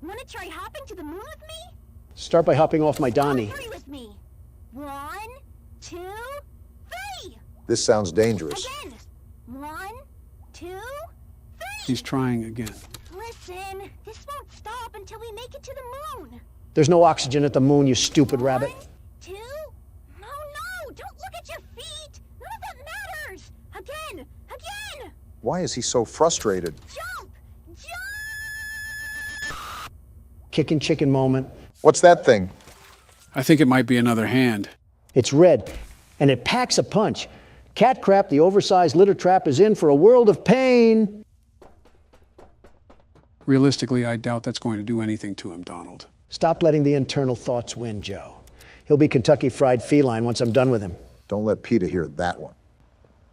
Wanna try hopping to the moon with me? Start by hopping off my Donnie. Three with me. 1, 2, 3. This sounds dangerous. Again. 1, 2, 3. He's trying again. Listen, this won't stop until we make it to the moon. There's no oxygen at the moon, you stupid rabbit. 1, 2. No, don't look at your feet. None of that matters. Again. Why is he so frustrated? Jump. Kicking chicken moment. What's that thing? I think it might be another hand. It's red, and it packs a punch. Cat Crap, the oversized litter trap, is in for a world of pain. Realistically, I doubt that's going to do anything to him, Donald. Stop letting the internal thoughts win, Joe. He'll be Kentucky Fried Feline once I'm done with him. Don't let Peter hear that one.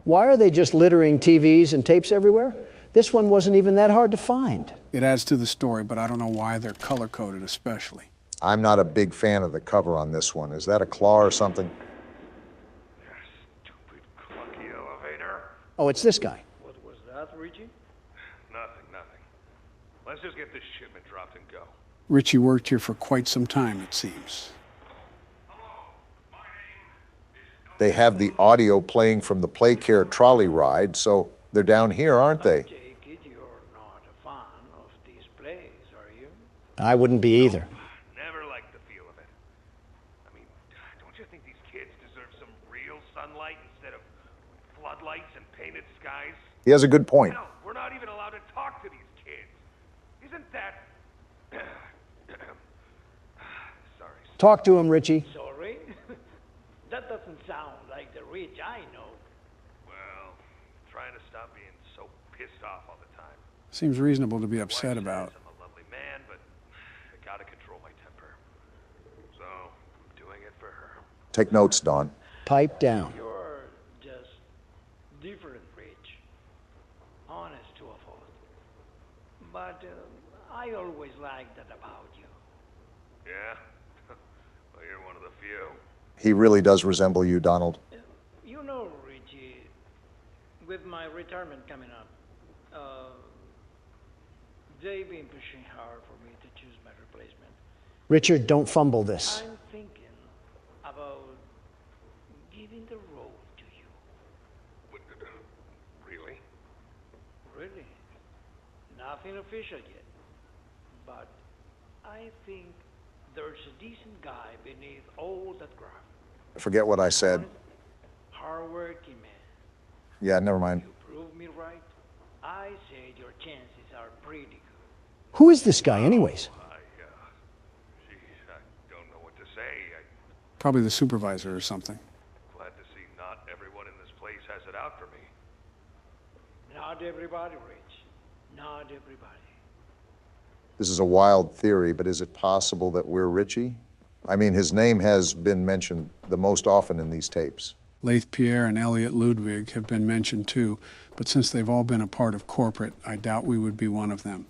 Why are they just littering TVs and tapes everywhere? This one wasn't even that hard to find. It adds to the story, but I don't know why they're color-coded especially. I'm not a big fan of the cover on this one. Is that a claw or something? Stupid clunky elevator. Oh, it's this guy. What was that, Richie? Nothing. Let's just get this shipment dropped and go. Richie worked here for quite some time, it seems. They have the audio playing from the Playcare trolley ride, so they're down here, aren't they? Take it you're not a fan of these plays, are you? I wouldn't be either. Never liked the feel of it. I mean, don't you think these kids deserve some real sunlight instead of floodlights and painted skies? He has a good point. No, we're not even allowed to talk to these kids. Isn't that... Sorry. Talk to him, Richie. Sorry? That doesn't sound like the Rich I know. Well, trying to stop being so pissed off all the time. Seems reasonable to be upset Wife about. says I'm a lovely man, but I gotta control my temper. So, I'm doing it for her. Take notes, Don. Pipe down. You're just different, Rich. Honest to a fault. But I always liked that about you. Yeah? Well, you're one of the few. He really does resemble you, Donald. You know, Richie, with my retirement coming up, they've been pushing hard for me to choose my replacement. Richard, don't fumble this. I'm thinking about giving the role to you. What, really? Really? Nothing official yet. But I think there's a decent guy beneath all that graft. Forget what I said. Hard-working man. Yeah, never mind. You prove me right. I said your chances are pretty good. Who is this guy, anyways? Geez, I don't know what to say. Probably the supervisor or something. Glad to see not everyone in this place has it out for me. Not everybody, Rich. Not everybody. This is a wild theory, but is it possible that we're Richie? I mean, his name has been mentioned the most often in these tapes. Leith Pierre and Elliot Ludwig have been mentioned too, but since they've all been a part of corporate, I doubt we would be one of them.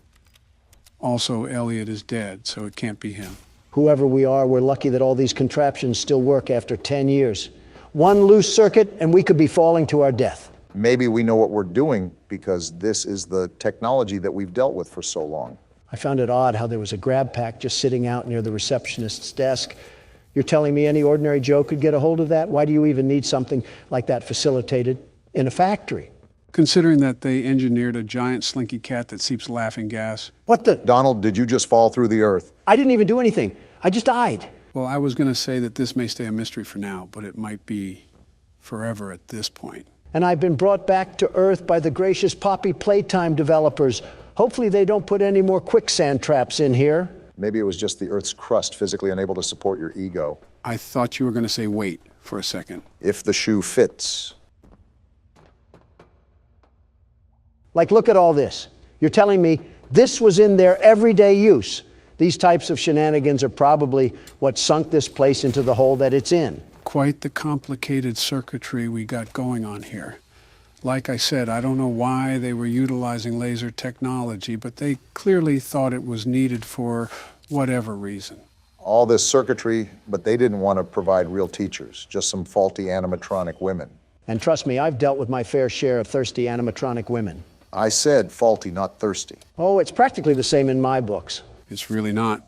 Also, Elliot is dead, so it can't be him. Whoever we are, we're lucky that all these contraptions still work after 10 years. One loose circuit, and we could be falling to our death. Maybe we know what we're doing because this is the technology that we've dealt with for so long. I found it odd how there was a grab pack just sitting out near the receptionist's desk. You're telling me any ordinary Joe could get a hold of that? Why do you even need something like that facilitated in a factory? Considering that they engineered a giant slinky cat that seeps laughing gas. What the? Donald, did you just fall through the earth? I didn't even do anything. I just died. Well, I was going to say that this may stay a mystery for now, but it might be forever at this point. And I've been brought back to Earth by the gracious Poppy Playtime developers. Hopefully they don't put any more quicksand traps in here. Maybe it was just the Earth's crust physically unable to support your ego. I thought you were going to say wait for a second. If the shoe fits. Like, look at all this. You're telling me this was in their everyday use. These types of shenanigans are probably what sunk this place into the hole that it's in. Quite the complicated circuitry we got going on here. Like I said, I don't know why they were utilizing laser technology, but they clearly thought it was needed for whatever reason. All this circuitry, but they didn't want to provide real teachers, just some faulty animatronic women. And trust me, I've dealt with my fair share of thirsty animatronic women. I said faulty, not thirsty. Oh, it's practically the same in my books. It's really not.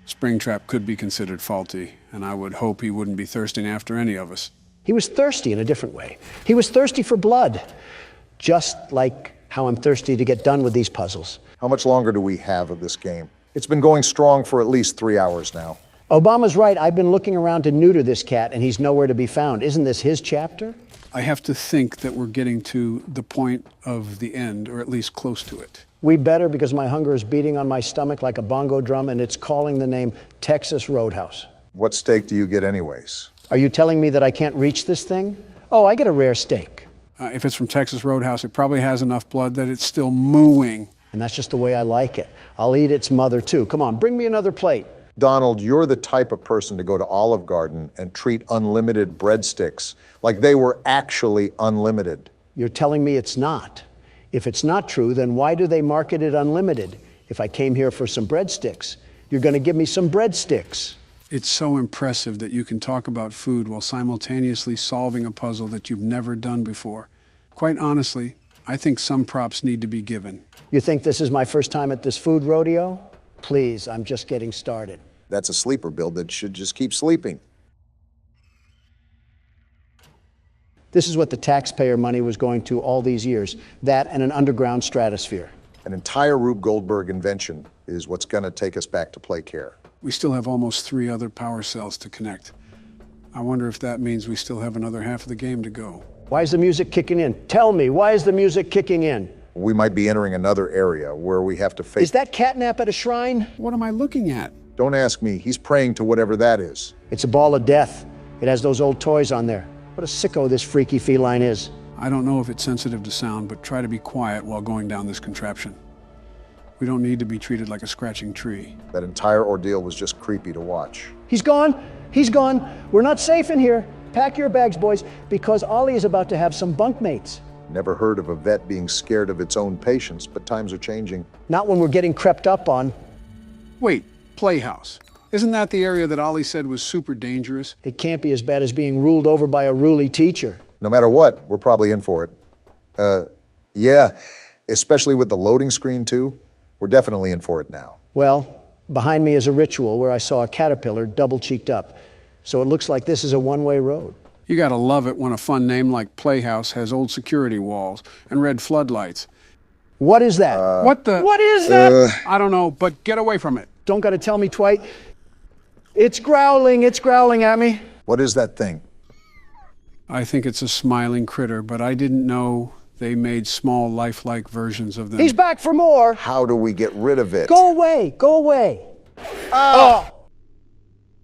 Springtrap could be considered faulty, and I would hope he wouldn't be thirsting after any of us. He was thirsty in a different way. He was thirsty for blood, just like how I'm thirsty to get done with these puzzles. How much longer do we have of this game? It's been going strong for at least 3 hours now. Obama's right. I've been looking around to neuter this cat, and he's nowhere to be found. Isn't this his chapter? I have to think that we're getting to the point of the end, or at least close to it. We better, because my hunger is beating on my stomach like a bongo drum, and it's calling the name Texas Roadhouse. What steak do you get anyways? Are you telling me that I can't reach this thing? Oh, I get a rare steak. If it's from Texas Roadhouse, it probably has enough blood that it's still mooing. And that's just the way I like it. I'll eat its mother, too. Come on, bring me another plate. Donald, you're the type of person to go to Olive Garden and treat unlimited breadsticks like they were actually unlimited. You're telling me it's not. If it's not true, then why do they market it unlimited? If I came here for some breadsticks, you're going to give me some breadsticks. It's so impressive that you can talk about food while simultaneously solving a puzzle that you've never done before. Quite honestly, I think some props need to be given. You think this is my first time at this food rodeo? Please, I'm just getting started. That's a sleeper build that should just keep sleeping. This is what the taxpayer money was going to all these years, that and an underground stratosphere. An entire Rube Goldberg invention is what's going to take us back to play care. We still have almost 3 other power cells to connect. I wonder if that means we still have another half of the game to go. Why is the music kicking in? Tell me, why is the music kicking in? We might be entering another area where we have to face... Is that catnap at a shrine? What am I looking at? Don't ask me. He's praying to whatever that is. It's a ball of death. It has those old toys on there. What a sicko this freaky feline is. I don't know if it's sensitive to sound, but try to be quiet while going down this contraption. We don't need to be treated like a scratching tree. That entire ordeal was just creepy to watch. He's gone. He's gone. We're not safe in here. Pack your bags, boys, because Ollie is about to have some bunkmates. Never heard of a vet being scared of its own patients, but times are changing. Not when we're getting crept up on. Wait, Playhouse. Isn't that the area that Ollie said was super dangerous? It can't be as bad as being ruled over by a ruly teacher. No matter what, we're probably in for it. Yeah, especially with the loading screen too. We're definitely in for it now. Well, behind me is a ritual where I saw a caterpillar double-cheeked up. So it looks like this is a one-way road. You gotta love it when a fun name like Playhouse has old security walls and red floodlights. What is that? What is that? I don't know, but get away from it. Don't gotta tell me, Twite. It's growling at me. What is that thing? I think it's a smiling critter, but I didn't know they made small, lifelike versions of them. He's back for more. How do we get rid of it? Go away, go away.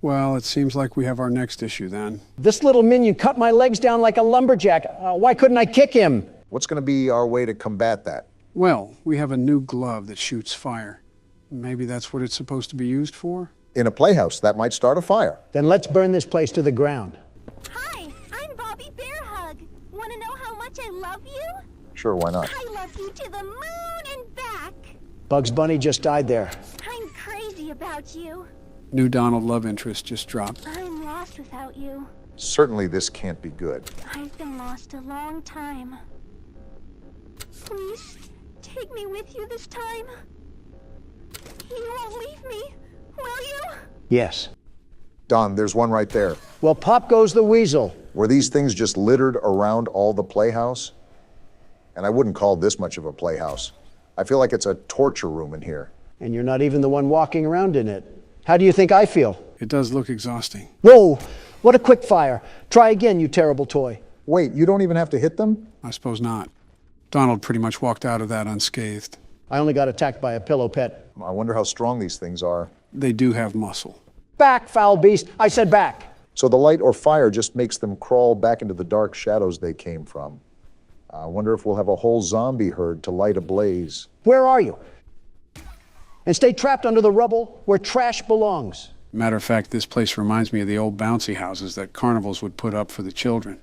Well, it seems like we have our next issue then. This little minion cut my legs down like a lumberjack. Why couldn't I kick him? What's going to be our way to combat that? Well, we have a new glove that shoots fire. Maybe that's what it's supposed to be used for? In a playhouse, that might start a fire. Then let's burn this place to the ground. Hi, I'm Bobby Bearhug. Want to know how much I love you? Sure, why not? I love you to the moon and back. Bugs Bunny just died there. I'm crazy about you. New Donald love interest just dropped. I'm lost without you. Certainly this can't be good. I've been lost a long time. Please, take me with you this time. You won't leave me, will you? Yes. Don, there's one right there. Well, pop goes the weasel. Were these things just littered around all the playhouse? And I wouldn't call this much of a playhouse. I feel like it's a torture room in here. And you're not even the one walking around in it. How do you think I feel? It does look exhausting. Whoa, what a quick fire. Try again, you terrible toy. Wait, you don't even have to hit them? I suppose not. Donald pretty much walked out of that unscathed. I only got attacked by a pillow pet. I wonder how strong these things are. They do have muscle. Back, foul beast. I said back. So the light or fire just makes them crawl back into the dark shadows they came from. I wonder if we'll have a whole zombie herd to light a blaze. Where are you? And stay trapped under the rubble where trash belongs. Matter of fact, this place reminds me of the old bouncy houses that carnivals would put up for the children.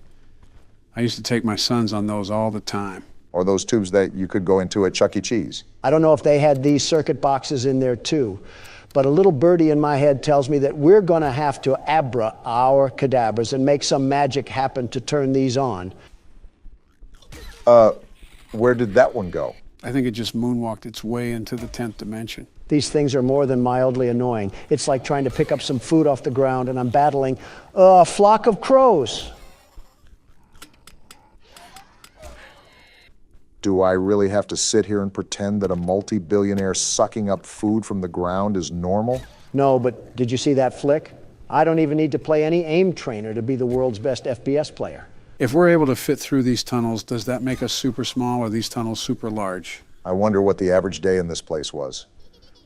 I used to take my sons on those all the time. Or those tubes that you could go into at Chuck E. Cheese. I don't know if they had these circuit boxes in there too, but a little birdie in my head tells me that we're going to have to abra our cadabras and make some magic happen to turn these on. Where did that one go? I think it just moonwalked its way into the 10th dimension. These things are more than mildly annoying. It's like trying to pick up some food off the ground and I'm battling a flock of crows. Do I really have to sit here and pretend that a multi-billionaire sucking up food from the ground is normal? No, but did you see that flick? I don't even need to play any aim trainer to be the world's best FPS player. If we're able to fit through these tunnels, does that make us super small or these tunnels super large? I wonder what the average day in this place was.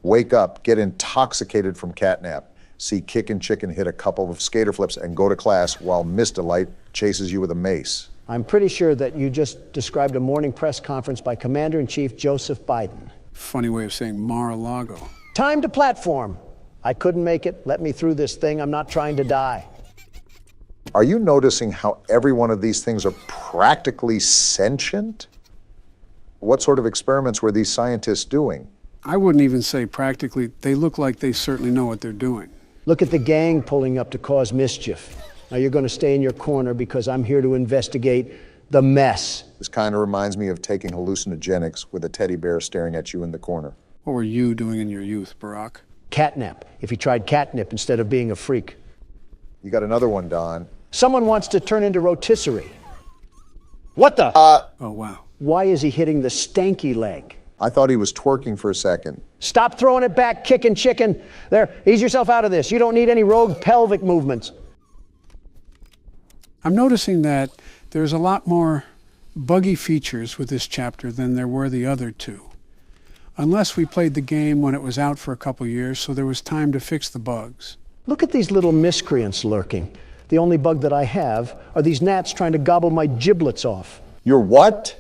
Wake up, get intoxicated from catnap, see Kick and Chicken hit a couple of skater flips and go to class while Mr. Light chases you with a mace. I'm pretty sure that you just described a morning press conference by Commander-in-Chief Joseph Biden. Funny way of saying Mar-a-Lago. Time to platform. I couldn't make it. Let me through this thing. I'm not trying to die. Are you noticing how every one of these things are practically sentient? What sort of experiments were these scientists doing? I wouldn't even say practically. They look like they certainly know what they're doing. Look at the gang pulling up to cause mischief. Now you're going to stay in your corner because I'm here to investigate the mess. This kind of reminds me of taking hallucinogenics with a teddy bear staring at you in the corner. What were you doing in your youth, Barack? Catnap, if he tried catnip instead of being a freak. You got another one, Don. Someone wants to turn into rotisserie. What the? Oh, wow. Why is he hitting the stanky leg? I thought he was twerking for a second. Stop throwing it back, Kick and Chicken. There, ease yourself out of this. You don't need any rogue pelvic movements. I'm noticing that there's a lot more buggy features with this chapter than there were the other two. Unless we played the game when it was out for a couple years, so there was time to fix the bugs. Look at these little miscreants lurking. The only bug that I have are these gnats trying to gobble my giblets off. You're what?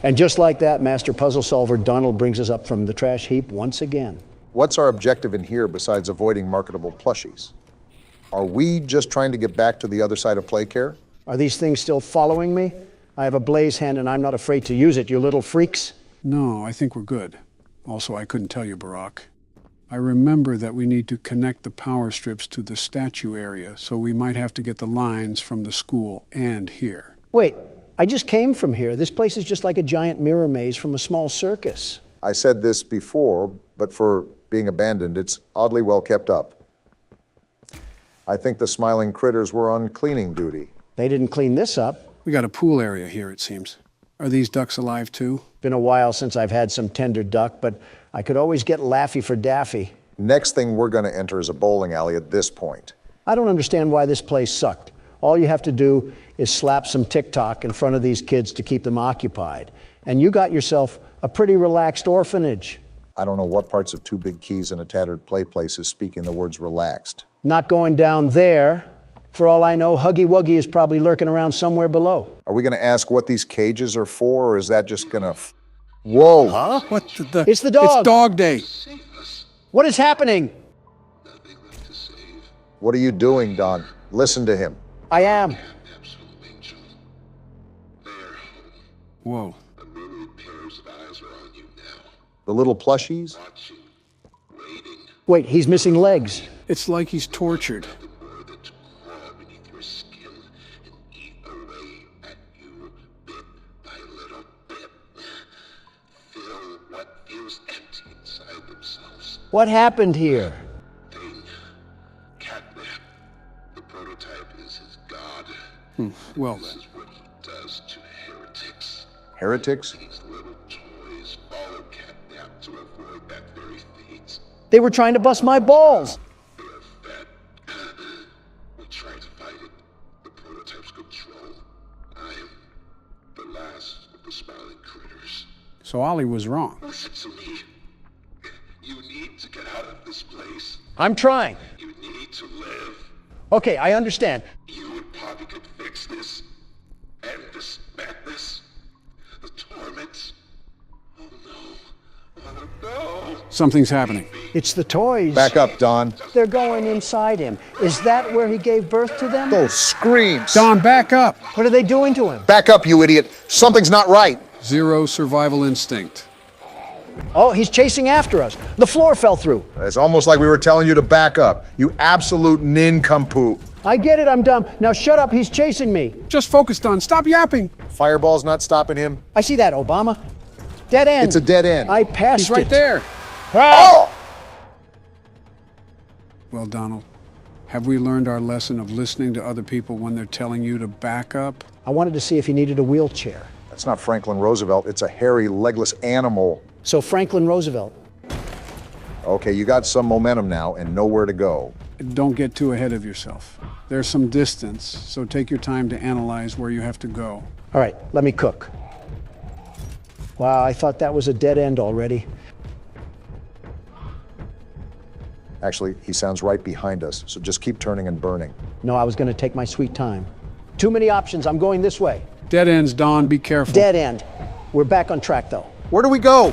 And just like that, Master Puzzle Solver Donald brings us up from the trash heap once again. What's our objective in here besides avoiding marketable plushies? Are we just trying to get back to the other side of Playcare? Are these things still following me? I have a blaze hand and I'm not afraid to use it, you little freaks. No, I think we're good. Also, I couldn't tell you, Barack. I remember that we need to connect the power strips to the statue area, so we might have to get the lines from the school and here. Wait, I just came from here. This place is just like a giant mirror maze from a small circus. I said this before, but for being abandoned, it's oddly well kept up. I think the smiling critters were on cleaning duty. They didn't clean this up. We got a pool area here, it seems. Are these ducks alive, too? Been a while since I've had some tender duck, but I could always get Laffy for Daffy. Next thing we're going to enter is a bowling alley at this point. I don't understand why this place sucked. All you have to do is slap some TikTok in front of these kids to keep them occupied. And you got yourself a pretty relaxed orphanage. I don't know what parts of Two Big Keys and a Tattered Play Place is speaking the words relaxed. Not going down there. For all I know, Huggy Wuggy is probably lurking around somewhere below. Are we going to ask what these cages are for, or is that just going to... Whoa! Huh? What the... It's the dog! It's dog day! What is happening? What are you doing, Don? Listen to him. I am. Whoa. The little plushies? Wait, he's missing legs. It's like he's tortured. What happened here? Catnap. The prototype is his god. Well This then. is what he does to heretics. Heretics? These little toys follow Catnap to avoid that very fate. They were trying to bust my balls. They are fat. We try to fight it. The prototype's control. I am the last of the smiling critters. So Ollie was wrong. Listen to me. You need to get out of this place. I'm trying. You need to live. Okay, I understand. You and Poppy could fix this. End this madness. The torment. Oh no. Oh no. Something's happening. It's the toys. Back up, Don. They're going inside him. Is that where he gave birth to them? Those screams! Don, back up! What are they doing to him? Back up, you idiot! Something's not right! Zero survival instinct. Oh, he's chasing after us. The floor fell through. It's almost like we were telling you to back up. You absolute nincompoop. I get it, I'm dumb. Now shut up, he's chasing me. Just focus, Don. Stop yapping. Fireball's not stopping him. I see that, Obama. Dead end. It's a dead end. I passed He's right it. there. Oh! Well, Donald, have we learned our lesson of listening to other people when they're telling you to back up? I wanted to see if he needed a wheelchair. That's not Franklin Roosevelt. It's a hairy, legless animal. So Franklin Roosevelt. Okay, you got some momentum now and nowhere to go. Don't get too ahead of yourself. There's some distance, so take your time to analyze where you have to go. All right, let me cook. Wow, I thought that was a dead end already. Actually, he sounds right behind us, so just keep turning and burning. No, I was going to take my sweet time. Too many options. I'm going this way. Dead ends, Don. Be careful. Dead end. We're back on track, though. Where do we go?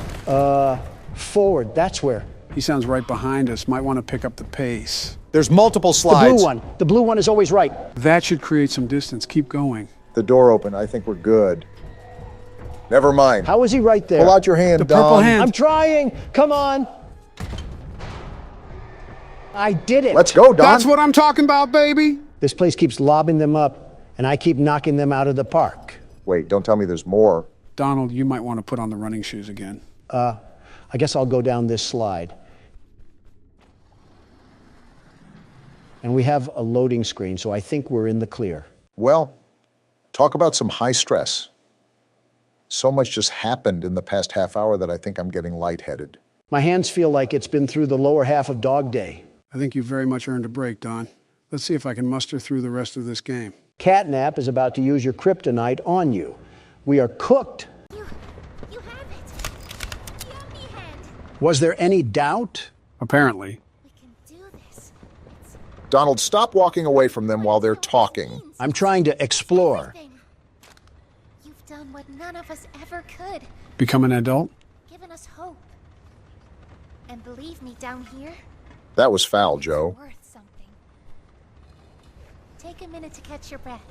Forward. That's where. He sounds right behind us. Might want to pick up the pace. There's multiple The slides. blue one. The blue one is always right. That should create some distance. Keep going. The door open. I think we're good. Never mind. How is he right there? Pull out your hand, The purple Don. hand. I'm trying. Come on. I did it. Let's go, Don. That's what I'm talking about, baby. This place keeps lobbing them up, and I keep knocking them out of the park. Wait, don't tell me there's more. Donald, you might want to put on the running shoes again. I guess I'll go down this slide. And we have a loading screen, so I think we're in the clear. Well, talk about some high stress. So much just happened in the past half hour that I think I'm getting lightheaded. My hands feel like it's been through the lower half of Dog Day. I think you very much earned a break, Don. Let's see if I can muster through the rest of this game. Catnap is about to use your kryptonite on you. We are cooked. You have it. Yummy head. Was there any doubt? Apparently. We can do this. Donald, stop walking away from them while they're talking. I'm trying to explore. Everything. You've done what none of us ever could. Become an adult? Given us hope. And believe me, down here, That was foul, Joe. worth something. Take a minute to catch your breath.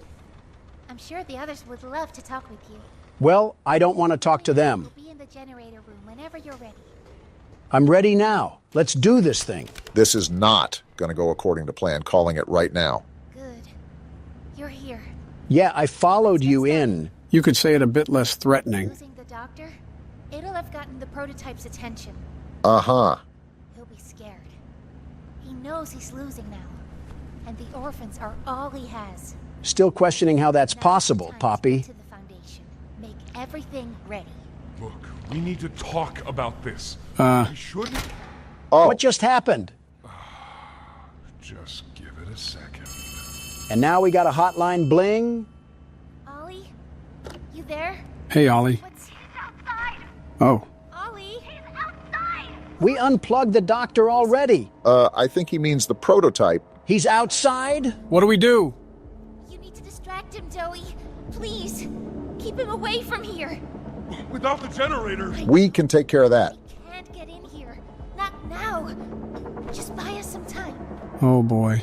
I'm sure the others would love to talk with you. Well, I don't want to talk to them. We'll be in the generator room whenever you're ready. I'm ready now. Let's do this thing. This is not going to go according to plan. Calling it right now. Good. You're here. Yeah, I followed you in. You could say it a bit less threatening. Losing the doctor? It'll have gotten the prototype's attention. Uh-huh. He'll be scared. He knows he's losing now. And the orphans are all he has. Still questioning how that's Now possible, it's time to Poppy. get to the foundation. Make everything ready. Look, we need to talk about this. Uh. We shouldn't. Oh, What just happened? Just give it a second. And now we got a hotline bling. Ollie? You there? Hey, Ollie. What's... He's outside! Oh. Ollie? He's outside! We unplugged the doctor already. I think he means the prototype. He's outside? What do we do? You need to distract him, Joey. Please. Keep him away from here. Without the generator. We can take care of that. He can't get in here. Not now. Just buy us some time. Oh, boy.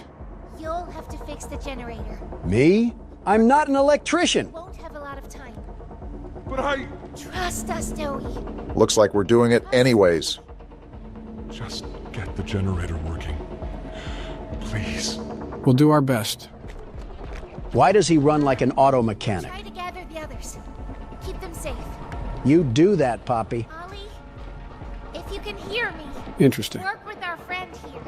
You'll have to fix the generator. Me? I'm not an electrician. Won't have a lot of time. But I Trust us, Joey. Looks like we're doing it anyways. just get the generator working. Please. We'll do our best. Why does he run like an auto mechanic? Try to gather the others. Keep them safe. You do that, Poppy. Ollie, if you can hear me, Interesting. work with our friend here.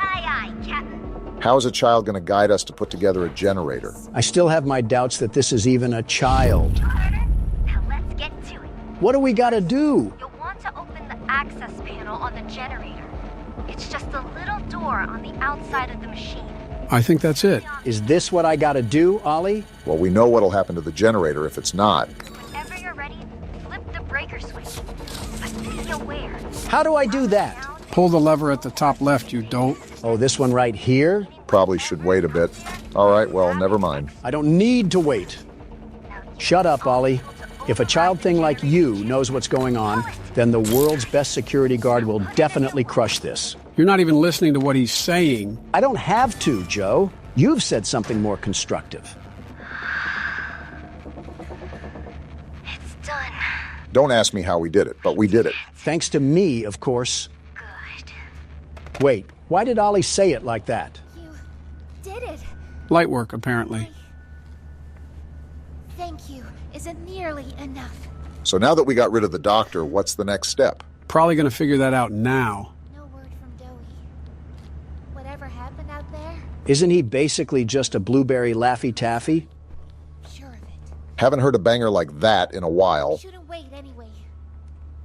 Aye, aye, Captain. How is a child going to guide us to put together a generator? I still have my doubts that this is even a child. Now let's get to it. What do we gotta do? You'll want to open the access panel on the generator. It's just a little door on the outside of the machine. I think that's it. Is this what I gotta do, Ollie? Well, we know what'll happen to the generator if it's not. Whenever you're ready, flip the breaker switch. But be aware. How do I do that? Pull the lever at the top left, you dolt. Oh, this one right here? Probably should wait a bit. All right, well, never mind. I don't need to wait. Shut up, Ollie. If a child thing like you knows what's going on, then the world's best security guard will definitely crush this. You're not even listening to what he's saying. I don't have to, Joe. You've said something more constructive. It's done. Don't ask me how we did it, but we did it. Thanks to me, of course. Good. Wait, why did Ollie say it like that? You did it. Light work, apparently. Thank you isn't nearly enough. So now that we got rid of the doctor, what's the next step? Probably going to figure that out now. No word from Dowie. Whatever happened out there? Isn't he basically just a blueberry Laffy Taffy? Sure of it. Haven't heard a banger like that in a while. Shouldn't wait anyway.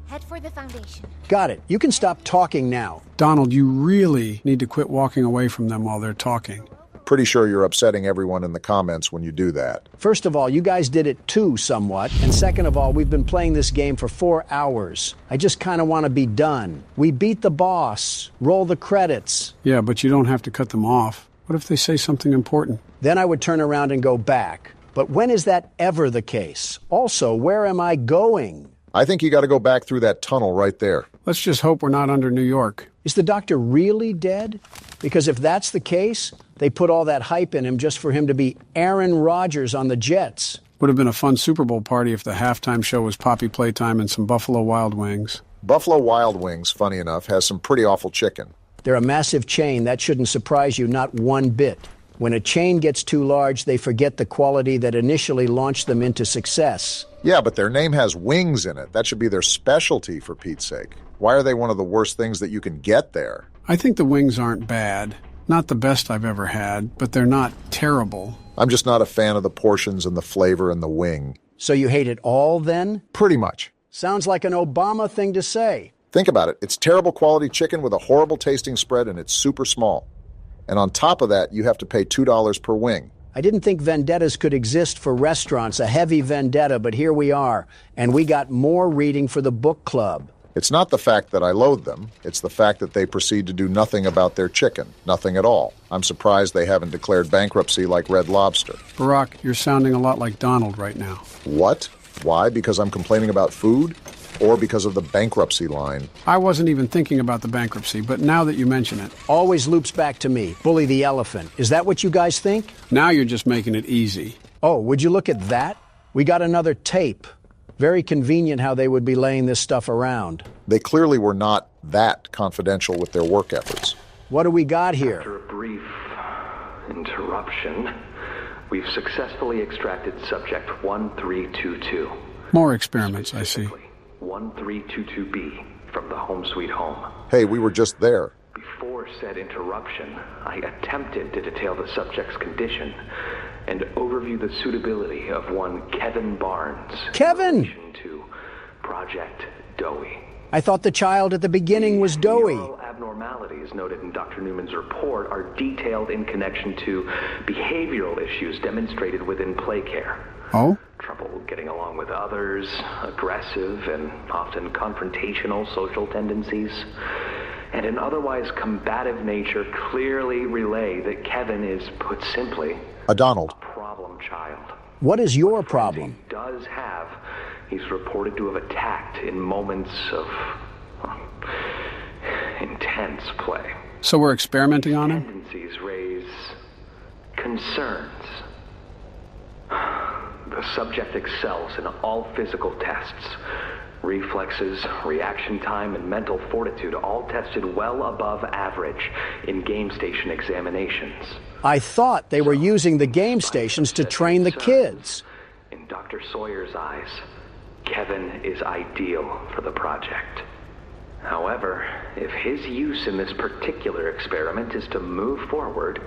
Head for the Foundation. Got it. You can stop talking now. Donald, you really need to quit walking away from them while they're talking. Pretty sure you're upsetting everyone in the comments when you do that. First of all, you guys did it too, somewhat. And second of all, we've been playing this game for 4 hours. I just kind of want to be done. We beat the boss. Roll the credits. Yeah, but you don't have to cut them off. What if they say something important? Then I would turn around and go back. But when is that ever the case? Also, where am I going? I think you got to go back through that tunnel right there. Let's just hope we're not under New York. Is the doctor really dead? Because if that's the case, they put all that hype in him just for him to be Aaron Rodgers on the Jets. Would have been a fun Super Bowl party if the halftime show was Poppy Playtime and some Buffalo Wild Wings. Buffalo Wild Wings, funny enough, has some pretty awful chicken. They're a massive chain. That shouldn't surprise you, not one bit. When a chain gets too large, they forget the quality that initially launched them into success. Yeah, but their name has wings in it. That should be their specialty, for Pete's sake. Why are they one of the worst things that you can get there? I think the wings aren't bad. Not the best I've ever had, but they're not terrible. I'm just not a fan of the portions and the flavor and the wing. So you hate it all, then? Pretty much. Sounds like an Obama thing to say. Think about it. It's terrible quality chicken with a horrible tasting spread, and it's super small. And on top of that, you have to pay $2 per wing. I didn't think vendettas could exist for restaurants, a heavy vendetta, but here we are. And we got more reading for the book club. It's not the fact that I loathe them. It's the fact that they proceed to do nothing about their chicken. Nothing at all. I'm surprised they haven't declared bankruptcy like Red Lobster. Barack, you're sounding a lot like Donald right now. What? Why? Because I'm complaining about food? Or because of the bankruptcy line? I wasn't even thinking about the bankruptcy, but now that you mention it. Always loops back to me. Bully the elephant. Is that what you guys think? Now you're just making it easy. Oh, would you look at that? We got another tape. Very convenient how they would be laying this stuff around. They clearly were not that confidential with their work efforts. What do we got here? After a brief interruption, we've successfully extracted subject 1322. More experiments, I see. 1322B from the home sweet home. Hey, we were just there. Before said interruption, I attempted to detail the subject's condition and overview the suitability of one Kevin Barnes. Kevin! In relation to Project Dowie. I thought the child at the beginning was Dowie. Neural abnormalities noted in Dr. Newman's report are detailed in connection to behavioral issues demonstrated within play care. Oh? Trouble getting along with others, aggressive and often confrontational social tendencies, and an otherwise combative nature clearly relay that Kevin is, put simply, a Donald. A problem child. What is your problem? He does have. He's reported to have attacked in moments of intense play. So we're experimenting on him? Tendencies raise concerns. The subject excels in all physical tests. Reflexes, reaction time, and mental fortitude all tested well above average in game station examinations. I thought they were using the game stations to train the kids. In Dr. Sawyer's eyes, Kevin is ideal for the project. However, if his use in this particular experiment is to move forward,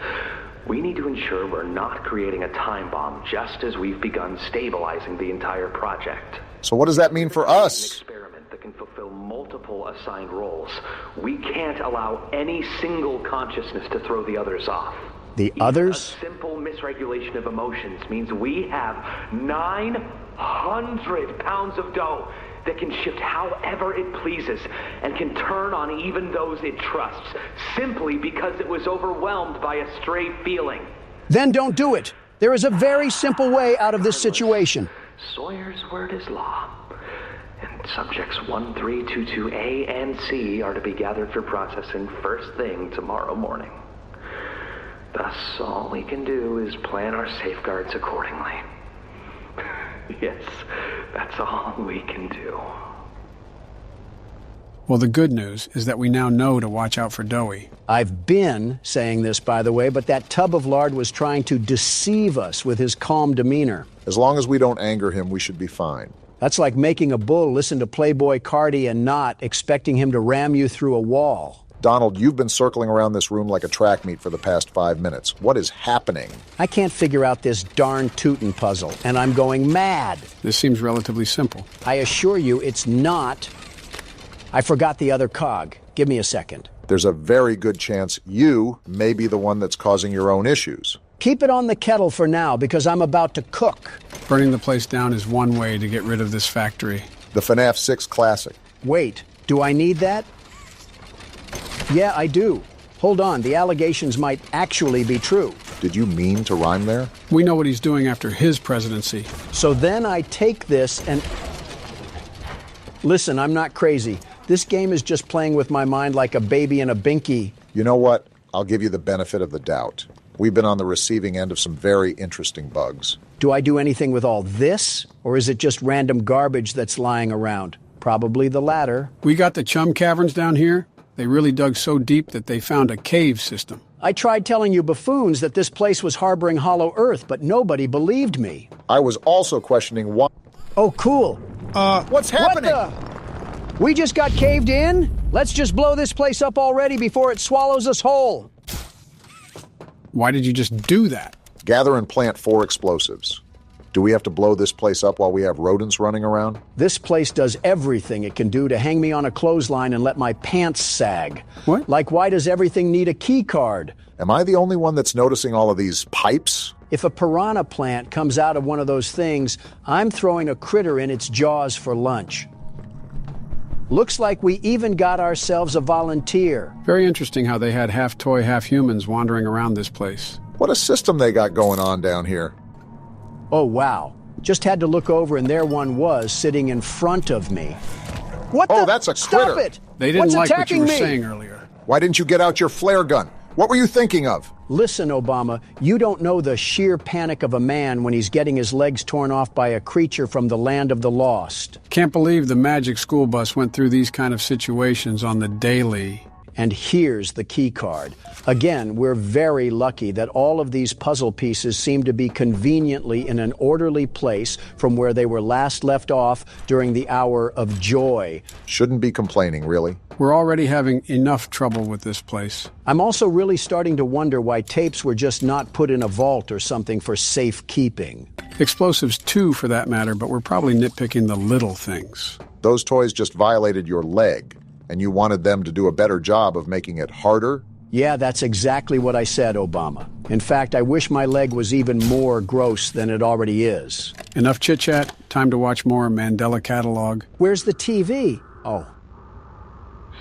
we need to ensure we're not creating a time bomb just as we've begun stabilizing the entire project. So what does that mean for us? An experiment that can fulfill multiple assigned roles. We can't allow any single consciousness to throw the others off. The others? A simple misregulation of emotions means we have 900 pounds of dough that can shift however it pleases and can turn on even those it trusts, simply because it was overwhelmed by a stray feeling. Then don't do it. There is a very simple way out of this situation. Sawyer's word is law. And subjects 1322A and C are to be gathered for processing first thing tomorrow morning. Thus, all we can do is plan our safeguards accordingly. Yes, that's all we can do. Well, the good news is that we now know to watch out for Dowie. I've been saying this, by the way, but that tub of lard was trying to deceive us with his calm demeanor. As long as we don't anger him, we should be fine. That's like making a bull listen to Playboy Cardi and not expecting him to ram you through a wall. Donald, you've been circling around this room like a track meet for the past 5 minutes. What is happening? I can't figure out this darn Tootin' puzzle, and I'm going mad. This seems relatively simple. I assure you it's not. I forgot the other cog. Give me a second. There's a very good chance you may be the one that's causing your own issues. Keep it on the kettle for now, because I'm about to cook. Burning the place down is one way to get rid of this factory. The FNAF 6 Classic. Wait, do I need that? Yeah, I do. Hold on, the allegations might actually be true. Did you mean to rhyme there? We know what he's doing after his presidency. So then I take this and... Listen, I'm not crazy. This game is just playing with my mind like a baby in a binky. You know what? I'll give you the benefit of the doubt. We've been on the receiving end of some very interesting bugs. Do I do anything with all this? Or is it just random garbage that's lying around? Probably the latter. We got the chum caverns down here. They really dug so deep that they found a cave system. I tried telling you buffoons that this place was harboring hollow earth, but nobody believed me. I was also questioning why... Oh, cool. What's happening? What the? We just got caved in? Let's just blow this place up already before it swallows us whole. Why did you just do that? Gather and plant 4 explosives. Do we have to blow this place up while we have rodents running around? This place does everything it can do to hang me on a clothesline and let my pants sag. What? Like, why does everything need a key card? Am I the only one that's noticing all of these pipes? If a piranha plant comes out of one of those things, I'm throwing a critter in its jaws for lunch. Looks like we even got ourselves a volunteer. Very interesting how they had half toy, half humans wandering around this place. What a system they got going on down here. Oh, wow. Just had to look over and there one was sitting in front of me. What the? Oh, that's a critter. Stop it! They didn't What's like what you attacking were me? saying earlier. Why didn't you get out your flare gun? What were you thinking of? Listen, Obama, you don't know the sheer panic of a man when he's getting his legs torn off by a creature from the land of the lost. Can't believe the magic school bus went through these kind of situations on the daily. And here's the key card. Again, we're very lucky that all of these puzzle pieces seem to be conveniently in an orderly place from where they were last left off during the hour of joy. Shouldn't be complaining, really. We're already having enough trouble with this place. I'm also really starting to wonder why tapes were just not put in a vault or something for safekeeping. Explosives too, for that matter, but we're probably nitpicking the little things. Those toys just violated your leg, and you wanted them to do a better job of making it harder? Yeah, that's exactly what I said, Obama. In fact, I wish my leg was even more gross than it already is. Enough chit-chat. Time to watch more Mandela Catalog. Where's the TV? Oh.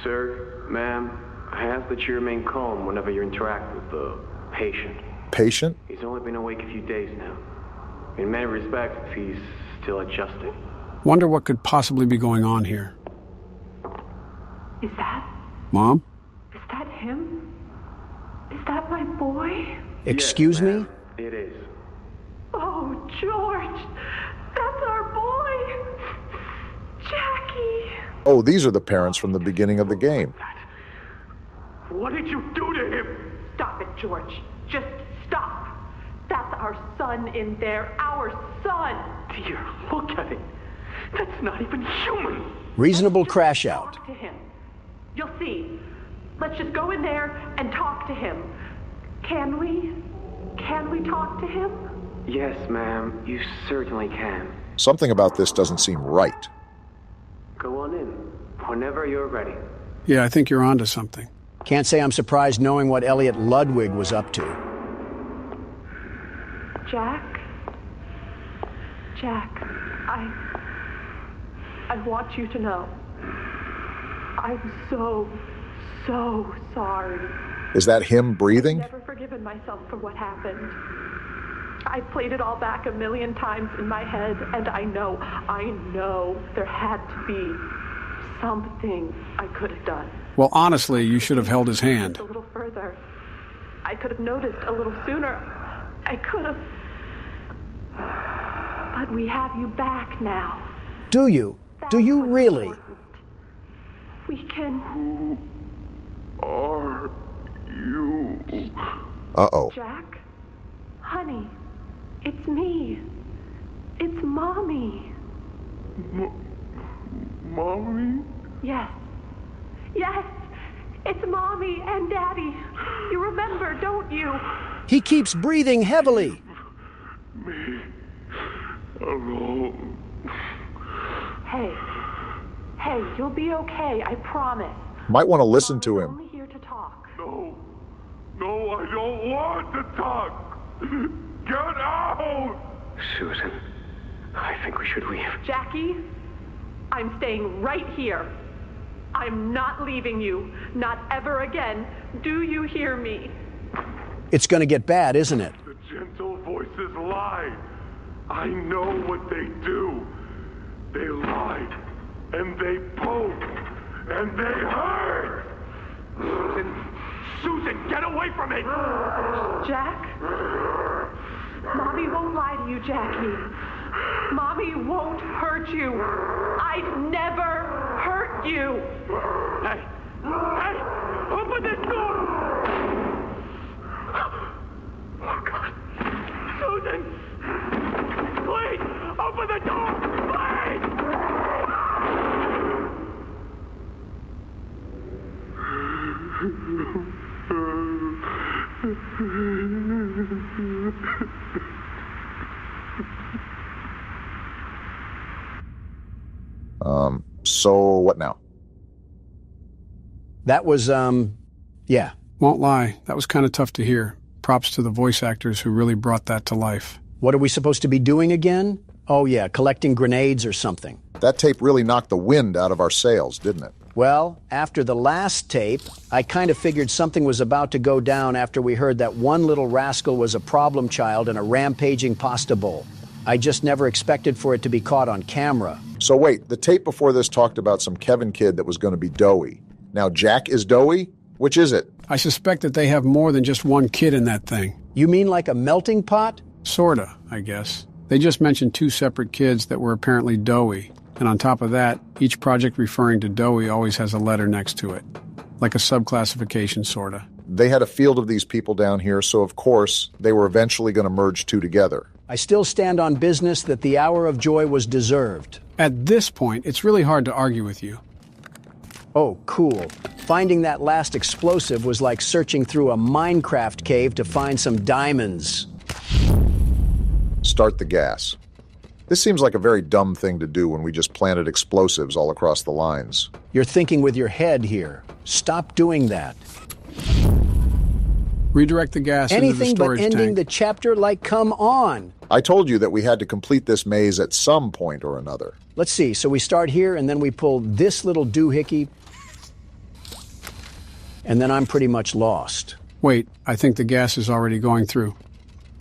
Sir, ma'am, I ask that you remain calm whenever you interact with the patient. Patient? He's only been awake a few days now. In many respects, he's still adjusting. Wonder what could possibly be going on here. Is that? Mom? Is that him? Is that my boy? Excuse Yes, me? ma'am, it is. Oh, George! That's our boy! Jackie! Oh, these are the parents from the beginning of the game. What did you do to him? Stop it, George. Just stop. That's our son in there. Our son! Dear, look at it. That's not even human. Reasonable crash out. Talk to him. You'll see. Let's just go in there and talk to him. Can we? Can we talk to him? Yes, ma'am, you certainly can. Something about this doesn't seem right. Go on in, whenever you're ready. Yeah, I think you're onto something. Can't say I'm surprised knowing what Elliot Ludwig was up to. Jack? Jack, I want you to know. I'm so sorry. Is that him breathing? I've never forgiven myself for what happened. I played it all back 1,000,000 times in my head, and I know there had to be something I could have done. Well, honestly, you should have held his hand. A little further. I could have noticed a little sooner. I could have. But we have you back now. Do you? Do you really? We can... Who are you? Uh-oh. Jack? Honey, it's me. It's Mommy. Mommy? Yes. Yes! It's Mommy and Daddy. You remember, don't you? He keeps breathing heavily. Me alone. Hey, you'll be okay, I promise. Might want to listen to Mommy's him. only here to talk. No, I don't want to talk. Get out! Susan, I think we should leave. Jackie, I'm staying right here. I'm not leaving you. Not ever again. Do you hear me? It's going to get bad, isn't it? The gentle voices lie. I know what they do. They lie, and they poke, and they hurt. Susan, get away from me! Jack? Mommy won't lie to you, Jackie. Mommy won't hurt you. I'd never hurt you. Hey, open this door! Oh, God. Susan! Please, open the door! Please! So what now? That was, yeah. Won't lie, that was kind of tough to hear. Props to the voice actors who really brought that to life. What are we supposed to be doing again? Oh, yeah, collecting grenades or something. That tape really knocked the wind out of our sails, didn't it? Well, after the last tape, I kind of figured something was about to go down after we heard that one little rascal was a problem child in a rampaging pasta bowl. I just never expected for it to be caught on camera. So wait, the tape before this talked about some Kevin kid that was going to be doughy. Now Jack is doughy? Which is it? I suspect that they have more than just one kid in that thing. You mean like a melting pot? Sorta, I guess. They just mentioned two separate kids that were apparently doughy. And on top of that, each project referring to doughy always has a letter next to it. Like a subclassification, sorta. They had a field of these people down here, so of course, they were eventually going to merge two together. I still stand on business that the hour of joy was deserved. At this point, it's really hard to argue with you. Oh, cool. Finding that last explosive was like searching through a Minecraft cave to find some diamonds. Start the gas. This seems like a very dumb thing to do when we just planted explosives all across the lines. You're thinking with your head here. Stop doing that. Redirect the gas into the Anything storage but ending tank. the chapter, like, come on. I told you that we had to complete this maze at some point or another. Let's see, so we start here and then we pull this little doohickey, and then I'm pretty much lost. Wait, I think the gas is already going through.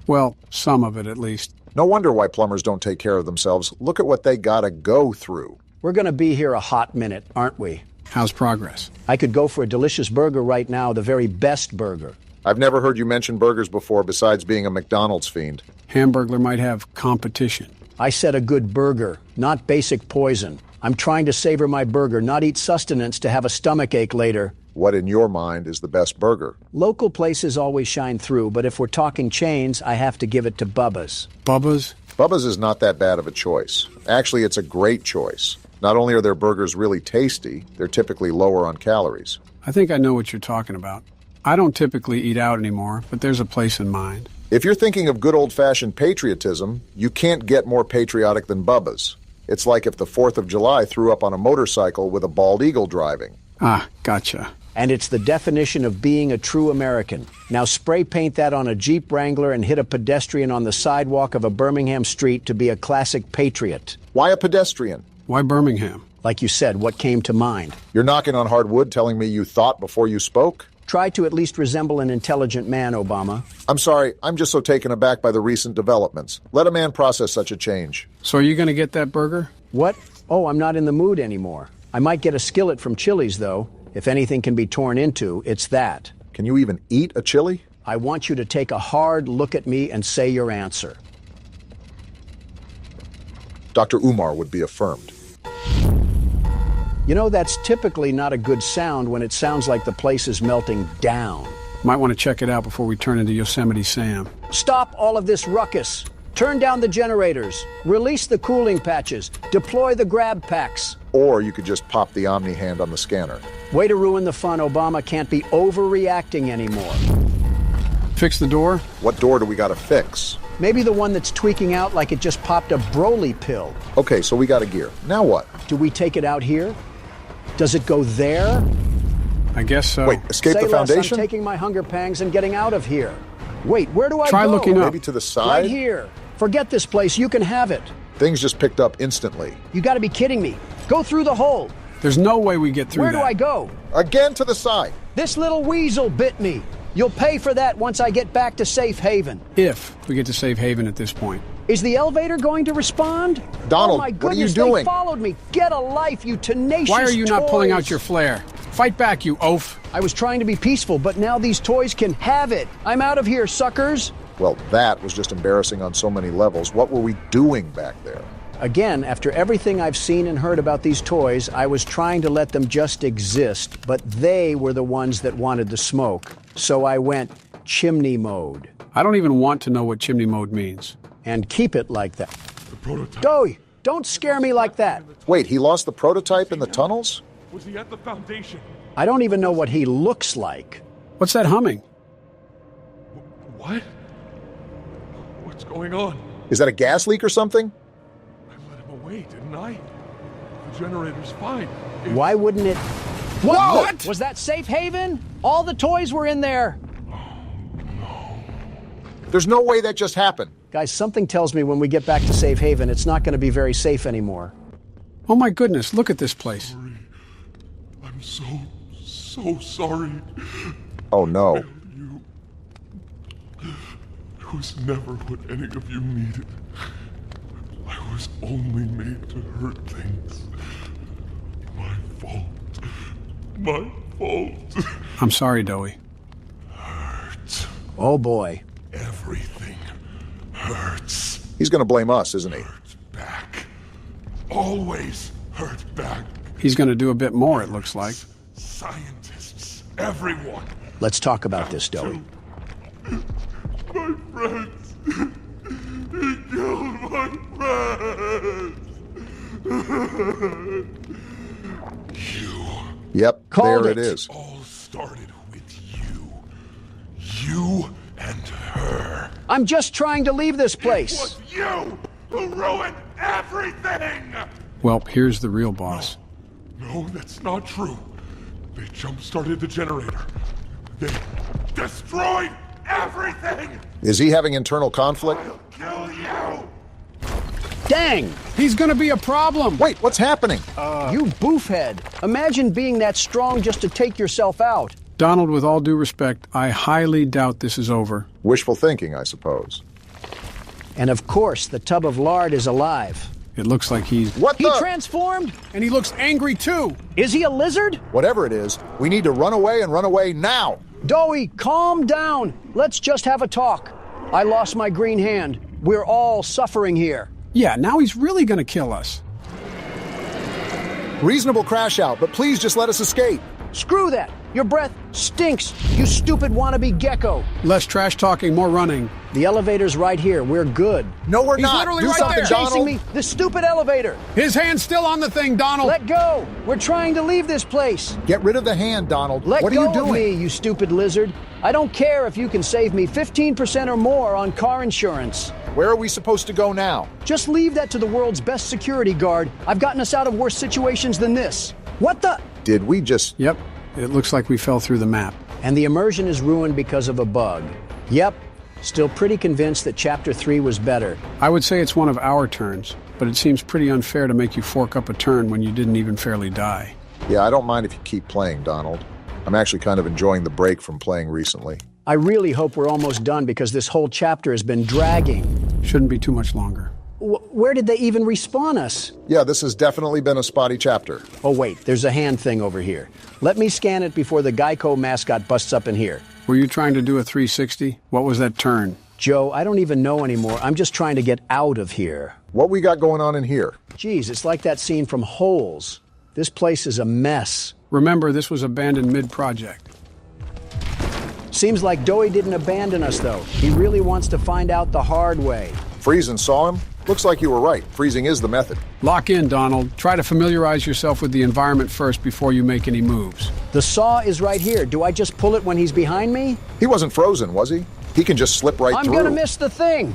Well, some of it at least. No wonder why plumbers don't take care of themselves. Look at what they gotta go through. We're gonna be here a hot minute, aren't we? How's progress? I could go for a delicious burger right now, the very best burger. I've never heard you mention burgers before besides being a McDonald's fiend. Hamburglar might have competition. I said a good burger, not basic poison. I'm trying to savor my burger, not eat sustenance to have a stomachache later. What in your mind is the best burger? Local places always shine through, but if we're talking chains, I have to give it to Bubba's. Bubba's? Bubba's is not that bad of a choice. Actually, it's a great choice. Not only are their burgers really tasty, they're typically lower on calories. I think I know what you're talking about. I don't typically eat out anymore, but there's a place in mind. If you're thinking of good old-fashioned patriotism, you can't get more patriotic than Bubba's. It's like if the 4th of July threw up on a motorcycle with a bald eagle driving. Ah, gotcha. And it's the definition of being a true American. Now spray paint that on a Jeep Wrangler and hit a pedestrian on the sidewalk of a Birmingham street to be a classic patriot. Why a pedestrian? Why Birmingham? Like you said, what came to mind? You're knocking on hard wood telling me you thought before you spoke? Try to at least resemble an intelligent man, Obama. I'm sorry, I'm just so taken aback by the recent developments. Let a man process such a change. So are you going to get that burger? What? Oh, I'm not in the mood anymore. I might get a skillet from Chili's, though. If anything can be torn into, it's that. Can you even eat a chili? I want you to take a hard look at me and say your answer. Dr. Umar would be affirmed. You know, that's typically not a good sound when it sounds like the place is melting down. Might want to check it out before we turn into Yosemite Sam. Stop all of this ruckus. Turn down the generators. Release the cooling patches. Deploy the grab packs. Or you could just pop the Omni hand on the scanner. Way to ruin the fun. Obama can't be overreacting anymore. Fix the door? What door do we gotta fix? Maybe the one that's tweaking out like it just popped a Broly pill. Okay, so we got a gear. Now what? Do we take it out here? Does it go there? I guess so. Wait, escape Say the less, foundation? I'm taking my hunger pangs and getting out of here. Wait, where do I Try go? looking up. Maybe to the side? Right here. Forget this place. You can have it. Things just picked up instantly. You gotta be kidding me. Go through the hole. There's no way we get through Where that. do I go? Again to the side. This little weasel bit me. You'll pay for that once I get back to safe haven. If we get to safe haven at this point. Is the elevator going to respond? Donald, oh my what are you goodness, doing? They followed me. Get a life, you tenacious Why are you not pulling toys. out your flare? Fight back, you oaf. I was trying to be peaceful, but now these toys can have it. I'm out of here, suckers. Well, that was just embarrassing on so many levels. What were we doing back there? Again, after everything I've seen and heard about these toys, I was trying to let them just exist, but they were the ones that wanted the smoke. So I went chimney mode. I don't even want to know what chimney mode means. And keep it like that. The prototype. Dowie, don't scare me like that. Wait, he lost the prototype in the tunnels? Was he at the foundation? I don't even know what he looks like. What's that humming? What? What's going on? Is that a gas leak or something? I let him away, didn't I? The generator's fine. Why wouldn't it? Whoa! What? Was that safe haven? All the toys were in there. There's no way that just happened. Guys, something tells me when we get back to safe haven, it's not going to be very safe anymore. Oh my goodness, look at this place. I'm so sorry. Oh no. It was never what any of you needed. I was only made to hurt things. My fault. My fault. I'm sorry, Dowie. Hurt. Oh boy. Everything hurts. He's gonna blame us, isn't he? Hurt back. Always hurt back. He's going to do a bit more, it looks like. Scientists, everyone. Let's talk about this, Dowie. My friends. He killed my friends. You. Yep, Called there it it. is. All started with you. You and her. I'm just trying to leave this It place. was you who ruined everything! Well, here's the real boss. No, that's not true. They jump-started the generator. They destroyed everything! Is he having internal conflict? I'll kill you! Dang! He's going to be a problem. Wait, what's happening? You boofhead. Imagine being that strong just to take yourself out. Donald, with all due respect, I highly doubt this is over. Wishful thinking, I suppose. And of course, the tub of lard is alive. It looks like he's... What He the? transformed? And he looks angry, too. Is he a lizard? Whatever it is, we need to run away and run away now. Dowie, calm down. Let's just have a talk. I lost my green hand. We're all suffering here. Yeah, now he's really going to kill us. Reasonable crash out, but please just let us escape. Screw that. Your breath stinks, you stupid wannabe gecko. Less trash talking, more running. The elevator's right here. We're good. No, we're He's not. literally Do right something, there. Chasing Donald. me, this stupid elevator. His hand's still on the thing, Donald. Let go. We're trying to leave this place. Get rid of the hand, Donald. Let what are go you doing? of me, you stupid lizard. I don't care if you can save me 15% or more on car insurance. Where are we supposed to go now? Just leave that to the world's best security guard. I've gotten us out of worse situations than this. What the? Did we just... Yep, it looks like we fell through the map. And the immersion is ruined because of a bug. Yep, still pretty convinced that Chapter 3 was better. I would say it's one of our turns, but it seems pretty unfair to make you fork up a turn when you didn't even fairly die. Yeah, I don't mind if you keep playing, Donald. I'm actually kind of enjoying the break from playing recently. I really hope we're almost done because this whole chapter has been dragging. Shouldn't be too much longer. Where did they even respawn us? Yeah, this has definitely been a spotty chapter. Oh wait, there's a hand thing over here. Let me scan it before the Geico mascot busts up in here. Were you trying to do a 360? What was that turn? Joe, I don't even know anymore. I'm just trying to get out of here. What we got going on in here? Geez, it's like that scene from Holes. This place is a mess. Remember, this was abandoned mid-project. Seems like Dowie didn't abandon us, though. He really wants to find out the hard way. Freezing saw him? Looks like you were right. Freezing is the method. Lock in, Donald. Try to familiarize yourself with the environment first before you make any moves. The saw is right here. Do I just pull it when he's behind me? He wasn't frozen, was he? He can just slip right through. I'm gonna miss the thing.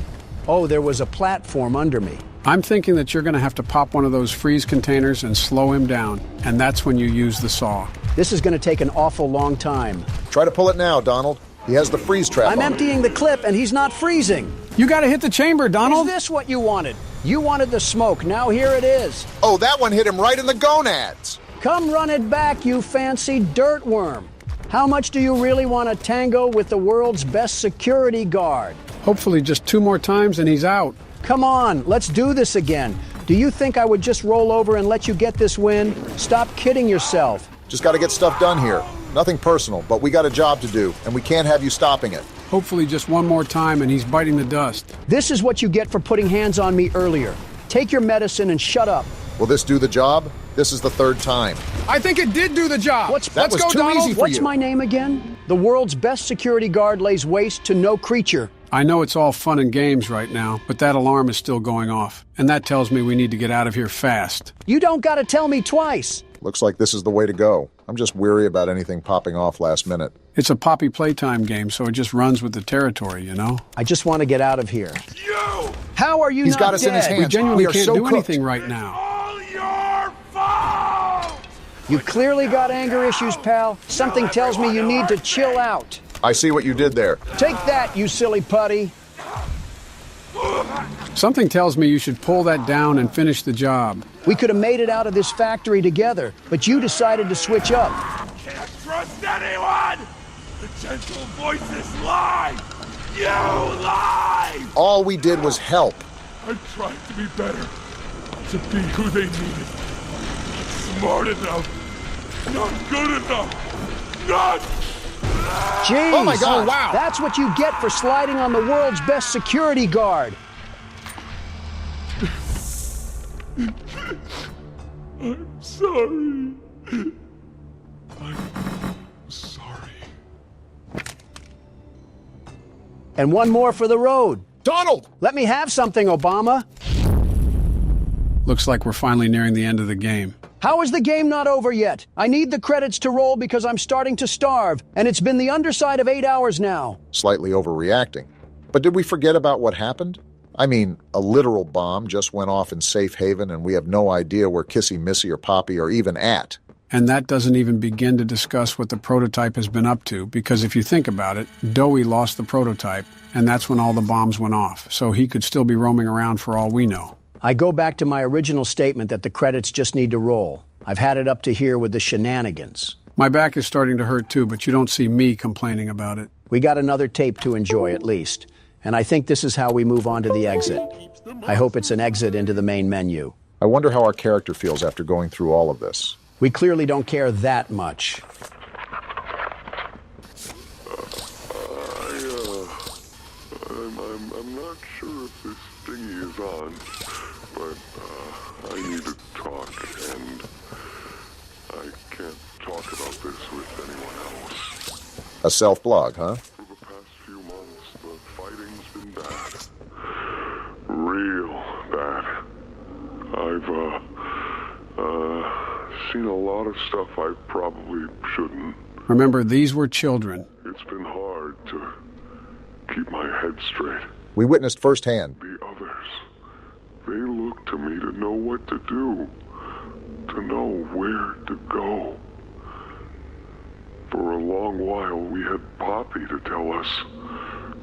Oh, there was a platform under me. I'm thinking that you're gonna have to pop one of those freeze containers and slow him down, and that's when you use the saw. This is gonna take an awful long time. Try to pull it now, Donald. He has the freeze trap I'm on emptying the clip and he's not freezing. You gotta hit the chamber, Donald. Is this what you wanted? You wanted the smoke, now here it is. Oh, that one hit him right in the gonads. Come run it back, you fancy dirt worm. How much do you really want to tango with the world's best security guard? Hopefully just 2 more times and he's out. Come on, let's do this again. Do you think I would just roll over and let you get this win? Stop kidding yourself. Just got to get stuff done here. Nothing personal, but we got a job to do, and we can't have you stopping it. Hopefully just 1 more time and he's biting the dust. This is what you get for putting hands on me earlier. Take your medicine and shut up. Will this do the job? This is the 3rd time. I think it did do the job. Let's That was go, too Donald. easy for What's you. my name again? The world's best security guard lays waste to no creature. I know it's all fun and games right now, but that alarm is still going off. And that tells me we need to get out of here fast. You don't gotta tell me twice. Looks like this is the way to go. I'm just weary about anything popping off last minute. It's a Poppy Playtime game, so it just runs with the territory, you know? I just want to get out of here. You! How are you He's not got us dead? in his hands. We genuinely We are can't so do cooked. anything right now. All your fault! You clearly got anger issues, pal. Something tells me you need to chill out. I see what you did there. Take that, you silly putty. Something tells me you should pull that down and finish the job. We could have made it out of this factory together, but you decided to switch up. Can't trust anyone! The gentle voices lie! You lie! All we did was help. I tried to be better, to be who they needed. Smart enough, not good enough, not... Jeez. Oh my God. Wow. That's what you get for sliding on the world's best security guard. I'm sorry. I'm sorry. And one more for the road. Donald! Let me have something, Obama. Looks like we're finally nearing the end of the game. How is the game not over yet? I need the credits to roll because I'm starting to starve, and it's been the underside of 8 hours now. Slightly overreacting. But did we forget about what happened? I mean, a literal bomb just went off in safe haven, and we have no idea where Kissy, Missy, or Poppy are even at. And that doesn't even begin to discuss what the prototype has been up to, because if you think about it, Dowie lost the prototype, and that's when all the bombs went off, so he could still be roaming around for all we know. I go back to my original statement that the credits just need to roll. I've had it up to here with the shenanigans. My back is starting to hurt too, but you don't see me complaining about it. We got another tape to enjoy at least, and I think this is how we move on to the exit. I hope it's an exit into the main menu. I wonder how our character feels after going through all of this. We clearly don't care that much. I'm not sure if this thingy is on, but I need to talk, and I can't talk about this with anyone else. A self-blog, huh? For the past few months, the fighting's been bad. Real bad. I've, seen a lot of stuff I probably shouldn't. Remember, these were children. It's been hard to keep my head straight. We witnessed firsthand. The others, they look to me to know what to do, to know where to go. For a long while, we had Poppy to tell us,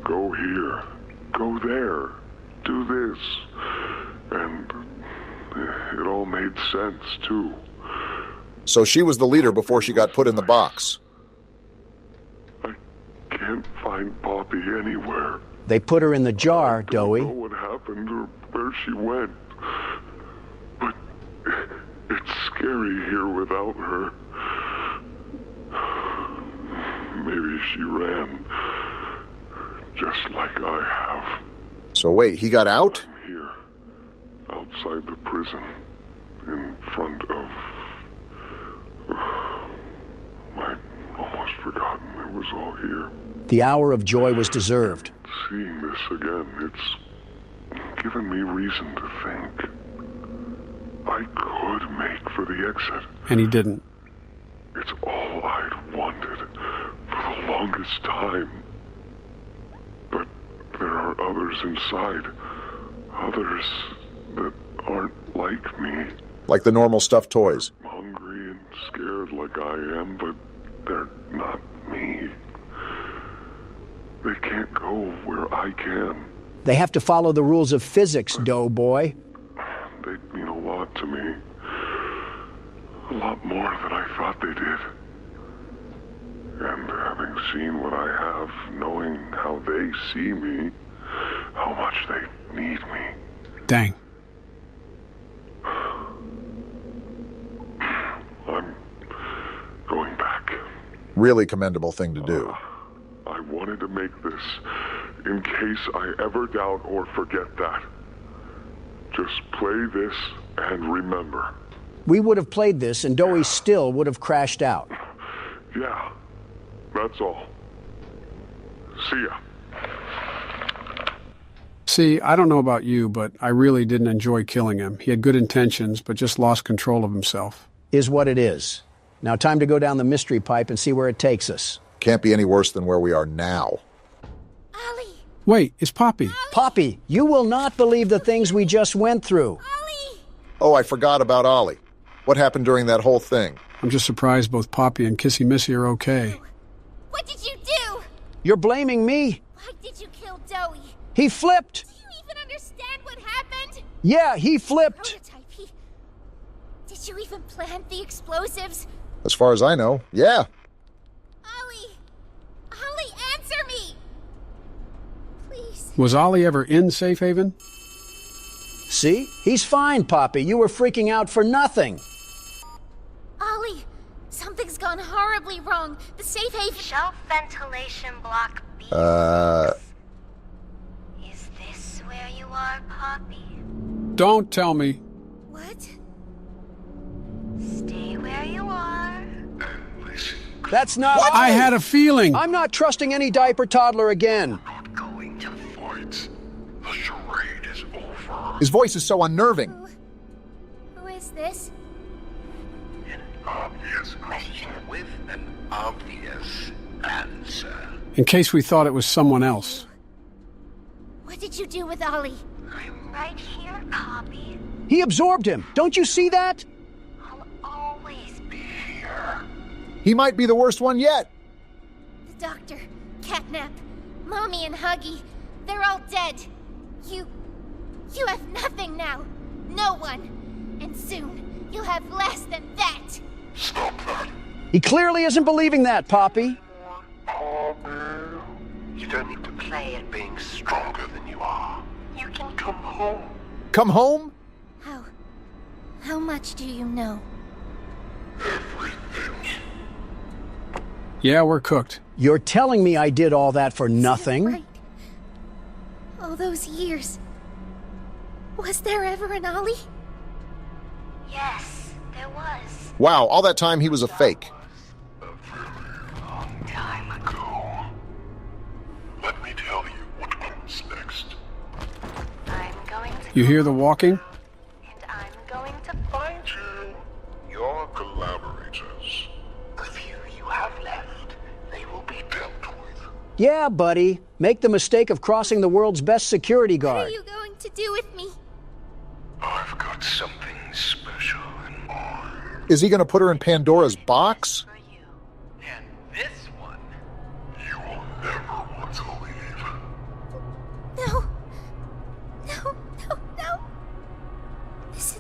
go here, go there, do this. And it all made sense, too. So she was the leader before she got put in the box. I can't find Poppy anywhere. They put her in the jar, I don't Dowie. know what happened or where she went. But it's scary here without her. Maybe she ran, just like I have. So wait, he got out? I'm here, outside the prison, in front of was all here. The hour of joy was deserved. Seeing this again, it's given me reason to think I could make for the exit. And he didn't. It's all I'd wanted for the longest time. But there are others inside. Others that aren't like me. Like the normal stuffed toys. Hungry and scared like I am, but they're not me. They can't go where I can. They have to follow the rules of physics, Doughboy. They mean a lot to me. A lot more than I thought they did. And having seen what I have, knowing how they see me, how much they need me. Dang. I'm going back. Really commendable thing to do. I wanted to make this in case I ever doubt or forget that. Just play this and remember. We would have played this and Doughy still would have crashed out. Yeah, that's all. See ya. See, I don't know about you, but I really didn't enjoy killing him. He had good intentions, but just lost control of himself. Is what it is. Now time to go down the mystery pipe and see where it takes us. Can't be any worse than where we are now. Ollie! Wait, it's Poppy. Poppy, you will not believe the things we just went through. Ollie! Oh, I forgot about Ollie. What happened during that whole thing? I'm just surprised both Poppy and Kissy Missy are okay. What did you do? You're blaming me. Why did you kill Doughy? He flipped. Do you even understand what happened? Yeah, he flipped. Prototype, Did you even plant the explosives? As far as I know, yeah. Ollie, answer me! Please. Was Ollie ever in Safe Haven? See? He's fine, Poppy. You were freaking out for nothing. Ollie, something's gone horribly wrong. The safe haven... Shelf ventilation block B. Is this where you are, Poppy? Don't tell me. What? Stay where you are. That's not... What? I had a feeling. I'm not trusting any diaper toddler again. Not going to fight. The charade is over. His voice is so unnerving. Who is this? An obvious question with an obvious answer. In case we thought it was someone else. What did you do with Ollie? I'm right here, Poppy. He absorbed him. Don't you see that? I'll always be here. He might be the worst one yet. The doctor, Catnap, Mommy and Huggy, they're all dead. You have nothing now. No one. And soon, you'll have less than that. Stop that. He clearly isn't believing that, Poppy. You don't need to play at being stronger than you are. You can come home. Come home? How much do you know? Everything. Yeah, we're cooked. You're telling me I did all that for nothing? Right. All those years. Was there ever an Ollie? Yes, there was. Wow, all that time he was a fake. A very long time ago. Let me tell you what comes next. I'm going to... You hear the walking? And I'm going to... Find you. Your collaborators. The few you have left, they will be dealt with. Yeah, buddy. Make the mistake of crossing the world's best security What guard. are you going to do with me? I've got something special in mind. Is he going to put her in Pandora's box? For you. And this one, you will never want to leave. No. No. This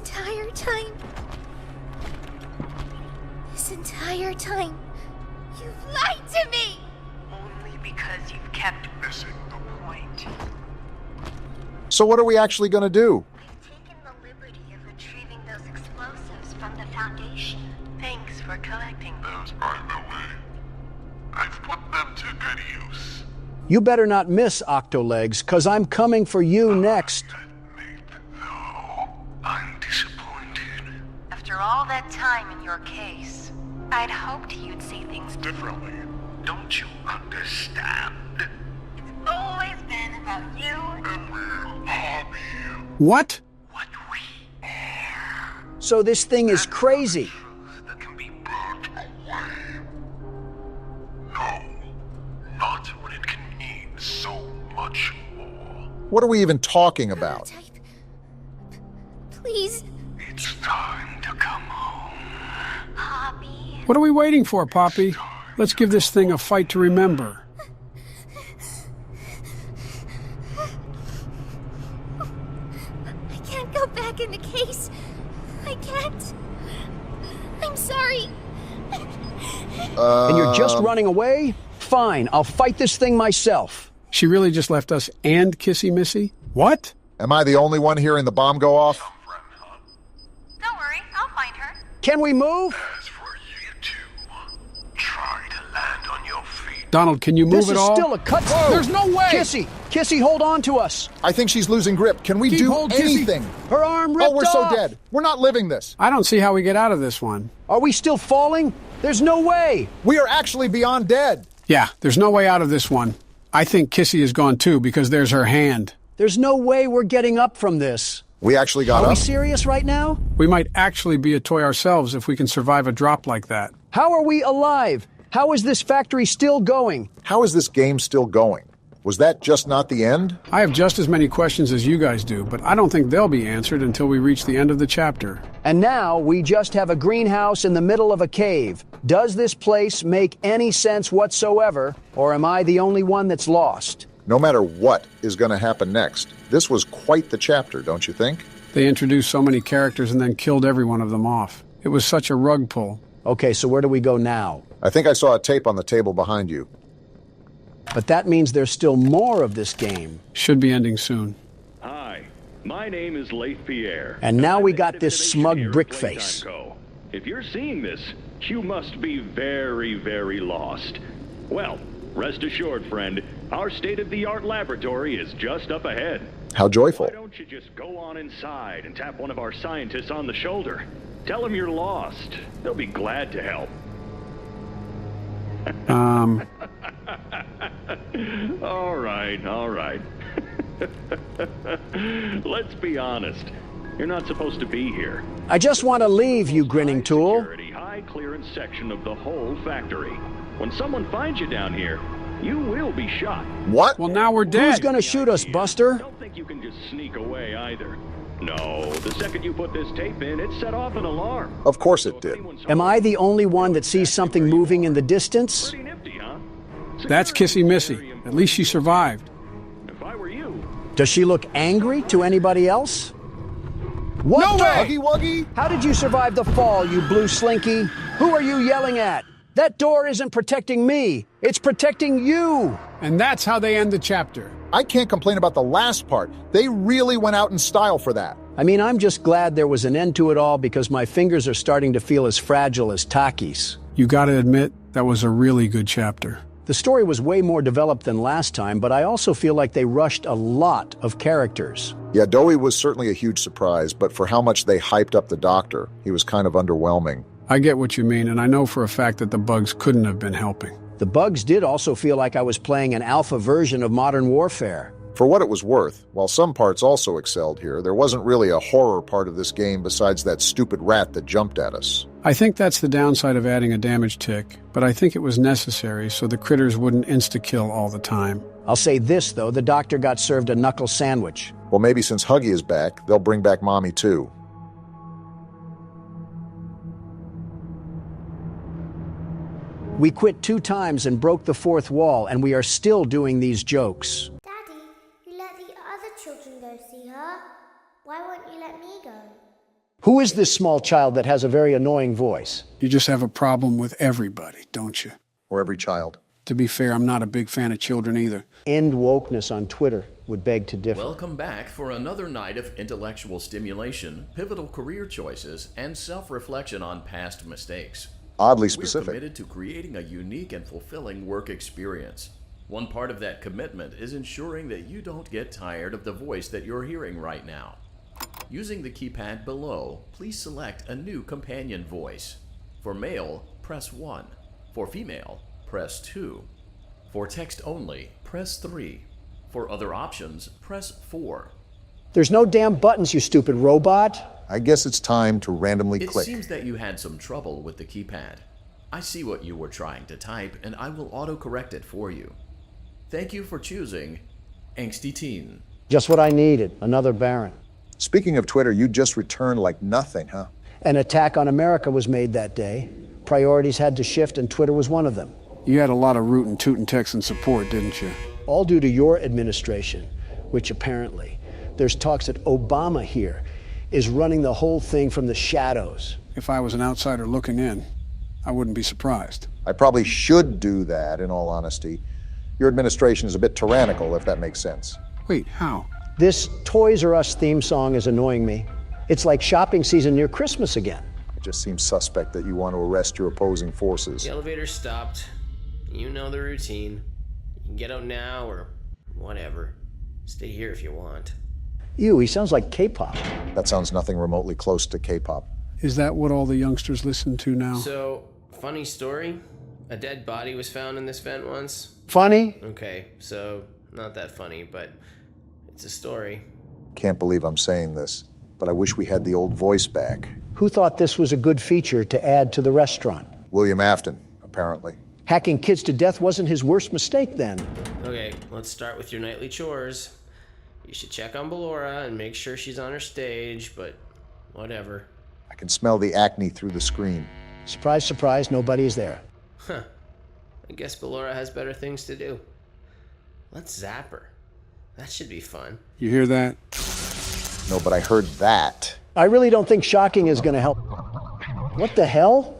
entire time, you've lied to me! Only because you've kept missing the point. So what are we actually going to do? I've taken the liberty of retrieving those explosives from the Foundation. Thanks for collecting them. Those by the way. I've put them to good use. You better not miss, Octolegs, 'cause I'm coming for you next. Admit, though, I'm disappointed. After all that time in your case, I'd hoped you'd see things differently. Don't you understand? It's always been about you. And we'll harm you. What? What we are. So this thing is crazy. Truth that can be brought away. No, not when it can mean so much more. What are we even talking about? Please. It's time to come home. Poppy. What are we waiting for, Poppy? Let's give this thing a fight to remember. I can't go back in the case. I can't. I'm sorry. And you're just running away? Fine, I'll fight this thing myself. She really just left us and Kissy Missy? What? Am I the only one hearing the bomb go off? Don't worry, I'll find her. Can we move? As for you two, try to land on your feet. Donald, can you move This at is all? still a cut. There's no way! Kissy, hold on to us. I think she's losing grip. Can we Keep do hold, Kissy. anything? Her arm ripped Oh, we're off. so dead. We're not living this. I don't see how we get out of this one. Are we still falling? There's no way. We are actually beyond dead. Yeah, there's no way out of this one. I think Kissy is gone too because there's her hand. There's no way we're getting up from this. We actually got Are we up. serious right now? We might actually be a toy ourselves if we can survive a drop like that. How are we alive? How is this factory still going? How is this game still going? Was that just not the end? I have just as many questions as you guys do, but I don't think they'll be answered until we reach the end of the chapter. And now we just have a greenhouse in the middle of a cave. Does this place make any sense whatsoever, or am I the only one that's lost? No matter what is going to happen next, this was quite the chapter, don't you think? They introduced so many characters and then killed every one of them off. It was such a rug pull. Okay, so where do we go now? I think I saw a tape on the table behind you. But that means there's still more of this game. Should be ending soon. Hi, my name is Leif Pierre. And now I'm we the got head of this innovation smug here at brick Playtime face. Co. If you're seeing this, you must be very, very lost. Well, rest assured, friend, our state-of-the-art laboratory is just up ahead. How joyful. Why don't you just go on inside and tap one of our scientists on the shoulder? Tell them you're lost. They'll be glad to help. All right. Let's be honest. You're not supposed to be here. I just want to leave, you grinning tool. Security, high clearance section of the whole factory. When someone finds you down here, you will be shot. What? Well, now we're dead. Who's gonna shoot us, Buster? Don't think you can just sneak away either. No, the second you put this tape in, it set off an alarm. Of course it did. Am I the only one that sees something moving in the distance? Pretty nifty, huh? That's Kissy Missy. At least she survived. If I were you, Does she look angry to anybody else? What No the- way! Huggy Wuggy? How did you survive the fall, you blue slinky? Who are you yelling at? That door isn't protecting me. It's protecting you. And that's how they end the chapter. I can't complain about the last part. They really went out in style for that. I mean, I'm just glad there was an end to it all because my fingers are starting to feel as fragile as Taki's. You gotta admit, that was a really good chapter. The story was way more developed than last time, but I also feel like they rushed a lot of characters. Yeah, Dowie was certainly a huge surprise, but for how much they hyped up the Doctor, he was kind of underwhelming. I get what you mean, and I know for a fact that the bugs couldn't have been helping. The bugs did also feel like I was playing an alpha version of Modern Warfare. For what it was worth, while some parts also excelled here, there wasn't really a horror part of this game besides that stupid rat that jumped at us. I think that's the downside of adding a damage tick, but I think it was necessary so the critters wouldn't insta-kill all the time. I'll say this, though, the Doctor got served a knuckle sandwich. Well, maybe since Huggy is back, they'll bring back Mommy too. We quit 2 times and broke the 4th wall, and we are still doing these jokes. Daddy, you let the other children go see her. Why won't you let me go? Who is this small child that has a very annoying voice? You just have a problem with everybody, don't you? Or every child. To be fair, I'm not a big fan of children either. End wokeness on Twitter would beg to differ. Welcome back for another night of intellectual stimulation, pivotal career choices, and self-reflection on past mistakes. Oddly specific. We're committed to creating a unique and fulfilling work experience. One part of that commitment is ensuring that you don't get tired of the voice that you're hearing right now. Using the keypad below, please select a new companion voice. For male, press 1. For female, press 2. For text only, press 3. For other options, press 4. There's no damn buttons, you stupid robot. I guess it's time to randomly It click. seems that you had some trouble with the keypad. I see what you were trying to type, and I will autocorrect it for you. Thank you for choosing Angsty Teen. Just what I needed, another Baron. Speaking of Twitter, you just returned like nothing, huh? An attack on America was made that day. Priorities had to shift, and Twitter was one of them. You had a lot of rootin' tootin' Texan support, didn't you? All due to your administration, which apparently, there's talks that Obama here is running the whole thing from the shadows. If I was an outsider looking in, I wouldn't be surprised. I probably should do that, in all honesty. Your administration is a bit tyrannical, if that makes sense. Wait, how? This Toys R Us theme song is annoying me. It's like shopping season near Christmas again. It just seems suspect that you want to arrest your opposing forces. The elevator stopped. You know the routine. You can get out now or whatever. Stay here if you want. Ew, he sounds like K-pop. That sounds nothing remotely close to K-pop. Is that what all the youngsters listen to now? So, funny story. A dead body was found in this vent once. Funny? Okay, so not that funny, but it's a story. Can't believe I'm saying this, but I wish we had the old voice back. Who thought this was a good feature to add to the restaurant? William Afton, apparently. Hacking kids to death wasn't his worst mistake then. Okay, let's start with your nightly chores. You should check on Ballora and make sure she's on her stage, but whatever. I can smell the acne through the screen. Surprise, surprise, nobody's there. Huh. I guess Ballora has better things to do. Let's zap her. That should be fun. You hear that? No, but I heard that. I really don't think shocking is gonna help. What the hell?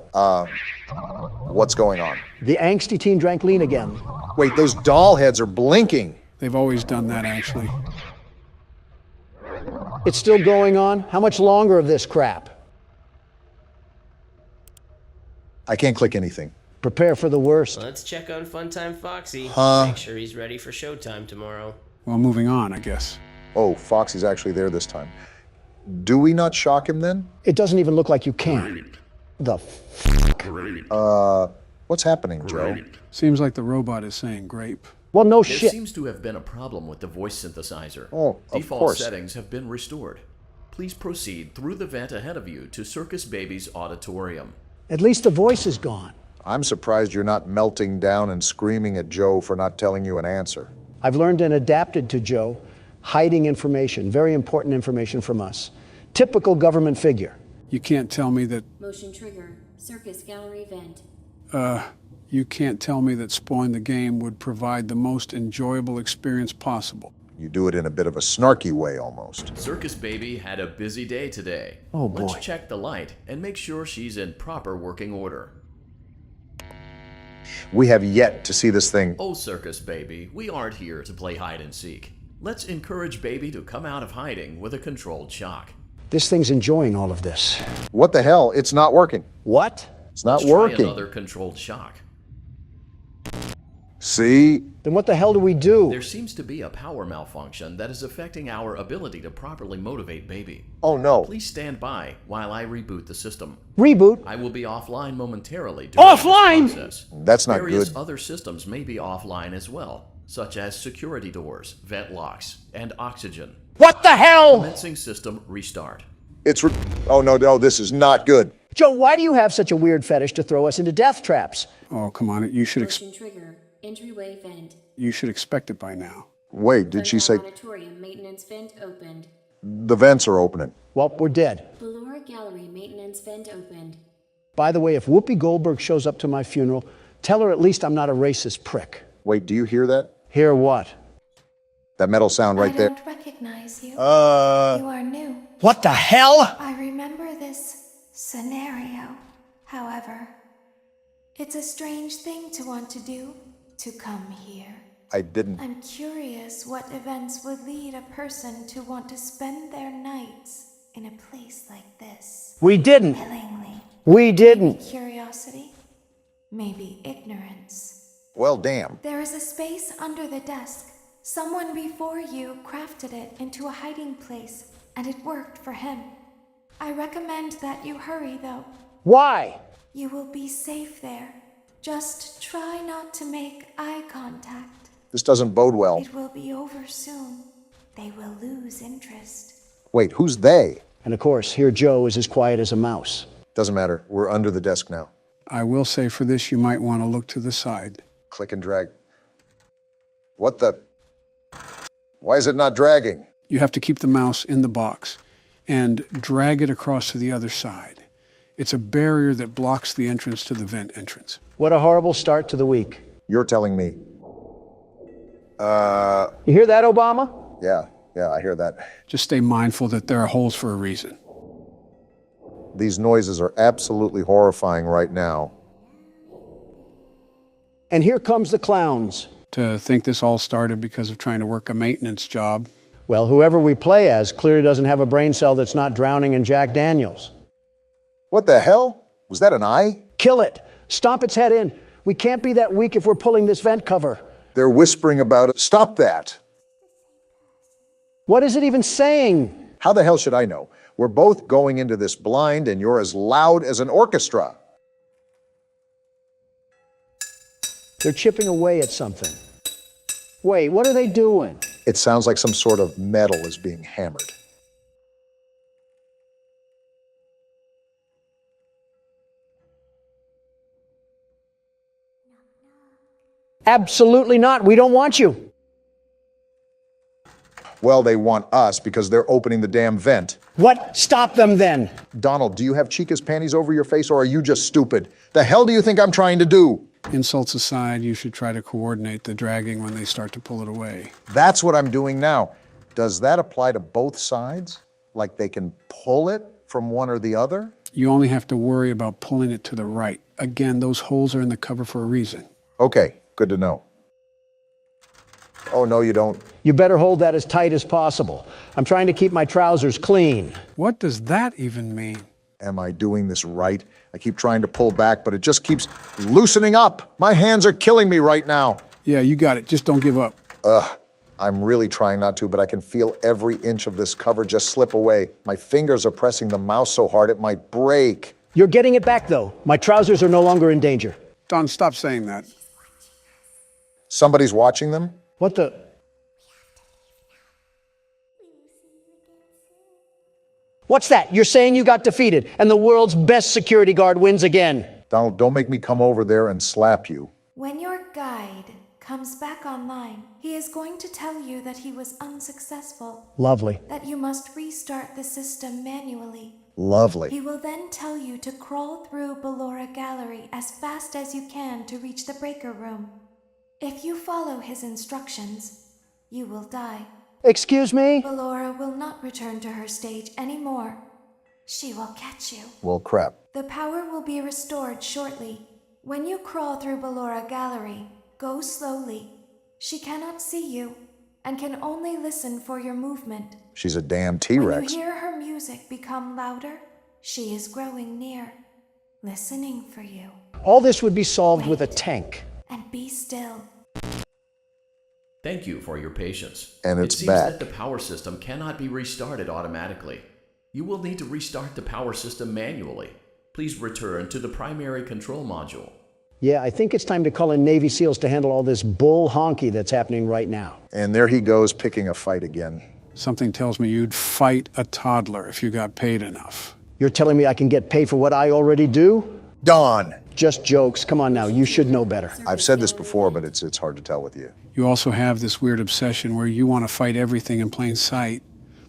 What's going on? The angsty teen drank lean again. Wait, those doll heads are blinking. They've always done that, actually. It's still going on? How much longer of this crap? I can't click anything. Prepare for the worst. Let's check on Funtime Foxy. Huh? Make sure he's ready for showtime tomorrow. Well, moving on, I guess. Oh, Foxy's actually there this time. Do we not shock him then? It doesn't even look like you can. The f***? What's happening, Joe? Seems like the robot is saying grape. Well, no There shit. seems to have been a problem with the voice synthesizer. Oh, of Default course. settings have been restored. Please proceed through the vent ahead of you to Circus Baby's auditorium. At least the voice is gone. I'm surprised you're not melting down and screaming at Joe for not telling you an answer. I've learned and adapted to Joe, hiding information, very important information from us. Typical government figure. You can't tell me that... Motion trigger. Circus gallery vent. You can't tell me that spoiling the game would provide the most enjoyable experience possible. You do it in a bit of a snarky way, almost. Circus Baby had a busy day today. Oh, boy. Let's check the light and make sure she's in proper working order. We have yet to see this thing. Oh, Circus Baby, we aren't here to play hide and seek. Let's encourage Baby to come out of hiding with a controlled shock. This thing's enjoying all of this. What the hell? It's not working. What? It's not Let's working. Try another controlled shock. See? Then what the hell do we do? There seems to be a power malfunction that is affecting our ability to properly motivate Baby. Oh, no. Please stand by while I reboot the system. Reboot? I will be offline momentarily during Offline? this process. That's not Various good. other systems may be offline as well, such as security doors, vent locks, and oxygen. What the hell? Commencing system restart. Oh, no, this is not good. Joe, why do you have such a weird fetish to throw us into death traps? Oh, come on. You should Motion trigger. Entryway vent. You should expect it by now. Wait, did she say Auditorium maintenance vent opened. the vents are opening? Well, we're dead. Ballora gallery maintenance vent opened. By the way, if Whoopi Goldberg shows up to my funeral, tell her at least I'm not a racist prick. Wait, do you hear that? Hear what? That metal sound right there? I don't recognize you. You Uh... are new. What the hell? I remember this scenario. However, it's a strange thing to want to do, to come here. I didn't. I'm curious what events would lead a person to want to spend their nights in a place like this. We didn't. Willingly. We didn't. Maybe curiosity. Maybe ignorance. Well, damn. There is a space under the desk. Someone before you crafted it into a hiding place, and it worked for him. I recommend that you hurry, though. Why? You will be safe there. Just try not to make eye contact. This doesn't bode well. It will be over soon. They will lose interest. Wait, who's they? And of course, here Joe is as quiet as a mouse. Doesn't matter. We're under the desk now. I will say for this, you might want to look to the side. Click and drag. What the? Why is it not dragging? You have to keep the mouse in the box and drag it across to the other side. It's a barrier that blocks the entrance to the vent entrance. What a horrible start to the week. You're telling me. You hear that, Obama? Yeah, I hear that. Just stay mindful that there are holes for a reason. These noises are absolutely horrifying right now. And here comes the clowns. To think this all started because of trying to work a maintenance job. Well, whoever we play as clearly doesn't have a brain cell that's not drowning in Jack Daniels. What the hell? Was that an eye? Kill it. Stomp its head in. We can't be that weak if we're pulling this vent cover. They're whispering about it. Stop that. What is it even saying? How the hell should I know? We're both going into this blind and you're as loud as an orchestra. They're chipping away at something. Wait, what are they doing? It sounds like some sort of metal is being hammered. Absolutely not. We don't want you. Well, they want us because they're opening the damn vent. What? Stop them then. Donald, do you have Chica's panties over your face or are you just stupid? The hell do you think I'm trying to do? Insults aside, you should try to coordinate the dragging when they start to pull it away. That's what I'm doing now. Does that apply to both sides? Like they can pull it from one or the other? You only have to worry about pulling it to the right. Again, those holes are in the cover for a reason. Okay, good to know. Oh, no, you don't. You better hold that as tight as possible. I'm trying to keep my trousers clean. What does that even mean? Am I doing this right? I keep trying to pull back, but it just keeps loosening up. My hands are killing me right now. Yeah, you got it. Just don't give up. I'm really trying not to, but I can feel every inch of this cover just slip away. My fingers are pressing the mouse so hard it might break. You're getting it back, though. My trousers are no longer in danger. Don, stop saying that. Somebody's watching them? What the? What's that? You're saying you got defeated, and the world's best security guard wins again. Donald, don't make me come over there and slap you. When your guide comes back online, he is going to tell you that he was unsuccessful. Lovely. That you must restart the system manually. Lovely. He will then tell you to crawl through Ballora Gallery as fast as you can to reach the breaker room. If you follow his instructions, you will die. Excuse me? Ballora will not return to her stage anymore. She will catch you. Well, crap. The power will be restored shortly. When you crawl through Ballora Gallery, go slowly. She cannot see you and can only listen for your movement. She's a damn T-Rex. When you hear her music become louder, she is growing near, listening for you. All this would be solved with a tank. And be still. Thank you for your patience. And it's it seems back. that the power system cannot be restarted automatically. You will need to restart the power system manually. Please return to the primary control module. Yeah, I think it's time to call in Navy SEALs to handle all this bull honky that's happening right now. And there he goes, picking a fight again. Something tells me you'd fight a toddler if you got paid enough. You're telling me I can get paid for what I already do? Don! Just jokes. Come on now, you should know better. I've said this before, but it's hard to tell with you. You also have this weird obsession where you want to fight everything in plain sight,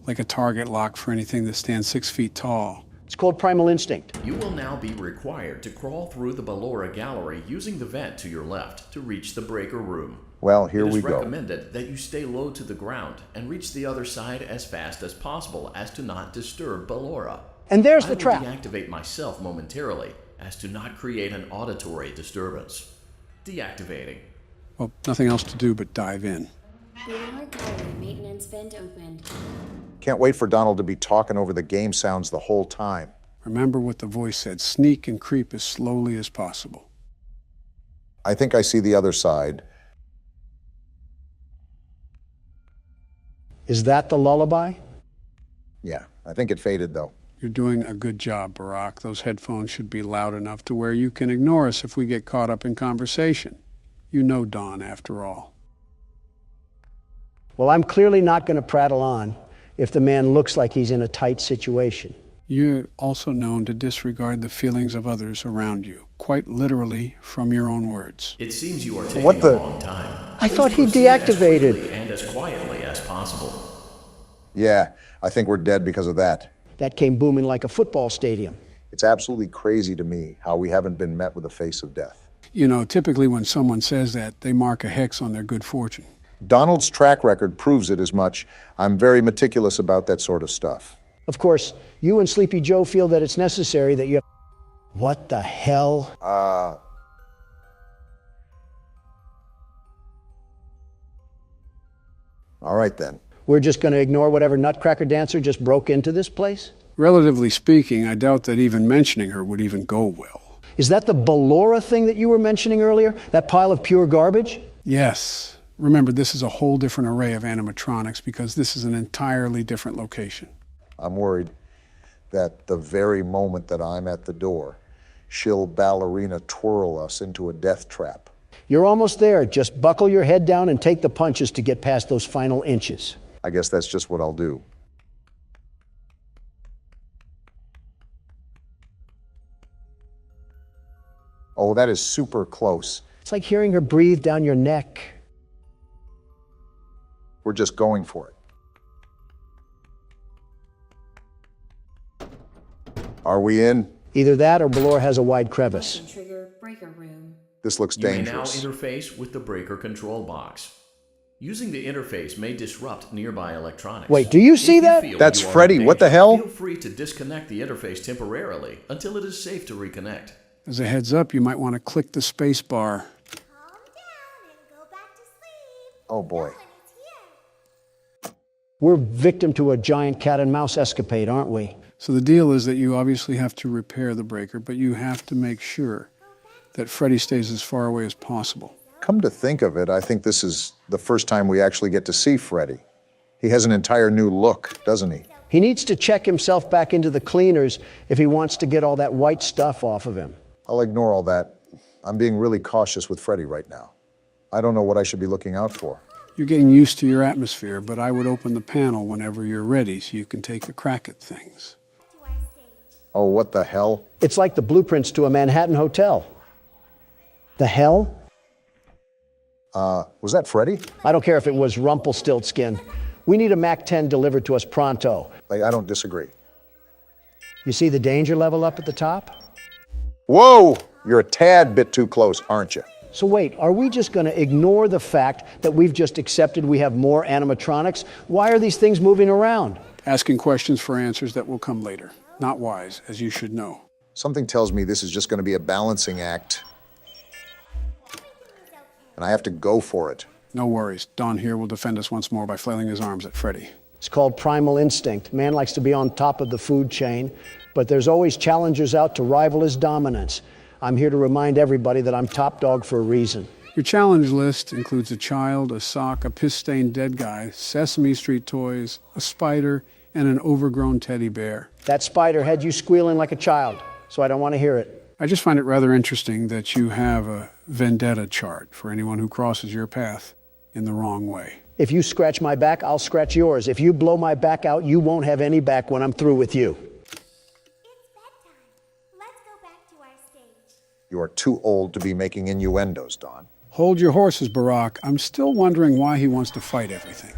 like a target lock for anything that stands 6 feet tall. It's called primal instinct. You will now be required to crawl through the Ballora Gallery using the vent to your left to reach the breaker room. Well, here we It is go. recommended that you stay low to the ground and reach the other side as fast as possible as to not disturb Ballora. And there's the trap. I will deactivate myself momentarily as to not create an auditory disturbance. Deactivating. Well, nothing else to do but dive in. Ballora Gallery maintenance vent opened. Can't wait for Donald to be talking over the game sounds the whole time. Remember what the voice said, sneak and creep as slowly as possible. I think I see the other side. Is that the lullaby? Yeah, I think it faded though. You're doing a good job, Barack. Those headphones should be loud enough to where you can ignore us if we get caught up in conversation. You know Don, after all. Well, I'm clearly not going to prattle on if the man looks like he's in a tight situation. You're also known to disregard the feelings of others around you, quite literally from your own words. It seems you are taking a long time. I thought he deactivated. As and as quietly as possible. Yeah, I think we're dead because of that. That came booming like a football stadium. It's absolutely crazy to me how we haven't been met with the face of death. You know, typically when someone says that, they mark a hex on their good fortune. Donald's track record proves it as much. I'm very meticulous about that sort of stuff. Of course, you and Sleepy Joe feel that it's necessary that you... What the hell? All right then. We're just going to ignore whatever nutcracker dancer just broke into this place? Relatively speaking, I doubt that even mentioning her would even go well. Is that the Ballora thing that you were mentioning earlier? That pile of pure garbage? Yes. Remember, this is a whole different array of animatronics because this is an entirely different location. I'm worried that the very moment that I'm at the door, she'll ballerina twirl us into a death trap. You're almost there. Just buckle your head down and take the punches to get past those final inches. I guess that's just what I'll do. Oh, that is super close. It's like hearing her breathe down your neck. We're just going for it. Are we in? Either that or Ballora has a wide crevice. Trigger breaker room. This looks dangerous. You may now interface with the breaker control box. Using the interface may disrupt nearby electronics. Wait, do you see that? That's Freddy. What the hell? Feel free to disconnect the interface temporarily until it is safe to reconnect. As a heads up, you might want to click the space bar. Oh boy. We're victim to a giant cat and mouse escapade, aren't we? So the deal is that you obviously have to repair the breaker, but you have to make sure that Freddy stays as far away as possible. Come to think of it, I think this is the first time we actually get to see Freddy. He has an entire new look, doesn't he? He needs to check himself back into the cleaners if he wants to get all that white stuff off of him. I'll ignore all that. I'm being really cautious with Freddy right now. I don't know what I should be looking out for. You're getting used to your atmosphere, but I would open the panel whenever you're ready so you can take a crack at things. Oh, what the hell? It's like the blueprints to a Manhattan hotel. The hell? Was that Freddy? I don't care if it was Rumpelstiltskin. We need a MAC-10 delivered to us pronto. I don't disagree. You see the danger level up at the top? Whoa! You're a tad bit too close, aren't you? So wait, are we just going to ignore the fact that we've just accepted we have more animatronics? Why are these things moving around? Asking questions for answers that will come later. Not wise, as you should know. Something tells me this is just going to be a balancing act. And I have to go for it. No worries. Don here will defend us once more by flailing his arms at Freddy. It's called primal instinct. Man likes to be on top of the food chain, but there's always challengers out to rival his dominance. I'm here to remind everybody that I'm top dog for a reason. Your challenge list includes a child, a sock, a piss-stained dead guy, Sesame Street toys, a spider, and an overgrown teddy bear. That spider had you squealing like a child, so I don't want to hear it. I just find it rather interesting that you have a vendetta chart for anyone who crosses your path in the wrong way. If you scratch my back, I'll scratch yours. If you blow my back out, you won't have any back when I'm through with you. You are too old to be making innuendos, Don. Hold your horses, Barack. I'm still wondering why he wants to fight everything.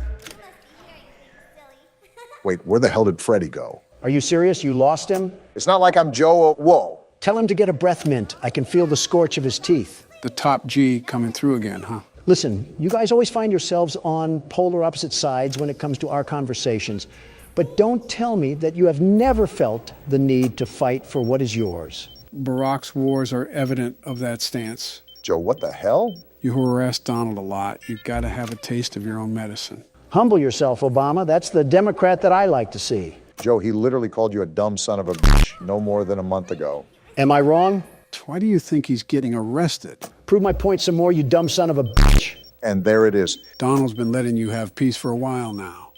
Wait, where the hell did Freddy go? Are you serious? You lost him? It's not like I'm Joe. Whoa. Tell him to get a breath mint. I can feel the scorch of his teeth. The top G coming through again, huh? Listen, you guys always find yourselves on polar opposite sides when it comes to our conversations. But don't tell me that you have never felt the need to fight for what is yours. Barack's wars are evident of that stance. Joe, what the hell? You harass Donald a lot. You've got to have a taste of your own medicine. Humble yourself, Obama. That's the Democrat that I like to see. Joe, he literally called you a dumb son of a bitch no more than a month ago. Am I wrong? Why do you think he's getting arrested? Prove my point some more, you dumb son of a bitch. And there it is. Donald's been letting you have peace for a while now.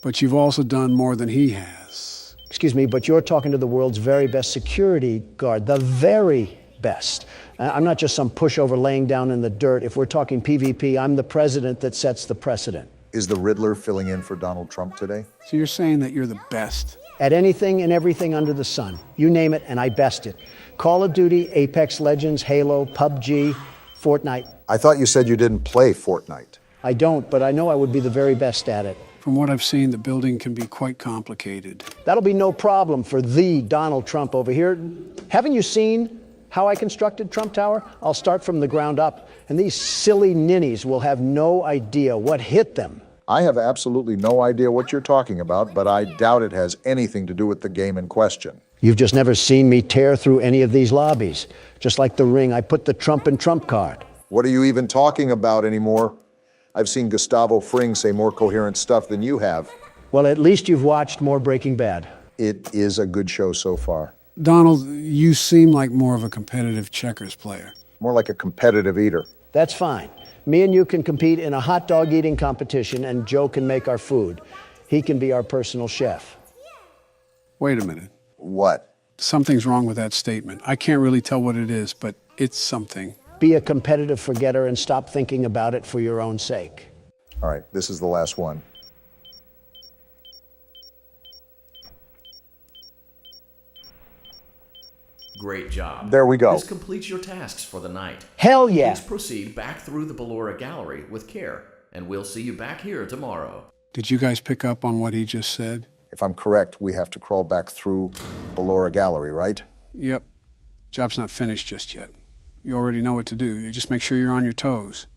But you've also done more than he has. Excuse me, but you're talking to the world's very best security guard, the very best. I'm not just some pushover laying down in the dirt. If we're talking PvP, I'm the president that sets the precedent. Is the Riddler filling in for Donald Trump today? So you're saying that you're the best? At anything and everything under the sun. You name it, and I best it. Call of Duty, Apex Legends, Halo, PUBG, Fortnite. I thought you said you didn't play Fortnite. I don't, but I know I would be the very best at it. From what I've seen, the building can be quite complicated. That'll be no problem for the Donald Trump over here. Haven't you seen how I constructed Trump Tower? I'll start from the ground up, and these silly ninnies will have no idea what hit them. I have absolutely no idea what you're talking about, but I doubt it has anything to do with the game in question. You've just never seen me tear through any of these lobbies. Just like the ring, I put the Trump in Trump card. What are you even talking about anymore? I've seen Gustavo Fring say more coherent stuff than you have. Well, at least you've watched more Breaking Bad. It is a good show so far. Donald, you seem like more of a competitive checkers player. More like a competitive eater. That's fine. Me and you can compete in a hot dog eating competition, and Joe can make our food. He can be our personal chef. Wait a minute. What? Something's wrong with that statement. I can't really tell what it is, but it's something. Be a competitive forgetter and stop thinking about it for your own sake. All right, this is the last one. Great job. There we go. This completes your tasks for the night. Hell yeah! Please proceed back through the Ballora Gallery with care, and we'll see you back here tomorrow. Did you guys pick up on what he just said? If I'm correct, we have to crawl back through Ballora Gallery, right? Yep. Job's not finished just yet. You already know what to do. You just make sure you're on your toes.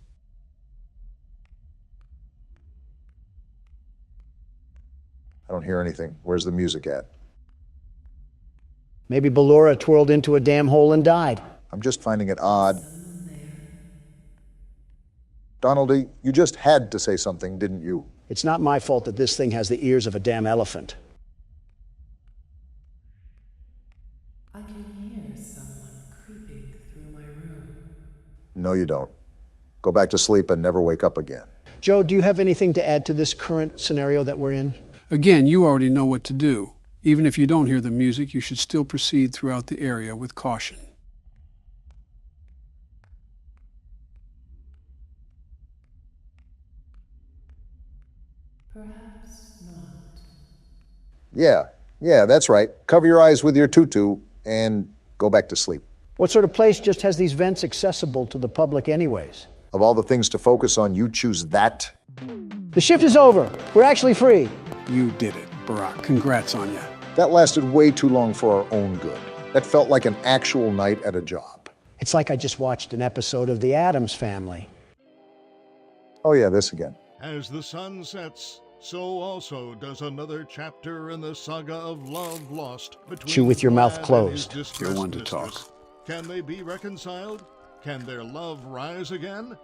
I don't hear anything. Where's the music at? Maybe Ballora twirled into a damn hole and died. I'm just finding it odd. Donaldy, you just had to say something, didn't you? It's not my fault that this thing has the ears of a damn elephant. I can hear someone creeping through my room. No, you don't. Go back to sleep and never wake up again. Joe, do you have anything to add to this current scenario that we're in? Again, you already know what to do. Even if you don't hear the music, you should still proceed throughout the area with caution. Perhaps not. Yeah, that's right. Cover your eyes with your tutu and go back to sleep. What sort of place just has these vents accessible to the public anyways? Of all the things to focus on, you choose that? The shift is over. We're actually free. You did it, Barack. Congrats on you. That lasted way too long for our own good. That felt like an actual night at a job. It's like I just watched an episode of The Addams Family. Oh yeah, this again. As the sun sets, so also does another chapter in the saga of love lost between Chew with your mouth Vlad and closed. his distressed You're one to mistress. talk. Can they be reconciled? Can their love rise again?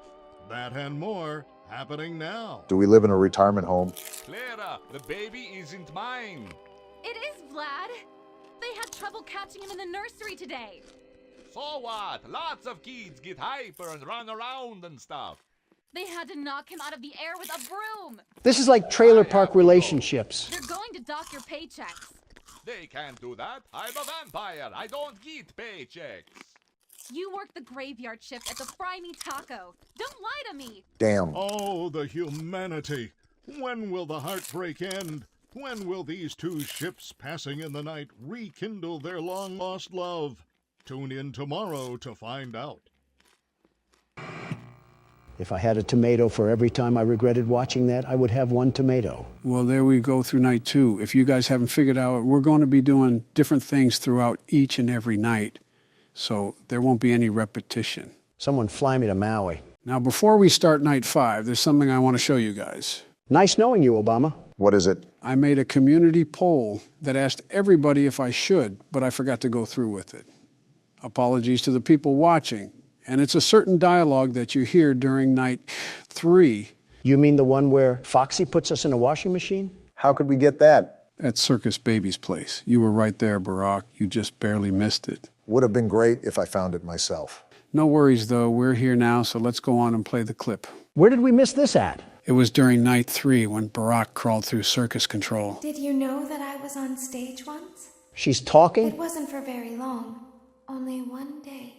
That and more happening now. Do we live in a retirement home? Clara, the baby isn't mine. It is, Vlad. They had trouble catching him in the nursery today. So what? Lots of kids get hyper and run around and stuff. They had to knock him out of the air with a broom. This is like trailer park relationships. They're going to dock your paychecks. They can't do that. I'm a vampire. I don't get paychecks. You work the graveyard shift at the Fry Me Taco. Don't lie to me. Damn. Oh, the humanity. When will the heartbreak end? When will these two ships passing in the night rekindle their long-lost love? Tune in tomorrow to find out. If I had a tomato for every time I regretted watching that, I would have one tomato. Well, there we go through night 2. If you guys haven't figured out, we're going to be doing different things throughout each and every night. So there won't be any repetition. Someone fly me to Maui. Now, before we start night 5, there's something I want to show you guys. Nice knowing you, Obama. What is it? I made a community poll that asked everybody if I should, but I forgot to go through with it. Apologies to the people watching. And it's a certain dialogue that you hear during night 3. You mean the one where Foxy puts us in a washing machine? How could we get that? At Circus Baby's place. You were right there, Barack. You just barely missed it. Would have been great if I found it myself. No worries, though. We're here now, so let's go on and play the clip. Where did we miss this at? It was during night 3 when Barack crawled through circus control. Did you know that I was on stage once? She's talking? It wasn't for very long. Only one day.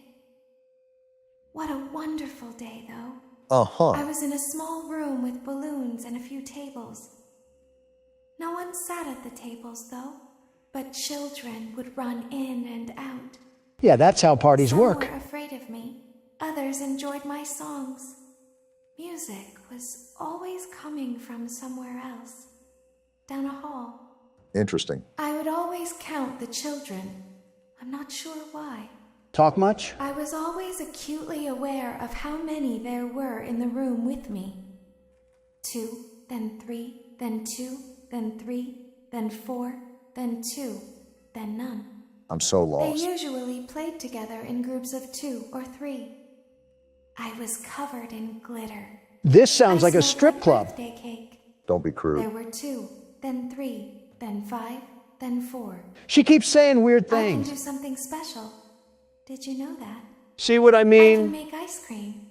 What a wonderful day, though. I was in a small room with balloons and a few tables. No one sat at the tables, though, but children would run in and out. Yeah, that's how parties Some work. were afraid of me. Others enjoyed my songs. Music was always coming from somewhere else, down a hall. Interesting. I would always count the children. I'm not sure why. Talk much? I was always acutely aware of how many there were in the room with me. 2, then 3, then 2, then 3, then 4, then 2, then none. I'm so They lost. usually played together in groups of 2 or 3. I was covered in glitter. This sounds like a smelled strip club. birthday cake. Don't be There crude. were 2, then 3, then 5, then 4. She keeps saying weird I can things. do something special. Did you know that? See what I I can mean? make ice cream.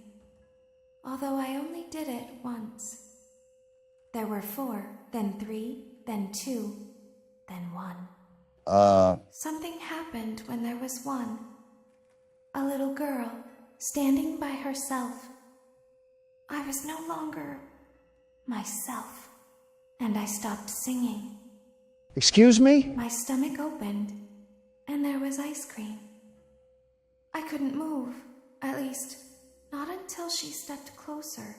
Although I only did it once. There were 4, then 3, then 2, then 1. Something happened when there was 1. A little girl standing by herself. I was no longer myself, and I stopped singing. Excuse me? My stomach opened, and there was ice cream. I couldn't move, at least, not until she stepped closer.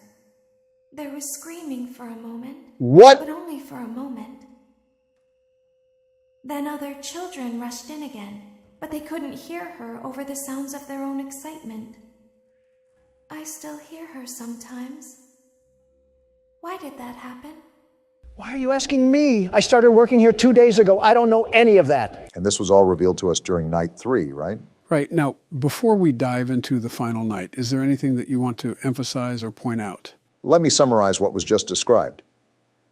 There was screaming for a moment. What? But only for a moment. Then other children rushed in again, but they couldn't hear her over the sounds of their own excitement. I still hear her sometimes. Why did that happen? Why are you asking me? I started working here 2 days ago. I don't know any of that. And this was all revealed to us during night 3, right? Right. Now, before we dive into the final night, is there anything that you want to emphasize or point out? Let me summarize what was just described.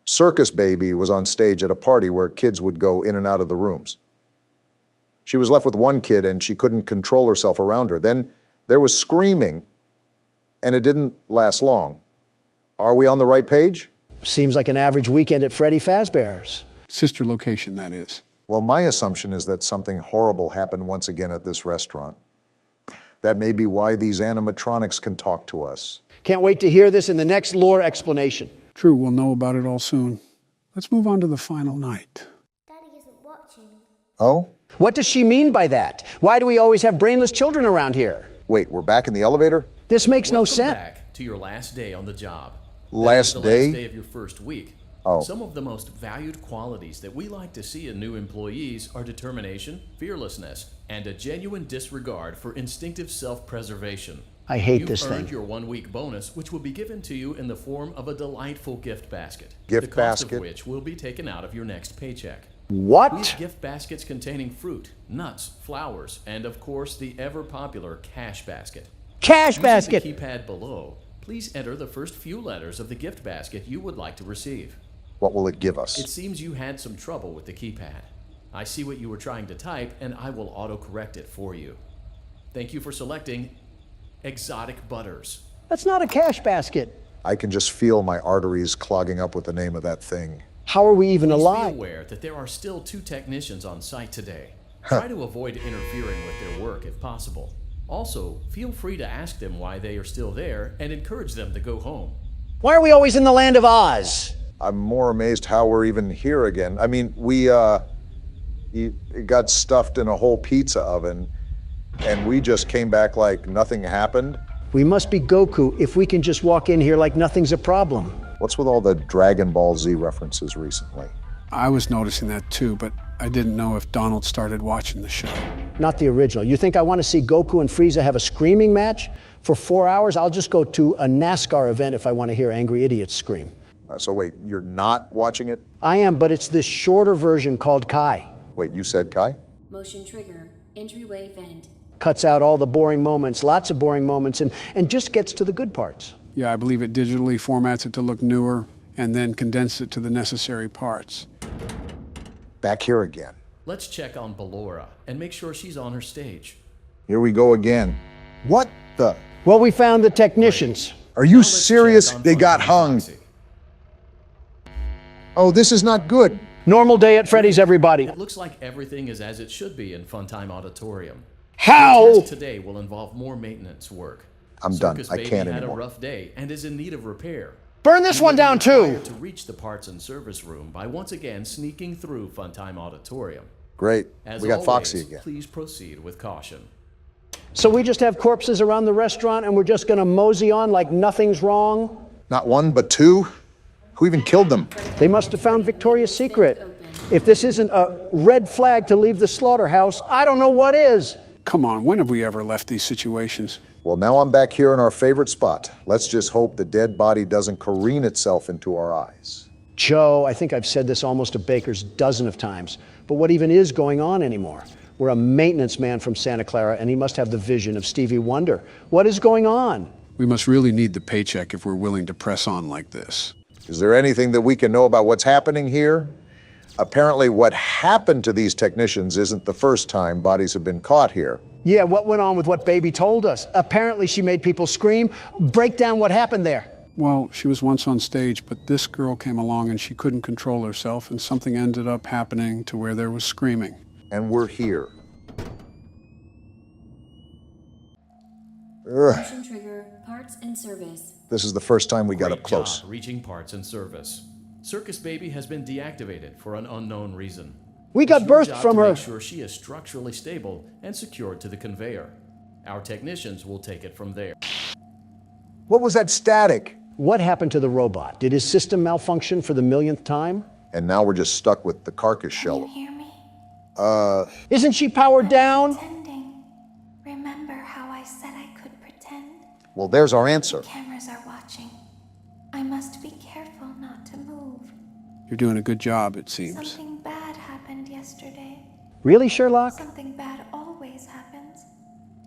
Circus Baby was on stage at a party where kids would go in and out of the rooms. She was left with one kid and she couldn't control herself around her. Then there was screaming, and it didn't last long. Are we on the right page? Seems like an average weekend at Freddy Fazbear's. Sister location, that is. Well, my assumption is that something horrible happened once again at this restaurant. That may be why these animatronics can talk to us. Can't wait to hear this in the next lore explanation. True, we'll know about it all soon. Let's move on to the final night. Daddy isn't watching. Oh? What does she mean by that? Why do we always have brainless children around here? Wait, we're back in the elevator? This makes no Welcome sense. back to your last day on the job. Last That is day? the last day of your first week. Oh. Some of the most valued qualities that we like to see in new employees are determination, fearlessness, and a genuine disregard for instinctive self-preservation. I hate You've this earned thing. your 1-week bonus, which will be given to you in the form of a delightful gift basket. Gift the cost basket? of which will be taken out of your next paycheck. What? We have gift baskets containing fruit, nuts, flowers, and of course the ever-popular cash basket. Cash Using basket! the keypad below, please enter the first few letters of the gift basket you would like to receive. What will it give us? It seems you had some trouble with the keypad. I see what you were trying to type, and I will auto-correct it for you. Thank you for selecting Exotic Butters. That's not a cash basket. I can just feel my arteries clogging up with the name of that thing. How are we even Please alive? be aware that there are still 2 technicians on site today. Try to avoid interfering with their work if possible. Also, feel free to ask them why they are still there and encourage them to go home. Why are we always in the land of Oz? I'm more amazed how we're even here again. I mean, we got stuffed in a whole pizza oven, and we just came back like nothing happened. We must be Goku if we can just walk in here like nothing's a problem. What's with all the Dragon Ball Z references recently? I was noticing that too, but I didn't know if Donald started watching the show. Not the original. You think I want to see Goku and Frieza have a screaming match for 4 hours? I'll just go to a NASCAR event if I want to hear angry idiots scream. So wait, you're not watching it? I am, but it's this shorter version called Kai. Wait, you said Kai? Motion trigger. Entryway vent. Cuts out all the boring moments, lots of boring moments, and just gets to the good parts. Yeah, I believe it digitally formats it to look newer and then condenses it to the necessary parts. Back here again. Let's check on Ballora and make sure she's on her stage. Here we go again. What the? Well, we found the technicians. Are you serious? They got hung. Oh, this is not good. Normal day at Freddy's, everybody. It looks like everything is as it should be in Funtime Auditorium. How? The task today will involve more maintenance work. I'm done. Circus I Baby can't had anymore. a rough day and is in need of repair. Burn this one down too. Required to reach the parts and service room by once again sneaking through Funtime Auditorium. Great. As We got always, Foxy again. Please proceed with caution. So we just have corpses around the restaurant and we're just gonna mosey on like nothing's wrong? Not one, but two? Who even killed them? They must have found Victoria's Secret. If this isn't a red flag to leave the slaughterhouse, I don't know what is. Come on, when have we ever left these situations? Well, now I'm back here in our favorite spot. Let's just hope the dead body doesn't careen itself into our eyes. Joe, I think I've said this almost a baker's dozen of times, but what even is going on anymore? We're a maintenance man from Santa Clara, and he must have the vision of Stevie Wonder. What is going on? We must really need the paycheck if we're willing to press on like this. Is there anything that we can know about what's happening here? Apparently, what happened to these technicians isn't the first time bodies have been caught here. Yeah, what went on with what Baby told us? Apparently she made people scream. Break down what happened there. Well, she was once on stage, but this girl came along and she couldn't control herself, and something ended up happening to where there was screaming. And we're here. Motion trigger, parts and service. This is the first time we got Great up close. job reaching parts and service. Circus Baby has been deactivated for an unknown reason. We got It's your birthed job from to her. Make sure she is structurally stable and secured to the conveyor. Our technicians will take it from there. What was that static? What happened to the robot? Did his system malfunction for the millionth time? And now we're just stuck with the carcass shell. Hear me? Isn't she powered down? Pretending. Remember how I said I could pretend? Well, there's our answer. Cameras are watching. I must be careful not to move. You're doing a good job, it seems. Something bad happened yesterday. Really, Sherlock? Something bad always happens.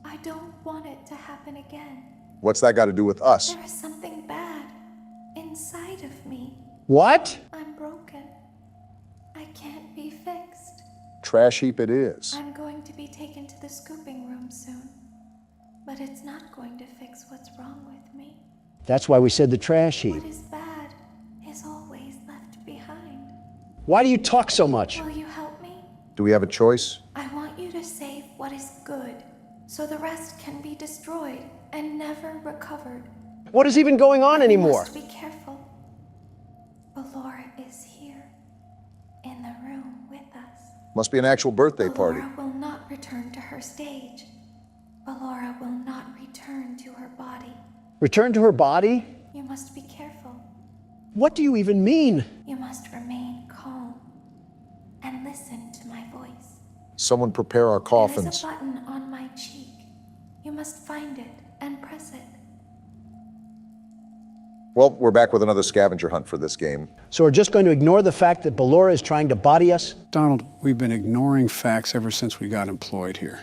I don't want it to happen again. What's that got to do with us? There is something bad inside of me. What? I'm broken. I can't be fixed. Trash heap it is. I'm going to be taken to the scooping room soon. But it's not going to fix what's wrong with me. That's why we said the trash heap. What is bad is always left behind. Why do you talk so much? Will you help me? Do we have a choice? I want you to save what is good, so the rest can be destroyed and never recovered. What is even going on You anymore? must be careful. Ballora is here, in the room with us. Must be an actual birthday party. Ballora will not return to her stage. Ballora will not return to her body. Return to her body? You must be careful. What do you even mean? You must remain calm and listen to my voice. Someone prepare our There is coffins. a button on my cheek. You must find it and press it. Well, we're back with another scavenger hunt for this game. So we're just going to ignore the fact that Ballora is trying to body us? Donald, we've been ignoring facts ever since we got employed here.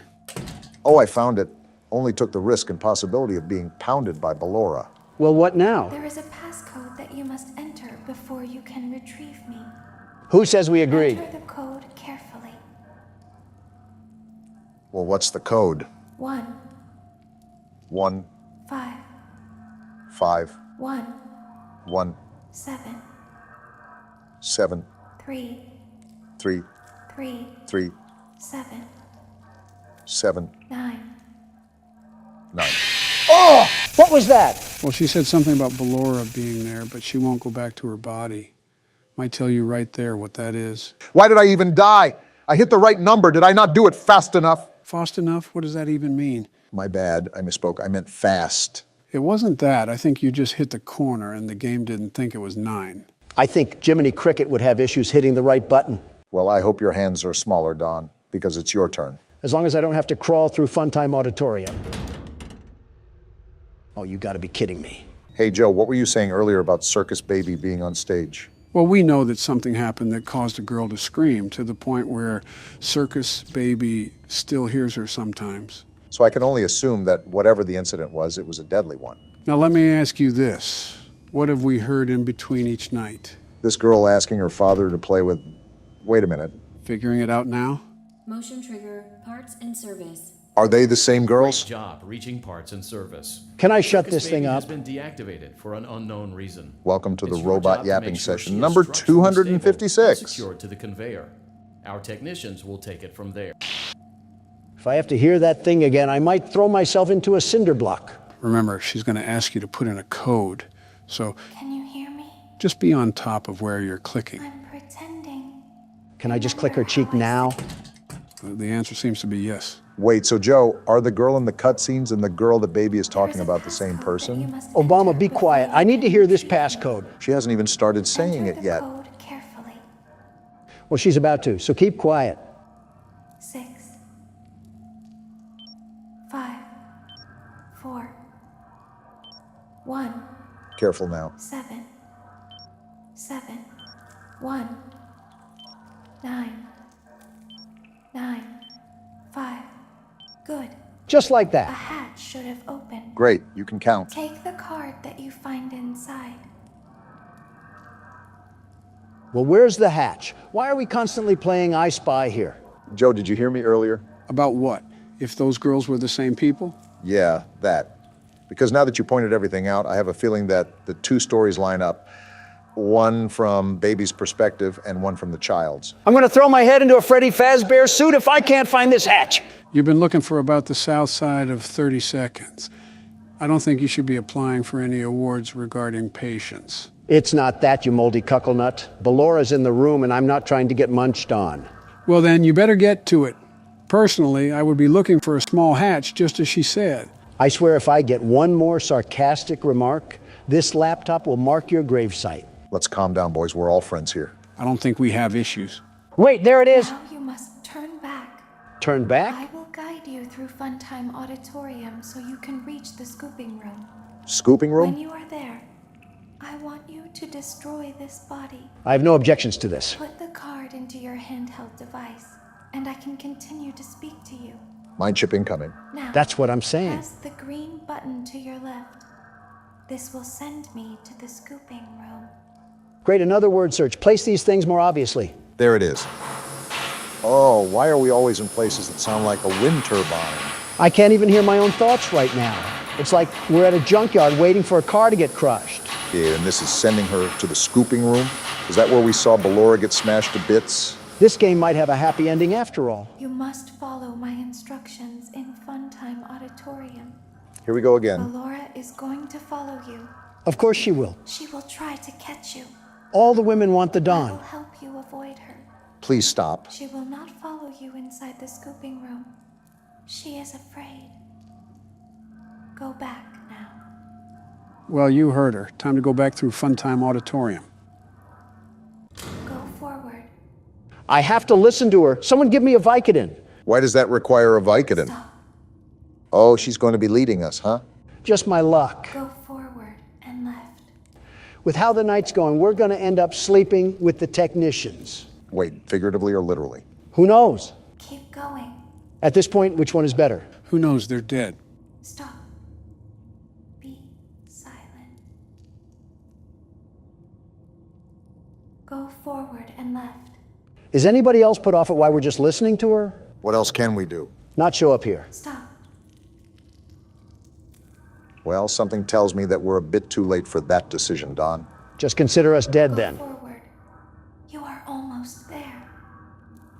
Oh, I found it. Only took the risk and possibility of being pounded by Ballora. Well, what now? There is a passcode that you must enter before you can retrieve me. Who says we agreed? Enter the code carefully. Well, what's the code? 1, 1, 5, 5, 1, 1, 7, 7, 3, 3, 3, 3, 7, 7, 9. 9. Oh! What was that? Well, she said something about Ballora being there, but she won't go back to her body. Might tell you right there what that is. Why did I even die? I hit the right number. Did I not do it fast enough? Fast enough? What does that even mean? My bad. I misspoke. I meant fast. It wasn't that. I think you just hit the corner and the game didn't think it was 9. I think Jiminy Cricket would have issues hitting the right button. Well, I hope your hands are smaller, Don, because it's your turn. As long as I don't have to crawl through Funtime Auditorium. Oh, you gotta be kidding me. Hey, Joe, what were you saying earlier about Circus Baby being on stage? Well, we know that something happened that caused a girl to scream to the point where Circus Baby still hears her sometimes. So I can only assume that whatever the incident was, it was a deadly one. Now, let me ask you this. What have we heard in between each night? This girl asking her father to play with... Wait a minute. Figuring it out now? Motion trigger, parts and service. Are they the same girls? Great job reaching parts and service. Can I shut Circus this thing Baby up? has been deactivated for an unknown reason. Welcome to the It's your robot job to yapping make sure session she is number structurally stable and 256. secured to the conveyor. Our technicians will take it from there. If I have to hear that thing again, I might throw myself into a cinder block. Remember, she's going to ask you to put in a code. So Can you hear me? just be on top of where you're clicking. I'm pretending. Can I just click her cheek now? The answer seems to be yes. Wait, so Joe, are the girl in the cutscenes and the girl that Baby is talking about the same person? Obama, be quiet. I need to hear this passcode. She hasn't even started saying it yet. Code carefully. Well, she's about to, so keep quiet. 6, 5, 4, 1, Careful now. 7, 7, 1, 9, 9, 5. Good. Just like A that. hatch should have opened. Great, you can count. Take the card that you find inside. Well, where's the hatch? Why are we constantly playing I Spy here? Joe, did you hear me earlier? About what? If those girls were the same people? Yeah, that. Because now that you pointed everything out, I have a feeling that the two stories line up. One from Baby's perspective and one from the child's. I'm going to throw my head into a Freddy Fazbear suit if I can't find this hatch. You've been looking for about the south side of 30 seconds. I don't think you should be applying for any awards regarding patience. It's not that, you moldy cuckle nut. Bellora's in the room and I'm not trying to get munched on. Well, then you better get to it. Personally, I would be looking for a small hatch, just as she said. I swear if I get one more sarcastic remark, this laptop will mark your gravesite. Let's calm down, boys. We're all friends here. I don't think we have issues. Wait, there it is. Now you must turn back. Turn back? I will guide you through Funtime Auditorium so you can reach the scooping room. Scooping room? When you are there, I want you to destroy this body. I have no objections to this. Put the card into your handheld device, and I can continue to speak to you. Mind chip incoming. Now, That's what I'm saying. press the green button to your left. This will send me to the scooping room. Great, another word search. Place these things more obviously. There it is. Oh, why are we always in places that sound like a wind turbine? I can't even hear my own thoughts right now. It's like we're at a junkyard waiting for a car to get crushed. Yeah, and this is sending her to the scooping room? Is that where we saw Ballora get smashed to bits? This game might have a happy ending after all. You must follow my instructions in Funtime Auditorium. Here we go again. Ballora is going to follow you. Of course she will. She will try to catch you. All the women want the I Dawn. will help you avoid her. Please stop. She will not follow you inside the scooping room. She is afraid. Go back now. Well, you heard her. Time to go back through Funtime Auditorium. Go forward. I have to listen to her. Someone give me a Vicodin. Why does that require a Vicodin? Stop. Oh, she's going to be leading us, huh? Just my luck. Go forward and left. With how the night's going, we're going to end up sleeping with the technicians. Wait, figuratively or literally? Who knows? Keep going. At this point, which one is better? Who knows? They're dead. Stop. Be silent. Go forward and left. Is anybody else put off at why we're just listening to her? What else can we do? Not show up here. Stop. Well, something tells me that we're a bit too late for that decision, Don. Just consider us dead Go then. forward. You are almost there.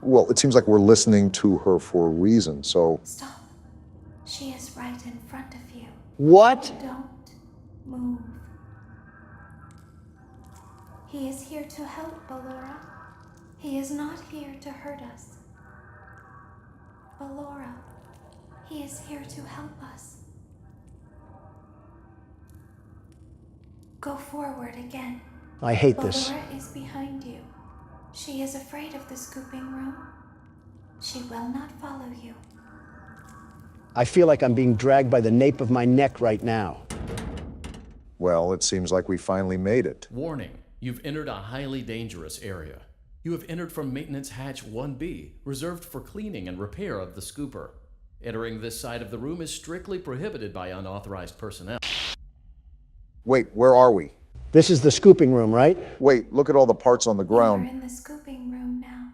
Well, it seems like we're listening to her for a reason, so... Stop. She is right in front of you. What? Don't move. He is here to help, Ballora. He is not here to hurt us. Ballora, he is here to help us. Go forward again. I hate this. Ballora is behind you. She is afraid of the scooping room. She will not follow you. I feel like I'm being dragged by the nape of my neck right now. Well, it seems like we finally made it. Warning, you've entered a highly dangerous area. You have entered from Maintenance Hatch 1B, reserved for cleaning and repair of the scooper. Entering this side of the room is strictly prohibited by unauthorized personnel. Wait, where are we? This is the scooping room, right? Wait, look at all the parts on the We're ground. in the scooping room now.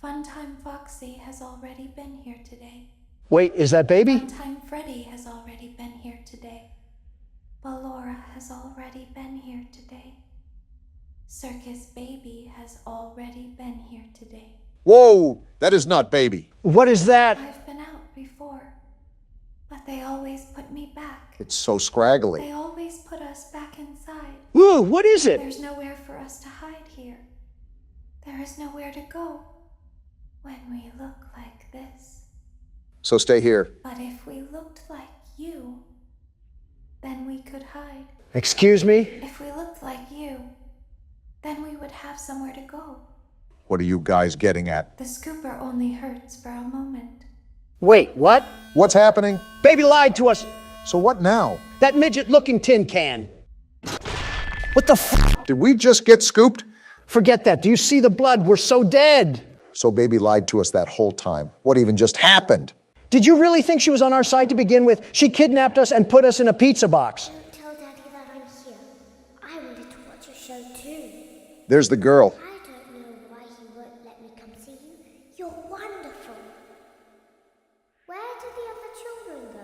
Funtime Foxy has already been here today. Wait, is that baby? Time Freddy has already been here today. Ballora has already been here today. Circus Baby has already been here today. Whoa! That is not baby. What is that? I've been out before, but they always put me back. It's so scraggly. They always put us back inside. Whoa, what is it? There's nowhere for us to hide here. There is nowhere to go when we look like this. So stay here. But if we looked like you, then we could hide. Excuse me? If we looked like you, then we would have somewhere to go. What are you guys getting at? The scooper only hurts for a moment. Wait, what? What's happening? Baby lied to us. So what now? That midget-looking tin can. What the f? Did we just get scooped? Forget that. Do you see the blood? We're so dead. So baby lied to us that whole time. What even just happened? Did you really think she was on our side to begin with? She kidnapped us and put us in a pizza box. Don't tell Daddy that I'm here. I wanted to watch a show too. There's the girl. I don't know why he won't let me come see you. You're wonderful. Where did the other children go?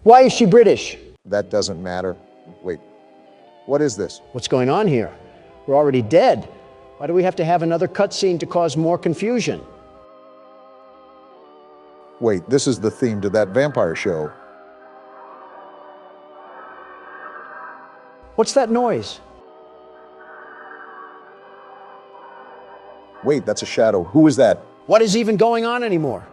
Why is she British? That doesn't matter. Wait, what is this? What's going on here? We're already dead. Why do we have to have another cutscene to cause more confusion? Wait, this is the theme to that vampire show. What's that noise? Wait, that's a shadow. Who is that? What is even going on anymore?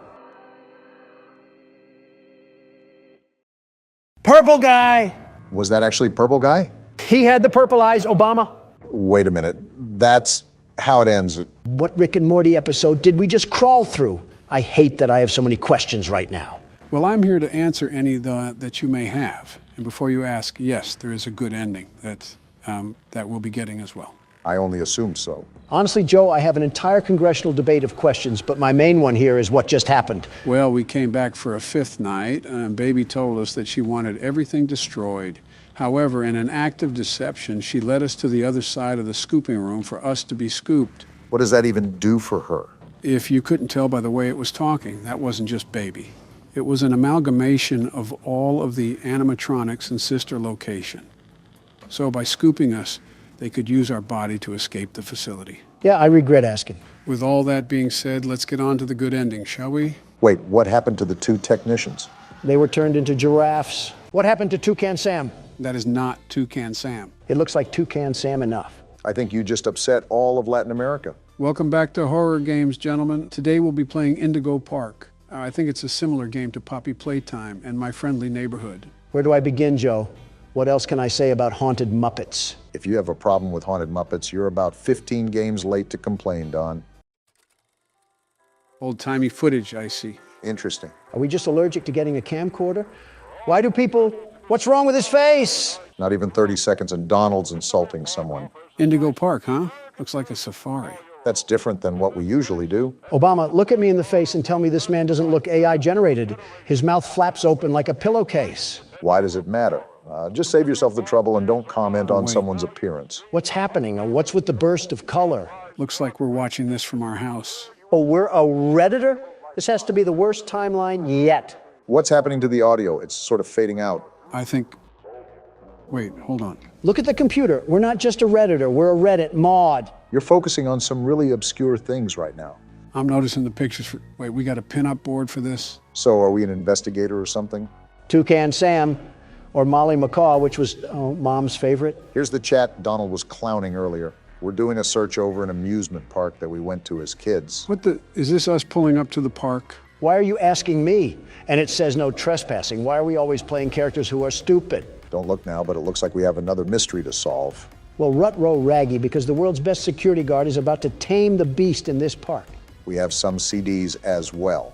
Purple guy! Was that actually Purple Guy? He had the purple eyes, Obama. Wait a minute. That's how it ends. What Rick and Morty episode did we just crawl through? I hate that I have so many questions right now. Well, I'm here to answer any that you may have. And before you ask, yes, there is a good ending that we'll be getting as well. I only assumed so. Honestly, Joe, I have an entire congressional debate of questions, but my main one here is what just happened. Well, we came back for a fifth night, and Baby told us that she wanted everything destroyed. However, in an act of deception, she led us to the other side of the scooping room for us to be scooped. What does that even do for her? If you couldn't tell by the way it was talking, that wasn't just Baby. It was an amalgamation of all of the animatronics in sister location. So by scooping us, they could use our body to escape the facility. Yeah, I regret asking. With all that being said, let's get on to the good ending, shall we? Wait, what happened to the two technicians? They were turned into giraffes. What happened to Toucan Sam? That is not Toucan Sam. It looks like Toucan Sam enough. I think you just upset all of Latin America. Welcome back to Horror Games, gentlemen. Today we'll be playing Indigo Park. I think it's a similar game to Poppy Playtime and My Friendly Neighborhood. Where do I begin, Joe? What else can I say about haunted Muppets? If you have a problem with haunted Muppets, you're about 15 games late to complain, Don. Old-timey footage, I see. Interesting. Are we just allergic to getting a camcorder? Why do people... What's wrong with his face? Not even 30 seconds and Donald's insulting someone. Indigo Park, huh? Looks like a safari. That's different than what we usually do. Obama, look at me in the face and tell me this man doesn't look AI generated. His mouth flaps open like a pillowcase. Why does it matter? Just save yourself the trouble and don't comment on someone's appearance. What's happening? What's with the burst of color? Looks like we're watching this from our house. Oh, we're a Redditor? This has to be the worst timeline yet. What's happening to the audio? It's sort of fading out. I think... Wait, hold on. Look at the computer. We're not just a Redditor, we're a Reddit mod. You're focusing on some really obscure things right now. I'm noticing the pictures for... Wait, we got a pin-up board for this? So are we an investigator or something? Toucan Sam, or Molly McCaw, which was Mom's favorite. Here's the chat Donald was clowning earlier. We're doing a search over an amusement park that we went to as kids. What the... Is this us pulling up to the park? Why are you asking me? And it says no trespassing. Why are we always playing characters who are stupid? Don't look now, but it looks like we have another mystery to solve. Well, rut-row raggy, because the world's best security guard is about to tame the beast in this park. We have some CDs as well.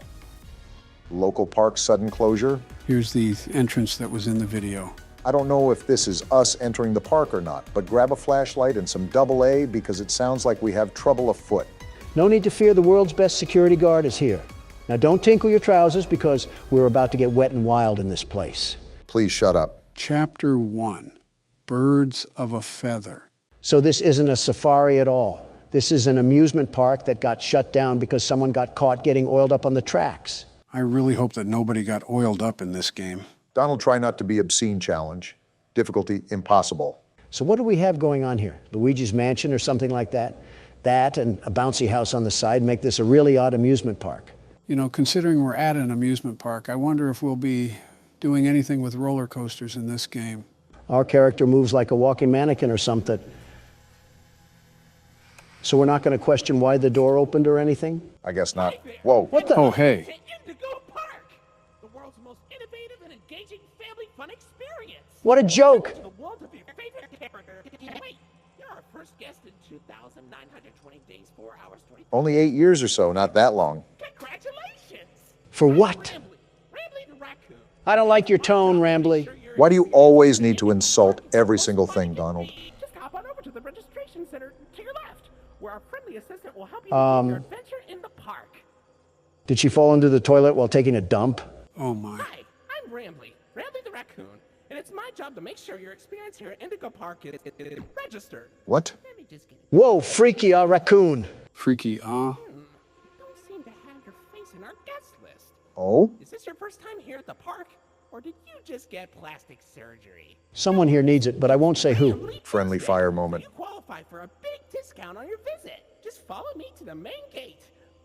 Local park sudden closure. Here's the entrance that was in the video. I don't know if this is us entering the park or not, but grab a flashlight and some AA because it sounds like we have trouble afoot. No need to fear, the world's best security guard is here. Now don't tinkle your trousers because we're about to get wet and wild in this place. Please shut up. Chapter 1, Birds of a Feather. So this isn't a safari at all. This is an amusement park that got shut down because someone got caught getting oiled up on the tracks. I really hope that nobody got oiled up in this game. Donald, try not to be obscene challenge. Difficulty impossible. So what do we have going on here? Luigi's Mansion or something like that? That and a bouncy house on the side make this a really odd amusement park. You know, considering we're at an amusement park, I wonder if we'll be doing anything with roller coasters in this game. Our character moves like a walking mannequin or something. So we're not going to question why the door opened or anything? I guess not. Whoa. What the? Oh, hey. The world's most innovative and engaging family fun experience. What a joke. To the world of your favorite character. Wait, you're our first guest in 2,920 days, 4 hours, 20. Only 8 years or so, not that long. Congratulations. For what? Rambly the raccoon. I don't like your tone, Rambly. Why do you always need to insult every single thing, Donald? Just hop on over to the registration center to your left, where our friendly assistant will help you begin your adventure in the park. Did she fall into the toilet while taking a dump? Oh, my. Hi, I'm Rambly the raccoon, and it's my job to make sure your experience here at Indigo Park is registered. What? Whoa, freaky raccoon. Freaky, Don't seem to have your face in our guest list. Oh? Is this your first time here at the park, or did you just get plastic surgery? Someone here needs it, but I won't say who. Friendly fire moment. You qualify for a big discount on your visit. Just follow me to the main gate.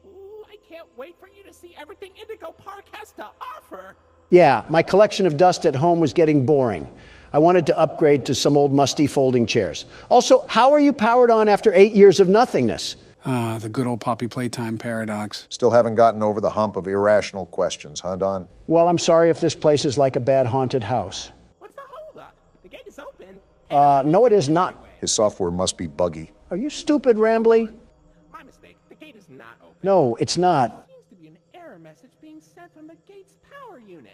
Ooh, I can't wait for you to see everything Indigo Park has to offer. Yeah, my collection of dust at home was getting boring. I wanted to upgrade to some old musty folding chairs. Also, how are you powered on after 8 years of nothingness? Ah, the good old Poppy Playtime paradox. Still haven't gotten over the hump of irrational questions, huh, Don? Well, I'm sorry if this place is like a bad haunted house. What's the holdup? The gate is open. No, it is not. His software must be buggy. Are you stupid, Rambly? My mistake. The gate is not open. No, it's not. There seems to be an error message being sent from the gate's power unit.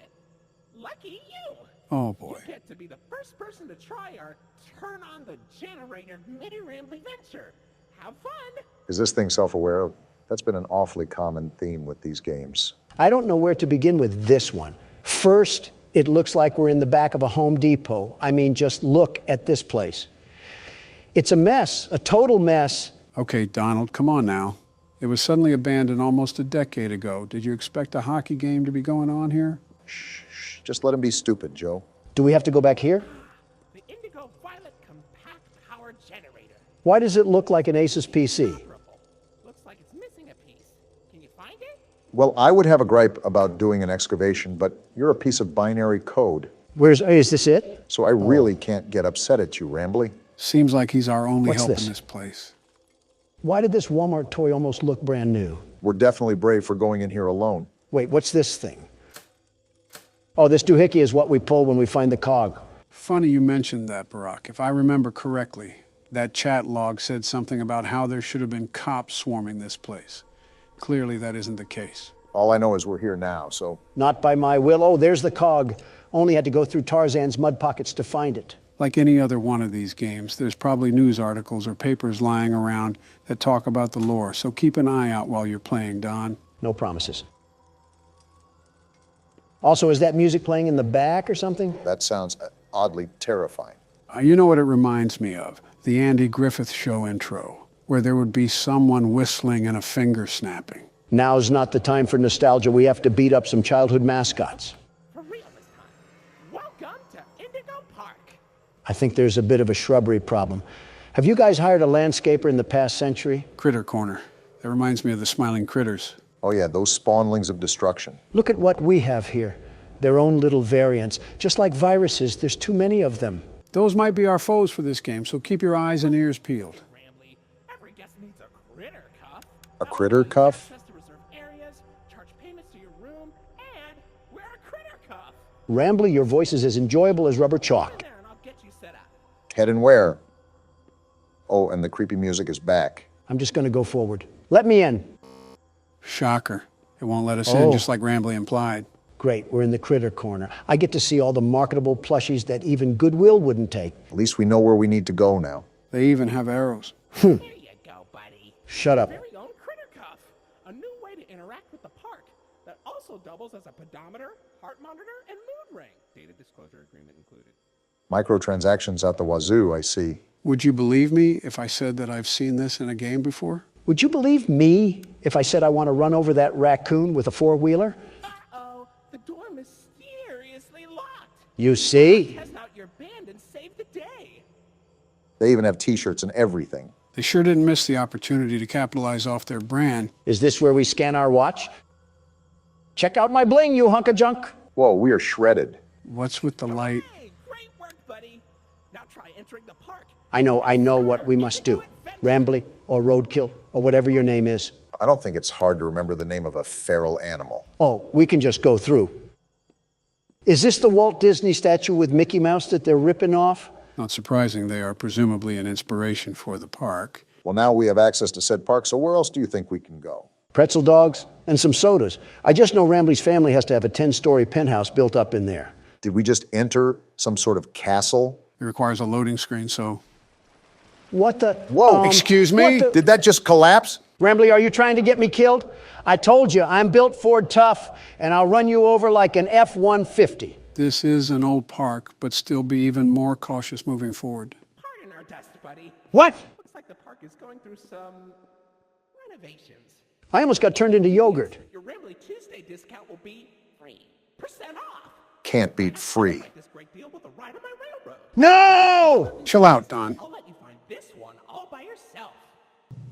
Lucky you! Oh, boy. You get to be the first person to try our turn on the generator mini Rambly venture. Have fun! Is this thing self-aware? That's been an awfully common theme with these games. I don't know where to begin with this one. First, it looks like we're in the back of a Home Depot. I mean, just look at this place. It's a mess, a total mess. Okay, Donald, come on now. It was suddenly abandoned almost a decade ago. Did you expect a hockey game to be going on here? Shh. Just let him be stupid, Joe. Do we have to go back here? The Indigo Violet Compact Power Generator. Why does it look like an Asus PC? Looks like it's missing a piece. Can you find it? Well, I would have a gripe about doing an excavation, but you're a piece of binary code. Is this it? So I really can't get upset at you, Rambly. Seems like he's our only What's help this? in this place. Why did this Walmart toy almost look brand new? We're definitely brave for going in here alone. Wait, what's this thing? Oh, this doohickey is what we pull when we find the cog. Funny you mentioned that, Barack. If I remember correctly, that chat log said something about how there should have been cops swarming this place. Clearly, that isn't the case. All I know is we're here now, so... Not by my will. Oh, there's the cog. Only had to go through Tarzan's mud pockets to find it. Like any other one of these games, there's probably news articles or papers lying around that talk about the lore, so keep an eye out while you're playing, Don. No promises. Also, is that music playing in the back or something? That sounds oddly terrifying. You know what it reminds me of? The Andy Griffith Show intro, where there would be someone whistling and a finger snapping. Now's not the time for nostalgia. We have to beat up some childhood mascots. For real this time. Welcome to Indigo Park. I think there's a bit of a shrubbery problem. Have you guys hired a landscaper in the past century? Critter Corner. That reminds me of the Smiling Critters. Oh yeah, those spawnlings of destruction. Look at what we have here. Their own little variants. Just like viruses, there's too many of them. Those might be our foes for this game, so keep your eyes and ears peeled. Every guest needs a critter cuff. A critter cuff? Access to reserve areas, charge payments to your room, and wear a critter cuff. Rambly, your voice is as enjoyable as rubber chalk. There, and I'll get you set up. Head and where? Oh, and the creepy music is back. I'm just going to go forward. Let me in. Shocker. It won't let us in, just like Rambly implied. Great, we're in the critter corner. I get to see all the marketable plushies that even Goodwill wouldn't take. At least we know where we need to go now. They even have arrows. There you go, buddy. Shut up. Very own critter cuff. A new way to interact with the park that also doubles as a pedometer, heart monitor, and mood ring. Data disclosure agreement included. Microtransactions out the wazoo, I see. Would you believe me if I said that I've seen this in a game before? Would you believe me if I said I want to run over that raccoon with a four-wheeler? You see? Test out your band and save the day. They even have t-shirts and everything. They sure didn't miss the opportunity to capitalize off their brand. Is this where we scan our watch? Check out my bling, you hunk of junk. Whoa, we are shredded. What's with the light? Hey, great work, buddy. Now try entering the park. I know what we must do. Rambly or Roadkill or whatever your name is. I don't think it's hard to remember the name of a feral animal. Oh, we can just go through. Is this the Walt Disney statue with Mickey Mouse that they're ripping off? Not surprising, they are presumably an inspiration for the park. Well, now we have access to said park, so where else do you think we can go? Pretzel dogs and some sodas. I just know Rambly's family has to have a 10-story penthouse built up in there. Did we just enter some sort of castle? It requires a loading screen, so... What the... Whoa! Excuse me? Did that just collapse? Rambly, are you trying to get me killed? I told you, I'm built Ford tough, and I'll run you over like an F-150. This is an old park, but still be even more cautious moving forward. Pardon our dust, buddy. What? Looks like the park is going through some renovations. I almost got turned into yogurt. Your Rambly Tuesday discount will be 3% off. Can't beat free. Like this great deal with a ride on my railroad. No! Chill out, Don. I'll let you find this one all by yourself.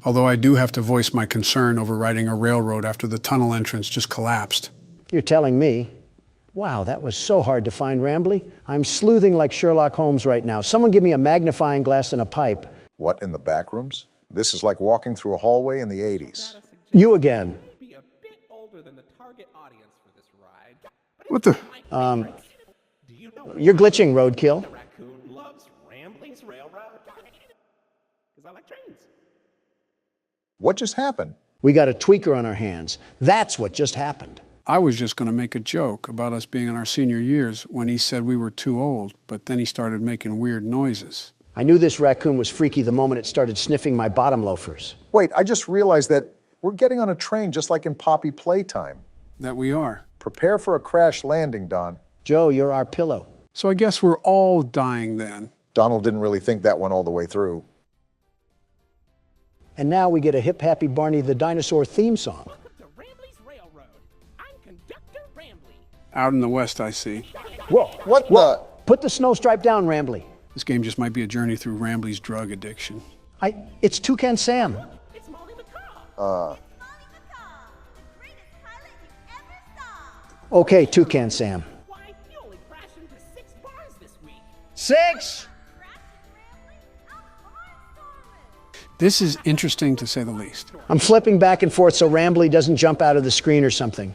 Although I do have to voice my concern over riding a railroad after the tunnel entrance just collapsed. You're telling me? Wow, that was so hard to find, Rambly. I'm sleuthing like Sherlock Holmes right now. Someone give me a magnifying glass and a pipe. What, in the back rooms? This is like walking through a hallway in the 80s. You again. Be a bit older than the target audience for this ride. What the? Do you know You're glitching, Roadkill. the raccoon loves Rambly's railroad? Because I like trains. What just happened? We got a tweaker on our hands. That's what just happened. I was just going to make a joke about us being in our senior years when he said we were too old, but then he started making weird noises. I knew this raccoon was freaky the moment it started sniffing my bottom loafers. Wait, I just realized that we're getting on a train just like in Poppy Playtime. That we are. Prepare for a crash landing, Don. Joe, you're our pillow. So I guess we're all dying then. Donald didn't really think that one all the way through. And now we get a Hip Happy Barney the Dinosaur theme song. Welcome to Rambly's Railroad. I'm Conductor Rambly. Out in the west, I see. Whoa, What the? Put the snow stripe down, Rambly. This game just might be a journey through Rambly's drug addiction. It's Toucan Sam. It's Molly McCaw. Okay, Toucan Sam. Why, you only crashed into 6 bars this week. 6? This is interesting to say the least. I'm flipping back and forth so Rambly doesn't jump out of the screen or something.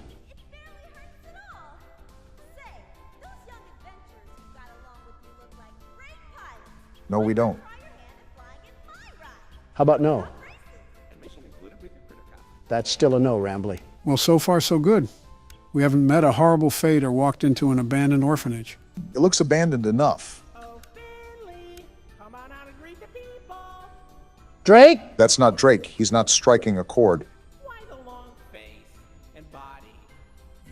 No, we don't. How about no? That's still a no, Rambly. Well, so far so good. We haven't met a horrible fate or walked into an abandoned orphanage. It looks abandoned enough. Oh, Finley, come on out and greet the people. Drake? That's not Drake. He's not striking a chord. Why the long face and body?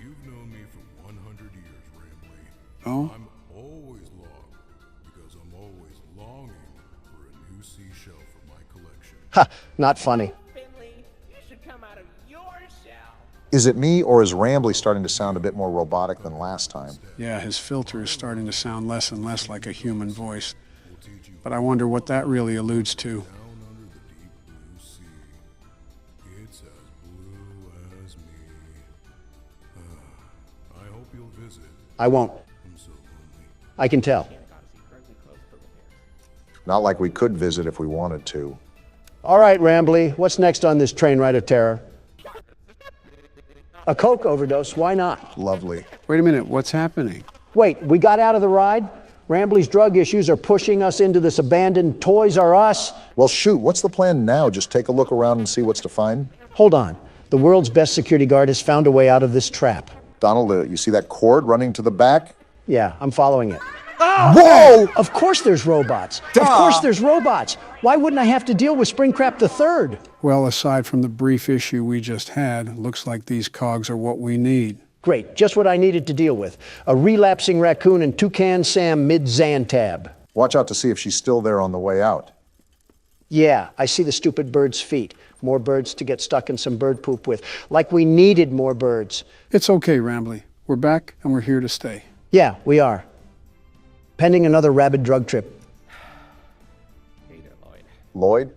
You've known me for 100 years, Rambly. Oh? I'm always long because I'm always longing for a new seashell for my collection. Ha, not funny. Finley, you should come out of your shell. Is it me, or is Rambly starting to sound a bit more robotic than last time? Yeah, his filter is starting to sound less and less like a human voice. But I wonder what that really alludes to. Down under the deep blue sea. It's as blue as me. I hope you'll visit. I won't. I'm so lonely. I can tell. Not like we could visit if we wanted to. All right, Rambly, what's next on this train ride of terror? A coke overdose, why not? Lovely. Wait a minute, what's happening? Wait, we got out of the ride? Rambly's drug issues are pushing us into this abandoned Toys R Us? Well, shoot, what's the plan now? Just take a look around and see what's to find? Hold on. The world's best security guard has found a way out of this trap. Donald, you see that cord running to the back? Yeah, I'm following it. Whoa! Of course there's robots. Of course there's robots. Why wouldn't I have to deal with Springtrap III? Well, aside from the brief issue we just had, looks like these cogs are what we need. Great, just what I needed to deal with. A relapsing raccoon and Toucan Sam mid-Xantab. Watch out to see if she's still there on the way out. Yeah, I see the stupid bird's feet. More birds to get stuck in some bird poop with. Like we needed more birds. It's okay, Rambly. We're back and we're here to stay. Yeah, we are. pending another rabid drug trip. Lloyd?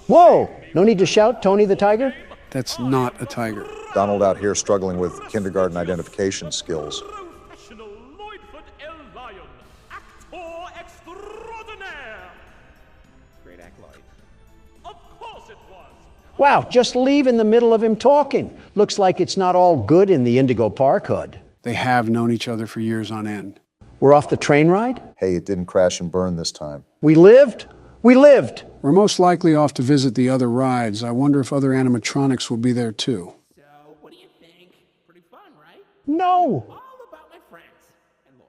Whoa! No need to shout, Tony the Tiger? That's not a tiger. Donald out here struggling with kindergarten identification skills. Great act, Lloyd. Of course it was. Wow, just leave in the middle of him talking. Looks like it's not all good in the Indigo Park hood. They have known each other for years on end. We're off the train ride? Hey, it didn't crash and burn this time. We lived? We lived! We're most likely off to visit the other rides. I wonder if other animatronics will be there too. So, what do you think? Pretty fun, right? No! All about my friends and Lloyd.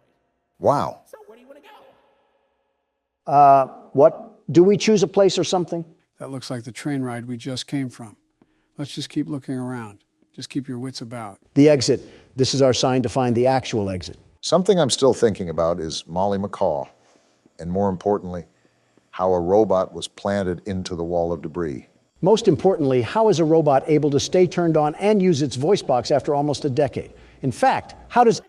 Wow. So, where do you want to go? What? Do we choose a place or something? That looks like the train ride we just came from. Let's just keep looking around. Just keep your wits about. The exit. This is our sign to find the actual exit. Something I'm still thinking about is Molly McCaw, and more importantly, how a robot was planted into the wall of debris. Most importantly, how is a robot able to stay turned on and use its voice box after almost a decade? In fact, how does...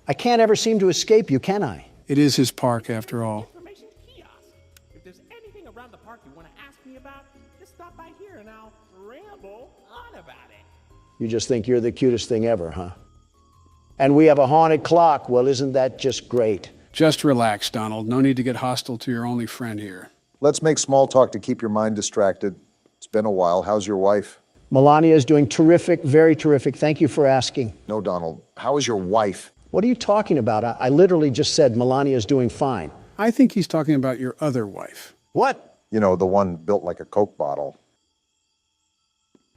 I can't ever seem to escape you, can I? It is his park, after all. Information kiosk. If there's anything around the park you want to ask me about, just stop by here and I'll ramble on about it. You just think you're the cutest thing ever, huh? And we have a haunted clock. Well, isn't that just great? Just relax, Donald. No need to get hostile to your only friend here. Let's make small talk to keep your mind distracted. It's been a while. How's your wife? Melania is doing terrific, very terrific. Thank you for asking. No, Donald. How is your wife? What are you talking about? I literally just said Melania is doing fine. I think he's talking about your other wife. What? You know, the one built like a Coke bottle.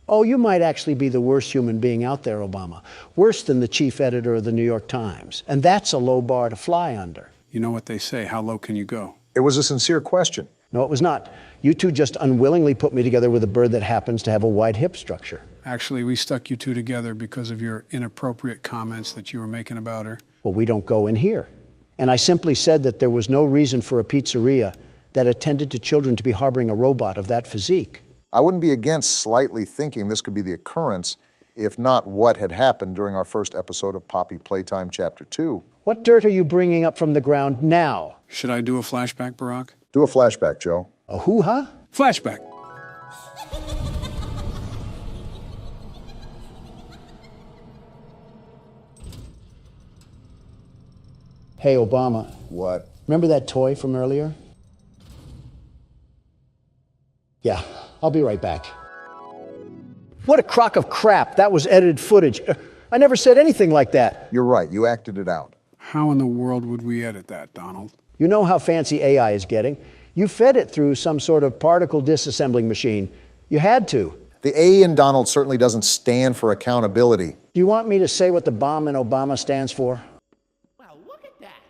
Oh, you might actually be the worst human being out there, Obama. Worse than the chief editor of the New York Times. And that's a low bar to fly under. You know what they say, how low can you go? It was a sincere question. No, it was not. You two just unwillingly put me together with a bird that happens to have a wide hip structure. Actually, we stuck you two together because of your inappropriate comments that you were making about her. Well, we don't go in here. And I simply said that there was no reason for a pizzeria that attended to children to be harboring a robot of that physique. I wouldn't be against slightly thinking this could be the occurrence, if not what had happened during our first episode of Poppy Playtime Chapter 2. What dirt are you bringing up from the ground now? Should I do a flashback, Barack? Do a flashback, Joe. A hoo-ha? Flashback. Hey, Obama. What? Remember that toy from earlier? Yeah, I'll be right back. What a crock of crap. That was edited footage. I never said anything like that. You're right. You acted it out. How in the world would we edit that, Donald? You know how fancy AI is getting. You fed it through some sort of particle disassembling machine. You had to. The A in Donald certainly doesn't stand for accountability. Do you want me to say what the bomb in Obama stands for? Well, look at that.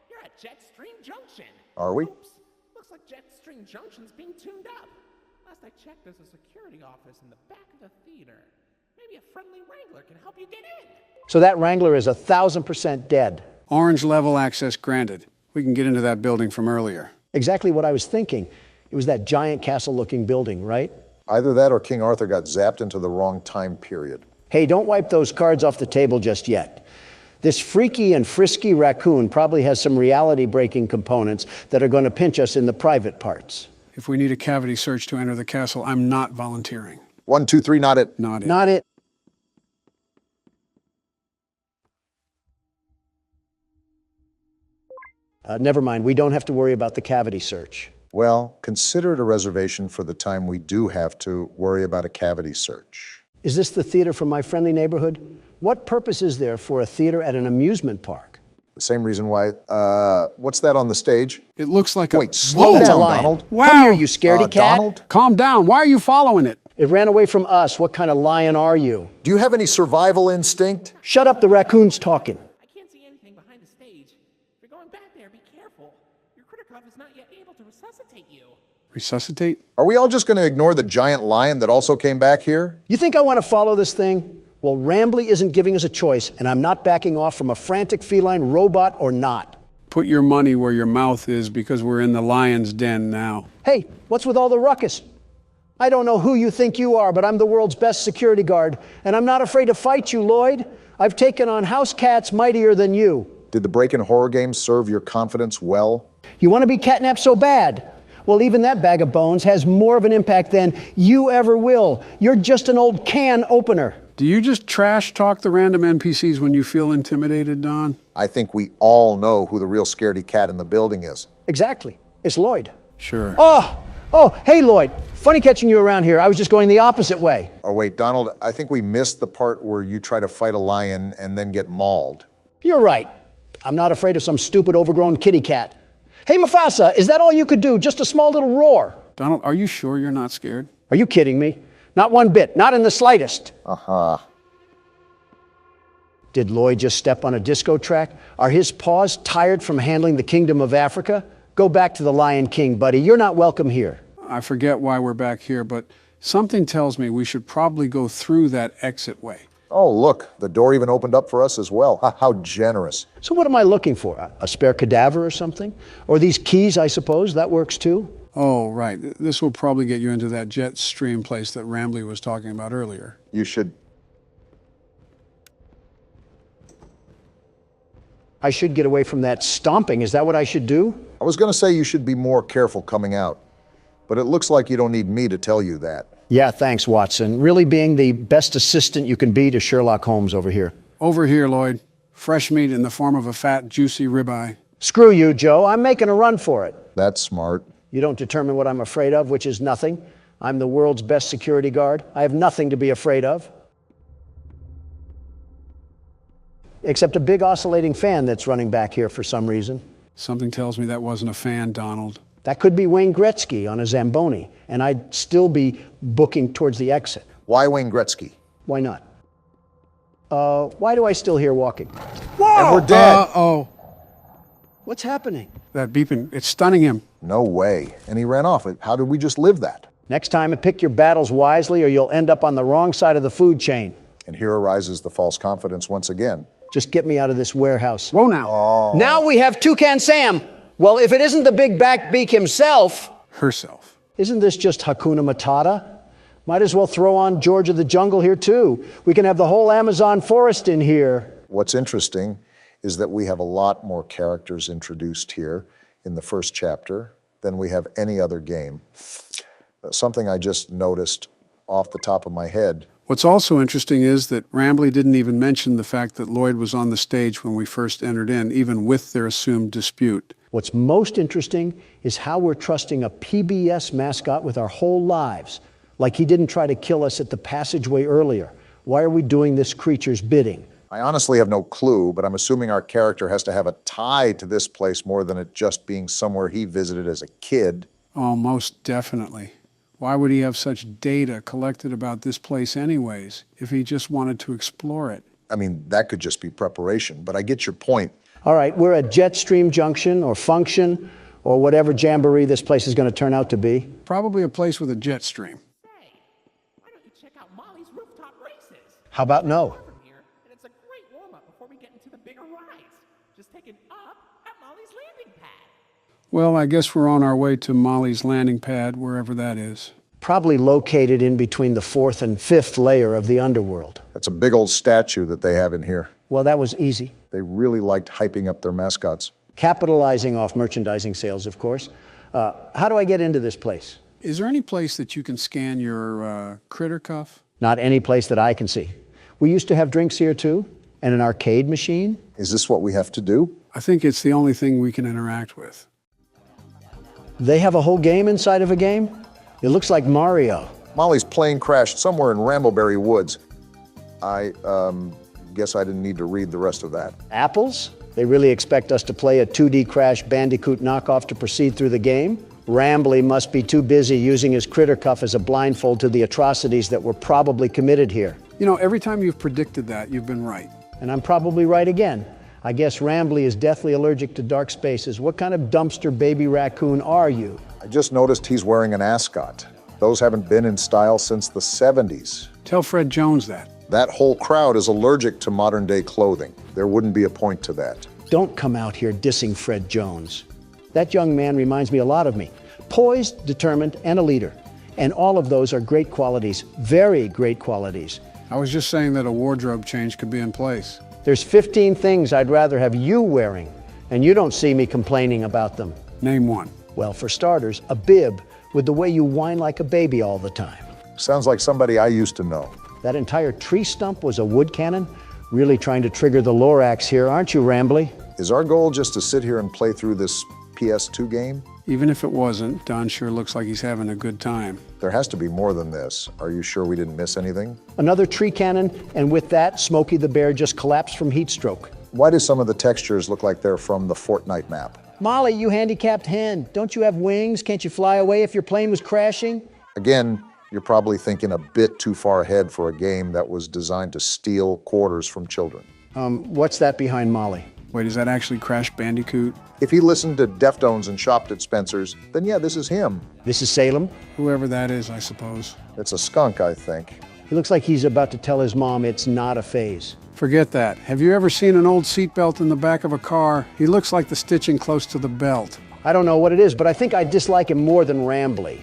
You're at Jetstream Junction. Are we? Oops. Looks like Jetstream Junction's being tuned up. Last I checked, there's a security office in the back of the theater. Maybe a friendly wrangler can help you get in. So that wrangler is 1,000% dead. Orange level access granted. We can get into that building from earlier. Exactly what I was thinking. It was that giant castle-looking building, right? Either that or King Arthur got zapped into the wrong time period. Hey, don't wipe those cards off the table just yet. This freaky and frisky raccoon probably has some reality-breaking components that are going to pinch us in the private parts. If we need a cavity search to enter the castle, I'm not volunteering. 1, 2, 3, not it. Not it. Not it. Never mind, we don't have to worry about the cavity search. Well, consider it a reservation for the time we do have to worry about a cavity search. Is this the theater from my friendly neighborhood? What purpose is there for a theater at an amusement park? The same reason why, what's that on the stage? It looks like Wait, slow down, Donald. Wow. Come here, you scaredy cat. Donald? Calm down. Why are you following it? It ran away from us. What kind of lion are you? Do you have any survival instinct? Shut up, the raccoon's talking. I can't see anything behind the stage. If you're going back there, be careful. Your critter cup is not yet able to resuscitate you. Resuscitate? Are we all just going to ignore the giant lion that also came back here? You think I want to follow this thing? Well, Rambly isn't giving us a choice, and I'm not backing off from a frantic feline robot or not. Put your money where your mouth is, because we're in the lion's den now. Hey, what's with all the ruckus? I don't know who you think you are, but I'm the world's best security guard, and I'm not afraid to fight you, Lloyd. I've taken on house cats mightier than you. Did the break-in horror games serve your confidence well? You want to be catnapped so bad? Well, even that bag of bones has more of an impact than you ever will. You're just an old can opener. Do you just trash talk the random NPCs when you feel intimidated, Don? I think we all know who the real scaredy cat in the building is. Exactly. It's Lloyd. Sure. Oh, hey, Lloyd. Funny catching you around here. I was just going the opposite way. Oh, wait, Donald, I think we missed the part where you try to fight a lion and then get mauled. You're right. I'm not afraid of some stupid, overgrown kitty cat. Hey, Mufasa, is that all you could do? Just a small little roar? Donald, are you sure you're not scared? Are you kidding me? Not one bit. Not in the slightest. Uh-huh. Did Lloyd just step on a disco track? Are his paws tired from handling the Kingdom of Africa? Go back to the Lion King, buddy. You're not welcome here. I forget why we're back here, but something tells me we should probably go through that exit way. Oh, look, the door even opened up for us as well. How generous. So what am I looking for? A spare cadaver or something? Or these keys, I suppose? That works too? Oh, right. This will probably get you into that jet stream place that Rambly was talking about earlier. You should... I should get away from that stomping. Is that what I should do? I was going to say you should be more careful coming out, but it looks like you don't need me to tell you that. Yeah, thanks, Watson. Really being the best assistant you can be to Sherlock Holmes over here. Over here, Lloyd. Fresh meat in the form of a fat, juicy ribeye. Screw you, Joe. I'm making a run for it. That's smart. You don't determine what I'm afraid of, which is nothing. I'm the world's best security guard. I have nothing to be afraid of. Except a big oscillating fan that's running back here for some reason. Something tells me that wasn't a fan, Donald. That could be Wayne Gretzky on a Zamboni, and I'd still be booking towards the exit. Why Wayne Gretzky? Why not? Why do I still hear walking? Whoa! And we're dead. Uh-oh. What's happening? That beeping, it's stunning him. No way. And he ran off. How did we just live that? Next time, pick your battles wisely or you'll end up on the wrong side of the food chain. And here arises the false confidence once again. Just get me out of this warehouse. Whoa now. Oh. Now we have Toucan Sam. Well, if it isn't the big back beak himself. Herself. Isn't this just Hakuna Matata? Might as well throw on George of the Jungle here too. We can have the whole Amazon forest in here. What's interesting is that we have a lot more characters introduced here in the first chapter than we have any other game. Something I just noticed off the top of my head. What's also interesting is that Rambly didn't even mention the fact that Lloyd was on the stage when we first entered in, even with their assumed dispute. What's most interesting is how we're trusting a PBS mascot with our whole lives, like he didn't try to kill us at the passageway earlier. Why are we doing this creature's bidding? I honestly have no clue, but I'm assuming our character has to have a tie to this place more than it just being somewhere he visited as a kid. Oh, most definitely. Why would he have such data collected about this place anyways, if he just wanted to explore it? I mean, that could just be preparation, but I get your point. All right, we're at Jetstream Junction or Function or whatever jamboree this place is going to turn out to be. Probably a place with a jet stream. Hey, why don't you check out Molly's rooftop races? How about no? From here, and it's a great warm-up before we get into the bigger rides. Just take an up at Molly's landing pad. Well, I guess we're on our way to Molly's landing pad, wherever that is. Probably located in between the 4th and 5th layer of the underworld. That's a big old statue that they have in here. Well, that was easy. They really liked hyping up their mascots. Capitalizing off merchandising sales, of course. How do I get into this place? Is there any place that you can scan your critter cuff? Not any place that I can see. We used to have drinks here too, and an arcade machine. Is this what we have to do? I think it's the only thing we can interact with. They have a whole game inside of a game? It looks like Mario. Molly's plane crashed somewhere in Rambleberry Woods. I guess I didn't need to read the rest of that. Apples? They really expect us to play a 2D Crash Bandicoot knockoff to proceed through the game? Rambly must be too busy using his critter cuff as a blindfold to the atrocities that were probably committed here. You know, every time you've predicted that, you've been right. And I'm probably right again. I guess Rambly is deathly allergic to dark spaces. What kind of dumpster baby raccoon are you? I just noticed he's wearing an ascot. Those haven't been in style since the 70s. Tell Fred Jones that. That whole crowd is allergic to modern-day clothing. There wouldn't be a point to that. Don't come out here dissing Fred Jones. That young man reminds me a lot of me. Poised, determined, and a leader. And all of those are great qualities, very great qualities. I was just saying that a wardrobe change could be in place. There's 15 things I'd rather have you wearing, and you don't see me complaining about them. Name one. Well, for starters, a bib with the way you whine like a baby all the time. Sounds like somebody I used to know. That entire tree stump was a wood cannon? Really trying to trigger the Lorax here, aren't you, Rambly? Is our goal just to sit here and play through this PS2 game? Even if it wasn't, Don sure looks like he's having a good time. There has to be more than this. Are you sure we didn't miss anything? Another tree cannon, and with that, Smokey the Bear just collapsed from heat stroke. Why do some of the textures look like they're from the Fortnite map? Molly, you handicapped hen. Don't you have wings? Can't you fly away if your plane was crashing? Again, you're probably thinking a bit too far ahead for a game that was designed to steal quarters from children. What's that behind Molly? Wait, is that actually Crash Bandicoot? If he listened to Deftones and shopped at Spencer's, then yeah, this is him. This is Salem? Whoever that is, I suppose. It's a skunk, I think. He looks like he's about to tell his mom it's not a phase. Forget that. Have you ever seen an old seatbelt in the back of a car? He looks like the stitching close to the belt. I don't know what it is, but I think I dislike him more than Rambly.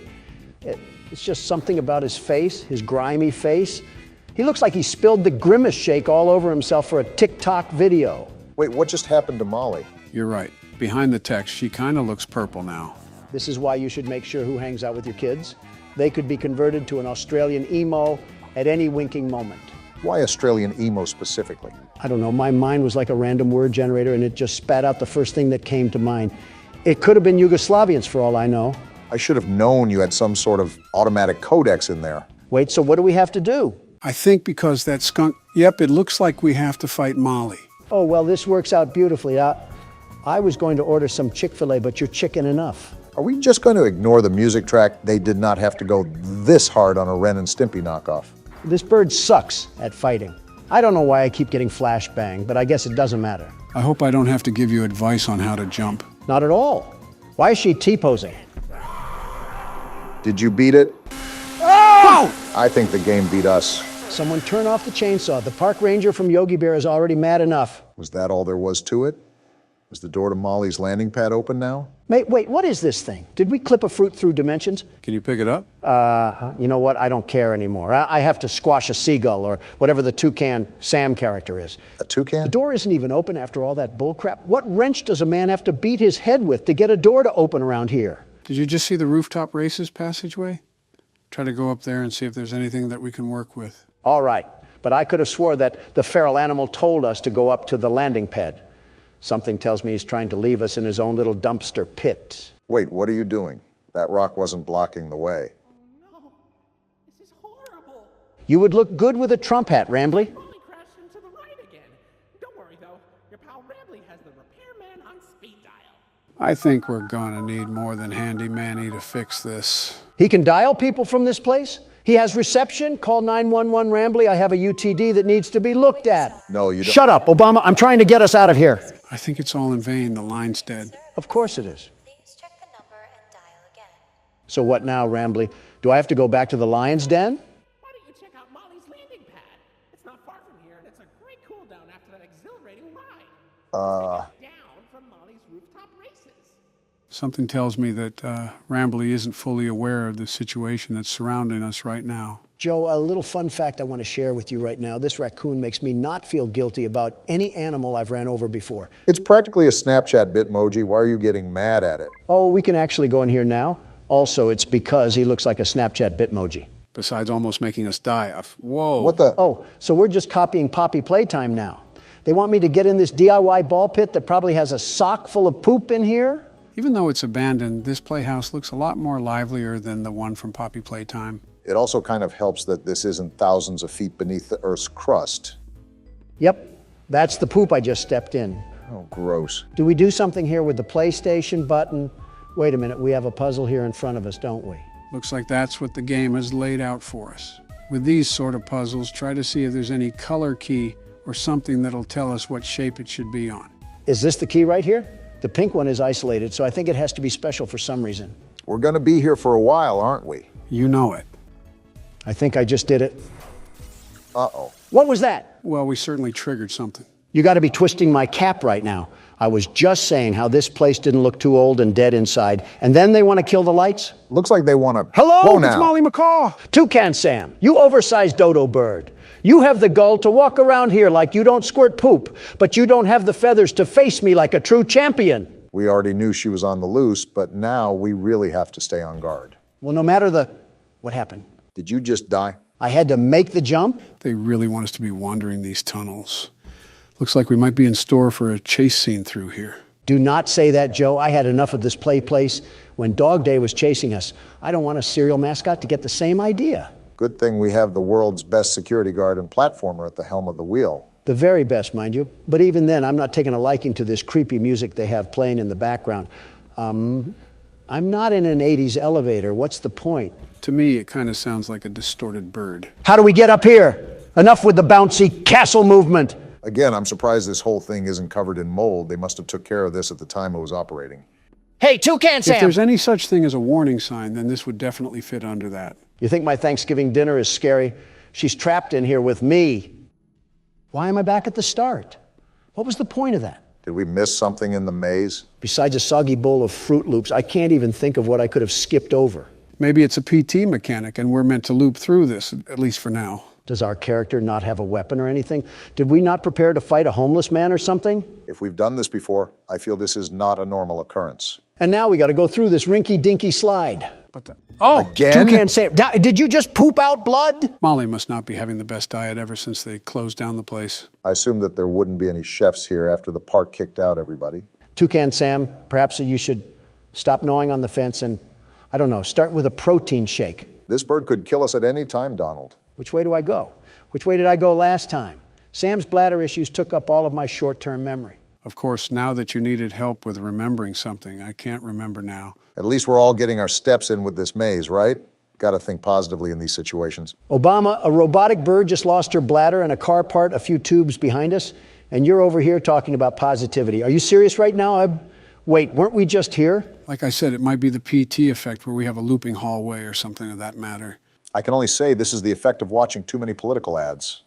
It's just something about his face, his grimy face. He looks like he spilled the Grimace shake all over himself for a TikTok video. Wait, what just happened to Molly? You're right. Behind the text, she kind of looks purple now. This is why you should make sure who hangs out with your kids. They could be converted to an Australian emo at any winking moment. Why Australian emo specifically? I don't know, my mind was like a random word generator and it just spat out the first thing that came to mind. It could have been Yugoslavians for all I know. I should have known you had some sort of automatic codex in there. Wait, so what do we have to do? I think because that skunk, yep, it looks like we have to fight Molly. Oh, well, this works out beautifully. I was going to order some Chick-fil-A, but you're chicken enough. Are we just going to ignore the music track? They did not have to go this hard on a Ren and Stimpy knockoff. This bird sucks at fighting. I don't know why I keep getting flashbang, but I guess it doesn't matter. I hope I don't have to give you advice on how to jump. Not at all. Why is she T-posing? Did you beat it? Oh! I think the game beat us. Someone turn off the chainsaw. The park ranger from Yogi Bear is already mad enough. Was that all there was to it? Is the door to Molly's landing pad open now? Wait, what is this thing? Did we clip a fruit through dimensions? Can you pick it up? You know what? I don't care anymore. I have to squash a seagull or whatever the toucan Sam character is. A toucan? The door isn't even open after all that bullcrap. What wrench does a man have to beat his head with to get a door to open around here? Did you just see the rooftop races passageway? Try to go up there and see if there's anything that we can work with. All right, but I could have swore that the feral animal told us to go up to the landing pad. Something tells me he's trying to leave us in his own little dumpster pit. Wait, what are you doing? That rock wasn't blocking the way. Oh no, this is horrible. You would look good with a Trump hat, Rambly. Molly crashed into the right again. Don't worry though, your pal Rambly has the repairman on speed dial. I think we're gonna need more than Handy Manny to fix this. He can dial people from this place? He has reception? Call 911 Rambly. I have a UTD that needs to be looked at. No, you don't. Shut up, Obama. I'm trying to get us out of here. I think it's all in vain. The line's dead. Of course it is. So what now, Rambly? Do I have to go back to the lion's den? Why don't you check out Molly's landing pad? It's not far from here, and it's a great cool down after that exhilarating ride. Down from Molly's rooftop races. Something tells me that Rambly isn't fully aware of the situation that's surrounding us right now. Joe, a little fun fact I want to share with you right now. This raccoon makes me not feel guilty about any animal I've ran over before. It's practically a Snapchat Bitmoji. Why are you getting mad at it? Oh, we can actually go in here now. Also, it's because he looks like a Snapchat Bitmoji. Besides almost making us die. Whoa. What the? Oh, so we're just copying Poppy Playtime now. They want me to get in this DIY ball pit that probably has a sock full of poop in here? Even though it's abandoned, this playhouse looks a lot more livelier than the one from Poppy Playtime. It also kind of helps that this isn't thousands of feet beneath the Earth's crust. Yep, that's the poop I just stepped in. Oh, gross. Do we do something here with the PlayStation button? Wait a minute, we have a puzzle here in front of us, don't we? Looks like that's what the game has laid out for us. With these sort of puzzles, try to see if there's any color key or something that'll tell us what shape it should be on. Is this the key right here? The pink one is isolated, so I think it has to be special for some reason. We're going to be here for a while, aren't we? You know it. I think I just did it. Uh-oh. What was that? Well, we certainly triggered something. You got to be twisting my cap right now. I was just saying how this place didn't look too old and dead inside, and then they want to kill the lights? Looks like they want to... Hello, Whoa, it's now. Molly McCaw. Toucan Sam, you oversized dodo bird. You have the gall to walk around here like you don't squirt poop, but you don't have the feathers to face me like a true champion. We already knew she was on the loose, but now we really have to stay on guard. Well, no matter what happened? Did you just die? I had to make the jump? They really want us to be wandering these tunnels. Looks like we might be in store for a chase scene through here. Do not say that, Joe. I had enough of this play place when Dog Day was chasing us. I don't want a serial mascot to get the same idea. Good thing we have the world's best security guard and platformer at the helm of the wheel. The very best, mind you. But even then, I'm not taking a liking to this creepy music they have playing in the background. I'm not in an 80s elevator. What's the point? To me, it kind of sounds like a distorted bird. How do we get up here? Enough with the bouncy castle movement. Again, I'm surprised this whole thing isn't covered in mold. They must have took care of this at the time it was operating. Hey, Toucan Sam! If there's any such thing as a warning sign, then this would definitely fit under that. You think my Thanksgiving dinner is scary? She's trapped in here with me. Why am I back at the start? What was the point of that? Did we miss something in the maze? Besides a soggy bowl of Fruit Loops, I can't even think of what I could have skipped over. Maybe it's a PT mechanic and we're meant to loop through this, at least for now. Does our character not have a weapon or anything? Did we not prepare to fight a homeless man or something? If we've done this before, I feel this is not a normal occurrence. And now we got to go through this rinky-dinky slide. Again? Toucan Sam, did you just poop out blood? Molly must not be having the best diet ever since they closed down the place. I assume that there wouldn't be any chefs here after the park kicked out everybody. Toucan Sam, perhaps you should stop gnawing on the fence and, I don't know, start with a protein shake. This bird could kill us at any time, Donald. Which way do I go? Which way did I go last time? Sam's bladder issues took up all of my short-term memory. Of course, now that you needed help with remembering something, I can't remember now. At least we're all getting our steps in with this maze, right? Got to think positively in these situations. Obama, a robotic bird just lost her bladder and a car part a few tubes behind us, and you're over here talking about positivity. Are you serious right now? Wait, weren't we just here? Like I said, it might be the PT effect where we have a looping hallway or something of that matter. I can only say this is the effect of watching too many political ads.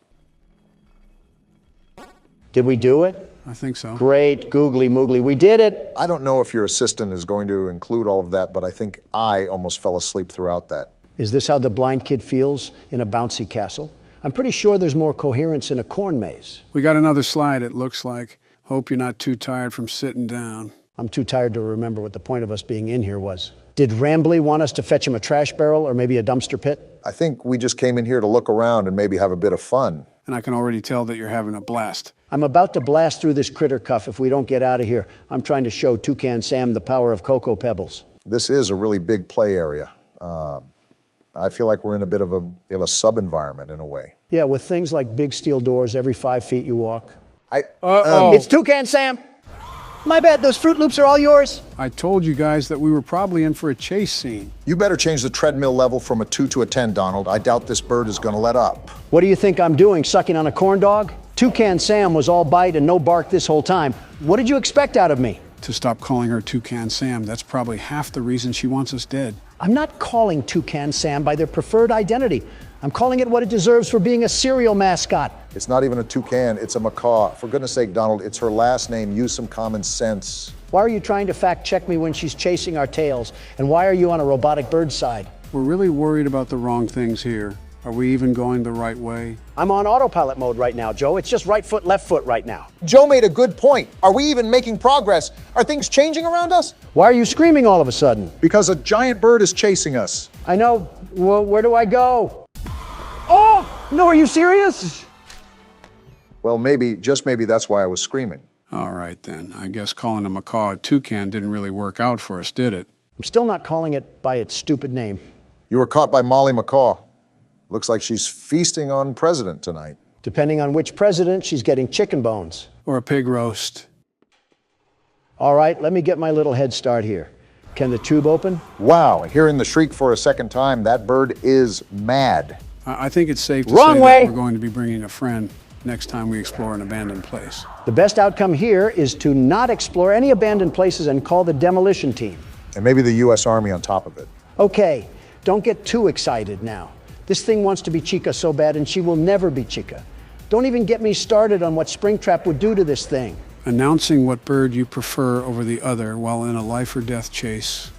Did we do it? I think so. Great, googly moogly, we did it. I don't know if your assistant is going to include all of that, but I think I almost fell asleep throughout that. Is this how the blind kid feels in a bouncy castle? I'm pretty sure there's more coherence in a corn maze. We got another slide, it looks like. Hope you're not too tired from sitting down. I'm too tired to remember what the point of us being in here was. Did Rambley want us to fetch him a trash barrel or maybe a dumpster pit? I think we just came in here to look around and maybe have a bit of fun. And I can already tell that you're having a blast. I'm about to blast through this critter cuff if we don't get out of here. I'm trying to show Toucan Sam the power of Cocoa Pebbles. This is a really big play area. I feel like we're in a bit of a sub-environment in a way. Yeah, with things like big steel doors every 5 feet you walk. It's Toucan Sam! My bad, those Fruit Loops are all yours. I told you guys that we were probably in for a chase scene. You better change the treadmill level from a 2 to a 10, Donald. I doubt this bird is going to let up. What do you think I'm doing, sucking on a corn dog? Toucan Sam was all bite and no bark this whole time. What did you expect out of me? To stop calling her Toucan Sam. That's probably half the reason she wants us dead. I'm not calling Toucan Sam by their preferred identity. I'm calling it what it deserves for being a serial mascot. It's not even a toucan, it's a macaw. For goodness sake, Donald, it's her last name. Use some common sense. Why are you trying to fact check me when she's chasing our tails? And why are you on a robotic bird's side? We're really worried about the wrong things here. Are we even going the right way? I'm on autopilot mode right now, Joe. It's just right foot, left foot right now. Joe made a good point. Are we even making progress? Are things changing around us? Why are you screaming all of a sudden? Because a giant bird is chasing us. I know. Well, where do I go? Oh, no, are you serious? Well, maybe, just maybe that's why I was screaming. All right, then. I guess calling a macaw a toucan didn't really work out for us, did it? I'm still not calling it by its stupid name. You were caught by Molly Macaw. Looks like she's feasting on President tonight. Depending on which president, she's getting chicken bones. Or a pig roast. All right, let me get my little head start here. Can the tube open? Wow, hearing the shriek for a second time, that bird is mad. I think it's safe to Wrong say way. that we're going to be bringing a friend next time we explore an abandoned place. The best outcome here is to not explore any abandoned places and call the demolition team. And maybe the U.S. Army on top of it. Okay, don't get too excited now. This thing wants to be Chica so bad, and she will never be Chica. Don't even get me started on what Springtrap would do to this thing. Announcing what bird you prefer over the other while in a life or death chase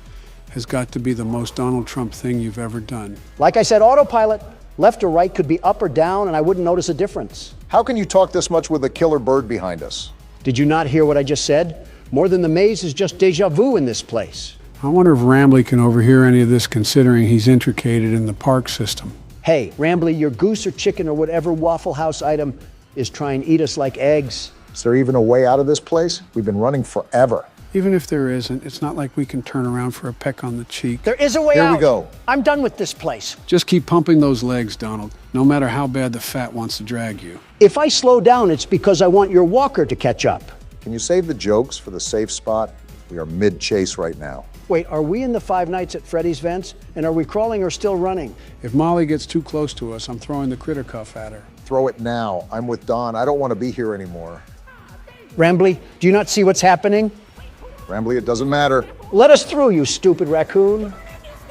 has got to be the most Donald Trump thing you've ever done. Like I said, autopilot. Left or right could be up or down, and I wouldn't notice a difference. How can you talk this much with a killer bird behind us? Did you not hear what I just said? More than the maze is just deja vu in this place. I wonder if Rambly can overhear any of this, considering he's intricated in the park system. Hey, Rambly, your goose or chicken or whatever Waffle House item is trying to eat us like eggs. Is there even a way out of this place? We've been running forever. Even if there isn't, it's not like we can turn around for a peck on the cheek. There is a way out. Here we go. I'm done with this place. Just keep pumping those legs, Donald, no matter how bad the fat wants to drag you. If I slow down, it's because I want your walker to catch up. Can you save the jokes for the safe spot? We are mid-chase right now. Wait, are we in the 5 Nights at Freddy's vents? And are we crawling or still running? If Molly gets too close to us, I'm throwing the critter cuff at her. Throw it now. I'm with Don. I don't want to be here anymore. Rambly, do you not see what's happening? Rambly, it doesn't matter. Let us through, you stupid raccoon.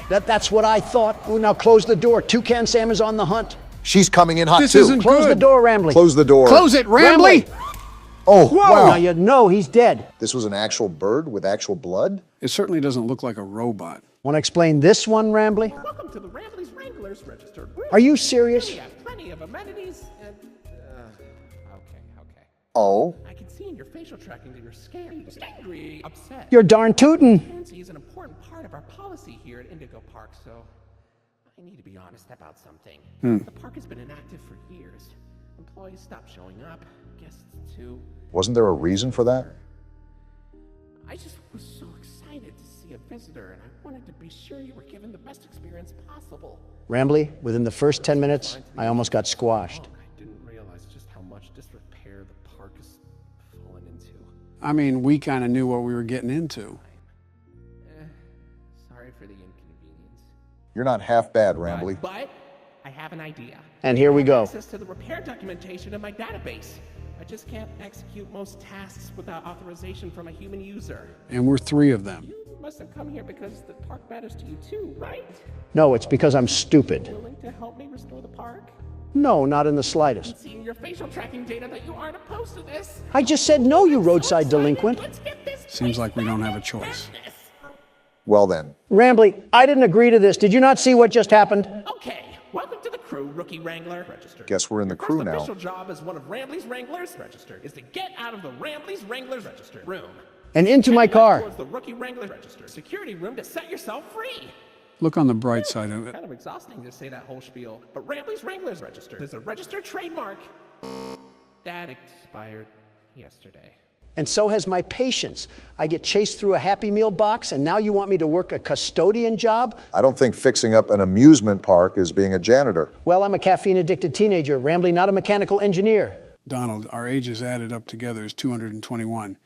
That's what I thought. Oh, now close the door. Toucan Sam is on the hunt. She's coming in hot This too. isn't Close good. the door, Rambly. Close the door. Close it, Rambly! Oh, Whoa. wow. Now you know he's dead. This was an actual bird with actual blood? It certainly doesn't look like a robot. Want to explain this one, Rambly? Welcome to the Rambley's Wranglers registered room. Are you serious? We have plenty of amenities and... Okay. Oh? I can see in your facial tracking that you're scared, angry, upset. You're darn tootin'. Transparency is an important part of our policy here at Indigo Park, so I need to be honest about something. The park has been inactive for years. Employees stopped showing up, guests too. Wasn't there a reason for that? I just was so excited to see a visitor, and I wanted to be sure you were given the best experience possible. Rambly, within the first 10 minutes, I almost got squashed. I didn't realize just how much disrepair the park has fallen into. I mean, we kind of knew what we were getting into. Sorry for the inconvenience. You're not half bad, Rambly. But I have an idea. And here we go. Access to the repair documentation in my database. I just can't execute most tasks without authorization from a human user. And we're 3 of them. You must have come here because the park matters to you too, right? No, it's because I'm stupid. Willing to help me restore the park? No, not in the slightest. Seeing your facial tracking data that you aren't opposed to this. I just said no, you roadside delinquent. Let's get this Seems like we don't have a choice. Well then. Rambly, I didn't agree to this. Did you not see what just happened? Okay, welcome to the crew, Rookie Wrangler. Registered. Guess we're in the crew First now. official job as one of Rambly's Wranglers, registered, is to get out of the Rambly's Wranglers registered room. And into my car. Towards the Rookie Wrangler registered security room to set yourself free. Look on the bright side of it. Kind of exhausting to say that whole spiel, but Rambly's Wranglers registered is a registered trademark that expired yesterday. And so has my patience. I get chased through a Happy Meal box, and now you want me to work a custodian job? I don't think fixing up an amusement park is being a janitor. Well, I'm a caffeine-addicted teenager, Rambly, not a mechanical engineer. Donald, our ages added up together is 221.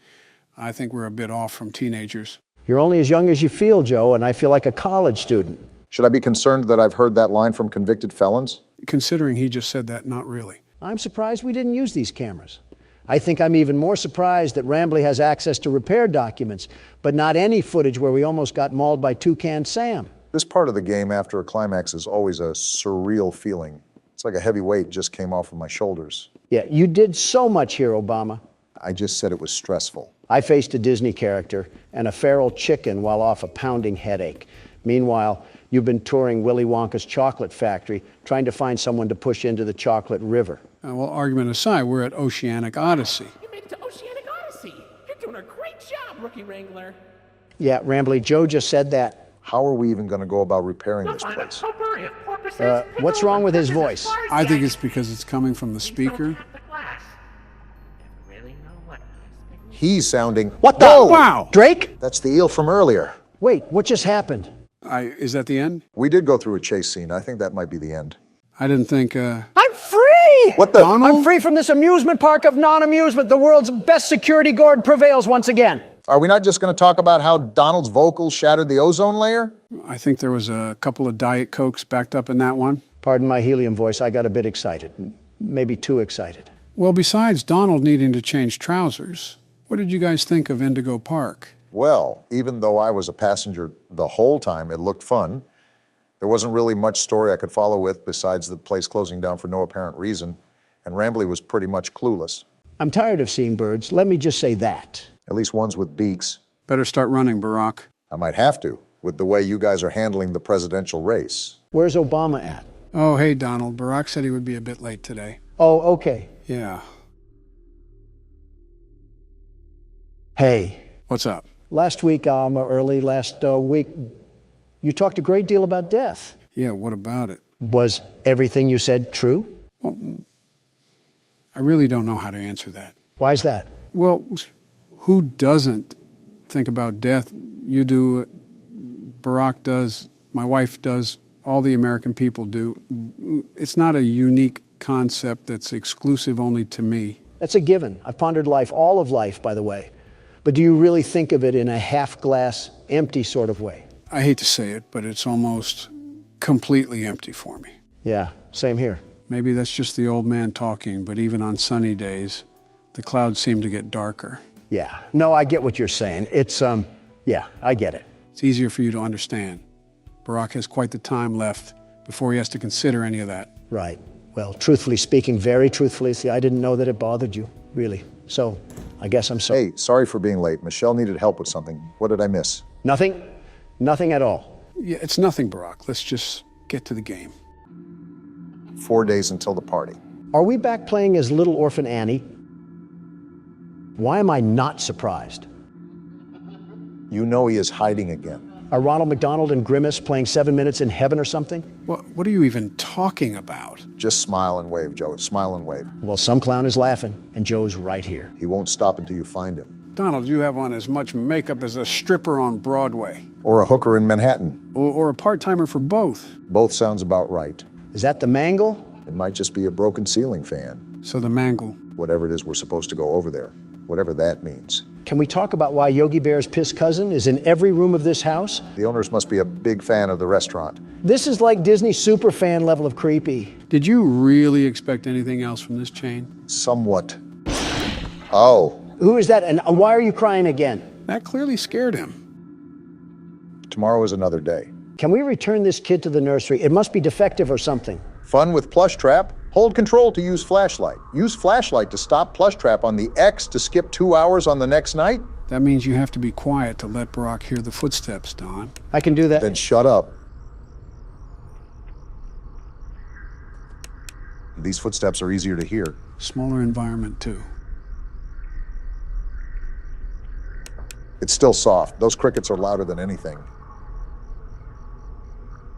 I think we're a bit off from teenagers. You're only as young as you feel, Joe, and I feel like a college student. Should I be concerned that I've heard that line from convicted felons? Considering he just said that, not really. I'm surprised we didn't use these cameras. I think I'm even more surprised that Rambly has access to repair documents, but not any footage where we almost got mauled by Toucan Sam. This part of the game after a climax is always a surreal feeling. It's like a heavy weight just came off of my shoulders. Yeah, you did so much here, Obama. I just said it was stressful. I faced a Disney character and a feral chicken while off a pounding headache. Meanwhile, you've been touring Willy Wonka's chocolate factory, trying to find someone to push into the chocolate river. Well, argument aside, we're at Oceanic Odyssey. You made it to Oceanic Odyssey. You're doing a great job, Rookie Wrangler. Yeah, Rambly, Joe just said that. How are we even going to go about repairing this place? What's wrong with his voice? I think it's because it's coming from the speaker. He's sounding... What the? Whoa! Wow! Drake? That's the eel from earlier. Wait, what just happened? Is that the end? We did go through a chase scene. I think that might be the end. I didn't think, I'm free! What the? Donald? I'm free from this amusement park of non-amusement. The world's best security guard prevails once again. Are we not just going to talk about how Donald's vocals shattered the ozone layer? I think there was a couple of Diet Cokes backed up in that one. Pardon my helium voice, I got a bit excited. Maybe too excited. Well, besides Donald needing to change trousers, what did you guys think of Indigo Park? Well, even though I was a passenger the whole time, it looked fun. There wasn't really much story I could follow with besides the place closing down for no apparent reason, and Rambly was pretty much clueless. I'm tired of seeing birds, let me just say that. At least ones with beaks. Better start running, Barack. I might have to, with the way you guys are handling the presidential race. Where's Obama at? Oh, hey, Donald. Barack said he would be a bit late today. Oh, okay. Yeah. Hey. What's up? Last week, you talked a great deal about death. Yeah, what about it? Was everything you said true? Well, I really don't know how to answer that. Why is that? Well, who doesn't think about death? You do, Barack does, my wife does, all the American people do. It's not a unique concept that's exclusive only to me. That's a given. I've pondered life, all of life, by the way. But do you really think of it in a half-glass, empty sort of way? I hate to say it, but it's almost completely empty for me. Yeah, same here. Maybe that's just the old man talking, but even on sunny days, the clouds seem to get darker. Yeah. No, I get what you're saying. It's, yeah, I get it. It's easier for you to understand. Barack has quite the time left before he has to consider any of that. Right. Well, truthfully speaking, very truthfully, see, I didn't know that it bothered you, really. So, I guess I'm sorry. Hey, sorry for being late. Michelle needed help with something. What did I miss? Nothing? Nothing at all. Yeah, it's nothing, Barack. Let's just get to the game. 4 days until the party. Are we back playing as Little Orphan Annie? Why am I not surprised? You know he is hiding again. Are Ronald McDonald and Grimace playing 7 Minutes in Heaven or something? What are you even talking about? Just smile and wave, Joe. Smile and wave. Well, some clown is laughing, and Joe's right here. He won't stop until you find him. Donald, you have on as much makeup as a stripper on Broadway. Or a hooker in Manhattan. Or a part-timer for both. Both sounds about right. Is that the mangle? It might just be a broken ceiling fan. So the mangle. Whatever it is we're supposed to go over there. Whatever that means. Can we talk about why Yogi Bear's piss cousin is in every room of this house? The owners must be a big fan of the restaurant. This is like Disney superfan level of creepy. Did you really expect anything else from this chain? Somewhat. Oh. Who is that, and why are you crying again? That clearly scared him. Tomorrow is another day. Can we return this kid to the nursery? It must be defective or something. Fun with Plush Trap? Hold control to use flashlight. Use flashlight to stop Plush Trap on the X to skip 2 hours on the next night? That means you have to be quiet to let Barack hear the footsteps, Don. I can do that. Then shut up. These footsteps are easier to hear. Smaller environment, too. It's still soft. Those crickets are louder than anything.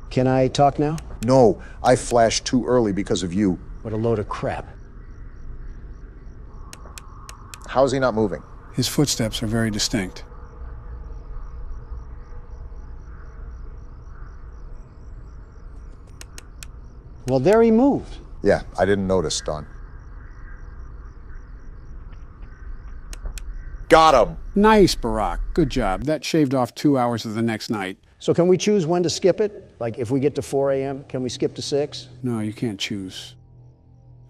Can I talk now? No, I flashed too early because of you. What a load of crap. How's he not moving? His footsteps are very distinct. Well, there he moved. Yeah, I didn't notice, Don. Got him! Nice, Barack. Good job. That shaved off 2 hours of the next night. So can we choose when to skip it? Like if we get to 4 a.m., can we skip to 6? No, you can't choose.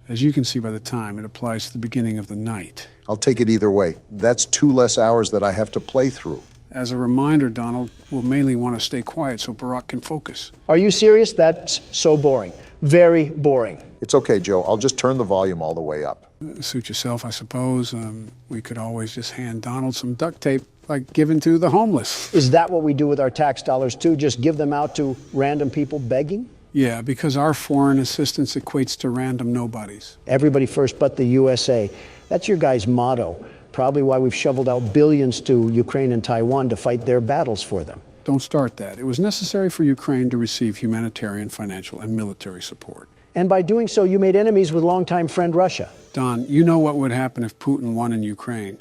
As you can see by the time, it applies to the beginning of the night. I'll take it either way. That's 2 less hours that I have to play through. As a reminder, Donald, we'll mainly want to stay quiet so Barack can focus. Are you serious? That's so boring. Very boring. It's okay, Joe. I'll just turn the volume all the way up. Suit yourself, I suppose. We could always just hand Donald some duct tape, like given to the homeless. Is that what we do with our tax dollars, too? Just give them out to random people begging? Yeah, because our foreign assistance equates to random nobodies. Everybody first but the USA. That's your guys' motto. Probably why we've shoveled out billions to Ukraine and Taiwan to fight their battles for them. Don't start that. It was necessary for Ukraine to receive humanitarian, financial, and military support. And by doing so, you made enemies with longtime friend Russia. Don, you know what would happen if Putin won in Ukraine.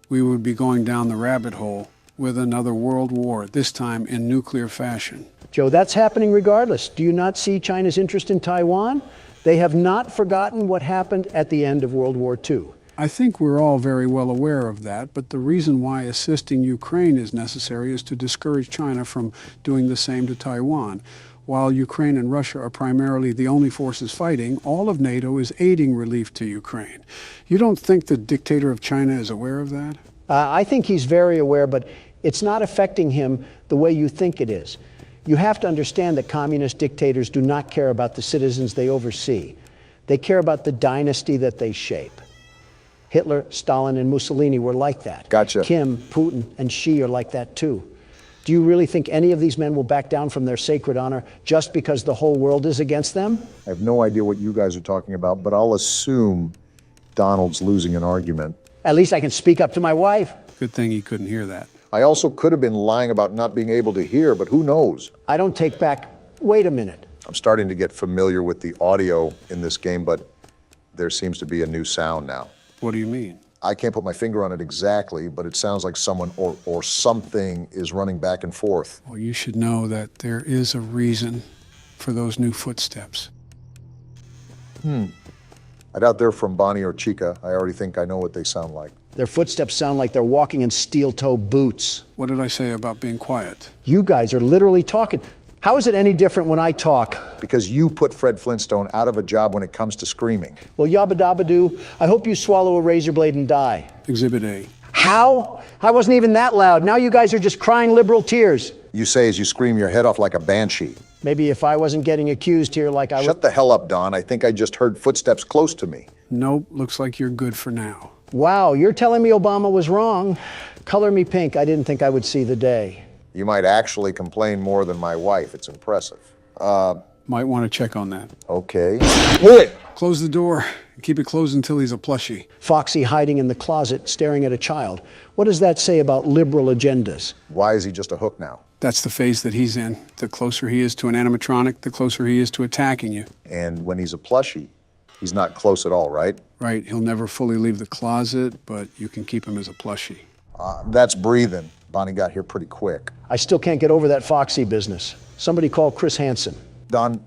We would be going down the rabbit hole with another world war, this time in nuclear fashion. Joe, that's happening regardless. Do you not see China's interest in Taiwan? They have not forgotten what happened at the end of World War II. I think we're all very well aware of that, but the reason why assisting Ukraine is necessary is to discourage China from doing the same to Taiwan. While Ukraine and Russia are primarily the only forces fighting, all of NATO is aiding relief to Ukraine. You don't think the dictator of China is aware of that? I think he's very aware, but it's not affecting him the way you think it is. You have to understand that communist dictators do not care about the citizens they oversee. They care about the dynasty that they shape. Hitler, Stalin, and Mussolini were like that. Gotcha. Kim, Putin, and Xi are like that too. Do you really think any of these men will back down from their sacred honor just because the whole world is against them? I have no idea what you guys are talking about, but I'll assume Donald's losing an argument. At least I can speak up to my wife. Good thing he couldn't hear that. I also could have been lying about not being able to hear, but who knows? I don't take back... Wait a minute. I'm starting to get familiar with the audio in this game, but there seems to be a new sound now. What do you mean? I can't put my finger on it exactly, but it sounds like someone or something is running back and forth. Well, you should know that there is a reason for those new footsteps. I doubt they're from Bonnie or Chica. I already think I know what they sound like. Their footsteps sound like they're walking in steel-toe boots. What did I say about being quiet? You guys are literally talking. How is it any different when I talk? Because you put Fred Flintstone out of a job when it comes to screaming. Well, yabba dabba doo, I hope you swallow a razor blade and die. Exhibit A. How? I wasn't even that loud. Now you guys are just crying liberal tears. You say as you scream your head off like a banshee. Maybe if I wasn't getting accused here like I was... Shut the hell up, Don. I think I just heard footsteps close to me. Nope, looks like you're good for now. Wow, you're telling me Obama was wrong. Color me pink. I didn't think I would see the day. You might actually complain more than my wife. It's impressive. Might want to check on that. Okay. Close the door. Keep it closed until he's a plushie. Foxy hiding in the closet, staring at a child. What does that say about liberal agendas? Why is he just a hook now? That's the phase that he's in. The closer he is to an animatronic, the closer he is to attacking you. And when he's a plushie, he's not close at all, right? Right. He'll never fully leave the closet, but you can keep him as a plushie. That's breathing. Bonnie got here pretty quick. I still can't get over that Foxy business. Somebody call Chris Hansen. Don,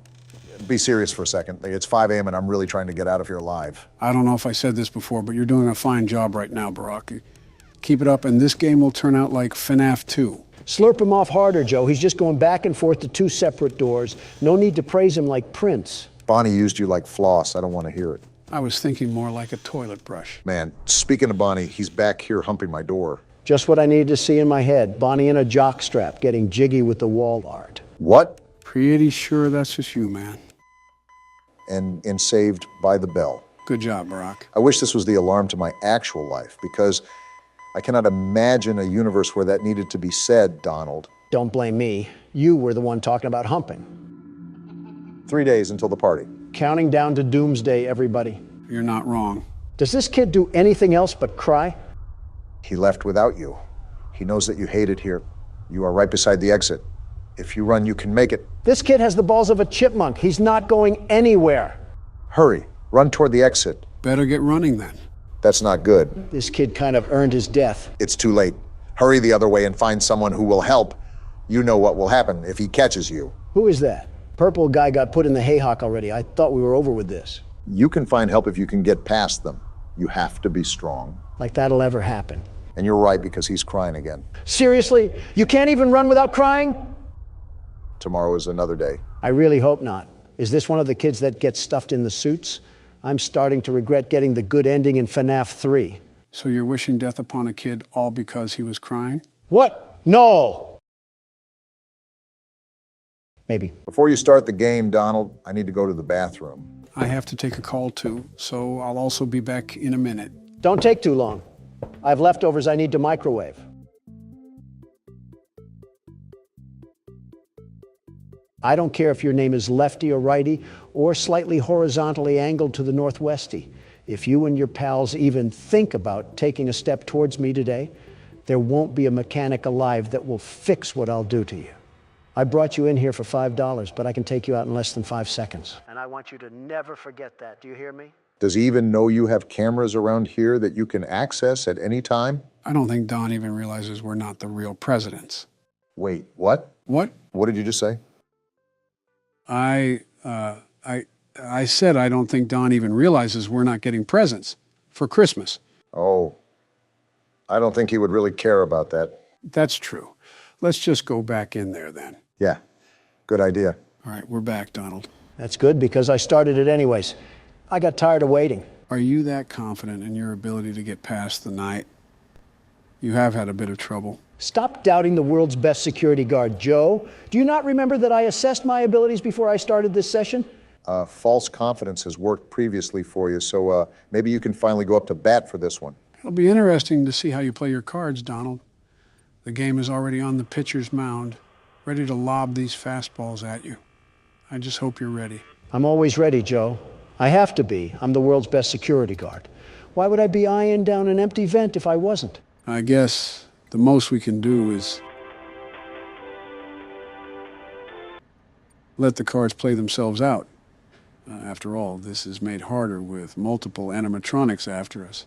be serious for a second. It's 5 a.m. and I'm really trying to get out of here alive. I don't know if I said this before, but you're doing a fine job right now, Barack. Keep it up, and this game will turn out like FNAF 2. Slurp him off harder, Joe. He's just going back and forth to 2 separate doors. No need to praise him like Prince. Bonnie used you like floss. I don't want to hear it. I was thinking more like a toilet brush. Man, speaking of Bonnie, he's back here humping my door. Just what I needed to see in my head. Bonnie in a jockstrap, getting jiggy with the wall art. What? Pretty sure that's just you, man. And Saved by the Bell. Good job, Barack. I wish this was the alarm to my actual life, because I cannot imagine a universe where that needed to be said, Donald. Don't blame me. You were the one talking about humping. 3 days until the party. Counting down to doomsday, everybody. You're not wrong. Does this kid do anything else but cry? He left without you. He knows that you hate it here. You are right beside the exit. If you run, you can make it. This kid has the balls of a chipmunk. He's not going anywhere. Hurry. Run toward the exit. Better get running then. That's not good. This kid kind of earned his death. It's too late. Hurry the other way and find someone who will help. You know what will happen if he catches you. Who is that? Purple guy got put in the haycock already. I thought we were over with this. You can find help if you can get past them. You have to be strong. Like that'll ever happen. And you're right, because he's crying again. Seriously? You can't even run without crying? Tomorrow is another day. I really hope not. Is this one of the kids that gets stuffed in the suits? I'm starting to regret getting the good ending in FNAF 3. So you're wishing death upon a kid all because he was crying? What? No! Maybe. Before you start the game, Donald, I need to go to the bathroom. I have to take a call too, so I'll also be back in a minute. Don't take too long. I have leftovers I need to microwave. I don't care if your name is lefty or righty or slightly horizontally angled to the northwesty. If you and your pals even think about taking a step towards me today, there won't be a mechanic alive that will fix what I'll do to you. I brought you in here for $5, but I can take you out in less than 5 seconds. And I want you to never forget that. Do you hear me? Does he even know you have cameras around here that you can access at any time? I don't think Don even realizes we're not the real presidents. Wait, what? What? What did you just say? I said I don't think Don even realizes we're not getting presents for Christmas. Oh, I don't think he would really care about that. That's true. Let's just go back in there then. Yeah, good idea. All right, we're back, Donald. That's good because I started it anyways. I got tired of waiting. Are you that confident in your ability to get past the night? You have had a bit of trouble. Stop doubting the world's best security guard, Joe. Do you not remember that I assessed my abilities before I started this session? False confidence has worked previously for you, so maybe you can finally go up to bat for this one. It'll be interesting to see how you play your cards, Donald. The game is already on the pitcher's mound, ready to lob these fastballs at you. I just hope you're ready. I'm always ready, Joe. I have to be. I'm the world's best security guard. Why would I be eyeing down an empty vent if I wasn't? I guess the most we can do is let the cards play themselves out. After all, this is made harder with multiple animatronics after us.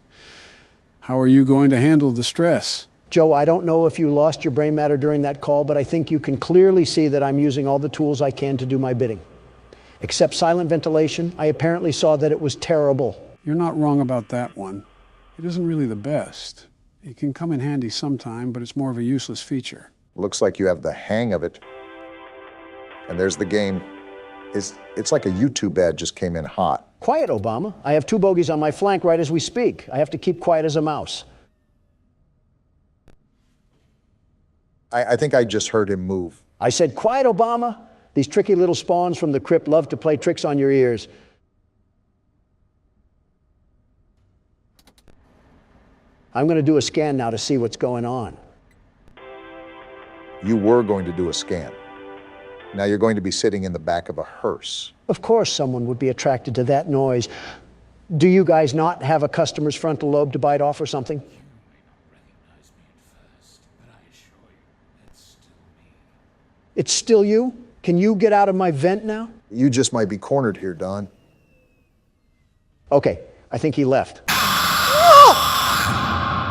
How are you going to handle the stress? Joe, I don't know if you lost your brain matter during that call, but I think you can clearly see that I'm using all the tools I can to do my bidding. Except silent ventilation, I apparently saw that it was terrible. You're not wrong about that one. It isn't really the best. It can come in handy sometime, but it's more of a useless feature. Looks like you have the hang of it. And there's the game. It's like a YouTube ad just came in hot. Quiet, Obama. I have 2 bogeys on my flank right as we speak. I have to keep quiet as a mouse. I think I just heard him move. I said, quiet, Obama. These tricky little spawns from the crypt love to play tricks on your ears. I'm going to do a scan now to see what's going on. You were going to do a scan. Now you're going to be sitting in the back of a hearse. Of course someone would be attracted to that noise. Do you guys not have a customer's frontal lobe to bite off or something? It's still you? Can you get out of my vent now? You just might be cornered here, Don. Okay, I think he left.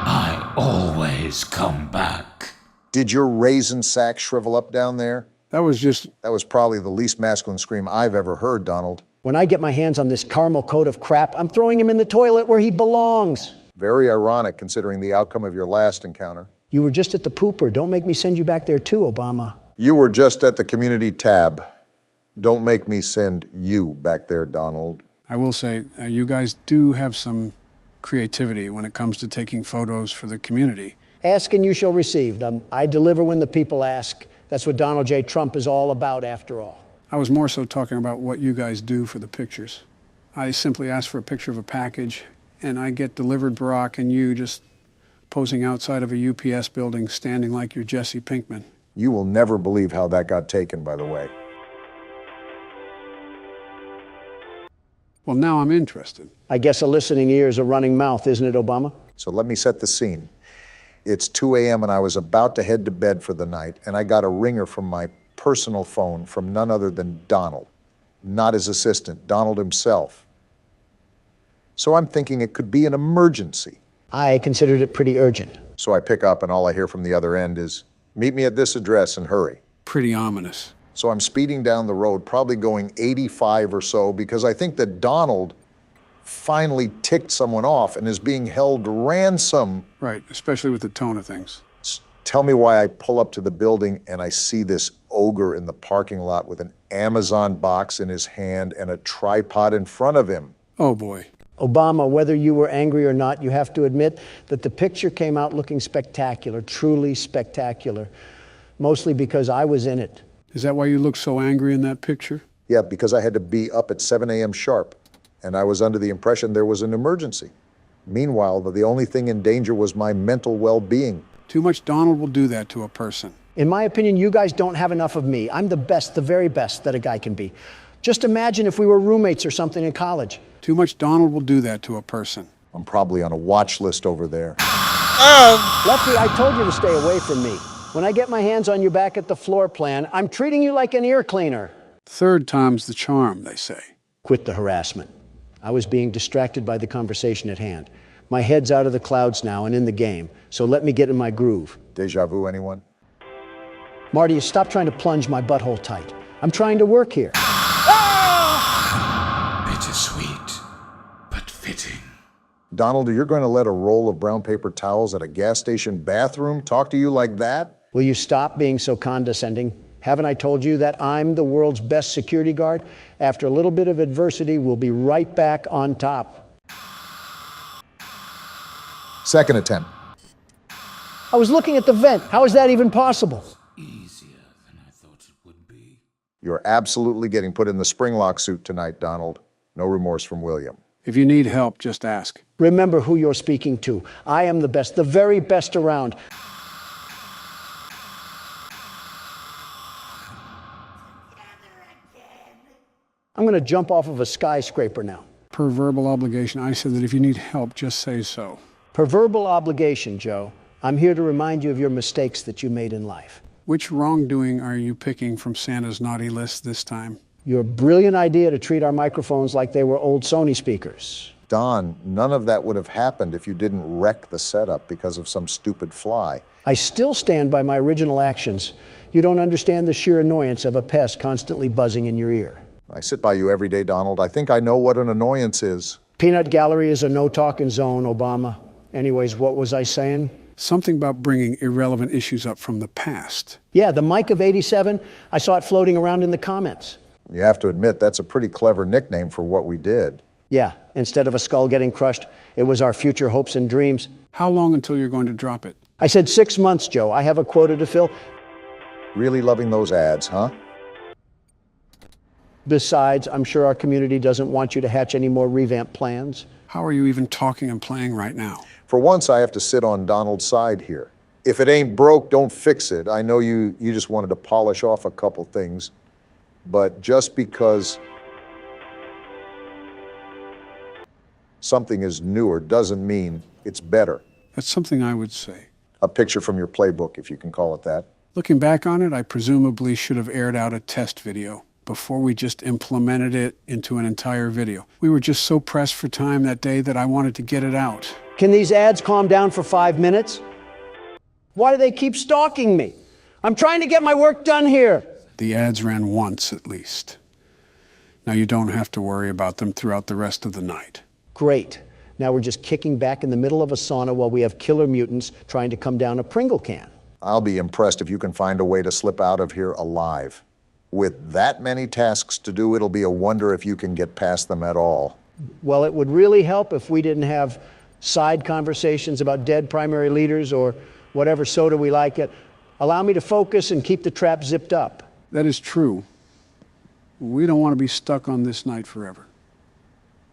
I always come back. Did your raisin sack shrivel up down there? That was probably the least masculine scream I've ever heard, Donald. When I get my hands on this caramel coat of crap, I'm throwing him in the toilet where he belongs. Very ironic considering the outcome of your last encounter. You were just at the pooper. Don't make me send you back there too, Obama. You were just at the community tab. Don't make me send you back there, Donald. I will say, you guys do have some creativity when it comes to taking photos for the community. Ask and you shall receive. I deliver when the people ask. That's what Donald J. Trump is all about, after all. I was more so talking about what you guys do for the pictures. I simply ask for a picture of a package, and I get delivered Barack and you just posing outside of a UPS building, standing like you're Jesse Pinkman. You will never believe how that got taken, by the way. Well, now I'm interested. I guess a listening ear is a running mouth, isn't it, Obama? So let me set the scene. It's 2 a.m. and I was about to head to bed for the night, and I got a ringer from my personal phone from none other than Donald. Not his assistant, Donald himself. So I'm thinking it could be an emergency. I considered it pretty urgent. So I pick up and all I hear from the other end is, meet me at this address and hurry. Pretty ominous. So I'm speeding down the road, probably going 85 or so, because I think that Donald finally ticked someone off and is being held ransom. Right, especially with the tone of things. Tell me why I pull up to the building and I see this ogre in the parking lot with an Amazon box in his hand and a tripod in front of him. Oh boy. Obama, whether you were angry or not, you have to admit that the picture came out looking spectacular, truly spectacular, mostly because I was in it. Is that why you look so angry in that picture? Yeah, because I had to be up at 7 a.m. sharp, and I was under the impression there was an emergency. Meanwhile, the only thing in danger was my mental well-being. Too much Donald will do that to a person. In my opinion, you guys don't have enough of me. I'm the best, the very best that a guy can be. Just imagine if we were roommates or something in college. Too much Donald will do that to a person. I'm probably on a watch list over there. Lefty, I told you to stay away from me. When I get my hands on you back at the floor plan, I'm treating you like an ear cleaner. Third time's the charm, they say. Quit the harassment. I was being distracted by the conversation at hand. My head's out of the clouds now and in the game, so let me get in my groove. Deja vu, anyone? Marty, stop trying to plunge my butthole tight. I'm trying to work here. Bittersweet, but fitting. Donald, you're going to let a roll of brown paper towels at a gas station bathroom talk to you like that? Will you stop being so condescending? Haven't I told you that I'm the world's best security guard? After a little bit of adversity, we'll be right back on top. Second attempt. I was looking at the vent. How is that even possible? Easier than I thought it would be. You're absolutely getting put in the springlock suit tonight, Donald. No remorse from William. If you need help, just ask. Remember who you're speaking to. I am the best, the very best around. I'm going to jump off of a skyscraper now. Per verbal obligation, I said that if you need help, just say so. Per verbal obligation, Joe. I'm here to remind you of your mistakes that you made in life. Which wrongdoing are you picking from Santa's naughty list this time? Your brilliant idea to treat our microphones like they were old Sony speakers. Don, none of that would have happened if you didn't wreck the setup because of some stupid fly. I still stand by my original actions. You don't understand the sheer annoyance of a pest constantly buzzing in your ear. I sit by you every day, Donald. I think I know what an annoyance is. Peanut Gallery is a no-talking zone, Obama. Anyways, what was I saying? Something about bringing irrelevant issues up from the past. Yeah, the mic of '87, I saw it floating around in the comments. You have to admit, that's a pretty clever nickname for what we did. Yeah, instead of a skull getting crushed, it was our future hopes and dreams. How long until you're going to drop it? I said 6 months, Joe. I have a quota to fill. Really loving those ads, huh? Besides, I'm sure our community doesn't want you to hatch any more revamp plans. How are you even talking and playing right now? For once, I have to sit on Donald's side here. If it ain't broke, don't fix it. I know you just wanted to polish off a couple things, but just because something is newer doesn't mean it's better. That's something I would say. A picture from your playbook, if you can call it that. Looking back on it, I presumably should have aired out a test video before we just implemented it into an entire video. We were just so pressed for time that day that I wanted to get it out. Can these ads calm down for 5 minutes? Why do they keep stalking me? I'm trying to get my work done here. The ads ran once at least. Now you don't have to worry about them throughout the rest of the night. Great. Now we're just kicking back in the middle of a sauna while we have killer mutants trying to come down a Pringle can. I'll be impressed if you can find a way to slip out of here alive. With that many tasks to do, it'll be a wonder if you can get past them at all. Well, it would really help if we didn't have side conversations about dead primary leaders or whatever soda we like it. Allow me to focus and keep the trap zipped up. That is true. We don't want to be stuck on this night forever.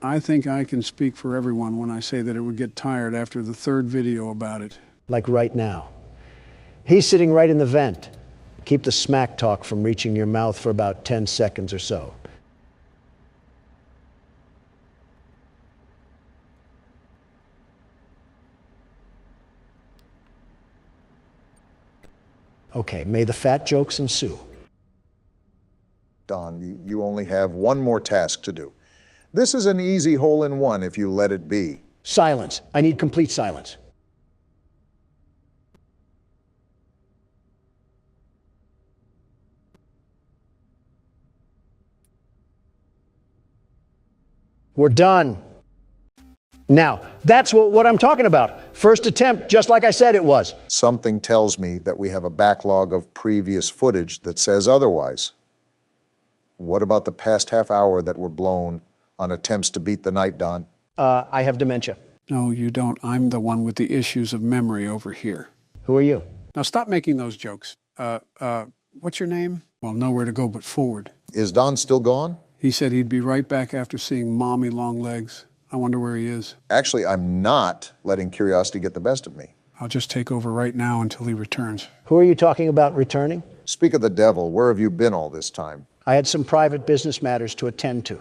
I think I can speak for everyone when I say that it would get tired after the third video about it. Like right now. He's sitting right in the vent. Keep the smack talk from reaching your mouth for about 10 seconds or so. Okay, may the fat jokes ensue. Don, you only have one more task to do. This is an easy hole-in-one if you let it be. Silence. I need complete silence. We're done. Now, that's what I'm talking about. First attempt, just like I said it was. Something tells me that we have a backlog of previous footage that says otherwise. What about the past half hour that were blown on attempts to beat the night, Don? I have dementia. No, you don't. I'm the one with the issues of memory over here. Who are you? Now stop making those jokes. What's your name? Well, nowhere to go but forward. Is Don still gone? He said he'd be right back after seeing Mommy Longlegs. I wonder where he is. Actually, I'm not letting curiosity get the best of me. I'll just take over right now until he returns. Who are you talking about returning? Speak of the devil, where have you been all this time? I had some private business matters to attend to.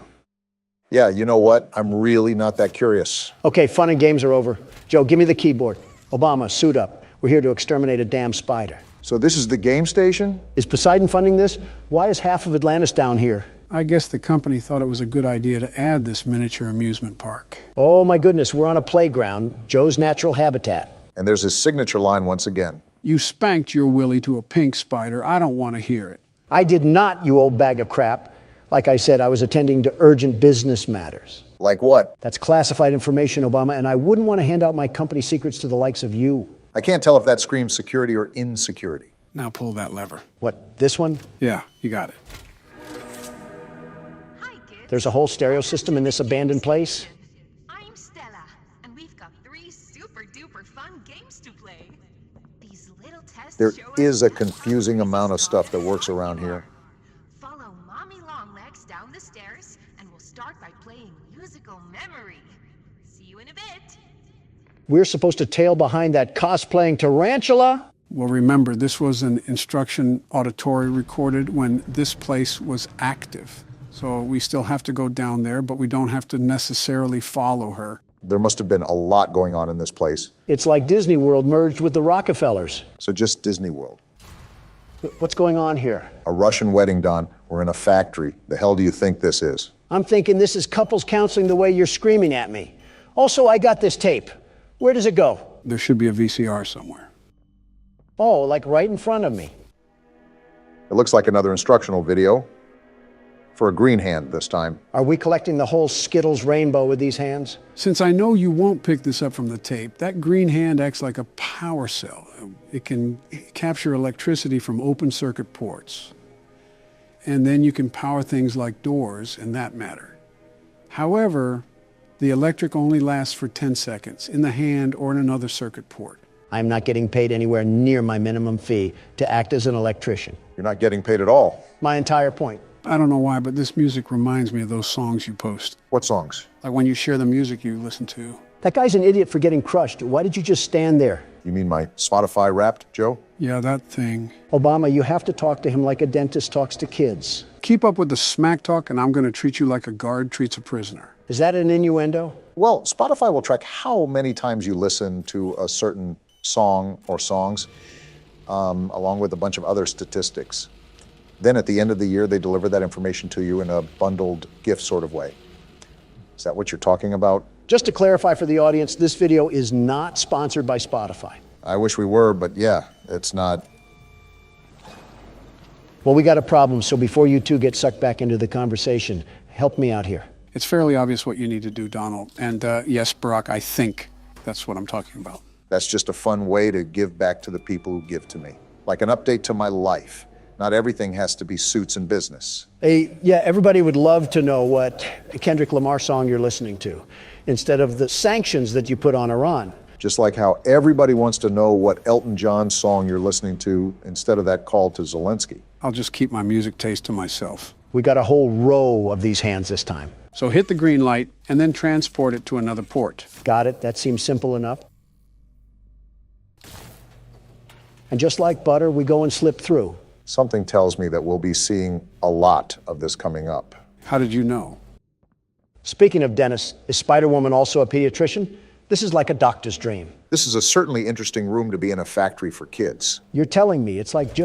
Yeah, you know what? I'm really not that curious. Okay, fun and games are over. Joe, give me the keyboard. Obama, suit up. We're here to exterminate a damn spider. So this is the game station? Is Poseidon funding this? Why is half of Atlantis down here? I guess the company thought it was a good idea to add this miniature amusement park. Oh my goodness, we're on a playground, Joe's natural habitat. And there's his signature line once again. You spanked your Willie to a pink spider. I don't want to hear it. I did not, you old bag of crap. Like I said, I was attending to urgent business matters. Like what? That's classified information, Obama, and I wouldn't want to hand out my company secrets to the likes of you. I can't tell if that screams security or insecurity. Now pull that lever. What, this one? Yeah, you got it. There's a whole stereo system in this abandoned place? I'm Stella, and we've got 3 super-duper fun games to play. These little tests There show is us a confusing amount of stuff that works around here. Follow Mommy Longlegs down the stairs, and we'll start by playing musical memory. See you in a bit. We're supposed to tail behind that cosplaying tarantula? Well, remember, this was an instruction auditory recorded when this place was active. So we still have to go down there, but we don't have to necessarily follow her. There must have been a lot going on in this place. It's like Disney World merged with the Rockefellers. So just Disney World. What's going on here? A Russian wedding, Don. We're in a factory. The hell do you think this is? I'm thinking this is couples counseling the way you're screaming at me. Also, I got this tape. Where does it go? There should be a VCR somewhere. Oh, like right in front of me. It looks like another instructional video. For a green hand this time. Are we collecting the whole Skittles rainbow with these hands? Since I know you won't pick this up from the tape, that green hand acts like a power cell. It can capture electricity from open circuit ports. And then you can power things like doors and that matter. However, the electric only lasts for 10 seconds in the hand or in another circuit port. I'm not getting paid anywhere near my minimum fee to act as an electrician. You're not getting paid at all. My entire point. I don't know why, but this music reminds me of those songs you post. What songs? Like when you share the music you listen to. That guy's an idiot for getting crushed. Why did you just stand there? You mean my Spotify Wrapped, Joe? Yeah, that thing. Obama, you have to talk to him like a dentist talks to kids. Keep up with the smack talk and I'm going to treat you like a guard treats a prisoner. Is that an innuendo? Well, Spotify will track how many times you listen to a certain song or songs, along with a bunch of other statistics. Then at the end of the year, they deliver that information to you in a bundled gift sort of way. Is that what you're talking about? Just to clarify for the audience, this video is not sponsored by Spotify. I wish we were, but yeah, it's not. Well, we got a problem, so before you two get sucked back into the conversation, help me out here. It's fairly obvious what you need to do, Donald. And yes, Barack, I think that's what I'm talking about. That's just a fun way to give back to the people who give to me. Like an update to my life. Not everything has to be suits and business. Hey, yeah, everybody would love to know what Kendrick Lamar song you're listening to, instead of the sanctions that you put on Iran. Just like how everybody wants to know what Elton John song you're listening to, instead of that call to Zelensky. I'll just keep my music taste to myself. We got a whole row of these hands this time. So hit the green light and then transport it to another port. Got it. That seems simple enough. And just like butter, we go and slip through. Something tells me that we'll be seeing a lot of this coming up. How did you know? Speaking of dentists, is Spider-Woman also a pediatrician? This is like a doctor's dream. This is a certainly interesting room to be in a factory for kids. You're telling me it's like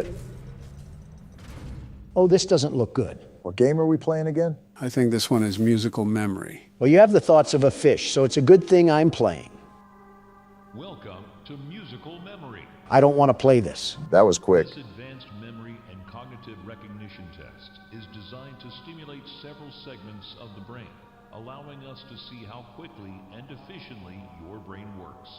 oh, this doesn't look good. What game are we playing again? I think this one is musical memory. Well, you have the thoughts of a fish, so it's a good thing I'm playing. Welcome to musical memory. I don't want to play this. That was quick. This advanced memory and cognitive recognition test is designed to stimulate several segments of the brain, allowing us to see how quickly and efficiently your brain works.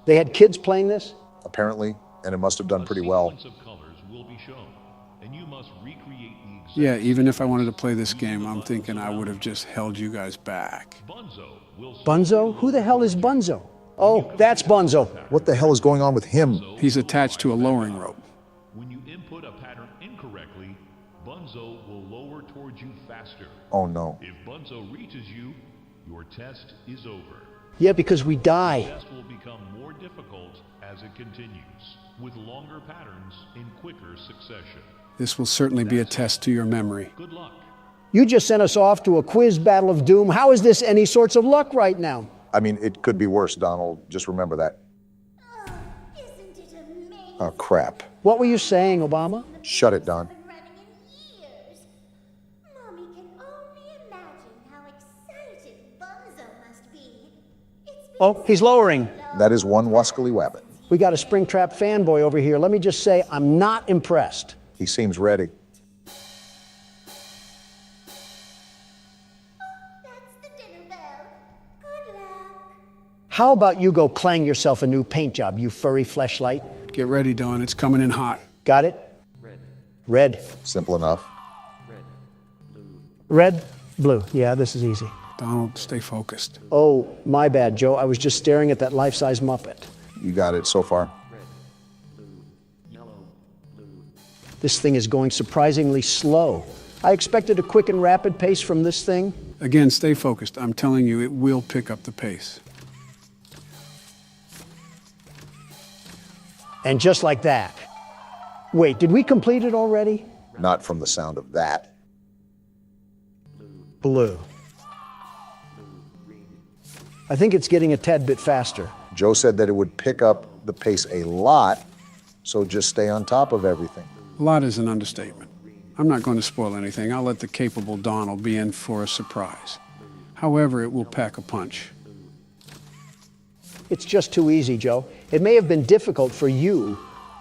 They had kids playing this? Apparently, and it must have done pretty well. A sequence of colors will be shown, and you must recreate the exact. Yeah, even if I wanted to play this game, I'm thinking I would have just held you guys back. Bunzo? Who the hell is Bunzo? Oh, that's Bunzo. What the hell is going on with him? He's attached to a lowering rope. When you input a pattern incorrectly, Bunzo will lower towards you faster. Oh no. If Bunzo reaches you, your test is over. Yeah, because we die. The test will become more difficult as it continues, with longer patterns in quicker succession. This will certainly be a test to your memory. Good luck. You just sent us off to a quiz battle of doom. How is this any sorts of luck right now? I mean, it could be worse, Donald. Just remember that. Isn't it amazing? Oh, crap. What were you saying, Obama? Shut it, Don. Mommy can only imagine how excited Bunzo must be. Oh, he's lowering. That is one wascally wabbit. We got a Springtrap fanboy over here. Let me just say, I'm not impressed. He seems ready. How about you go clang yourself a new paint job, you furry fleshlight? Get ready, Don. It's coming in hot. Got it? Red. Simple enough. Red, blue. Yeah, this is easy. Donald, stay focused. Oh, my bad, Joe. I was just staring at that life-size Muppet. You got it so far. This thing is going surprisingly slow. I expected a quick and rapid pace from this thing. Again, stay focused. I'm telling you, it will pick up the pace. And just like that. Wait, did we complete it already? Not from the sound of that. Blue. I think it's getting a tad bit faster. Joe said that it would pick up the pace a lot, so just stay on top of everything. A lot is an understatement. I'm not going to spoil anything. I'll let the capable Donald be in for a surprise. However, it will pack a punch. It's just too easy, Joe. It may have been difficult for you,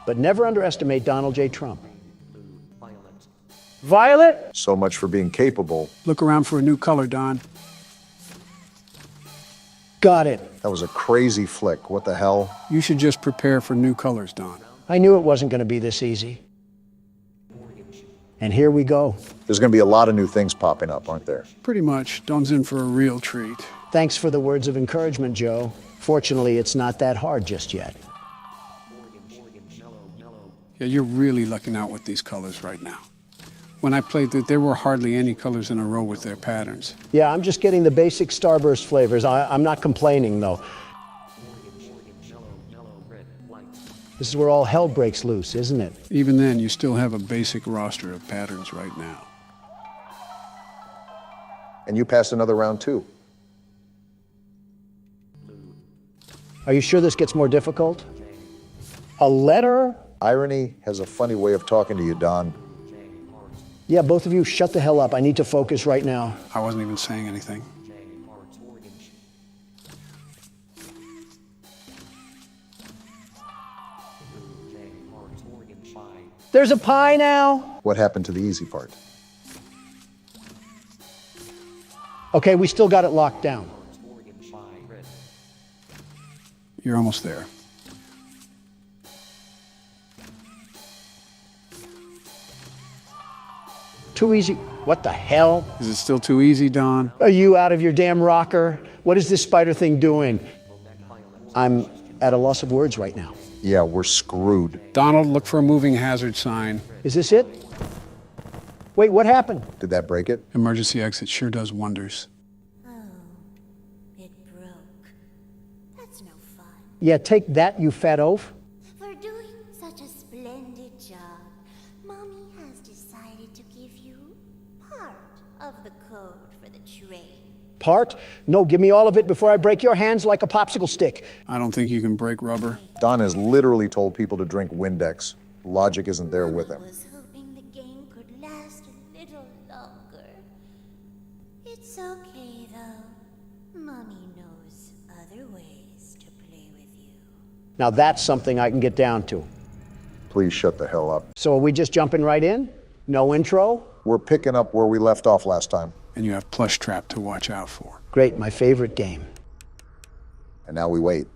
but never underestimate Donald J. Trump. Violet? So much for being capable. Look around for a new color, Don. Got it. That was a crazy flick. What the hell? You should just prepare for new colors, Don. I knew it wasn't going to be this easy. And here we go. There's going to be a lot of new things popping up, aren't there? Pretty much. Don's in for a real treat. Thanks for the words of encouragement, Joe. Fortunately, it's not that hard just yet. Yeah, you're really lucking out with these colors right now. When I played there were hardly any colors in a row with their patterns. Yeah, I'm just getting the basic Starburst flavors. I'm not complaining, though. This is where all hell breaks loose, isn't it? Even then, you still have a basic roster of patterns right now. And you passed another round, too. Are you sure this gets more difficult? A letter? Irony has a funny way of talking to you, Don. Yeah, both of you shut the hell up. I need to focus right now. I wasn't even saying anything. There's a pie now. What happened to the easy part? Okay, we still got it locked down. You're almost there. Too easy. What the hell? Is it still too easy, Don? Are you out of your damn rocker? What is this spider thing doing? I'm at a loss of words right now. Yeah, we're screwed. Donald, look for a moving hazard sign. Is this it? Wait, what happened? Did that break it? Emergency exit sure does wonders. Oh, it broke. That's no fun. Yeah, take that, you fat oaf. For doing such a splendid job, Mommy has decided to give you part of the code for the train. Part? No, give me all of it before I break your hands like a popsicle stick. I don't think you can break rubber. Don has literally told people to drink Windex. Logic isn't there with him. I was hoping the game could last a little longer. It's okay, though. Mommy knows other ways to play with you. Now that's something I can get down to. Please shut the hell up. So are we just jumping right in? No intro? We're picking up where we left off last time. And you have Plush Trap to watch out for. Great, my favorite game. And now we wait.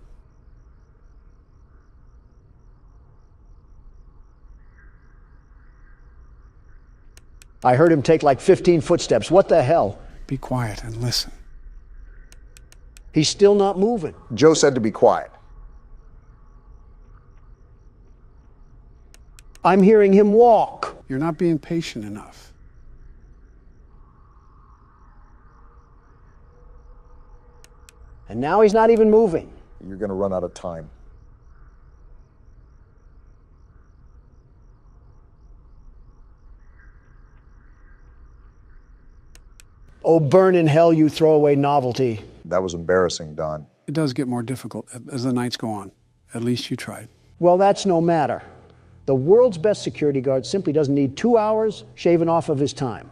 I heard him take like 15 footsteps. What the hell? Be quiet and listen. He's still not moving. Joe said to be quiet. I'm hearing him walk. You're not being patient enough. And now he's not even moving. You're going to run out of time. Oh, burn in hell, you throwaway novelty. That was embarrassing, Don. It does get more difficult as the nights go on. At least you tried. Well, that's no matter. The world's best security guard simply doesn't need 2 hours shaving off of his time.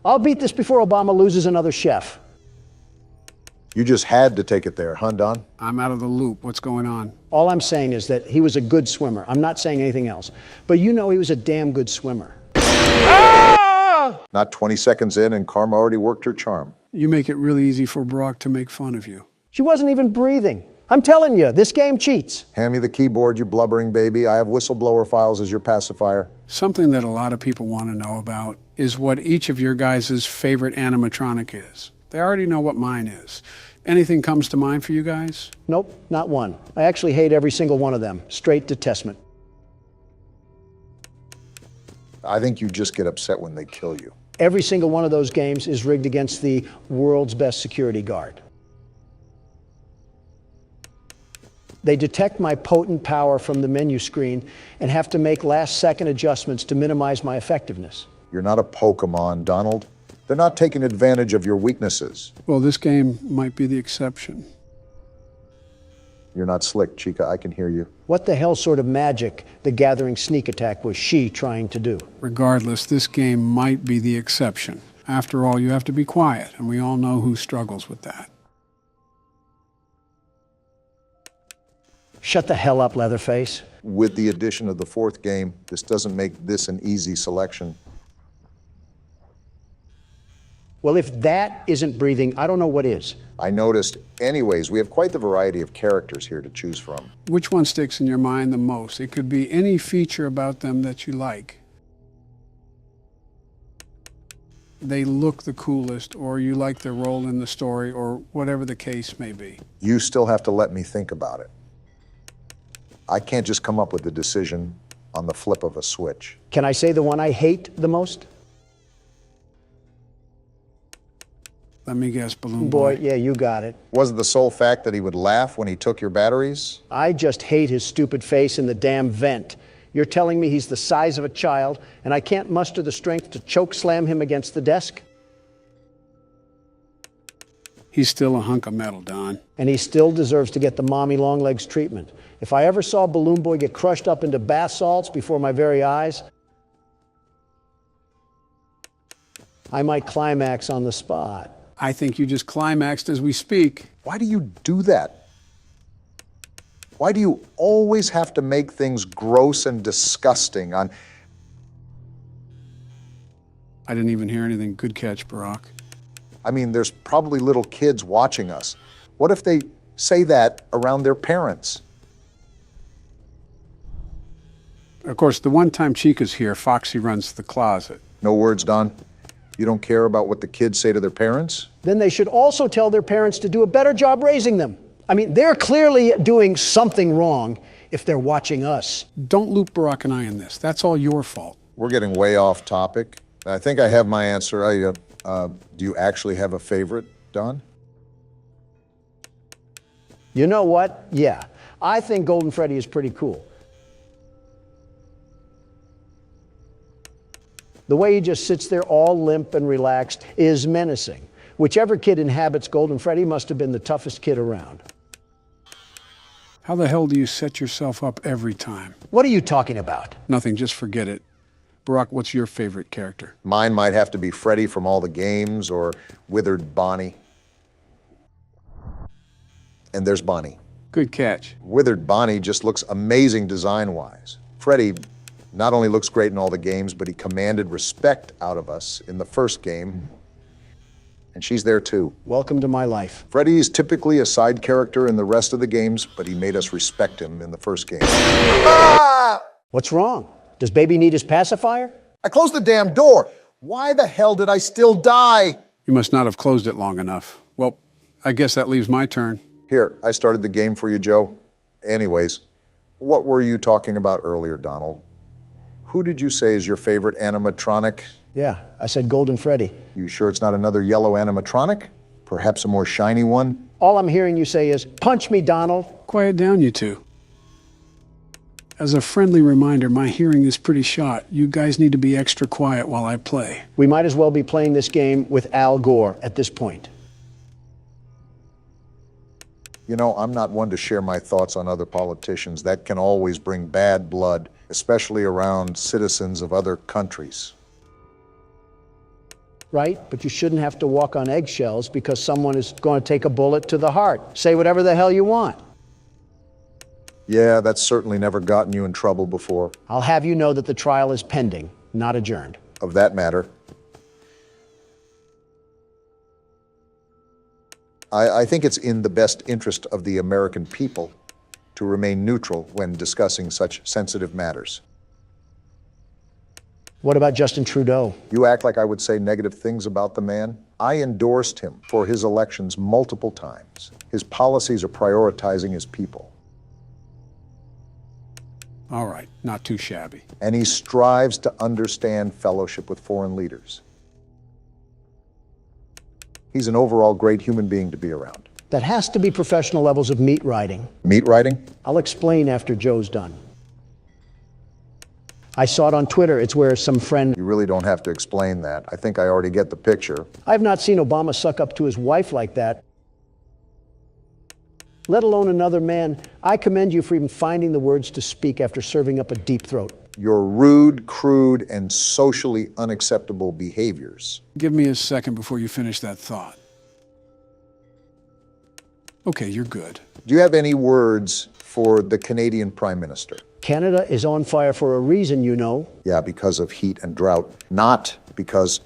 I'll beat this before Obama loses another chef. You just had to take it there, huh, Don? I'm out of the loop. What's going on? All I'm saying is that he was a good swimmer. I'm not saying anything else. But you know he was a damn good swimmer. Not 20 seconds in and Karma already worked her charm. You make it really easy for Brock to make fun of you. She wasn't even breathing. I'm telling you, this game cheats. Hand me the keyboard, you blubbering baby. I have whistleblower files as your pacifier. Something that a lot of people want to know about is what each of your guys' favorite animatronic is. They already know what mine is. Anything comes to mind for you guys? Nope, not one. I actually hate every single one of them. Straight detestment. I think you just get upset when they kill you. Every single one of those games is rigged against the world's best security guard. They detect my potent power from the menu screen and have to make last-second adjustments to minimize my effectiveness. You're not a Pokemon, Donald. They're not taking advantage of your weaknesses. Well, this game might be the exception. You're not slick, Chica. I can hear you. What the hell sort of magic the Gathering sneak attack was she trying to do? Regardless, this game might be the exception. After all, you have to be quiet, and we all know who struggles with that. Shut the hell up, Leatherface. With the addition of the fourth game, this doesn't make this an easy selection. Well, if that isn't breathing, I don't know what is. I noticed. Anyways, we have quite the variety of characters here to choose from. Which one sticks in your mind the most? It could be any feature about them that you like. They look the coolest, or you like their role in the story, or whatever the case may be. You still have to let me think about it. I can't just come up with a decision on the flip of a switch. Can I say the one I hate the most? Let me guess, Balloon Boy. Yeah, you got it. Was it the sole fact that he would laugh when he took your batteries? I just hate his stupid face in the damn vent. You're telling me he's the size of a child, and I can't muster the strength to choke slam him against the desk? He's still a hunk of metal, Don. And he still deserves to get the mommy long legs treatment. If I ever saw Balloon Boy get crushed up into bath salts before my very eyes, I might climax on the spot. I think you just climaxed as we speak. Why do you do that? Why do you always have to make things gross and disgusting on... I didn't even hear anything. Good catch, Barack. I mean, there's probably little kids watching us. What if they say that around their parents? Of course, the one time Chica's here, Foxy runs the closet. No words, Don? You don't care about what the kids say to their parents? Then they should also tell their parents to do a better job raising them. I mean, they're clearly doing something wrong if they're watching us. Don't loop Barack and I in this. That's all your fault. We're getting way off topic. I think I have my answer. Do you actually have a favorite, Don? You know what? Yeah, I think Golden Freddy is pretty cool. The way he just sits there all limp and relaxed is menacing. Whichever kid inhabits Golden Freddy must have been the toughest kid around. How the hell do you set yourself up every time? What are you talking about? Nothing, just forget it. Barack, what's your favorite character? Mine might have to be Freddy from all the games, or Withered Bonnie. And there's Bonnie. Good catch. Withered Bonnie just looks amazing design-wise. Freddy not only looks great in all the games, but he commanded respect out of us in the first game. And she's there too. Welcome to my life. Freddy is typically a side character in the rest of the games, but he made us respect him in the first game. What's wrong? Does baby need his pacifier? I closed the damn door. Why the hell did I still die? You must not have closed it long enough. Well, I guess that leaves my turn. Here, I started the game for you, Joe. Anyways, what were you talking about earlier, Donald? Who did you say is your favorite animatronic? Yeah, I said Golden Freddy. You sure it's not another yellow animatronic? Perhaps a more shiny one? All I'm hearing you say is, punch me, Donald. Quiet down, you two. As a friendly reminder, my hearing is pretty shot. You guys need to be extra quiet while I play. We might as well be playing this game with Al Gore at this point. You know, I'm not one to share my thoughts on other politicians. That can always bring bad blood, especially around citizens of other countries. Right? But you shouldn't have to walk on eggshells because someone is going to take a bullet to the heart. Say whatever the hell you want. Yeah, that's certainly never gotten you in trouble before. I'll have you know that the trial is pending, not adjourned. Of that matter, I think it's in the best interest of the American people to remain neutral when discussing such sensitive matters. What about Justin Trudeau? You act like I would say negative things about the man. I endorsed him for his elections multiple times. His policies are prioritizing his people. All right, not too shabby. And he strives to understand fellowship with foreign leaders. He's an overall great human being to be around. That has to be professional levels of meat riding. Meat riding? I'll explain after Joe's done. I saw it on Twitter. It's where some friend... You really don't have to explain that. I think I already get the picture. I've not seen Obama suck up to his wife like that, let alone another man. I commend you for even finding the words to speak after serving up a deep throat. Your rude, crude, and socially unacceptable behaviors. Give me a second before you finish that thought. Okay, you're good. Do you have any words for the Canadian Prime Minister? Canada is on fire for a reason, you know. Yeah, because of heat and drought. Not because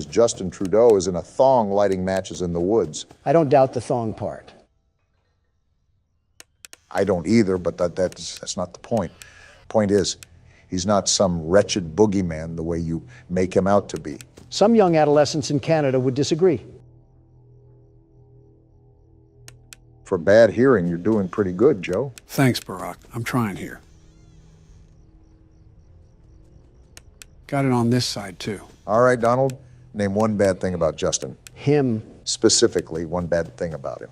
Justin Trudeau is in a thong lighting matches in the woods. I don't doubt the thong part. I don't either, but that's not the point. Point is, he's not some wretched boogeyman the way you make him out to be. Some young adolescents in Canada would disagree. For bad hearing, you're doing pretty good, Joe. Thanks, Barack. I'm trying here. Got it on this side, too. All right, Donald, name one bad thing about Justin. Him. Specifically, one bad thing about him.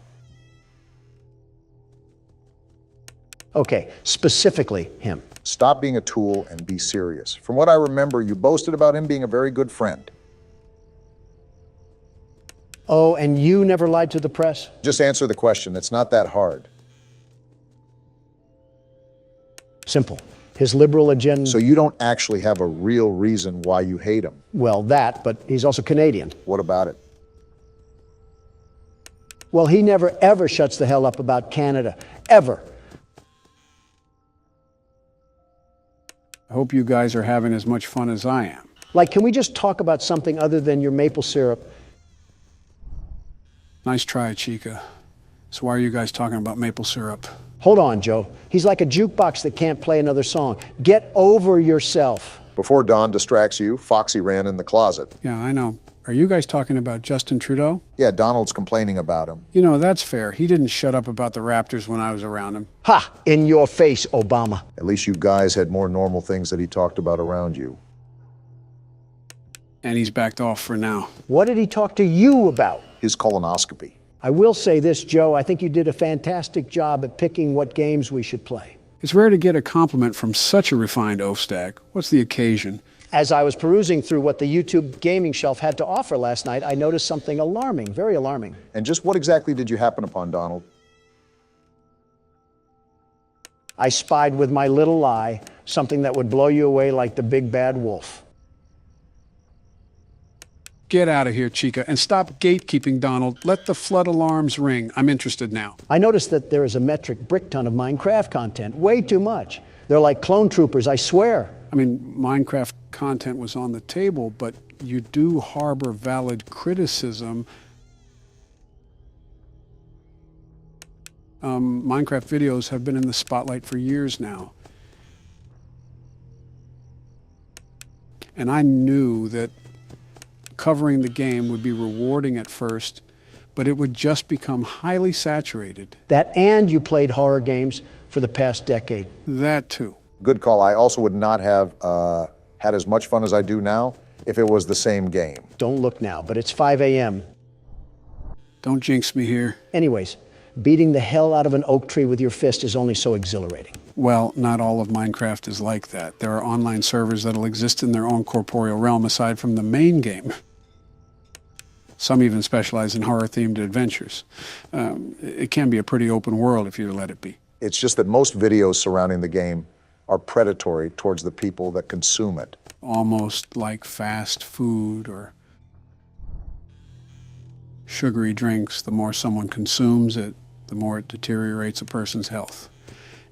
Okay, specifically him. Stop being a tool and be serious. From what I remember, you boasted about him being a very good friend. Oh, and you never lied to the press? Just answer the question. It's not that hard. Simple. His liberal agenda... So you don't actually have a real reason why you hate him? Well, that, but he's also Canadian. What about it? Well, he never, ever shuts the hell up about Canada. Ever. I hope you guys are having as much fun as I am. Like, can we just talk about something other than your maple syrup? Nice try, Chica. So why are you guys talking about maple syrup? Hold on, Joe. He's like a jukebox that can't play another song. Get over yourself. Before Don distracts you, Foxy ran in the closet. Yeah, I know. Are you guys talking about Justin Trudeau? Yeah, Donald's complaining about him. You know, that's fair. He didn't shut up about the Raptors when I was around him. Ha! In your face, Obama. At least you guys had more normal things that he talked about around you. And he's backed off for now. What did he talk to you about? His colonoscopy. I will say this, Joe. I think you did a fantastic job at picking what games we should play. It's rare to get a compliment from such a refined oaf-stack. What's the occasion? As I was perusing through what the YouTube gaming shelf had to offer last night, I noticed something alarming, very alarming. And just what exactly did you happen upon, Donald? I spied with my little eye something that would blow you away like the big bad wolf. Get out of here, Chica, and stop gatekeeping, Donald. Let the flood alarms ring. I'm interested now. I noticed that there is a metric brick ton of Minecraft content. Way too much. They're like clone troopers, I swear. I mean, Minecraft content was on the table, but you do harbor valid criticism. Minecraft videos have been in the spotlight for years now. And I knew that covering the game would be rewarding at first, but it would just become highly saturated. That and you played horror games for the past decade. That too. Good call. I also would not have had as much fun as I do now if it was the same game. Don't look now, but it's 5 a.m. Don't jinx me here. Anyways, beating the hell out of an oak tree with your fist is only so exhilarating. Well, not all of Minecraft is like that. There are online servers that'll exist in their own corporeal realm aside from the main game. Some even specialize in horror-themed adventures. It can be a pretty open world if you let it be. It's just that most videos surrounding the game are predatory towards the people that consume it. Almost like fast food or sugary drinks. The more someone consumes it, the more it deteriorates a person's health.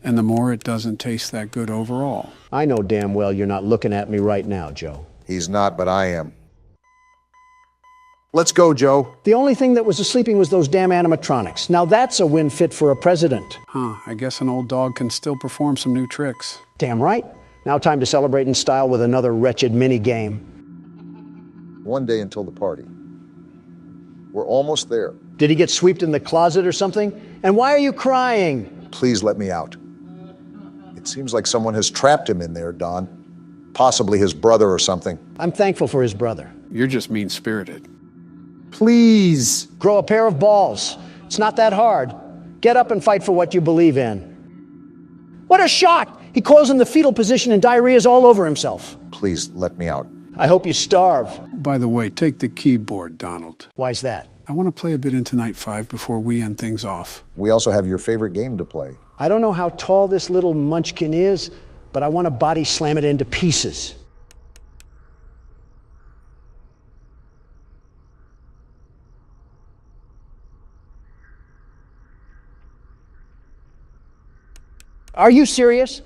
And the more it doesn't taste that good overall. I know damn well you're not looking at me right now, Joe. He's not, but I am. Let's go, Joe. The only thing that was sleeping was those damn animatronics. Now that's a win fit for a president. Huh, I guess an old dog can still perform some new tricks. Damn right. Now time to celebrate in style with another wretched mini game. One day until the party. We're almost there. Did he get swept in the closet or something? And why are you crying? Please let me out. It seems like someone has trapped him in there, Don. Possibly his brother or something. I'm thankful for his brother. You're just mean-spirited. Please. Grow a pair of balls. It's not that hard. Get up and fight for what you believe in. What a shock! He calls in the fetal position and diarrhea's all over himself. Please, let me out. I hope you starve. By the way, take the keyboard, Donald. Why's that? I want to play a bit into Night 5 before we end things off. We also have your favorite game to play. I don't know how tall this little munchkin is, but I want to body slam it into pieces. Are you serious?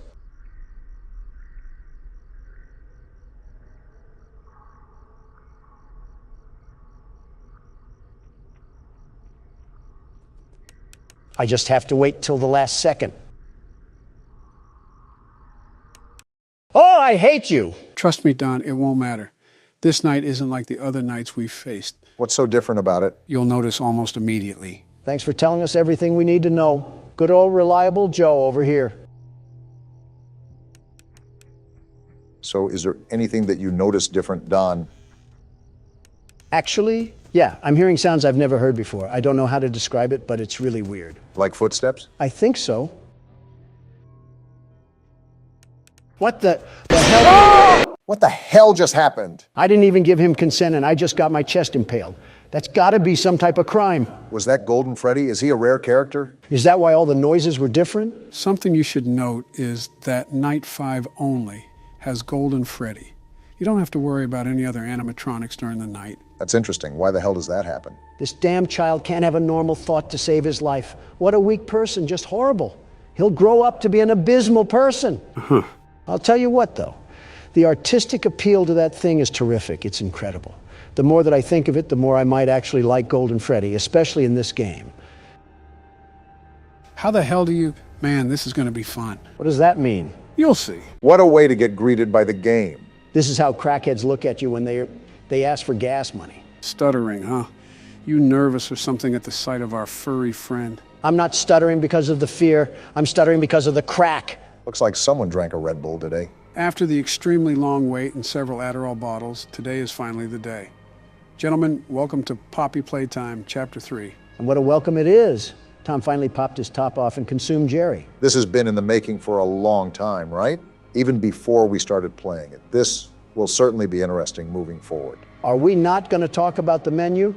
I just have to wait till the last second. Oh, I hate you! Trust me, Don, it won't matter. This night isn't like the other nights we've faced. What's so different about it? You'll notice almost immediately. Thanks for telling us everything we need to know. Good old reliable Joe over here. So is there anything that you noticed different, Don? Actually, yeah, I'm hearing sounds I've never heard before. I don't know how to describe it, but it's really weird. Like footsteps? I think so. What the hell? Oh! What the hell just happened? I didn't even give him consent and I just got my chest impaled. That's gotta be some type of crime. Was that Golden Freddy? Is he a rare character? Is that why all the noises were different? Something you should note is that Night 5 only has Golden Freddy. You don't have to worry about any other animatronics during the night. That's interesting. Why the hell does that happen? This damn child can't have a normal thought to save his life. What a weak person, just horrible. He'll grow up to be an abysmal person. Uh-huh. I'll tell you what, though. The artistic appeal to that thing is terrific. It's incredible. The more that I think of it, the more I might actually like Golden Freddy, especially in this game. How the hell do you... Man, this is going to be fun. What does that mean? You'll see. What a way to get greeted by the game. This is how crackheads look at you when they ask for gas money. Stuttering, huh? You nervous or something at the sight of our furry friend? I'm not stuttering because of the fear. I'm stuttering because of the crack. Looks like someone drank a Red Bull today. After the extremely long wait and several Adderall bottles, today is finally the day. Gentlemen, welcome to Poppy Playtime, Chapter 3. And what a welcome it is. Tom finally popped his top off and consumed Jerry. This has been in the making for a long time, right? Even before we started playing it. This will certainly be interesting moving forward. Are we not going to talk about the menu?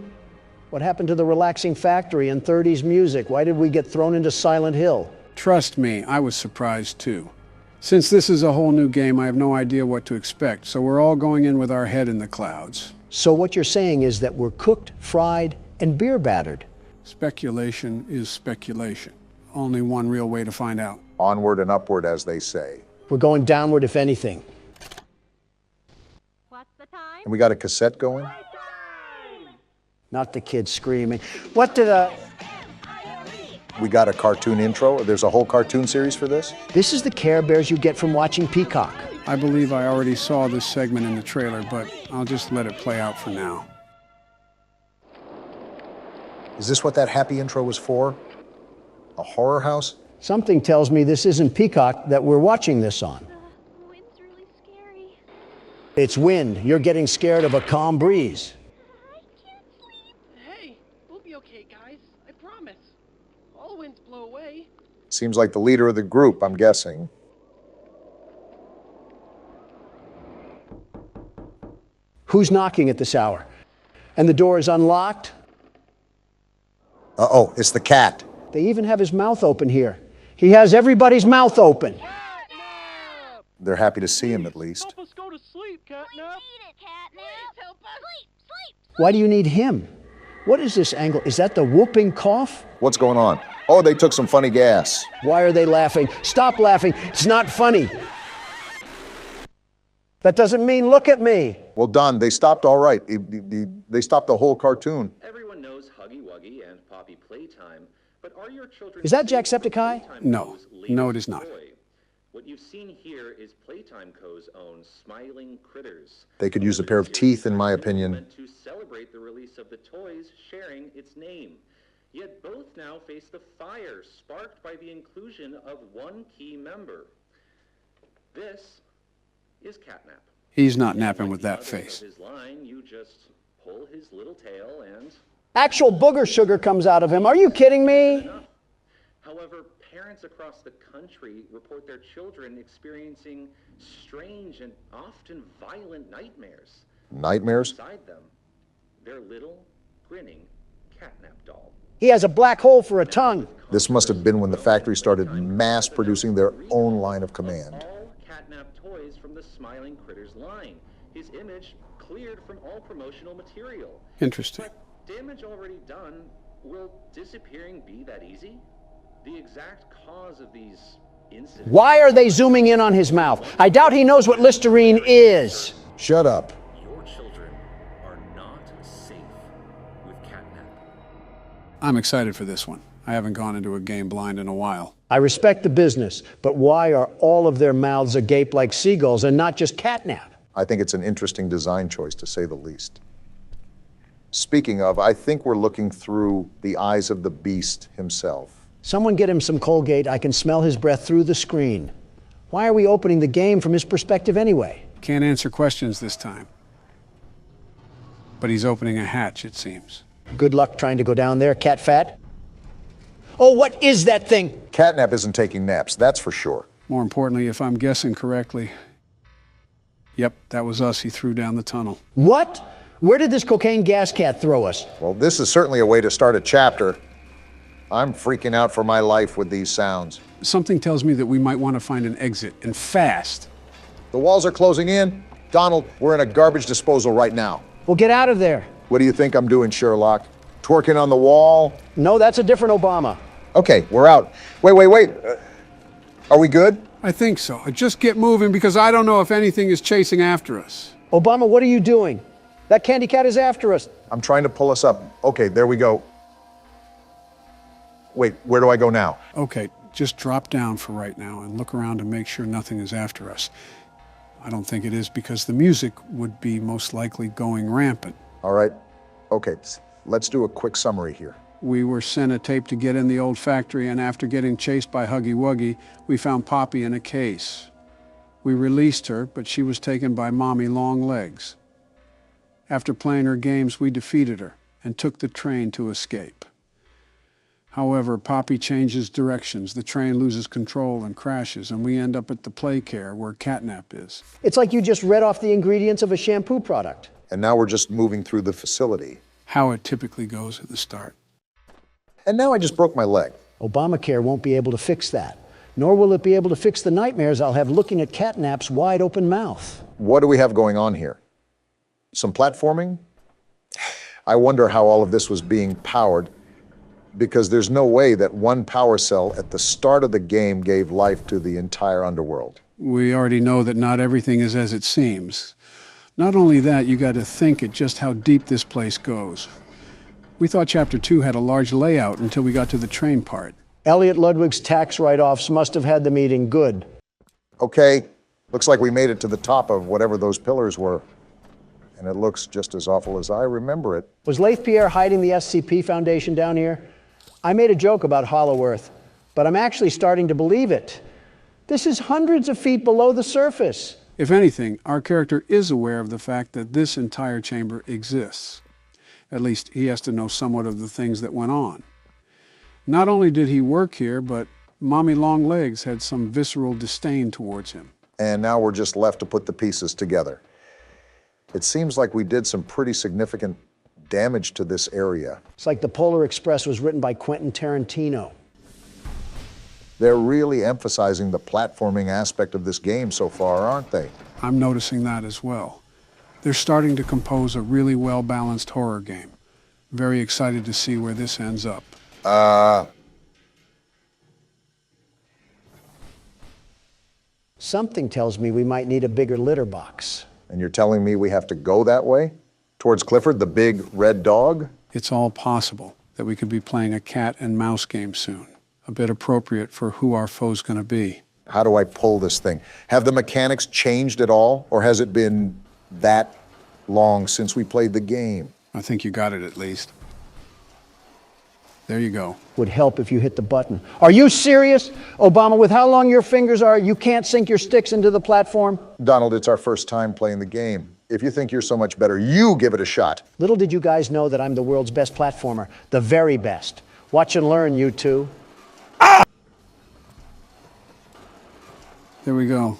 What happened to the relaxing factory and 30s music? Why did we get thrown into Silent Hill? Trust me, I was surprised too. Since this is a whole new game, I have no idea what to expect, so we're all going in with our head in the clouds. So what you're saying is that we're cooked, fried, and beer battered. Speculation is speculation. Only one real way to find out. Onward and upward, as they say. We're going downward, if anything. What's the time? And we got a cassette going? Not the kids screaming. What did We got a cartoon intro? There's a whole cartoon series for this? This is the Care Bears you get from watching Peacock. I believe I already saw this segment in the trailer, but I'll just let it play out for now. Is this what that happy intro was for? A horror house? Something tells me this isn't Peacock that we're watching this on. The wind's really scary. It's wind. You're getting scared of a calm breeze. I can't sleep. Hey, we'll be okay, guys. I promise. All winds blow away. Seems like the leader of the group, I'm guessing. Who's knocking at this hour? And the door is unlocked? Uh-oh, it's the cat. They even have his mouth open here. He has everybody's mouth open. They're happy to see him, at least. Help us go to sleep, Catnap. We need it, Catnap. Please help us. Sleep. Why do you need him? What is this angle? Is that the whooping cough? What's going on? Oh, they took some funny gas. Why are they laughing? Stop laughing. It's not funny. That doesn't mean look at me. Well, Don, they stopped all right. They stopped the whole cartoon. Everyone knows Huggy Wuggy and Poppy Playtime, but are your children... Is that Jacksepticeye? No. No, it is not. What you've seen here is Playtime Co.'s own Smiling Critters. They could use a pair of teeth, in my opinion. To celebrate the release of the toys sharing its name. Yet both now face the fire sparked by the inclusion of one key member. This is Catnap. He's not napping with that face. His line, you just pull his little tail and... Actual booger sugar comes out of him. Are you kidding me? However, parents across the country report their children experiencing strange and often violent nightmares. Nightmares? Inside them, their little, grinning catnap doll. He has a black hole for a tongue. This must have been when the factory started mass producing their own line of command. All catnap toys from the Smiling Critters line. His image cleared from all promotional material. Interesting. But damage already done, will disappearing be that easy? The exact cause of these incidents... Why are they zooming in on his mouth? I doubt he knows what Listerine is. Shut up. Your children are not safe with catnap. I'm excited for this one. I haven't gone into a game blind in a while. I respect the business, but why are all of their mouths agape like seagulls and not just catnap? I think it's an interesting design choice, to say the least. Speaking of, I think we're looking through the eyes of the beast himself. Someone get him some Colgate. I can smell his breath through the screen. Why are we opening the game from his perspective anyway? Can't answer questions this time. But he's opening a hatch, it seems. Good luck trying to go down there, cat fat. Oh, what is that thing? Catnap isn't taking naps, that's for sure. More importantly, if I'm guessing correctly, yep, that was us he threw down the tunnel. What? Where did this cocaine gas cat throw us? Well, this is certainly a way to start a chapter. I'm freaking out for my life with these sounds. Something tells me that we might want to find an exit, and fast. The walls are closing in. Donald, we're in a garbage disposal right now. Well, get out of there. What do you think I'm doing, Sherlock? Twerking on the wall? No, that's a different Obama. Okay, we're out. Wait. Are we good? I think so. Just get moving because I don't know if anything is chasing after us. Obama, what are you doing? That candy cat is after us. I'm trying to pull us up. Okay, there we go. Wait, where do I go now? Okay, just drop down for right now and look around to make sure nothing is after us. I don't think it is because the music would be most likely going rampant. All right. Okay, let's do a quick summary here. We were sent a tape to get in the old factory, and after getting chased by Huggy Wuggy, we found Poppy in a case. We released her, but she was taken by Mommy Longlegs. After playing her games, we defeated her and took the train to escape. However, Poppy changes directions, the train loses control and crashes, and we end up at the play care where catnap is. It's like you just read off the ingredients of a shampoo product. And now we're just moving through the facility. How it typically goes at the start. And now I just broke my leg. Obamacare won't be able to fix that. Nor will it be able to fix the nightmares I'll have looking at catnap's wide open mouth. What do we have going on here? Some platforming? I wonder how all of this was being powered, because there's no way that one power cell at the start of the game gave life to the entire underworld. We already know that not everything is as it seems. Not only that, you got to think at just how deep this place goes. We thought Chapter 2 had a large layout until we got to the train part. Elliot Ludwig's tax write-offs must have had the meeting good. Okay, looks like we made it to the top of whatever those pillars were. And it looks just as awful as I remember it. Was Leith Pierre hiding the SCP Foundation down here? I made a joke about Hollow Earth, but I'm actually starting to believe it. This is hundreds of feet below the surface. If anything, our character is aware of the fact that this entire chamber exists. At least he has to know somewhat of the things that went on. Not only did he work here, but Mommy Longlegs had some visceral disdain towards him. And now we're just left to put the pieces together. It seems like we did some pretty significant damage to this area. It's like the Polar Express was written by Quentin Tarantino. They're really emphasizing the platforming aspect of this game so far, aren't they? I'm noticing that as well. They're starting to compose a really well-balanced horror game. Very excited to see where this ends up. Something tells me we might need a bigger litter box. And you're telling me we have to go that way? Towards Clifford, the big red dog? It's all possible that we could be playing a cat and mouse game soon. A bit appropriate for who our foe's gonna be. How do I pull this thing? Have the mechanics changed at all? Or has it been that long since we played the game? I think you got it at least. There you go. Would help if you hit the button. Are you serious? Obama, with how long your fingers are, you can't sink your sticks into the platform? Donald, it's our first time playing the game. If you think you're so much better, you give it a shot. Little did you guys know that I'm the world's best platformer. The very best. Watch and learn, you two. There we go.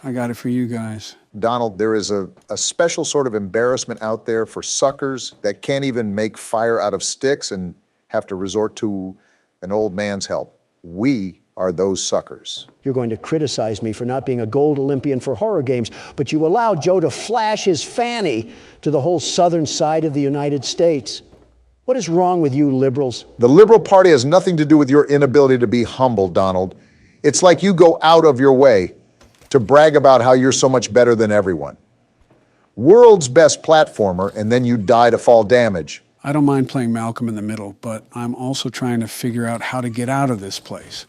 I got it for you guys. Donald, there is a special sort of embarrassment out there for suckers that can't even make fire out of sticks and have to resort to an old man's help. We are those suckers. You're going to criticize me for not being a gold Olympian for horror games, but you allowed Joe to flash his fanny to the whole southern side of the United States. What is wrong with you liberals? The Liberal Party has nothing to do with your inability to be humble, Donald. It's like you go out of your way to brag about how you're so much better than everyone. World's best platformer, and then you die to fall damage. I don't mind playing Malcolm in the Middle, but I'm also trying to figure out how to get out of this place.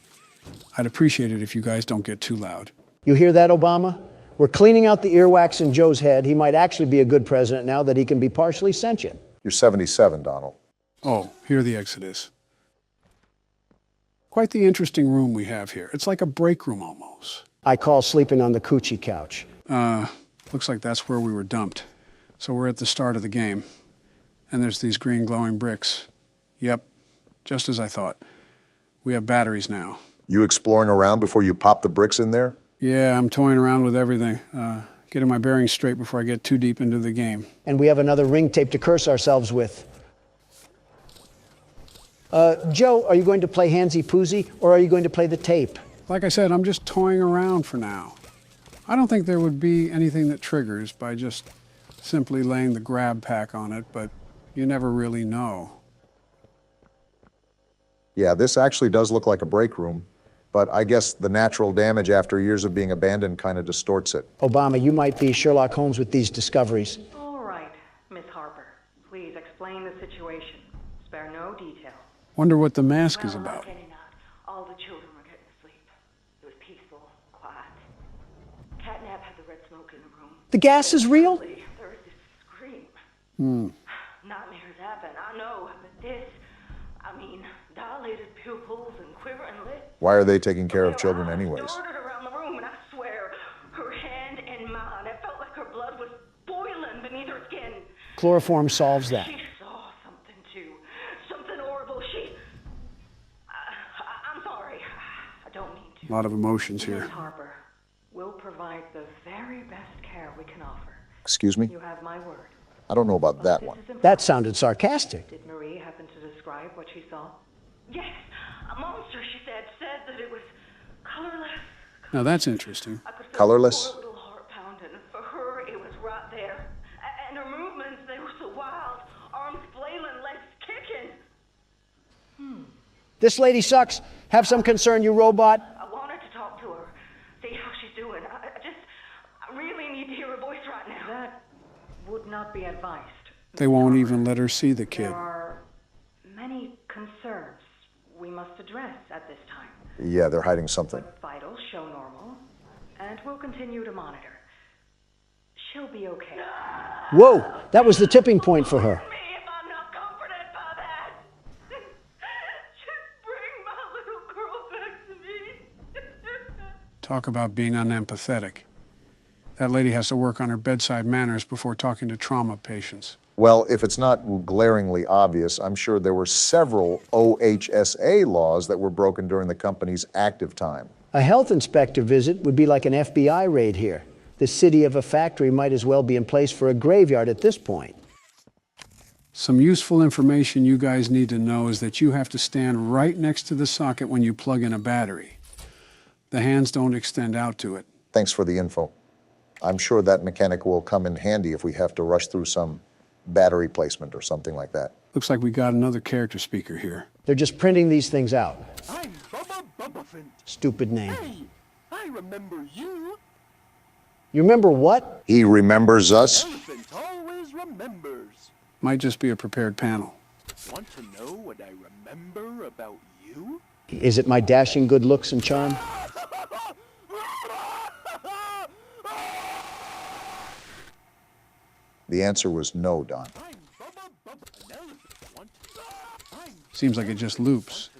I'd appreciate it if you guys don't get too loud. You hear that, Obama? We're cleaning out the earwax in Joe's head. He might actually be a good president now that he can be partially sentient. You're 77, Donald. Oh, here the exit is. Quite the interesting room we have here. It's like a break room almost. I call sleeping on the coochie couch. Looks like that's where we were dumped. So we're at the start of the game. And there's these green glowing bricks. Yep, just as I thought. We have batteries now. You exploring around before you pop the bricks in there? Yeah, I'm toying around with everything. Getting my bearings straight before I get too deep into the game. And we have another ring tape to curse ourselves with. Joe, are you going to play Handsy Poozy, or are you going to play the tape? Like I said, I'm just toying around for now. I don't think there would be anything that triggers by just simply laying the grab pack on it, but you never really know. Yeah, this actually does look like a break room, but I guess the natural damage after years of being abandoned kind of distorts it. Obama, you might be Sherlock Holmes with these discoveries. All right, Miss Harper. Please explain the situation. Spare no detail. Wonder what the mask is about. All the children were getting asleep. It was peaceful, quiet. Catnap had the red smoke in the room. The gas is real? There was this scream. Nightmares happen, I know, but this, I mean, dilated pupils and quivering lips. Why are they taking care of children anyways? Darted around the room, and I swear, her hand in mine, it felt like her blood was boiling beneath her skin. Chloroform solves that. She saw something too, something horrible. I'm sorry, I don't mean to. A lot of emotions here. Miss Harper, we'll provide the very best care we can offer. Excuse me? You have my word. I don't know about that one. That sounded sarcastic. Did Marie happen to describe what she saw? Yes, a monster, she said that it was colorless. Now that's interesting. Colorless? Little heart pounding. For her, it was right there. And her movements, they were so wild. Arms flailing, legs kicking. This lady sucks. Have some concern, you robot. I wanted to talk to her, see how she's doing. I really need to hear her voice right now. That would not be advised. They won't even let her see the kid. There are many concerns we must address at this time. Yeah, they're hiding something. But vitals show normal, and we'll continue to monitor. She'll be okay. Whoa, that was the tipping point for her. If I'm not comforted by that, just bring my little girl back to me. Talk about being unempathetic. That lady has to work on her bedside manners before talking to trauma patients. Well, if it's not glaringly obvious, I'm sure there were several OHSA laws that were broken during the company's active time. A health inspector visit would be like an FBI raid here. The city of a factory might as well be in place for a graveyard at this point. Some useful information you guys need to know is that you have to stand right next to the socket when you plug in a battery. The hands don't extend out to it. Thanks for the info. I'm sure that mechanic will come in handy if we have to rush through some battery placement or something like that. Looks like we got another character speaker here. They're just printing these things out. I'm Bubba Bubbaphant. Stupid name. Hey, I remember you. You remember what? He remembers us. Elephant always remembers. Might just be a prepared panel. Want to know what I remember about you? Is it my dashing good looks and charm? The answer was no, Don. Seems like it just loops.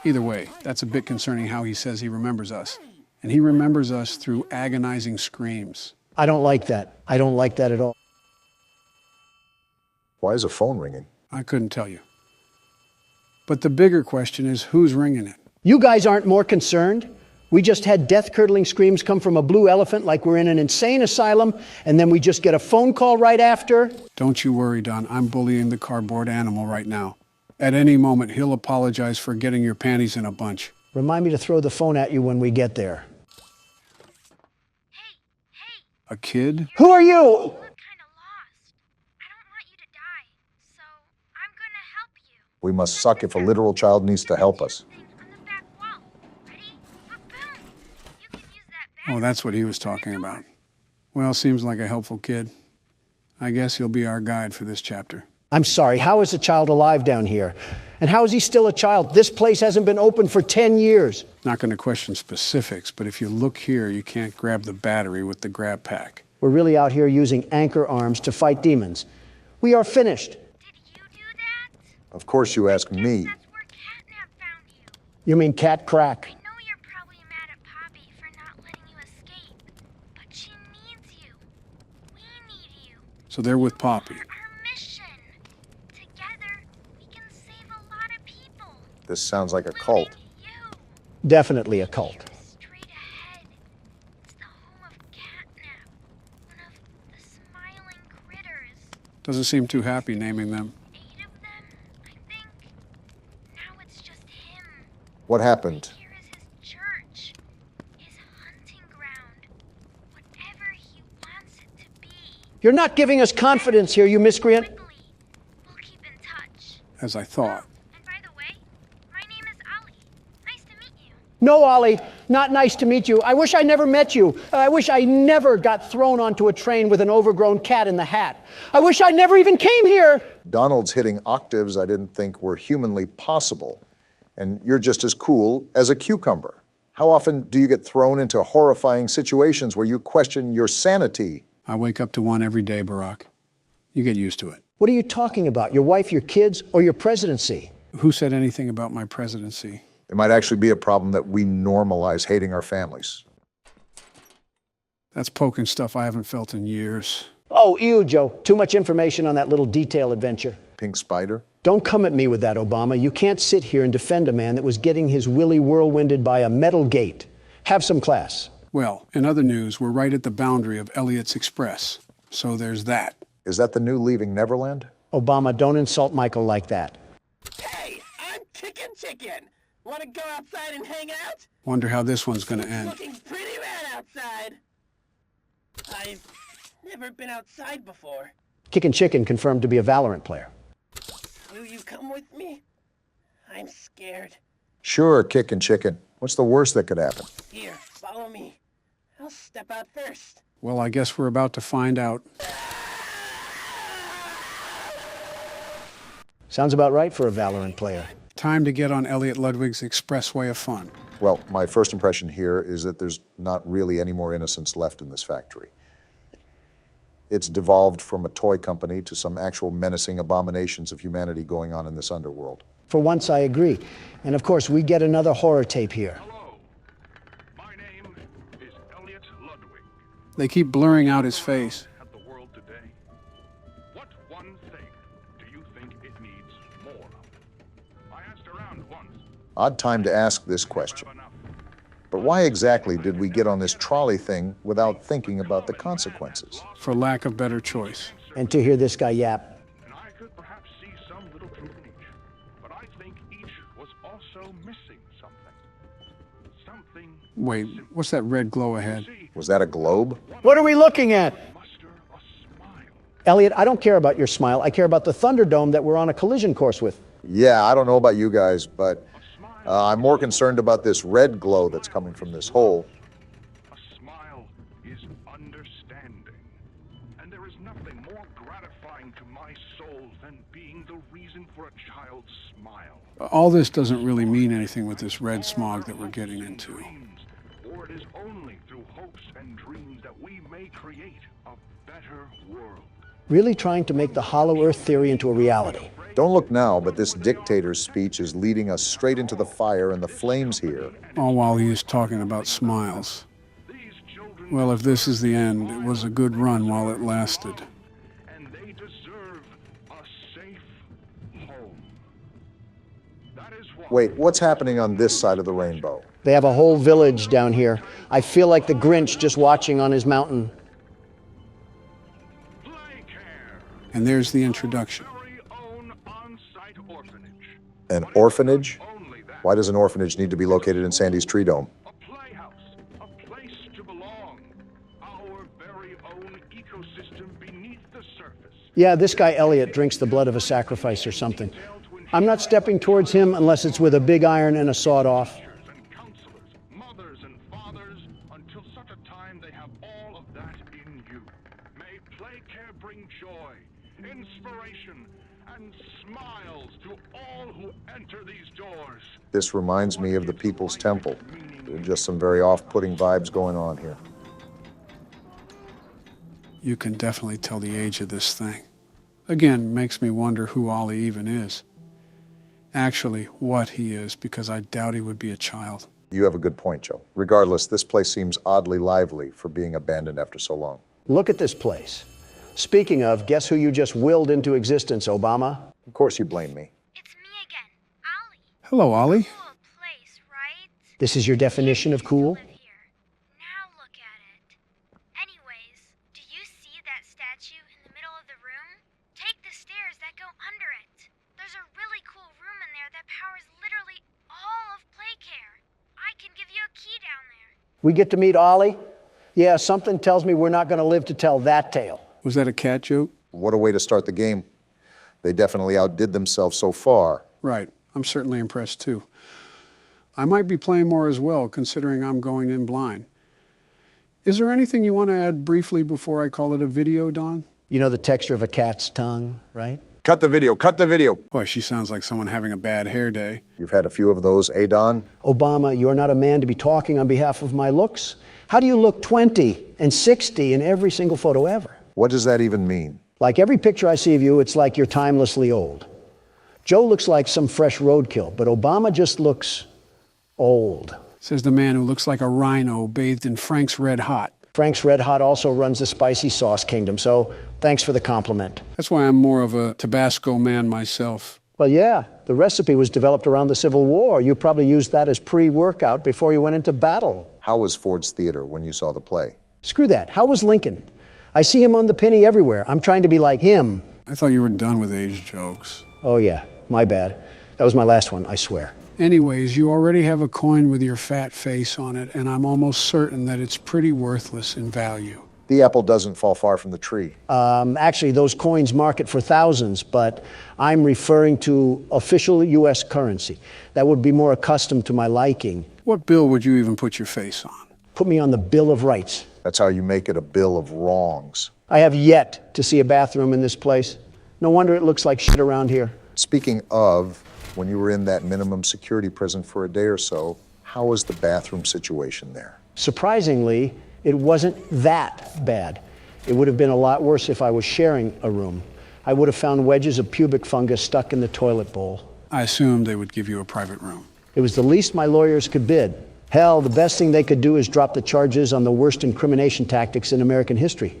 Either way, that's a bit concerning how he says he remembers us. And he remembers us through agonizing screams. I don't like that. I don't like that at all. Why is a phone ringing? I couldn't tell you. But the bigger question is, who's ringing it? You guys aren't more concerned? We just had death-curdling screams come from a blue elephant like we're in an insane asylum, and then we just get a phone call right after? Don't you worry, Don. I'm bullying the cardboard animal right now. At any moment, he'll apologize for getting your panties in a bunch. Remind me to throw the phone at you when we get there. A kid? Who are you? We must suck if a literal child needs to help us. Oh, that's what he was talking about. Well, seems like a helpful kid. I guess he'll be our guide for this chapter. I'm sorry, how is a child alive down here? And how is he still a child? This place hasn't been open for 10 years. Not going to question specifics, but if you look here, you can't grab the battery with the grab pack. We're really out here using anchor arms to fight demons. We are finished. Of course you ask me. You mean Cat Crack? So they're with Poppy. This sounds like a cult. Definitely a cult. Doesn't seem too happy naming them. What happened? You're not giving us confidence here, you miscreant. As I thought. No, Ollie, not nice to meet you. I wish I never met you. I wish I never got thrown onto a train with an overgrown cat in the hat. I wish I never even came here. Donald's hitting octaves I didn't think were humanly possible. And you're just as cool as a cucumber. How often do you get thrown into horrifying situations where you question your sanity? I wake up to one every day, Barack. You get used to it. What are you talking about? Your wife, your kids, or your presidency? Who said anything about my presidency? It might actually be a problem that we normalize hating our families. That's poking stuff I haven't felt in years. Oh, ew, Joe. Too much information on that little detail adventure. Pink spider? Don't come at me with that, Obama. You can't sit here and defend a man that was getting his willy whirlwinded by a metal gate. Have some class. Well, in other news, we're right at the boundary of Elliot's Express. So there's that. Is that the new Leaving Neverland? Obama, don't insult Michael like that. Hey, I'm Chicken. Want to go outside and hang out? Wonder how this one's gonna end. Looking pretty rad outside. I've never been outside before. Kickin' Chicken confirmed to be a Valorant player. Will you come with me? I'm scared. Sure, Kickin' Chicken. What's the worst that could happen? Here, follow me. I'll step out first. Well, I guess we're about to find out. Sounds about right for a Valorant player. Time to get on Elliot Ludwig's expressway of fun. Well, my first impression here is that there's not really any more innocence left in this factory. It's devolved from a toy company to some actual menacing abominations of humanity going on in this underworld. For once, I agree. And of course, we get another horror tape here. Hello. My name is Elliot Ludwig. They keep blurring out his face. At the world today. What one thing do you think it needs more of? I asked around once. Odd time to ask this question. But why exactly did we get on this trolley thing without thinking about the consequences? For lack of better choice. And to hear this guy yap. And I could perhaps see some little truth in each. But I think each was also missing something. Something. Wait, what's that red glow ahead? Was that a globe? What are we looking at? Elliot, I don't care about your smile. I care about the Thunderdome that we're on a collision course with. Yeah, I don't know about you guys, but I'm more concerned about this red glow that's coming from this hole. A smile is understanding. And there is nothing more gratifying to my soul than being the reason for a child's smile. All this doesn't really mean anything with this red smog that we're getting into. For it is only through hopes and dreams that we may create a better world. Really trying to make the Hollow Earth theory into a reality. Don't look now, but this dictator's speech is leading us straight into the fire and the flames here. All while he is talking about smiles. Well, if this is the end, it was a good run while it lasted. And they deserve a safe home. Wait, what's happening on this side of the rainbow? They have a whole village down here. I feel like the Grinch just watching on his mountain. And there's the introduction. An orphanage? Why does an orphanage need to be located in Sandy's Tree Dome? Yeah, this guy Elliot drinks the blood of a sacrifice or something. I'm not stepping towards him unless it's with a big iron and a sawed-off. This reminds me of the People's Temple. There are just some very off-putting vibes going on here. You can definitely tell the age of this thing. Again, makes me wonder who Ollie even is. Actually, what he is, because I doubt he would be a child. You have a good point, Joe. Regardless, this place seems oddly lively for being abandoned after so long. Look at this place. Speaking of, guess who you just willed into existence, Obama? Of course you blame me. Hello, Ollie. This is your definition of cool? We get to meet Ollie? Yeah, something tells me we're not going to live to tell that tale. Was that a cat joke? What a way to start the game. They definitely outdid themselves so far. Right. I'm certainly impressed, too. I might be playing more as well, considering I'm going in blind. Is there anything you want to add briefly before I call it a video, Don? You know the texture of a cat's tongue, right? Cut the video, cut the video. Boy, she sounds like someone having a bad hair day. You've had a few of those, eh, Don? Obama, you're not a man to be talking on behalf of my looks. How do you look 20 and 60 in every single photo ever? What does that even mean? Like every picture I see of you, it's like you're timelessly old. Joe looks like some fresh roadkill, but Obama just looks old. Says the man who looks like a rhino bathed in Frank's Red Hot. Frank's Red Hot also runs the spicy sauce kingdom, so thanks for the compliment. That's why I'm more of a Tabasco man myself. Well, yeah, the recipe was developed around the Civil War. You probably used that as pre-workout before you went into battle. How was Ford's Theater when you saw the play? Screw that. How was Lincoln? I see him on the penny everywhere. I'm trying to be like him. I thought you were done with age jokes. Oh, yeah, my bad. That was my last one, I swear. Anyways, you already have a coin with your fat face on it, and I'm almost certain that it's pretty worthless in value. The apple doesn't fall far from the tree. Actually, those coins market for thousands, but I'm referring to official U.S. currency. That would be more accustomed to my liking. What bill would you even put your face on? Put me on the Bill of Rights. That's how you make it a bill of wrongs. I have yet to see a bathroom in this place. No wonder it looks like shit around here. Speaking of, when you were in that minimum security prison for a day or so, how was the bathroom situation there? Surprisingly, it wasn't that bad. It would have been a lot worse if I was sharing a room. I would have found wedges of pubic fungus stuck in the toilet bowl. I assumed they would give you a private room. It was the least my lawyers could bid. Hell, the best thing they could do is drop the charges on the worst incrimination tactics in American history.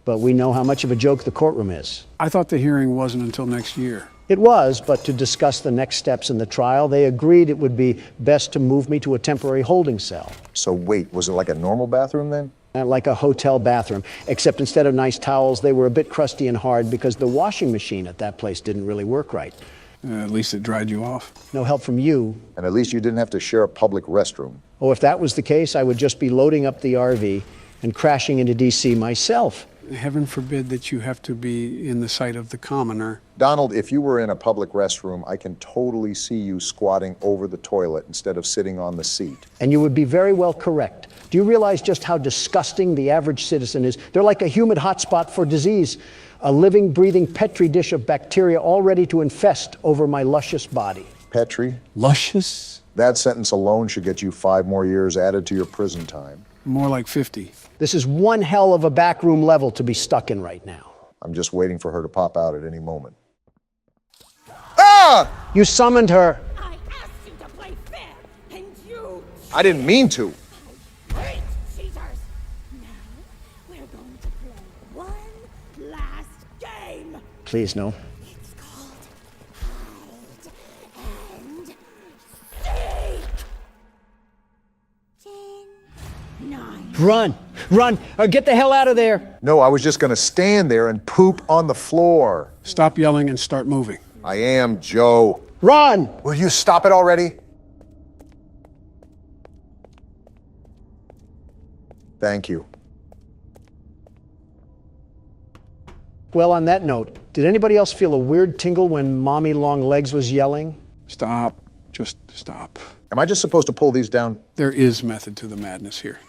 But we know how much of a joke the courtroom is. I thought the hearing wasn't until next year. It was, but to discuss the next steps in the trial, they agreed it would be best to move me to a temporary holding cell. So wait, was it like a normal bathroom then? Like a hotel bathroom, except instead of nice towels, they were a bit crusty and hard because the washing machine at that place didn't really work right. At least it dried you off. No help from you. And at least you didn't have to share a public restroom. Oh, if that was the case, I would just be loading up the RV and crashing into D.C. myself. Heaven forbid that you have to be in the sight of the commoner. Donald, if you were in a public restroom, I can totally see you squatting over the toilet instead of sitting on the seat. And you would be very well correct. Do you realize just how disgusting the average citizen is? They're like a humid hotspot for disease, a living, breathing petri dish of bacteria all ready to infest over my luscious body. Petri? Luscious? That sentence alone should get you 5 more years added to your prison time. More like 50. This is one hell of a backroom level to be stuck in right now. I'm just waiting for her to pop out at any moment. Ah! You summoned her. I asked you to play fair, and you... I didn't mean to. Hate cheaters! Now, we're going to play one last game. Please, no. It's called Hide and Run! Run! Or get the hell out of there! No, I was just gonna stand there and poop on the floor. Stop yelling and start moving. I am, Joe. Run! Will you stop it already? Thank you. Well, on that note, did anybody else feel a weird tingle when Mommy Longlegs was yelling? Stop. Just stop. Am I just supposed to pull these down? There is method to the madness here.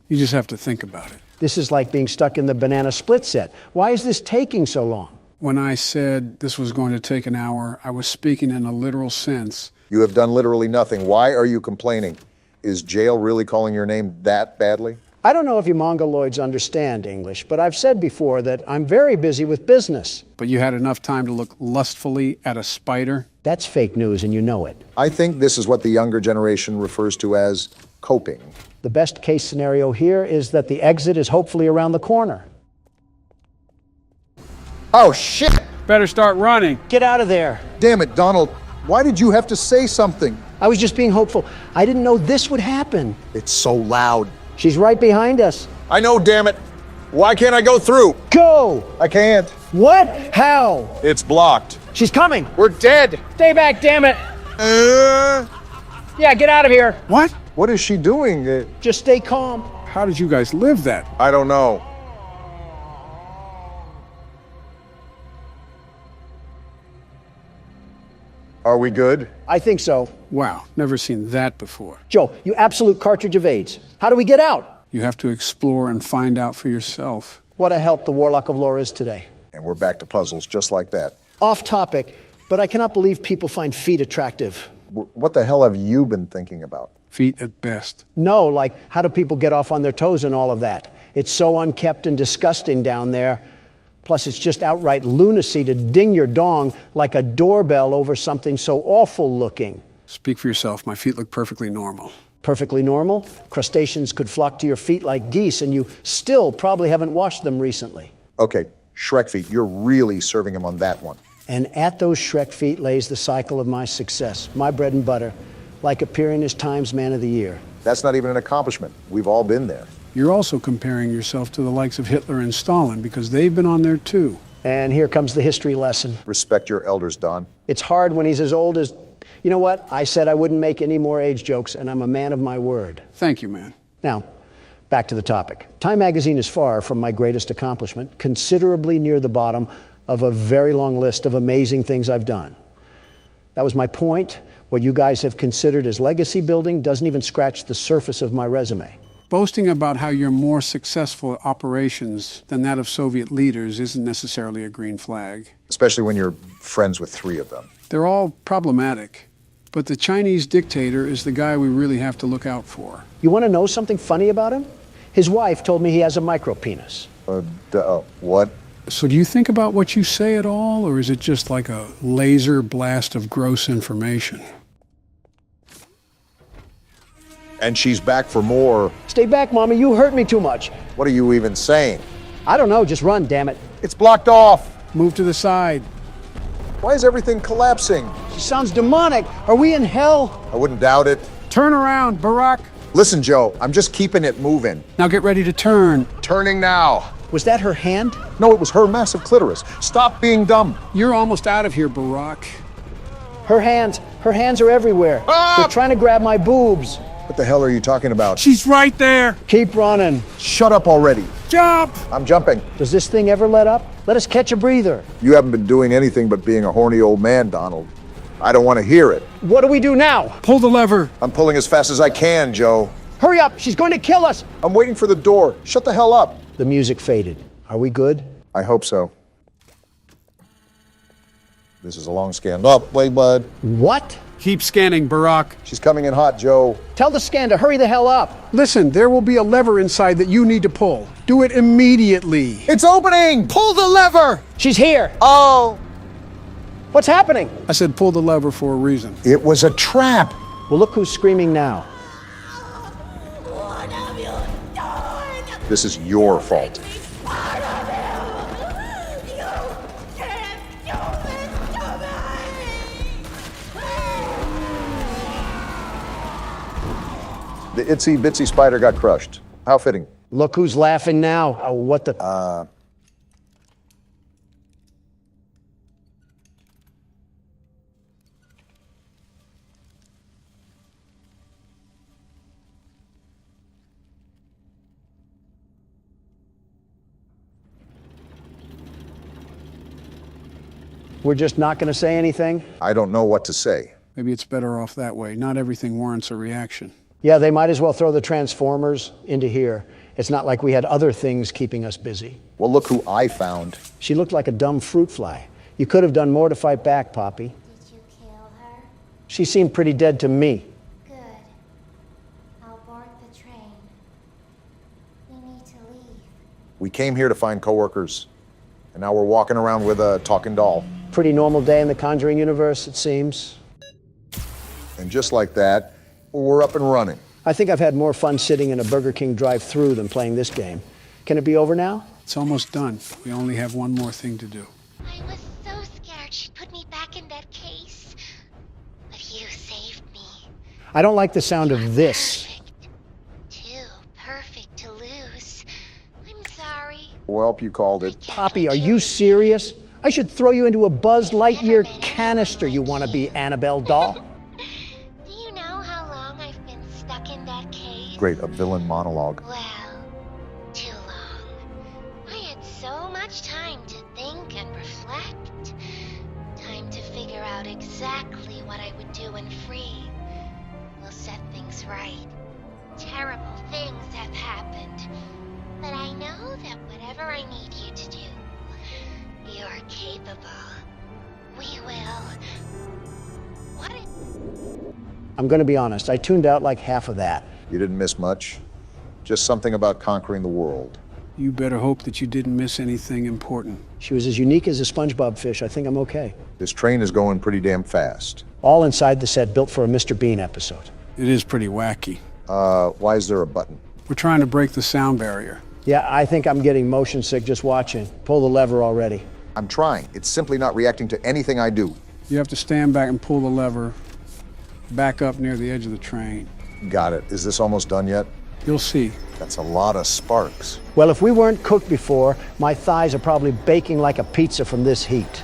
You just have to think about it. This is like being stuck in the banana split set. Why is this taking so long? When I said this was going to take an hour, I was speaking in a literal sense. You have done literally nothing. Why are you complaining? Is jail really calling your name that badly? I don't know if you Mongoloids understand English, but I've said before that I'm very busy with business. But you had enough time to look lustfully at a spider? That's fake news, and you know it. I think this is what the younger generation refers to as coping. The best case scenario here is that the exit is hopefully around the corner. Oh, shit! Better start running. Get out of there. Damn it, Donald. Why did you have to say something? I was just being hopeful. I didn't know this would happen. It's so loud. She's right behind us. I know, damn it. Why can't I go through? Go! I can't. What? How? It's blocked. She's coming. We're dead. Stay back, damn it. Yeah, get out of here. What? What is she doing? Just stay calm. How did you guys live that? I don't know. Are we good? I think so. Wow, never seen that before. Joe, you absolute cartridge of AIDS. How do we get out? You have to explore and find out for yourself. What a help the Warlock of Lore is today. And we're back to puzzles just like that. Off topic, but I cannot believe people find feet attractive. What the hell have you been thinking about? Feet at best. No, like how do people get off on their toes and all of that? It's so unkept and disgusting down there. Plus, it's just outright lunacy to ding your dong like a doorbell over something so awful looking. Speak for yourself. My feet look perfectly normal. Perfectly normal? Crustaceans could flock to your feet like geese, and you still probably haven't washed them recently. Okay, Shrek feet, you're really serving him on that one. And at those Shrek feet lays the cycle of my success, my bread and butter, like appearing as Times Man of the Year. That's not even an accomplishment. We've all been there. You're also comparing yourself to the likes of Hitler and Stalin because they've been on there too. And here comes the history lesson. Respect your elders, Don. It's hard when he's as old as... You know what? I said I wouldn't make any more age jokes, and I'm a man of my word. Thank you, man. Now, back to the topic. Time magazine is far from my greatest accomplishment, considerably near the bottom of a very long list of amazing things I've done. That was my point. What you guys have considered as legacy building doesn't even scratch the surface of my resume. Boasting about how you're more successful at operations than that of Soviet leaders isn't necessarily a green flag. Especially when you're friends with 3 of them. They're all problematic, but the Chinese dictator is the guy we really have to look out for. You want to know something funny about him? His wife told me he has a micropenis. What? So do you think about what you say at all, or is it just like a laser blast of gross information? And she's back for more. Stay back, Mommy. You hurt me too much. What are you even saying? I don't know. Just run, damn it. It's blocked off. Move to the side. Why is everything collapsing? She sounds demonic. Are we in hell? I wouldn't doubt it. Turn around, Barack. Listen, Joe, I'm just keeping it moving. Now get ready to turn. Turning now. Was that her hand? No, it was her massive clitoris. Stop being dumb. You're almost out of here, Barack. Her hands are everywhere. Ah! They're trying to grab my boobs. What the hell are you talking about? She's right there. Keep running. Shut up already. Jump! I'm jumping. Does this thing ever let up? Let us catch a breather. You haven't been doing anything but being a horny old man, Donald. I don't want to hear it. What do we do now? Pull the lever. I'm pulling as fast as I can, Joe. Hurry up, she's going to kill us. I'm waiting for the door. Shut the hell up. The music faded. Are we good? I hope so. This is a long scan. Up, wait, bud. What? Keep scanning, Barack. She's coming in hot, Joe. Tell the scan to hurry the hell up. Listen, there will be a lever inside that you need to pull. Do it immediately. It's opening! Pull the lever! She's here. Oh! What's happening? I said pull the lever for a reason. It was a trap. Well, look who's screaming now. What have you done? This is your fault. Part of you! You can't do this to me! The itsy bitsy spider got crushed. How fitting. Look who's laughing now. Oh, what the... We're just not going to say anything? I don't know what to say. Maybe it's better off that way. Not everything warrants a reaction. Yeah, they might as well throw the Transformers into here. It's not like we had other things keeping us busy. Well, look who I found. She looked like a dumb fruit fly. You could have done more to fight back, Poppy. Did you kill her? She seemed pretty dead to me. Good. I'll board the train. We need to leave. We came here to find coworkers, and now we're walking around with a talking doll. Pretty normal day in the Conjuring universe, it seems. And just like that, we're up and running. I think I've had more fun sitting in a Burger King drive-thru than playing this game. Can it be over now? It's almost done. We only have one more thing to do. I was so scared she'd put me back in that case. But you saved me. I don't like the sound of this. Too perfect to lose. I'm sorry. Well, you called it. Poppy, are you serious? I should throw you into a Buzz Lightyear canister, you wanna-be Annabelle doll. Do you know how long I've been stuck in that cage? Great, a villain monologue. Well, too long. I had so much time to think and reflect. Time to figure out exactly what I would do when free. We'll set things right. Terrible things have happened. But I know that whatever I need you to do, you're capable. We will. What? I'm gonna be honest, I tuned out like half of that. You didn't miss much. Just something about conquering the world. You better hope that you didn't miss anything important. She was as unique as a SpongeBob fish. I think I'm okay. This train is going pretty damn fast. All inside the set built for a Mr. Bean episode. It is pretty wacky. Why is there a button? We're trying to break the sound barrier. Yeah, I think I'm getting motion sick just watching. Pull the lever already. I'm trying. It's simply not reacting to anything I do. You have to stand back and pull the lever back up near the edge of the train. Got it. Is this almost done yet? You'll see. That's a lot of sparks. Well, if we weren't cooked before, my thighs are probably baking like a pizza from this heat.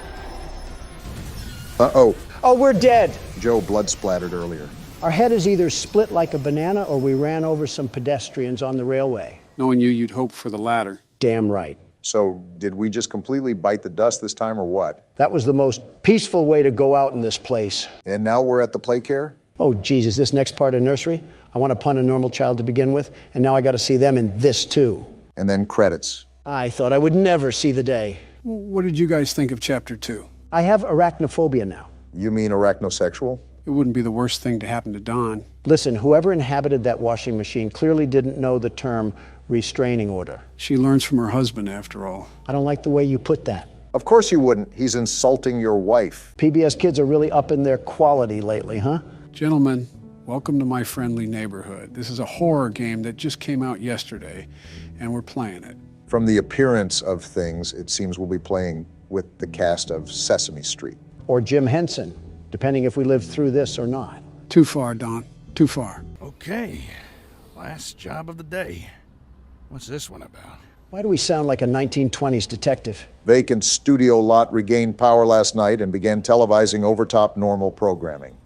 Uh-oh. Oh, we're dead. Joe blood splattered earlier. Our head is either split like a banana or we ran over some pedestrians on the railway. Knowing you, you'd hope for the latter. Damn right. So, did we just completely bite the dust this time or what? That was the most peaceful way to go out in this place. And now we're at the play care? Oh, geez, is this next part of nursery? I want to punt a normal child to begin with, and now I got to see them in this too. And then credits. I thought I would never see the day. What did you guys think of Chapter 2? I have arachnophobia now. You mean arachnosexual? It wouldn't be the worst thing to happen to Dawn. Listen, whoever inhabited that washing machine clearly didn't know the term restraining order. She learns from her husband, after all. I don't like the way you put that. Of course you wouldn't. He's insulting your wife. PBS kids are really upping their quality lately, huh? Gentlemen, welcome to my friendly neighborhood. This is a horror game that just came out yesterday, and we're playing it. From the appearance of things, it seems we'll be playing with the cast of Sesame Street. Or Jim Henson, depending if we live through this or not. Too far, Don. Too far. Okay, last job of the day. What's this one about? Why do we sound like a 1920s detective? Vacant studio lot regained power last night and began televising overtop normal programming.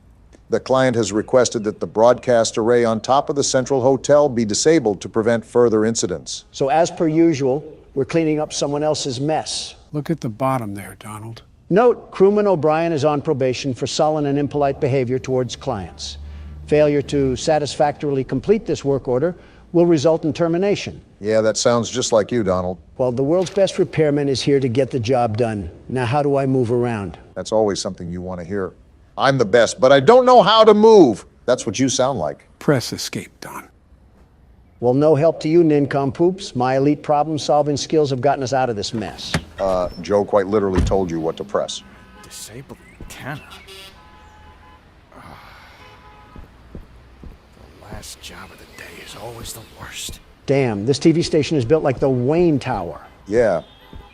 The client has requested that the broadcast array on top of the Central Hotel be disabled to prevent further incidents. So as per usual, we're cleaning up someone else's mess. Look at the bottom there, Donald. Note, crewman O'Brien is on probation for sullen and impolite behavior towards clients. Failure to satisfactorily complete this work order will result in termination. Yeah, that sounds just like you, Donald. Well, the world's best repairman is here to get the job done. Now, how do I move around? That's always something you want to hear. I'm the best, but I don't know how to move. That's what you sound like. Press escape, Don. Well, no help to you, nincompoops. My elite problem-solving skills have gotten us out of this mess. Joe quite literally told you what to press. Disable the antenna. The last job of the day is always the worst. Damn, this TV station is built like the Wayne Tower. Yeah,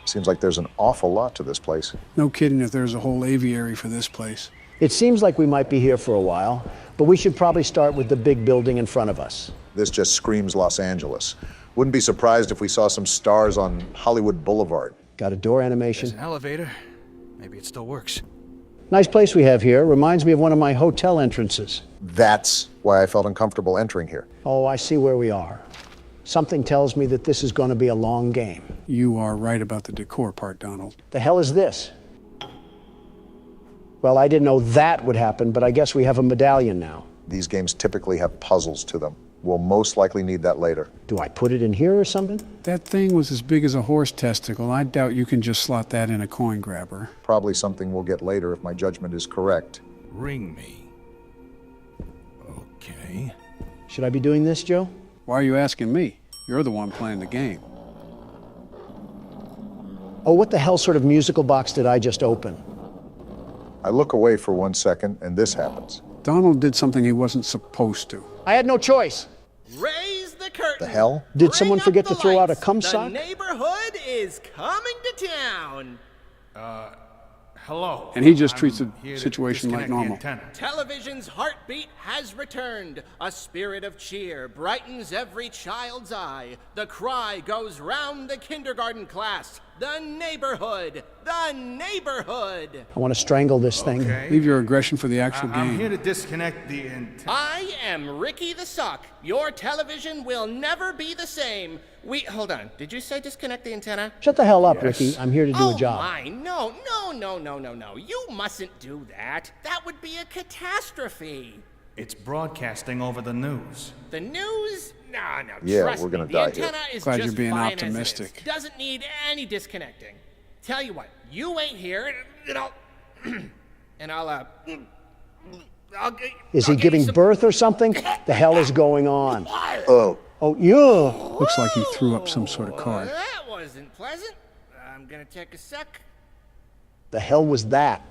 seems like there's an awful lot to this place. No kidding if there's a whole aviary for this place. It seems like we might be here for a while, but we should probably start with the big building in front of us. This just screams Los Angeles. Wouldn't be surprised if we saw some stars on Hollywood Boulevard. Got a door animation. There's an elevator. Maybe it still works. Nice place we have here. Reminds me of one of my hotel entrances. That's why I felt uncomfortable entering here. Oh, I see where we are. Something tells me that this is going to be a long game. You are right about the decor part, Donald. The hell is this? Well, I didn't know that would happen, but I guess we have a medallion now. These games typically have puzzles to them. We'll most likely need that later. Do I put it in here or something? That thing was as big as a horse testicle. I doubt you can just slot that in a coin grabber. Probably something we'll get later if my judgment is correct. Ring me. Okay. Should I be doing this, Joe? Why are you asking me? You're the one playing the game. Oh, what the hell sort of musical box did I just open? I look away for 1 second, and this happens. Donald did something he wasn't supposed to. I had no choice. Raise the curtain. The hell? Did someone forget to throw out a cum The sock? neighborhood is coming to town. Hello. And he just treats the situation like normal. Television's heartbeat has returned. A spirit of cheer brightens every child's eye. The cry goes round the kindergarten class. The neighborhood! The neighborhood! I want to strangle this thing. Okay. Leave your aggression for the actual game. I'm here to disconnect the antenna. I am Ricky the Sock. Your television will never be the same. Hold on. Did you say disconnect the antenna? Shut the hell up, Ricky. I'm here to do a job. Oh my, no. You mustn't do that. That would be a catastrophe. It's broadcasting over the news. The news? No. Yeah, trust we're gonna me. die The antenna here. is Glad just you're being fine as it is. optimistic. Doesn't need any disconnecting. Tell you what, you ain't here, and I'll Is he giving birth or something? The hell is going on? Oh. Oh, yeah. Looks like he threw up some sort of card. That wasn't pleasant. I'm gonna take a sec. The hell was that?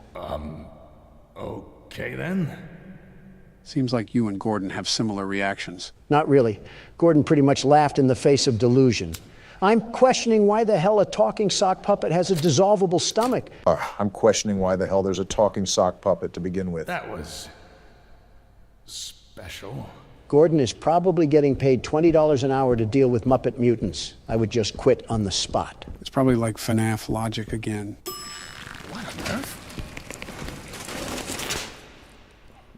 Okay then. Seems like you and Gordon have similar reactions. Not really. Gordon pretty much laughed in the face of delusion. I'm questioning why the hell a talking sock puppet has a dissolvable stomach. I'm questioning why the hell there's a talking sock puppet to begin with. That was special. Gordon is probably getting paid $20 an hour to deal with Muppet mutants. I would just quit on the spot. It's probably like FNAF logic again. What on earth?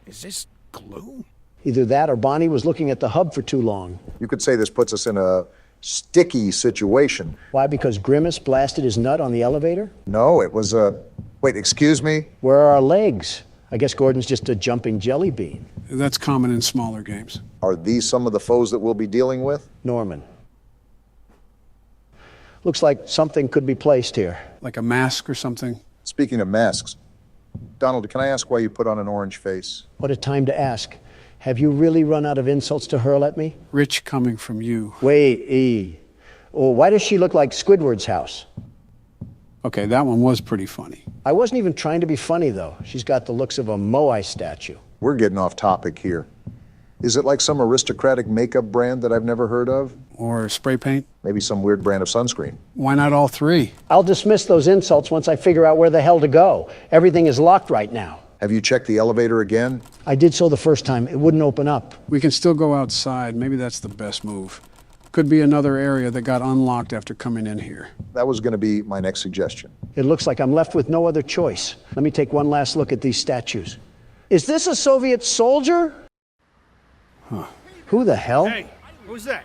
Is this glue? Either that or Bonnie was looking at the hub for too long. You could say this puts us in a sticky situation. Why? Because Grimace blasted his nut on the elevator? No, it was a... Wait, excuse me? Where are our legs? I guess Gordon's just a jumping jelly bean. That's common in smaller games. Are these some of the foes that we'll be dealing with? Norman. Looks like something could be placed here. Like a mask or something? Speaking of masks, Donald, can I ask why you put on an orange face? What a time to ask. Have you really run out of insults to hurl at me? Rich coming from you. Wait, E. Oh, why does she look like Squidward's house? Okay, that one was pretty funny. I wasn't even trying to be funny, though. She's got the looks of a Moai statue. We're getting off topic here. Is it like some aristocratic makeup brand that I've never heard of? Or spray paint? Maybe some weird brand of sunscreen. Why not all three? I'll dismiss those insults once I figure out where the hell to go. Everything is locked right now. Have you checked the elevator again? I did so the first time. It wouldn't open up. We can still go outside. Maybe that's the best move. Could be another area that got unlocked after coming in here. That was going to be my next suggestion. It looks like I'm left with no other choice. Let me take one last look at these statues. Is this a Soviet soldier? Huh. Who the hell? Hey, who's that?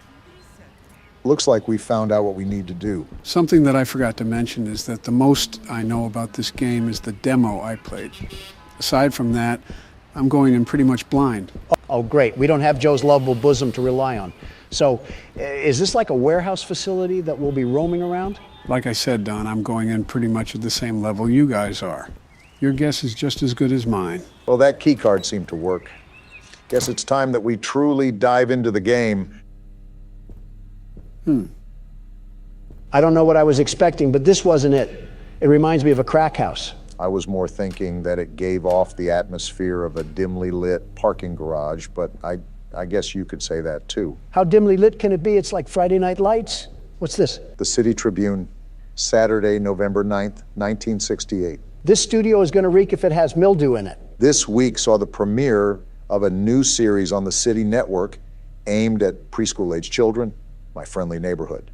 Looks like we found out what we need to do. Something that I forgot to mention is that the most I know about this game is the demo I played. Aside from that, I'm going in pretty much blind. Oh, great. We don't have Joe's lovable bosom to rely on. So, is this like a warehouse facility that we'll be roaming around? Like I said, Don, I'm going in pretty much at the same level you guys are. Your guess is just as good as mine. Well, that key card seemed to work. Guess it's time that we truly dive into the game. I don't know what I was expecting, but this wasn't it. It reminds me of a crack house. I was more thinking that it gave off the atmosphere of a dimly lit parking garage, but I guess you could say that too. How dimly lit can it be? It's like Friday Night Lights. What's this? The City Tribune, Saturday, November 9th, 1968. This studio is going to reek if it has mildew in it. This week saw the premiere of a new series on the City Network aimed at preschool-age children. my friendly neighborhood.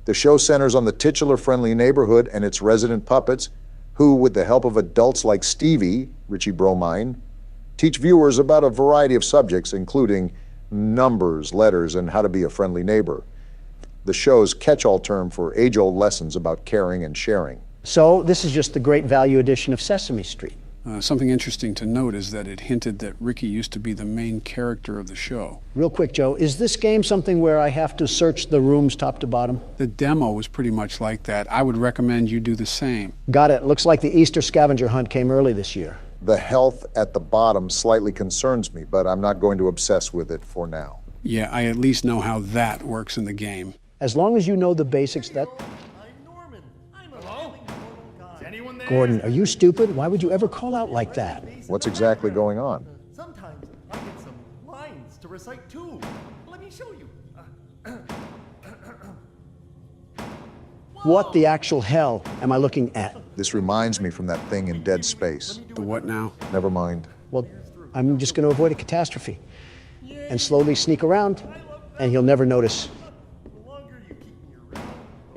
The show centers on the titular friendly neighborhood and its resident puppets, who, with the help of adults like Stevie, Richie Bromine, teach viewers about a variety of subjects, including numbers, letters, and how to be a friendly neighbor. The show's catch-all term for age-old lessons about caring and sharing. So this is just the great value edition of Sesame Street. Something interesting to note is that it hinted that Ricky used to be the main character of the show. Real quick, Joe, is this game something where I have to search the rooms top to bottom? The demo was pretty much like that. I would recommend you do the same. Got it. Looks like the Easter scavenger hunt came early this year. The health at the bottom slightly concerns me, but I'm not going to obsess with it for now. Yeah, I at least know how that works in the game. As long as you know the basics, that... Gordon, are you stupid? Why would you ever call out like that? What's exactly going on? Sometimes I get some lines to recite too. Let me show you. What the actual hell am I looking at? This reminds me from that thing in Dead Space. The what now? Never mind. Well, I'm just going to avoid a catastrophe and slowly sneak around, and he'll never notice.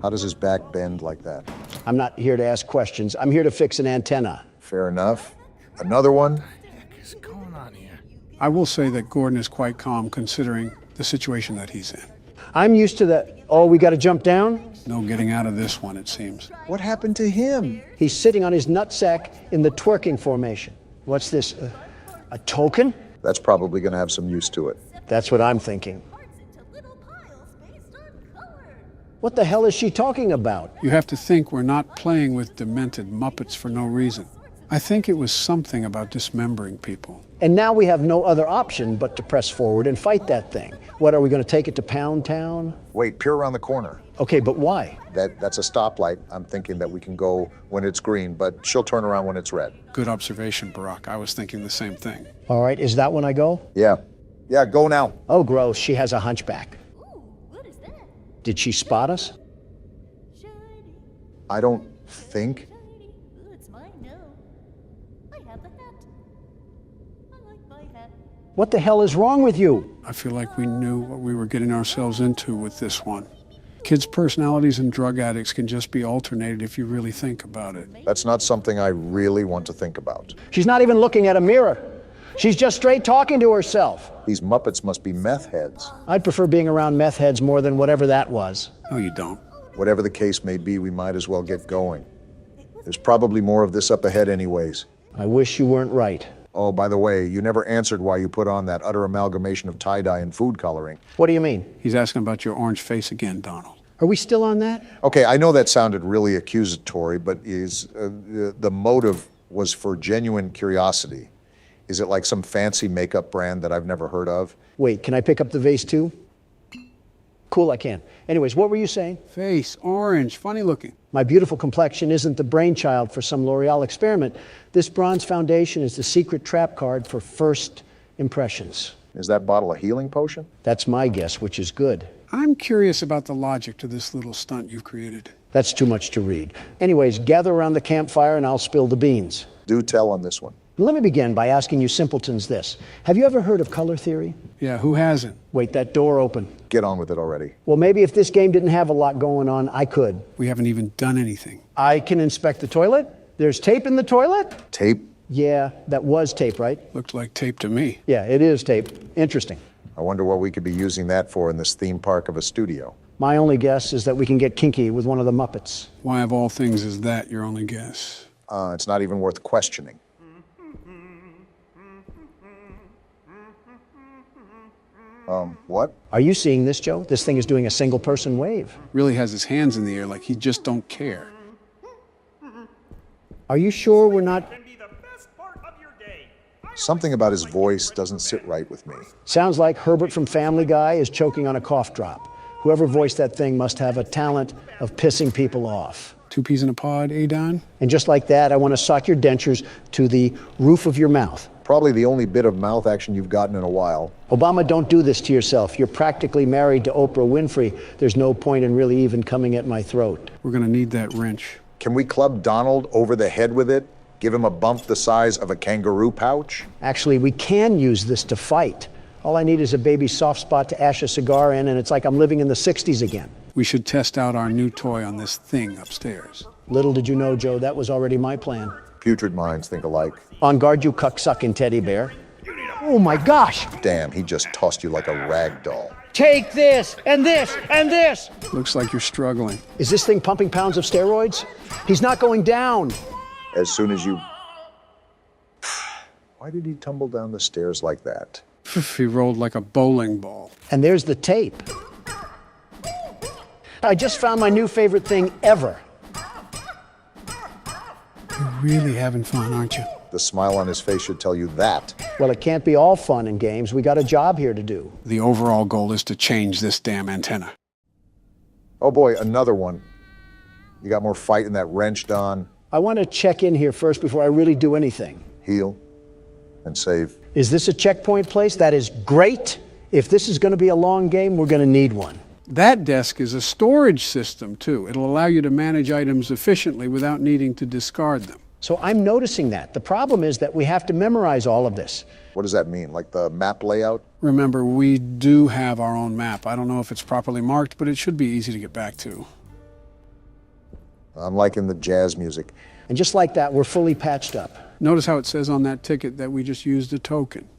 How does his back bend like that? I'm not here to ask questions. I'm here to fix an antenna. Fair enough. Another one? What the heck is going on here? I will say that Gordon is quite calm considering the situation that he's in. I'm used to that. Oh, we got to jump down? No getting out of this one, it seems. What happened to him? He's sitting on his nutsack in the twerking formation. What's this, a token? That's probably going to have some use to it. That's what I'm thinking. What the hell is she talking about? You have to think we're not playing with demented Muppets for no reason. I think it was something about dismembering people. And now we have no other option but to press forward and fight that thing. What, are we going to take it to Pound Town? Wait, peer around the corner. Okay, but why? That's a stoplight. I'm thinking that we can go when it's green, but she'll turn around when it's red. Good observation, Barack. I was thinking the same thing. All right, is that when I go? Yeah. Yeah, go now. Oh, gross. She has a hunchback. Did she spot us? I don't think. What the hell is wrong with you? I feel like we knew what we were getting ourselves into with this one. Kids' personalities and drug addicts can just be alternated if you really think about it. That's not something I really want to think about. She's not even looking at a mirror. She's just straight talking to herself. These Muppets must be meth heads. I'd prefer being around meth heads more than whatever that was. No, you don't. Whatever the case may be, we might as well get going. There's probably more of this up ahead anyways. I wish you weren't right. Oh, by the way, you never answered why you put on that utter amalgamation of tie-dye and food coloring. What do you mean? He's asking about your orange face again, Donald. Are we still on that? Okay, I know that sounded really accusatory, but the motive was for genuine curiosity. Is it like some fancy makeup brand that I've never heard of? Wait, can I pick up the vase too? Cool, I can. Anyways, what were you saying? Face, orange, funny looking. My beautiful complexion isn't the brainchild for some L'Oreal experiment. This bronze foundation is the secret trap card for first impressions. Is that bottle a healing potion? That's my guess, which is good. I'm curious about the logic to this little stunt you've created. That's too much to read. Anyways, gather around the campfire and I'll spill the beans. Do tell on this one. Let me begin by asking you simpletons this. Have you ever heard of color theory? Yeah, who hasn't? Wait, that door open. Get on with it already. Well, maybe if this game didn't have a lot going on, I could. We haven't even done anything. I can inspect the toilet. There's tape in the toilet? Tape? Yeah, that was tape, right? Looked like tape to me. Yeah, it is tape. Interesting. I wonder what we could be using that for in this theme park of a studio. My only guess is that we can get kinky with one of the Muppets. Why of all things is that your only guess? It's not even worth questioning. What? Are you seeing this, Joe? This thing is doing a single-person wave. Really has his hands in the air like he just don't care. Are you sure we're not... Something about his voice doesn't sit right with me. Sounds like Herbert from Family Guy is choking on a cough drop. Whoever voiced that thing must have a talent of pissing people off. 2 peas in a pod, Don? And just like that, I want to sock your dentures to the roof of your mouth. Probably the only bit of mouth action you've gotten in a while. Obama, don't do this to yourself. You're practically married to Oprah Winfrey. There's no point in really even coming at my throat. We're going to need that wrench. Can we club Donald over the head with it? Give him a bump the size of a kangaroo pouch? Actually, we can use this to fight. All I need is a baby soft spot to ash a cigar in, and it's like I'm living in the 60s again. We should test out our new toy on this thing upstairs. Little did you know, Joe, that was already my plan. Putrid minds think alike. On guard, you cuck-sucking teddy bear. Oh my gosh! Damn, he just tossed you like a rag doll. Take this, and this, and this! Looks like you're struggling. Is this thing pumping pounds of steroids? He's not going down. As soon as you... Why did he tumble down the stairs like that? He rolled like a bowling ball. And there's the tape. I just found my new favorite thing ever. You're really having fun, aren't you? The smile on his face should tell you that. Well, it can't be all fun and games. We got a job here to do. The overall goal is to change this damn antenna. Oh boy, another one. You got more fight in that wrench, Don. I want to check in here first before I really do anything. Heal and save. Is this a checkpoint place? That is great. If this is going to be a long game, we're going to need one. That desk is a storage system, too. It'll allow you to manage items efficiently without needing to discard them. So I'm noticing that. The problem is that we have to memorize all of this. What does that mean? Like the map layout? Remember, we do have our own map. I don't know if it's properly marked, but it should be easy to get back to. I'm liking the jazz music. And just like that, we're fully patched up. Notice how it says on that ticket that we just used a token.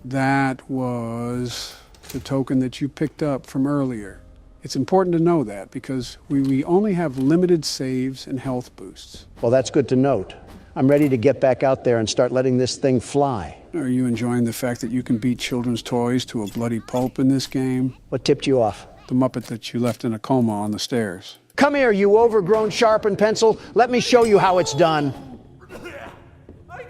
That was the token that you picked up from earlier. It's important to know that because we only have limited saves and health boosts. Well, that's good to note. I'm ready to get back out there and start letting this thing fly. Are you enjoying the fact that you can beat children's toys to a bloody pulp in this game? What tipped you off? The Muppet that you left in a coma on the stairs. Come here, you overgrown sharpened pencil. Let me show you how it's done.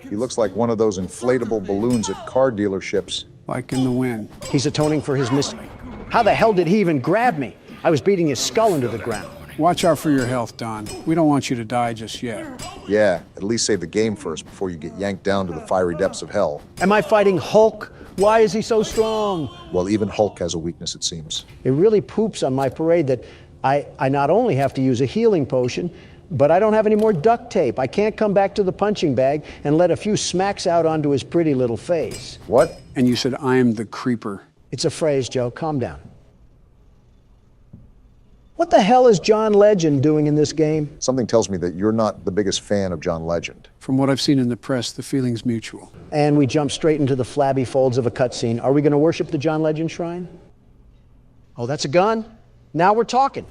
He looks like one of those inflatable balloons at car dealerships. Like in the wind. He's atoning for his mistake. How the hell did he even grab me? I was beating his skull into the ground. Watch out for your health, Don. We don't want you to die just yet. Yeah, at least save the game first before you get yanked down to the fiery depths of hell. Am I fighting Hulk? Why is he so strong? Well, even Hulk has a weakness, it seems. It really poops on my parade that I not only have to use a healing potion, but I don't have any more duct tape. I can't come back to the punching bag and let a few smacks out onto his pretty little face. What? And you said, I'm the creeper. It's a phrase, Joe. Calm down. What the hell is John Legend doing in this game? Something tells me that you're not the biggest fan of John Legend. From what I've seen in the press, the feeling's mutual. And we jump straight into the flabby folds of a cutscene. Are we going to worship the John Legend shrine? Oh, that's a gun? Now we're talking.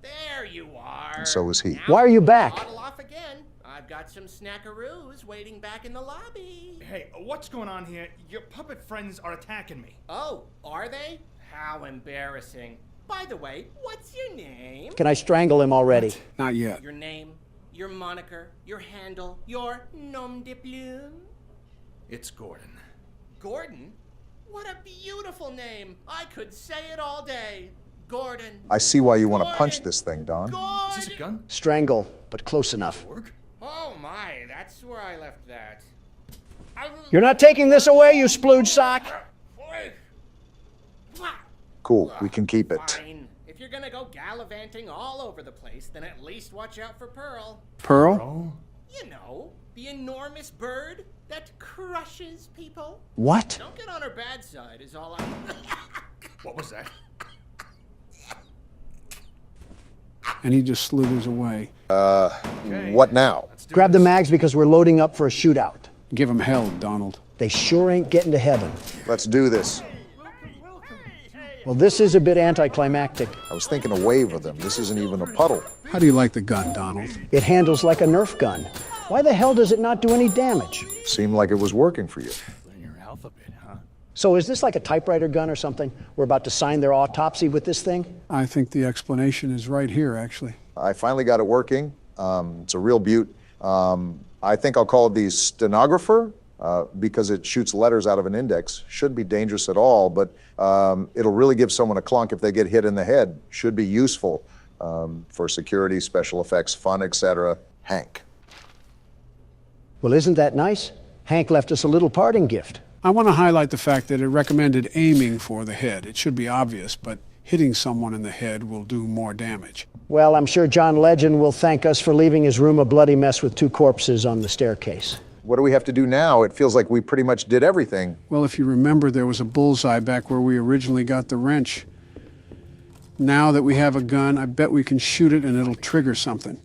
There you are. And so is he. Why are you back? Bottle off again. I've got some snackaroos waiting back in the lobby. Hey, what's going on here? Your puppet friends are attacking me. Oh, are they? How embarrassing. By the way, what's your name? Can I strangle him already? What? Not yet. Your name, your moniker, your handle, your nom de plume? It's Gordon. Gordon? What a beautiful name. I could say it all day. Gordon. I see why you want to punch this thing, Don. Is this a gun? Strangle, but close enough. Oh my, that's where I left that. You're not taking this away, you splooge sock. Cool, we can keep it. Fine. If you're gonna go gallivanting all over the place, then at least watch out for Pearl. Pearl? You know, the enormous bird that crushes people. What? Don't get on her bad side is all I... What was that? And he just slithers away. What now? Grab the mags because we're loading up for a shootout. Give him hell, Donald. They sure ain't getting to heaven. Let's do this. Well, this is a bit anticlimactic. I was thinking a wave of them. This isn't even a puddle. How do you like the gun, Donald? It handles like a Nerf gun. Why the hell does it not do any damage? Seemed like it was working for you. Your health a bit, huh? So is this like a typewriter gun or something? We're about to sign their autopsy with this thing? I think the explanation is right here, actually. I finally got it working. It's a real beaut. I think I'll call it the stenographer because it shoots letters out of an index. Shouldn't be dangerous at all, but it'll really give someone a clunk if they get hit in the head. Should be useful for security, special effects, fun, etc. Hank. Well, isn't that nice? Hank left us a little parting gift. I want to highlight the fact that it recommended aiming for the head. It should be obvious, but hitting someone in the head will do more damage. Well, I'm sure John Legend will thank us for leaving his room a bloody mess with 2 corpses on the staircase. What do we have to do now? It feels like we pretty much did everything. Well, if you remember, there was a bullseye back where we originally got the wrench. Now that we have a gun, I bet we can shoot it and it'll trigger something.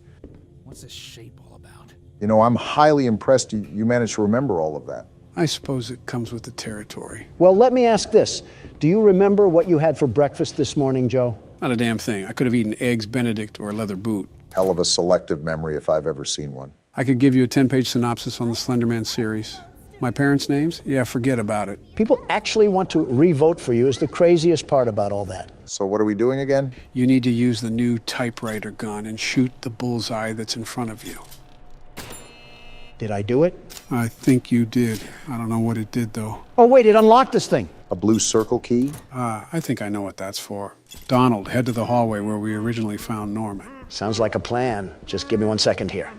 What's this shape all about? You know, I'm highly impressed you managed to remember all of that. I suppose it comes with the territory. Well, let me ask this. Do you remember what you had for breakfast this morning, Joe? Not a damn thing. I could have eaten eggs Benedict or a leather boot. Hell of a selective memory if I've ever seen one. I could give you a 10-page synopsis on the Slender Man series. My parents' names? Yeah, forget about it. People actually want to re-vote for you is the craziest part about all that. So what are we doing again? You need to use the new typewriter gun and shoot the bullseye that's in front of you. Did I do it? I think you did. I don't know what it did, though. Oh, wait, it unlocked this thing. A blue circle key? I think I know what that's for. Donald, head to the hallway where we originally found Norman. Sounds like a plan. Just give me 1 second here.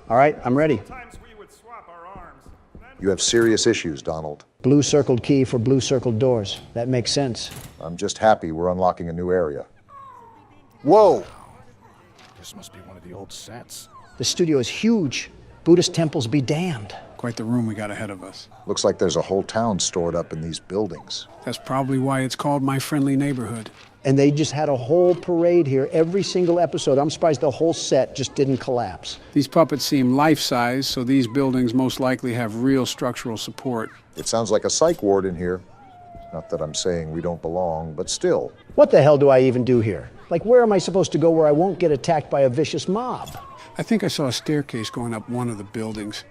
All right, I'm ready. You have serious issues, Donald. Blue circled key for blue circled doors. That makes sense. I'm just happy we're unlocking a new area. Whoa! This must be one of the old sets. The studio is huge. Buddhist temples be damned. Quite the room we got ahead of us. Looks like there's a whole town stored up in these buildings. That's probably why it's called My Friendly Neighborhood. And they just had a whole parade here every single episode. I'm surprised the whole set just didn't collapse. These puppets seem life-size, so these buildings most likely have real structural support. It sounds like a psych ward in here. Not that I'm saying we don't belong, but still. What the hell do I even do here? Like, where am I supposed to go where I won't get attacked by a vicious mob? I think I saw a staircase going up one of the buildings.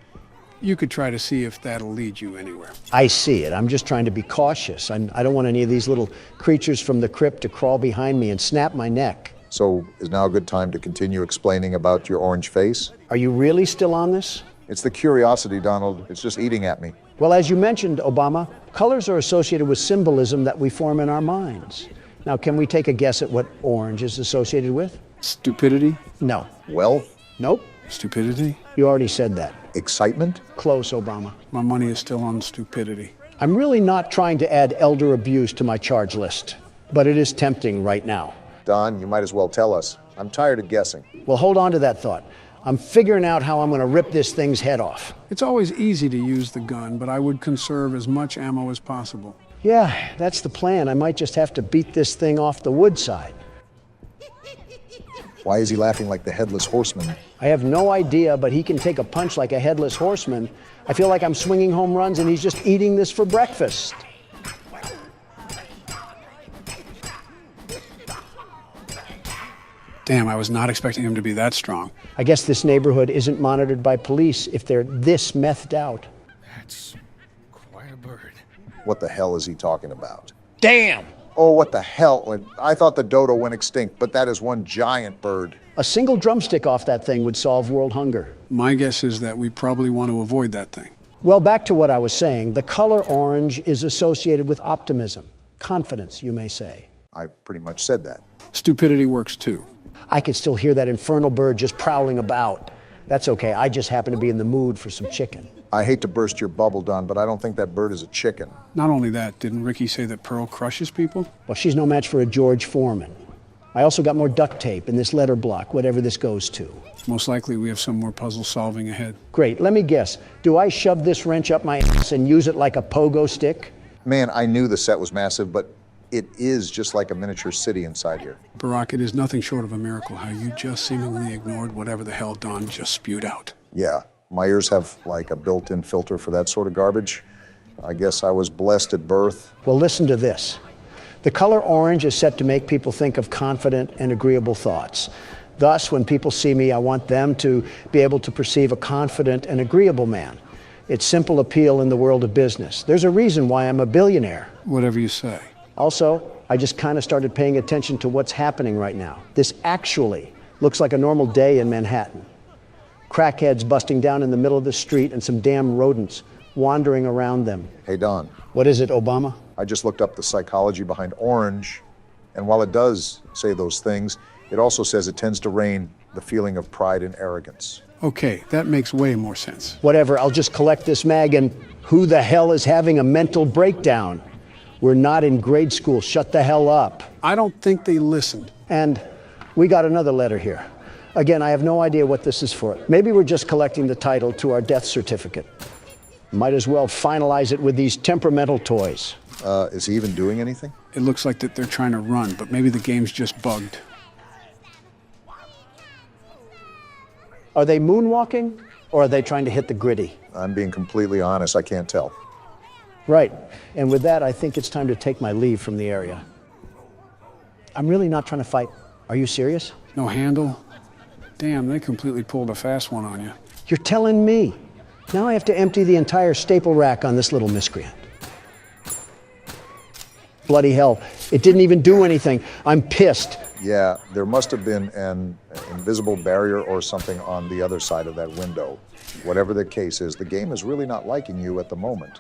You could try to see if that'll lead you anywhere. I see it. I'm just trying to be cautious. I don't want any of these little creatures from the crypt to crawl behind me and snap my neck. So is now a good time to continue explaining about your orange face? Are you really still on this? It's the curiosity, Donald. It's just eating at me. Well, as you mentioned, Obama, colors are associated with symbolism that we form in our minds. Now, can we take a guess at what orange is associated with? Stupidity? No. Wealth? Nope. Stupidity? You already said that. Excitement? Close, Obama. My money is still on stupidity. I'm really not trying to add elder abuse to my charge list, but it is tempting right now. Don, you might as well tell us. I'm tired of guessing. Well, hold on to that thought. I'm figuring out how I'm going to rip this thing's head off. It's always easy to use the gun, but I would conserve as much ammo as possible. Yeah, that's the plan. I might just have to beat this thing off the wood side. Why is he laughing like the Headless Horseman? I have no idea, but he can take a punch like a Headless Horseman. I feel like I'm swinging home runs and he's just eating this for breakfast. Damn, I was not expecting him to be that strong. I guess this neighborhood isn't monitored by police if they're this methed out. That's quite a bird. What the hell is he talking about? Damn! Oh, what the hell? I thought the dodo went extinct, but that is one giant bird. A single drumstick off that thing would solve world hunger. My guess is that we probably want to avoid that thing. Well, back to what I was saying. The color orange is associated with optimism, confidence, you may say. I pretty much said that. Stupidity works too. I can still hear that infernal bird just prowling about. That's okay. I just happen to be in the mood for some chicken. I hate to burst your bubble, Don, but I don't think that bird is a chicken. Not only that, didn't Ricky say that Pearl crushes people? Well, she's no match for a George Foreman. I also got more duct tape in this letter block, whatever this goes to. Most likely we have some more puzzle solving ahead. Great. Let me guess. Do I shove this wrench up my ass and use it like a pogo stick? Man, I knew the set was massive, but it is just like a miniature city inside here. Barack, it is nothing short of a miracle how you just seemingly ignored whatever the hell Don just spewed out. Yeah. My ears have like a built-in filter for that sort of garbage. I guess I was blessed at birth. Well, listen to this. The color orange is set to make people think of confident and agreeable thoughts. Thus, when people see me, I want them to be able to perceive a confident and agreeable man. It's simple appeal in the world of business. There's a reason why I'm a billionaire. Whatever you say. Also, I just kind of started paying attention to what's happening right now. This actually looks like a normal day in Manhattan. Crackheads busting down in the middle of the street and some damn rodents wandering around them. Hey, Don. What is it, Obama? I just looked up the psychology behind orange, and while it does say those things, it also says it tends to reign the feeling of pride and arrogance. Okay, that makes way more sense. Whatever, I'll just collect this mag and who the hell is having a mental breakdown? We're not in grade school, shut the hell up. I don't think they listened. And we got another letter here. Again, I have no idea what this is for. Maybe we're just collecting the title to our death certificate. Might as well finalize it with these temperamental toys. Is he even doing anything? It looks like that they're trying to run, but maybe the game's just bugged. Are they moonwalking, or are they trying to hit the gritty? I'm being completely honest, I can't tell. Right. And with that, I think it's time to take my leave from the area. I'm really not trying to fight. Are you serious? No handle? Damn, they completely pulled a fast one on you. You're telling me. Now I have to empty the entire staple rack on this little miscreant. Bloody hell. It didn't even do anything. I'm pissed. Yeah, there must have been an invisible barrier or something on the other side of that window. Whatever the case is, the game is really not liking you at the moment.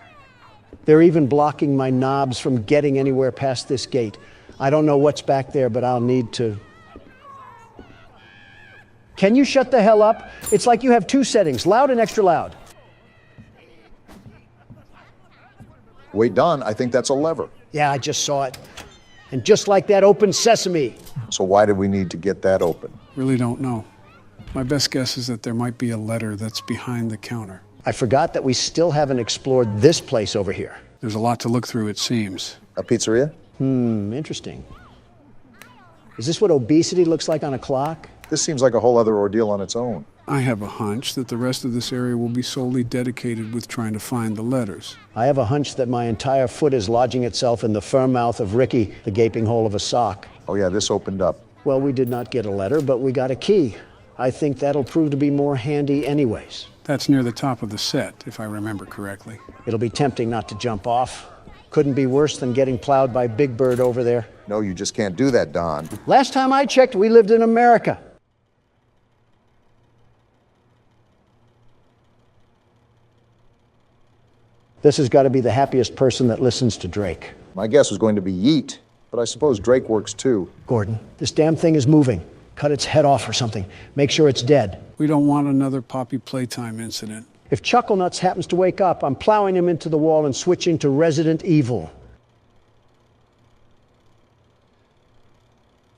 They're even blocking my knobs from getting anywhere past this gate. I don't know what's back there, but I'll need to... Can you shut the hell up? It's like you have two settings, loud and extra loud. Wait, Don, I think that's a lever. Yeah, I just saw it. And just like that, open sesame. So why did we need to get that open? Really don't know. My best guess is that there might be a letter that's behind the counter. I forgot that we still haven't explored this place over here. There's a lot to look through, it seems. A pizzeria? Interesting. Is this what obesity looks like on a clock? This seems like a whole other ordeal on its own. I have a hunch that the rest of this area will be solely dedicated with trying to find the letters. I have a hunch that my entire foot is lodging itself in the firm mouth of Ricky, the gaping hole of a sock. Oh yeah, this opened up. Well, we did not get a letter, but we got a key. I think that'll prove to be more handy anyways. That's near the top of the set, if I remember correctly. It'll be tempting not to jump off. Couldn't be worse than getting plowed by Big Bird over there. No, you just can't do that, Don. Last time I checked, we lived in America. This has got to be the happiest person that listens to Drake. My guess was going to be Yeet, but I suppose Drake works too. Gordon, this damn thing is moving. Cut its head off or something. Make sure it's dead. We don't want another Poppy Playtime incident. If Chucklenuts happens to wake up, I'm plowing him into the wall and switching to Resident Evil.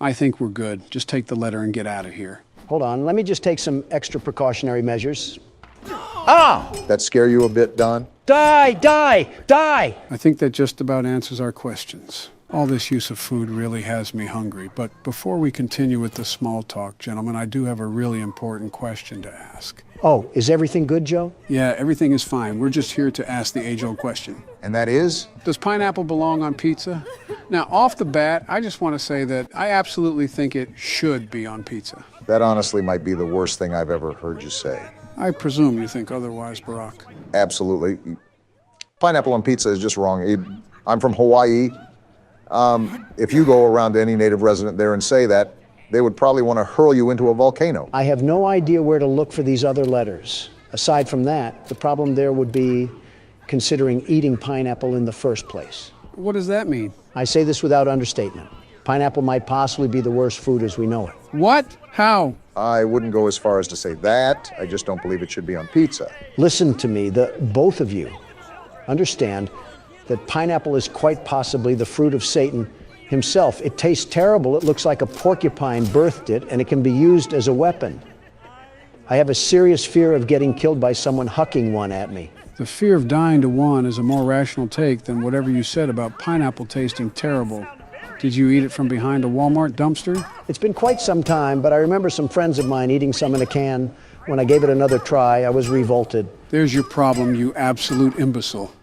I think we're good. Just take the letter and get out of here. Hold on, let me just take some extra precautionary measures. Ah! That scare you a bit, Don? Die! Die! Die! I think that just about answers our questions. All this use of food really has me hungry. But before we continue with the small talk, gentlemen, I do have a really important question to ask. Oh, is everything good, Joe? Yeah, everything is fine. We're just here to ask the age-old question. And that is? Does pineapple belong on pizza? Now, off the bat, I just want to say that I absolutely think it should be on pizza. That honestly might be the worst thing I've ever heard you say. I presume you think otherwise, Barack. Absolutely. Pineapple on pizza is just wrong. I'm from Hawaii. If you go around to any native resident there and say that, they would probably want to hurl you into a volcano. I have no idea where to look for these other letters. Aside from that, the problem there would be considering eating pineapple in the first place. What does that mean? I say this without understatement. Pineapple might possibly be the worst food as we know it. What? How? I wouldn't go as far as to say that. I just don't believe it should be on pizza. Listen to me, both of you. Understand that pineapple is quite possibly the fruit of Satan himself. It tastes terrible. It looks like a porcupine birthed it, and it can be used as a weapon. I have a serious fear of getting killed by someone hucking one at me. The fear of dying to one is a more rational take than whatever you said about pineapple tasting terrible. Did you eat it from behind a Walmart dumpster? It's been quite some time, but I remember some friends of mine eating some in a can. When I gave it another try, I was revolted. There's your problem, you absolute imbecile.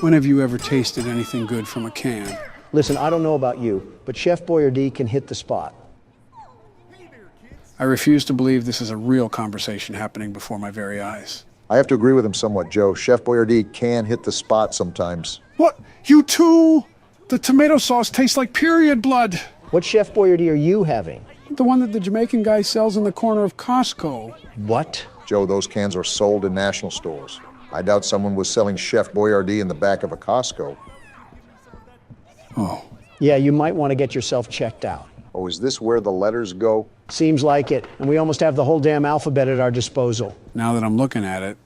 When have you ever tasted anything good from a can? Listen, I don't know about you, but Chef Boyardee can hit the spot. I refuse to believe this is a real conversation happening before my very eyes. I have to agree with him somewhat, Joe. Chef Boyardee can hit the spot sometimes. What? You too? The tomato sauce tastes like period blood. What Chef Boyardee are you having? The one that the Jamaican guy sells in the corner of Costco. What? Joe, those cans are sold in national stores. I doubt someone was selling Chef Boyardee in the back of a Costco. Oh. Yeah, you might want to get yourself checked out. Oh, is this where the letters go? Seems like it, and we almost have the whole damn alphabet at our disposal. Now that I'm looking at it,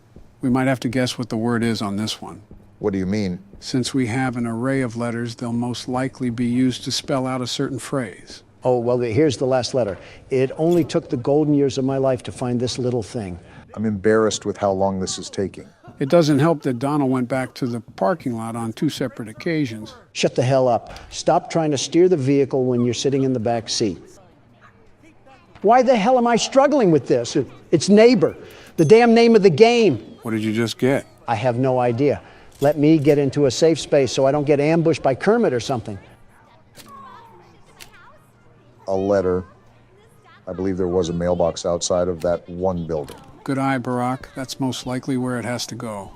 we might have to guess what the word is on this one. What do you mean? Since we have an array of letters, they'll most likely be used to spell out a certain phrase. Oh, well, here's the last letter. It only took the golden years of my life to find this little thing. I'm embarrassed with how long this is taking. It doesn't help that Donald went back to the parking lot on 2 separate occasions. Shut the hell up. Stop trying to steer the vehicle when you're sitting in the back seat. Why the hell am I struggling with this? It's Neighbor, the damn name of the game. What did you just get? I have no idea. Let me get into a safe space so I don't get ambushed by Kermit or something. A letter. I believe there was a mailbox outside of that one building. Good eye, Barack. That's most likely where it has to go.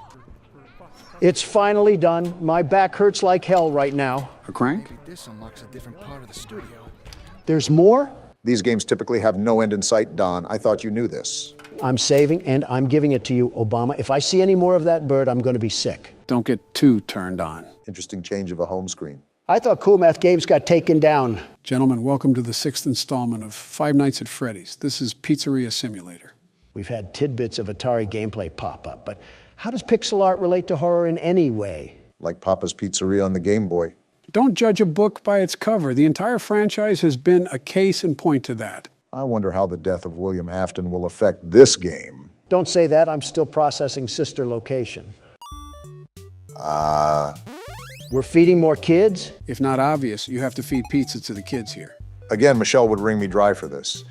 It's finally done. My back hurts like hell right now. A crank? This unlocks a different part of the studio. There's more? These games typically have no end in sight, Don. I thought you knew this. I'm saving and I'm giving it to you, Obama. If I see any more of that bird, I'm going to be sick. Don't get too turned on. Interesting change of a home screen. I thought Cool Math Games got taken down. Gentlemen, welcome to the 6th installment of Five Nights at Freddy's. This is Pizzeria Simulator. We've had tidbits of Atari gameplay pop up, but how does pixel art relate to horror in any way? Like Papa's Pizzeria on the Game Boy. Don't judge a book by its cover. The entire franchise has been a case in point to that. I wonder how the death of William Afton will affect this game. Don't say that. I'm still processing sister location. We're feeding more kids? If not obvious, you have to feed pizza to the kids here. Again, Michelle would wring me dry for this.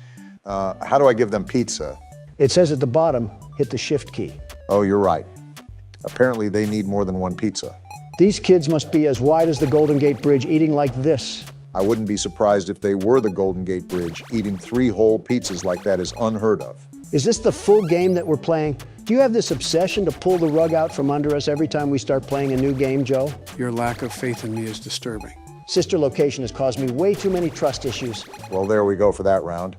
How do I give them pizza? It says at the bottom, hit the shift key. Oh, you're right. Apparently they need more than one pizza. These kids must be as wide as the Golden Gate Bridge, eating like this. I wouldn't be surprised if they were the Golden Gate Bridge. Eating 3 whole pizzas like that is unheard of. Is this the full game that we're playing? Do you have this obsession to pull the rug out from under us every time we start playing a new game, Joe? Your lack of faith in me is disturbing. Sister location has caused me way too many trust issues. Well, there we go for that round.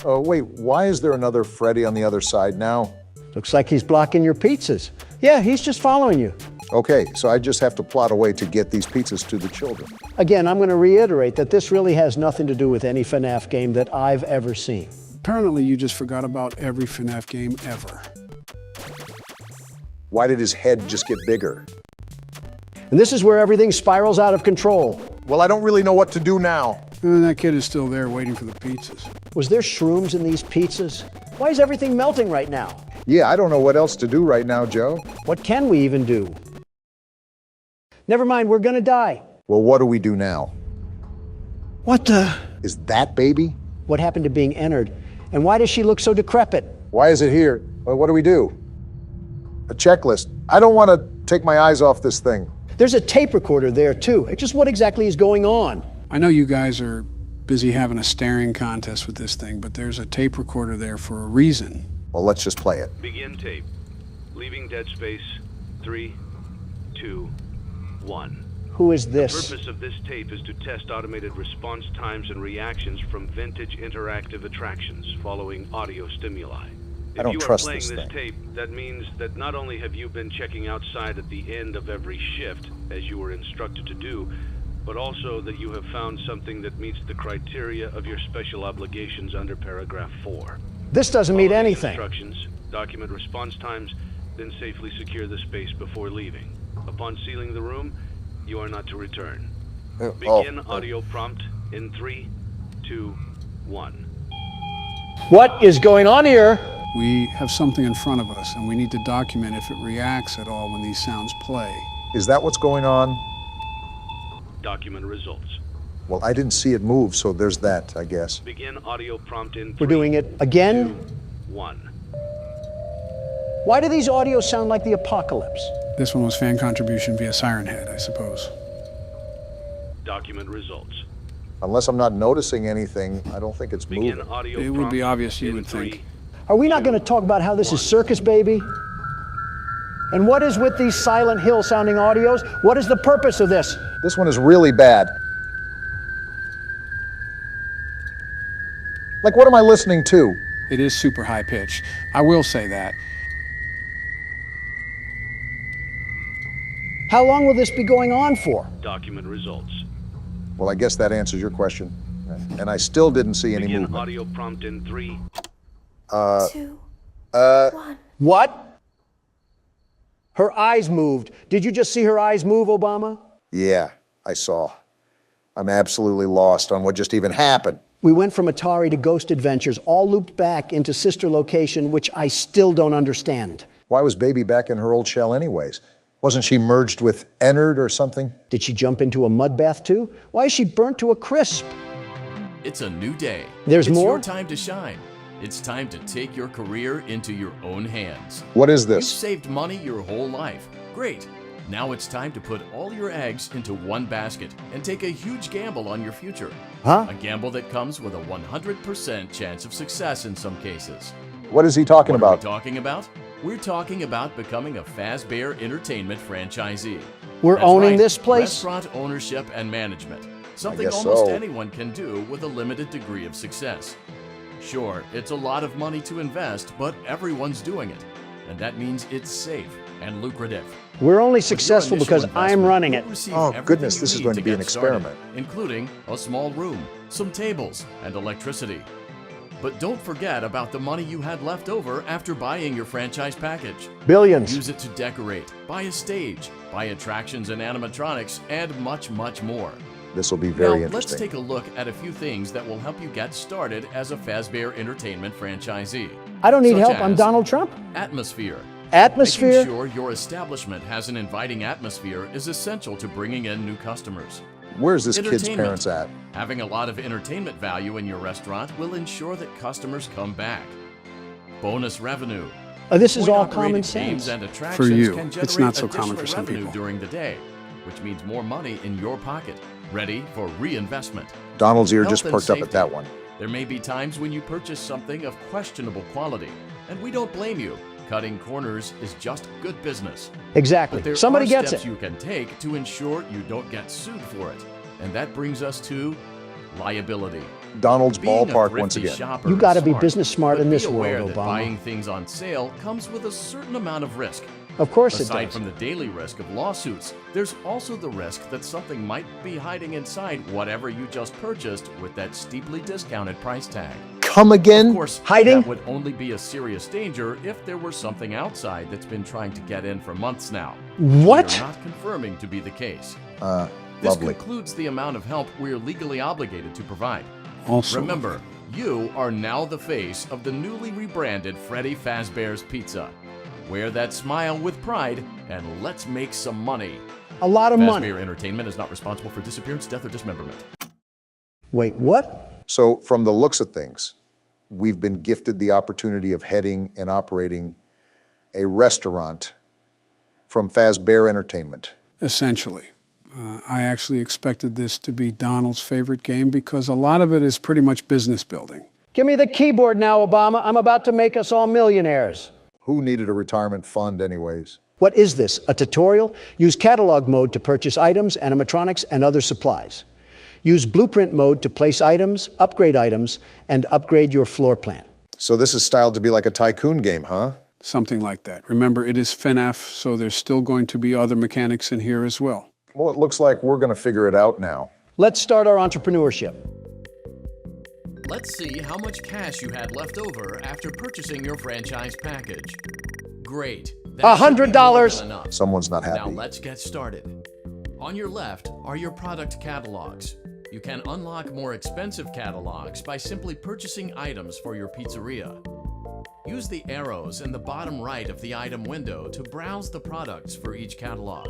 Oh, wait, why is there another Freddy on the other side now? Looks like he's blocking your pizzas. Yeah, he's just following you. Okay, so I just have to plot a way to get these pizzas to the children. Again, I'm going to reiterate that this really has nothing to do with any FNAF game that I've ever seen. Apparently, you just forgot about every FNAF game ever. Why did his head just get bigger? And this is where everything spirals out of control. Well, I don't really know what to do now. And that kid is still there waiting for the pizzas. Was there shrooms in these pizzas? Why is everything melting right now? Yeah, I don't know what else to do right now, Joe. What can we even do? Never mind, we're gonna die. Well, what do we do now? What the? Is that baby? What happened to being entered? And why does she look so decrepit? Why is it here? Well, what do we do? A checklist. I don't want to take my eyes off this thing. There's a tape recorder there, too. Just what exactly is going on? I know you guys are busy having a staring contest with this thing, but there's a tape recorder there for a reason. Well, let's just play it. Begin tape. Leaving Dead Space. 3, 2, 1. Who is this? The purpose of this tape is to test automated response times and reactions from vintage interactive attractions following audio stimuli. I don't trust this thing. If you are playing this tape, that means that not only have you been checking outside at the end of every shift, as you were instructed to do, but also that you have found something that meets the criteria of your special obligations under paragraph 4. This doesn't mean anything. Instructions, document response times, then safely secure the space before leaving. Upon sealing the room, you are not to return. Begin audio prompt in 3, 2, 1. What is going on here? We have something in front of us, and we need to document if it reacts at all when these sounds play. Is that what's going on? Document results. Well, I didn't see it move, so there's that, I guess. Begin audio prompt in 3, We're doing it again? 2, 1. Why do these audios sound like the apocalypse? This one was fan contribution via Siren Head, I suppose. Document results. Unless I'm not noticing anything, I don't think it's moving. It would be obvious, you would think. Are we not going to talk about how this is Circus Baby? And what is with these Silent Hill sounding audios? What is the purpose of this? This one is really bad. Like, what am I listening to? It is super high pitched. I will say that. How long will this be going on for? Document results. Well, I guess that answers your question. And I still didn't see any Begin movement. audio prompt in 3, 2, 1. What? Her eyes moved. Did you just see her eyes move, Obama? Yeah, I saw. I'm absolutely lost on what just even happened. We went from Atari to Ghost Adventures, all looped back into sister location, which I still don't understand. Why was Baby back in her old shell anyways? Wasn't she merged with Ennard or something? Did she jump into a mud bath too? Why is she burnt to a crisp? It's a new day. There's it's more? It's your time to shine. It's time to take your career into your own hands. What is You've this? saved money your whole life. Great. Now it's time to put all your eggs into one basket and take a huge gamble on your future. Huh? A gamble that comes with a 100% chance of success in some cases. What is he talking What about? are we talking about? We're talking about becoming a Fazbear Entertainment franchisee. We're That's owning right, this place? Restaurant ownership and management. Something guess almost so. anyone can do with a limited degree of success. Sure, it's a lot of money to invest, but everyone's doing it. And that means it's safe and lucrative. We're only With your successful initial because I'm investment, running you'll it. receive Oh, everything goodness, you this is need going to be an get started, experiment. including a small room, some tables, and electricity. But don't forget about the money you had left over after buying your franchise package. Billions. Use it to decorate, buy a stage, buy attractions and animatronics, and much, much more. This will be very Now, interesting. let's take a look at a few things that will help you get started as a Fazbear Entertainment franchisee. I don't need Such help. I'm as Donald Trump. Atmosphere. Atmosphere? Making sure your establishment has an inviting atmosphere is essential to bringing in new customers. Where's this kid's Entertainment. parents at? Having a lot of entertainment value in your restaurant will ensure that customers come back. Bonus revenue. This is all Coin-operated common games sense. and attractions For you, can it's generate not so common for additional some revenue people. during the day, which means more money in your pocket, ready for reinvestment. Donald's ear Health just and perked up at safety. that one. There may be times when you purchase something of questionable quality, and we don't blame you. Cutting corners is just good business. Exactly. But there Somebody are gets steps it. you can take to ensure you don't get sued for it. And that brings us to liability. Donald's Being a ballpark once thrifty again. shopper You is got to be smart, business smart but in this be aware world, that Obama. buying things on sale comes with a certain amount of risk. Of course it Aside does. from the daily risk of lawsuits, there's also the risk that something might be hiding inside whatever you just purchased with that steeply discounted price tag. Come again? Of course, Hiding? that would only be a serious danger if there were something outside that's been trying to get in for months now. What? We're not confirming to be the case. This Lovely. concludes the amount of help we're legally obligated to provide. Also, Remember, you are now the face of the newly rebranded Freddy Fazbear's Pizza. Wear that smile with pride, and let's make some money. A lot of money. Fazbear Entertainment is not responsible for disappearance, death, or dismemberment. Wait, what? So, from the looks of things, we've been gifted the opportunity of heading and operating a restaurant from Fazbear Entertainment. essentially. I actually expected this to be Donald's favorite game because a lot of it is pretty much business building. Give me the keyboard now, Obama. I'm about to make us all millionaires. Who needed a retirement fund anyways? What is this, a tutorial? Use catalog mode to purchase items, animatronics, and other supplies. Use blueprint mode to place items, and upgrade your floor plan. So this is styled to be like a tycoon game, huh? Something like that. Remember, it is FNAF, so there's still going to be other mechanics in here as well. Well, it looks like we're going to figure it out now. Let's start our entrepreneurship. Let's see how much cash you had left over after purchasing your franchise package. Great. That should be more $100. than enough. Someone's not Now happy. let's get started. On your left are your product catalogs. You can unlock more expensive catalogs by simply purchasing items for your pizzeria. Use the arrows in the bottom right of the item window to browse the products for each catalog.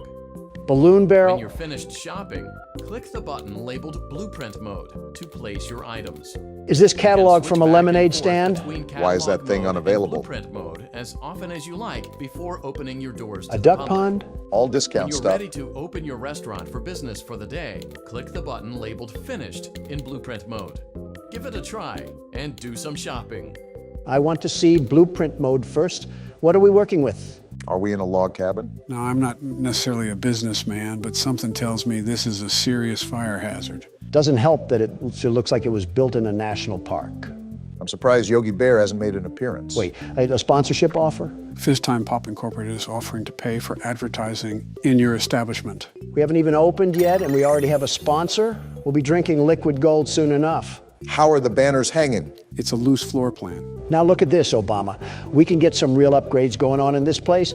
Balloon When barrel. you're finished shopping, click the button labeled Blueprint Mode to place your items. Is this You can catalog switch from a back and lemonade forth stand? between Why is that catalog thing mode and unavailable? Blueprint mode as often as you like before opening your doors to A the duck public. pond? All When discount you're stuff. ready to open your restaurant for business for the day, click the button labeled Finished in Blueprint mode. Give it a try and do some shopping. I want to see blueprint mode first. What are we working with? Are we in a log cabin? Now, I'm not necessarily a businessman, but something tells me this is a serious fire hazard. Doesn't help that it looks like it was built in a national park. I'm surprised Yogi Bear hasn't made an appearance. Wait, a sponsorship offer? Time Pop Incorporated is offering to pay for advertising in your establishment. We haven't even opened yet and we already have a sponsor? We'll be drinking liquid gold soon enough. How are the banners hanging? It's a loose floor plan. Now look at this, Obama. We can get some real upgrades going on in this place.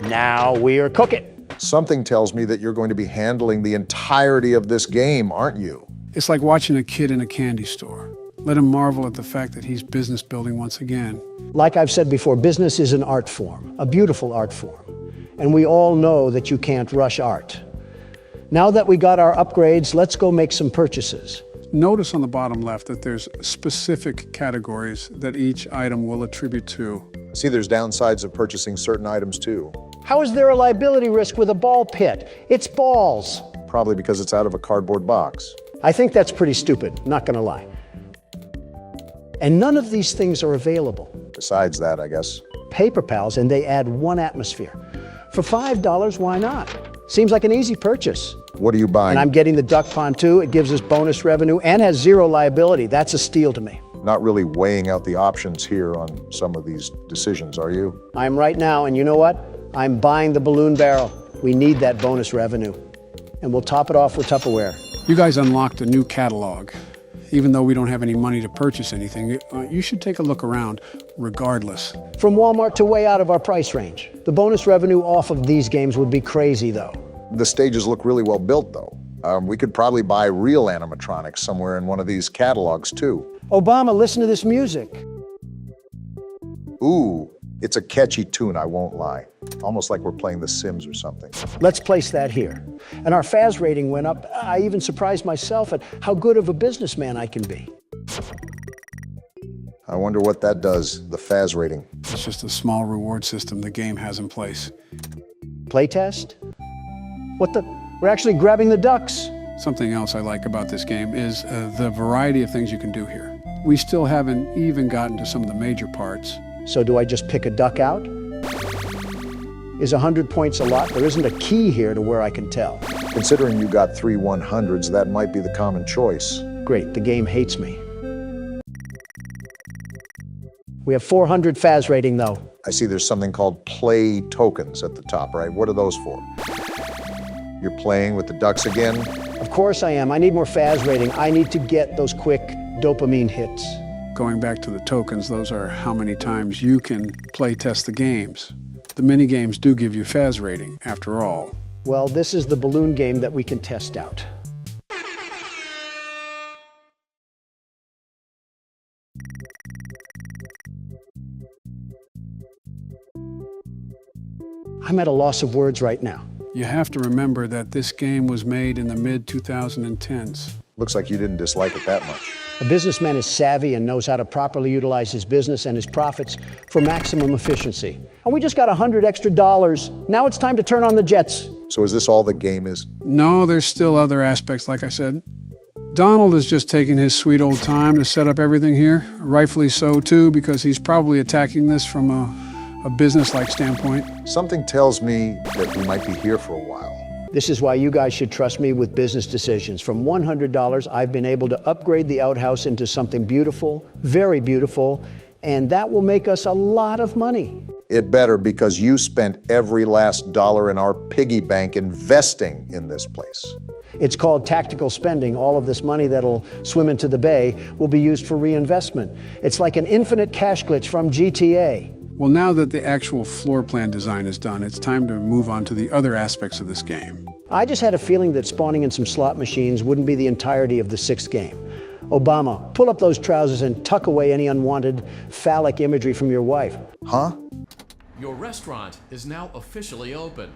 Now we are cooking. Something tells me that you're going to be handling the entirety of this game, aren't you? It's like watching a kid in a candy store. Let him marvel at the fact that he's business building once again. Like I've said before, business is an art form, a beautiful art form. And we all know that you can't rush art. Now that we got our upgrades, let's go make some purchases. Notice on the bottom left that there's specific categories that each item will attribute to. See, there's downsides of purchasing certain items too. How is there a liability risk with a ball pit? It's balls. Probably because it's out of a cardboard box. I think that's pretty stupid, not gonna lie. And none of these things are available. Besides that, I guess. Paper Pals, and they add one atmosphere. For $5, why not? Seems like an easy purchase. What are you buying? And I'm getting the duck pond too. It gives us bonus revenue and has zero liability. That's a steal to me. Not really weighing out the options here on some of these decisions, are you? I'm right now, and you know what? I'm buying the balloon barrel. We need that bonus revenue. And we'll top it off with Tupperware. You guys unlocked a new catalog. Even though we don't have any money to purchase anything, you should take a look around regardless. From Walmart to way out of our price range. The bonus revenue off of these games would be crazy, though. The stages look really well built, though. We could probably buy real animatronics somewhere in one of these catalogs, too. Obama, listen to this music. Ooh, it's a catchy tune, I won't lie. Almost like we're playing The Sims or something. Let's place that here. And our FAS rating went up. I even surprised myself at how good of a businessman I can be. I wonder what that does, the FAS rating. It's just a small reward system the game has in place. Playtest? What the? We're actually grabbing the ducks. Something else I like about this game is the variety of things you can do here. We still haven't even gotten to some of the major parts. So do I just pick a duck out? Is 100 points a lot? There isn't a key here to where I can tell. Considering you got 3 100s, that might be the common choice. Great, the game hates me. We have 400 FAS rating, though. I see there's something called play tokens at the top, right? What are those for? You're playing with the ducks again? Of course I am. I need more FAS rating. I need to get those quick dopamine hits. Going back to the tokens, those are how many times you can play test the games. The mini-games do give you FAS rating, after all. Well, this is the balloon game that we can test out. I'm at a loss of words right now. You have to remember that this game was made in the mid-2010s. Looks like you didn't dislike it that much. A businessman is savvy and knows how to properly utilize his business and his profits for maximum efficiency. And we just got $100 extra. Now it's time to turn on the jets. So is this all the game is? No, there's still other aspects, like I said. Donald is just taking his sweet old time to set up everything here. Rightfully so, too, because he's probably attacking this from a business-like standpoint. Something tells me that we might be here for a while. This is why you guys should trust me with business decisions. From $100, I've been able to upgrade the outhouse into something beautiful, very beautiful, and that will make us a lot of money. It better, because you spent every last dollar in our piggy bank investing in this place. It's called tactical spending. All of this money that'll swim into the bay will be used for reinvestment. It's like an infinite cash glitch from GTA. Well, now that the actual floor plan design is done, it's time to move on to the other aspects of this game. I just had a feeling that spawning in some slot machines wouldn't be the entirety of the 6th game. Obama, pull up those trousers and tuck away any unwanted phallic imagery from your wife. Huh? Your restaurant is now officially open.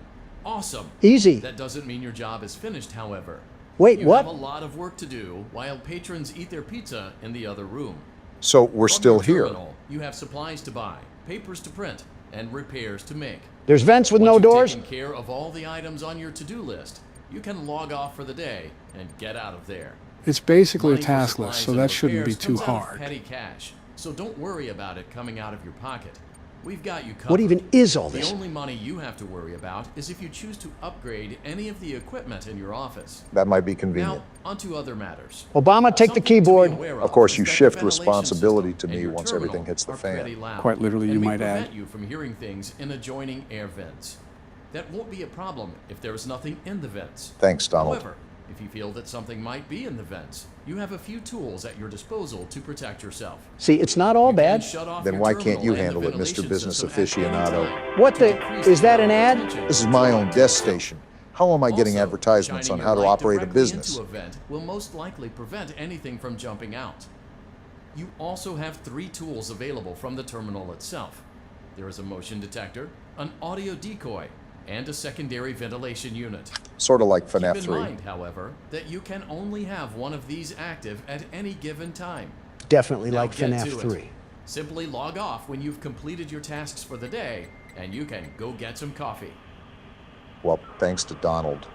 Awesome. Easy. That doesn't mean your job is finished, however. Wait, you what? have a lot of work to do while patrons eat their pizza in the other room. So we're still here. Terminal, you have supplies to buy, papers to print, and repairs to make. There's vents with no doors? Once you've taken care of all the items on your to-do list, you can log off for the day and get out of there. It's basically a Money for task list, supplies so and that shouldn't be repairs too comes out of hard. petty cash, so don't worry about it coming out of your pocket. We've got you covered. What even is all this? The only money you have to worry about is if you choose to upgrade any of the equipment in your office. That might be convenient. Now, onto other matters. Obama, take the keyboard. Of course, you shift responsibility to me once everything hits the fan. Quite literally, you might add. Prevent you from hearing things in adjoining air vents. That won't be a problem if there is nothing in the vents. Thanks, Donald. However, If you feel that something might be in the vents, you have a few tools at your disposal to protect yourself. See, it's not all bad. Then why can't you handle it, Mr. Business Aficionado? What the? Is that an ad? This is my own desk station. How am I getting advertisements on how to operate a business? Into a vent will most likely prevent anything from jumping out. You also have 3 tools available from the terminal itself. There is a motion detector, an audio decoy, and a secondary ventilation unit. Sort of like FNAF 3. Keep in mind, however, that you can only have one of these active at any given time. Definitely Now like FNAF 3. Simply log off when you've completed your tasks for the day, and you can go get some coffee. Well, thanks to Donald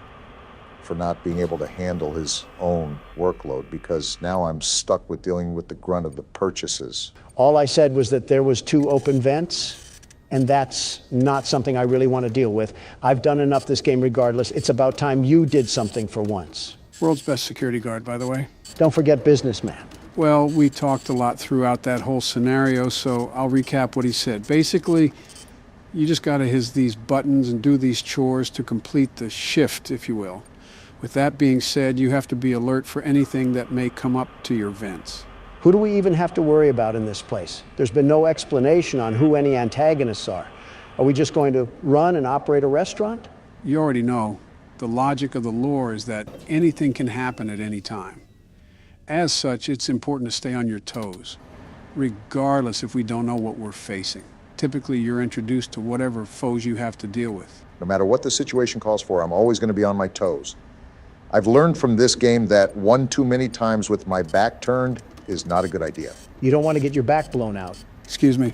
for not being able to handle his own workload, because now I'm stuck with dealing with the grunt of the purchases. All I said was that there was 2 open vents, and that's not something I really want to deal with. I've done enough this game regardless. It's about time you did something for once. World's best security guard, by the way. Don't forget businessman. Well, we talked a lot throughout that whole scenario, so I'll recap what he said. Basically, you just got to hit these buttons and do these chores to complete the shift, if you will. With that being said, you have to be alert for anything that may come up to your vents. Who do we even have to worry about in this place? There's been no explanation on who any antagonists are. Are we just going to run and operate a restaurant? You already know. The logic of the lore is that anything can happen at any time. As such, it's important to stay on your toes, regardless if we don't know what we're facing. Typically, you're introduced to whatever foes you have to deal with. No matter what the situation calls for, I'm always going to be on my toes. I've learned from this game that one too many times with my back turned is not a good idea. You don't want to get your back blown out. Excuse me.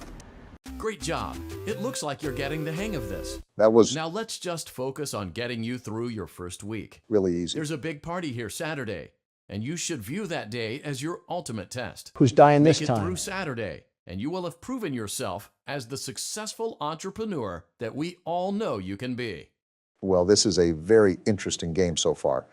Great job. It looks like you're getting the hang of this. That was Now let's just focus on getting you through your first week. really easy. There's a big party here Saturday, and you should view that day as your ultimate test. Who's dying this Make it time? through Saturday, and you will have proven yourself as the successful entrepreneur that we all know you can be. Well, this is a very interesting game so far.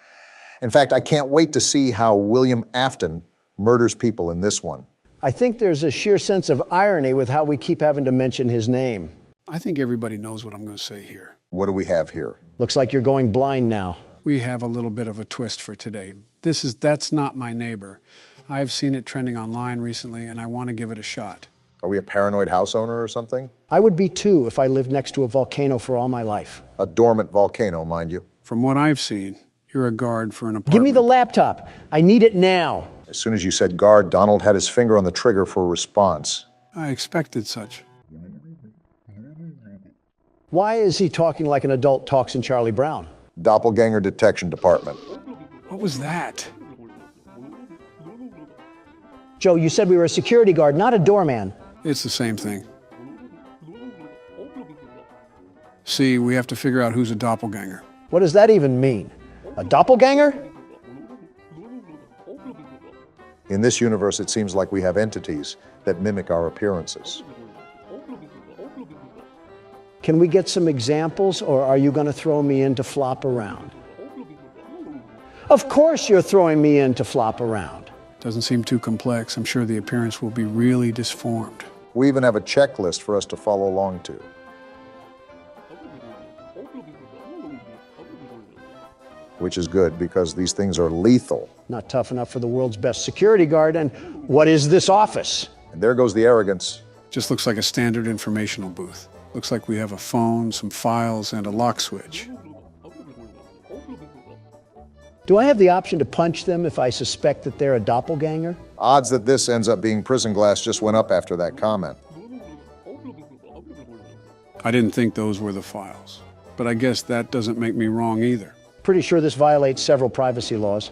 In fact, I can't wait to see how William Afton murders people in this one. I think there's a sheer sense of irony with how we keep having to mention his name. I think everybody knows what I'm going to say here. What do we have here? Looks like you're going blind now. We have a little bit of a twist for today. That's not my neighbor. I've seen it trending online recently, and I want to give it a shot. Are we a paranoid house owner or something? I would be too if I lived next to a volcano for all my life. A dormant volcano, mind you. From what I've seen, you're a guard for an apartment. Give me the laptop. I need it now. As soon as you said guard, Donald had his finger on the trigger for a response. I expected such. Why is he talking like an adult talks in Charlie Brown? Doppelganger Detection Department. What was that? Joe, you said we were a security guard, not a doorman. It's the same thing. See, we have to figure out who's a doppelganger. What does that even mean? A doppelganger? In this universe, it seems like we have entities that mimic our appearances. Can we get some examples, or are you going to throw me in to flop around? Of course you're throwing me in to flop around. Doesn't seem too complex. I'm sure the appearance will be really disformed. We even have a checklist for us to follow along to. Which is good, because these things are lethal. Not tough enough for the world's best security guard, and what is this office? And there goes the arrogance. Just looks like a standard informational booth. Looks like we have a phone, some files, and a lock switch. Do I have the option to punch them if I suspect that they're a doppelganger? Odds that this ends up being prison glass just went up after that comment. I didn't think those were the files, but I guess that doesn't make me wrong either. Pretty sure this violates several privacy laws.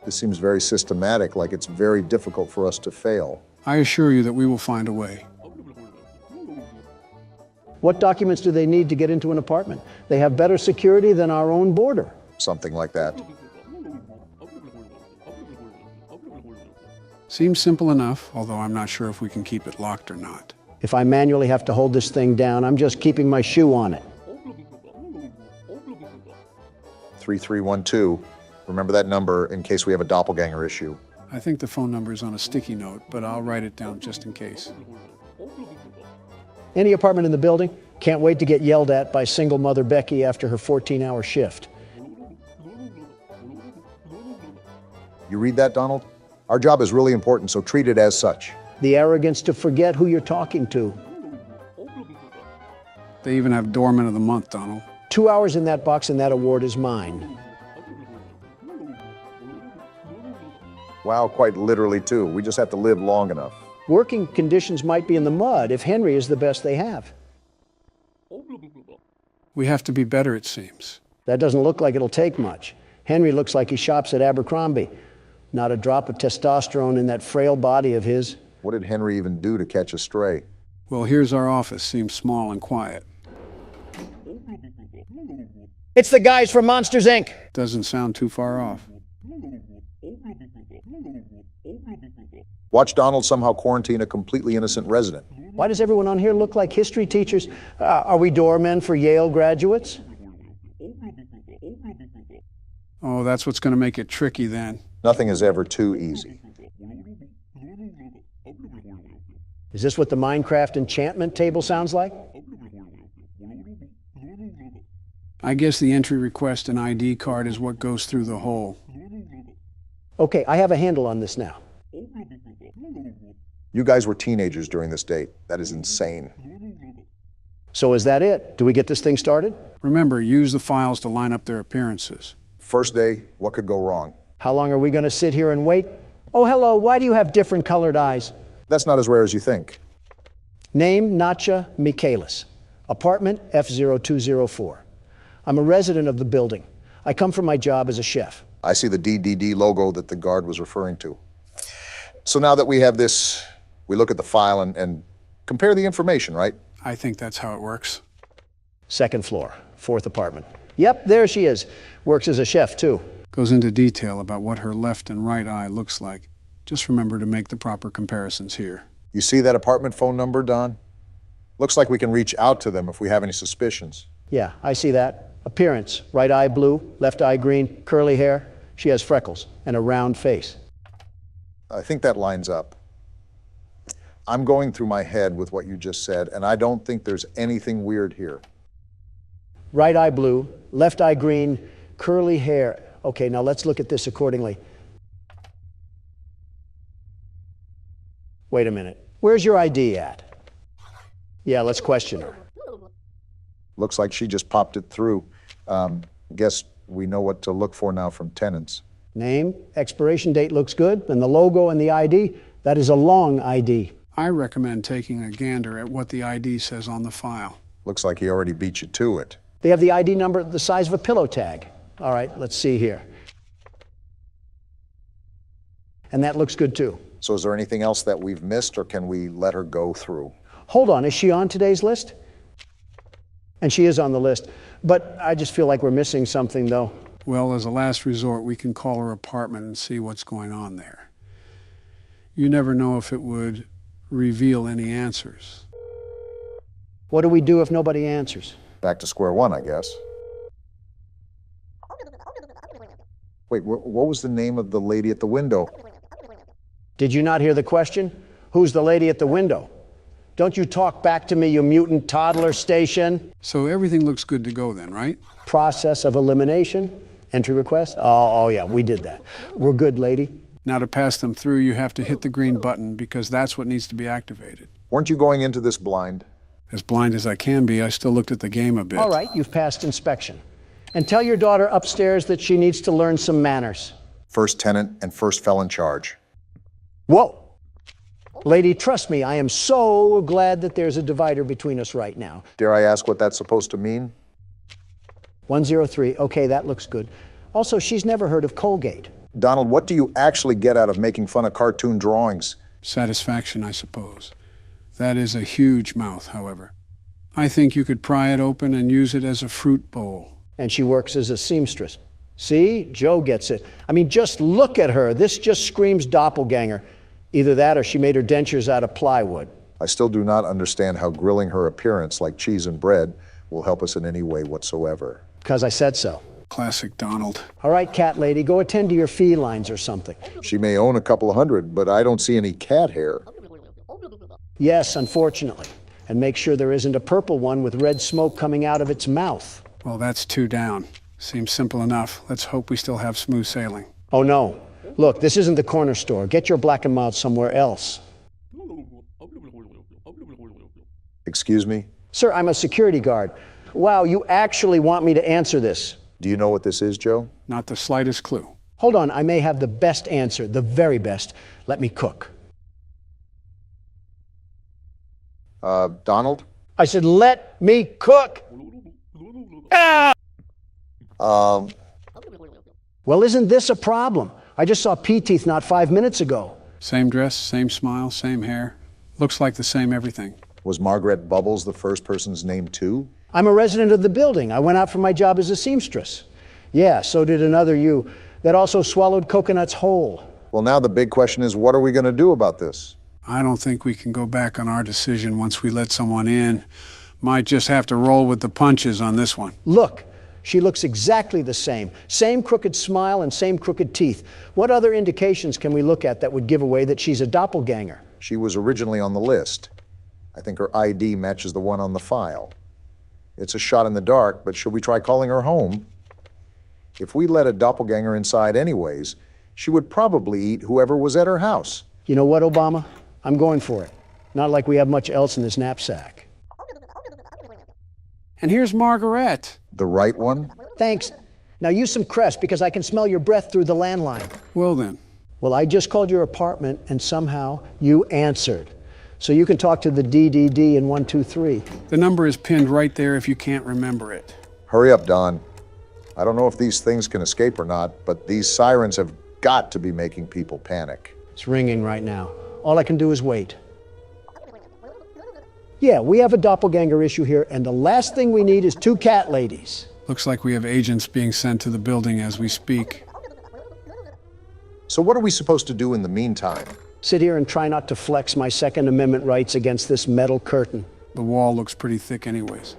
This seems very systematic, like it's very difficult for us to fail. I assure you that we will find a way. What documents do they need to get into an apartment? They have better security than our own border. Something like that. Seems simple enough, although I'm not sure if we can keep it locked or not. If I manually have to hold this thing down, I'm just keeping my shoe on it. 3312. Remember that number in case we have a doppelganger issue. I think the phone number is on a sticky note, but I'll write it down just in case. Any apartment in the building? Can't wait to get yelled at by single mother Becky after her 14-hour shift. You read that, Donald? Our job is really important, so treat it as such. The arrogance to forget who you're talking to. They even have Doorman of the Month, Donald. 2 hours in that box and that award is mine. Wow, quite literally, too. We just have to live long enough. Working conditions might be in the mud if Henry is the best they have. We have to be better, it seems. That doesn't look like it'll take much. Henry looks like he shops at Abercrombie. Not a drop of testosterone in that frail body of his. What did Henry even do to catch a stray? Well, here's our office. Seems small and quiet. It's the guys from Monsters, Inc. Doesn't sound too far off. Watch Donald somehow quarantine a completely innocent resident. Why does everyone on here look like history teachers? Are we doormen for Yale graduates? Oh, that's what's going to make it tricky then. Nothing is ever too easy. Is this what the Minecraft enchantment table sounds like? I guess the entry request and ID card is what goes through the hole. Okay, I have a handle on this now. You guys were teenagers during this date. That is insane. So is that it? Do we get this thing started? Remember, use the files to line up their appearances. First day, what could go wrong? How long are we going to sit here and wait? Oh, hello, why do you have different colored eyes? That's not as rare as you think. Name, Natcha Michaelis. Apartment F0204. I'm a resident of the building. I come from my job as a chef. I see the DDD logo that the guard was referring to. So now that we have this, we look at the file and compare the information, right? I think that's how it works. Second floor, fourth apartment. Yep, there she is. Works as a chef, too. Goes into detail about what her left and right eye looks like. Just remember to make the proper comparisons here. You see that apartment phone number, Don? Looks like we can reach out to them if we have any suspicions. Yeah, I see that. Appearance, right eye blue, left eye green, curly hair. She has freckles and a round face. I think that lines up. I'm going through my head with what you just said, and I don't think there's anything weird here. Right eye blue, left eye green, curly hair. Okay, now let's look at this accordingly. Wait a minute. Where's your ID at? Yeah, let's question her. Looks like she just popped it through. Guess we know what to look for now from tenants. Name, expiration date looks good, and the logo and the ID, that is a long ID. I recommend taking a gander at what the ID says on the file. Looks like he already beat you to it. They have the ID number the size of a pillow tag. All right, let's see here. And that looks good too. So is there anything else that we've missed, or can we let her go through? Hold on, is she on today's list? And she is on the list, but I just feel like we're missing something though. Well, as a last resort, we can call her apartment and see what's going on there. You never know if it would reveal any answers. What do we do if nobody answers? Back to square one, I guess. Wait, what was the name of the lady at the window? Did you not hear the question? Who's the lady at the window? Don't you talk back to me, you mutant toddler station. So everything looks good to go then, right? Process of elimination, entry request. Oh yeah, we did that. We're good, lady. Now to pass them through, you have to hit the green button because that's what needs to be activated. Weren't you going into this blind? As blind as I can be, I still looked at the game a bit. All right, you've passed inspection. And tell your daughter upstairs that she needs to learn some manners. First tenant and first felon charge. Whoa! Lady, trust me, I am so glad that there's a divider between us right now. Dare I ask what that's supposed to mean? 103, okay, that looks good. Also, she's never heard of Colgate. Donald, what do you actually get out of making fun of cartoon drawings? Satisfaction, I suppose. That is a huge mouth, however. I think you could pry it open and use it as a fruit bowl. And she works as a seamstress. See, Joe gets it. I mean, just look at her. This just screams doppelganger. Either that or she made her dentures out of plywood. I still do not understand how grilling her appearance like cheese and bread will help us in any way whatsoever. Because I said so. Classic Donald. All right, cat lady, go attend to your felines or something. She may own a couple of hundred, but I don't see any cat hair. Yes, unfortunately. And make sure there isn't a purple one with red smoke coming out of its mouth. Well, that's 2 down. Seems simple enough. Let's hope we still have smooth sailing. Oh, no. Look, this isn't the corner store. Get your black and mild somewhere else. Excuse me? Sir, I'm a security guard. Wow, you actually want me to answer this? Do you know what this is, Joe? Not the slightest clue. Hold on, I may have the best answer, the very best. Let me cook. Donald? I said, let me cook! Ah! Well, isn't this a problem? I just saw P-Teeth not 5 minutes ago. Same dress, same smile, same hair. Looks like the same everything. Was Margaret Bubbles the first person's name, too? I'm a resident of the building. I went out for my job as a seamstress. Yeah, so did another you that also swallowed coconuts whole. Well, now the big question is, what are we going to do about this? I don't think we can go back on our decision once we let someone in. Might just have to roll with the punches on this one. Look, she looks exactly the same. Same crooked smile and same crooked teeth. What other indications can we look at that would give away that she's a doppelganger? She was originally on the list. I think her ID matches the one on the file. It's a shot in the dark, but should we try calling her home? If we let a doppelganger inside anyways, she would probably eat whoever was at her house. You know what, Obama? I'm going for it. Not like we have much else in this knapsack. And here's Margaret. The right one? Thanks. Now use some Crest because I can smell your breath through the landline. Well then. Well, I just called your apartment and somehow you answered. So you can talk to the DDD in 123. The number is pinned right there if you can't remember it. Hurry up, Don. I don't know if these things can escape or not, but these sirens have got to be making people panic. It's ringing right now. All I can do is wait. Yeah, we have a doppelganger issue here, and the last thing we need is 2 cat ladies. Looks like we have agents being sent to the building as we speak. So what are we supposed to do in the meantime? Sit here and try not to flex my Second Amendment rights against this metal curtain. The wall looks pretty thick anyways.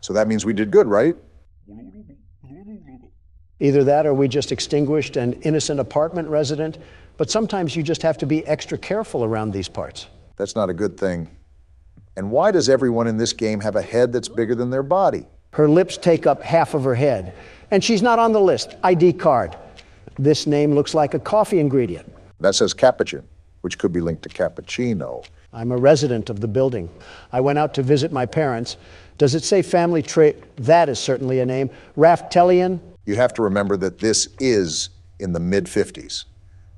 So that means we did good, right? Either that or we just extinguished an innocent apartment resident, but sometimes you just have to be extra careful around these parts. That's not a good thing. And why does everyone in this game have a head that's bigger than their body? Her lips take up half of her head, and she's not on the list. ID card. This name looks like a coffee ingredient. That says Capuchin, which could be linked to cappuccino. I'm a resident of the building. I went out to visit my parents. Does it say family trait? That is certainly a name. Raftelian? You have to remember that this is in the mid-50s.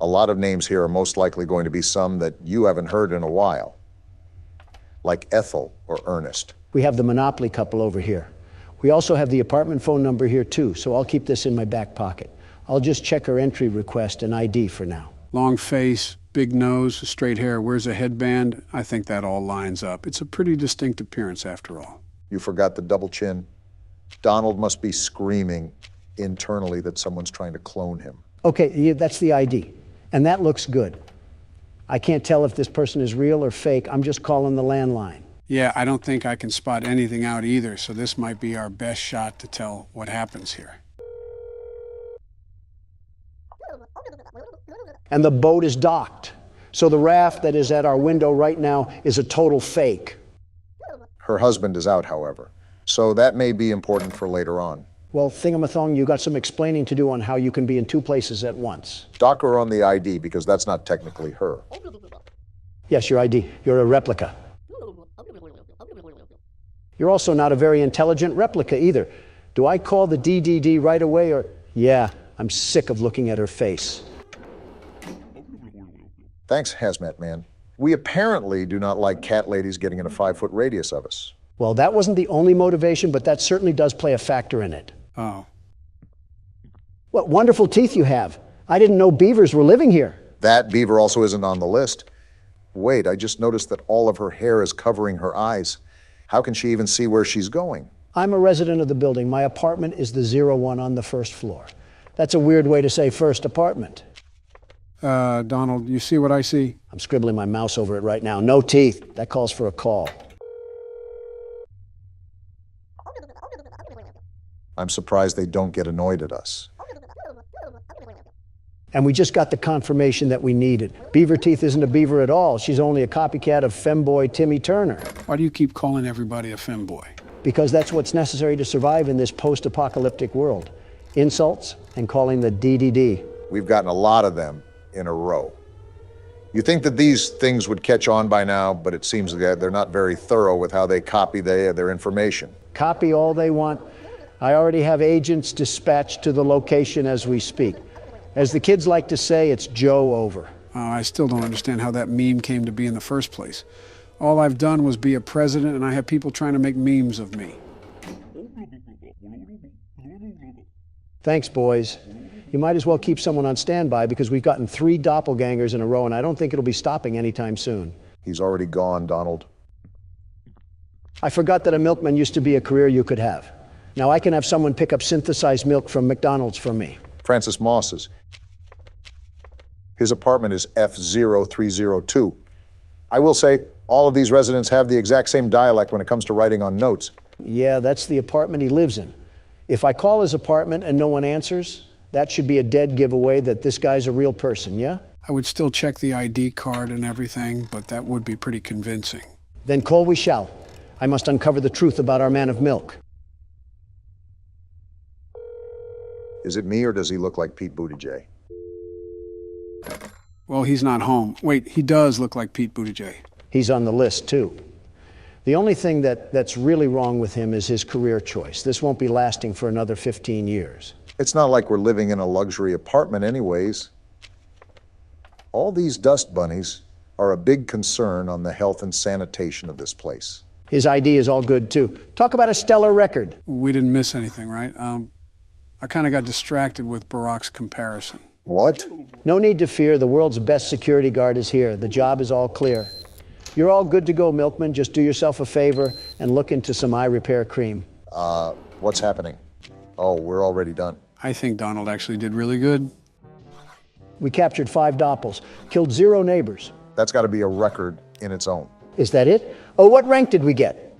A lot of names here are most likely going to be some that you haven't heard in a while, like Ethel or Ernest. We have the Monopoly couple over here. We also have the apartment phone number here too, so I'll keep this in my back pocket. I'll just check her entry request and ID for now. Long face, big nose, straight hair, wears a headband. I think that all lines up. It's a pretty distinct appearance after all. You forgot the double chin. Donald must be screaming internally that someone's trying to clone him. Okay, yeah, that's the ID. And that looks good. I can't tell if this person is real or fake. I'm just calling the landline. Yeah, I don't think I can spot anything out either, so this might be our best shot to tell what happens here. And the boat is docked. So the raft that is at our window right now is a total fake. Her husband is out, however, so that may be important for later on. Well, Thingamathong, you got some explaining to do on how you can be in 2 places at once. Dock her on the ID, because that's not technically her. Yes, your ID. You're a replica. You're also not a very intelligent replica either. Do I call the DDD right away or... Yeah, I'm sick of looking at her face. Thanks, Hazmat Man. We apparently do not like cat ladies getting in a 5-foot radius of us. Well, that wasn't the only motivation, but that certainly does play a factor in it. Oh. What wonderful teeth you have. I didn't know beavers were living here. That beaver also isn't on the list. Wait, I just noticed that all of her hair is covering her eyes. How can she even see where she's going? I'm a resident of the building. My apartment is the 01 on the first floor. That's a weird way to say first apartment. Donald, you see what I see? I'm scribbling my mouse over it right now. No teeth. That calls for a call. I'm surprised they don't get annoyed at us. And we just got the confirmation that we needed. Beaver Teeth isn't a beaver at all. She's only a copycat of femboy Timmy Turner. Why do you keep calling everybody a femboy? Because that's what's necessary to survive in this post-apocalyptic world. insults, and calling the DDD. We've gotten a lot of them in a row. You think that these things would catch on by now, but it seems that they're not very thorough with how they copy their information. Copy all they want. I already have agents dispatched to the location as we speak. As the kids like to say, it's Joe over. I still don't understand how that meme came to be in the first place. All I've done was be a president, and I have people trying to make memes of me. Thanks, boys. You might as well keep someone on standby because we've gotten 3 doppelgangers in a row, and I don't think it'll be stopping anytime soon. He's already gone, Donald. I forgot that a milkman used to be a career you could have. Now I can have someone pick up synthesized milk from McDonald's for me. Francis Moss's. His apartment is F0302. I will say, all of these residents have the exact same dialect when it comes to writing on notes. Yeah, that's the apartment he lives in. If I call his apartment and no one answers, that should be a dead giveaway that this guy's a real person, yeah? I would still check the ID card and everything, but that would be pretty convincing. Then call we shall. I must uncover the truth about our man of milk. Is it me, or does he look like Pete Buttigieg? Well, he's not home. Wait, he does look like Pete Buttigieg. He's on the list, too. The only thing that's really wrong with him is his career choice. This won't be lasting for another 15 years. It's not like we're living in a luxury apartment anyways. All these dust bunnies are a big concern on the health and sanitation of this place. His ID is all good, too. Talk about a stellar record. We didn't miss anything, right? I kind of got distracted with Barack's comparison. What? No need to fear. The world's best security guard is here. The job is all clear. You're all good to go, Milkman. Just do yourself a favor and look into some eye repair cream. What's happening? Oh, we're already done. I think Donald actually did really good. We captured 5 doppels, killed 0 neighbors. That's got to be a record in its own. Is that it? Oh, what rank did we get?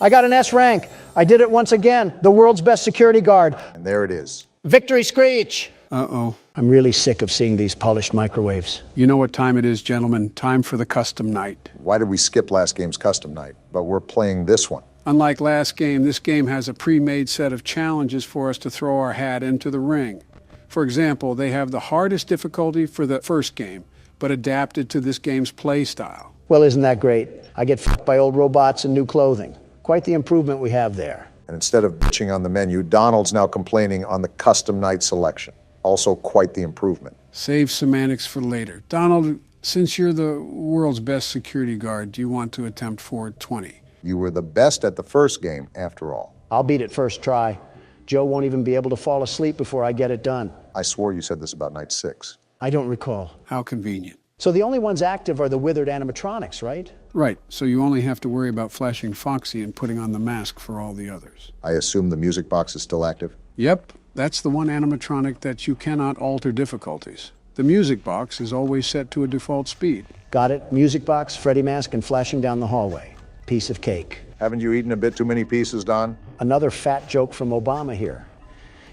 I got an S rank. I did it once again. The world's best security guard. And there it is. Victory screech! Uh-oh. I'm really sick of seeing these polished microwaves. You know what time it is, gentlemen. Time for the custom night. Why did we skip last game's custom night? But we're playing this one. Unlike last game, this game has a pre-made set of challenges for us to throw our hat into the ring. For example, they have the hardest difficulty for the first game, but adapted to this game's play style. Well, isn't that great? I get f***ed by old robots and new clothing. Quite the improvement we have there. And instead of bitching on the menu, Donald's now complaining on the custom night selection. Also quite the improvement. Save semantics for later. Donald, since you're the world's best security guard, do you want to attempt Ford 20? You were the best at the first game, after all. I'll beat it first try. Joe won't even be able to fall asleep before I get it done. I swore you said this about night 6. I don't recall. How convenient. So the only ones active are the withered animatronics, right? Right, so you only have to worry about flashing Foxy and putting on the mask for all the others. I assume the music box is still active? Yep, that's the one animatronic that you cannot alter difficulties. The music box is always set to a default speed. Got it. Music box, Freddy mask, and flashing down the hallway. Piece of cake. Haven't you eaten a bit too many pieces, Don? Another fat joke from Obama here.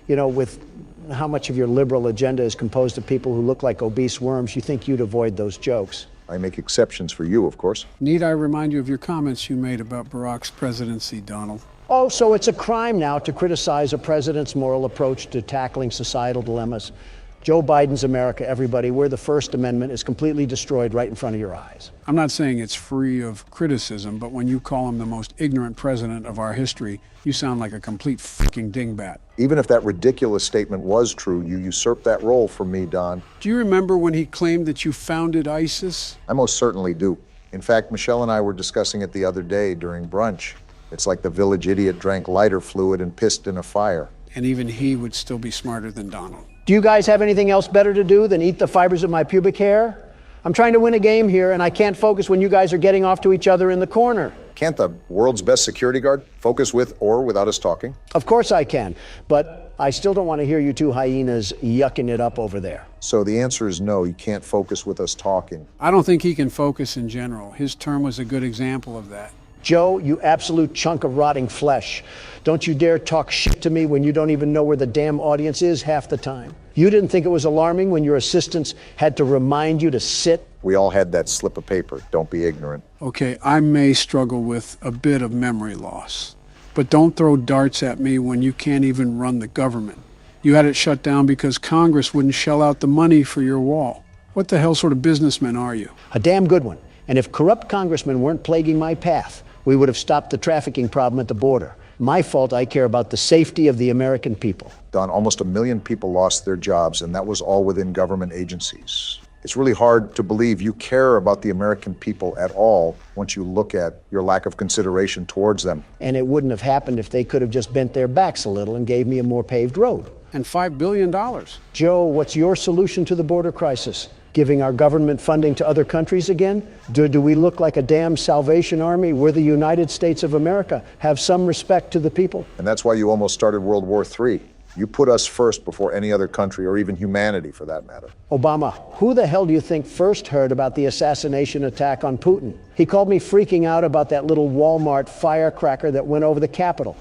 You know, with how much of your liberal agenda is composed of people who look like obese worms, you think you'd avoid those jokes. I make exceptions for you, of course. Need I remind you of your comments you made about Barack's presidency, Donald? Oh, so it's a crime now to criticize a president's moral approach to tackling societal dilemmas. Joe Biden's America, everybody, where the First Amendment is completely destroyed right in front of your eyes. I'm not saying it's free of criticism, but when you call him the most ignorant president of our history, you sound like a complete fucking dingbat. Even if that ridiculous statement was true, you usurped that role from me, Don. Do you remember when he claimed that you founded ISIS? I most certainly do. In fact, Michelle and I were discussing it the other day during brunch. It's like the village idiot drank lighter fluid and pissed in a fire. And even he would still be smarter than Donald. Do you guys have anything else better to do than eat the fibers of my pubic hair? I'm trying to win a game here, and I can't focus when you guys are getting off to each other in the corner. Can't the world's best security guard focus with or without us talking? Of course I can, but I still don't want to hear you two hyenas yucking it up over there. So the answer is no, you can't focus with us talking. I don't think he can focus in general. His term was a good example of that. Joe, you absolute chunk of rotting flesh. Don't you dare talk shit to me when you don't even know where the damn audience is half the time. You didn't think it was alarming when your assistants had to remind you to sit? We all had that slip of paper. Don't be ignorant. Okay, I may struggle with a bit of memory loss. But don't throw darts at me when you can't even run the government. You had it shut down because Congress wouldn't shell out the money for your wall. What the hell sort of businessman are you? A damn good one. And if corrupt congressmen weren't plaguing my path, we would have stopped the trafficking problem at the border. My fault. I care about the safety of the American people. Don, almost 1 million people lost their jobs, and that was all within government agencies. It's really hard to believe you care about the American people at all once you look at your lack of consideration towards them. And it wouldn't have happened if they could have just bent their backs a little and gave me a more paved road. And $5 billion. Joe, what's your solution to the border crisis? Giving our government funding to other countries again? Do we look like a damn Salvation Army? We're the United States of America. Have some respect to the people. And that's why you almost started World War III. You put us first before any other country, or even humanity for that matter. Obama, who the hell do you think first heard about the assassination attack on Putin? He called me freaking out about that little Walmart firecracker that went over the Capitol.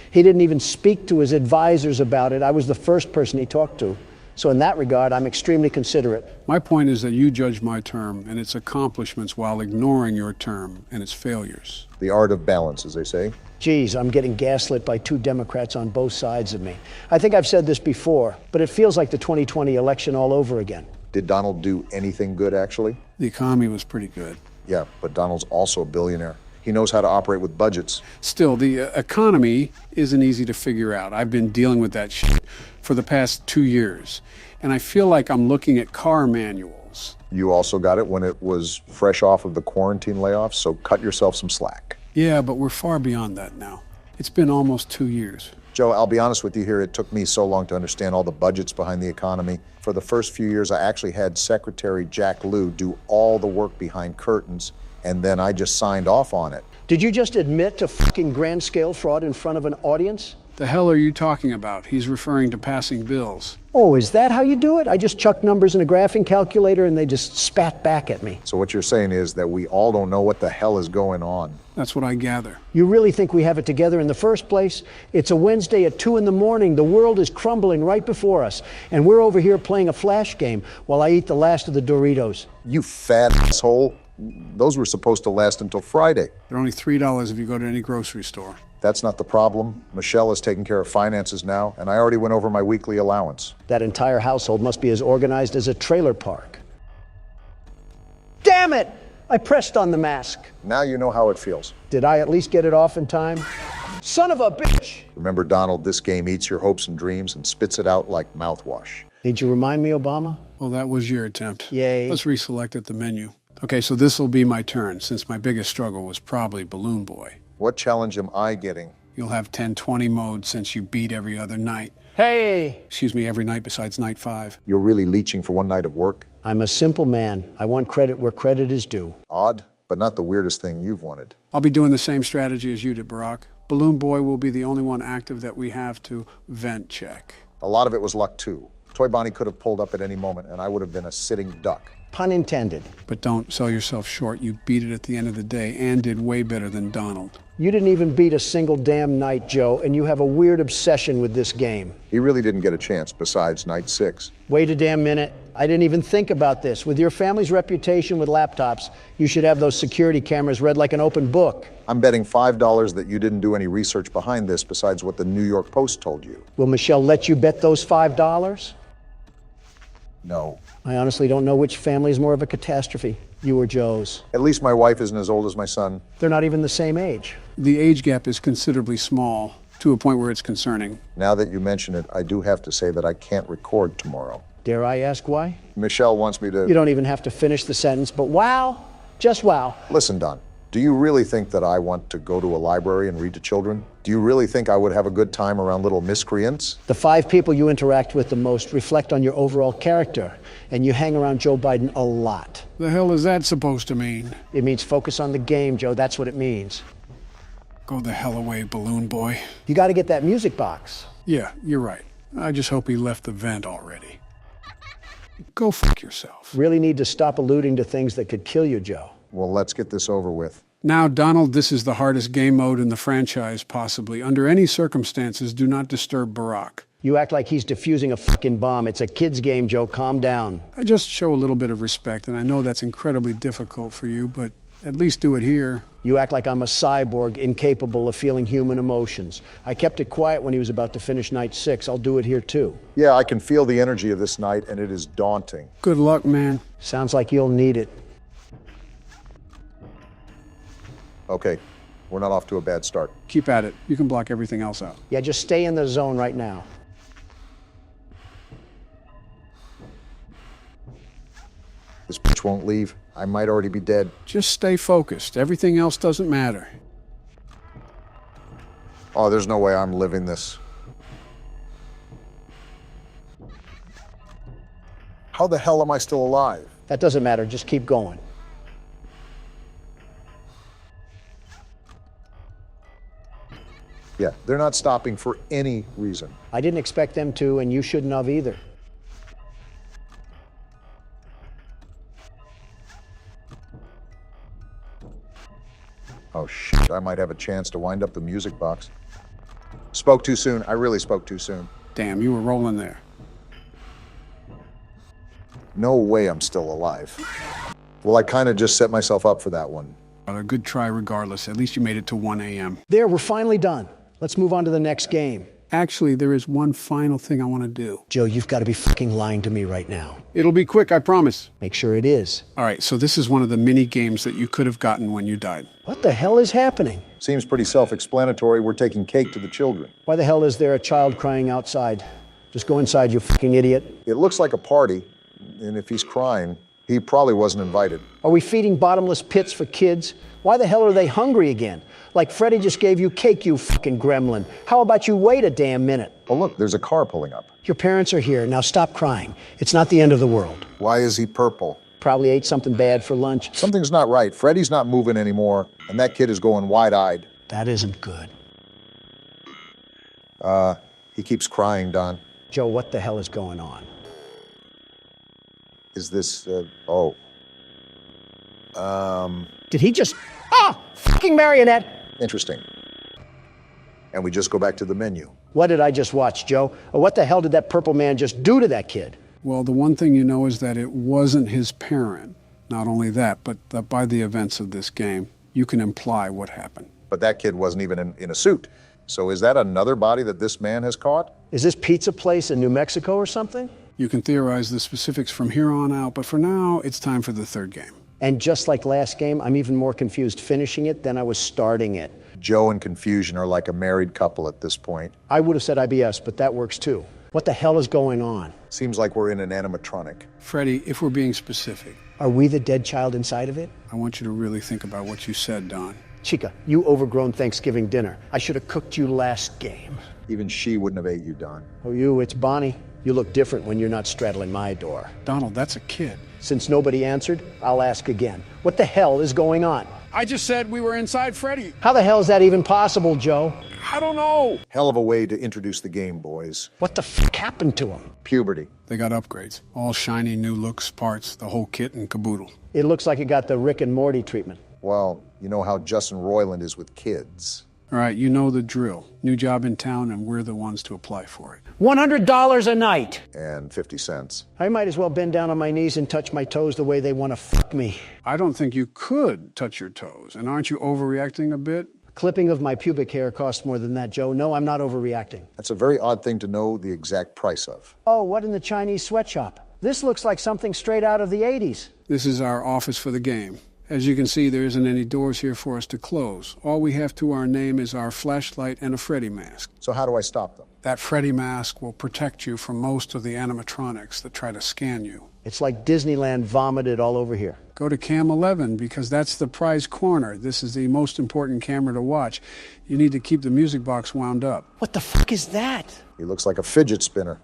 He didn't even speak to his advisors about it. I was the first person he talked to. So in that regard, I'm extremely considerate. My point is that you judge my term and its accomplishments while ignoring your term and its failures. The art of balance, as they say. Geez, I'm getting gaslit by 2 Democrats on both sides of me. I think I've said this before, but it feels like the 2020 election all over again. Did Donald do anything good, actually? The economy was pretty good. Yeah, but Donald's also a billionaire. He knows how to operate with budgets. Still, the economy isn't easy to figure out. I've been dealing with that shit for the past 2 years, and I feel like I'm looking at car manuals. You also got it when it was fresh off of the quarantine layoffs, so cut yourself some slack. Yeah, but we're far beyond that now. It's been almost 2 years. Joe, I'll be honest with you here, it took me so long to understand all the budgets behind the economy. For the first few years, I actually had Secretary Jack Lew do all the work behind curtains, and then I just signed off on it. Did you just admit to fucking grand-scale fraud in front of an audience? The hell are you talking about? He's referring to passing bills. Oh, is that how you do it? I just chuck numbers in a graphing calculator and they just spat back at me. So what you're saying is that we all don't know what the hell is going on. That's what I gather. You really think we have it together in the first place? It's a Wednesday at 2 in the morning. The world is crumbling right before us. And we're over here playing a flash game while I eat the last of the Doritos. You fat asshole. Those were supposed to last until Friday. They're only $3 if you go to any grocery store. That's not the problem. Michelle is taking care of finances now, and I already went over my weekly allowance. That entire household must be as organized as a trailer park. Damn it! I pressed on the mask. Now you know how it feels. Did I at least get it off in time? Son of a bitch! Remember, Donald, this game eats your hopes and dreams and spits it out like mouthwash. Need you remind me, Obama? Well, that was your attempt. Yay. Let's reselect at the menu. Okay, so this will be my turn, since my biggest struggle was probably Balloon Boy. What challenge am I getting? You'll have 10-20 modes since you beat every other night. Hey! Excuse me, every night besides night 5. You're really leeching for one night of work? I'm a simple man. I want credit where credit is due. Odd, but not the weirdest thing you've wanted. I'll be doing the same strategy as you did, Barack. Balloon Boy will be the only one active that we have to vent check. A lot of it was luck, too. Toy Bonnie could have pulled up at any moment, and I would have been a sitting duck. Pun intended. But don't sell yourself short. You beat it at the end of the day and did way better than Donald. You didn't even beat a single damn night, Joe, and you have a weird obsession with this game. He really didn't get a chance besides night 6. Wait a damn minute. I didn't even think about this. With your family's reputation with laptops, you should have those security cameras read like an open book. I'm betting $5 that you didn't do any research behind this besides what the New York Post told you. Will Michelle let you bet those $5? No. I honestly don't know which family is more of a catastrophe, you or Joe's. At least my wife isn't as old as my son. They're not even the same age. The age gap is considerably small, to a point where it's concerning. Now that you mention it, I do have to say that I can't record tomorrow. Dare I ask why? Michelle wants me to... You don't even have to finish the sentence, but wow, just wow. Listen, Don, do you really think that I want to go to a library and read to children? Do you really think I would have a good time around little miscreants? The 5 people you interact with the most reflect on your overall character, and you hang around Joe Biden a lot. The hell is that supposed to mean? It means focus on the game, Joe. That's what it means. Go the hell away, Balloon Boy. You got to get that music box. Yeah, you're right. I just hope he left the vent already. Go fuck yourself. Really need to stop alluding to things that could kill you, Joe. Well, let's get this over with. Now, Donald, this is the hardest game mode in the franchise, possibly. Under any circumstances, do not disturb Barack. You act like he's defusing a fucking bomb. It's a kid's game, Joe. Calm down. I just show a little bit of respect, and I know that's incredibly difficult for you, but at least do it here. You act like I'm a cyborg incapable of feeling human emotions. I kept it quiet when he was about to finish night 6. I'll do it here too. Yeah, I can feel the energy of this night, and it is daunting. Good luck, man. Sounds like you'll need it. Okay, we're not off to a bad start. Keep at it. You can block everything else out. Yeah, just stay in the zone right now. This bitch won't leave. I might already be dead. Just stay focused. Everything else doesn't matter. Oh, there's no way I'm living this. How the hell am I still alive? That doesn't matter. Just keep going. Yeah, they're not stopping for any reason. I didn't expect them to, and you shouldn't have either. Oh, shit, I might have a chance to wind up the music box. Spoke too soon. I really spoke too soon. Damn, you were rolling there. No way I'm still alive. Well, I kind of just set myself up for that one. A good try regardless. At least you made it to 1 a.m. There, we're finally done. Let's move on to the next game. Actually, there is one final thing I want to do. Joe, you've got to be fucking lying to me right now. It'll be quick, I promise. Make sure it is. All right, so this is one of the mini games that you could have gotten when you died. What the hell is happening? Seems pretty self-explanatory. We're taking cake to the children. Why the hell is there a child crying outside? Just go inside, you fucking idiot. It looks like a party, and if he's crying, he probably wasn't invited. Are we feeding bottomless pits for kids? Why the hell are they hungry again? Like Freddy just gave you cake, you fucking gremlin. How about you wait a damn minute? Oh, look, there's a car pulling up. Your parents are here. Now stop crying. It's not the end of the world. Why is he purple? Probably ate something bad for lunch. Something's not right. Freddy's not moving anymore, and that kid is going wide-eyed. That isn't good. He keeps crying, Don. Joe, what the hell is going on? Is this, Did he just... Ah! Fucking marionette! Interesting. And we just go back to the menu. What did I just watch, Joe? Or what the hell did that purple man just do to that kid? Well, the one thing you know is that it wasn't his parent. Not only that, but by the events of this game, you can imply what happened. But that kid wasn't even in a suit. So is that another body that this man has caught? Is this pizza place in New Mexico or something? You can theorize the specifics from here on out, but for now, it's time for the third game. And just like last game, I'm even more confused finishing it than I was starting it. Joe and Confusion are like a married couple at this point. I would have said IBS, but that works too. What the hell is going on? Seems like we're in an animatronic. Freddy, if we're being specific. Are we the dead child inside of it? I want you to really think about what you said, Don. Chica, you overgrown Thanksgiving dinner. I should have cooked you last game. Even she wouldn't have ate you, Don. Oh, it's Bonnie. You look different when you're not straddling my door. Donald, that's a kid. Since nobody answered, I'll ask again. What the hell is going on? I just said we were inside Freddy. How the hell is that even possible, Joe? I don't know. Hell of a way to introduce the game, boys. What the fuck happened to him? Puberty. They got upgrades. All shiny, new looks, parts, the whole kit and caboodle. It looks like it got the Rick and Morty treatment. Well, you know how Justin Roiland is with kids. All right, you know the drill. New job in town, and we're the ones to apply for it. $100 a night. And 50 cents. I might as well bend down on my knees and touch my toes the way they want to fuck me. I don't think you could touch your toes. And aren't you overreacting a bit? Clipping of my pubic hair costs more than that, Joe. No, I'm not overreacting. That's a very odd thing to know the exact price of. Oh, what in the Chinese sweatshop? This looks like something straight out of the 80s. This is our office for the game. As you can see, there isn't any doors here for us to close. All we have to our name is our flashlight and a Freddy mask. So how do I stop them? That Freddy mask will protect you from most of the animatronics that try to scan you. It's like Disneyland vomited all over here. Go to Cam 11 because that's the prize corner. This is the most important camera to watch. You need to keep the music box wound up. What the fuck is that? He looks like a fidget spinner.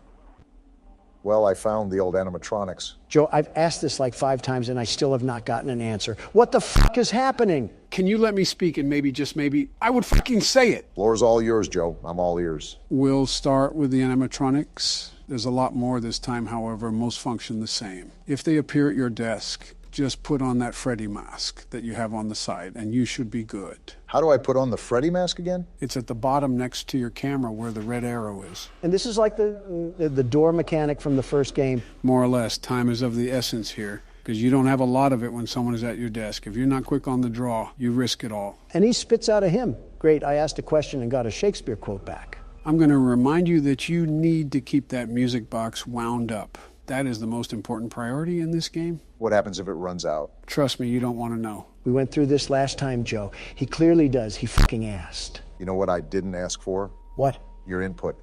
Well, I found the old animatronics. Joe, I've asked this like 5 times and I still have not gotten an answer. What the fuck is happening? Can you let me speak and maybe, just maybe, I would fucking say it. Floor's all yours, Joe. I'm all ears. We'll start with the animatronics. There's a lot more this time, however, most function the same. If they appear at your desk, just put on that Freddy mask that you have on the side and you should be good. How do I put on the Freddy mask again? It's at the bottom next to your camera where the red arrow is. And this is like the door mechanic from the first game? More or less. Time is of the essence here. because you don't have a lot of it when someone is at your desk. If you're not quick on the draw, you risk it all. And he spits out a hymn. Great, I asked a question and got a Shakespeare quote back. I'm going to remind you that you need to keep that music box wound up. That is the most important priority in this game. What happens if it runs out? Trust me, you don't want to know. We went through this last time, Joe. He clearly does. He fucking asked. You know what I didn't ask for? What? Your input.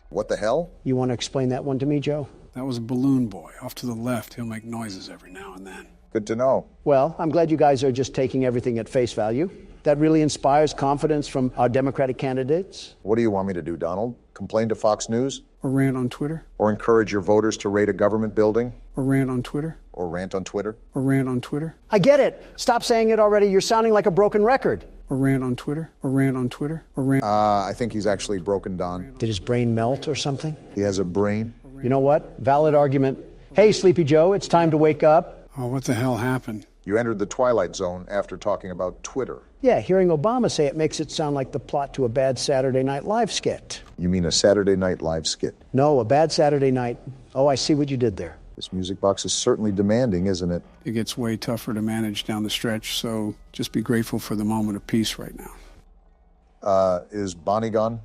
What the hell? You want to explain that one to me, Joe? That was a balloon boy. Off to the left, he'll make noises every now and then. Good to know. Well, I'm glad you guys are just taking everything at face value. That really inspires confidence from our Democratic candidates. What do you want me to do, Donald? Complain to Fox News? Or rant on Twitter? Or encourage your voters to raid a government building? Or rant on Twitter? Or rant on Twitter? Or rant on Twitter? I get it. Stop saying it already. You're sounding like a broken record. Or rant on Twitter? Or rant on Twitter? Or rant... I think he's actually broken, Don. Did his brain melt or something? He has a brain. You know what? Valid argument. Hey, Sleepy Joe, it's time to wake up. Oh, what the hell happened? You entered the Twilight Zone after talking about Twitter. Yeah, hearing Obama say it makes it sound like the plot to a bad Saturday Night Live skit. You mean a Saturday Night Live skit? No, a bad Saturday night. Oh, I see what you did there. This music box is certainly demanding, isn't it? It gets way tougher to manage down the stretch, so just be grateful for the moment of peace right now. Is Bonnie gone?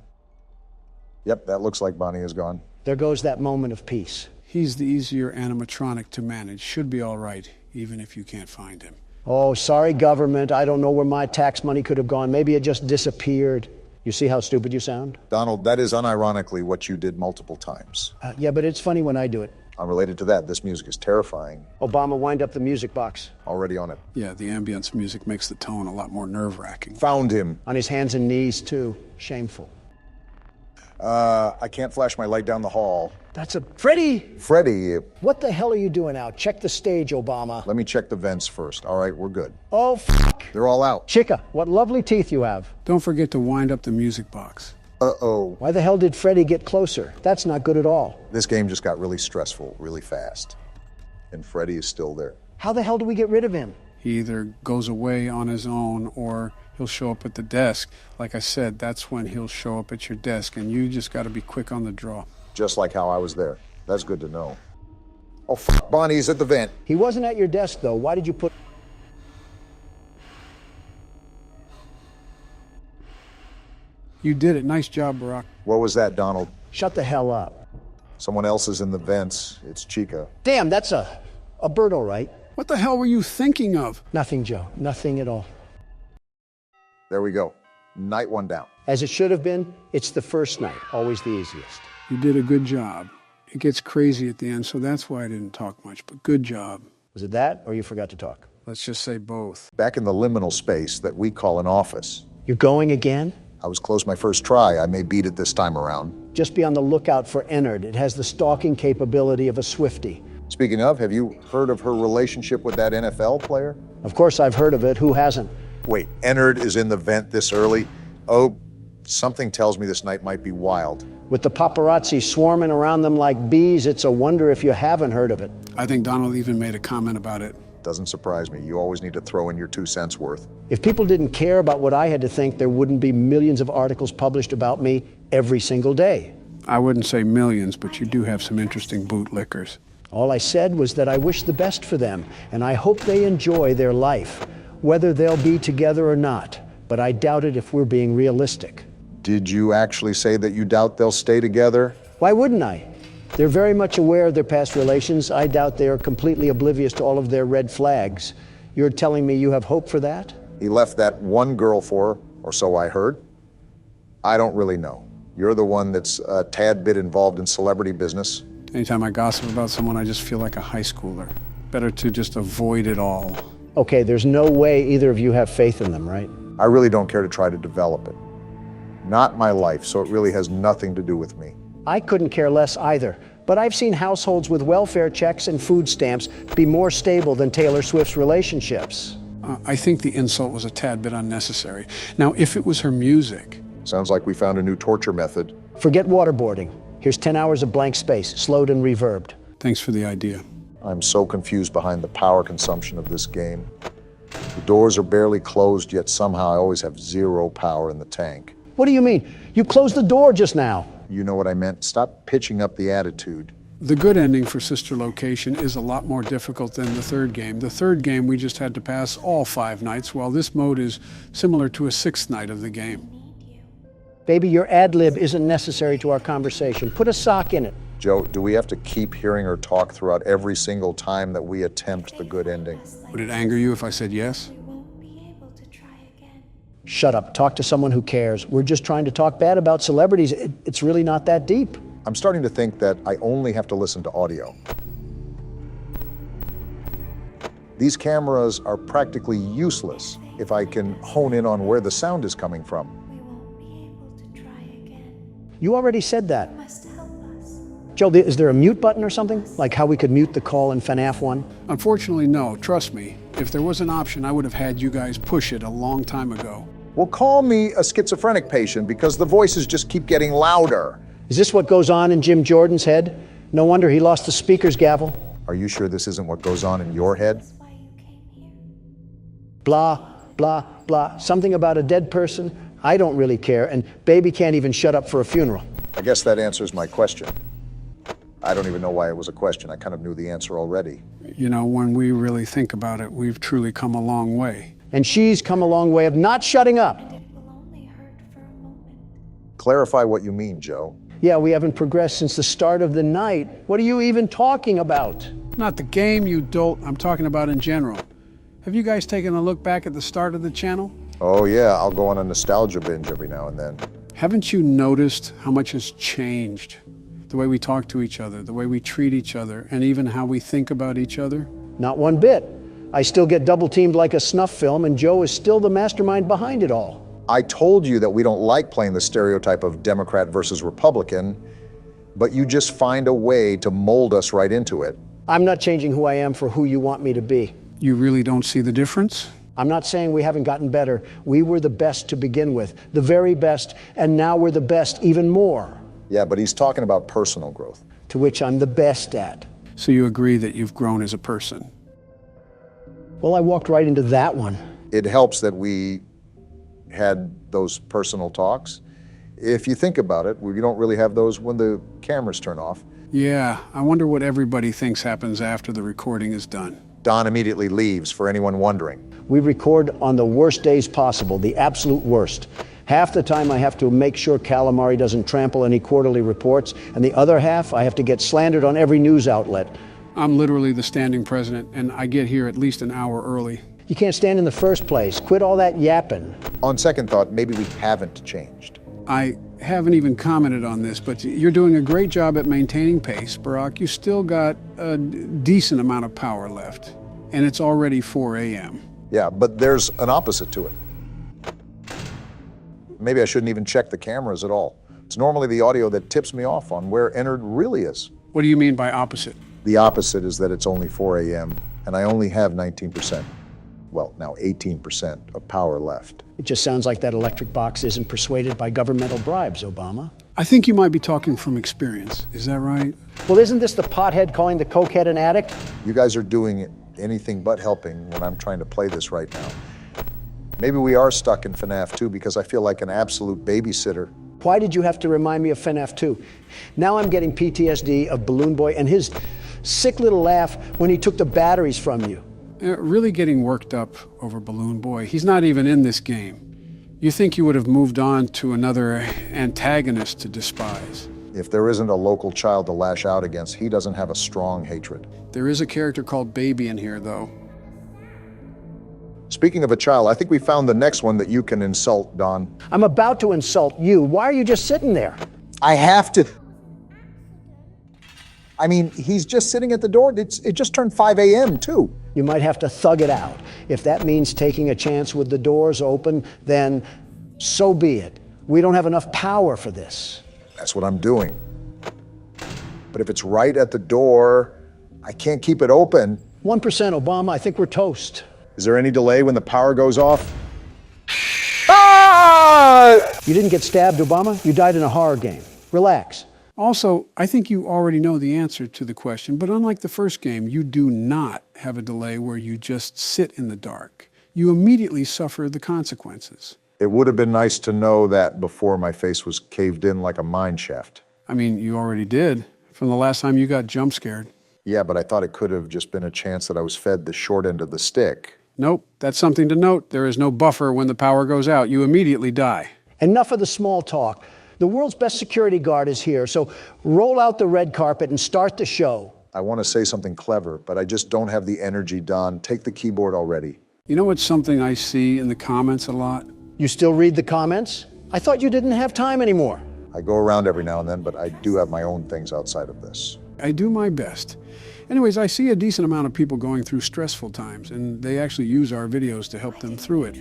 Yep, that looks like Bonnie is gone. There goes that moment of peace. He's the easier animatronic to manage. Should be all right, even if you can't find him. Oh, sorry, government. I don't know where my tax money could have gone. Maybe it just disappeared. You see how stupid you sound? Donald, that is unironically what you did multiple times. Yeah, but it's funny when I do it. Unrelated to that, this music is terrifying. Obama, wind up the music box. Already on it. Yeah, the ambience music makes the tone a lot more nerve-wracking. Found him. On his hands and knees, too. Shameful. I can't flash my light down the hall. That's a... Freddy! Freddy! What the hell are you doing out? Check the stage, Obama. Let me check the vents first. All right, we're good. Oh, fuck. They're all out. Chica, what lovely teeth you have. Don't forget to wind up the music box. Uh-oh. Why the hell did Freddy get closer? That's not good at all. This game just got really stressful, really fast. And Freddy is still there. How the hell do we get rid of him? He either goes away on his own or he'll show up at the desk. Like I said, that's when he'll show up at your desk, and you just got to be quick on the draw. Just like how I was there. That's good to know. Oh, fuck, Bonnie's at the vent. He wasn't at your desk, though. Why did you put... You did it. Nice job, Barack. What was that, Donald? Shut the hell up. Someone else is in the vents. It's Chica. Damn, that's a bird, all right. What the hell were you thinking of? Nothing, Joe. Nothing at all. There we go. Night one down. As it should have been, it's the first night. Always the easiest. You did a good job. It gets crazy at the end, so that's why I didn't talk much, but good job. Was it that, or you forgot to talk? Let's just say both. Back in the liminal space that we call an office. You're going again? I was close my first try. I may beat it this time around. Just be on the lookout for Ennard. It has the stalking capability of a Swiftie. Speaking of, have you heard of her relationship with that NFL player? Of course I've heard of it. Who hasn't? Wait, Ennard is in the vent this early? Oh, something tells me this night might be wild. With the paparazzi swarming around them like bees, it's a wonder if you haven't heard of it. I think Donald even made a comment about it. Doesn't surprise me. You always need to throw in your 2 cents worth. If people didn't care about what I had to think, there wouldn't be millions of articles published about me every single day. I wouldn't say millions, but you do have some interesting bootlickers. All I said was that I wish the best for them, and I hope they enjoy their life, whether they'll be together or not. But I doubt it if we're being realistic. Did you actually say that you doubt they'll stay together? Why wouldn't I? They're very much aware of their past relations. I doubt they are completely oblivious to all of their red flags. You're telling me you have hope for that? He left that one girl for her, or so I heard. I don't really know. You're the one that's a tad bit involved in celebrity business. Anytime I gossip about someone, I just feel like a high schooler. Better to just avoid it all. Okay, there's no way either of you have faith in them, right? I really don't care to try to develop it. Not my life, so it really has nothing to do with me. I couldn't care less either, but I've seen households with welfare checks and food stamps be more stable than Taylor Swift's relationships. I think the insult was a tad bit unnecessary. Now, if it was her music... Sounds like we found a new torture method. Forget waterboarding. Here's 10 hours of blank space, slowed and reverbed. Thanks for the idea. I'm so confused behind the power consumption of this game. The doors are barely closed, yet somehow I always have 0 power in the tank. What do you mean? You closed the door just now. You know what I meant. Stop pitching up the attitude. The good ending for Sister Location is a lot more difficult than the third game. The third game, we just had to pass all 5 nights, while this mode is similar to a 6th night of the game. Baby, your ad-lib isn't necessary to our conversation. Put a sock in it. Joe, do we have to keep hearing her talk throughout every single time that we attempt the good ending? Would it anger you if I said yes? Shut up. Talk to someone who cares. We're just trying to talk bad about celebrities. It's really not that deep. I'm starting to think that I only have to listen to audio. These cameras are practically useless if I can hone in on where the sound is coming from. You already said that. Joe, is there a mute button or something? Like how we could mute the call in FNAF 1? Unfortunately, no. Trust me. If there was an option, I would have had you guys push it a long time ago. Well, call me a schizophrenic patient because the voices just keep getting louder. Is this what goes on in Jim Jordan's head? No wonder he lost the speaker's gavel. Are you sure this isn't what goes on in your head? Blah, blah, blah. Something about a dead person? I don't really care, and baby can't even shut up for a funeral. I guess that answers my question. I don't even know why it was a question. I kind of knew the answer already. You know, when we really think about it, we've truly come a long way. And she's come a long way of not shutting up. Clarify what you mean, Joe. Yeah, we haven't progressed since the start of the night. What are you even talking about? Not the game, you dolt. I'm talking about in general. Have you guys taken a look back at the start of the channel? Oh yeah, I'll go on a nostalgia binge every now and then. Haven't you noticed how much has changed? The way we talk to each other, the way we treat each other, and even how we think about each other? Not one bit. I still get double-teamed like a snuff film, and Joe is still the mastermind behind it all. I told you that we don't like playing the stereotype of Democrat versus Republican, but you just find a way to mold us right into it. I'm not changing who I am for who you want me to be. You really don't see the difference? I'm not saying we haven't gotten better. We were the best to begin with, the very best, and now we're the best even more. Yeah, but he's talking about personal growth. To which I'm the best at. So you agree that you've grown as a person? Well, I walked right into that one. It helps that we had those personal talks. If you think about it, we don't really have those when the cameras turn off. Yeah, I wonder what everybody thinks happens after the recording is done. Don immediately leaves, for anyone wondering. We record on the worst days possible, the absolute worst. Half the time I have to make sure Calamari doesn't trample any quarterly reports, and the other half I have to get slandered on every news outlet. I'm literally the standing president, and I get here at least an hour early. You can't stand in the first place. Quit all that yapping. On second thought, maybe we haven't changed. I haven't even commented on this, but you're doing a great job at maintaining pace, Barack. You still got a decent amount of power left, and it's already 4 a.m. Yeah, but there's an opposite to it. Maybe I shouldn't even check the cameras at all. It's normally the audio that tips me off on where Ennard really is. What do you mean by opposite? The opposite is that it's only 4 a.m. and I only have 19%, well, now 18% of power left. It just sounds like that electric box isn't persuaded by governmental bribes, Obama. I think you might be talking from experience. Is that right? Well, isn't this the pothead calling the cokehead an addict? You guys are doing anything but helping when I'm trying to play this right now. Maybe we are stuck in FNAF 2 because I feel like an absolute babysitter. Why did you have to remind me of FNAF 2? Now I'm getting PTSD of Balloon Boy and his sick little laugh when he took the batteries from you. Really getting worked up over Balloon Boy. He's not even in this game. You think you would have moved on to another antagonist to despise. If there isn't a local child to lash out against, he doesn't have a strong hatred. There is a character called Baby in here, though. Speaking of a child, I think we found the next one that you can insult, Don. I'm about to insult you. Why are you just sitting there? I have to. I mean, he's just sitting at the door. It just turned 5 a.m. too. You might have to thug it out. If that means taking a chance with the doors open, then so be it. We don't have enough power for this. That's what I'm doing. But if it's right at the door, I can't keep it open. 1%, Obama. I think we're toast. Is there any delay when the power goes off? Ah! You didn't get stabbed, Obama. You died in a horror game. Relax. Also, I think you already know the answer to the question, but unlike the first game, you do not have a delay where you just sit in the dark. You immediately suffer the consequences. It would have been nice to know that before my face was caved in like a mine shaft. I mean, you already did. from the last time you got jump scared. Yeah, but I thought it could have just been a chance that I was fed the short end of the stick. Nope, that's something to note. There is no buffer when the power goes out. You immediately die. Enough of the small talk. The world's best security guard is here, so roll out the red carpet and start the show. I want to say something clever, but I just don't have the energy, Don. Take the keyboard already. You know what's something I see in the comments a lot? You still read the comments? I thought you didn't have time anymore. I go around every now and then, but I do have my own things outside of this. I do my best. Anyways, I see a decent amount of people going through stressful times, and they actually use our videos to help them through it.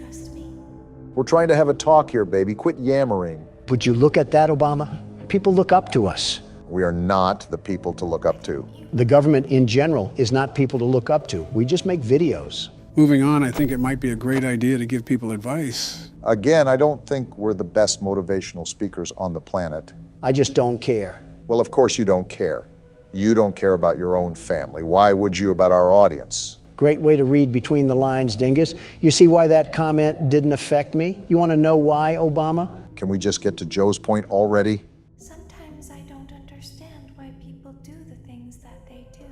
We're trying to have a talk here, baby. Quit yammering. Would you look at that, Obama? People look up to us. We are not the people to look up to. The government in general is not people to look up to. We just make videos. Moving on, I think it might be a great idea to give people advice. Again, I don't think we're the best motivational speakers on the planet. I just don't care. Well, of course you don't care. You don't care about your own family. Why would you about our audience? Great way to read between the lines, Dingus. You see why that comment didn't affect me? You want to know why, Obama? Can we just get to Joe's point already? Sometimes I don't understand why people do the things that they do.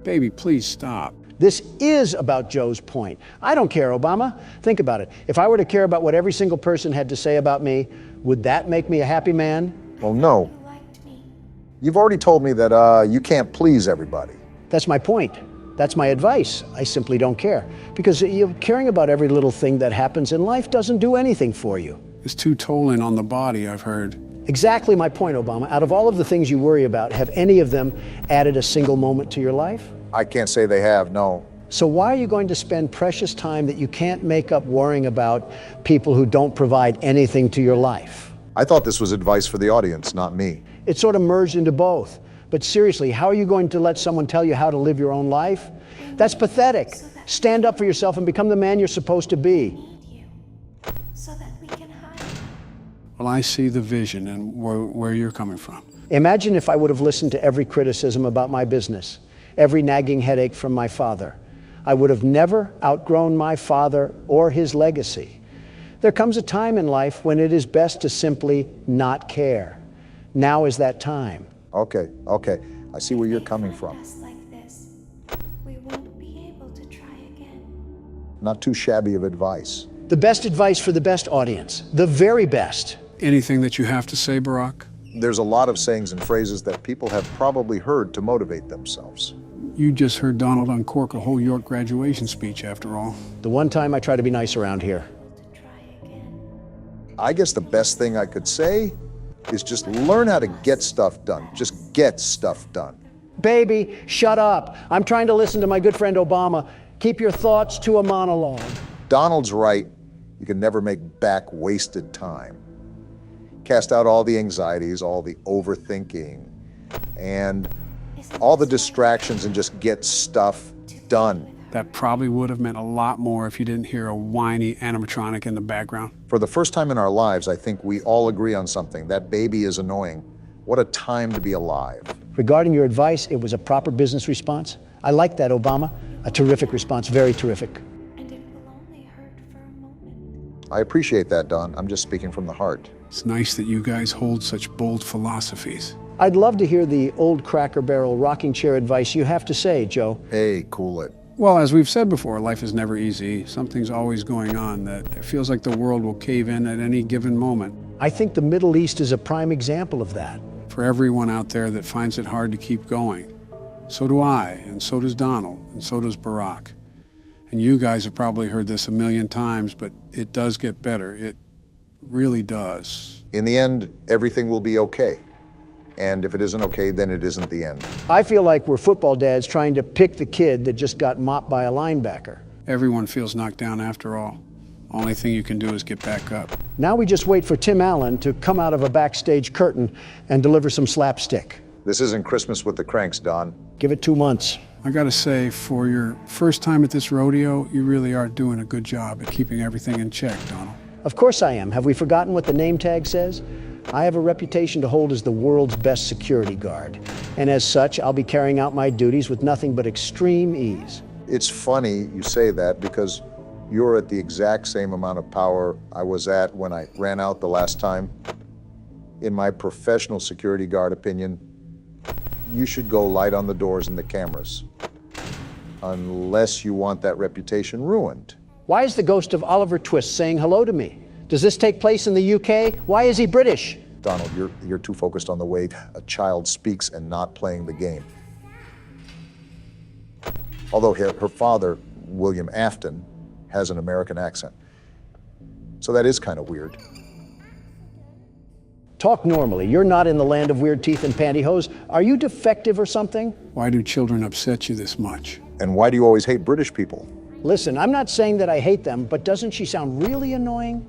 Baby, please stop. This is about Joe's point. I don't care, Obama. Think about it. If I were to care about what every single person had to say about me, would that make me a happy man? Well, no. You've already told me that you can't please everybody. That's my point. That's my advice. I simply don't care. Because caring about every little thing that happens in life doesn't do anything for you. It's too tolling on the body, I've heard. Exactly my point, Obama. Out of all of the things you worry about, have any of them added a single moment to your life? I can't say they have, no. So why are you going to spend precious time that you can't make up worrying about people who don't provide anything to your life? I thought this was advice for the audience, not me. It's sort of merged into both. But seriously, how are you going to let someone tell you how to live your own life? That's pathetic. Stand up for yourself and become the man you're supposed to be. So that we can hide. Well, I see the vision and where you're coming from. Imagine if I would have listened to every criticism about my business, every nagging headache from my father. I would have never outgrown my father or his legacy. There comes a time in life when it is best to simply not care. Now is that time. Okay. I see where you're coming from. Like this, we won't be able to try again. Not too shabby of advice. The best advice for the best audience. The very best. Anything that you have to say, Barack? There's a lot of sayings and phrases that people have probably heard to motivate themselves. You just heard Donald uncork a whole York graduation speech, after all. The one time I try to be nice around here. I guess the best thing I could say is just learn how to get stuff done. Just get stuff done. Baby, shut up. I'm trying to listen to my good friend Obama. Keep your thoughts to a monologue. Donald's right. You can never make back wasted time. Cast out all the anxieties, all the overthinking, and all the distractions and just get stuff done. That probably would have meant a lot more if you didn't hear a whiny animatronic in the background. For the first time in our lives, I think we all agree on something. That baby is annoying. What a time to be alive. Regarding your advice, it was a proper business response. I like that, Obama. A terrific response, very terrific. And it will only hurt for a moment. I appreciate that, Don. I'm just speaking from the heart. It's nice that you guys hold such bold philosophies. I'd love to hear the old Cracker Barrel rocking chair advice you have to say, Joe. Hey, cool it. Well, as we've said before, life is never easy. Something's always going on that it feels like the world will cave in at any given moment. I think the Middle East is a prime example of that. For everyone out there that finds it hard to keep going. So do I, and so does Donald, and so does Barack. And you guys have probably heard this a million times, but it does get better. It really does. In the end, everything will be okay. And if it isn't okay, then it isn't the end. I feel like we're football dads trying to pick the kid that just got mopped by a linebacker. Everyone feels knocked down after all. Only thing you can do is get back up. Now we just wait for Tim Allen to come out of a backstage curtain and deliver some slapstick. This isn't Christmas with the Cranks, Don. Give it 2 months. I gotta say, for your first time at this rodeo, you really are doing a good job at keeping everything in check, Donald. Of course I am. Have we forgotten what the name tag says? I have a reputation to hold as the world's best security guard. And as such, I'll be carrying out my duties with nothing but extreme ease. It's funny you say that because you're at the exact same amount of power I was at when I ran out the last time. In my professional security guard opinion, you should go light on the doors and the cameras. Unless you want that reputation ruined. Why is the ghost of Oliver Twist saying hello to me? Does this take place in the UK? Why is he British? Donald, you're too focused on the way a child speaks and not playing the game. Although her father, William Afton, has an American accent. So that is kind of weird. Talk normally. You're not in the land of weird teeth and pantyhose. Are you defective or something? Why do children upset you this much? And why do you always hate British people? Listen, I'm not saying that I hate them, but doesn't she sound really annoying?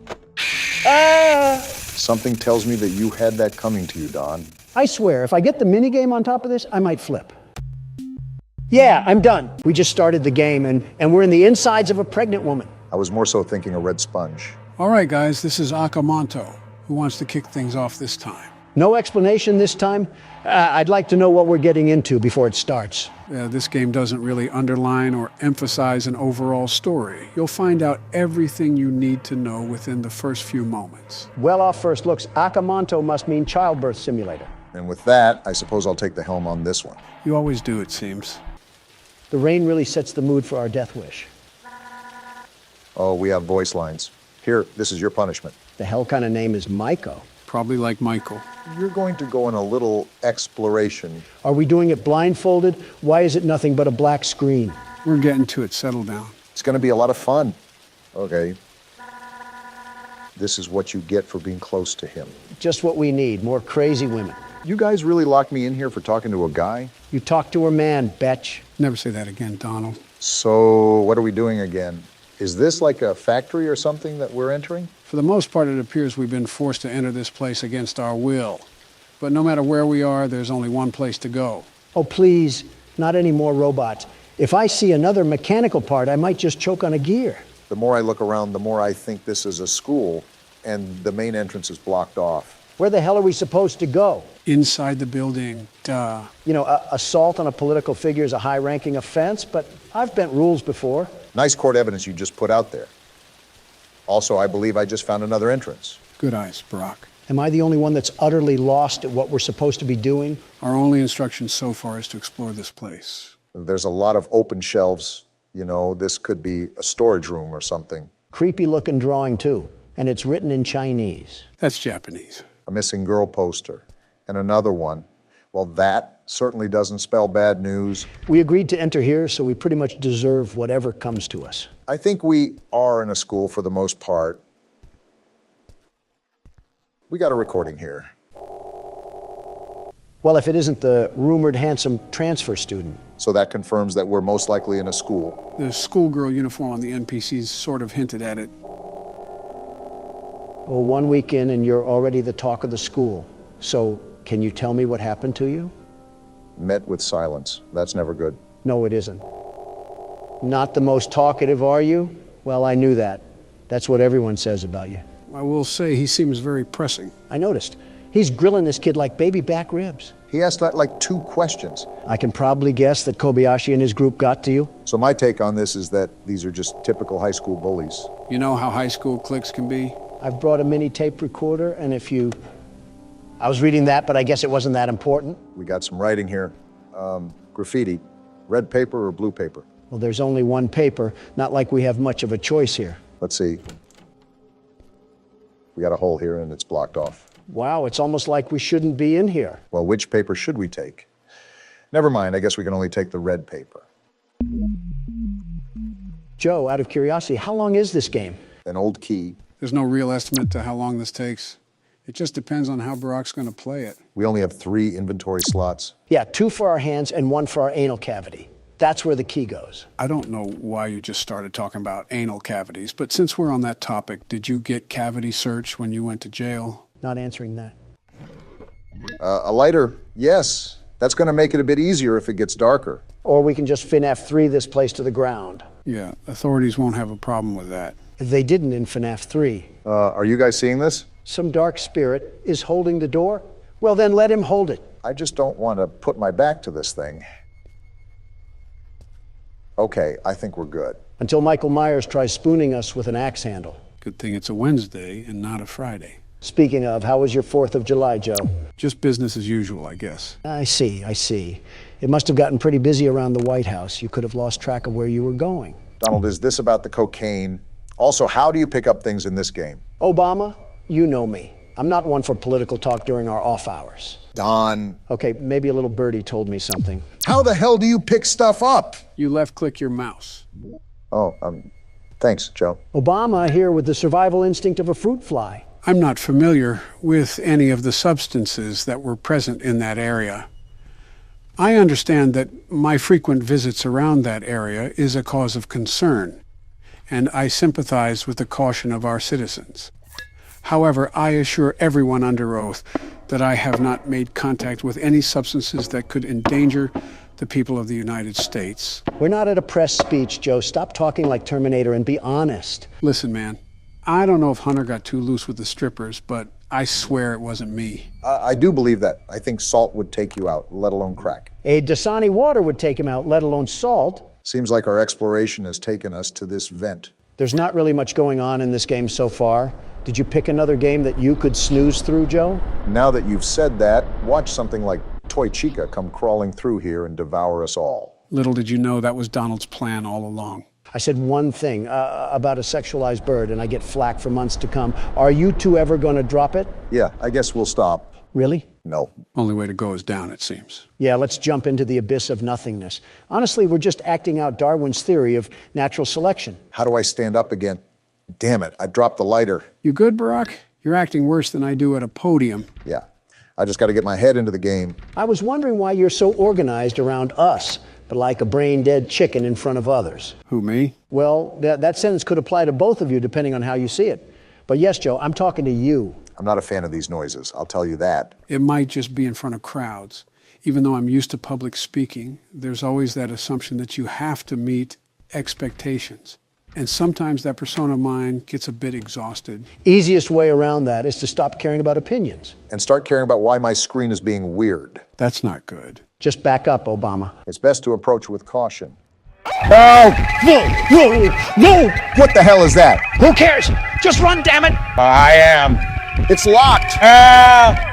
Ah! Something tells me that you had that coming to you, Don. I swear, if I get the minigame on top of this, I might flip. Yeah, I'm done. We just started the game, and we're in the insides of a pregnant woman. I was more so thinking a red sponge. All right, guys, this is Akamanto. Who wants to kick things off this time? No explanation this time? I'd like to know what we're getting into before it starts. This game doesn't really underline or emphasize an overall story. You'll find out everything you need to know within the first few moments. Well, off first looks, Akamanto must mean childbirth simulator. And with that, I suppose I'll take the helm on this one. You always do, it seems. The rain really sets the mood for our death wish. Oh, we have voice lines. Here, this is your punishment. The hell kind of name is Maiko? Probably like Michael. You're going to go on a little exploration. Are we doing it blindfolded? Why is it nothing but a black screen? We're getting to it. Settle down. It's going to be a lot of fun. Okay. This is what you get for being close to him. Just what we need, more crazy women. You guys really locked me in here for talking to a guy? You talk to a man, betch. Never say that again, Donald. So, what are we doing again? Is this like a factory or something that we're entering? For the most part, it appears we've been forced to enter this place against our will. But no matter where we are, there's only one place to go. Oh, please, not any more robots. If I see another mechanical part, I might just choke on a gear. The more I look around, the more I think this is a school, and the main entrance is blocked off. Where the hell are we supposed to go? Inside the building, duh. You know, assault on a political figure is a high-ranking offense, but I've bent rules before. Nice court evidence you just put out there. Also, I believe I just found another entrance. Good eyes, Brock. Am I the only one that's utterly lost at what we're supposed to be doing? Our only instruction so far is to explore this place. There's a lot of open shelves. You know, this could be a storage room or something. Creepy-looking drawing, too. And it's written in Chinese. That's Japanese. A missing girl poster. And another one. Well, that certainly doesn't spell bad news. We agreed to enter here, so we pretty much deserve whatever comes to us. I think we are in a school for the most part. We got a recording here. Well, if it isn't the rumored handsome transfer student. So that confirms that we're most likely in a school. The schoolgirl uniform on the NPCs sort of hinted at it. Well, 1 week in and you're already the talk of the school. So, can you tell me what happened to you? Met with silence. That's never good. No, it isn't. Not the most talkative, are you? Well, I knew that. That's what everyone says about you. I will say he seems very pressing. I noticed. He's grilling this kid like baby back ribs. He asked like 2 questions. I can probably guess that Kobayashi and his group got to you. So my take on this is that these are just typical high school bullies. You know how high school cliques can be? I've brought a mini tape recorder, and if you... I was reading that, but I guess it wasn't that important. We got some writing here. Graffiti. Red paper or blue paper? Well, there's only one paper. Not like we have much of a choice here. Let's see. We got a hole here and it's blocked off. Wow, it's almost like we shouldn't be in here. Well, which paper should we take? Never mind, I guess we can only take the red paper. Joe, out of curiosity, how long is this game? An old key. There's no real estimate to how long this takes. It just depends on how Barack's going to play it. We only have 3 inventory slots. Yeah, 2 for our hands and 1 for our anal cavity. That's where the key goes. I don't know why you just started talking about anal cavities, but since we're on that topic, did you get cavity search when you went to jail? Not answering that. A lighter, yes. That's going to make it a bit easier if it gets darker. Or we can just FNAF 3 this place to the ground. Yeah, authorities won't have a problem with that. They didn't in FNAF 3. Are you guys seeing this? Some dark spirit is holding the door? Well, then let him hold it. I just don't want to put my back to this thing. Okay, I think we're good. Until Michael Myers tries spooning us with an axe handle. Good thing it's a Wednesday and not a Friday. Speaking of, how was your 4th of July, Joe? Just business as usual, I guess. I see. It must have gotten pretty busy around the White House. You could have lost track of where you were going. Donald, is this about the cocaine? Also, how do you pick up things in this game? Obama, you know me. I'm not one for political talk during our off hours. Don. Okay, maybe a little birdie told me something. How the hell do you pick stuff up? You left-click your mouse. Oh, thanks, Joe. Obama here with the survival instinct of a fruit fly. I'm not familiar with any of the substances that were present in that area. I understand that my frequent visits around that area is a cause of concern, and I sympathize with the caution of our citizens. However, I assure everyone under oath that I have not made contact with any substances that could endanger the people of the United States. We're not at a press speech, Joe. Stop talking like Terminator and be honest. Listen, man, I don't know if Hunter got too loose with the strippers, but I swear it wasn't me. I do believe that. I think salt would take you out, let alone crack. A Dasani water would take him out, let alone salt. Seems like our exploration has taken us to this vent. There's not really much going on in this game so far. Did you pick another game that you could snooze through, Joe? Now that you've said that, watch something like Toy Chica come crawling through here and devour us all. Little did you know that was Donald's plan all along. I said one thing about a sexualized bird, and I get flack for months to come. Are you two ever going to drop it? Yeah, I guess we'll stop. Really? No. Only way to go is down, it seems. Yeah, let's jump into the abyss of nothingness. Honestly, we're just acting out Darwin's theory of natural selection. How do I stand up again? Damn it, I dropped the lighter. You good, Barack? You're acting worse than I do at a podium. Yeah, I just got to get my head into the game. I was wondering why you're so organized around us, but like a brain-dead chicken in front of others. Who, me? Well, that sentence could apply to both of you depending on how you see it. But yes, Joe, I'm talking to you. I'm not a fan of these noises, I'll tell you that. It might just be in front of crowds. Even though I'm used to public speaking, there's always that assumption that you have to meet expectations. And sometimes that persona of mine gets a bit exhausted. Easiest way around that is to stop caring about opinions. And start caring about why my screen is being weird. That's not good. Just back up, Obama. It's best to approach with caution. Oh! No! What the hell is that? Who cares? Just run, damn it! I am. It's locked.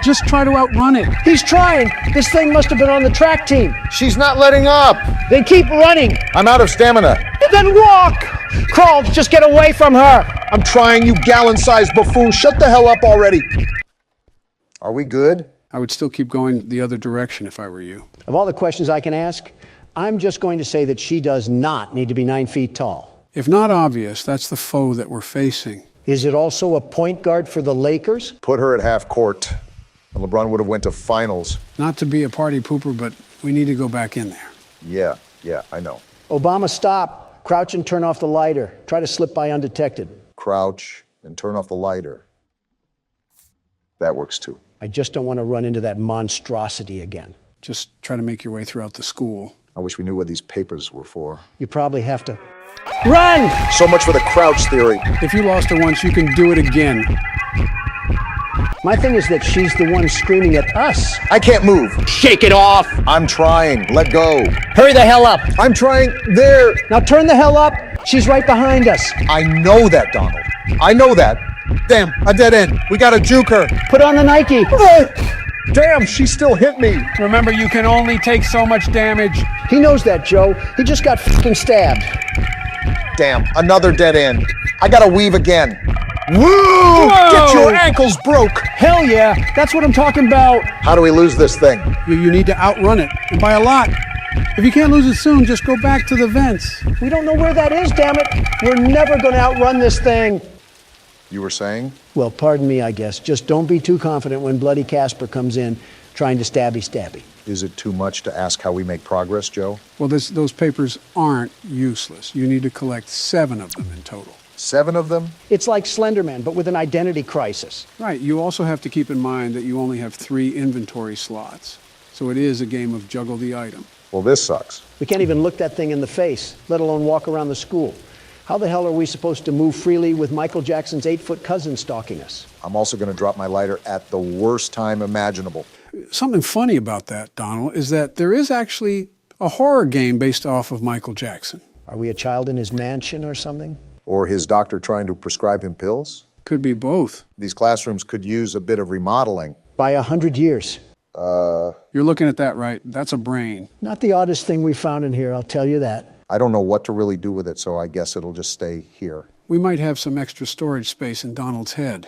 Just try to outrun it. He's trying. This thing must have been on the track team. She's not letting up. Then keep running. I'm out of stamina. Then walk. Crawl, just get away from her. I'm trying, you gallon-sized buffoon. Shut the hell up already. Are we good? I would still keep going the other direction if I were you. Of all the questions I can ask, I'm just going to say that she does not need to be 9 feet tall. If not obvious, that's the foe that we're facing. Is it also a point guard for the Lakers? Put her at half court. And LeBron would have went to finals. Not to be a party pooper, but we need to go back in there. Yeah, I know. Obama, stop. Crouch and turn off the lighter. Try to slip by undetected. Crouch and turn off the lighter. That works too. I just don't want to run into that monstrosity again. Just try to make your way throughout the school. I wish we knew what these papers were for. You probably have to... Run! So much for the crouch theory. If you lost her once, you can do it again. My thing is that she's the one screaming at us. I can't move. Shake it off! I'm trying. Let go. Hurry the hell up! I'm trying. There. Now turn the hell up. She's right behind us. I know that, Donald. I know that. Damn, a dead end. We gotta juke her. Put on the Nike. Damn, she still hit me. Remember, you can only take so much damage. He knows that, Joe. He just got fucking stabbed. Damn, another dead end. I gotta weave again. Woo! Whoa! Get your ankles broke. Hell yeah, that's what I'm talking about. How do we lose this thing? You need to outrun it, and by a lot. If you can't lose it soon, just go back to the vents. We don't know where that is, damn it. We're never gonna outrun this thing. You were saying? Well, pardon me, I guess. Just don't be too confident when Bloody Casper comes in trying to stabby. Is it too much to ask how we make progress, Joe? Well, those papers aren't useless. You need to collect 7 of them in total. 7 of them? It's like Slenderman, but with an identity crisis. Right. You also have to keep in mind that you only have 3 inventory slots. So it is a game of juggle the item. Well, this sucks. We can't even look that thing in the face, let alone walk around the school. How the hell are we supposed to move freely with Michael Jackson's 8-foot cousin stalking us? I'm also going to drop my lighter at the worst time imaginable. Something funny about that, Donald, is that there is actually a horror game based off of Michael Jackson. Are we a child in his mansion or something? Or his doctor trying to prescribe him pills? Could be both. These classrooms could use a bit of remodeling. By 100 years. You're looking at that right. That's a brain. Not the oddest thing we found in here, I'll tell you that. I don't know what to really do with it, so I guess it'll just stay here. We might have some extra storage space in Donald's head.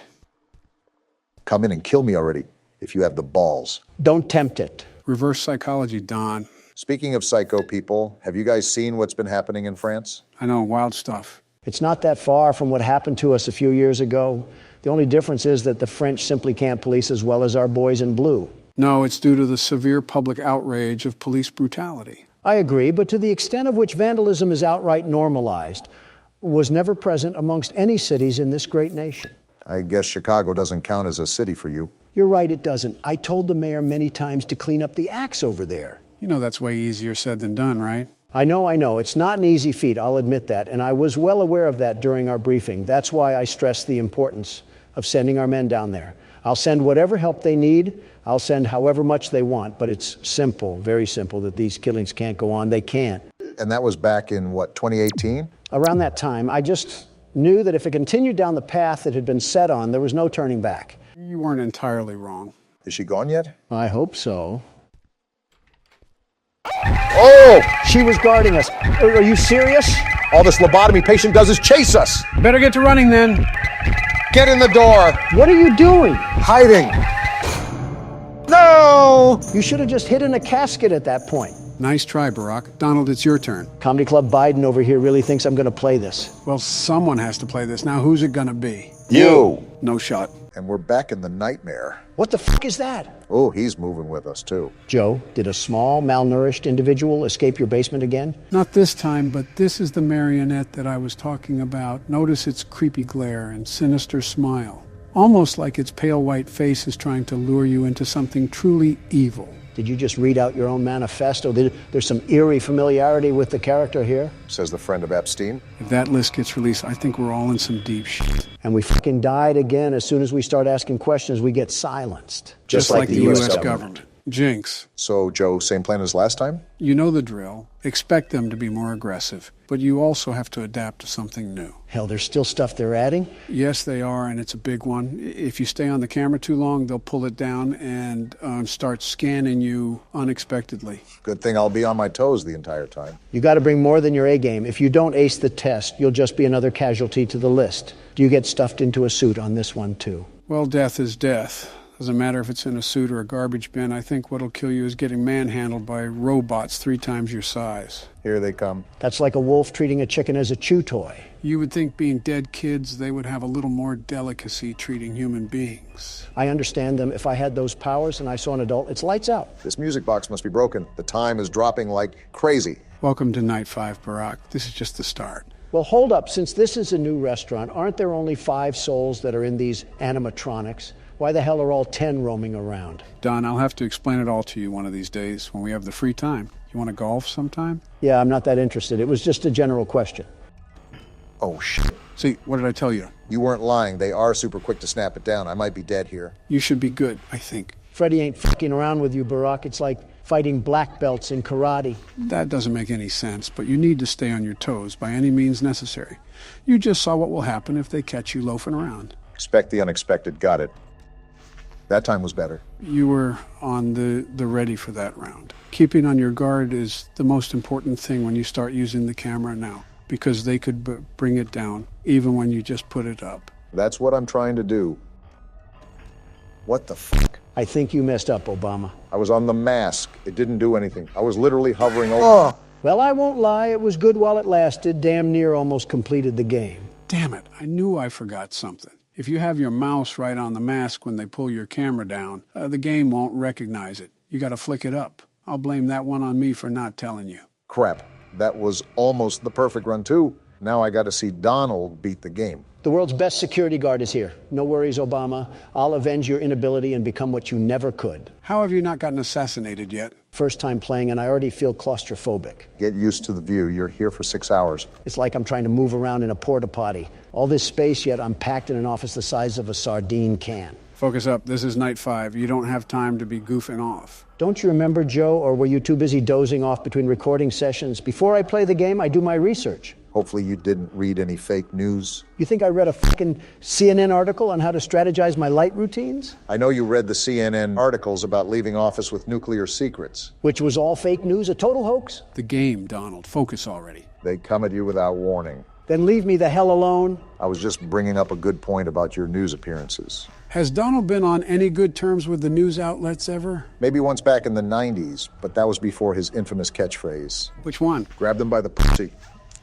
Come in and kill me already, if you have the balls. Don't tempt it. Reverse psychology, Don. Speaking of psycho people, have you guys seen what's been happening in France? I know, wild stuff. It's not that far from what happened to us a few years ago. The only difference is that the French simply can't police as well as our boys in blue. No, it's due to the severe public outrage of police brutality. I agree, but to the extent of which vandalism is outright normalized, was never present amongst any cities in this great nation. I guess Chicago doesn't count as a city for you. You're right, it doesn't. I told the mayor many times to clean up the acts over there. You know that's way easier said than done, right? I know. It's not an easy feat, I'll admit that, and I was well aware of that during our briefing. That's why I stressed the importance of sending our men down there. I'll send whatever help they need. I'll send however much they want, but it's simple, very simple, that these killings can't go on. They can't. And that was back in, what, 2018? Around that time, I just knew that if it continued down the path it had been set on, there was no turning back. You weren't entirely wrong. Is she gone yet? I hope so. Oh! She was guarding us. Are you serious? All this lobotomy patient does is chase us! Better get to running then. Get in the door! What are you doing? Hiding! No! You should have just hidden a casket at that point. Nice try, Barack. Donald, it's your turn. Comedy Club Biden over here really thinks I'm going to play this. Well, someone has to play this. Now, who's it going to be? You! No shot. And we're back in the nightmare. What the fuck is that? Oh, he's moving with us, too. Joe, did a small, malnourished individual escape your basement again? Not this time, but this is the marionette that I was talking about. Notice its creepy glare and sinister smile. Almost like its pale white face is trying to lure you into something truly evil. Did you just read out your own manifesto? There's some eerie familiarity with the character here. Says the friend of Epstein. If that list gets released, I think we're all in some deep shit. And we fucking died again. As soon as we start asking questions, we get silenced. Just like the U.S. government. Jinx. So, Joe, same plan as last time? You know the drill. Expect them to be more aggressive. But you also have to adapt to something new. Hell, there's still stuff they're adding? Yes, they are, and it's a big one. If you stay on the camera too long, they'll pull it down and start scanning you unexpectedly. Good thing I'll be on my toes the entire time. You got to bring more than your A game. If you don't ace the test, you'll just be another casualty to the list. Do you get stuffed into a suit on this one, too? Well, death is death. Doesn't matter if it's in a suit or a garbage bin. I think what'll kill you is getting manhandled by robots 3 times your size. Here they come. That's like a wolf treating a chicken as a chew toy. You would think being dead kids, they would have a little more delicacy treating human beings. I understand them. If I had those powers and I saw an adult, it's lights out. This music box must be broken. The time is dropping like crazy. Welcome to Night 5, Barack. This is just the start. Well, hold up. Since this is a new restaurant, aren't there only 5 souls that are in these animatronics? Why the hell are all 10 roaming around? Don, I'll have to explain it all to you one of these days when we have the free time. You want to golf sometime? Yeah, I'm not that interested. It was just a general question. Oh, shit. See, what did I tell you? You weren't lying. They are super quick to snap it down. I might be dead here. You should be good, I think. Freddy ain't fucking around with you, Barack. It's like fighting black belts in karate. That doesn't make any sense, but you need to stay on your toes by any means necessary. You just saw what will happen if they catch you loafing around. Expect the unexpected. Got it. That time was better. You were on the ready for that round. Keeping on your guard is the most important thing when you start using the camera now, because they could bring it down, even when you just put it up. That's what I'm trying to do. What the fuck? I think you messed up, Obama. I was on the mask. It didn't do anything. I was literally hovering over... Well, I won't lie. It was good while it lasted. Damn near almost completed the game. Damn it. I knew I forgot something. If you have your mouse right on the mask when they pull your camera down, the game won't recognize it. You got to flick it up. I'll blame that one on me for not telling you. Crap. That was almost the perfect run, too. Now I got to see Donald beat the game. The world's best security guard is here. No worries, Obama. I'll avenge your inability and become what you never could. How have you not gotten assassinated yet? First time playing, and I already feel claustrophobic. Get used to the view. You're here for 6 hours. It's like I'm trying to move around in a porta-potty. All this space, yet I'm packed in an office the size of a sardine can. Focus up. This is Night 5. You don't have time to be goofing off. Don't you remember, Joe, or were you too busy dozing off between recording sessions? Before I play the game, I do my research. Hopefully you didn't read any fake news. You think I read a fucking CNN article on how to strategize my light routines? I know you read the CNN articles about leaving office with nuclear secrets. Which was all fake news, a total hoax? The game, Donald. Focus already. They come at you without warning. Then leave me the hell alone. I was just bringing up a good point about your news appearances. Has Donald been on any good terms with the news outlets ever? Maybe once back in the 90s, but that was before his infamous catchphrase. Which one? Grab them by the pussy.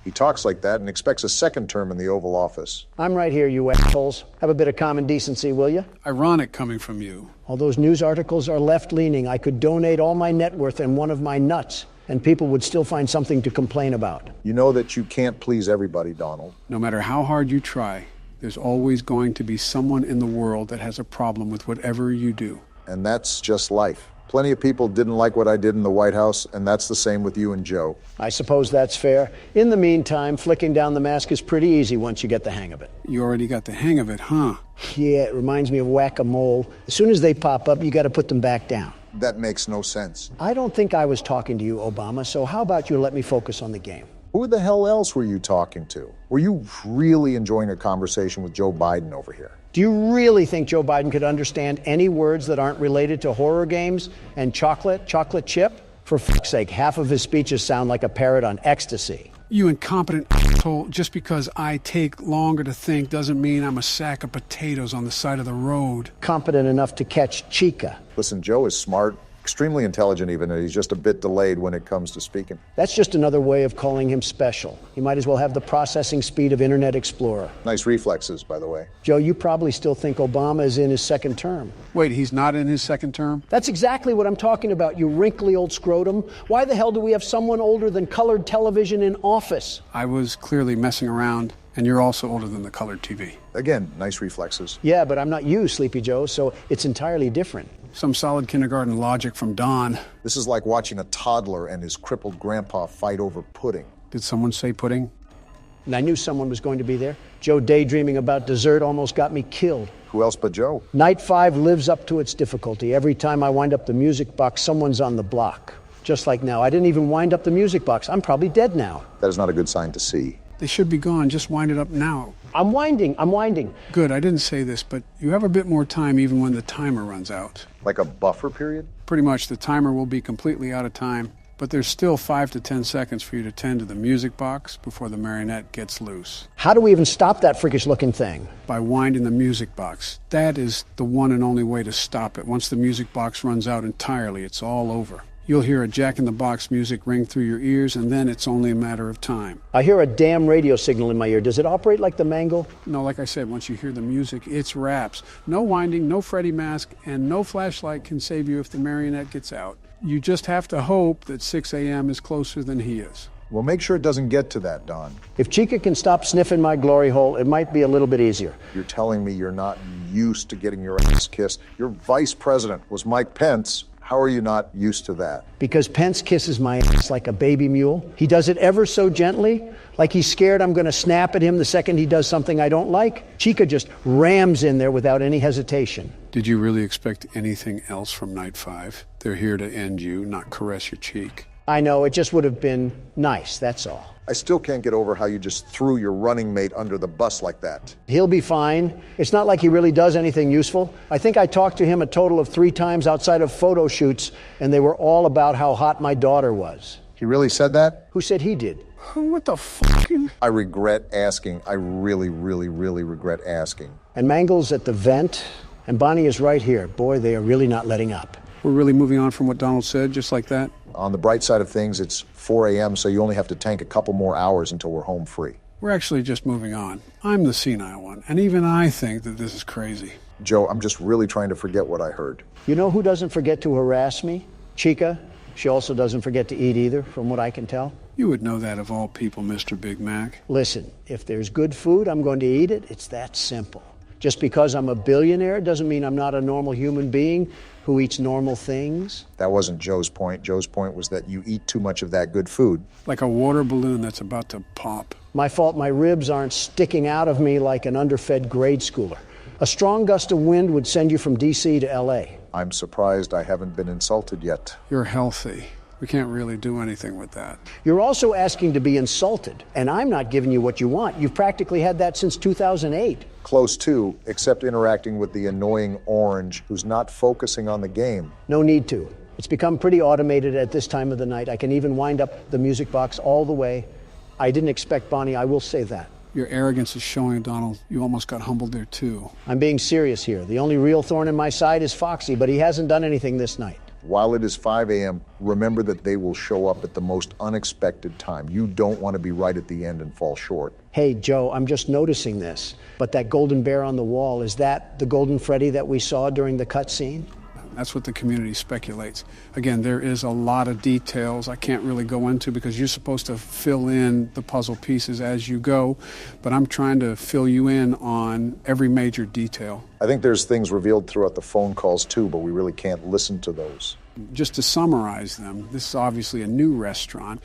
He talks like that and expects a second term in the Oval Office. I'm right here, you assholes. Have a bit of common decency, will you? Ironic coming from you. All those news articles are left-leaning. I could donate all my net worth and one of my nuts, and people would still find something to complain about. You know that you can't please everybody, Donald. No matter how hard you try, there's always going to be someone in the world that has a problem with whatever you do. And that's just life. Plenty of people didn't like what I did in the White House, and that's the same with you and Joe. I suppose that's fair. In the meantime, flicking down the mask is pretty easy once you get the hang of it. You already got the hang of it, huh? Yeah, it reminds me of whack-a-mole. As soon as they pop up, you got to put them back down. That makes no sense. I don't think I was talking to you, Obama, so how about you let me focus on the game? Who the hell else were you talking to? Were you really enjoying a conversation with Joe Biden over here? Do you really think Joe Biden could understand any words that aren't related to horror games and chocolate chip? For fuck's sake, half of his speeches sound like a parrot on ecstasy. You incompetent asshole. Just because I take longer to think doesn't mean I'm a sack of potatoes on the side of the road. Competent enough to catch Chica. Listen, Joe is smart, extremely intelligent even, and he's just a bit delayed when it comes to speaking. That's just another way of calling him special. He might as well have the processing speed of Internet Explorer. Nice reflexes, by the way. Joe, you probably still think Obama is in his second term. Wait, he's not in his second term? That's exactly what I'm talking about, you wrinkly old scrotum. Why the hell do we have someone older than colored television in office? I was clearly messing around, and you're also older than the colored TV. Again, nice reflexes. Yeah, but I'm not you, Sleepy Joe, so it's entirely different. Some solid kindergarten logic from Don. This is like watching a toddler and his crippled grandpa fight over pudding. Did someone say pudding? And I knew someone was going to be there. Joe daydreaming about dessert almost got me killed. Who else but Joe? Night 5 lives up to its difficulty. Every time I wind up the music box, someone's on the block. Just like now. I didn't even wind up the music box. I'm probably dead now. That is not a good sign to see. They should be gone. Just wind it up now. I'm winding. Good, I didn't say this, but you have a bit more time even when the timer runs out. Like a buffer period? Pretty much. The timer will be completely out of time, but there's still 5 to 10 seconds for you to tend to the music box before the marionette gets loose. How do we even stop that freakish-looking thing? By winding the music box. That is the one and only way to stop it. Once the music box runs out entirely, it's all over. You'll hear a jack-in-the-box music ring through your ears, and then it's only a matter of time. I hear a damn radio signal in my ear. Does it operate like the mangle? No, like I said, once you hear the music, it's raps. No winding, no Freddy mask, and no flashlight can save you if the marionette gets out. You just have to hope that 6 a.m. is closer than he is. Well, make sure it doesn't get to that, Don. If Chica can stop sniffing my glory hole, it might be a little bit easier. You're telling me you're not used to getting your ass kissed. Your vice president was Mike Pence. How are you not used to that? Because Pence kisses my ass like a baby mule. He does it ever so gently, like he's scared I'm going to snap at him the second he does something I don't like. Chica just rams in there without any hesitation. Did you really expect anything else from Night 5? They're here to end you, not caress your cheek. I know, it just would have been nice, that's all. I still can't get over how you just threw your running mate under the bus like that. He'll be fine. It's not like he really does anything useful. I think I talked to him a total of 3 times outside of photo shoots, and they were all about how hot my daughter was. He really said that? Who said he did? What the fuck? I regret asking. I really, really, really regret asking. And Mangle's at the vent, and Bonnie is right here. Boy, they are really not letting up. We're really moving on from what Donald said, just like that? On the bright side of things, it's 4 a.m., so you only have to tank a couple more hours until we're home free. We're actually just moving on. I'm the senile one, and even I think that this is crazy. Joe, I'm just really trying to forget what I heard. You know who doesn't forget to harass me? Chica. She also doesn't forget to eat either, from what I can tell. You would know that of all people, Mr. Big Mac. Listen, if there's good food, I'm going to eat it. It's that simple. Just because I'm a billionaire doesn't mean I'm not a normal human being who eats normal things. That wasn't Joe's point. Joe's point was that you eat too much of that good food. Like a water balloon that's about to pop. My fault my ribs aren't sticking out of me like an underfed grade schooler. A strong gust of wind would send you from D.C. to L.A. I'm surprised I haven't been insulted yet. You're healthy. We can't really do anything with that. You're also asking to be insulted, and I'm not giving you what you want. You've practically had that since 2008. Close to, except interacting with the annoying orange who's not focusing on the game. No need to. It's become pretty automated at this time of the night. I can even wind up the music box all the way. I didn't expect Bonnie, I will say that. Your arrogance is showing, Donald. You almost got humbled there, too. I'm being serious here. The only real thorn in my side is Foxy, but he hasn't done anything this night. While it is 5 a.m., remember that they will show up at the most unexpected time. You don't want to be right at the end and fall short. Hey, Joe, I'm just noticing this. But that golden bear on the wall, is that the golden Freddy that we saw during the cutscene? That's what the community speculates. Again, there is a lot of details I can't really go into because you're supposed to fill in the puzzle pieces as you go, but I'm trying to fill you in on every major detail. I think there's things revealed throughout the phone calls too, but we really can't listen to those. Just to summarize them, this is obviously a new restaurant,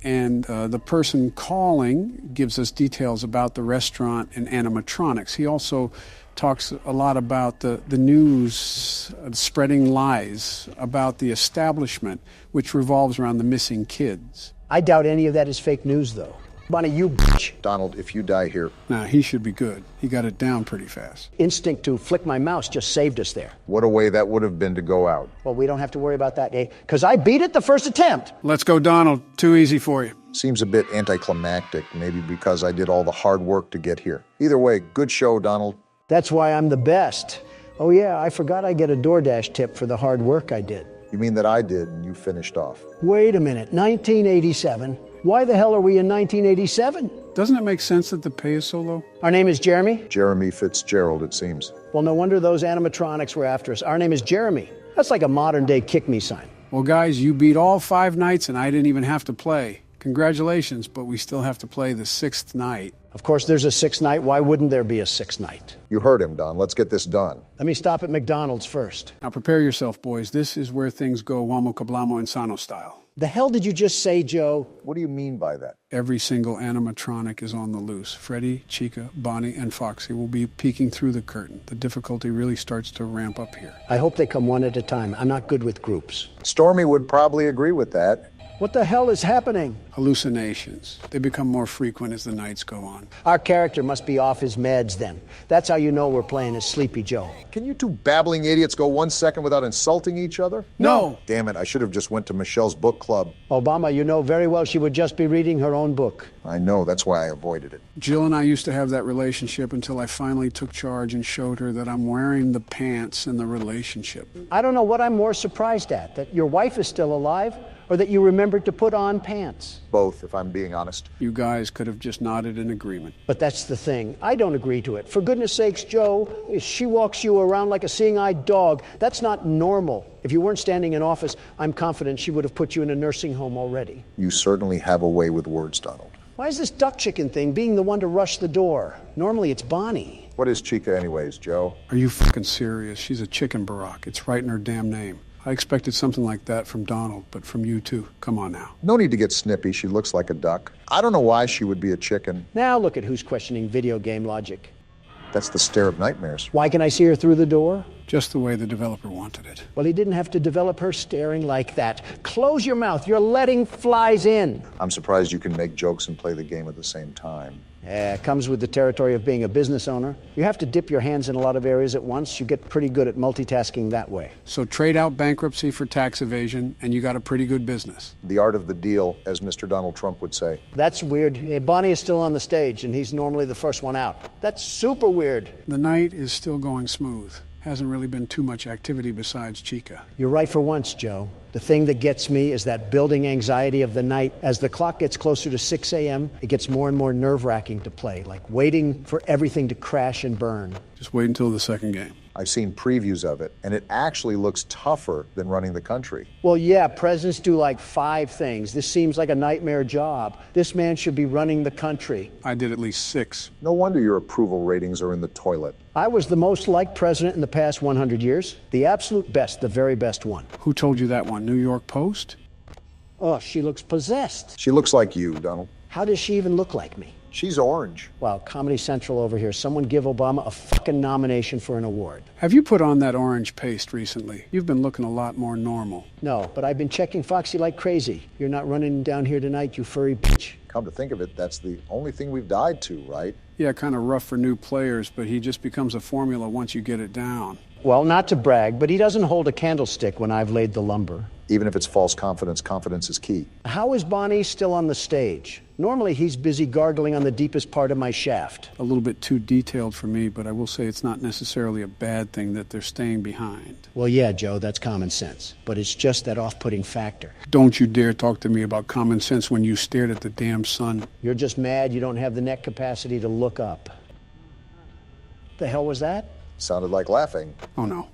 and the person calling gives us details about the restaurant and animatronics. He also talks a lot about the news spreading lies about the establishment, which revolves around the missing kids. I doubt any of that is fake news, though. Bonnie, you bitch. Donald, if you die here... Nah, he should be good. He got it down pretty fast. Instinct to flick my mouse just saved us there. What a way that would have been to go out. Well, we don't have to worry about that, eh? Because I beat it the first attempt. Let's go, Donald. Too easy for you. Seems a bit anticlimactic, maybe because I did all the hard work to get here. Either way, good show, Donald. That's why I'm the best. Oh yeah, I forgot I get a DoorDash tip for the hard work I did. You mean that I did and you finished off? Wait a minute, 1987? Why the hell are we in 1987? Doesn't it make sense that the pay is so low? Our name is Jeremy? Jeremy Fitzgerald, it seems. Well, no wonder those animatronics were after us. Our name is Jeremy. That's like a modern-day kick-me sign. Well, guys, you beat all 5 nights and I didn't even have to play. Congratulations, but we still have to play the 6th night. Of course, there's a 6th night. Why wouldn't there be a 6th night? You heard him, Don. Let's get this done. Let me stop at McDonald's first. Now prepare yourself, boys. This is where things go Wamo Kablamo Insano style. The hell did you just say, Joe? What do you mean by that? Every single animatronic is on the loose. Freddy, Chica, Bonnie, and Foxy will be peeking through the curtain. The difficulty really starts to ramp up here. I hope they come one at a time. I'm not good with groups. Stormy would probably agree with that. What the hell is happening? Hallucinations. They become more frequent as the nights go on. Our character must be off his meds then. That's how you know we're playing as Sleepy Joe. Can you two babbling idiots go 1 second without insulting each other? No. Damn it, I should have just went to Michelle's book club. Obama, you know very well she would just be reading her own book. I know, that's why I avoided it. Jill and I used to have that relationship until I finally took charge and showed her that I'm wearing the pants in the relationship. I don't know what I'm more surprised at, that your wife is still alive or that you remembered to put on pants. Both, if I'm being honest. You guys could have just nodded in agreement. But that's the thing. I don't agree to it. For goodness sakes, Joe, if she walks you around like a seeing-eyed dog, that's not normal. If you weren't standing in office, I'm confident she would have put you in a nursing home already. You certainly have a way with words, Donald. Why is this duck chicken thing being the one to rush the door? Normally it's Bonnie. What is Chica anyways, Joe? Are you fucking serious? She's a chicken barack. It's right in her damn name. I expected something like that from Donald, but from you too. Come on now. No need to get snippy. She looks like a duck. I don't know why she would be a chicken. Now look at who's questioning video game logic. That's the stare of nightmares. Why can I see her through the door? Just the way the developer wanted it. Well, he didn't have to develop her staring like that. Close your mouth. You're letting flies in. I'm surprised you can make jokes and play the game at the same time. Yeah, it comes with the territory of being a business owner. You have to dip your hands in a lot of areas at once. You get pretty good at multitasking that way. So trade out bankruptcy for tax evasion, and you got a pretty good business. The art of the deal, as Mr. Donald Trump would say. That's weird. Hey, Bonnie is still on the stage, and he's normally the first one out. That's super weird. The night is still going smooth. Hasn't really been too much activity besides Chica. You're right for once, Joe. The thing that gets me is that building anxiety of the night. As the clock gets closer to 6 a.m., it gets more and more nerve-wracking to play, like waiting for everything to crash and burn. Just wait until the second game. I've seen previews of it, and it actually looks tougher than running the country. Well, yeah, presidents do like 5 things. This seems like a nightmare job. This man should be running the country. I did at least 6. No wonder your approval ratings are in the toilet. I was the most liked president in the past 100 years. The absolute best, the very best one. Who told you that one? New York Post? Oh, she looks possessed. She looks like you, Donald. How does she even look like me? She's orange. Wow, Comedy Central over here. Someone give Obama a fucking nomination for an award. Have you put on that orange paste recently? You've been looking a lot more normal. No, but I've been checking Foxy like crazy. You're not running down here tonight, you furry bitch. Come to think of it, that's the only thing we've died to, right? Yeah, kind of rough for new players, but he just becomes a formula once you get it down. Well, not to brag, but he doesn't hold a candlestick when I've laid the lumber. Even if it's false confidence, confidence is key. How is Bonnie still on the stage? Normally he's busy gargling on the deepest part of my shaft. A little bit too detailed for me, but I will say it's not necessarily a bad thing that they're staying behind. Well, yeah, Joe, that's common sense. But it's just that off-putting factor. Don't you dare talk to me about common sense when you stared at the damn sun. You're just mad you don't have the neck capacity to look up. The hell was that? Sounded like laughing. Oh, no.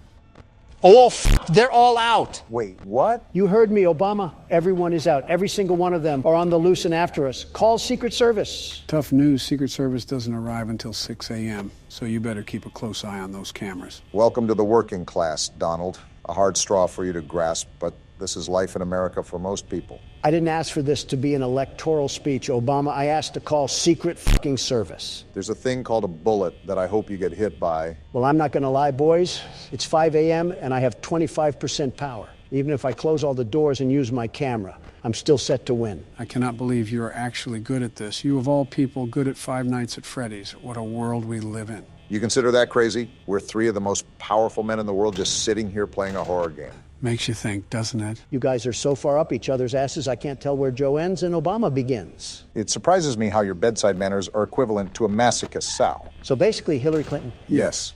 Oh, they're all out. Wait, what? You heard me, Obama. Everyone is out. Every single one of them are on the loose and after us. Call Secret Service. Tough news, Secret Service doesn't arrive until 6 a.m., so you better keep a close eye on those cameras. Welcome to the working class, Donald. A hard straw for you to grasp, but this is life in America for most people. I didn't ask for this to be an electoral speech, Obama. I asked to call Secret fucking Service. There's a thing called a bullet that I hope you get hit by. Well, I'm not going to lie, boys. It's 5 a.m. and I have 25% power. Even if I close all the doors and use my camera, I'm still set to win. I cannot believe you are actually good at this. You, of all people, good at Five Nights at Freddy's. What a world we live in. You consider that crazy? We're three of the most powerful men in the world just sitting here playing a horror game. Makes you think, doesn't it? You guys are so far up each other's asses, I can't tell where Joe ends and Obama begins. It surprises me how your bedside manners are equivalent to a masochist sow. So basically, Hillary Clinton? Yes.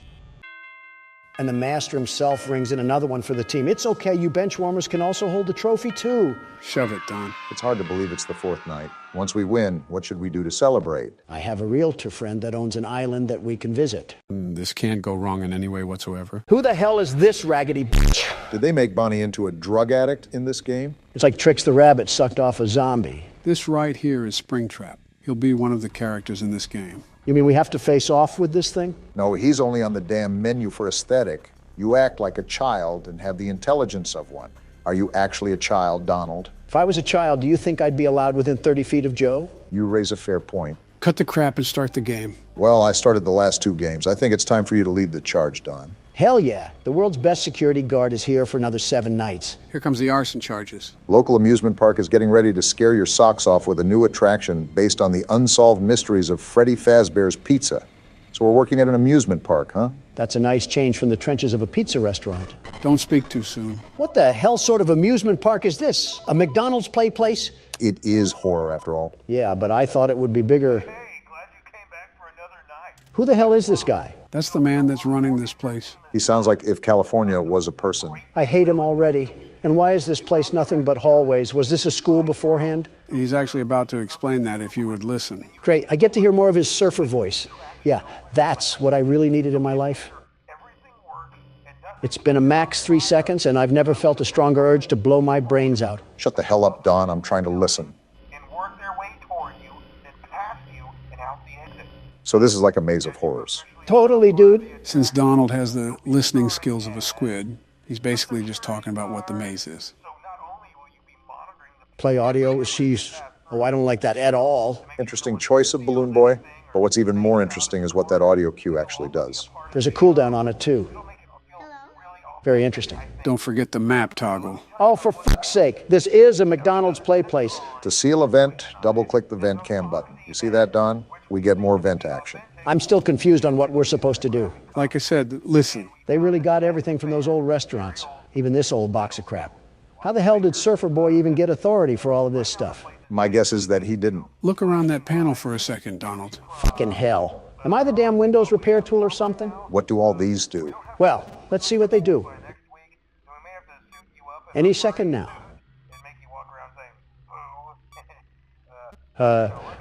And the master himself rings in another one for the team. It's okay, you bench warmers can also hold the trophy too. Shove it, Don. It's hard to believe it's the fourth night. Once we win, what should we do to celebrate? I have a realtor friend that owns an island that we can visit. This can't go wrong in any way whatsoever. Who the hell is this raggedy bitch? Did they make Bonnie into a drug addict in this game? It's like Trix the Rabbit sucked off a zombie. This right here is Springtrap. He'll be one of the characters in this game. You mean we have to face off with this thing? No, he's only on the damn menu for aesthetic. You act like a child and have the intelligence of one. Are you actually a child, Donald? If I was a child, do you think I'd be allowed within 30 feet of Joe? You raise a fair point. Cut the crap and start the game. Well, I started the last two games. I think it's time for you to lead the charge, Don. Hell yeah. The world's best security guard is here for another 7 nights. Here comes the arson charges. Local amusement park is getting ready to scare your socks off with a new attraction based on the unsolved mysteries of Freddy Fazbear's Pizza. So we're working at an amusement park, huh? That's a nice change from the trenches of a pizza restaurant. Don't speak too soon. What the hell sort of amusement park is this? A McDonald's play place? It is horror, after all. Yeah, but I thought it would be bigger. Hey, glad you came back for another night. Who the hell is this guy? That's the man that's running this place. He sounds like if California was a person. I hate him already. And why is this place nothing but hallways? Was this a school beforehand? He's actually about to explain that if you would listen. Great. I get to hear more of his surfer voice. Yeah, that's what I really needed in my life. It's been a max 3 seconds, and I've never felt a stronger urge to blow my brains out. Shut the hell up, Don. I'm trying to listen. And work their way toward you, then past you, and out the exit. So this is like a maze of horrors. Totally, dude. Since Donald has the listening skills of a squid, he's basically just talking about what the maze is. Play audio, she's... Oh, I don't like that at all. Interesting choice of Balloon Boy, but what's even more interesting is what that audio cue actually does. There's a cooldown on it, too. Very interesting. Don't forget the map toggle. Oh, for fuck's sake. This is a McDonald's play place. To seal a vent, double-click the vent cam button. You see that, Don? We get more vent action. I'm still confused on what we're supposed to do. Like I said, listen. They really got everything from those old restaurants, even this old box of crap. How the hell did Surfer Boy even get authority for all of this stuff? My guess is that he didn't. Look around that panel for a second, Donald. Fucking hell. Am I the damn Windows repair tool or something? What do all these do? Well, let's see what they do. Any second now.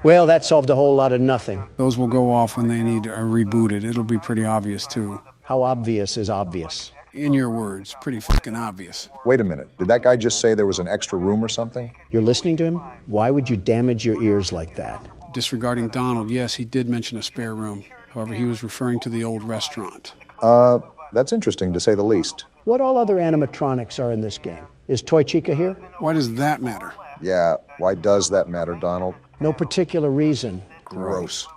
Well, that solved a whole lot of nothing. Those will go off when they need rebooted. It'll be pretty obvious, too. How obvious is obvious? In your words, pretty fucking obvious. Wait a minute. Did that guy just say there was an extra room or something? You're listening to him? Why would you damage your ears like that? Disregarding Donald, yes, he did mention a spare room. However, he was referring to the old restaurant. That's interesting, to say the least. What all other animatronics are in this game? Is Toy Chica here? Why does that matter? Yeah, why does that matter, Donald? No particular reason. Gross.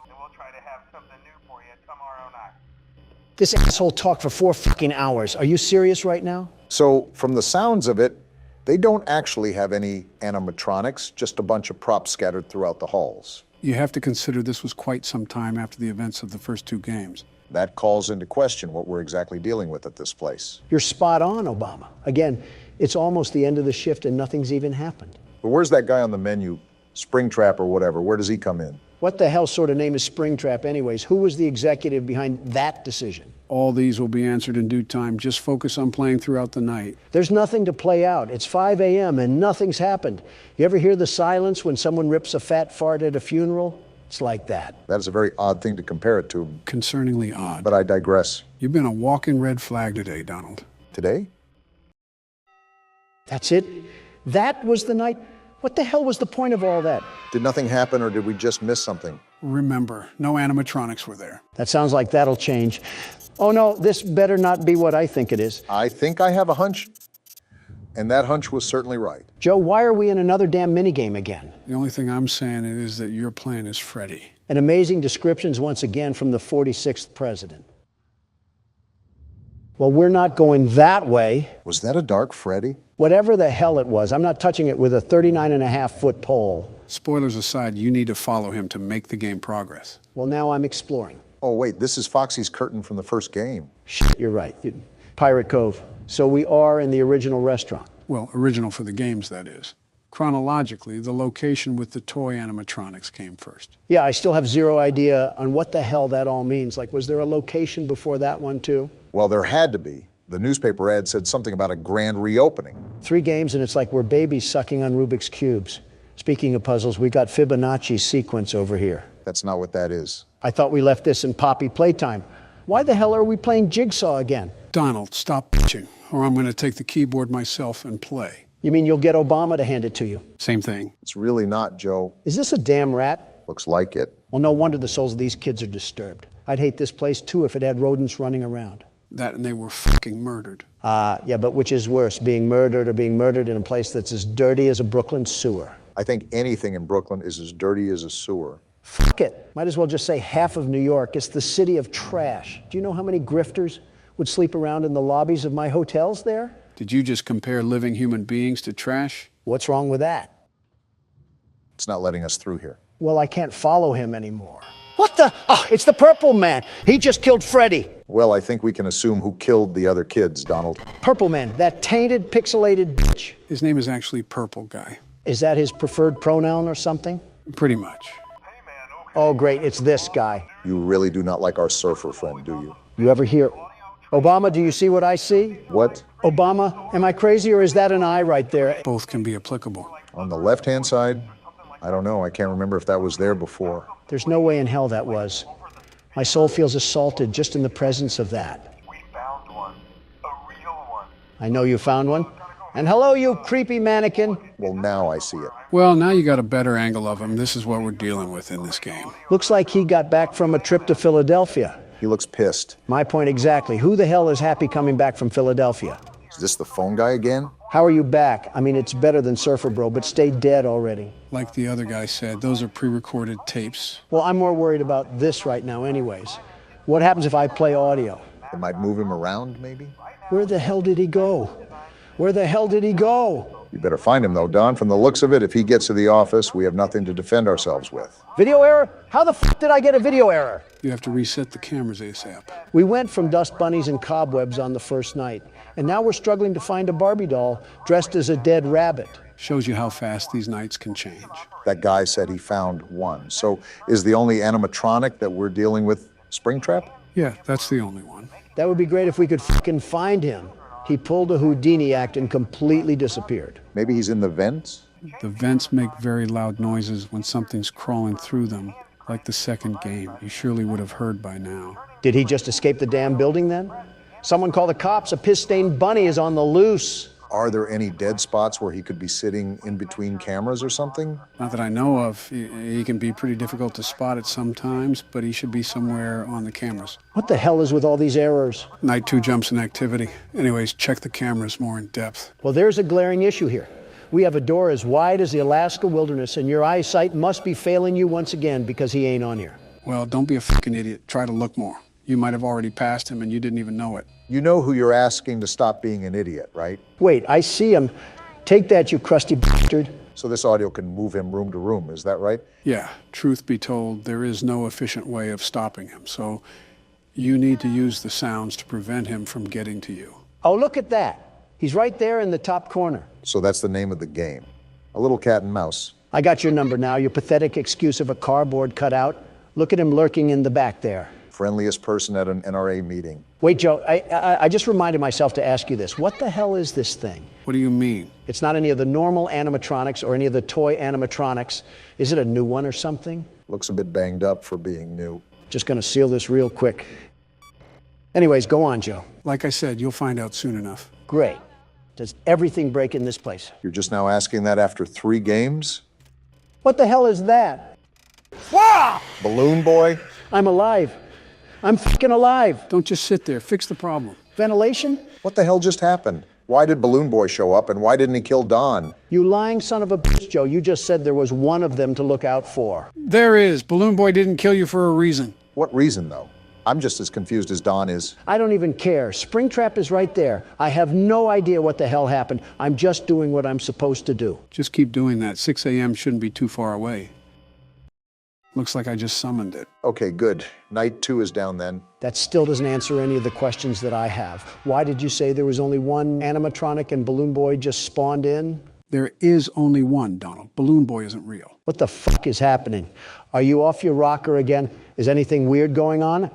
This asshole talked for 4 fucking hours. Are you serious right now? So, from the sounds of it, they don't actually have any animatronics, just a bunch of props scattered throughout the halls. You have to consider this was quite some time after the events of the first 2 games. That calls into question what we're exactly dealing with at this place. You're spot on, Obama. Again, it's almost the end of the shift and nothing's even happened. But where's that guy on the menu? Springtrap or whatever. Where does he come in? What the hell sort of name is Springtrap anyways? Who was the executive behind that decision? All these will be answered in due time. Just focus on playing throughout the night. There's nothing to play out. It's 5 a.m. and nothing's happened. You ever hear the silence when someone rips a fat fart at a funeral? It's like that. That is a very odd thing to compare it to. Concerningly odd. But I digress. You've been a walking red flag today, Donald. Today? That's it? That was the night? What the hell was the point of all that? Did nothing happen or did we just miss something? Remember, no animatronics were there. That sounds like that'll change. Oh no, this better not be what I think it is. I think I have a hunch, and that hunch was certainly right. Joe, why are we in another damn minigame again? The only thing I'm saying is that your plan is Freddy. And amazing descriptions once again from the 46th president. Well, we're not going that way. Was that a dark Freddy? Whatever the hell it was, I'm not touching it with a 39.5-foot pole. Spoilers aside, you need to follow him to make the game progress. Well, now I'm exploring. Oh, wait, this is Foxy's curtain from the first game. Shit, you're right. Pirate Cove. So we are in the original restaurant. Well, original for the games, that is. Chronologically, the location with the toy animatronics came first. Yeah, I still have zero idea on what the hell that all means. Like, was there a location before that one, too? Well, there had to be. The newspaper ad said something about a grand reopening. 3 games, and it's like we're babies sucking on Rubik's Cubes. Speaking of puzzles, we got Fibonacci's sequence over here. That's not what that is. I thought we left this in Poppy Playtime. Why the hell are we playing Jigsaw again? Donald, stop bitching, or I'm going to take the keyboard myself and play. You mean you'll get Obama to hand it to you? Same thing. It's really not, Joe. Is this a damn rat? Looks like it. Well, no wonder the souls of these kids are disturbed. I'd hate this place, too, if it had rodents running around. That and they were fucking murdered. Yeah, but which is worse, being murdered or being murdered in a place that's as dirty as a Brooklyn sewer? I think anything in Brooklyn is as dirty as a sewer. Fuck it. Might as well just say half of New York. It's the city of trash. Do you know how many grifters would sleep around in the lobbies of my hotels there? Did you just compare living human beings to trash? What's wrong with that? It's not letting us through here. Well, I can't follow him anymore. What the? Oh, it's the Purple Man. He just killed Freddy. Well, I think we can assume who killed the other kids, Donald. Purple Man, that tainted, pixelated bitch. His name is actually Purple Guy. Is that his preferred pronoun or something? Pretty much. Oh, great, it's this guy. You really do not like our surfer friend, do you? You ever hear, Obama, do you see what I see? What? Obama, am I crazy or is that an eye right there? Both can be applicable. On the left-hand side, I don't know. I can't remember if that was there before. There's no way in hell that was. My soul feels assaulted just in the presence of that. We found one. A real one. I know you found one. And hello, you creepy mannequin. Well, now I see it. Well, now you got a better angle of him. This is what we're dealing with in this game. Looks like he got back from a trip to Philadelphia. He looks pissed. My point exactly. Who the hell is happy coming back from Philadelphia? Is this the phone guy again? How are you back? I mean, it's better than Surfer Bro, but stay dead already. Like the other guy said, those are pre-recorded tapes. Well, I'm more worried about this right now anyways. What happens if I play audio? It might move him around, maybe? Where the hell did he go? Where the hell did he go? You better find him, though, Don. From the looks of it, if he gets to the office, we have nothing to defend ourselves with. Video error? How the f*** did I get a video error? You have to reset the cameras ASAP. We went from dust bunnies and cobwebs on the first night, and now we're struggling to find a Barbie doll dressed as a dead rabbit. Shows you how fast these nights can change. That guy said he found one. So is the only animatronic that we're dealing with Springtrap? Yeah, that's the only one. That would be great if we could fucking find him. He pulled a Houdini act and completely disappeared. Maybe he's in the vents? The vents make very loud noises when something's crawling through them, like the second game. You surely would have heard by now. Did he just escape the damn building then? Someone call the cops. A piss-stained bunny is on the loose. Are there any dead spots where he could be sitting in between cameras or something? Not that I know of. He can be pretty difficult to spot at some times, but he should be somewhere on the cameras. What the hell is with all these errors? Night 2 jumps in activity. Anyways, check the cameras more in depth. Well, there's a glaring issue here. We have a door as wide as the Alaska wilderness, and your eyesight must be failing you once again because he ain't on here. Well, don't be a fucking idiot. Try to look more. You might have already passed him and you didn't even know it. You know who you're asking to stop being an idiot, right? Wait, I see him. Take that, you crusty bastard. So this audio can move him room to room, is that right? Yeah, truth be told, there is no efficient way of stopping him, so you need to use the sounds to prevent him from getting to you. Oh, look at that. He's right there in the top corner. So that's the name of the game. A little cat and mouse. I got your number now, you pathetic excuse of a cardboard cutout. Look at him lurking in the back there. Friendliest person at an NRA meeting. Wait, Joe, I just reminded myself to ask you this. What the hell is this thing? What do you mean? It's not any of the normal animatronics or any of the toy animatronics. Is it a new one or something? Looks a bit banged up for being new. Just gonna seal this real quick. Anyways, go on, Joe. Like I said, you'll find out soon enough. Great. Does everything break in this place? You're just now asking that after 3 games? What the hell is that? Wah! Balloon boy? I'm alive. I'm fucking alive. Don't just sit there. Fix the problem. Ventilation? What the hell just happened? Why did Balloon Boy show up and why didn't he kill Don? You lying son of a bitch, Joe. You just said there was one of them to look out for. There is. Balloon Boy didn't kill you for a reason. What reason, though? I'm just as confused as Don is. I don't even care. Springtrap is right there. I have no idea what the hell happened. I'm just doing what I'm supposed to do. Just keep doing that. 6 a.m. shouldn't be too far away. Looks like I just summoned it. Okay, good. Night 2 is down then. That still doesn't answer any of the questions that I have. Why did you say there was only one animatronic and Balloon Boy just spawned in? There is only one, Donald. Balloon Boy isn't real. What the fuck is happening? Are you off your rocker again? Is anything weird going on?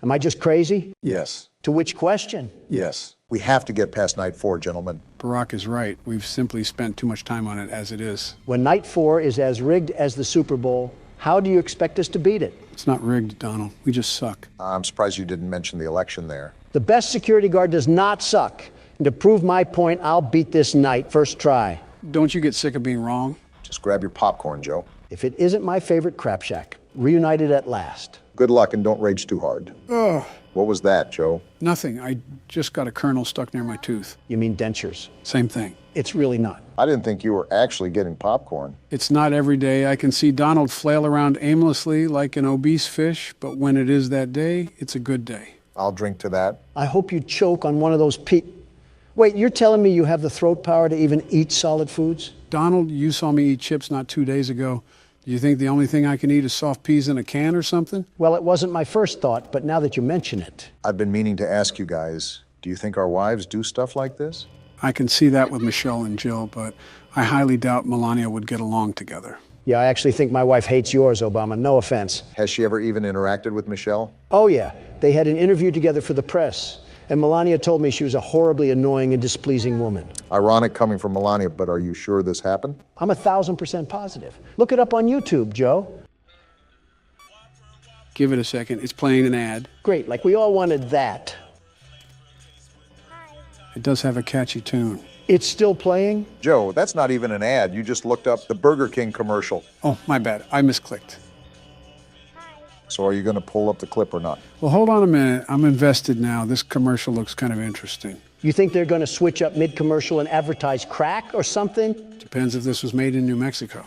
Am I just crazy? Yes. To which question? Yes. We have to get past Night 4, gentlemen. Barack is right. We've simply spent too much time on it as it is. When Night 4 is as rigged as the Super Bowl, how do you expect us to beat it? It's not rigged, Donald. We just suck. I'm surprised you didn't mention the election there. The best security guard does not suck. And to prove my point, I'll beat this night, first try. Don't you get sick of being wrong? Just grab your popcorn, Joe. If it isn't my favorite crap shack, reunited at last. Good luck and don't rage too hard. Ugh. What was that, Joe? Nothing. I just got a kernel stuck near my tooth. You mean dentures? Same thing. It's really not. I didn't think you were actually getting popcorn. It's not every day. I can see Donald flail around aimlessly like an obese fish, but when it is that day, it's a good day. I'll drink to that. I hope you choke on one of those Wait, you're telling me you have the throat power to even eat solid foods? Donald, you saw me eat chips not 2 days ago. Do you think the only thing I can eat is soft peas in a can or something? Well, it wasn't my first thought, but now that you mention it. I've been meaning to ask you guys, do you think our wives do stuff like this? I can see that with Michelle and Jill, but I highly doubt Melania would get along together. Yeah, I actually think my wife hates yours, Obama. No offense. Has she ever even interacted with Michelle? Oh, yeah. They had an interview together for the press. And Melania told me she was a horribly annoying and displeasing woman. Ironic coming from Melania, but are you sure this happened? I'm 1,000% positive. Look it up on YouTube, Joe. Give it a second. It's playing an ad. Great, like we all wanted that. It does have a catchy tune. It's still playing? Joe, that's not even an ad. You just looked up the Burger King commercial. Oh, my bad. I misclicked. So are you going to pull up the clip or not? Well, hold on a minute. I'm invested now. This commercial looks kind of interesting. You think they're going to switch up mid-commercial and advertise crack or something? Depends if this was made in New Mexico.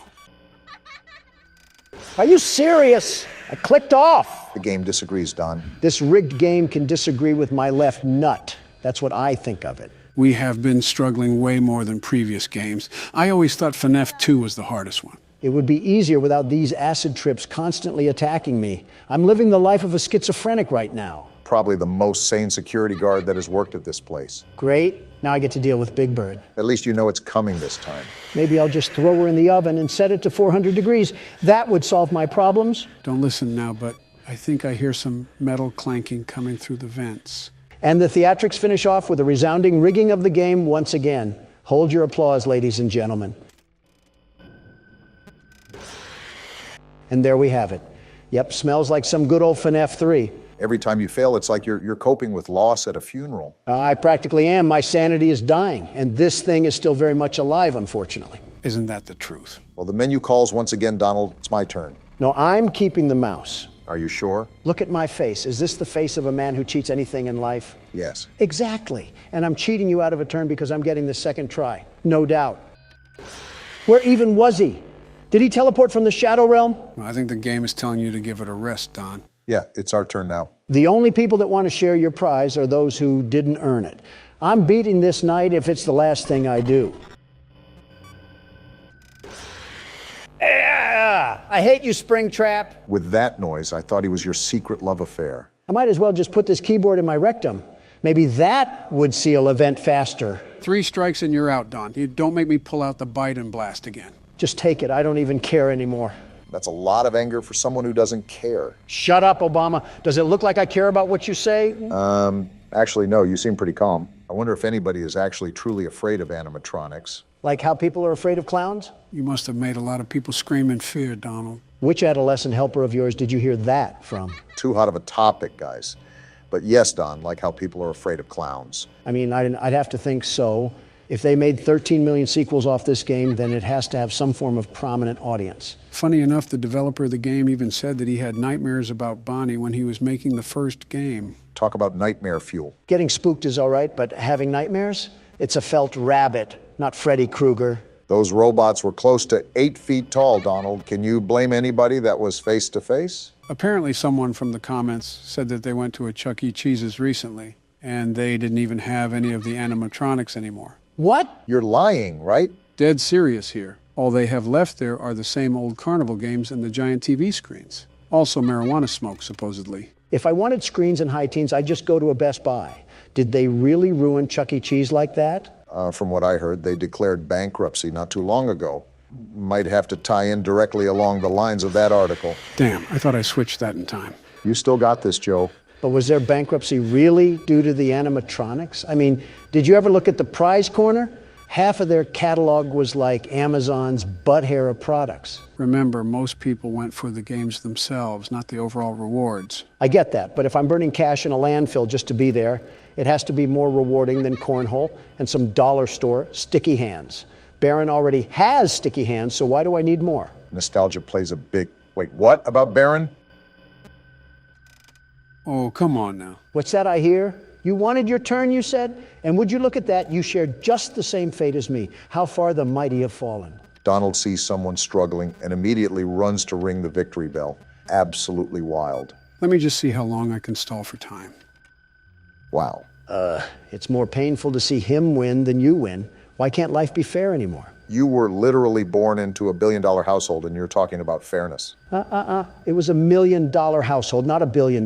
Are you serious? I clicked off. The game disagrees, Don. This rigged game can disagree with my left nut. That's what I think of it. We have been struggling way more than previous games. I always thought FNAF 2 was the hardest one. It would be easier without these acid trips constantly attacking me. I'm living the life of a schizophrenic right now. Probably the most sane security guard that has worked at this place. Great. Now I get to deal with Big Bird. At least you know it's coming this time. Maybe I'll just throw her in the oven and set it to 400 degrees. That would solve my problems. Don't listen now, but I think I hear some metal clanking coming through the vents. And the theatrics finish off with a resounding rigging of the game once again. Hold your applause, ladies and gentlemen. And there we have it. Yep, smells like some good old FNAF 3. Every time you fail, it's like you're coping with loss at a funeral. I practically am. My sanity is dying, and this thing is still very much alive, unfortunately. Isn't that the truth? Well, the menu calls once again, Donald. It's my turn. No, I'm keeping the mouse. Are you sure? Look at my face. Is this the face of a man who cheats anything in life? Yes. Exactly. And I'm cheating you out of a turn because I'm getting the second try. No doubt. Where even was he? Did he teleport from the Shadow Realm? I think the game is telling you to give it a rest, Don. Yeah, it's our turn now. The only people that want to share your prize are those who didn't earn it. I'm beating this night if it's the last thing I do. I hate you, Springtrap. With that noise, I thought he was your secret love affair. I might as well just put this keyboard in my rectum. Maybe that would seal event faster. 3 strikes and you're out, Don. You don't make me pull out the Biden blast again. Just take it. I don't even care anymore. That's a lot of anger for someone who doesn't care. Shut up, Obama. Does it look like I care about what you say? Actually, no, you seem pretty calm. I wonder if anybody is actually truly afraid of animatronics. Like how people are afraid of clowns? You must have made a lot of people scream in fear, Donald. Which adolescent helper of yours did you hear that from? Too hot of a topic, guys. But yes, Don, like how people are afraid of clowns. I mean, I'd have to think so. If they made 13 million sequels off this game, then it has to have some form of prominent audience. Funny enough, the developer of the game even said that he had nightmares about Bonnie when he was making the first game. Talk about nightmare fuel. Getting spooked is all right, but having nightmares? It's a felt rabbit, not Freddy Krueger. Those robots were close to 8 feet tall, Donald. Can you blame anybody that was face to face? Apparently someone from the comments said that they went to a Chuck E. Cheese's recently, and they didn't even have any of the animatronics anymore. What? You're lying, right? Dead serious here. All they have left there are the same old carnival games and the giant TV screens. Also marijuana smoke, supposedly. If I wanted screens and high teens, I'd just go to a Best Buy. Did they really ruin Chuck E. Cheese like that? From what I heard, they declared bankruptcy not too long ago. Might have to tie in directly along the lines of that article. Damn, I thought I switched that in time. You still got this, Joe. But was their bankruptcy really due to the animatronics? I mean, did you ever look at the prize corner? Half of their catalog was like Amazon's butt hair of products. Remember, most people went for the games themselves, not the overall rewards. I get that, but if I'm burning cash in a landfill just to be there, it has to be more rewarding than cornhole and some dollar store sticky hands. Baron already has sticky hands, so why do I need more? Nostalgia plays a big... Wait, what about Baron? Oh, come on now. What's that I hear? You wanted your turn, you said? And would you look at that? You shared just the same fate as me. How far the mighty have fallen. Donald sees someone struggling and immediately runs to ring the victory bell. Absolutely wild. Let me just see how long I can stall for time. Wow. It's more painful to see him win than you win. Why can't life be fair anymore? You were literally born into a billion-dollar household and you're talking about fairness. It was $1 million household, not $1 billion.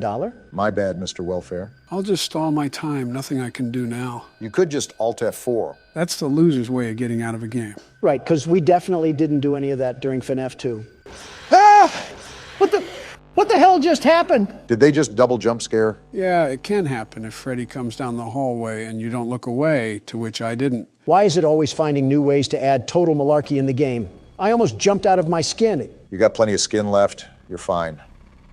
My bad, Mr. Welfare. I'll just stall my time. Nothing I can do now. You could just Alt F4. That's the loser's way of getting out of a game. Right, because we definitely didn't do any of that during FNAF 2. What the hell just happened? Did they just double jump scare? Yeah, it can happen if Freddy comes down the hallway and you don't look away, to which I didn't. Why is it always finding new ways to add total malarkey in the game? I almost jumped out of my skin. You got plenty of skin left. You're fine.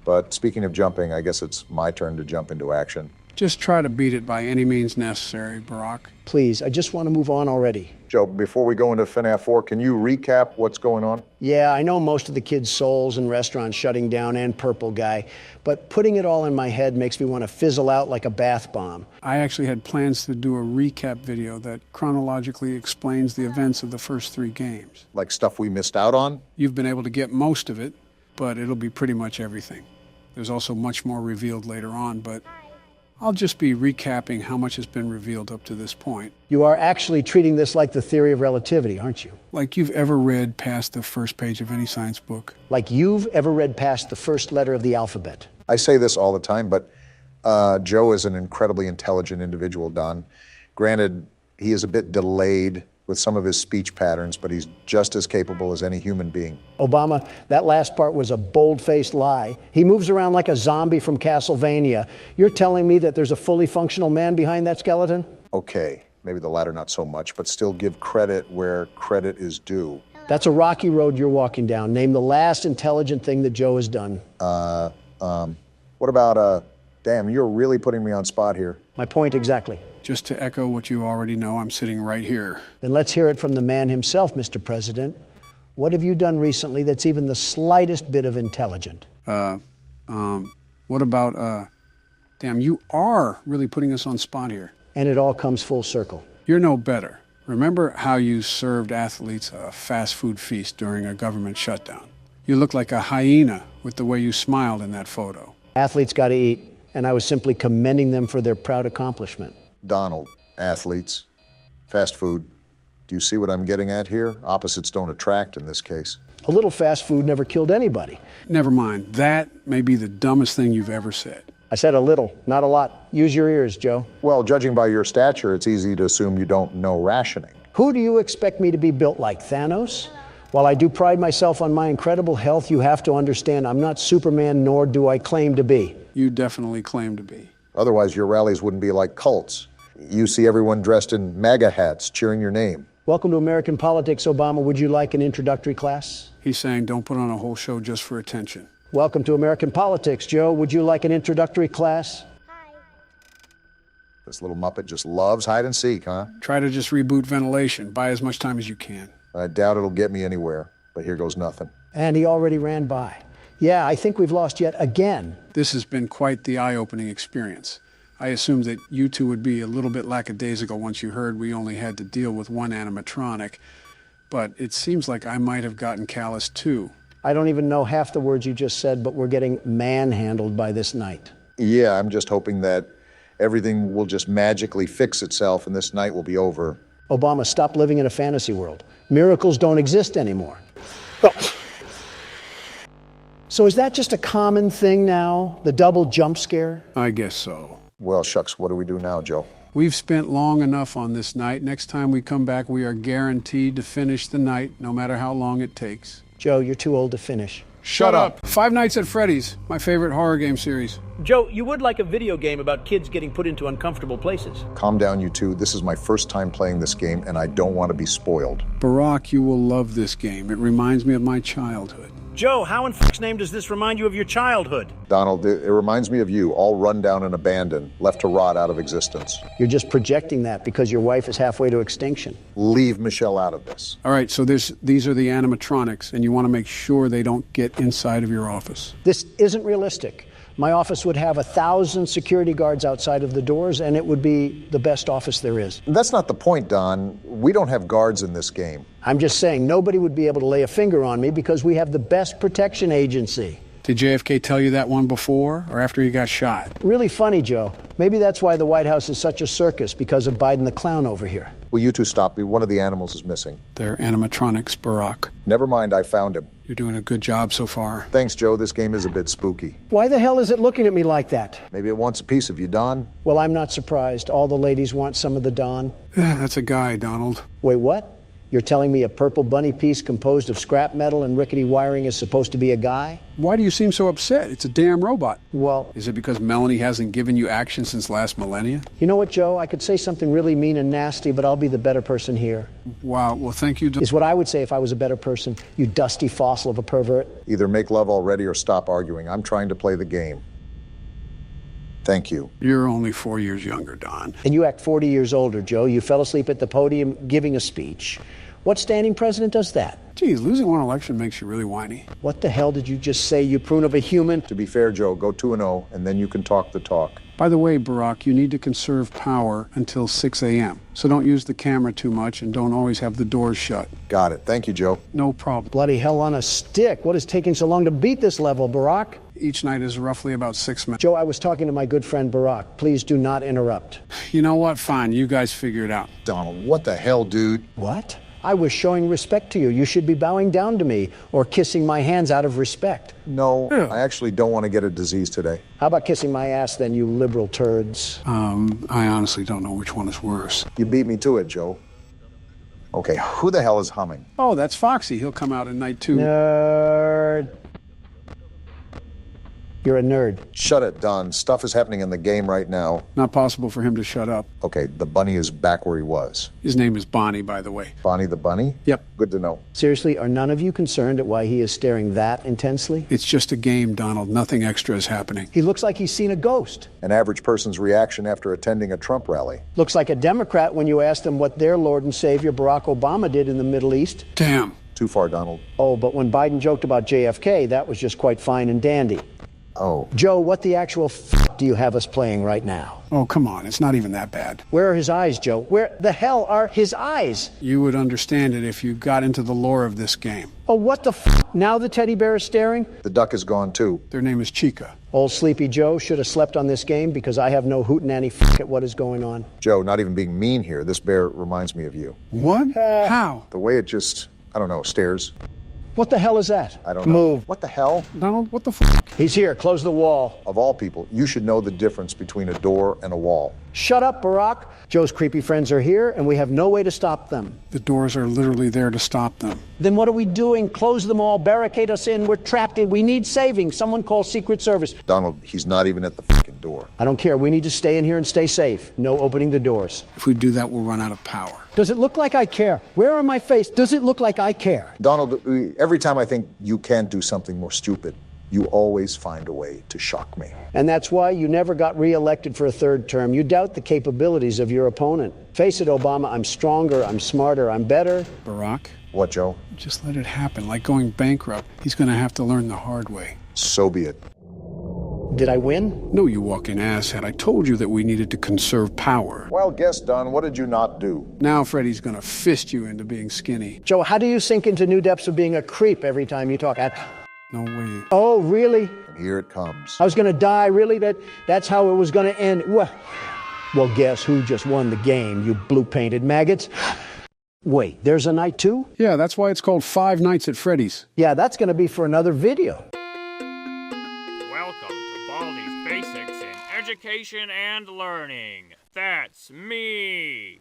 But speaking of jumping, I guess it's my turn to jump into action. Just try to beat it by any means necessary, Barack. Please, I just want to move on already. Joe, before we go into FNAF 4, can you recap what's going on? Yeah, I know most of the kids' souls and restaurants shutting down and Purple Guy, but putting it all in my head makes me want to fizzle out like a bath bomb. I actually had plans to do a recap video that chronologically explains the events of the first 3 games. Like stuff we missed out on? You've been able to get most of it, but it'll be pretty much everything. There's also much more revealed later on, but I'll just be recapping how much has been revealed up to this point. You are actually treating this like the theory of relativity, aren't you? Like you've ever read past the first page of any science book. Like you've ever read past the first letter of the alphabet. I say this all the time, but Joe is an incredibly intelligent individual, Don. Granted, he is a bit delayed with some of his speech patterns, but he's just as capable as any human being. Obama, that last part was a bold-faced lie. He moves around like a zombie from Castlevania. You're telling me that there's a fully functional man behind that skeleton? Okay, maybe the latter not so much, but still give credit where credit is due. That's a rocky road you're walking down. Name the last intelligent thing that Joe has done. What about, damn, you're really putting me on spot here. My point exactly. Just to echo what you already know, I'm sitting right here. Then let's hear it from the man himself, Mr. President. What have you done recently that's even the slightest bit of intelligent? What about, damn, you are really putting us on spot here. And it all comes full circle. You're no better. Remember how you served athletes a fast food feast during a government shutdown? You looked like a hyena with the way you smiled in that photo. Athletes got to eat, and I was simply commending them for their proud accomplishment. Donald, athletes, fast food. Do you see what I'm getting at here? Opposites don't attract in this case. A little fast food never killed anybody. Never mind. That may be the dumbest thing you've ever said. I said a little, not a lot. Use your ears, Joe. Well, judging by your stature, it's easy to assume you don't know rationing. Who do you expect me to be built like, Thanos? While I do pride myself on my incredible health, you have to understand I'm not Superman, nor do I claim to be. You definitely claim to be. Otherwise, your rallies wouldn't be like cults. You see everyone dressed in MAGA hats cheering your name. Welcome to American politics, Obama. Would you like an introductory class? He's saying don't put on a whole show just for attention. Welcome to American politics, Joe. Would you like an introductory class? This little Muppet just loves hide and seek, huh? Try to just reboot ventilation. Buy as much time as you can. I doubt it'll get me anywhere, but here goes nothing. And he already ran by. Yeah, I think we've lost yet again. This has been quite the eye-opening experience. I assumed that you two would be a little bit lackadaisical once you heard we only had to deal with one animatronic, but it seems like I might have gotten callous too. I don't even know half the words you just said, but we're getting manhandled by this night. Yeah, I'm just hoping that everything will just magically fix itself and this night will be over. Obama, stop living in a fantasy world. Miracles don't exist anymore. Oh. So is that just a common thing now, the double jump scare? I guess so. Well, shucks, what do we do now, Joe? We've spent long enough on this night. Next time we come back, we are guaranteed to finish the night, no matter how long it takes. Joe, you're too old to finish. Shut up. Five Nights at Freddy's, my favorite horror game series. Joe, you would like a video game about kids getting put into uncomfortable places. Calm down, you two. This is my first time playing this game, and I don't want to be spoiled. Barack, you will love this game. It reminds me of my childhood. Joe, how in f***'s name does this remind you of your childhood? Donald, it reminds me of you, all run down and abandoned, left to rot out of existence. You're just projecting that because your wife is halfway to extinction. Leave Michelle out of this. All right, so these are the animatronics, and you want to make sure they don't get inside of your office. This isn't realistic. My office would have 1,000 security guards outside of the doors, and it would be the best office there is. That's not the point, Don. We don't have guards in this game. I'm just saying nobody would be able to lay a finger on me because we have the best protection agency. Did JFK tell you that one before or after he got shot? Really funny, Joe. Maybe that's why the White House is such a circus, because of Biden the clown over here. Will you two stop me? One of the animals is missing. They're animatronics, Barack. Never mind, I found him. You're doing a good job so far. Thanks, Joe. This game is a bit spooky. Why the hell is it looking at me like that? Maybe it wants a piece of you, Don. Well, I'm not surprised. All the ladies want some of the Don. That's a guy, Donald. Wait, what? You're telling me a purple bunny piece composed of scrap metal and rickety wiring is supposed to be a guy? Why do you seem so upset? It's a damn robot. Well... Is it because Melanie hasn't given you action since last millennia? You know what, Joe? I could say something really mean and nasty, but I'll be the better person here. Wow, well, thank you. Is what I would say if I was a better person, you dusty fossil of a pervert. Either make love already or stop arguing. I'm trying to play the game. Thank you. You're only 4 years younger, Don. And you act 40 years older, Joe. You fell asleep at the podium giving a speech. What standing president does that? Geez, losing one election makes you really whiny. What the hell did you just say, you prune of a human? To be fair, Joe, go 2-0, and then you can talk the talk. By the way, Barack, you need to conserve power until 6 a.m. So don't use the camera too much and don't always have the doors shut. Got it. Thank you, Joe. No problem. Bloody hell on a stick. What is taking so long to beat this level, Barack? Each night is roughly about 6 minutes. Joe, I was talking to my good friend Barack. Please do not interrupt. You know what? Fine. You guys figure it out. Donald, what the hell, dude? What? I was showing respect to you. You should be bowing down to me or kissing my hands out of respect. No, I actually don't want to get a disease today. How about kissing my ass then, you liberal turds? I honestly don't know which one is worse. You beat me to it, Joe. Okay, who the hell is humming? Oh, that's Foxy. He'll come out at night, too. Nerd. You're a nerd. Shut it, Don. Stuff is happening in the game right now. Not possible for him to shut up. Okay, the bunny is back where he was. His name is Bonnie, by the way. Bonnie the bunny? Yep. Good to know. Seriously, are none of you concerned at why he is staring that intensely? It's just a game, Donald. Nothing extra is happening. He looks like he's seen a ghost. An average person's reaction after attending a Trump rally. Looks like a Democrat when you ask them what their Lord and Savior Barack Obama did in the Middle East. Damn. Too far, Donald. Oh, but when Biden joked about JFK, that was just quite fine and dandy. Oh. Joe, what the actual f do you have us playing right now? Oh, come on. It's not even that bad. Where are his eyes, Joe? Where the hell are his eyes? You would understand it if you got into the lore of this game. Oh, what the f***? Now the teddy bear is staring? The duck is gone too. Their name is Chica. Old Sleepy Joe should have slept on this game because I have no hootenanny f*** at what is going on. Joe, not even being mean here, this bear reminds me of you. What? How? The way it just, I don't know, stares. What the hell is that? I don't know. Move. What the hell? Donald, what the f***? He's here. Close the wall. Of all people, you should know the difference between a door and a wall. Shut up, Barack. Joe's creepy friends are here, and we have no way to stop them. The doors are literally there to stop them. Then what are we doing? Close them all, barricade us in. We're trapped in. We need saving. Someone call Secret Service. Donald, he's not even at the fucking door. I don't care. We need to stay in here and stay safe. No opening the doors. If we do that, we'll run out of power. Does it look like I care? Where on my face does it look like I care? Donald, every time I think you can't do something more stupid, you always find a way to shock me. And that's why you never got reelected for a third term. You doubt the capabilities of your opponent. Face it, Obama, I'm stronger, I'm smarter, I'm better. Barack? What, Joe? Just let it happen. Like going bankrupt. He's going to have to learn the hard way. So be it. Did I win? No, you walking asshat. I told you that we needed to conserve power. Well, guess done. What did you not do? Now Freddy's going to fist you into being skinny. Joe, how do you sink into new depths of being a creep every time you talk? No way. Oh, really? And here it comes. I was going to die, really? That's how it was going to end? Well, guess who just won the game, you blue-painted maggots? Wait, there's a night two? Yeah, that's why it's called Five Nights at Freddy's. Yeah, that's going to be for another video. Welcome to Baldi's Basics in Education and Learning. That's me.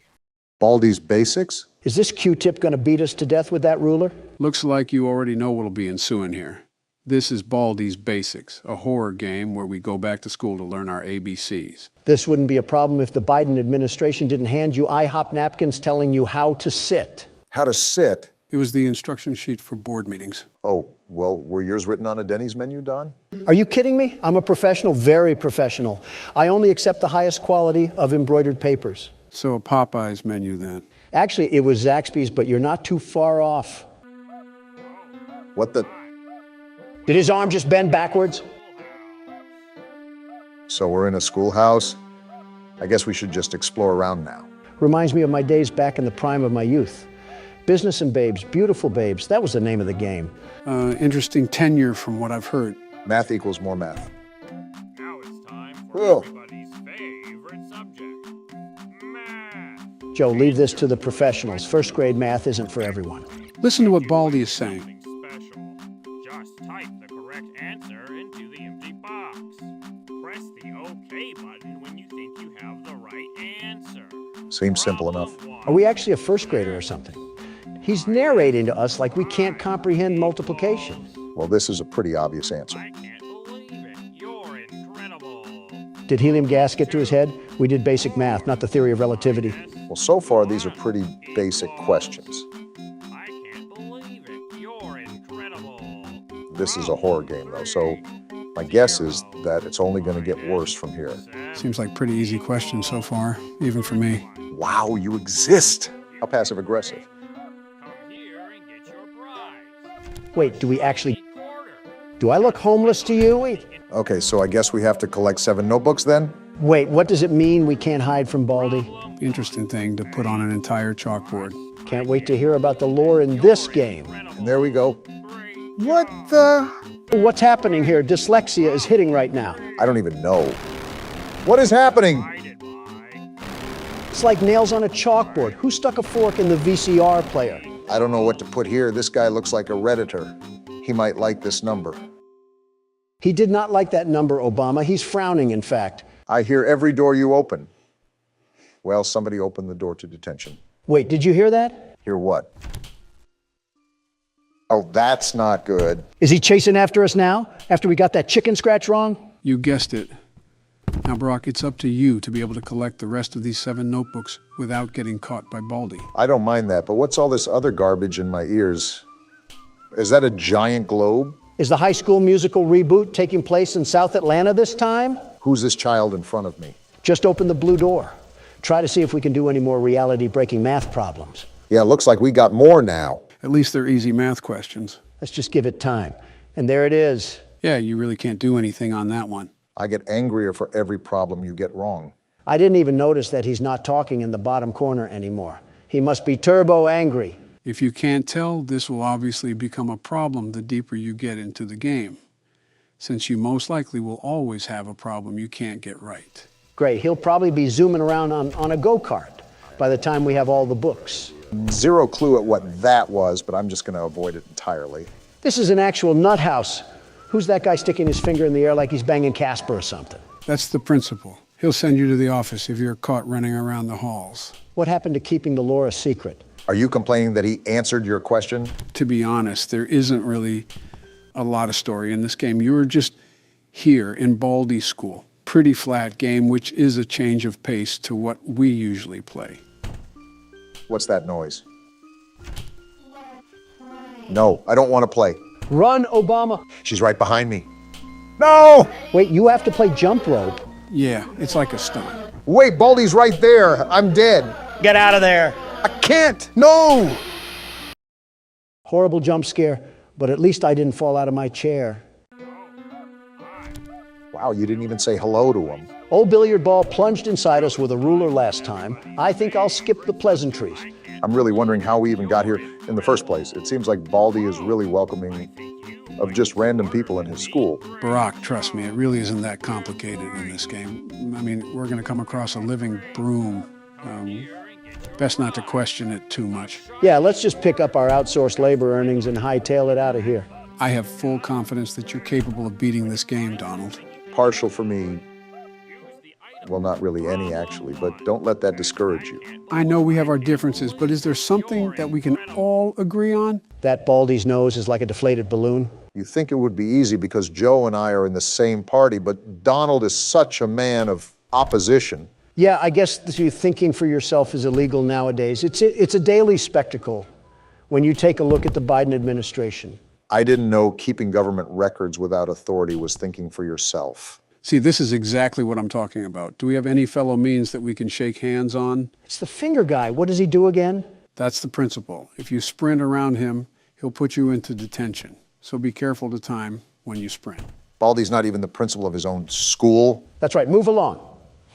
Baldi's Basics? Is this Q-tip going to beat us to death with that ruler? Looks like you already know what'll be ensuing here. This is Baldi's Basics, a horror game where we go back to school to learn our ABCs. This wouldn't be a problem if the Biden administration didn't hand you IHOP napkins telling you how to sit. How to sit? It was the instruction sheet for board meetings. Oh, well, were yours written on a Denny's menu, Don? Are you kidding me? I'm a professional, very professional. I only accept the highest quality of embroidered papers. So a Popeye's menu then? Actually, it was Zaxby's, but you're not too far off. What the? Did his arm just bend backwards? So we're in a schoolhouse? I guess we should just explore around now. Reminds me of my days back in the prime of my youth. Business and Babes, Beautiful Babes, that was the name of the game. Interesting tenure from what I've heard. Math equals more math. Now it's time for everybody's favorite subject, math. Joe, leave this to the professionals. First grade math isn't for everyone. Listen to what Baldi is saying. Special. Just type the correct answer into the empty box. Press the OK button when you think you have the right answer. Seems simple enough. Are we actually a first grader or something? He's narrating to us like we can't comprehend multiplication. Well, this is a pretty obvious answer. I can't believe it. You're incredible. Did helium gas get to his head? We did basic math, not the theory of relativity. Well, so far, these are pretty basic questions. I can't believe it. You're incredible. This is a horror game, though, so my guess is that it's only going to get worse from here. Seems like pretty easy questions so far, even for me. Wow, you exist. How passive-aggressive. Wait, do we actually... Do I look homeless to you? Wait. Okay, so I guess we have to collect 7 notebooks then? Wait, what does it mean we can't hide from Baldi? Interesting thing to put on an entire chalkboard. Can't wait to hear about the lore in this game. And there we go. What the... What's happening here? Dyslexia is hitting right now. I don't even know. What is happening? It's like nails on a chalkboard. Who stuck a fork in the VCR player? I don't know what to put here. This guy looks like a Redditor. He might like this number. He did not like that number, Obama. He's frowning, in fact. I hear every door you open. Well, somebody opened the door to detention. Wait, did you hear that? Hear what? Oh, that's not good. Is he chasing after us now? After we got that chicken scratch wrong? You guessed it. Now, Brock, it's up to you to be able to collect the rest of these 7 notebooks without getting caught by Baldi. I don't mind that, but what's all this other garbage in my ears? Is that a giant globe? Is the High School Musical reboot taking place in South Atlanta this time? Who's this child in front of me? Just open the blue door. Try to see if we can do any more reality-breaking math problems. Yeah, looks like we got more now. At least they're easy math questions. Let's just give it time. And there it is. Yeah, you really can't do anything on that one. I get angrier for every problem you get wrong. I didn't even notice that he's not talking in the bottom corner anymore. He must be turbo angry. If you can't tell, this will obviously become a problem the deeper you get into the game, since you most likely will always have a problem you can't get right. Great, he'll probably be zooming around on a go-kart by the time we have all the books. Zero clue at what that was, but I'm just going to avoid it entirely. This is an actual nut house. Who's that guy sticking his finger in the air like he's banging Casper or something? That's the principal. He'll send you to the office if you're caught running around the halls. What happened to keeping the lore a secret? Are you complaining that he answered your question? To be honest, there isn't really a lot of story in this game. You were just here in Baldy School. Pretty flat game, which is a change of pace to what we usually play. What's that noise? No, I don't want to play. Run, Obama. She's right behind me. No! Wait, you have to play jump rope. Yeah, it's like a stunt. Wait, Baldy's right there. I'm dead. Get out of there. I can't. No! Horrible jump scare, but at least I didn't fall out of my chair. Wow, you didn't even say hello to him. Old billiard ball plunged inside us with a ruler last time. I think I'll skip the pleasantries. I'm really wondering how we even got here in the first place. It seems like Baldy is really welcoming of just random people in his school. Barack, trust me, it really isn't that complicated in this game. I mean, we're going to come across a living broom. Best not to question it too much. Yeah, let's just pick up our outsourced labor earnings and hightail it out of here. I have full confidence that you're capable of beating this game, Donald. Partial for me. Well, not really any, actually, but don't let that discourage you. I know we have our differences, but is there something that we can all agree on? That Baldy's nose is like a deflated balloon. You think it would be easy because Joe and I are in the same party, but Donald is such a man of opposition. Yeah, I guess thinking for yourself is illegal nowadays. It's a daily spectacle when you take a look at the Biden administration. I didn't know keeping government records without authority was thinking for yourself. See, this is exactly what I'm talking about. Do we have any fellow means that we can shake hands on? It's the finger guy. What does he do again? That's the principal. If you sprint around him, he'll put you into detention. So be careful to time when you sprint. Baldy's not even the principal of his own school. That's right. Move along.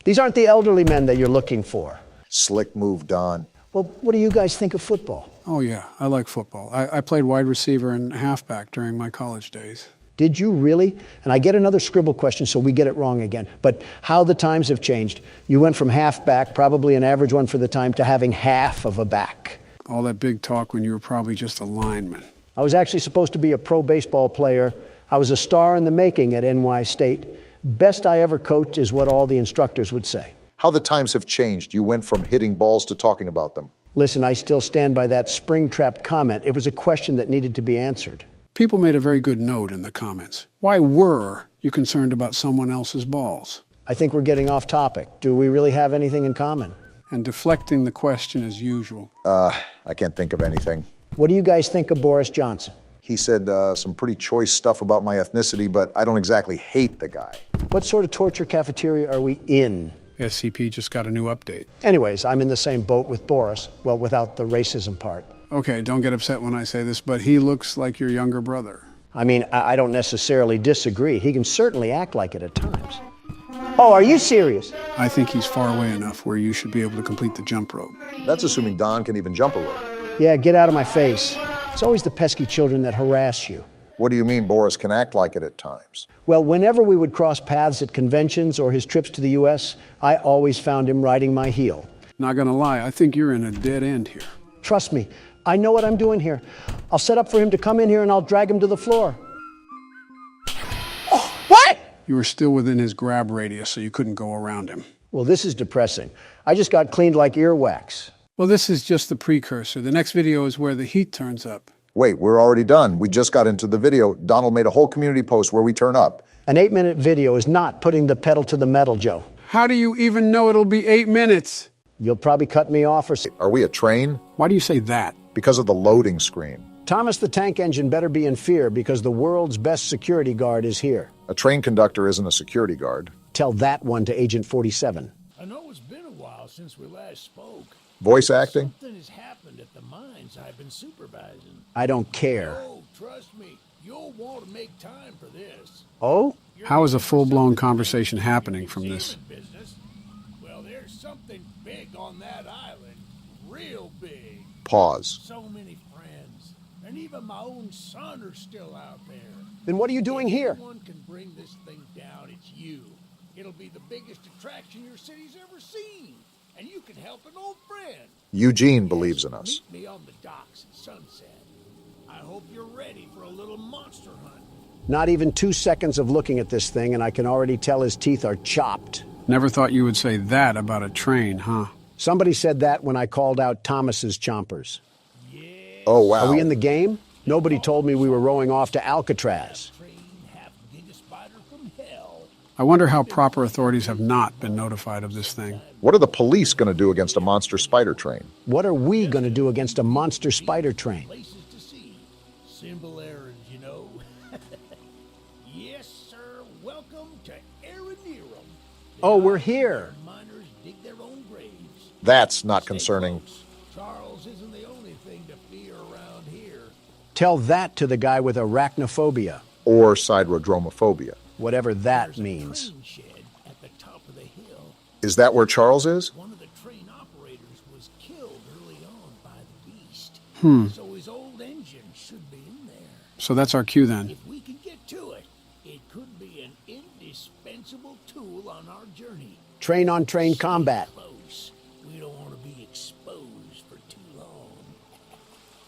These aren't the elderly men that you're looking for. Slick move, Don. Well, what do you guys think of football? Oh, yeah. I like football. I played wide receiver and halfback during my college days. Did you really? And I get another scribble question, so we get it wrong again. But how the times have changed. You went from halfback, probably an average one for the time, to having half of a back. All that big talk when you were probably just a lineman. I was actually supposed to be a pro baseball player. I was a star in the making at NY State. Best I ever coached is what all the instructors would say. How the times have changed. You went from hitting balls to talking about them. Listen, I still stand by that spring-trap comment. It was a question that needed to be answered. People made a very good note in the comments. Why were you concerned about someone else's balls? I think we're getting off topic. Do we really have anything in common? And deflecting the question as usual. I can't think of anything. What do you guys think of Boris Johnson? He said some pretty choice stuff about my ethnicity, but I don't exactly hate the guy. What sort of torture cafeteria are we in? SCP just got a new update. Anyways, I'm in the same boat with Boris. Well, without the racism part. Okay, don't get upset when I say this, but he looks like your younger brother. I mean, I don't necessarily disagree. He can certainly act like it at times. Oh, are you serious? I think he's far away enough where you should be able to complete the jump rope. That's assuming Don can even jump a rope. Yeah, get out of my face. It's always the pesky children that harass you. What do you mean Boris can act like it at times? Well, whenever we would cross paths at conventions or his trips to the U.S., I always found him riding my heel. Not gonna lie, I think you're in a dead end here. Trust me, I know what I'm doing here. I'll set up for him to come in here and I'll drag him to the floor. Oh, what? You were still within his grab radius, so you couldn't go around him. Well, this is depressing. I just got cleaned like earwax. Well, this is just the precursor. The next video is where the heat turns up. Wait, we're already done. We just got into the video. Donald made a whole community post where we turn up. An 8-minute video is not putting the pedal to the metal, Joe. How do you even know it'll be 8 minutes? You'll probably cut me off or... Are we a train? Why do you say that? Because of the loading screen. Thomas the Tank Engine better be in fear because the world's best security guard is here. A train conductor isn't a security guard. Tell that one to Agent 47. I know it's been a while since we last spoke. Voice acting? Something has happened at the mines I've been supervising. I don't care. Oh, trust me, you'll want to make time for this. Oh? How is a full-blown conversation happening from this? Business. Well, there's something big on that island. Real big. Pause. So many friends. And even my own son are still out there. Then what are you doing here? If anyone can bring this thing down, it's you. It'll be the biggest attraction your city's ever seen. And you can help an old friend. Eugene believes in us. Meet me on the docks at sunset. I hope you're ready for a little monster hunt. Not even 2 seconds of looking at this thing, and I can already tell his teeth are chopped. Never thought you would say that about a train, huh? Somebody said that when I called out Thomas's chompers. Oh, wow. Are we in the game? Nobody told me we were rowing off to Alcatraz. I wonder how proper authorities have not been notified of this thing. What are the police going to do against a monster spider train? What are we going to do against a monster spider train? Places to see. Simple errands, you know. Yes, sir. Welcome to Aranerum. Oh, we're here. Miners dig their own graves. That's not concerning. Charles isn't the only thing to fear around here. Tell that to the guy with arachnophobia. Or siderodromophobia. Whatever that means. Train shed at the top of the hill. Is that where Charles is? One of the train operators was killed early on by the beast. So his old engine should be in there. So that's our cue then. If we can get to it, it could be an indispensable tool on our journey. Train-on-train combat. Close. We don't want to be exposed for too long.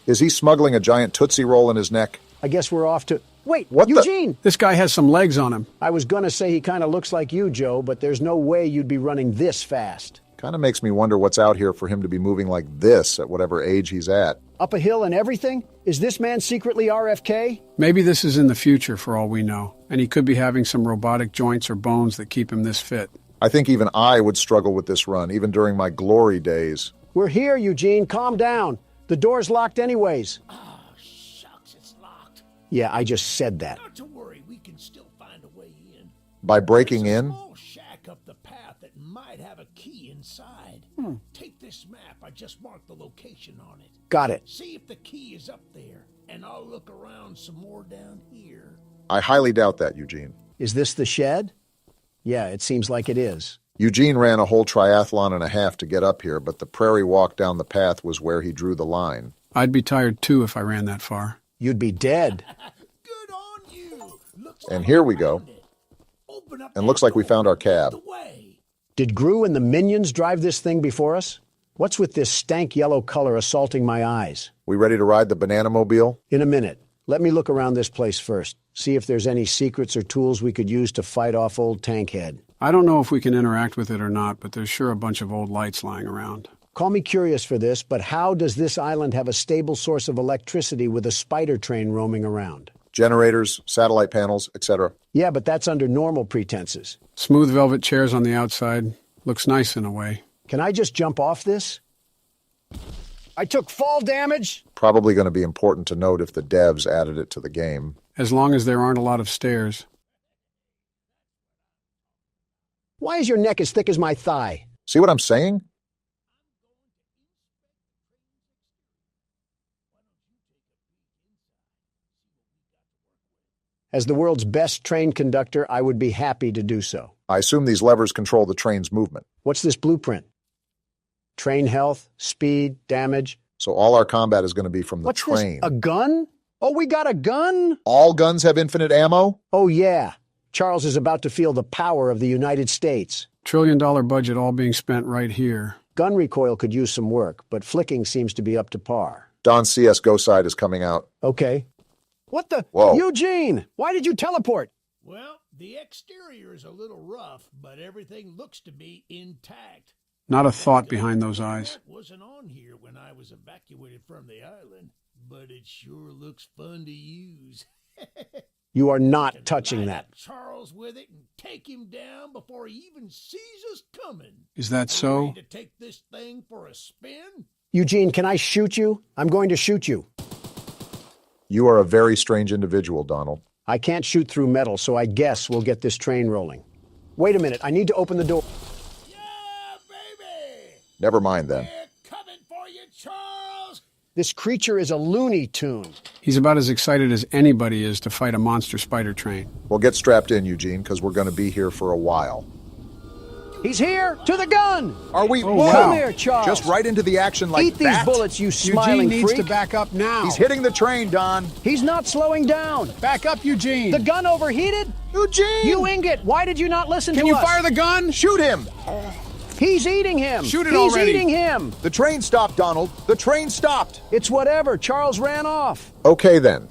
Is he smuggling a giant Tootsie Roll in his neck? I guess we're off to... Wait, What the- Eugene! This guy has some legs on him. I was gonna say he kind of looks like you, Joe, but there's no way you'd be running this fast. Kind of makes me wonder what's out here for him to be moving like this at whatever age he's at. Up a hill and everything? Is this man secretly RFK? Maybe this is in the future for all we know, and he could be having some robotic joints or bones that keep him this fit. I think even I would struggle with this run, even during my glory days. We're here, Eugene. Calm down. The door's locked anyways. Oh, shucks, it's locked. Yeah, I just said that. Not to worry, we can still find a way in. By breaking in? Small shack up the path that might have a key inside. Take this map. I just marked the location on it. Got it. See if the key is up there, and I'll look around some more down here. I highly doubt that, Eugene. Is this the shed? Yeah, it seems like it is. Eugene ran a whole triathlon and a half to get up here, but the prairie walk down the path was where he drew the line. I'd be tired too if I ran that far. You'd be dead. Good on you. Looks And like here I we go. found it. Open up And looks like we found our cab. the way. Did Gru and the minions drive this thing before us? What's with this stank yellow color assaulting my eyes? We ready to ride the banana mobile? In a minute. Let me look around this place first. See if there's any secrets or tools we could use to fight off old Tankhead. I don't know if we can interact with it or not, but there's sure a bunch of old lights lying around. Call me curious for this, but how does this island have a stable source of electricity with a spider train roaming around? Generators, satellite panels, etc. Yeah, but that's under normal pretenses. Smooth velvet chairs on the outside. Looks nice in a way. Can I just jump off this? I took fall damage. Probably going to be important to note if the devs added it to the game. As long as there aren't a lot of stairs. Why is your neck as thick as my thigh? See what I'm saying? As the world's best train conductor, I would be happy to do so. I assume these levers control the train's movement. What's this blueprint? Train health, speed, damage. So all our combat is going to be from the What's train. this? A gun? Oh, we got a gun? All guns have infinite ammo? Oh, yeah. Charles is about to feel the power of the United States. $1 trillion budget all being spent right here. Gun recoil could use some work, but flicking seems to be up to par. Don's CSGO side is coming out. Okay. What the? Whoa. Eugene, why did you teleport? Well, the exterior is a little rough, but everything looks to be intact. Not a thought behind those eyes. Wasn't on here when I was evacuated from the island, but it sure looks fun to use. You are not touching that. Charles with it and take him down before he even sees us coming. Is that so? Ready to take this thing for a spin? Eugene, can I shoot you? I'm going to shoot you. You are a very strange individual, Donald. I can't shoot through metal, so I guess we'll get this train rolling. Wait a minute, I need to open the door. Yeah, baby! Never mind then. We're coming This creature is a Looney Tune. He's about as excited as anybody is to fight a monster spider train. Well, get strapped in, Eugene, because we're going to be here for a while. He's here! To the gun! Are we? Oh, wow. Come here, Charles. Just right into the action like Eat that? these bullets, you smiling Eugene needs freak. to back up now. He's hitting the train, Don. He's not slowing down. Back up, Eugene. The gun overheated? Eugene! You ingot! Why did you not listen to us? Can you fire the gun? Shoot him! He's eating him! Shoot it already! He's eating him! The train stopped, Donald. The train stopped. It's whatever. Charles ran off. Okay, then.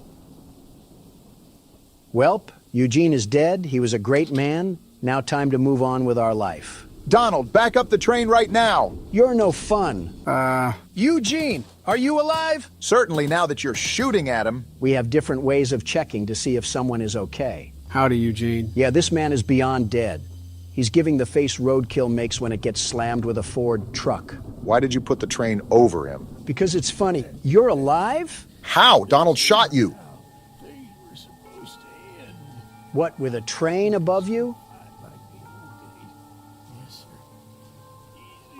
Welp, Eugene is dead. He was a great man. Now time to move on with our life. Donald, back up the train right now. You're no fun. Eugene, are you alive? Certainly, now that you're shooting at him. We have different ways of checking to see if someone is okay. Howdy, Eugene. Yeah, this man is beyond dead. He's giving the face roadkill makes when it gets slammed with a Ford truck. Why did you put the train over him? Because it's funny. You're alive? How? Donald shot you. What, with a train above you?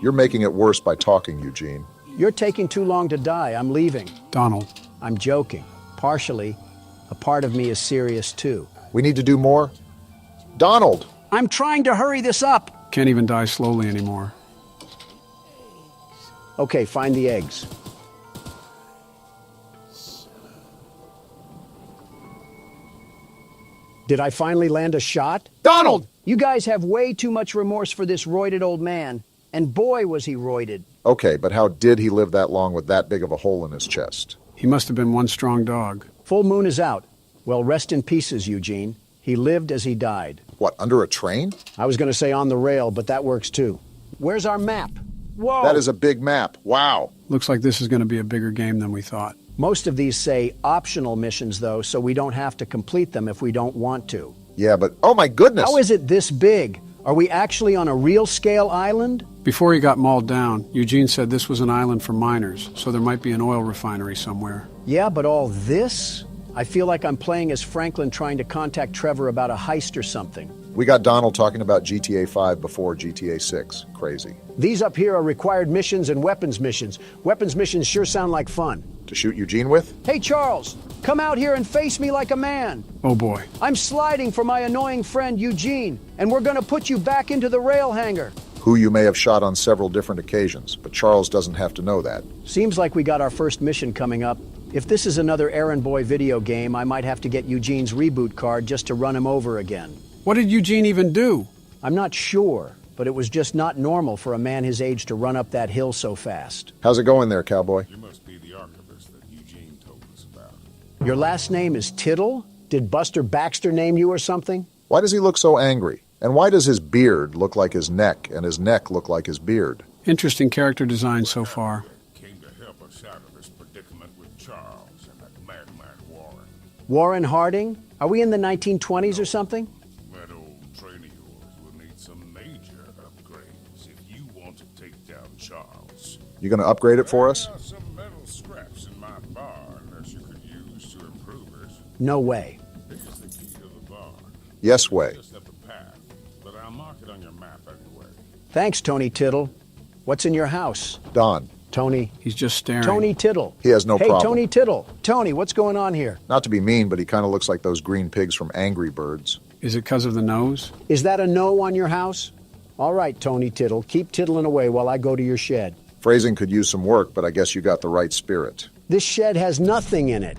You're making it worse by talking, Eugene. You're taking too long to die. I'm leaving. Donald. I'm joking. Partially. A part of me is serious, too. We need to do more? Donald! I'm trying to hurry this up. Can't even die slowly anymore. Okay, find the eggs. Did I finally land a shot? Donald! You guys have way too much remorse for this roided old man. And boy, was he roided. Okay, but how did he live that long with that big of a hole in his chest? He must have been one strong dog. Full moon is out. Well, rest in pieces, Eugene. He lived as he died. What, under a train? I was going to say on the rail, but that works too. Where's our map? Whoa! That is a big map. Wow. Looks like this is going to be a bigger game than we thought. Most of these say optional missions, though, so we don't have to complete them if we don't want to. Yeah, but oh my goodness! How is it this big? Are we actually on a real-scale island? Before he got mauled down, Eugene said this was an island for miners, so there might be an oil refinery somewhere. Yeah, but all this? I feel like I'm playing as Franklin trying to contact Trevor about a heist or something. We got Donald talking about GTA 5 before GTA 6. Crazy. These up here are required missions and weapons missions. Weapons missions sure sound like fun. To shoot Eugene with? Hey, Charles, come out here and face me like a man. Oh, boy. I'm sliding for my annoying friend Eugene, and we're going to put you back into the rail hangar. Who you may have shot on several different occasions, but Charles doesn't have to know that. Seems like we got our first mission coming up. If this is another errand boy video game, I might have to get Eugene's reboot card just to run him over again. What did Eugene even do? I'm not sure, but it was just not normal for a man his age to run up that hill so fast. How's it going there, cowboy? You must be the archivist that Eugene told us about. Your last name is Tittle? Did Buster Baxter name you or something? Why does he look so angry? And why does his beard look like his neck and his neck look like his beard? Interesting character design so far. Came to help us out of this predicament with Charles and that madman Warren. Warren Harding? Are we in the 1920s or something? That old train of yours will need some major upgrades if you want to take down Charles. You gonna upgrade it for us? There are some metal scraps in my barn that you could use to improve it. No way. Here's the key to the barn. Yes way. Just up the path, but I'll mark it on your map anyway. Thanks, Tony Tittle. What's in your house? Don. Tony. He's just staring. Tony Tittle. He has no problem. Hey, Tony Tittle. Tony, what's going on here? Not to be mean, but he kind of looks like those green pigs from Angry Birds. Is it because of the nose? Is that a no on your house? All right, Tony Tittle. Keep tittling away while I go to your shed. Phrasing could use some work, but I guess you got the right spirit. This shed has nothing in it.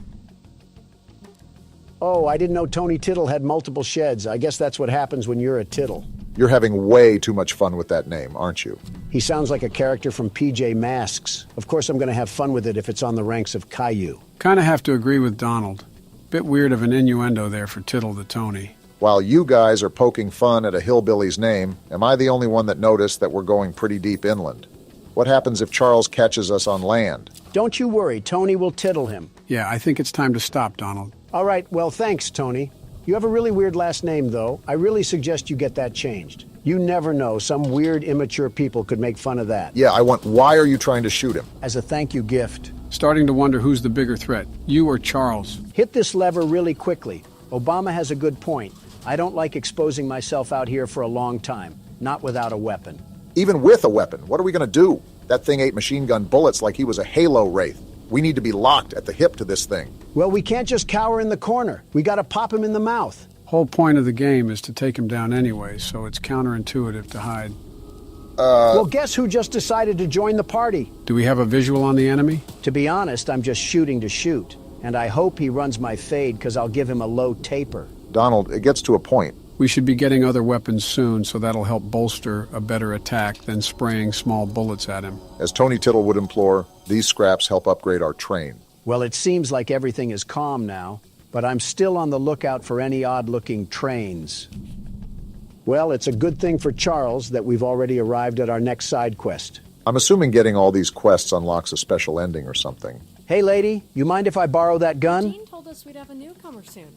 Oh, I didn't know Tony Tittle had multiple sheds. I guess that's what happens when you're a Tittle. You're having way too much fun with that name, aren't you? He sounds like a character from PJ Masks. Of course I'm going to have fun with it if it's on the ranks of Caillou. Kind of have to agree with Donald. Bit weird of an innuendo there for Tittle the Tony. While you guys are poking fun at a hillbilly's name, am I the only one that noticed that we're going pretty deep inland? What happens if Charles catches us on land? Don't you worry, Tony will tittle him. Yeah, I think it's time to stop, Donald. All right, well, thanks, Tony. You have a really weird last name, though. I really suggest you get that changed. You never know. Some weird, immature people could make fun of that. Yeah, why are you trying to shoot him? As a thank you gift. Starting to wonder who's the bigger threat, you or Charles. Hit this lever really quickly. Obama has a good point. I don't like exposing myself out here for a long time, not without a weapon. Even with a weapon, what are we going to do? That thing ate machine gun bullets like he was a Halo wraith. We need to be locked at the hip to this thing. Well, we can't just cower in the corner. We gotta pop him in the mouth. Whole point of the game is to take him down anyway, so it's counterintuitive to hide. Well, guess who just decided to join the party? Do we have a visual on the enemy? To be honest, I'm just shooting to shoot. And I hope he runs my fade, because I'll give him a low taper. Donald, it gets to a point. We should be getting other weapons soon, so that'll help bolster a better attack than spraying small bullets at him. As Tony Tittle would implore, these scraps help upgrade our train. Well, it seems like everything is calm now, but I'm still on the lookout for any odd-looking trains. Well, it's a good thing for Charles that we've already arrived at our next side quest. I'm assuming getting all these quests unlocks a special ending or something. Hey, lady, you mind if I borrow that gun? Jean told us we'd have a newcomer soon.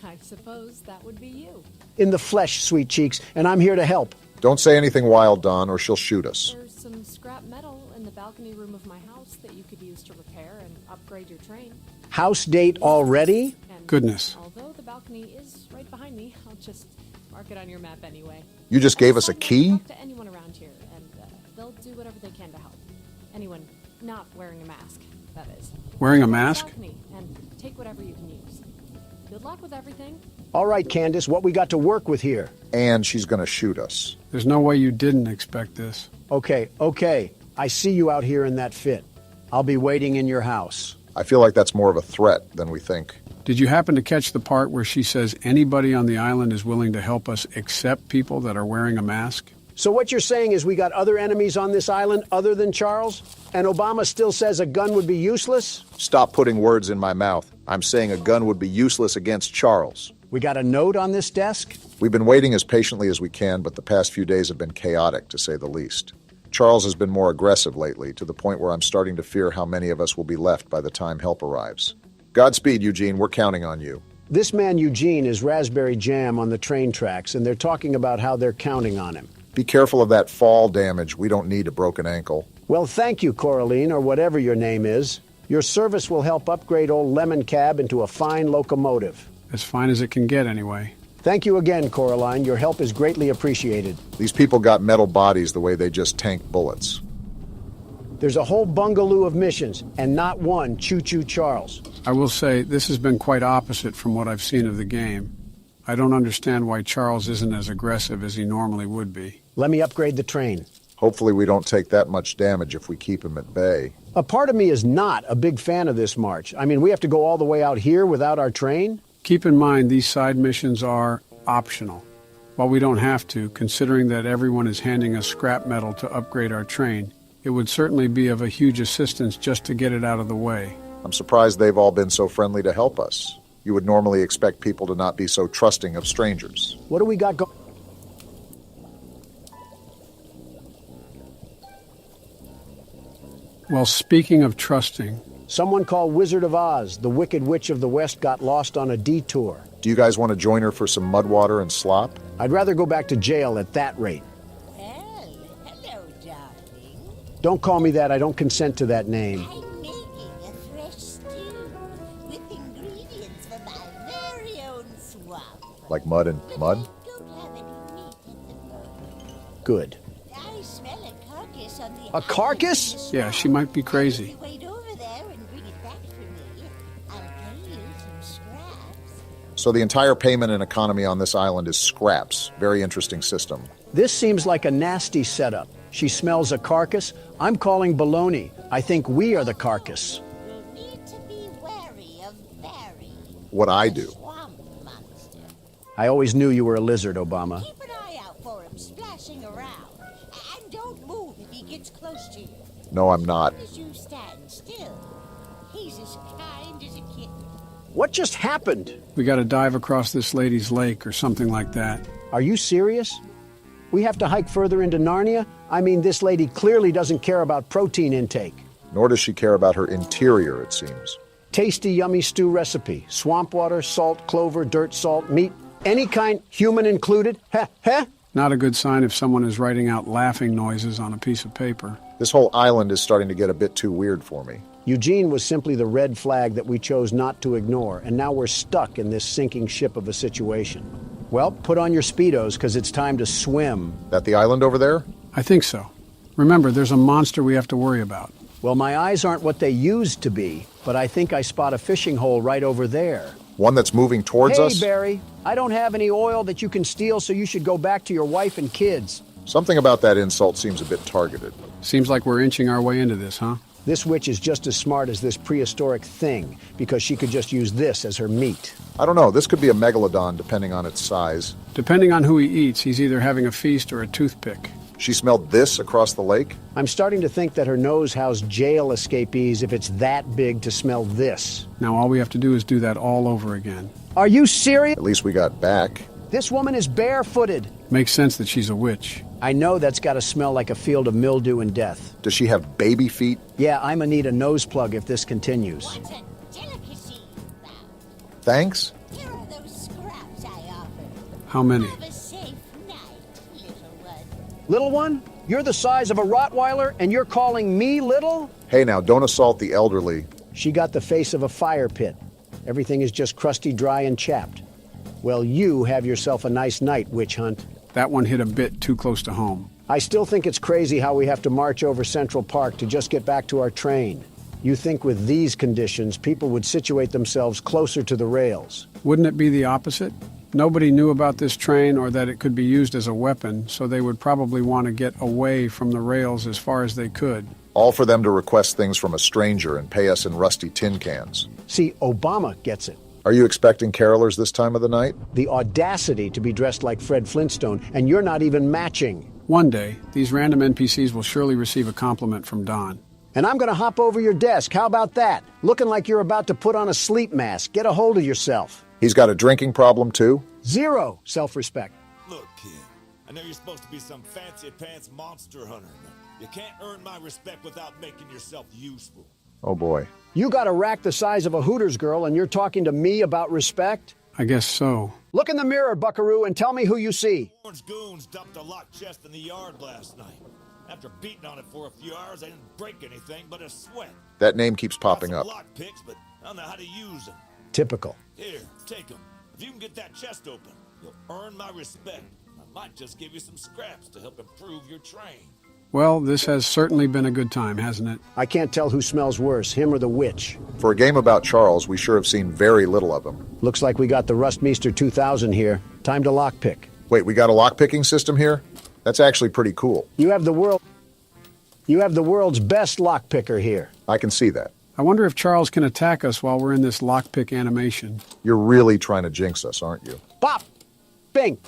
I suppose that would be you. In the flesh, sweet cheeks, and I'm here to help. Don't say anything wild, Don, or she'll shoot us. There's some scrap metal in the balcony room of my house that you could use to repair and upgrade your train. House date already? And Goodness. Although the balcony is right behind me, I'll just mark it on your map anyway. You just gave us a key? Talk to anyone around here, and they'll do whatever they can to help. Anyone not wearing a mask, that is. Wearing a mask? Balcony, and take whatever you can use. Good luck with everything. All right, Candace, what we got to work with here? And she's gonna shoot us. There's no way you didn't expect this. Okay. I see you out here in that fit. I'll be waiting in your house. I feel like that's more of a threat than we think. Did you happen to catch the part where she says anybody on the island is willing to help us except people that are wearing a mask? So what you're saying is we got other enemies on this island other than Charles? And Obama still says a gun would be useless? Stop putting words in my mouth. I'm saying a gun would be useless against Charles. We got a note on this desk? We've been waiting as patiently as we can, but the past few days have been chaotic, to say the least. Charles has been more aggressive lately, to the point where I'm starting to fear how many of us will be left by the time help arrives. Godspeed, Eugene. We're counting on you. This man, Eugene, is raspberry jam on the train tracks, and they're talking about how they're counting on him. Be careful of that fall damage. We don't need a broken ankle. Well, thank you, Coraline, or whatever your name is. Your service will help upgrade old Lemon Cab into a fine locomotive. As fine as it can get, anyway. Thank you again, Coraline. Your help is greatly appreciated. These people got metal bodies the way they just tank bullets. There's a whole bungaloo of missions, and not one Choo-Choo Charles. I will say, this has been quite opposite from what I've seen of the game. I don't understand why Charles isn't as aggressive as he normally would be. Let me upgrade the train. Hopefully we don't take that much damage if we keep him at bay. A part of me is not a big fan of this march. I mean, we have to go all the way out here without our train? Keep in mind, these side missions are optional. While we don't have to, considering that everyone is handing us scrap metal to upgrade our train, it would certainly be of a huge assistance just to get it out of the way. I'm surprised they've all been so friendly to help us. You would normally expect people to not be so trusting of strangers. What do we got going? Well, speaking of trusting... Someone called Wizard of Oz, the Wicked Witch of the West, got lost on a detour. Do you guys want to join her for some mud water and slop? I'd rather go back to jail at that rate. Well, hello, darling. Don't call me that. I don't consent to that name. I'm making a fresh stew with ingredients from my very own swamp. Like mud and mud? Don't have any meat at the moment. Good. I smell a carcass on the A carcass? Yeah, she might be crazy. Wait over there and bring it back for me. I'll pay you some scraps. So the entire payment and economy on this island is scraps. Very interesting system. This seems like a nasty setup. She smells a carcass. I'm calling baloney. I think we are the carcass. You'll need to be wary of Barry. What I do. Swamp monster. I always knew you were a lizard, Obama. Keep an eye out for him splashing around. And don't move if he gets close to you. No, I'm not. As long as you stand still, he's as kind as a kitten. What just happened? We gotta dive across this lady's lake or something like that. Are you serious? We have to hike further into Narnia? I mean, this lady clearly doesn't care about protein intake. Nor does she care about her interior, it seems. Tasty, yummy stew recipe. Swamp water, salt, clover, dirt, salt, meat. Any kind, human included. Heh, heh. Not a good sign if someone is writing out laughing noises on a piece of paper. This whole island is starting to get a bit too weird for me. Eugene was simply the red flag that we chose not to ignore, and now we're stuck in this sinking ship of a situation. Well, put on your Speedos, because it's time to swim. That the island over there? I think so. Remember, there's a monster we have to worry about. Well, my eyes aren't what they used to be, but I think I spot a fishing hole right over there. One that's moving towards us? Hey, Barry, I don't have any oil that you can steal, so you should go back to your wife and kids. Something about that insult seems a bit targeted. Seems like we're inching our way into this, huh? This witch is just as smart as this prehistoric thing, because she could just use this as her meat. I don't know, this could be a megalodon depending on its size. Depending on who he eats, he's either having a feast or a toothpick. She smelled this across the lake? I'm starting to think that her nose housed jail escapees if it's that big to smell this. Now all we have to do is do that all over again. Are you serious? At least we got back. This woman is barefooted. Makes sense that she's a witch. I know that's got to smell like a field of mildew and death. Does she have baby feet? Yeah, I'ma need a nose plug if this continues. What a delicacy, Bob. Thanks? Here are those scraps I offered. How many? Have a safe night, little one. Little one? You're the size of a Rottweiler and you're calling me little? Hey now, don't assault the elderly. She got the face of a fire pit. Everything is just crusty, dry, and chapped. Well, you have yourself a nice night, witch hunt. That one hit a bit too close to home. I still think it's crazy how we have to march over Central Park to just get back to our train. You think with these conditions, people would situate themselves closer to the rails. Wouldn't it be the opposite? Nobody knew about this train or that it could be used as a weapon, so they would probably want to get away from the rails as far as they could. All for them to request things from a stranger and pay us in rusty tin cans. See, Obama gets it. Are you expecting carolers this time of the night? The audacity to be dressed like Fred Flintstone, and you're not even matching. One day, these random NPCs will surely receive a compliment from Don. And I'm gonna hop over your desk. How about that? Looking like you're about to put on a sleep mask. Get a hold of yourself. He's got a drinking problem, too? Zero self-respect. Look, kid, I know you're supposed to be some fancy-pants monster hunter, but you can't earn my respect without making yourself useful. Oh, boy. You got a rack the size of a Hooters girl, and you're talking to me about respect? I guess so. Look in the mirror, buckaroo, and tell me who you see. Orange goons dumped a locked chest in the yard last night. After beating on it for a few hours, I didn't break anything but a sweat. That name keeps popping up. Lock picks, but I don't know how to use them. Typical. Here, take them. If you can get that chest open, you'll earn my respect. I might just give you some scraps to help improve your train. Well, this has certainly been a good time, hasn't it? I can't tell who smells worse, him or the witch. For a game about Charles, we sure have seen very little of him. Looks like we got the Rustmeister 2000 here. Time to lockpick. Wait, we got a lockpicking system here? That's actually pretty cool. You have the world's best lockpicker here. I can see that. I wonder if Charles can attack us while we're in this lockpick animation. You're really trying to jinx us, aren't you? Bop! Bing!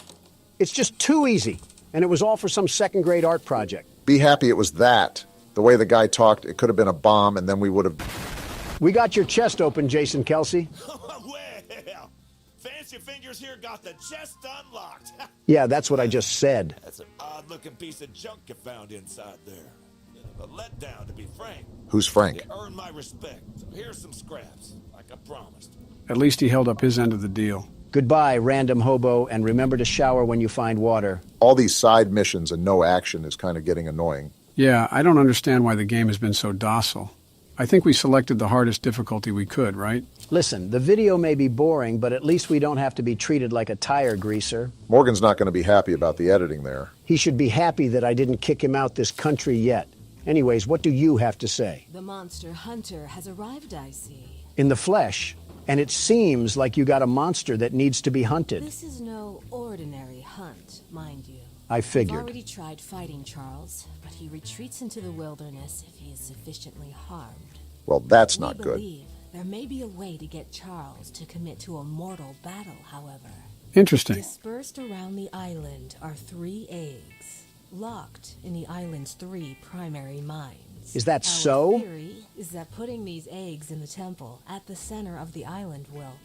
It's just too easy. And it was all for some second-grade art project. Be happy it was that. The way the guy talked, it could have been a bomb, and then we would have... We got your chest open, Jason Kelsey. Well, Fancy Fingers here got the chest unlocked. Yeah, that's what I just said. That's an odd-looking piece of junk you found inside there. Bit of a letdown, to be frank. Who's Frank? You earned my respect. So here's some scraps, like I promised. At least he held up his end of the deal. Goodbye, random hobo, and remember to shower when you find water. All these side missions and no action is kind of getting annoying. Yeah, I don't understand why the game has been so docile. I think we selected the hardest difficulty we could, right? Listen, the video may be boring, but at least we don't have to be treated like a tire greaser. Morgan's not going to be happy about the editing there. He should be happy that I didn't kick him out this country yet. Anyways, what do you have to say? The monster hunter has arrived, I see. In the flesh. And it seems like you got a monster that needs to be hunted. This is no ordinary hunt, mind you. I figured. We've already tried fighting Charles, but he retreats into the wilderness if he is sufficiently harmed. Well, that's not good. We believe there may be a way to get Charles to commit to a mortal battle, however. Interesting. Dispersed around the island are 3 eggs, locked in the island's 3 primary mines. Is that so? Our theory is that putting these eggs in the temple at the center of the island will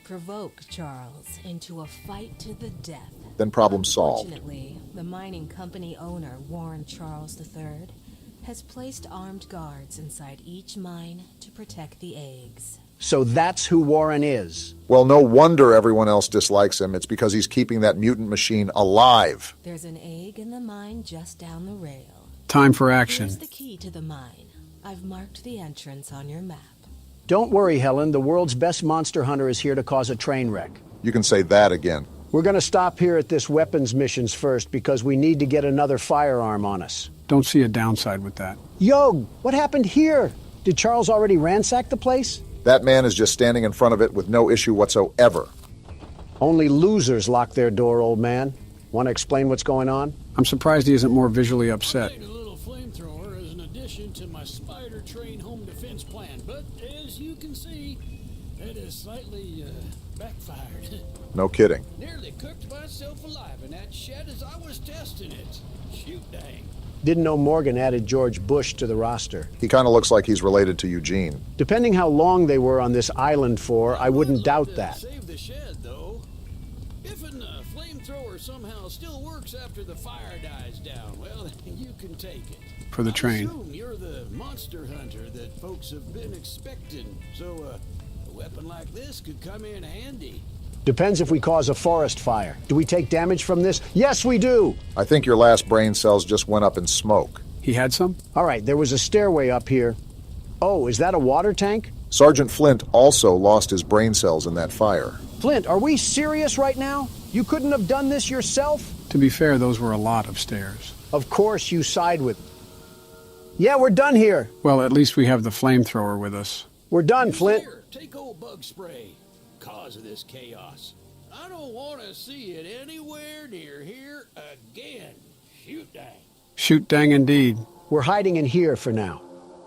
provoke Charles into a fight to the death. Then problem solved. Unfortunately, the mining company owner, Warren Charles III, has placed armed guards inside each mine to protect the eggs. So that's who Warren is. Well, no wonder everyone else dislikes him. It's because he's keeping that mutant machine alive. There's an egg in the mine just down the rail. Time for action. Here's the key to the mine. I've marked the entrance on your map. Don't worry, Helen. The world's best monster hunter is here to cause a train wreck. You can say that again. We're gonna stop here at this weapons missions first because we need to get another firearm on us. Don't see a downside with that. Yo, what happened here? Did Charles already ransack the place? That man is just standing in front of it with no issue whatsoever. Only losers lock their door, old man. Want to explain what's going on? I'm surprised he isn't more visually upset. A little flamethrower as an addition to my spider train home defense plan, but as you can see, it has slightly backfired. No kidding. Nearly cooked myself alive in that shed as I was testing it. Shoot dang. Didn't know Morgan added George Bush to the roster. He kind of looks like he's related to Eugene. Depending how long they were on this island for, I wouldn't doubt that. Save the shed, though. If a flamethrower somehow still works after the fire dies down, well, you can take it. For the train. I assume you're the monster hunter that folks have been expecting, so a weapon like this could come in handy. Depends if we cause a forest fire. Do we take damage from this? Yes, we do! I think your last brain cells just went up in smoke. He had some? All right, there was a stairway up here. Oh, is that a water tank? Sergeant Flint also lost his brain cells in that fire. Flint, are we serious right now? You couldn't have done this yourself? To be fair, those were a lot of stairs. Of course you side with... Yeah, we're done here. Well, at least we have the flamethrower with us. We're done, Flint. Here, take old bug spray. Cause of this chaos. I don't want to see it anywhere near here again. Shoot dang. Shoot dang indeed. We're hiding in here for now.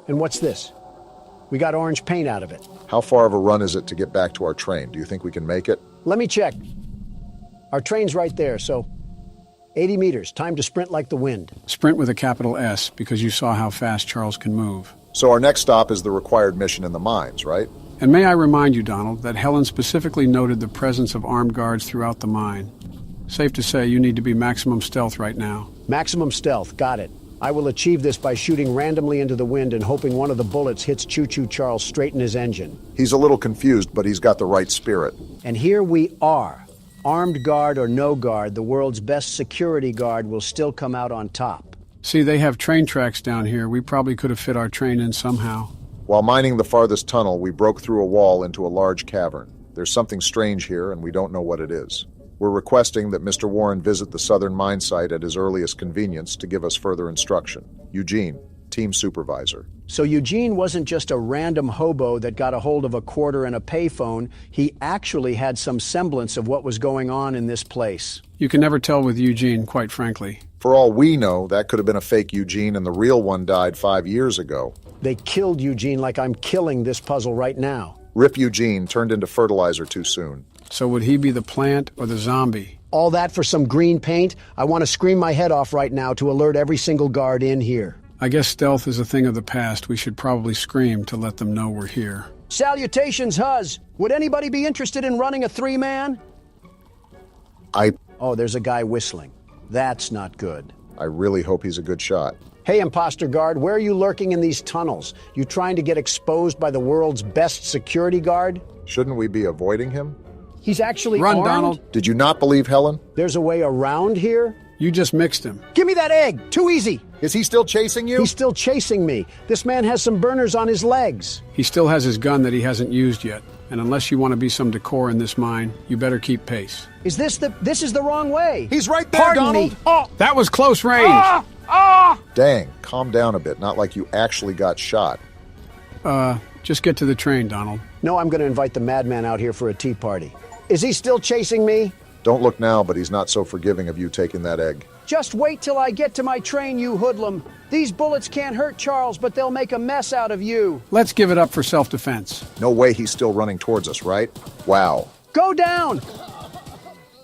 And what's this? We got orange paint out of it. How far of a run is it to get back to our train? Do you think we can make it? Let me check. Our train's right there, so 80 meters. Time to sprint like the wind. Sprint with a capital S, because you saw how fast Charles can move. So our next stop is the required mission in the mines, right? And may I remind you, Donald, that Helen specifically noted the presence of armed guards throughout the mine. Safe to say you need to be maximum stealth right now. Maximum stealth, got it. I will achieve this by shooting randomly into the wind and hoping one of the bullets hits Choo-Choo Charles straight in his engine. He's a little confused, but he's got the right spirit. And here we are. Armed guard or no guard, the world's best security guard will still come out on top. See, they have train tracks down here. We probably could have fit our train in somehow. While mining the farthest tunnel, we broke through a wall into a large cavern. There's something strange here, and we don't know what it is. We're requesting that Mr. Warren visit the southern mine site at his earliest convenience to give us further instruction. Eugene, team supervisor. So Eugene wasn't just a random hobo that got a hold of a quarter and a payphone. He actually had some semblance of what was going on in this place. You can never tell with Eugene, quite frankly. For all we know, that could have been a fake Eugene and the real one died 5 years ago. They killed Eugene like I'm killing this puzzle right now. Rip Eugene turned into fertilizer too soon. So would he be the plant or the zombie? All that for some green paint? I want to scream my head off right now to alert every single guard in here. I guess stealth is a thing of the past. We should probably scream to let them know we're here. Salutations, Huz. Would anybody be interested in running a three-man? Oh, there's a guy whistling. That's not good. I really hope he's a good shot. Hey, imposter guard, where are you lurking in these tunnels? You trying to get exposed by the world's best security guard? Shouldn't we be avoiding him? He's actually Run, armed? Donald. Did you not believe Helen? There's a way around here? You just mixed him. Give me that egg! Too easy! Is he still chasing you? He's still chasing me. This man has some burners on his legs. He still has his gun that he hasn't used yet. And unless you want to be some decor in this mine, you better keep pace. This is the wrong way. He's right there, Pardon Donald. me. Oh, that was close range. Dang, calm down a bit. Not like you actually got shot. Just get to the train, Donald. No, I'm going to invite the madman out here for a tea party. Is he still chasing me? Don't look now, but he's not so forgiving of you taking that egg. Just wait till I get to my train, you hoodlum. These bullets can't hurt Charles, but they'll make a mess out of you. Let's give it up for self-defense. No way he's still running towards us, right? Wow. Go down!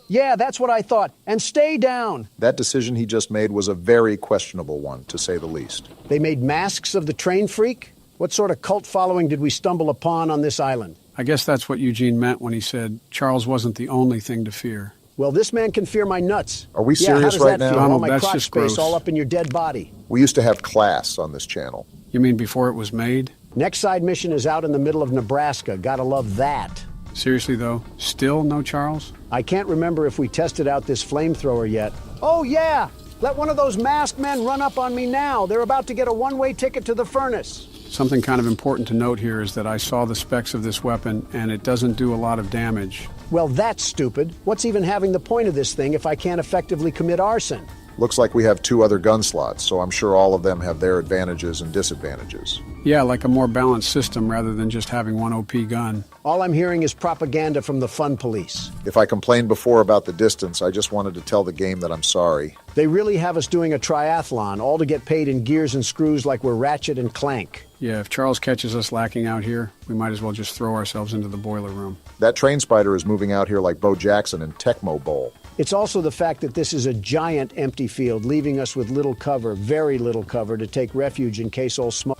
Yeah, that's what I thought. And stay down. That decision he just made was a very questionable one, to say the least. They made masks of the train freak? What sort of cult following did we stumble upon on this island? I guess that's what Eugene meant when he said Charles wasn't the only thing to fear. Well, this man can fear my nuts. Are we Yeah, serious how does right that now? feel? Donald, All my that's crotch just space gross. all up in your dead body. We used to have class on this channel. You mean before it was made? Next side mission is out in the middle of Nebraska. Gotta love that. Seriously, though? Still no Charles? I can't remember if we tested out this flamethrower yet. Oh, yeah! Let one of those masked men run up on me now. They're about to get a one-way ticket to the furnace. Something kind of important to note here is that I saw the specs of this weapon, and it doesn't do a lot of damage. Well, that's stupid. What's even having the point of this thing if I can't effectively commit arson? Looks like we have 2 other gun slots, so I'm sure all of them have their advantages and disadvantages. Yeah, like a more balanced system rather than just having one OP gun. All I'm hearing is propaganda from the fun police. If I complained before about the distance, I just wanted to tell the game that I'm sorry. They really have us doing a triathlon, all to get paid in gears and screws like we're Ratchet and Clank. Yeah, if Charles catches us lacking out here, we might as well just throw ourselves into the boiler room. That train spider is moving out here like Bo Jackson in Tecmo Bowl. It's also the fact that this is a giant empty field, leaving us with little cover, very little cover, to take refuge in case all smoke.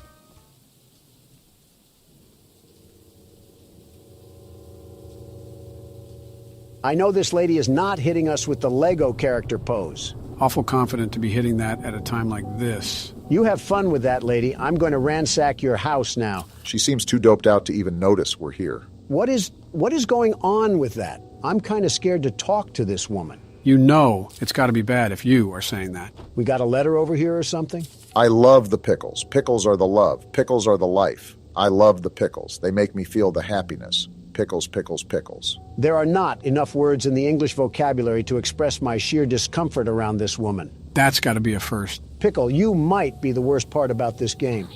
I know this lady is not hitting us with the Lego character pose. Awful confident to be hitting that at a time like this. You have fun with that, lady. I'm going to ransack your house now. She seems too doped out to even notice we're here. What is going on with that? I'm kind of scared to talk to this woman. You know it's got to be bad if you are saying that. We got a letter over here or something? I love the pickles. Pickles are the love. Pickles are the life. I love the pickles. They make me feel the happiness. Pickles, pickles, pickles. There are not enough words in the English vocabulary to express my sheer discomfort around this woman. That's got to be a first. Pickle, you might be the worst part about this game.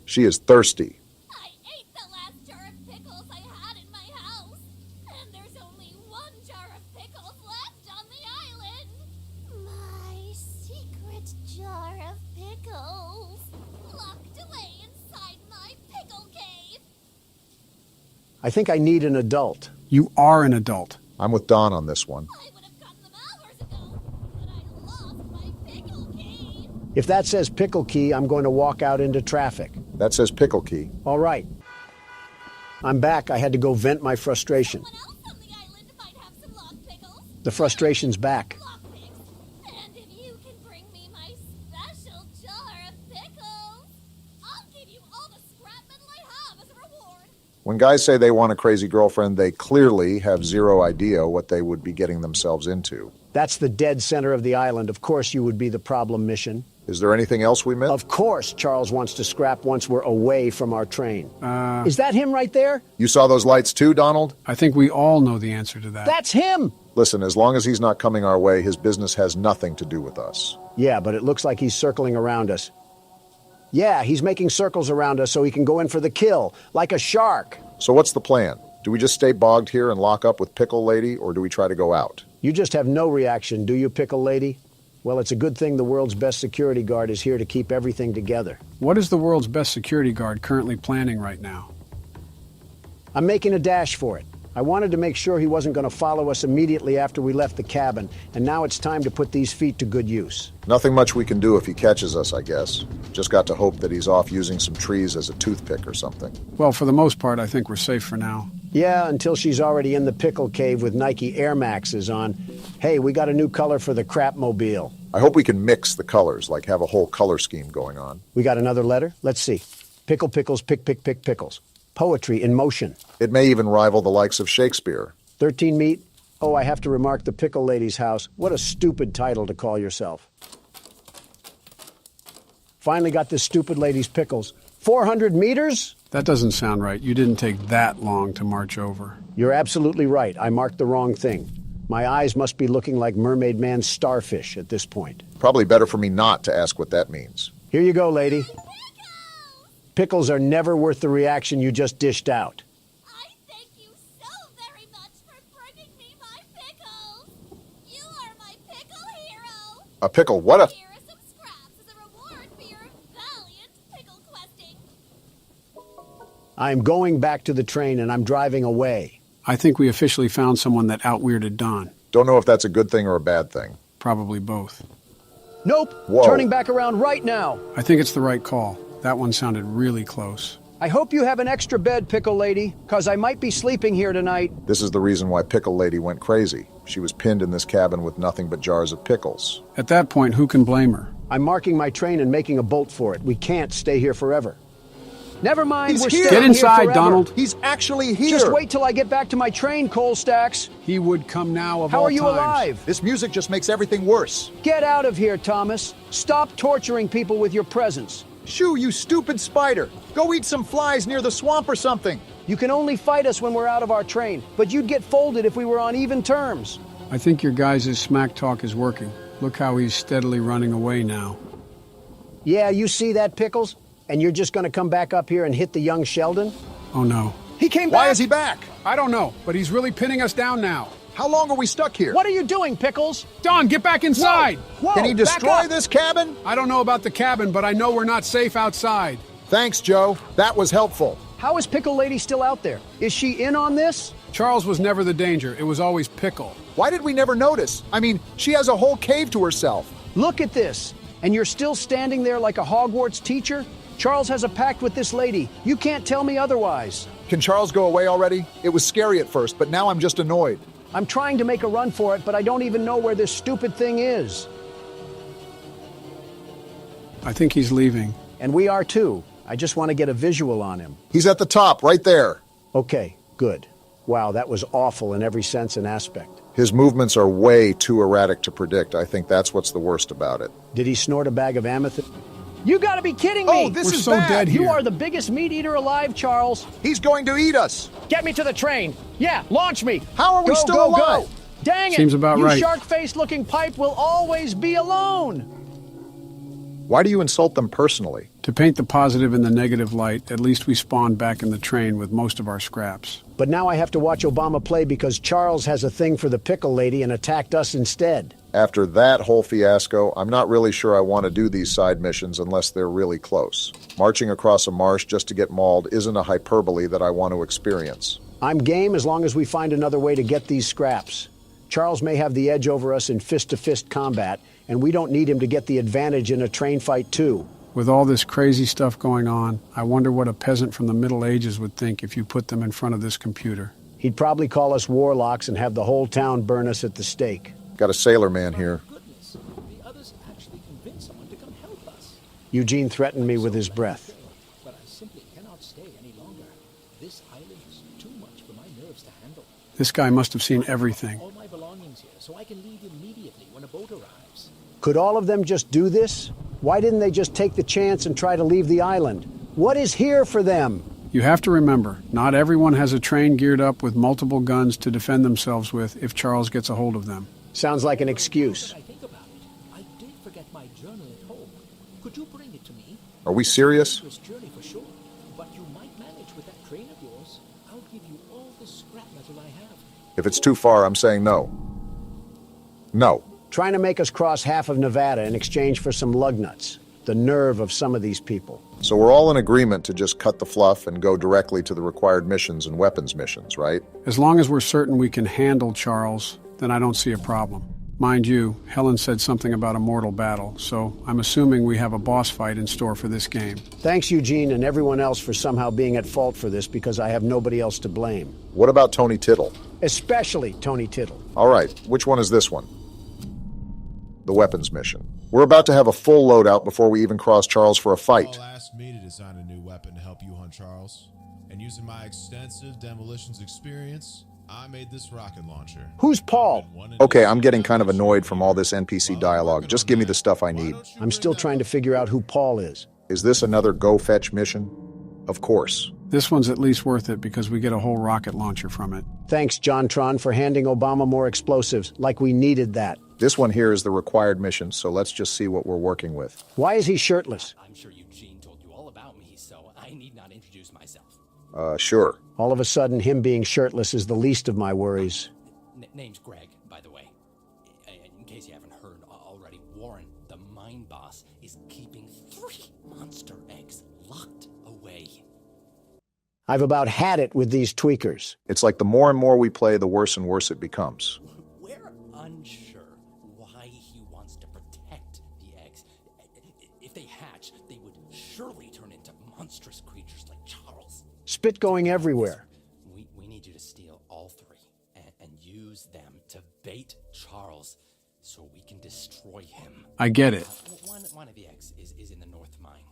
She is thirsty. I ate the last jar of pickles I had in my house, and there's only 1 jar of pickles left on the island. My secret jar of pickles, locked away inside my pickle cave. I think I need an adult. You are an adult. I'm with Don on this one. I would have gotten them hours ago, but I lost my pickle key. If that says pickle key, I'm going to walk out into traffic. That says pickle key. All right. I'm back. I had to go vent my frustration. Someone else on the island might have some locked pickles. The frustration's back. And if you can bring me my special jar of pickles, I'll give you all the scrap metal I have as a reward. When guys say they want a crazy girlfriend, they clearly have zero idea what they would be getting themselves into. That's the dead center of the island. Of course you would be the problem mission. Is there anything else we missed? Of course Charles wants to scrap once we're away from our train. Is that him right there? You saw those lights too, Donald? I think we all know the answer to that. That's him! Listen, as long as he's not coming our way, his business has nothing to do with us. Yeah, but it looks like he's circling around us. Yeah, he's making circles around us so he can go in for the kill, like a shark. So what's the plan? Do we just stay bogged here and lock up with Pickle Lady, or do we try to go out? You just have no reaction, do you, Pickle Lady? Well, it's a good thing the world's best security guard is here to keep everything together. What is the world's best security guard currently planning right now? I'm making a dash for it. I wanted to make sure he wasn't going to follow us immediately after we left the cabin, and now it's time to put these feet to good use. Nothing much we can do if he catches us, I guess. Just got to hope that he's off using some trees as a toothpick or something. Well, for the most part, I think we're safe for now. Yeah, until she's already in the pickle cave with Nike Air Maxes on. Hey, we got a new color for the crapmobile. I hope we can mix the colors, like have a whole color scheme going on. We got another letter? Let's see. Pickle, pickles, pick, pick, pick, pickles. Poetry in motion. It may even rival the likes of Shakespeare. 13 meat? Oh, I have to remark the Pickle Lady's house. What a stupid title to call yourself. Finally got this stupid lady's pickles. 400 meters? That doesn't sound right. You didn't take that long to march over. You're absolutely right. I marked the wrong thing. My eyes must be looking like Mermaid Man's starfish at this point. Probably better for me not to ask what that means. Here you go, lady. Pickles are never worth the reaction you just dished out. I thank you so very much for bringing me my pickles. You are my pickle hero. A pickle? What a... Here are some scraps as a reward for your valiant pickle questing. I'm going back to the train and I'm driving away. I think we officially found someone that out-weirded Don. Don't know if that's a good thing or a bad thing. Probably both. Nope. Whoa. Turning back around right now. I think it's the right call. That one sounded really close. I hope you have an extra bed, Pickle Lady, because I might be sleeping here tonight. This is the reason why Pickle Lady went crazy. She was pinned in this cabin with nothing but jars of pickles. At that point, who can blame her? I'm marking my train and making a bolt for it. We can't stay here forever. Never mind, we're Get staying inside, here forever. Donald. He's actually here. Just wait till I get back to my train, Coal Stacks. He would come now of How all are you times. alive? This music just makes everything worse. Get out of here, Thomas. Stop torturing people with your presence. Shoo, you stupid spider! Go eat some flies near the swamp or something! You can only fight us when we're out of our train, but you'd get folded if we were on even terms. I think your guys' smack talk is working. Look how he's steadily running away now. Yeah, you see that, Pickles? And you're just gonna come back up here and hit the young Sheldon? Oh no. He came back! Why is he back? I don't know, but he's really pinning us down now. How long are we stuck here? What are you doing, Pickles? Don, get back inside! Whoa, Can he destroy this cabin? I don't know about the cabin, but I know we're not safe outside. Thanks, Joe. That was helpful. How is Pickle Lady still out there? Is she in on this? Charles was never the danger. It was always Pickle. Why did we never notice? I mean, she has a whole cave to herself. Look at this. And you're still standing there like a Hogwarts teacher? Charles has a pact with this lady. You can't tell me otherwise. Can Charles go away already? It was scary at first, but now I'm just annoyed. I'm trying to make a run for it, but I don't even know where this stupid thing is. I think he's leaving. And we are too. I just want to get a visual on him. He's at the top, right there. Okay, good. Wow, that was awful in every sense and aspect. His movements are way too erratic to predict. I think that's what's the worst about it. Did he snort a bag of amethyst? You gotta be kidding me! Oh, this We're is so bad. dead here. You are the biggest meat eater alive, Charles. He's going to eat us. Get me to the train. Yeah, launch me. How are we still alive? Go. Dang it! Seems about you right. Shark-faced looking pipe will always be alone. Why do you insult them personally? To paint the positive in the negative light, at least we spawned back in the train with most of our scraps. But now I have to watch Obama play because Charles has a thing for the Pickle Lady and attacked us instead. After that whole fiasco, I'm not really sure I want to do these side missions unless they're really close. Marching across a marsh just to get mauled isn't a hyperbole that I want to experience. I'm game as long as we find another way to get these scraps. Charles may have the edge over us in fist-to-fist combat, and we don't need him to get the advantage in a train fight too. With all this crazy stuff going on, I wonder what a peasant from the Middle Ages would think if you put them in front of this computer. He'd probably call us warlocks and have the whole town burn us at the stake. Got a sailor man here. Goodness, the others actually convinced someone to come help us. Eugene threatened me with his breath. But I simply cannot stay any longer. This island is too much for my nerves to handle. This guy must have seen everything. All my belongings here, so I can leave immediately when a boat arrives. Could all of them just do this? Why didn't they just take the chance and try to leave the island? What is here for them? You have to remember, not everyone has a train geared up with multiple guns to defend themselves with if Charles gets a hold of them. Sounds like an excuse. I think about it. I did forget my journal at home. Could you bring it to me? Are we serious? This journey for sure, but you might manage with that train of yours. I'll give you all the scrap metal I have. If it's too far, I'm saying no. No. Trying to make us cross half of Nevada in exchange for some lug nuts. The nerve of some of these people. So we're all in agreement to just cut the fluff and go directly to the required missions and weapons missions, right? As long as we're certain we can handle Charles, then I don't see a problem. Mind you, Helen said something about a mortal battle, so I'm assuming we have a boss fight in store for this game. Thanks, Eugene, and everyone else for somehow being at fault for this because I have nobody else to blame. What about Tony Tittle? Especially Tony Tittle. All right, which one is this one? The weapons mission. We're about to have a full loadout before we even cross Charles for a fight. Paul asked me to design a new weapon to help you hunt Charles, and using my extensive demolitions experience, I made this rocket launcher. Who's Paul? Okay, I'm getting kind of annoyed from all this NPC dialogue. Just give me the stuff I need. I'm still trying to figure out who Paul is. Is this another go fetch mission? Of course. This one's at least worth it because we get a whole rocket launcher from it. Thanks, John Tron, for handing Obama more explosives, like we needed that. This one here is the required mission, so let's just see what we're working with. Why is he shirtless? I'm sure Eugene told you all about me, so I need not introduce myself. Sure. All of a sudden, him being shirtless is the least of my worries. Name's Greg, by the way. In case you haven't heard already, Warren, the mine boss, is keeping 3 monster eggs locked away. I've about had it with these tweakers. It's like the more and more we play, the worse and worse it becomes. We're unsure why he wants to protect the eggs. If they hatch, they would surely turn into monstrous creatures like Charles. Spit going everywhere. We need you to steal all 3 and use them to bait Charles so we can destroy him. I get it. One of the eggs is in the north mine.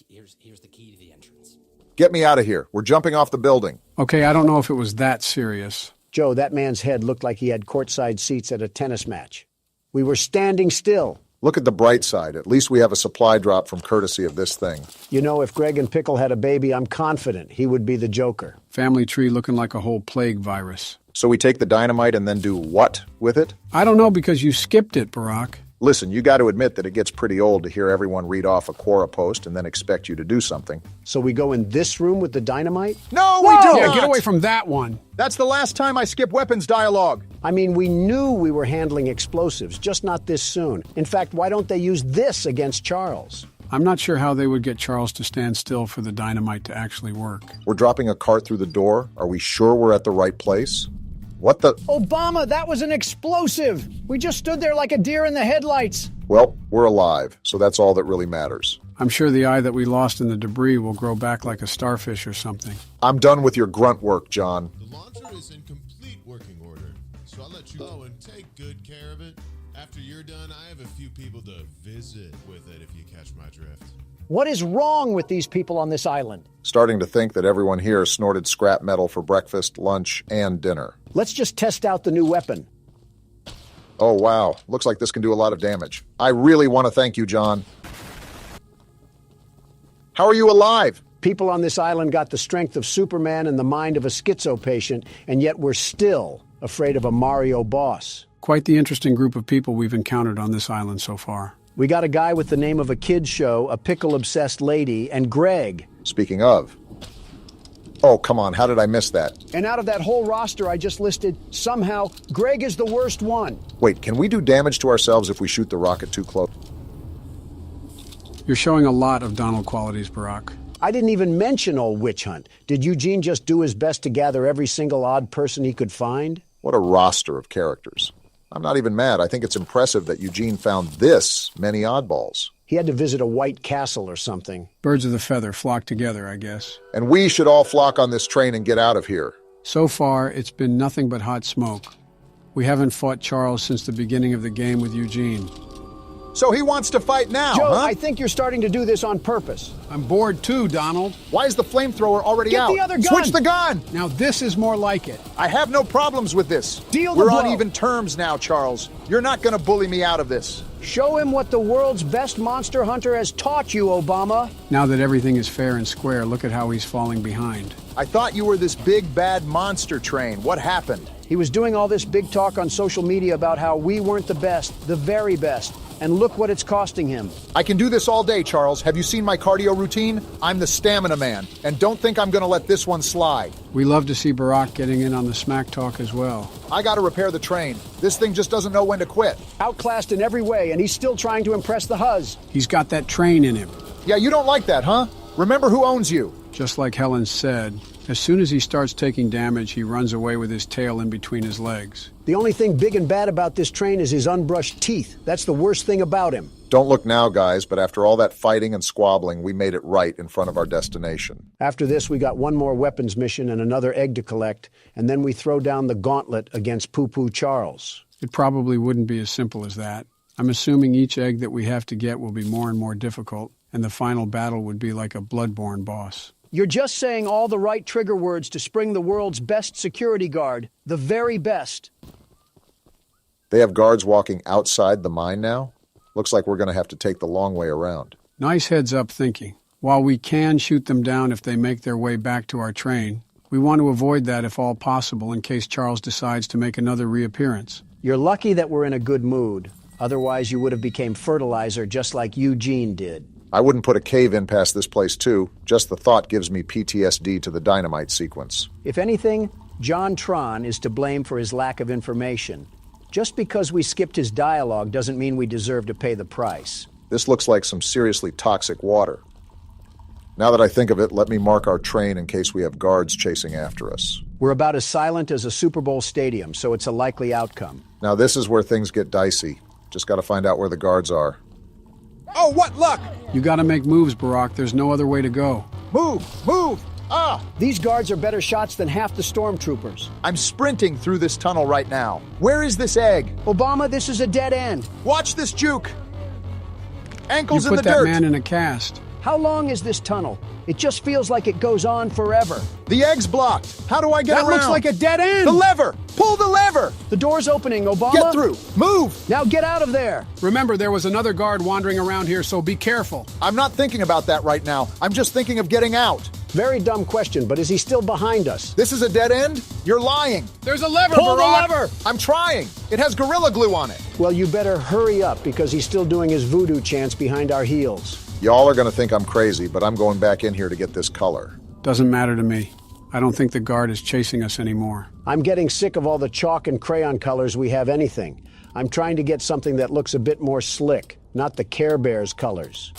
Here's the key to the entrance. Get me out of here. We're jumping off the building. Okay, I don't know if it was that serious. Joe, that man's head looked like he had courtside seats at a tennis match. We were standing still. Look at the bright side. At least we have a supply drop from courtesy of this thing. You know, if Greg and Pickle had a baby, I'm confident he would be the Joker. Family tree looking like a whole plague virus. So we take the dynamite and then do what with it? I don't know, because you skipped it, Barack. Listen, you got to admit that it gets pretty old to hear everyone read off a Quora post and then expect you to do something. So we go in this room with the dynamite? No, we do Yeah, not! get away from that one. That's the last time I skip weapons dialogue. I mean, we knew we were handling explosives, just not this soon. In fact, why don't they use this against Charles? I'm not sure how they would get Charles to stand still for the dynamite to actually work. We're dropping a cart through the door. Are we sure we're at the right place? What the? Obama, that was an explosive! We just stood there like a deer in the headlights. Well, we're alive, so that's all that really matters. I'm sure the eye that we lost in the debris will grow back like a starfish or something. I'm done with your grunt work, John. The launcher is in complete working order, so I'll let you go and take good care of it. After you're done, I have a few people to visit with it, if you catch my drift. What is wrong with these people on this island? Starting to think that everyone here snorted scrap metal for breakfast, lunch, and dinner. Let's just test out the new weapon. Oh, wow. Looks like this can do a lot of damage. I really want to thank you, John. How are you alive? People on this island got the strength of Superman and the mind of a schizo patient, and yet we're still afraid of a Mario boss. Quite the interesting group of people we've encountered on this island so far. We got a guy with the name of a kid's show, a pickle-obsessed lady, and Greg. Speaking of. Oh, come on, how did I miss that? And out of that whole roster I just listed, somehow, Greg is the worst one. Wait, can we do damage to ourselves if we shoot the rocket too close? You're showing a lot of Donald qualities, Barack. I didn't even mention old Witch Hunt. Did Eugene just do his best to gather every single odd person he could find? What a roster of characters. I'm not even mad. I think it's impressive that Eugene found this many oddballs. He had to visit a white castle or something. Birds of the feather flock together, I guess. And we should all flock on this train and get out of here. So far, it's been nothing but hot smoke. We haven't fought Charles since the beginning of the game with Eugene. So he wants to fight now, Joe, huh? I think you're starting to do this on purpose. I'm bored too, Donald. Why is the flamethrower already out? Get the other gun! Switch the gun! Now this is more like it. I have no problems with this. Deal the We're blow. on even terms now, Charles. You're not going to bully me out of this. Show him what the world's best monster hunter has taught you, Obama. Now that everything is fair and square, look at how he's falling behind. I thought you were this big, bad monster train. What happened? He was doing all this big talk on social media about how we weren't the best, the very best. And look what it's costing him. I can do this all day, Charles. Have you seen my cardio routine? I'm the stamina man. And don't think I'm going to let this one slide. We love to see Barack getting in on the smack talk as well. I got to repair the train. This thing just doesn't know when to quit. Outclassed in every way, and he's still trying to impress the Huz. He's got that train in him. Yeah, you don't like that, huh? Remember who owns you. Just like Helen said, as soon as he starts taking damage, he runs away with his tail in between his legs. The only thing big and bad about this train is his unbrushed teeth. That's the worst thing about him. Don't look now, guys, but after all that fighting and squabbling, we made it right in front of our destination. After this, we got one more weapons mission and another egg to collect, and then we throw down the gauntlet against Poo-Poo Charles. It probably wouldn't be as simple as that. I'm assuming each egg that we have to get will be more and more difficult, and the final battle would be like a bloodborne boss. You're just saying all the right trigger words to spring the world's best security guard. The very best. They have guards walking outside the mine now? Looks like we're going to have to take the long way around. Nice heads-up thinking. While we can shoot them down if they make their way back to our train, we want to avoid that if all possible in case Charles decides to make another reappearance. You're lucky that we're in a good mood. Otherwise, you would have became fertilizer just like Eugene did. I wouldn't put a cave in past this place, too. Just the thought gives me PTSD to the dynamite sequence. If anything, John Tron is to blame for his lack of information. Just because we skipped his dialogue doesn't mean we deserve to pay the price. This looks like some seriously toxic water. Now that I think of it, let me mark our train in case we have guards chasing after us. We're about as silent as a Super Bowl stadium, so it's a likely outcome. Now this is where things get dicey. Just got to find out where the guards are. Oh, what luck! You gotta make moves, Barack. There's no other way to go. Move! Move! Ah! These guards are better shots than half the stormtroopers. I'm sprinting through this tunnel right now. Where is this egg? Obama, this is a dead end. Watch this juke! Ankles You in put the that dirt! man in a cast. How long is this tunnel? It just feels like it goes on forever. The egg's blocked. How do I get around? That looks like a dead end. The lever! Pull the lever! The door's opening, Obama. Get through! Move! Now get out of there! Remember, there was another guard wandering around here, so be careful. I'm not thinking about that right now. I'm just thinking of getting out. Very dumb question, but is he still behind us? This is a dead end? You're lying. There's a lever, Pull Barack. the lever! I'm trying. It has Gorilla Glue on it. Well, you better hurry up because he's still doing his voodoo chants behind our heels. Y'all are going to think I'm crazy, but I'm going back in here to get this color. Doesn't matter to me. I don't think the guard is chasing us anymore. I'm getting sick of all the chalk and crayon colors we have anything. I'm trying to get something that looks a bit more slick, not the Care Bears colors.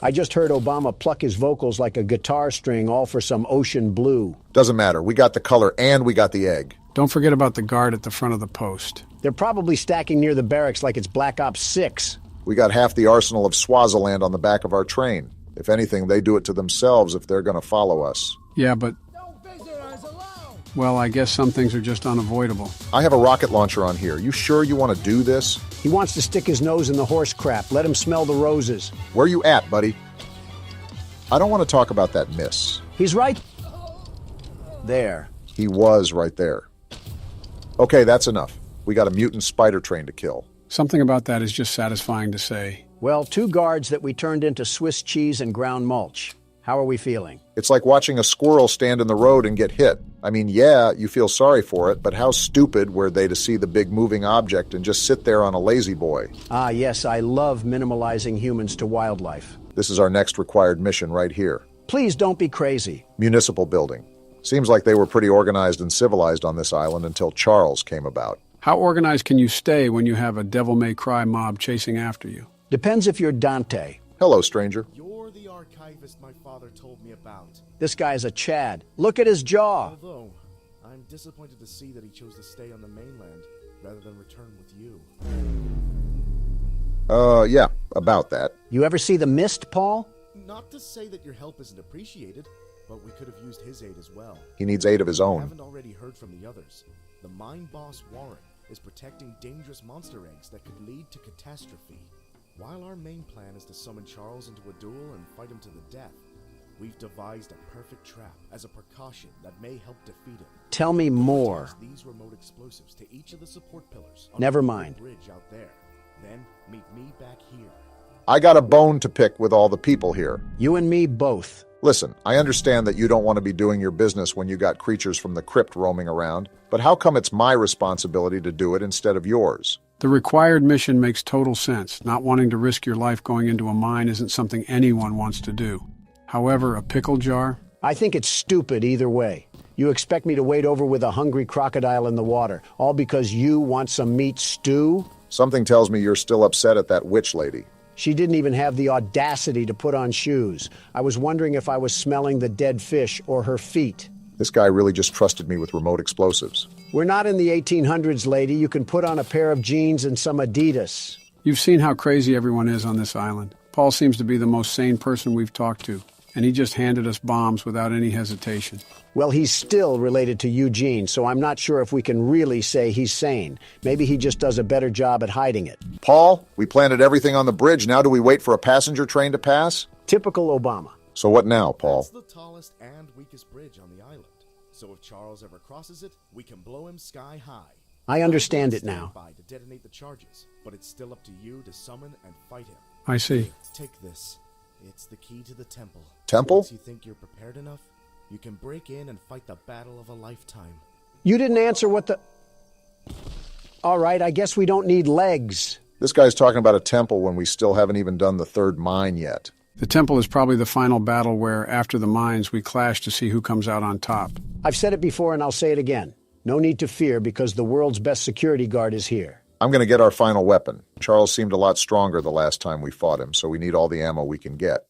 I just heard Obama pluck his vocals like a guitar string, all for some ocean blue. Doesn't matter. We got the color and we got the egg. Don't forget about the guard at the front of the post. They're probably stacking near the barracks like it's Black Ops 6. We got half the arsenal of Swaziland on the back of our train. If anything, they do it to themselves if they're going to follow us. Yeah, but... Well, I guess some things are just unavoidable. I have a rocket launcher on here. You sure you want to do this? He wants to stick his nose in the horse crap. Let him smell the roses. Where you at, buddy? I don't want to talk about that miss. He's right there. He was right there. Okay, that's enough. We got a mutant spider train to kill. Something about that is just satisfying to say. Well, 2 guards that we turned into Swiss cheese and ground mulch. How are we feeling? It's like watching a squirrel stand in the road and get hit. I mean, yeah, you feel sorry for it, but how stupid were they to see the big moving object and just sit there on a lazy boy? Ah, yes, I love minimalizing humans to wildlife. This is our next required mission right here. Please don't be crazy. Municipal building. Seems like they were pretty organized and civilized on this island until Charles came about. How organized can you stay when you have a devil-may-cry mob chasing after you? Depends if you're Dante. Hello, stranger. You're the archivist my father told me about. This guy's a Chad. Look at his jaw. Although, I'm disappointed to see that he chose to stay on the mainland rather than return with you. Yeah, about that. You ever see The Mist, Paul? Not to say that your help isn't appreciated, but we could have used his aid as well. He needs aid of his own. I haven't already heard from the others. The mine boss, Warren, is protecting dangerous monster eggs that could lead to catastrophe. While our main plan is to summon Charles into a duel and fight him to the death, we've devised a perfect trap as a precaution that may help defeat him. Tell me more. These remote explosives to each of the support pillars. Never mind. The bridge out there. Then meet me back here. I got a bone to pick with all the people here. You and me both. Listen, I understand that you don't want to be doing your business when you got creatures from the crypt roaming around, but how come it's my responsibility to do it instead of yours? The required mission makes total sense. Not wanting to risk your life going into a mine isn't something anyone wants to do. However, a pickle jar? I think it's stupid either way. You expect me to wade over with a hungry crocodile in the water, all because you want some meat stew? Something tells me you're still upset at that witch lady. She didn't even have the audacity to put on shoes. I was wondering if I was smelling the dead fish or her feet. This guy really just trusted me with remote explosives. We're not in the 1800s, lady. You can put on a pair of jeans and some Adidas. You've seen how crazy everyone is on this island. Paul seems to be the most sane person we've talked to, and he just handed us bombs without any hesitation. Well, he's still related to Eugene, so I'm not sure if we can really say he's sane. Maybe he just does a better job at hiding it. Paul, we planted everything on the bridge. Now do we wait for a passenger train to pass? Typical Obama. So what now, Paul? It's the tallest and weakest bridge on the island. So if Charles ever crosses it, we can blow him sky high. I understand it now. To detonate the charges, but it's still up to you to summon and fight him. I see. Take this. It's the key to the temple. Temple? Once you think you're prepared enough, you can break in and fight the battle of a lifetime. You didn't answer what the... All right, I guess we don't need legs. This guy's talking about a temple when we still haven't even done the third mine yet. The temple is probably the final battle where, after the mines, we clash to see who comes out on top. I've said it before and I'll say it again. No need to fear because the world's best security guard is here. I'm going to get our final weapon. Charles seemed a lot stronger the last time we fought him, so we need all the ammo we can get.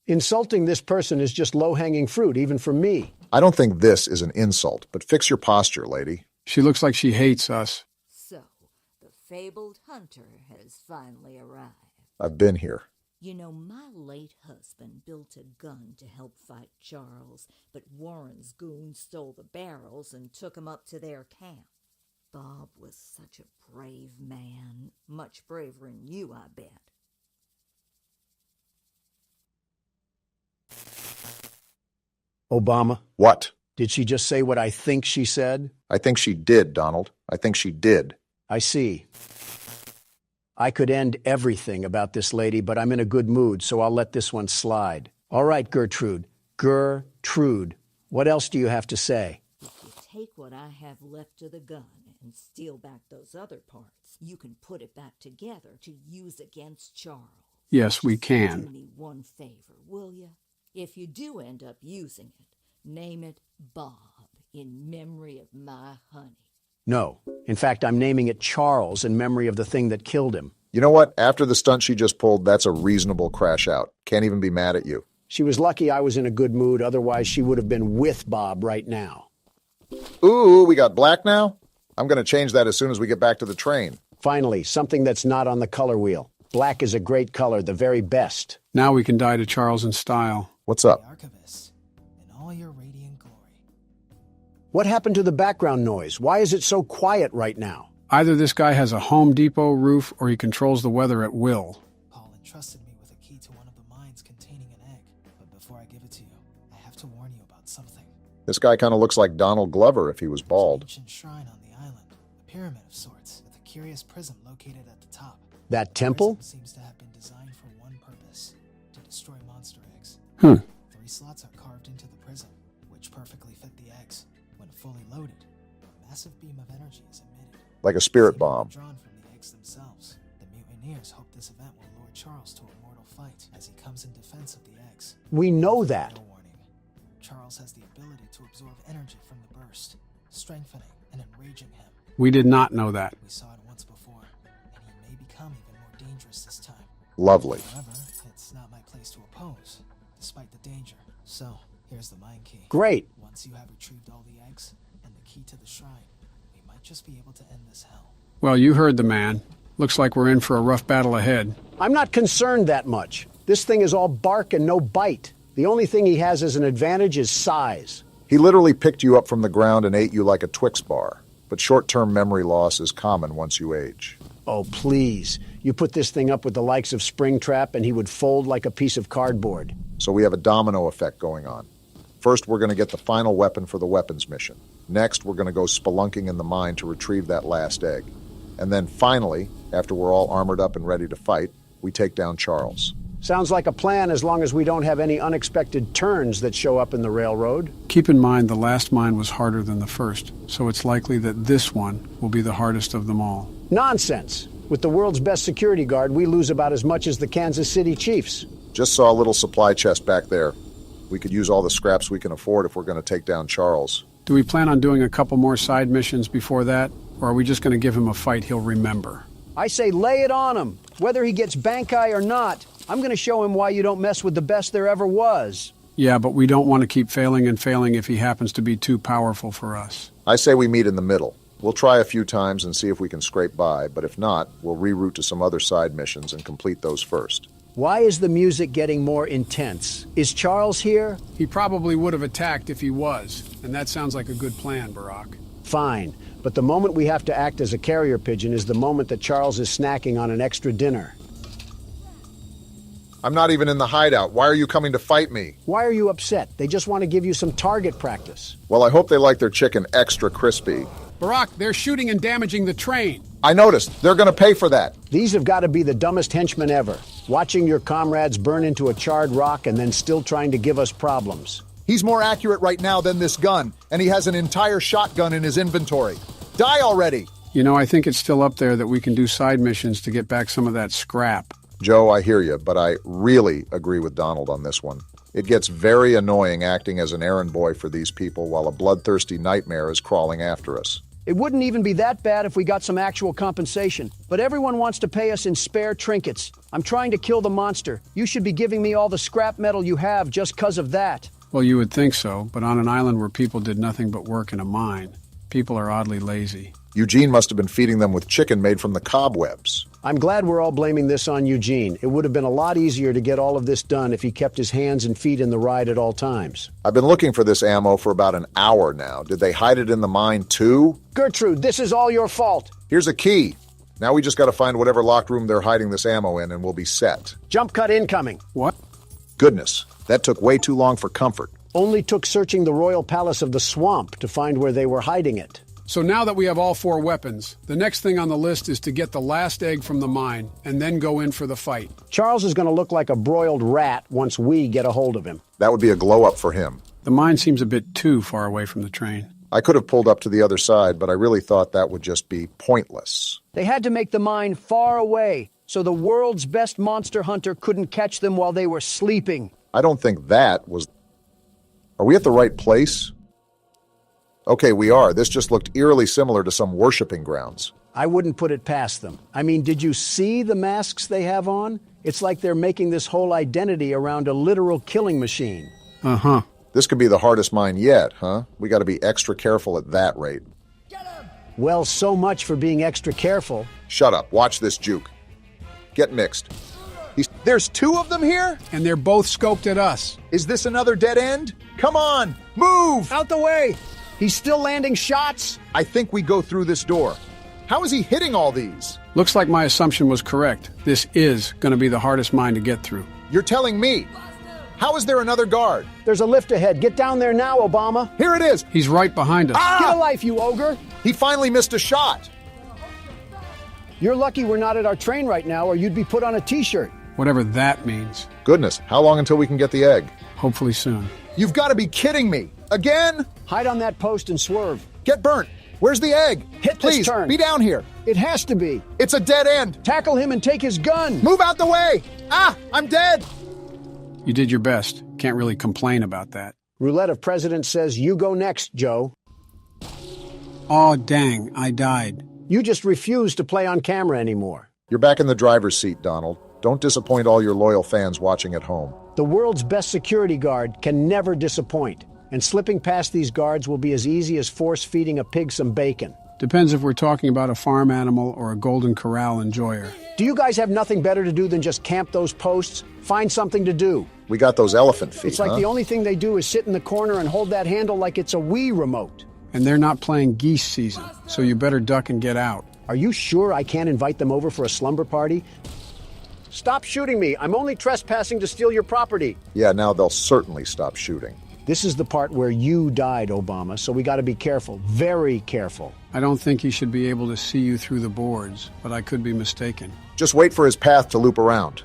Insulting this person is just low-hanging fruit, even for me. I don't think this is an insult, but fix your posture, lady. She looks like she hates us. So, the fabled hunter has finally arrived. I've been here. You know, my late husband built a gun to help fight Charles, but Warren's goons stole the barrels and took him up to their camp. Bob was such a brave man. Much braver than you, I bet. Obama? What? Did she just say what I think she said? I think she did, Donald. I think she did. I see. I could end everything about this lady, but I'm in a good mood, so I'll let this one slide. All right, Gertrude. Gertrude. What else do you have to say? If you take what I have left of the gun and steal back those other parts, you can put it back together to use against Charles. Yes, we Do can. me one favor, will you? If you do end up using it, name it Bob in memory of my honey. No. In fact, I'm naming it Charles in memory of the thing that killed him. You know what? After the stunt she just pulled, that's a reasonable crash out. Can't even be mad at you. She was lucky I was in a good mood, otherwise she would have been with Bob right now. Ooh, we got black now? I'm going to change that as soon as we get back to the train. Finally, something that's not on the color wheel. Black is a great color, the very best. Now we can die to Charles in style. What's up? Archivist, in all your radiant glory. What happened to the background noise? Why is it so quiet right now? Either this guy has a Home Depot roof or he controls the weather at will. Paul entrusted me with a key to one of the mines containing an egg. But before I give it to you, I have to warn you about something. This guy kind of looks like Donald Glover if he was bald. There's an ancient shrine on the island, a pyramid of sorts, with a curious prism located at the top. That temple? The prism seems to have been designed for one purpose, to destroy monster eggs. 3 slots are carved into the prism, which perfectly fit the eggs. When fully loaded, a massive beam of energy is emitted. Like a spirit bomb. Drawn from the eggs themselves. The mutineers hope this event will lure Charles to a mortal fight as he comes in defense of the eggs. We know that. No warning. Charles has the ability to absorb energy from the burst, strengthening and enraging him. We did not know that. We saw it once before, and he may become even more dangerous this time. Lovely. However, it's not my place to oppose, despite the danger. So, here's the mine key. Great. Once you have retrieved all the eggs and the key to the shrine, we might just be able to end this hell. Well, you heard the man. Looks like we're in for a rough battle ahead. I'm not concerned that much. This thing is all bark and no bite. The only thing he has as an advantage is size. He literally picked you up from the ground and ate you like a Twix bar. But short-term memory loss is common once you age. Oh, please. You put this thing up with the likes of Springtrap and he would fold like a piece of cardboard. So we have a domino effect going on. First, we're going to get the final weapon for the weapons mission. Next, we're going to go spelunking in the mine to retrieve that last egg. And then finally, after we're all armored up and ready to fight, we take down Charles. Sounds like a plan as long as we don't have any unexpected turns that show up in the railroad. Keep in mind the last mine was harder than the first, so it's likely that this one will be the hardest of them all. Nonsense! With the world's best security guard, we lose about as much as the Kansas City Chiefs. Just saw a little supply chest back there. We could use all the scraps we can afford if we're going to take down Charles. Do we plan on doing a couple more side missions before that, or are we just going to give him a fight he'll remember? I say lay it on him. Whether he gets bank-eye or not, I'm going to show him why you don't mess with the best there ever was. Yeah, but we don't want to keep failing and failing if he happens to be too powerful for us. I say we meet in the middle. We'll try a few times and see if we can scrape by, but if not, we'll reroute to some other side missions and complete those first. Why is the music getting more intense? Is Charles here? He probably would have attacked if he was, and that sounds like a good plan, Barack. Fine, but the moment we have to act as a carrier pigeon is the moment that Charles is snacking on an extra dinner. I'm not even in the hideout. Why are you coming to fight me? Why are you upset? They just want to give you some target practice. Well, I hope they like their chicken extra crispy. Barack, they're shooting and damaging the train. I noticed. They're going to pay for that. These have got to be the dumbest henchmen ever. Watching your comrades burn into a charred rock and then still trying to give us problems. He's more accurate right now than this gun, and he has an entire shotgun in his inventory. Die already! You know, I think it's still up there that we can do side missions to get back some of that scrap. Joe, I hear you, but I really agree with Donald on this one. It gets very annoying acting as an errand boy for these people while a bloodthirsty nightmare is crawling after us. It wouldn't even be that bad if we got some actual compensation, but everyone wants to pay us in spare trinkets. I'm trying to kill the monster. You should be giving me all the scrap metal you have just 'cause of that. Well, you would think so, but on an island where people did nothing but work in a mine, people are oddly lazy. Eugene must have been feeding them with chicken made from the cobwebs. I'm glad we're all blaming this on Eugene. It would have been a lot easier to get all of this done if he kept his hands and feet in the ride at all times. I've been looking for this ammo for about an hour now. Did they hide it in the mine too? Gertrude, this is all your fault. Here's a key. Now we just got to find whatever locked room they're hiding this ammo in and we'll be set. Jump cut incoming. What? Goodness, that took way too long for comfort. Only took searching the royal palace of the swamp to find where they were hiding it. So now that we have all 4 weapons, the next thing on the list is to get the last egg from the mine and then go in for the fight. Charles is going to look like a broiled rat once we get a hold of him. That would be a glow-up for him. The mine seems a bit too far away from the train. I could have pulled up to the other side, but I really thought that would just be pointless. They had to make the mine far away, so the world's best monster hunter couldn't catch them while they were sleeping. I don't think that was... Are we at the right place? Okay, we are. This just looked eerily similar to some worshipping grounds. I wouldn't put it past them. I mean, did you see the masks they have on? It's like they're making this whole identity around a literal killing machine. Uh-huh. This could be the hardest mine yet, huh? We got to be extra careful at that rate. Well, so much for being extra careful. Shut up. Watch this juke. Get mixed. There's 2 of them here? And they're both scoped at us. Is this another dead end? Come on, move! Out the way! He's still landing shots? I think we go through this door. How is he hitting all these? Looks like my assumption was correct. This is going to be the hardest mine to get through. You're telling me? How is there another guard? There's a lift ahead. Get down there now, Obama. Here it is. He's right behind us. Get a life, you ogre. He finally missed a shot. You're lucky we're not at our train right now, or you'd be put on a t-shirt. Whatever that means. Goodness, how long until we can get the egg? Hopefully soon. You've got to be kidding me. Again? Hide on that post and swerve. Get burnt. Where's the egg? Hit Please, this turn. Be down here. It has to be. It's a dead end. Tackle him and take his gun. Move out the way. Ah, I'm dead. You did your best. Can't really complain about that. Roulette of President says you go next, Joe. Aw, dang, I died. You just refuse to play on camera anymore. You're back in the driver's seat, Donald. Don't disappoint all your loyal fans watching at home. The world's best security guard can never disappoint. And slipping past these guards will be as easy as force-feeding a pig some bacon. Depends if we're talking about a farm animal or a Golden Corral enjoyer. Do you guys have nothing better to do than just camp those posts? Find something to do. We got those elephant feet, It's like the only thing they do is sit in the corner and hold that handle like it's a Wii remote. And they're not playing geese season, so you better duck and get out. Are you sure I can't invite them over for a slumber party? Stop shooting me. I'm only trespassing to steal your property. Yeah, now they'll certainly stop shooting. This is the part where you died, Obama, so we got to be careful. Very careful. I don't think he should be able to see you through the boards, but I could be mistaken. Just wait for his path to loop around.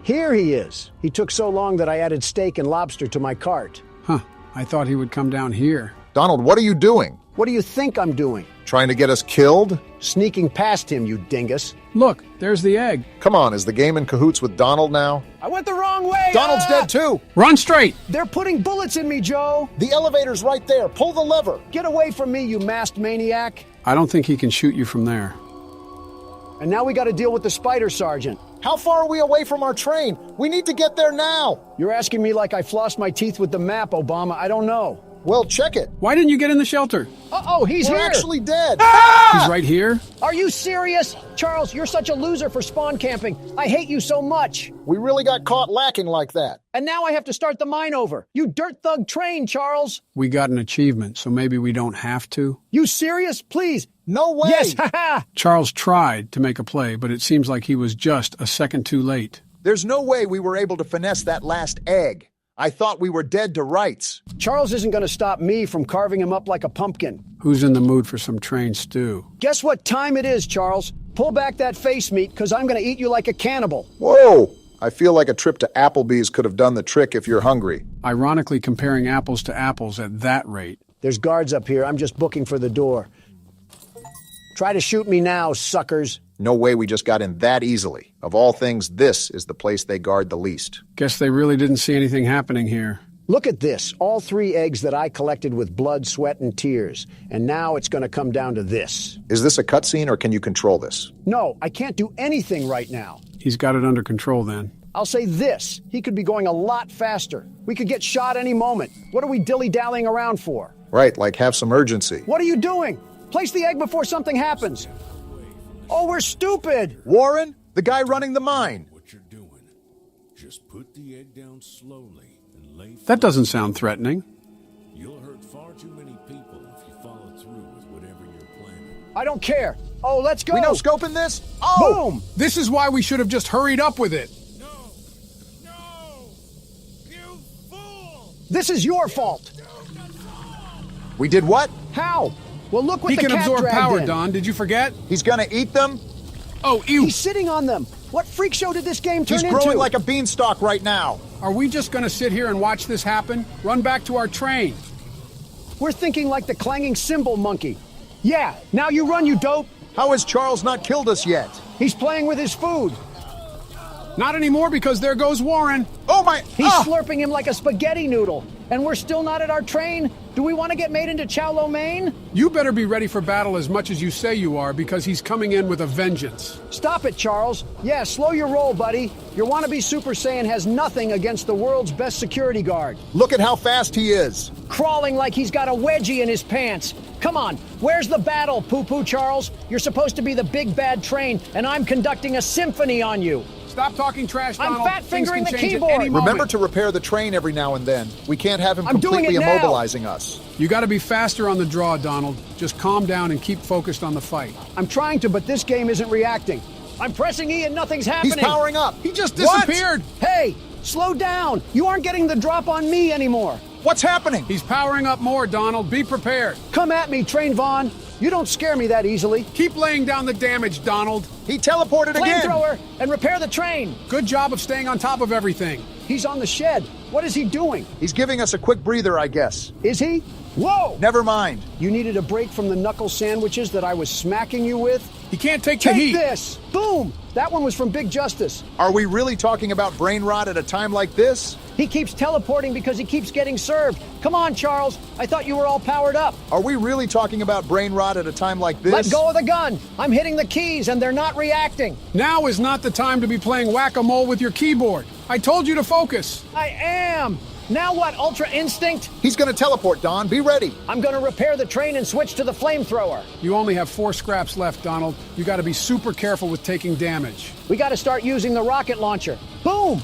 Here he is. He took so long that I added steak and lobster to my cart. Huh. I thought he would come down here. Donald, what are you doing? What do you think I'm doing? Trying to get us killed? Sneaking past him, you dingus. Look, there's the egg. Come on, is the game in cahoots with Donald now? I went the wrong way! Donald's dead too! Run straight! They're putting bullets in me, Joe! The elevator's right there. Pull the lever. Get away from me, you masked maniac! I don't think he can shoot you from there. And now we got to deal with the spider sergeant. How far are we away from our train? We need to get there now. You're asking me like I flossed my teeth with the map, Obama. I don't know. Well, check it. Why didn't you get in the shelter? Uh-oh, he's We're here! actually dead. He's right here? Are you serious? Charles, you're such a loser for spawn camping. I hate you so much. We really got caught lacking like that. And now I have to start the mine over. You dirt thug train, Charles. We got an achievement, so maybe we don't have to. You serious? Please. No way. Yes, haha. Charles tried to make a play, but it seems like he was just a second too late. There's no way we were able to finesse that last egg. I thought we were dead to rights. Charles isn't going to stop me from carving him up like a pumpkin. Who's in the mood for some train stew? Guess what time it is, Charles? Pull back that face meat, because I'm going to eat you like a cannibal. Whoa! I feel like a trip to Applebee's could have done the trick if you're hungry. Ironically comparing apples to apples at that rate. There's guards up here. I'm just booking for the door. Try to shoot me now, suckers. No way we just got in that easily. Of all things, this is the place they guard the least. Guess they really didn't see anything happening here. Look at this. All 3 eggs that I collected with blood, sweat, and tears. And now it's going to come down to this. Is this a cutscene or can you control this? No, I can't do anything right now. He's got it under control then. I'll say this. He could be going a lot faster. We could get shot any moment. What are we dilly-dallying around for? Right, like have some urgency. What are you doing? Place the egg before something happens. Oh, we're stupid! Warren, the guy running the mine. What you're doing. Just put the egg down slowly and lay That doesn't sound threatening. You'll hurt far too many people if you follow through with whatever you're planning. I don't care. Oh, let's go. We no scoping this? Oh! Boom! This is why we should have just hurried up with it. This is your fault. We did what? How? Well, look what He the can cat absorb dragged power, in. Don. Did you forget? He's gonna eat them? Oh, ew. He's sitting on them. What freak show did this game turn He's into? growing like a beanstalk right now. Are we just going to sit here and watch this happen? Run back to our train. We're thinking like the clanging cymbal monkey. Yeah, now you run, you dope. How has Charles not killed us yet? He's playing with his food. Not anymore because there goes Warren. Oh my... He's slurping him like a spaghetti noodle. And we're still not at our train? Do we want to get made into chow lo mein? You better be ready for battle as much as you say you are because he's coming in with a vengeance. Stop it, Charles. Yeah, slow your roll, buddy. Your wannabe Super Saiyan has nothing against the world's best security guard. Look at how fast he is. Crawling like he's got a wedgie in his pants. Come on, where's the battle, Poo-Poo Charles? You're supposed to be the big bad train, and I'm conducting a symphony on you. Stop talking trash, Donald. I'm fat-fingering the Things can change at keyboard. any moment. Remember to repair the train every now and then. We can't have him I'm doing completely it now. immobilizing us. You got to be faster on the draw, Donald. Just calm down and keep focused on the fight. I'm trying to, but this game isn't reacting. I'm pressing E and nothing's happening. He's powering up. He just disappeared. Hey, slow down. You aren't getting the drop on me anymore. What's happening? He's powering up more, Donald. Be prepared. Come at me, Train Vaughn. You don't scare me that easily. Keep laying down the damage, Donald. He teleported again. Flamethrower and repair the train. Good job of staying on top of everything. He's on the shed. What is he doing? He's giving us a quick breather, I guess. Is he? Whoa! Never mind. You needed a break from the knuckle sandwiches that I was smacking you with? He can't take the heat. Take this! Boom! That one was from Big Justice. Are we really talking about brain rot at a time like this? He keeps teleporting because he keeps getting served. Come on, Charles. I thought you were all powered up. Are we really talking about brain rot at a time like this? Let go of the gun. I'm hitting the keys and they're not reacting. Now is not the time to be playing whack-a-mole with your keyboard. I told you to focus. I am. Now what, Ultra Instinct? He's gonna teleport, Don. Be ready. I'm gonna repair the train and switch to the flamethrower. You only have 4 scraps left, Donald. You gotta be super careful with taking damage. We gotta start using the rocket launcher. Boom!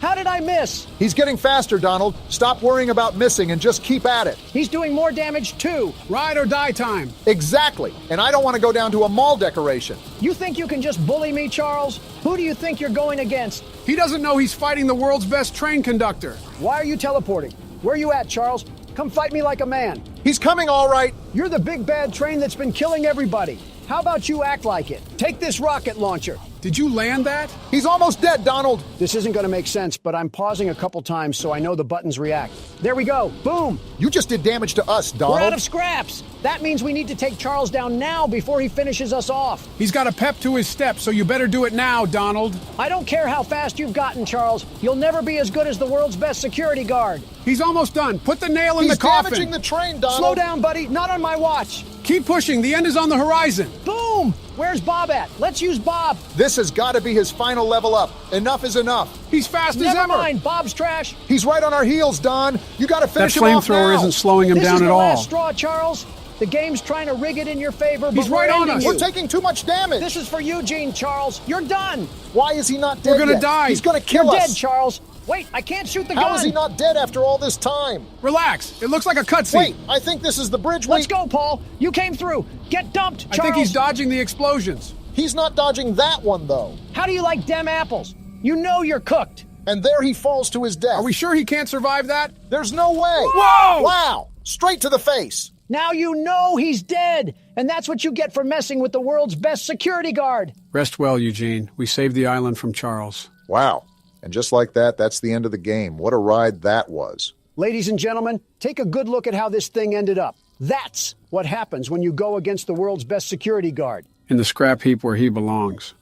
How did I miss? He's getting faster, Donald. Stop worrying about missing and just keep at it. He's doing more damage too. Ride or die time. Exactly. And I don't want to go down to a mall decoration. You think you can just bully me, Charles? Who do you think you're going against? He doesn't know he's fighting the world's best train conductor. Why are you teleporting? Where are you at, Charles? Come fight me like a man. He's coming all right. You're the big bad train that's been killing everybody. How about you act like it? Take this rocket launcher. Did you land that? He's almost dead, Donald. This isn't going to make sense, but I'm pausing a couple times so I know the buttons react. There we go. Boom. You just did damage to us, Donald. We're out of scraps. That means we need to take Charles down now before he finishes us off. He's got a pep to his step, so you better do it now, Donald. I don't care how fast you've gotten, Charles. You'll never be as good as the world's best security guard. He's almost done. Put the nail in He's the coffin. damaging the train, Donald. Slow down, buddy. Not on my watch. Keep pushing. The end is on the horizon. Boom! Where's Bob at? Let's use Bob. This has got to be his final level up. Enough is enough. He's fast as Never ever. mind. Bob's trash. He's right on our heels, Don. You got to finish That him off flamethrower now. isn't slowing him This down is at the all. last straw, Charles. The game's trying to rig it in your favor, but He's right we're on ending us. you. We're taking too much damage. This is for Eugene, Charles. You're done. Why is he not dead We're gonna yet? die. He's going to kill You're us. dead, Charles. Wait, I can't shoot the gun. How is he not dead after all this time? Relax. It looks like a cutscene. Wait, I think this is the bridge. Let's go, Paul. You came through. Get dumped, Charles. I think he's dodging the explosions. He's not dodging that one, though. How do you like dem apples? You know you're cooked. And there he falls to his death. Are we sure he can't survive that? There's no way. Whoa! Wow! Straight to the face. Now you know he's dead. And that's what you get for messing with the world's best security guard. Rest well, Eugene. We saved the island from Charles. Wow. And just like that, that's the end of the game. What a ride that was. Ladies and gentlemen, take a good look at how this thing ended up. That's what happens when you go against the world's best security guard. In the scrap heap where he belongs.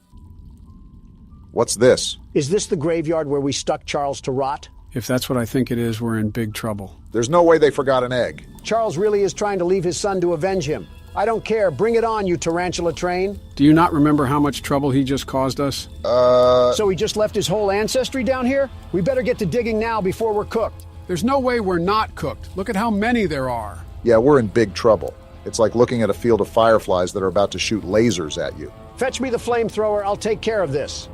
What's this? Is this the graveyard where we stuck Charles to rot? If that's what I think it is, we're in big trouble. There's no way they forgot an egg. Charles really is trying to leave his son to avenge him. I don't care. Bring it on, you tarantula train. Do you not remember how much trouble he just caused us? So he just left his whole ancestry down here? We better get to digging now before we're cooked. There's no way we're not cooked. Look at how many there are. Yeah, we're in big trouble. It's like looking at a field of fireflies that are about to shoot lasers at you. Fetch me the flamethrower, I'll take care of this.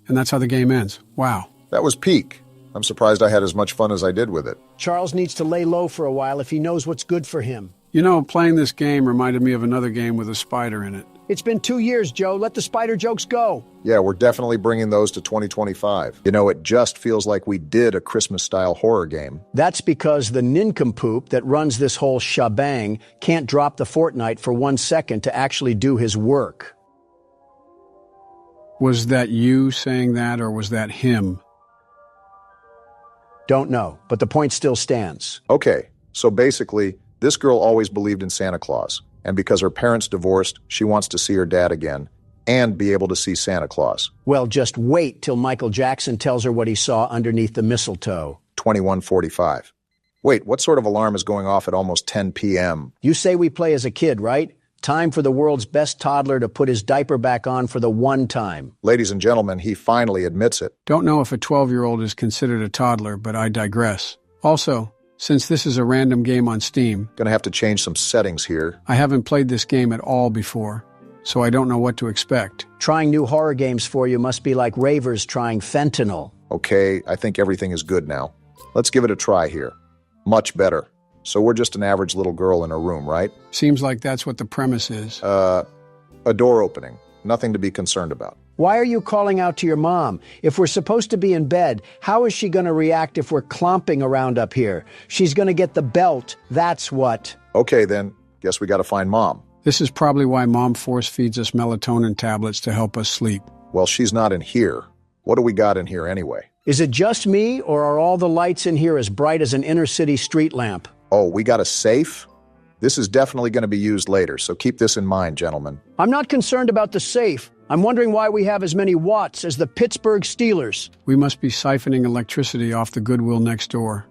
And that's how the game ends. Wow. That was peak. I'm surprised I had as much fun as I did with it. Charles needs to lay low for a while if he knows what's good for him. You know, playing this game reminded me of another game with a spider in it. It's been 2 years, Joe. Let the spider jokes go. Yeah, we're definitely bringing those to 2025. You know, it just feels like we did a Christmas-style horror game. That's because the nincompoop that runs this whole shebang can't drop the Fortnite for 1 second to actually do his work. Was that you saying that, or was that him? Don't know, but the point still stands. Okay, so basically, this girl always believed in Santa Claus. And because her parents divorced, she wants to see her dad again and be able to see Santa Claus. Well, just wait till Michael Jackson tells her what he saw underneath the mistletoe. 21:45. Wait, what sort of alarm is going off at almost 10 p.m.? You say we play as a kid, right? Time for the world's best toddler to put his diaper back on for the one time. Ladies and gentlemen, he finally admits it. Don't know if a 12-year-old is considered a toddler, but I digress. Also, since this is a random game on Steam, gonna have to change some settings here. I haven't played this game at all before, so I don't know what to expect. Trying new horror games for you must be like ravers trying fentanyl. Okay, I think everything is good now. Let's give it a try here. Much better. So we're just an average little girl in her room, right? Seems like that's what the premise is. A door opening. Nothing to be concerned about. Why are you calling out to your mom? If we're supposed to be in bed, how is she going to react if we're clomping around up here? She's going to get the belt, that's what. Okay, then. Guess we got to find Mom. This is probably why Mom force feeds us melatonin tablets to help us sleep. Well, she's not in here. What do we got in here anyway? Is it just me, or are all the lights in here as bright as an inner-city street lamp? Oh, we got a safe? This is definitely going to be used later, so keep this in mind, gentlemen. I'm not concerned about the safe. I'm wondering why we have as many watts as the Pittsburgh Steelers. We must be siphoning electricity off the Goodwill next door.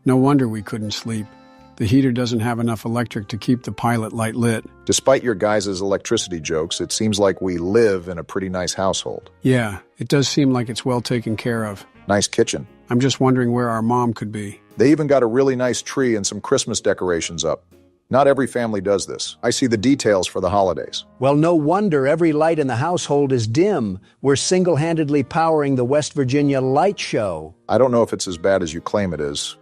No wonder we couldn't sleep. The heater doesn't have enough electric to keep the pilot light lit. Despite your guys' electricity jokes, it seems like we live in a pretty nice household. Yeah, it does seem like it's well taken care of. Nice kitchen. I'm just wondering where our mom could be. They even got a really nice tree and some Christmas decorations up. Not every family does this. I see the details for the holidays. Well, no wonder every light in the household is dim. We're single-handedly powering the West Virginia light show. I don't know if it's as bad as you claim it is.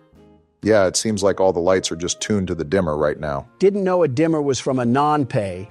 Yeah, it seems like all the lights are just tuned to the dimmer right now. Didn't know a dimmer was from a non-pay.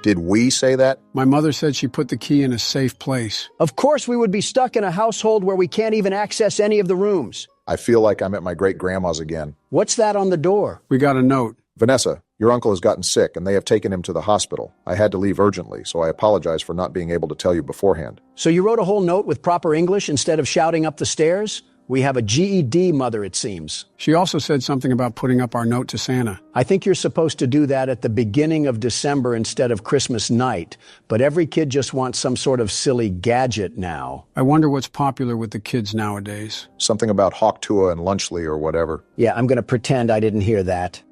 Did we say that? My mother said she put the key in a safe place. Of course we would be stuck in a household where we can't even access any of the rooms. I feel like I'm at my great-grandma's again. What's that on the door? We got a note. Vanessa, your uncle has gotten sick and they have taken him to the hospital. I had to leave urgently, so I apologize for not being able to tell you beforehand. So you wrote a whole note with proper English instead of shouting up the stairs? We have a GED mother, it seems. She also said something about putting up our note to Santa. I think you're supposed to do that at the beginning of December instead of Christmas night, but every kid just wants some sort of silly gadget now. I wonder what's popular with the kids nowadays. Something about Hawktua and Lunchley or whatever. Yeah, I'm going to pretend I didn't hear that.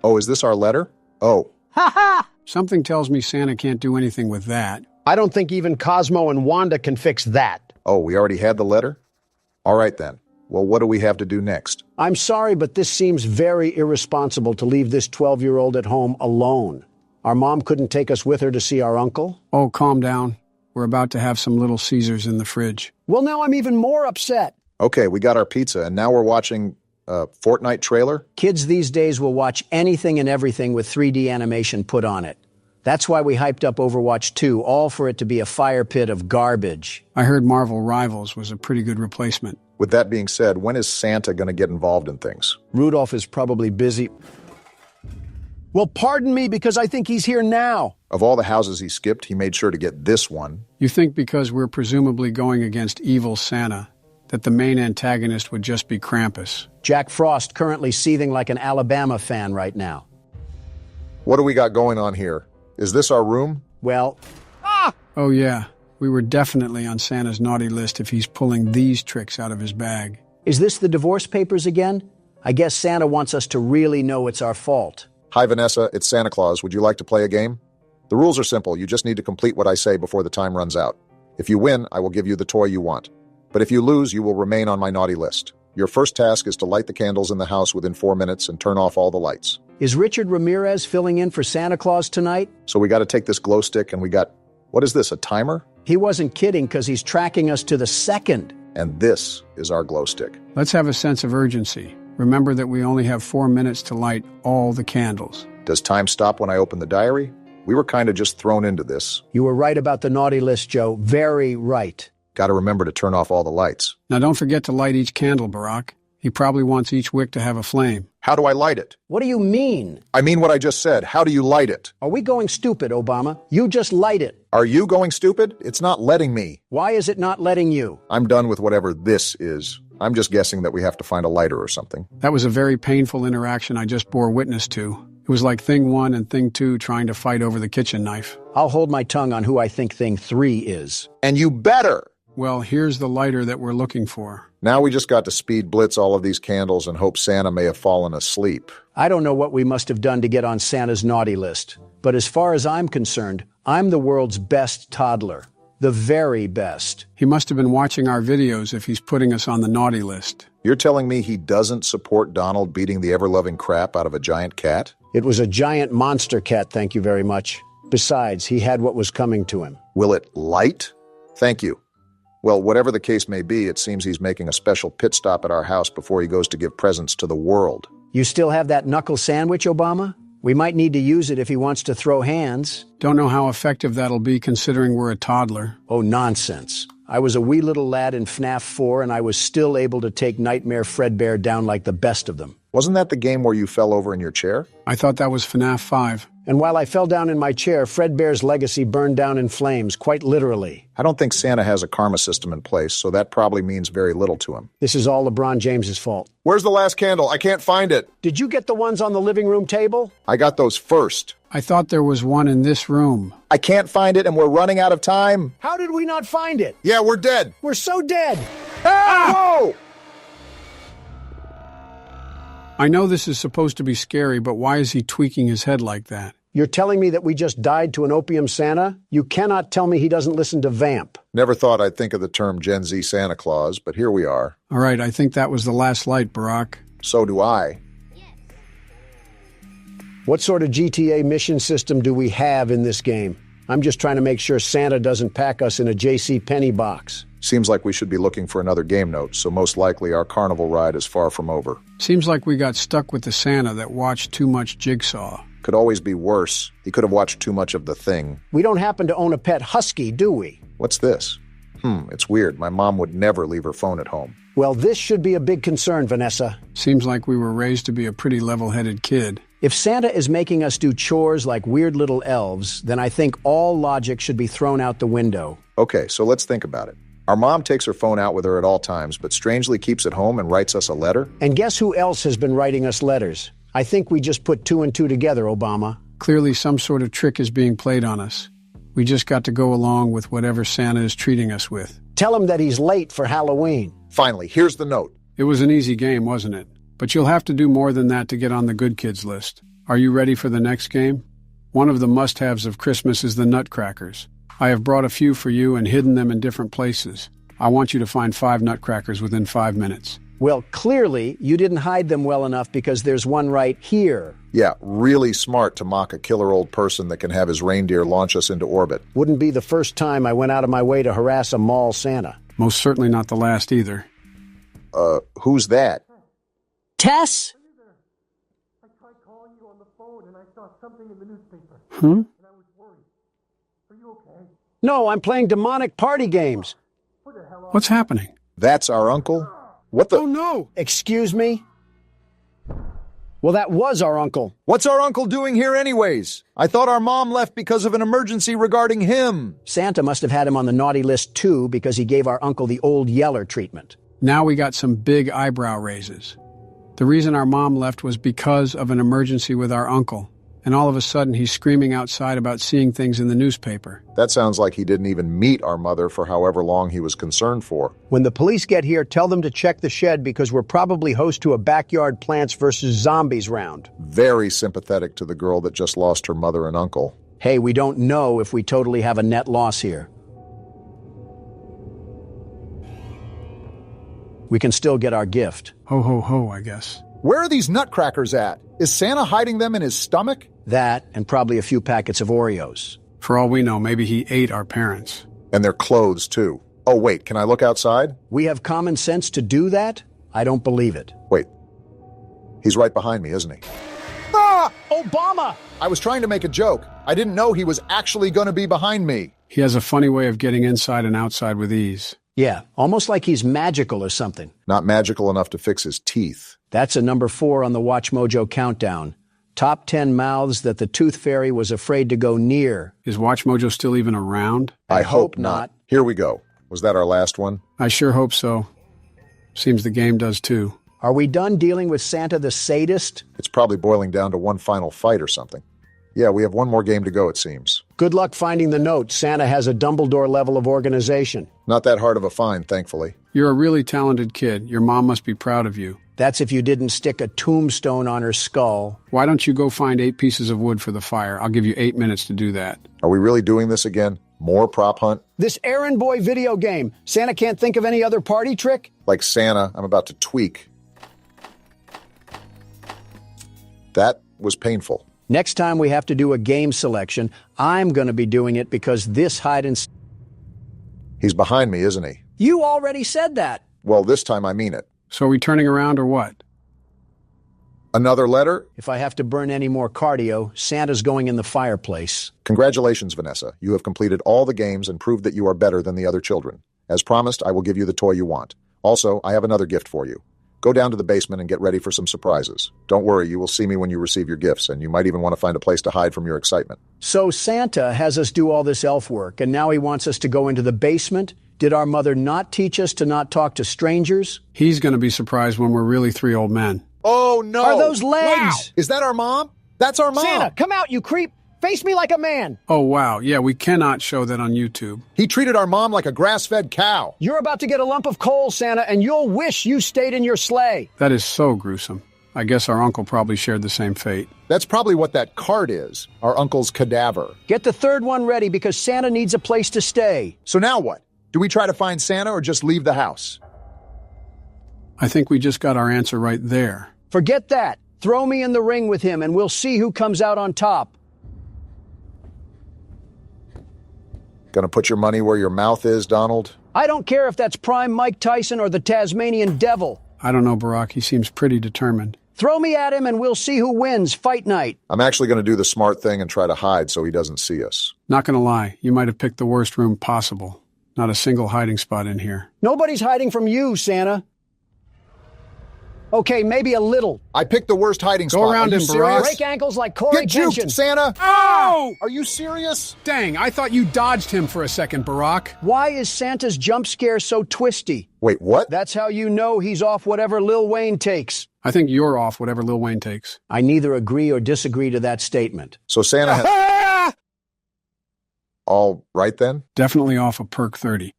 Oh, is this our letter? Oh. Ha ha! Something tells me Santa can't do anything with that. I don't think even Cosmo and Wanda can fix that. Oh, we already had the letter? All right, then. Well, what do we have to do next? I'm sorry, but this seems very irresponsible to leave this 12-year-old at home alone. Our mom couldn't take us with her to see our uncle? Oh, calm down. We're about to have some Little Caesars in the fridge. Well, now I'm even more upset. Okay, we got our pizza, and now we're watching a Fortnite trailer? Kids these days will watch anything and everything with 3D animation put on it. That's why we hyped up Overwatch 2, all for it to be a fire pit of garbage. I heard Marvel Rivals was a pretty good replacement. With that being said, when is Santa going to get involved in things? Rudolph is probably busy. Well, pardon me, because I think he's here now. Of all the houses he skipped, he made sure to get this one. You think because we're presumably going against evil Santa, that the main antagonist would just be Krampus? Jack Frost currently seething like an Alabama fan right now. What do we got going on here? Is this our room? Well... Oh, yeah. We were definitely on Santa's naughty list if he's pulling these tricks out of his bag. Is this the divorce papers again? I guess Santa wants us to really know it's our fault. Hi, Vanessa. It's Santa Claus. Would you like to play a game? The rules are simple. You just need to complete what I say before the time runs out. If you win, I will give you the toy you want. But if you lose, you will remain on my naughty list. Your first task is to light the candles in the house within 4 minutes and turn off all the lights. Is Richard Ramirez filling in for Santa Claus tonight? So we got to take this glow stick and we got, what is this, a timer? He wasn't kidding because he's tracking us to the second. And this is our glow stick. Let's have a sense of urgency. Remember that we only have 4 minutes to light all the candles. Does time stop when I open the diary? We were kind of just thrown into this. You were right about the naughty list, Joe. Very right. Got to remember to turn off all the lights. Now don't forget to light each candle, Barack. He probably wants each wick to have a flame. How do I light it? What do you mean? I mean what I just said. How do you light it? Are we going stupid, Obama? You just light it. Are you going stupid? It's not letting me. Why is it not letting you? I'm done with whatever this is. I'm just guessing that we have to find a lighter or something. That was a very painful interaction I just bore witness to. It was like Thing 1 and Thing 2 trying to fight over the kitchen knife. I'll hold my tongue on who I think Thing 3 is. And you better! Well, here's the lighter that we're looking for. Now we just got to speed blitz all of these candles and hope Santa may have fallen asleep. I don't know what we must have done to get on Santa's naughty list, but as far as I'm concerned, I'm the world's best toddler. The very best. He must have been watching our videos if he's putting us on the naughty list. You're telling me he doesn't support Donald beating the ever-loving crap out of a giant cat? It was a giant monster cat, thank you very much. Besides, he had what was coming to him. Will it light? Thank you. Well, whatever the case may be, it seems he's making a special pit stop at our house before he goes to give presents to the world. You still have that knuckle sandwich, Obama? We might need to use it if he wants to throw hands. Don't know how effective that'll be considering we're a toddler. Oh, nonsense. I was a wee little lad in FNAF 4 and I was still able to take Nightmare Fredbear down like the best of them. Wasn't that the game where you fell over in your chair? I thought that was FNAF 5. And while I fell down in my chair, Fredbear's legacy burned down in flames, quite literally. I don't think Santa has a karma system in place, so that probably means very little to him. This is all LeBron James's fault. Where's the last candle? I can't find it. Did you get the ones on the living room table? I got those first. I thought there was one in this room. I can't find it and we're running out of time. How did we not find it? Yeah, we're dead. We're so dead. Ah! Whoa! I know this is supposed to be scary, but why is he tweaking his head like that? You're telling me that we just died to an opium Santa? You cannot tell me he doesn't listen to Vamp. Never thought I'd think of the term Gen Z Santa Claus, but here we are. All right, I think that was the last light, Barack. So do I. What sort of GTA mission system do we have in this game? I'm just trying to make sure Santa doesn't pack us in a J.C. Penney box. Seems like we should be looking for another game note, so most likely our carnival ride is far from over. Seems like we got stuck with the Santa that watched too much Jigsaw. Could always be worse. He could have watched too much of The Thing. We don't happen to own a pet husky, do we? What's this? It's weird. My mom would never leave her phone at home. Well, this should be a big concern, Vanessa. Seems like we were raised to be a pretty level-headed kid. If Santa is making us do chores like weird little elves, then I think all logic should be thrown out the window. Okay, so let's think about it. Our mom takes her phone out with her at all times, but strangely keeps it home and writes us a letter. And guess who else has been writing us letters? I think we just put 2 and 2 together, Obama. Clearly some sort of trick is being played on us. We just got to go along with whatever Santa is treating us with. Tell him that he's late for Halloween. Finally, here's the note. It was an easy game, wasn't it? But you'll have to do more than that to get on the good kids list. Are you ready for the next game? One of the must-haves of Christmas is the nutcrackers. I have brought a few for you and hidden them in different places. I want you to find 5 nutcrackers within 5 minutes. Well, clearly, you didn't hide them well enough because there's one right here. Yeah, really smart to mock a killer old person that can have his reindeer launch us into orbit. Wouldn't be the first time I went out of my way to harass a mall Santa. Most certainly not the last either. Who's that? Tess? I tried calling you on the phone and I saw something in the newspaper. And I was worried. Are you okay? No, I'm playing demonic party games. Who the hell are What's happening? That's our uncle? What the? Oh, no! Excuse me? Well, that was our uncle. What's our uncle doing here anyways? I thought our mom left because of an emergency regarding him. Santa must have had him on the naughty list too because he gave our uncle the old yeller treatment. Now we got some big eyebrow raises. The reason our mom left was because of an emergency with our uncle. And all of a sudden he's screaming outside about seeing things in the newspaper. That sounds like he didn't even meet our mother for however long he was concerned for. When the police get here, tell them to check the shed because we're probably host to a backyard Plants vs. Zombies round. Very sympathetic to the girl that just lost her mother and uncle. Hey, we don't know if we totally have a net loss here. We can still get our gift. Ho, ho, ho, I guess. Where are these nutcrackers at? Is Santa hiding them in his stomach? That, and probably a few packets of Oreos. For all we know, maybe he ate our parents. And their clothes, too. Oh, wait, can I look outside? We have common sense to do that? I don't believe it. Wait. He's right behind me, isn't he? Ah! Obama! I was trying to make a joke. I didn't know he was actually going to be behind me. He has a funny way of getting inside and outside with ease. Yeah, almost like he's magical or something. Not magical enough to fix his teeth. That's a number 4 on the Watch Mojo countdown. Top 10 mouths that the Tooth Fairy was afraid to go near. Is Watch Mojo still even around? I hope not. Here we go. Was that our last one? I sure hope so. Seems the game does too. Are we done dealing with Santa the sadist? It's probably boiling down to one final fight or something. Yeah, we have one more game to go, it seems. Good luck finding the note. Santa has a Dumbledore level of organization. Not that hard of a find, thankfully. You're a really talented kid. Your mom must be proud of you. That's if you didn't stick a tombstone on her skull. Why don't you go find 8 pieces of wood for the fire? I'll give you 8 minutes to do that. Are we really doing this again? More prop hunt? This errand boy video game. Santa can't think of any other party trick? Like Santa, I'm about to tweak. That was painful. Next time we have to do a game selection, I'm going to be doing it because this hide and... He's behind me, isn't he? You already said that. Well, this time I mean it. So are we turning around or what? Another letter? If I have to burn any more cardio, Santa's going in the fireplace. Congratulations, Vanessa. You have completed all the games and proved that you are better than the other children. As promised, I will give you the toy you want. Also, I have another gift for you. Go down to the basement and get ready for some surprises. Don't worry, you will see me when you receive your gifts, and you might even want to find a place to hide from your excitement. So Santa has us do all this elf work, and now he wants us to go into the basement? Did our mother not teach us to not talk to strangers? He's going to be surprised when we're really 3 old men. Oh, no! Are those legs? Wow. Is that our mom? That's our mom! Santa, come out, you creep! Face me like a man! Oh, wow. Yeah, we cannot show that on YouTube. He treated our mom like a grass-fed cow. You're about to get a lump of coal, Santa, and you'll wish you stayed in your sleigh. That is so gruesome. I guess our uncle probably shared the same fate. That's probably what that card is, our uncle's cadaver. Get the 3rd one ready because Santa needs a place to stay. So now what? Do we try to find Santa or just leave the house? I think we just got our answer right there. Forget that. Throw me in the ring with him and we'll see who comes out on top. Gonna put your money where your mouth is, Donald? I don't care if that's prime Mike Tyson or the Tasmanian Devil. I don't know, Barack. He seems pretty determined. Throw me at him and we'll see who wins. Fight night. I'm actually going to do the smart thing and try to hide so he doesn't see us. Not gonna lie. You might have picked the worst room possible. Not a single hiding spot in here. Nobody's hiding from you, Santa. Okay, maybe a little. I picked the worst hiding spot. Go around him, Barack. Break ankles like Corey Get juked, Kenshin. Santa! Oh! Are you serious? Dang, I thought you dodged him for a second, Barack. Why is Santa's jump scare so twisty? Wait, what? That's how you know he's off whatever Lil Wayne takes. I think you're off whatever Lil Wayne takes. I neither agree or disagree to that statement. So Santa has... All right, then? Definitely off a perk 30.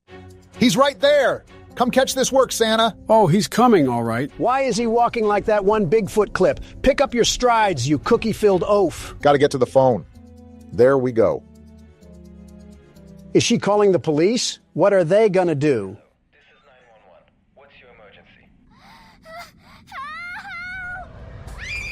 He's right there! Come catch this work, Santa. Oh, he's coming, all right. Why is he walking like that one Bigfoot clip? Pick up your strides, you cookie-filled oaf. Gotta get to the phone. There we go. Is she calling the police? What are they gonna do? This is 911. What's your emergency?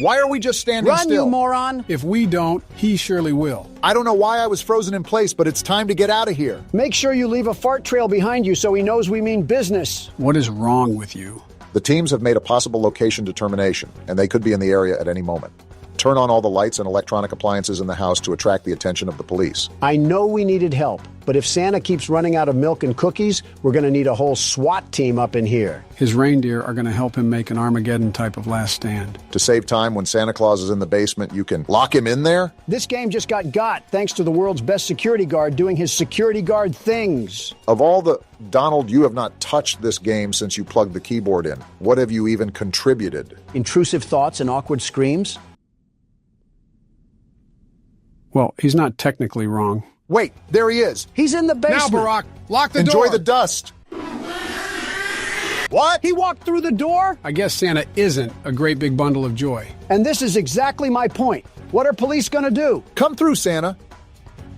Why are we just standing Run, still? you moron! If we don't, he surely will. I don't know why I was frozen in place, but it's time to get out of here. Make sure you leave a fart trail behind you so he knows we mean business. What is wrong with you? The teams have made a possible location determination, and they could be in the area at any moment. Turn on all the lights and electronic appliances in the house to attract the attention of the police. I know we needed help, but if Santa keeps running out of milk and cookies, we're going to need a whole SWAT team up in here. His reindeer are going to help him make an Armageddon type of last stand. To save time, when Santa Claus is in the basement, you can lock him in there? This game just got thanks to the world's best security guard doing his security guard things. Of all the... Donald, you have not touched this game since you plugged the keyboard in. What have you even contributed? Intrusive thoughts and awkward screams? Well, he's not technically wrong. Wait, there he is. He's in the basement. Now, Barack, lock the Enjoy door. the dust. What? He walked through the door? I guess Santa isn't a great big bundle of joy. And this is exactly my point. What are police gonna do? Come through, Santa.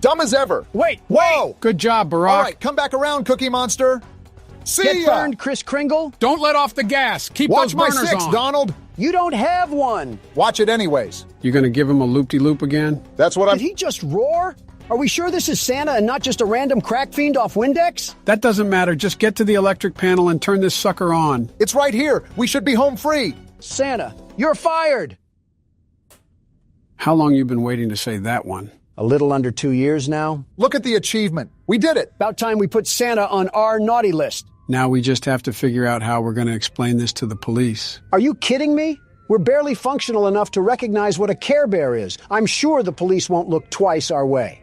Dumb as ever. Wait, Whoa! Good job, Barack. All right, come back around, Cookie Monster. See Get ya! burned, Kris Kringle. Don't let off the gas. Keep Watch those my burners six, on. Donald! You don't have one. Watch it anyways. You gonna give him a loop-de-loop again? That's what I'm... Did he just roar? Are we sure this is Santa and not just a random crack fiend off Windex? That doesn't matter. Just get to the electric panel and turn this sucker on. It's right here. We should be home free. Santa, you're fired. How long you been waiting to say that one? A little under 2 years now. Look at the achievement. We did it. About time we put Santa on our naughty list. Now we just have to figure out how we're going to explain this to the police. Are you kidding me? We're barely functional enough to recognize what a Care Bear is. I'm sure the police won't look twice our way.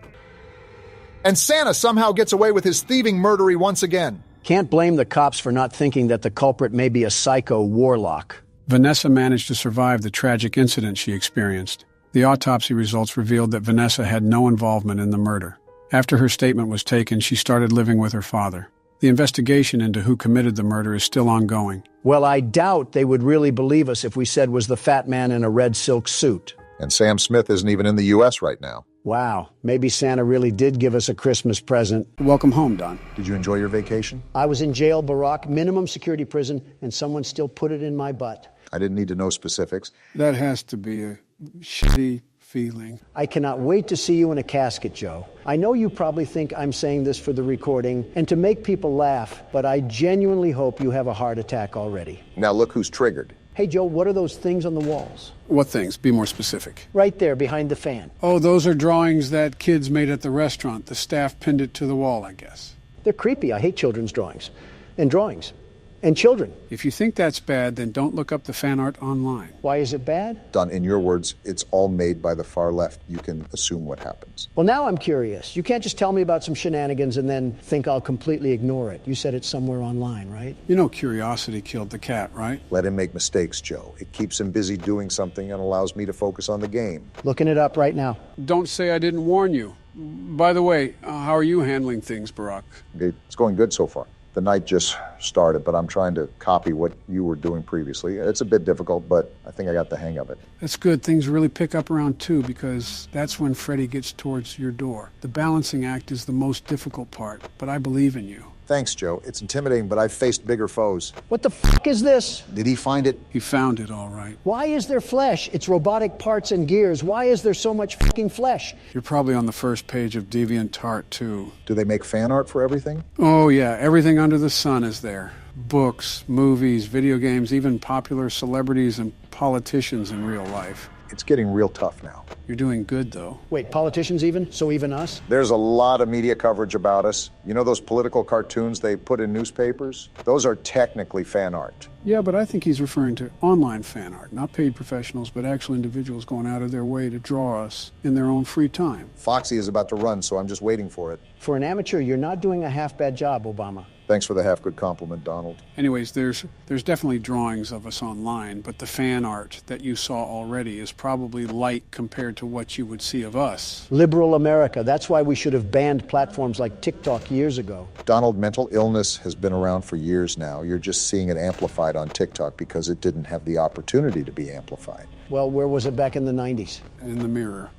And Santa somehow gets away with his thieving murdery once again. Can't blame the cops for not thinking that the culprit may be a psycho warlock. Vanessa managed to survive the tragic incident she experienced. The autopsy results revealed that Vanessa had no involvement in the murder. After her statement was taken, she started living with her father. The investigation into who committed the murder is still ongoing. Well, I doubt they would really believe us if we said was the fat man in a red silk suit. And Sam Smith isn't even in the U.S. right now. Wow, maybe Santa really did give us a Christmas present. Welcome home, Don. Did you enjoy your vacation? I was in jail, Barack, minimum security prison, and someone still put it in my butt. I didn't need to know specifics. That has to be a shitty feeling. I cannot wait to see you in a casket, Joe. I know you probably think I'm saying this for the recording and to make people laugh, but I genuinely hope you have a heart attack already. Now look who's triggered. Hey, Joe, what are those things on the walls? What things? Be more specific. Right there, behind the fan. Oh, those are drawings that kids made at the restaurant. The staff pinned it to the wall, I guess. They're creepy. I hate children's drawings. And drawings. And children. If you think that's bad, then don't look up the fan art online. Why is it bad? Don, in your words, it's all made by the far left. You can assume what happens. Well, now I'm curious. You can't just tell me about some shenanigans and then think I'll completely ignore it. You said it's somewhere online, right? You know curiosity killed the cat, right? Let him make mistakes, Joe. It keeps him busy doing something and allows me to focus on the game. Looking it up right now. Don't say I didn't warn you. By the way, how are you handling things, Barack? It's going good so far. The night just started, but I'm trying to copy what you were doing previously. It's a bit difficult, but I think I got the hang of it. That's good. Things really pick up around 2 because that's when Freddy gets towards your door. The balancing act is the most difficult part, but I believe in you. Thanks, Joe. It's intimidating, but I've faced bigger foes. What the f*** is this? Did he find it? He found it, all right. Why is there flesh? It's robotic parts and gears. Why is there so much fucking flesh? You're probably on the first page of DeviantArt, too. Do they make fan art for everything? Oh, yeah. Everything under the sun is there. Books, movies, video games, even popular celebrities and politicians in real life. It's getting real tough now. You're doing good, though. Wait, politicians even? So even us? There's a lot of media coverage about us. You know those political cartoons they put in newspapers? Those are technically fan art. Yeah, but I think he's referring to online fan art, not paid professionals, but actual individuals going out of their way to draw us in their own free time. Foxy is about to run, so I'm just waiting for it. For an amateur, you're not doing a half-bad job, Obama. Thanks for the half-good compliment, Donald. Anyways, there's definitely drawings of us online, but the fan art that you saw already is probably light compared to what you would see of us. Liberal America. That's why we should have banned platforms like TikTok years ago. Donald, mental illness has been around for years now. You're just seeing it amplified on TikTok because it didn't have the opportunity to be amplified. Well, where was it back in the 90s? In the mirror.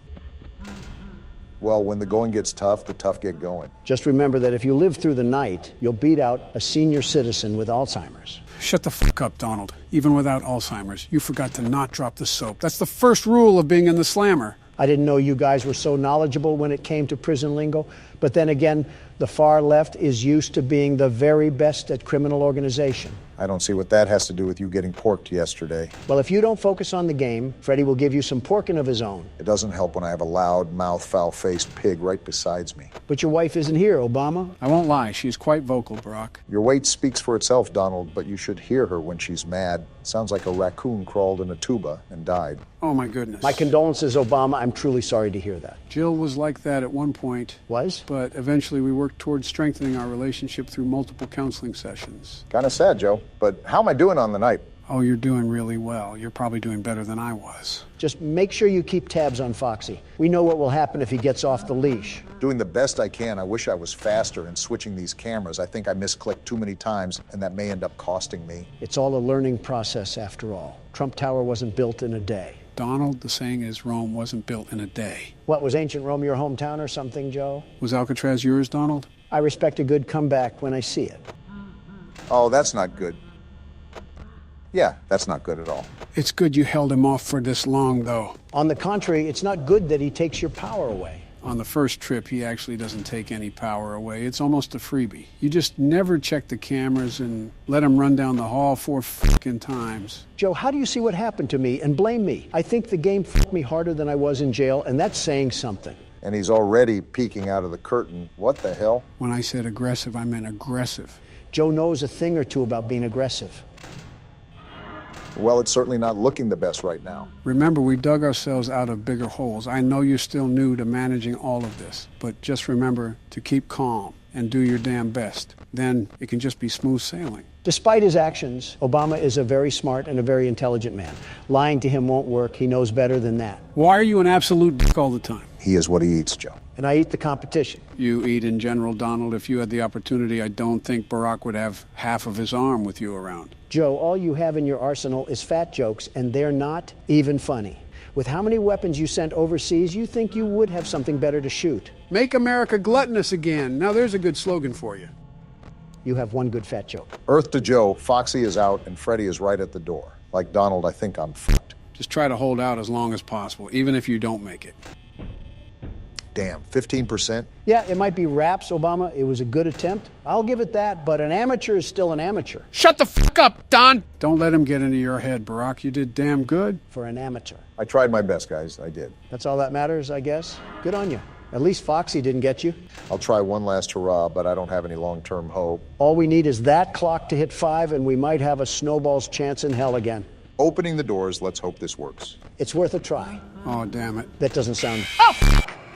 Well, when the going gets tough, the tough get going. Just remember that if you live through the night, you'll beat out a senior citizen with Alzheimer's. Shut the fuck up, Donald. Even without Alzheimer's, you forgot to not drop the soap. That's the first rule of being in the slammer. I didn't know you guys were so knowledgeable when it came to prison lingo. But then again, the far left is used to being the very best at criminal organization. I don't see what that has to do with you getting porked yesterday. Well, if you don't focus on the game, Freddy will give you some porking of his own. It doesn't help when I have a loud, mouth, foul-faced pig right beside me. But your wife isn't here, Obama. I won't lie, she's quite vocal, Barack. Your weight speaks for itself, Donald, but you should hear her when she's mad. It sounds like a raccoon crawled in a tuba and died. Oh, my goodness. My condolences, Obama. I'm truly sorry to hear that. Jill was like that at one point. Was? But eventually we worked towards strengthening our relationship through multiple counseling sessions. Kind of sad, Joe, but how am I doing on the night? Oh, you're doing really well. You're probably doing better than I was. Just make sure you keep tabs on Foxy. We know what will happen if he gets off the leash. Doing the best I can. I wish I was faster in switching these cameras. I think I misclicked too many times, and that may end up costing me. It's all a learning process after all. Trump Tower wasn't built in a day. Donald, the saying is Rome wasn't built in a day. What, was ancient Rome your hometown or something, Joe? Was Alcatraz yours, Donald? I respect a good comeback when I see it. Oh, that's not good. Yeah, that's not good at all. It's good you held him off for this long, though. On the contrary, it's not good that he takes your power away. On the first trip, he actually doesn't take any power away. It's almost a freebie. You just never check the cameras and let him run down the hall 4 fucking times. Joe, how do you see what happened to me and blame me? I think the game fucked me harder than I was in jail, and that's saying something. And he's already peeking out of the curtain. What the hell? When I said aggressive, I meant aggressive. Joe knows a thing or two about being aggressive. Well, it's certainly not looking the best right now. Remember, we dug ourselves out of bigger holes. I know you're still new to managing all of this, but just remember to keep calm and do your damn best. Then it can just be smooth sailing. Despite his actions, Obama is a very smart and a very intelligent man. Lying to him won't work. He knows better than that. Why are you an absolute dick all the time? He is what he eats, Joe. And I eat the competition. You eat in general, Donald. If you had the opportunity, I don't think Barack would have half of his arm with you around. Joe, all you have in your arsenal is fat jokes, and they're not even funny. With how many weapons you sent overseas, you think you would have something better to shoot. Make America gluttonous again. Now there's a good slogan for you. You have one good fat joke. Earth to Joe, Foxy is out, and Freddy is right at the door. Like Donald, I think I'm fucked. Just try to hold out as long as possible, even if you don't make it. Damn, 15%? Yeah, it might be raps, Obama. It was a good attempt. I'll give it that, but an amateur is still an amateur. Shut the fuck up, Don! Don't let him get into your head, Barack. You did damn good. For an amateur. I tried my best, guys. I did. That's all that matters, I guess. Good on you. At least Foxy didn't get you. I'll try one last hurrah, but I don't have any long-term hope. All we need is that clock to hit 5, and we might have a snowball's chance in hell again. Opening the doors, let's hope this works. It's worth a try. Oh, damn it. That doesn't sound... Oh!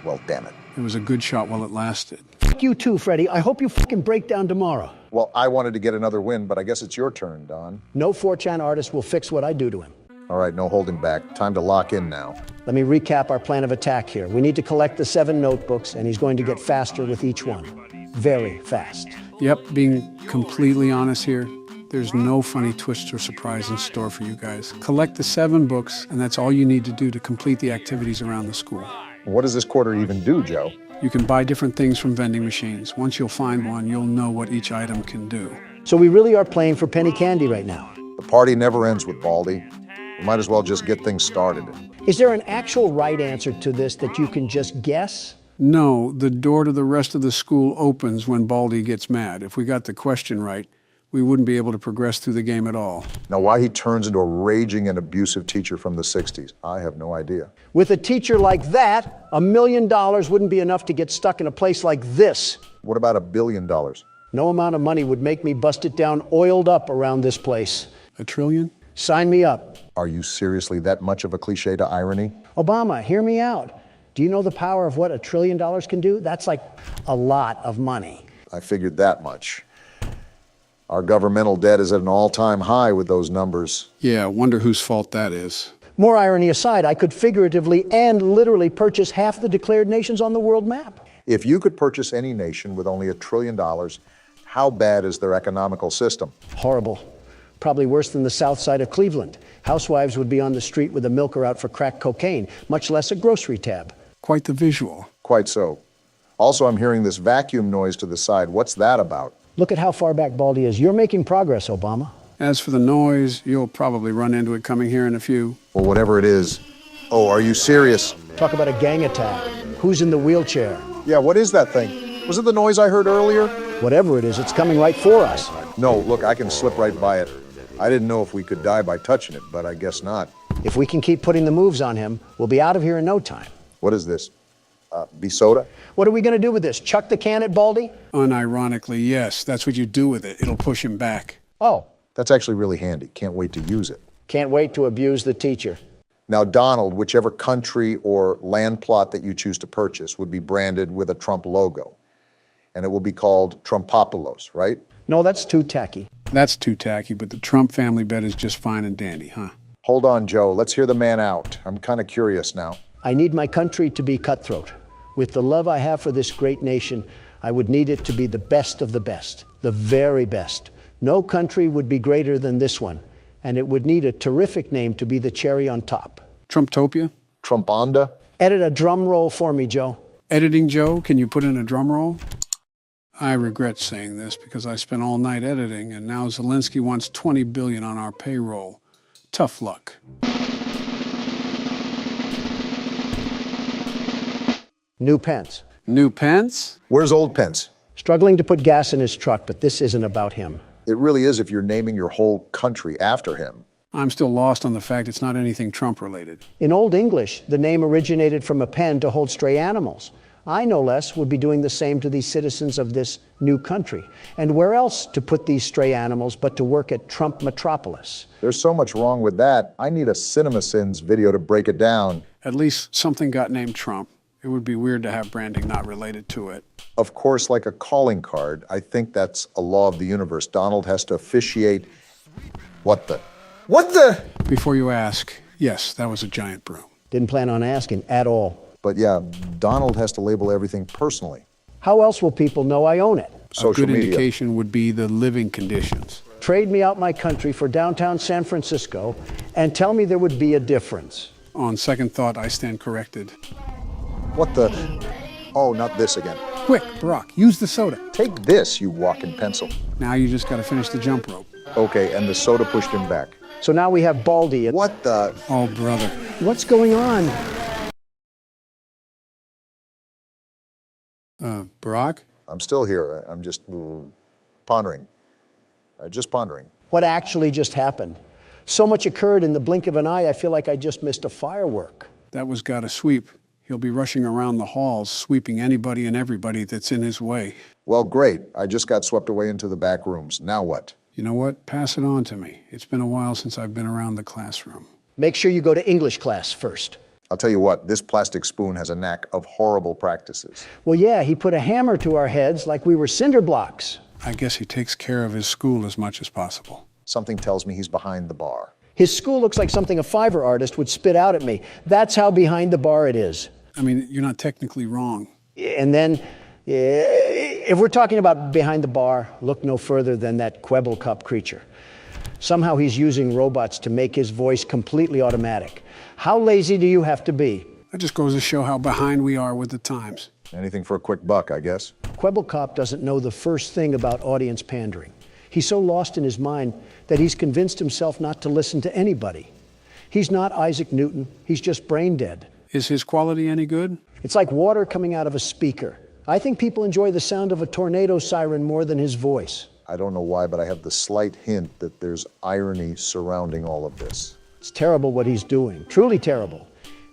Well, damn it. It was a good shot while it lasted. Fuck you too, Freddy. I hope you fucking break down tomorrow. Well, I wanted to get another win, but I guess it's your turn, Don. No 4chan artist will fix what I do to him. All right, no holding back. Time to lock in now. Let me recap our plan of attack here. We need to collect the 7 notebooks, and he's going to get faster with each one. Very fast. Yep, being completely honest here, there's no funny twist or surprise in store for you guys. Collect the 7 books, and that's all you need to do to complete the activities around the school. What does this quarter even do, Joe? You can buy different things from vending machines. Once you'll find one, you'll know what each item can do. So we really are playing for penny candy right now. The party never ends with Baldy. We might as well just get things started. Is there an actual right answer to this that you can just guess? No, the door to the rest of the school opens when Baldy gets mad. If we got the question right, we wouldn't be able to progress through the game at all. Now, why he turns into a raging and abusive teacher from the 60s, I have no idea. With a teacher like that, $1 million wouldn't be enough to get stuck in a place like this. What about $1 billion? No amount of money would make me bust it down oiled up around this place. $1 trillion? Sign me up. Are you seriously that much of a cliche to irony? Obama, hear me out. Do you know the power of what $1 trillion can do? That's like a lot of money. I figured that much. Our governmental debt is at an all-time high with those numbers. Yeah, wonder whose fault that is. More irony aside, I could figuratively and literally purchase half the declared nations on the world map. If you could purchase any nation with only $1 trillion, how bad is their economical system? Horrible. Probably worse than the south side of Cleveland. Housewives would be on the street with a milker out for crack cocaine, much less a grocery tab. Quite the visual. Quite so. Also, I'm hearing this vacuum noise to the side. What's that about? Look at how far back Baldy is. You're making progress, Obama. As for the noise, you'll probably run into it coming here in a few. Well, whatever it is. Oh, are you serious? Talk about a gang attack. Who's in the wheelchair? Yeah, what is that thing? Was it the noise I heard earlier? Whatever it is, it's coming right for us. No, look, I can slip right by it. I didn't know if we could die by touching it, but I guess not. If we can keep putting the moves on him, we'll be out of here in no time. What is this? Soda? What are we going to do with this? Chuck the can at Baldy? Unironically, yes. That's what you do with it. It'll push him back. Oh. That's actually really handy. Can't wait to use it. Can't wait to abuse the teacher. Now, Donald, whichever country or land plot that you choose to purchase would be branded with a Trump logo. And it will be called Trumpopolos, right? No, that's too tacky. That's too tacky, but the Trump family bet is just fine and dandy, huh? Hold on, Joe. Let's hear the man out. I'm kind of curious now. I need my country to be cutthroat. With the love I have for this great nation, I would need it to be the best of the best, the very best. No country would be greater than this one, and it would need a terrific name to be the cherry on top. Trumptopia? Trumponda? Edit a drum roll for me, Joe. Editing Joe, can you put in a drum roll? I regret saying this because I spent all night editing, and now Zelensky wants $20 billion on our payroll. Tough luck. New Pence. New Pence? Where's old Pence? Struggling to put gas in his truck, but this isn't about him. It really is if you're naming your whole country after him. I'm still lost on the fact it's not anything Trump-related. In Old English, the name originated from a pen to hold stray animals. I, no less, would be doing the same to these citizens of this new country. And where else to put these stray animals but to work at Trump Metropolis? There's so much wrong with that. I need a CinemaSins video to break it down. At least something got named Trump. It would be weird to have branding not related to it. Of course, like a calling card, I think that's a law of the universe. Donald has to officiate. What the? Before you ask, yes, that was a giant broom. Didn't plan on asking at all. But yeah, Donald has to label everything personally. How else will people know I own it? Social a good media. indication would be the living conditions. Trade me out my country for downtown San Francisco and tell me there would be a difference. On second thought, I stand corrected. What the? Oh, not this again. Quick, Barack, use the soda. Take this, you walking pencil. Now you just got to finish the jump rope. Okay, and the soda pushed him back. So now we have Baldy. What the? Oh, brother. What's going on? Barack? I'm still here. I'm just pondering. Just pondering. What actually just happened? So much occurred in the blink of an eye, I feel like I just missed a firework. That was gotta sweep. He'll be rushing around the halls, sweeping anybody and everybody that's in his way. Well, great. I just got swept away into the back rooms. Now what? You know what? Pass it on to me. It's been a while since I've been around the classroom. Make sure you go to English class first. I'll tell you what, this plastic spoon has a knack of horrible practices. Well, yeah, he put a hammer to our heads like we were cinder blocks. I guess he takes care of his school as much as possible. Something tells me he's behind the bar. His school looks like something a Fiverr artist would spit out at me. That's how behind the bar it is. I mean, you're not technically wrong. And then, if we're talking about behind the bar, look no further than that Quebble Cup creature. Somehow he's using robots to make his voice completely automatic. How lazy do you have to be? That just goes to show how behind we are with the times. Anything for a quick buck, I guess. Quebble Cop doesn't know the first thing about audience pandering. He's so lost in his mind that he's convinced himself not to listen to anybody. He's not Isaac Newton, he's just brain dead. Is his quality any good? It's like water coming out of a speaker. I think people enjoy the sound of a tornado siren more than his voice. I don't know why, but I have the slight hint that there's irony surrounding all of this. It's terrible what he's doing, truly terrible.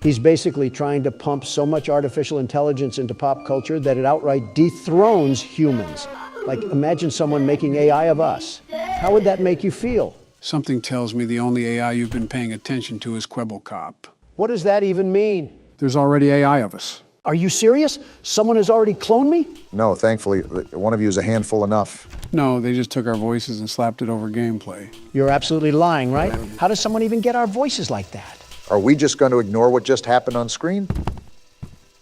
He's basically trying to pump so much artificial intelligence into pop culture that it outright dethrones humans. Like, imagine someone making AI of us. How would that make you feel? Something tells me the only AI you've been paying attention to is Quebble Cop. What does that even mean? There's already AI of us. Are you serious? Someone has already cloned me? No, thankfully, one of you is a handful enough. No, they just took our voices and slapped it over gameplay. You're absolutely lying, right? How does someone even get our voices like that? Are we just going to ignore what just happened on screen?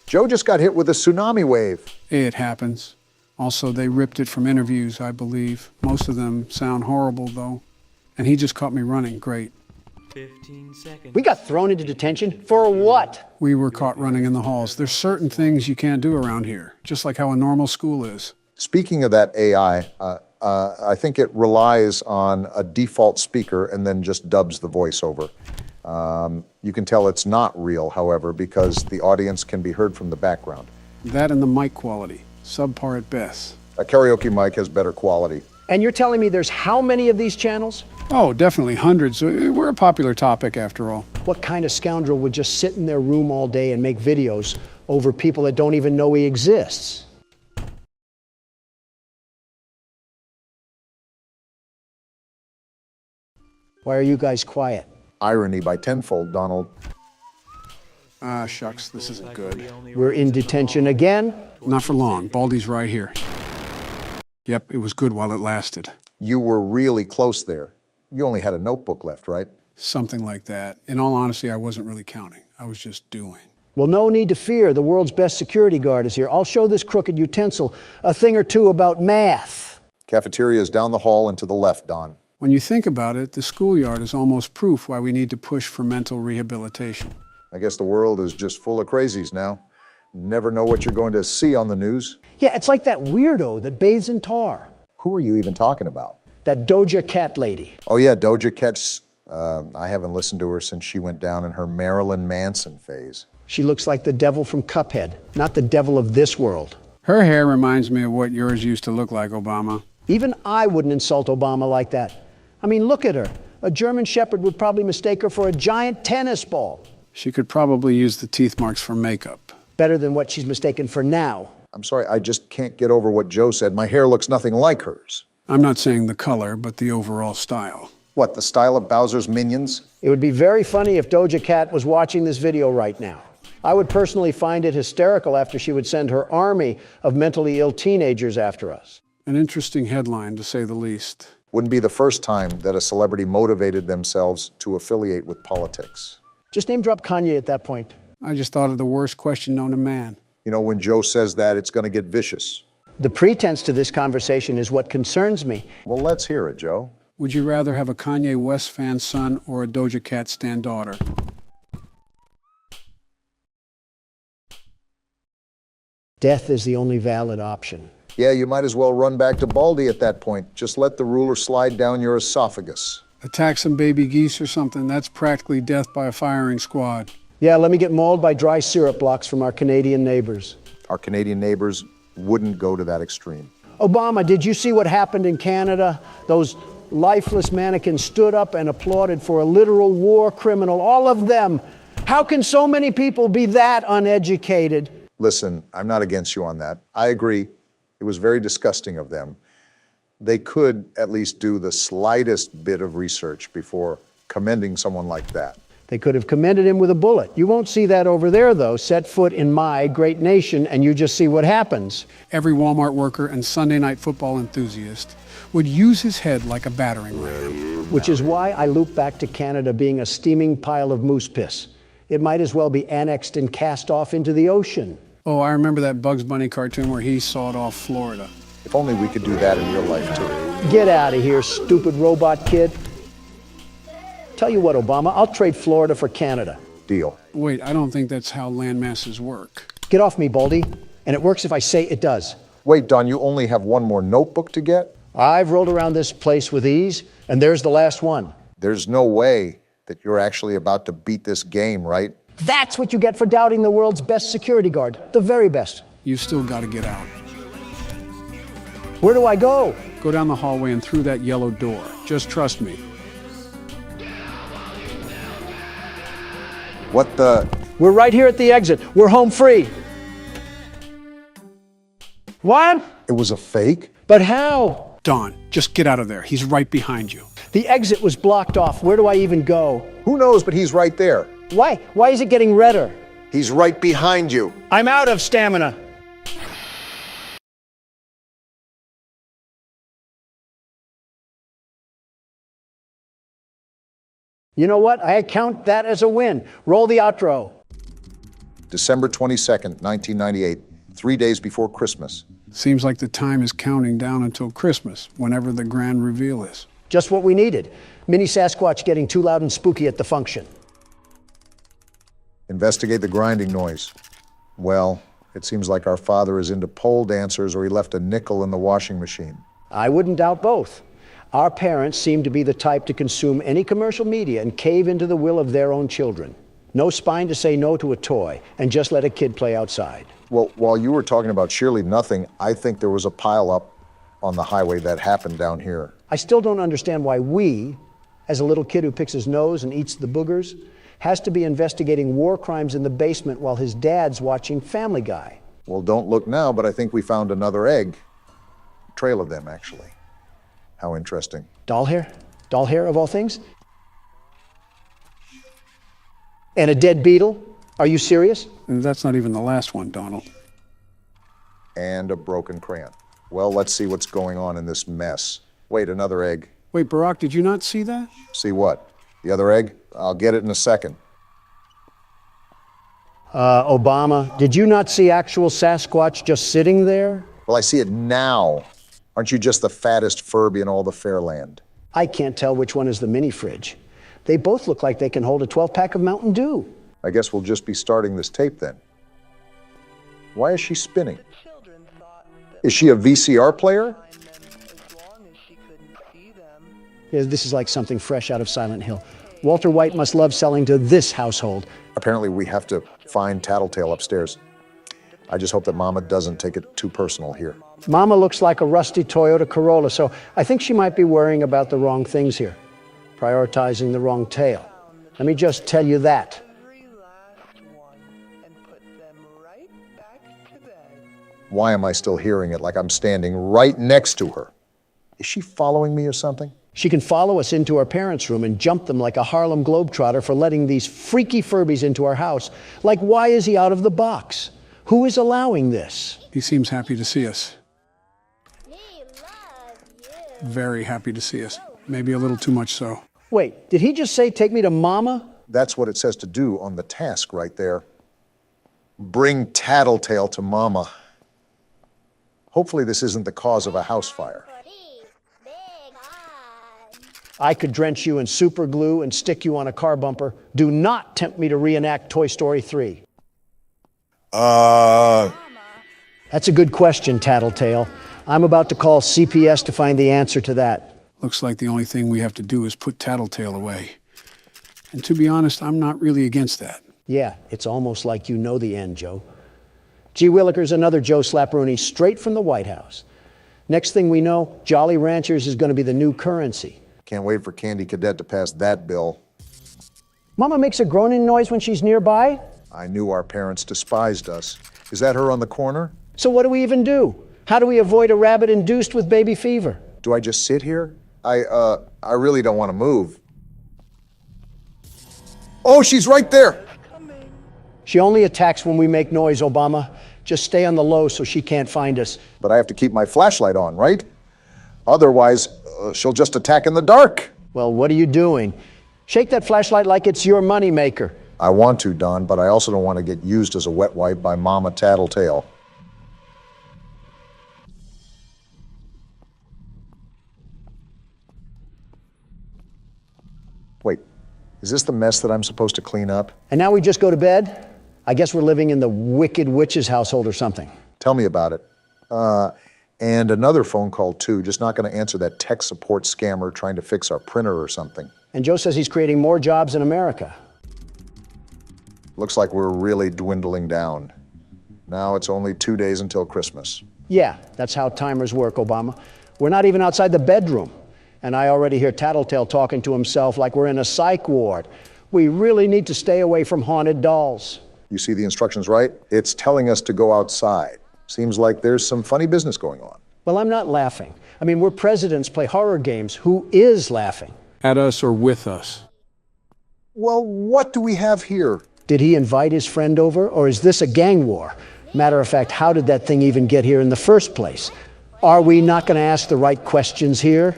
Joe just got hit with a tsunami wave. It happens. Also, they ripped it from interviews, I believe. Most of them sound horrible, though. And he just caught me running. Great. 15 seconds. We got thrown into detention for what? We were caught running in the halls. There's certain things you can't do around here, just like how a normal school is. Speaking of that AI, I think it relies on a default speaker and then just dubs the voiceover. You can tell it's not real, however, because the audience can be heard from the background. That and the mic quality, subpar at best. A karaoke mic has better quality. And you're telling me there's how many of these channels? Oh, definitely hundreds. We're a popular topic, after all. What kind of scoundrel would just sit in their room all day and make videos over people that don't even know he exists? Why are you guys quiet? Irony by tenfold, Donald. Ah, shucks, this isn't good. We're in detention again? Not for long. Baldy's right here. Yep, it was good while it lasted. You were really close there. You only had a notebook left, right? Something like that. In all honesty, I wasn't really counting. I was just doing. Well, no need to fear. The world's best security guard is here. I'll show this crooked utensil a thing or two about math. Cafeteria is down the hall and to the left, Don. When you think about it, the schoolyard is almost proof why we need to push for mental rehabilitation. I guess the world is just full of crazies now. Never know what you're going to see on the news. Yeah, it's like that weirdo that bathes in tar. Who are you even talking about? That Doja Cat lady. Oh yeah, Doja Cat's, I haven't listened to her since she went down in her Marilyn Manson phase. She looks like the devil from Cuphead, not the devil of this world. Her hair reminds me of what yours used to look like, Obama. Even I wouldn't insult Obama like that. I mean, look at her. A German Shepherd would probably mistake her for a giant tennis ball. She could probably use the teeth marks for makeup. Better than what she's mistaken for now. I'm sorry, I just can't get over what Joe said. My hair looks nothing like hers. I'm not saying the color, but the overall style. What, the style of Bowser's Minions? It would be very funny if Doja Cat was watching this video right now. I would personally find it hysterical after she would send her army of mentally ill teenagers after us. An interesting headline, to say the least. Wouldn't be the first time that a celebrity motivated themselves to affiliate with politics. Just name drop Kanye at that point. I just thought of the worst question known to man. You know, when Joe says that, it's going to get vicious. The pretense to this conversation is what concerns me. Well, let's hear it, Joe. Would you rather have a Kanye West fan son or a Doja Cat stan daughter? Death is the only valid option. Yeah, you might as well run back to Baldy at that point. Just let the ruler slide down your esophagus. Attack some baby geese or something, that's practically death by a firing squad. Yeah, let me get mauled by dry syrup blocks from our Canadian neighbors. Our Canadian neighbors wouldn't go to that extreme. Obama, did you see what happened in Canada? Those lifeless mannequins stood up and applauded for a literal war criminal, all of them. How can so many people be that uneducated? Listen, I'm not against you on that. I agree. It was very disgusting of them. They could at least do the slightest bit of research before commending someone like that. They could have commended him with a bullet. You won't see that over there, though. Set foot in my great nation, and you just see what happens. Every Walmart worker and Sunday night football enthusiast would use his head like a battering ram. Which is why I loop back to Canada being a steaming pile of moose piss. It might as well be annexed and cast off into the ocean. Oh, I remember that Bugs Bunny cartoon where he sawed off Florida. If only we could do that in real life, too. Get out of here, stupid robot kid. Tell you what, Obama, I'll trade Florida for Canada. Deal. Wait, I don't think that's how land masses work. Get off me, Baldy. And it works if I say it does. Wait, Don, you only have one more notebook to get? I've rolled around this place with ease, and there's the last one. There's no way that you're actually about to beat this game, right? That's what you get for doubting the world's best security guard. The very best. You've still got to get out. Where do I go? Go down the hallway and through that yellow door. Just trust me. What the? We're right here at the exit. We're home free. What? It was a fake? But how? Don, just get out of there. He's right behind you. The exit was blocked off. Where do I even go? Who knows, but he's right there. Why? Why is it getting redder? He's right behind you. I'm out of stamina. You know what? I count that as a win. Roll the outro. December 22nd, 1998, 3 days before Christmas. Seems like the time is counting down until Christmas, whenever the grand reveal is. Just what we needed. Mini Sasquatch getting too loud and spooky at the function. Investigate the grinding noise. Well, it seems like our father is into pole dancers or he left a nickel in the washing machine. I wouldn't doubt both. Our parents seem to be the type to consume any commercial media and cave into the will of their own children. No spine to say no to a toy and just let a kid play outside. Well, while you were talking about Shirley Nothing, I think there was a pile-up on the highway that happened down here. I still don't understand why we, as a little kid who picks his nose and eats the boogers, has to be investigating war crimes in the basement while his dad's watching Family Guy. Well, don't look now, but I think we found another egg. A trail of them, actually. How interesting. Doll hair? Doll hair, of all things? And a dead beetle? Are you serious? That's not even the last one, Donald. And a broken crayon. Well, let's see what's going on in this mess. Wait, another egg. Wait, Barack, did you not see that? See what? The other egg? I'll get it in a second. Obama, did you not see actual Sasquatch just sitting there? Well, I see it now. Aren't you just the fattest Furby in all the Fairland? I can't tell which one is the mini fridge. They both look like they can hold a 12-pack of Mountain Dew. I guess we'll just be starting this tape then. Why is she spinning? Is she a VCR player? Yeah, this is like something fresh out of Silent Hill. Walter White must love selling to this household. Apparently we have to find Tattletale upstairs. I just hope that Mama doesn't take it too personal here. Mama looks like a rusty Toyota Corolla, so I think she might be worrying about the wrong things here, prioritizing the wrong tale. Let me just tell you that. Why am I still hearing it like I'm standing right next to her? Is she following me or something? She can follow us into our parents' room and jump them like a Harlem Globetrotter for letting these freaky Furbies into our house. Like, why is he out of the box? Who is allowing this? He seems happy to see us. Very happy to see us. Maybe a little too much so. Wait, did he just say take me to Mama? That's what it says to do on the task right there. Bring Tattletale to Mama. Hopefully this isn't the cause of a house fire. I could drench you in super glue and stick you on a car bumper. Do not tempt me to reenact Toy Story 3. That's a good question, Tattletale. I'm about to call CPS to find the answer to that. Looks like the only thing we have to do is put Tattletale away. And to be honest, I'm not really against that. Yeah, it's almost like you know the end, Joe. Gee Willikers, another Joe Slapperoonie straight from the White House. Next thing we know, Jolly Ranchers is going to be the new currency. Can't wait for Candy Cadet to pass that bill. Mama makes a groaning noise when she's nearby? I knew our parents despised us. Is that her on the corner? So what do we even do? How do we avoid a rabbit induced with baby fever? Do I just sit here? I really don't want to move. Oh, she's right there! She only attacks when we make noise, Obama. Just stay on the low so she can't find us. But I have to keep my flashlight on, right? Otherwise, she'll just attack in the dark. Well, what are you doing? Shake that flashlight like it's your moneymaker. I want to, Don, but I also don't want to get used as a wet wipe by Mama Tattletale. Wait, is this the mess that I'm supposed to clean up? And now we just go to bed? I guess we're living in the Wicked Witch's household or something. Tell me about it. And another phone call, too. Just not going to answer that tech support scammer trying to fix our printer or something. And Joe says he's creating more jobs in America. Looks like we're really dwindling down. Now it's only 2 days until Christmas. Yeah, that's how timers work, Obama. We're not even outside the bedroom. And I already hear Tattletale talking to himself like we're in a psych ward. We really need to stay away from haunted dolls. You see the instructions, right? It's telling us to go outside. Seems like there's some funny business going on. Well, I'm not laughing. I mean, we're presidents play horror games. Who is laughing? At us or with us? Well, what do we have here? Did he invite his friend over, or is this a gang war? Matter of fact, how did that thing even get here in the first place? Are we not going to ask the right questions here?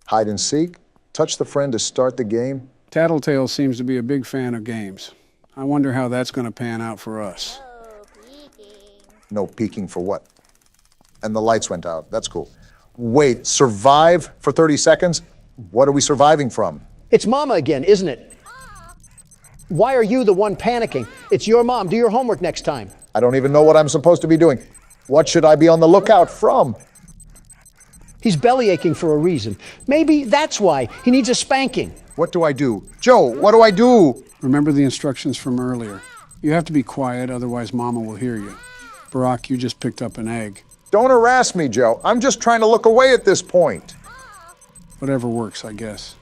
Hide and seek? Touch the friend to start the game? Tattletale seems to be a big fan of games. I wonder how that's going to pan out for us. No peeking for what? And the lights went out. That's cool. Wait, survive for 30 seconds? What are we surviving from? It's Mama again, isn't it? Why are you the one panicking? It's your mom. Do your homework next time. I don't even know what I'm supposed to be doing. What should I be on the lookout from? He's belly aching for a reason. Maybe that's why. He needs a spanking. What do I do? Joe, what do I do? Remember the instructions from earlier. You have to be quiet, otherwise Mama will hear you. Barack, you just picked up an egg. Don't harass me, Joe. I'm just trying to look away at this point. Whatever works, I guess.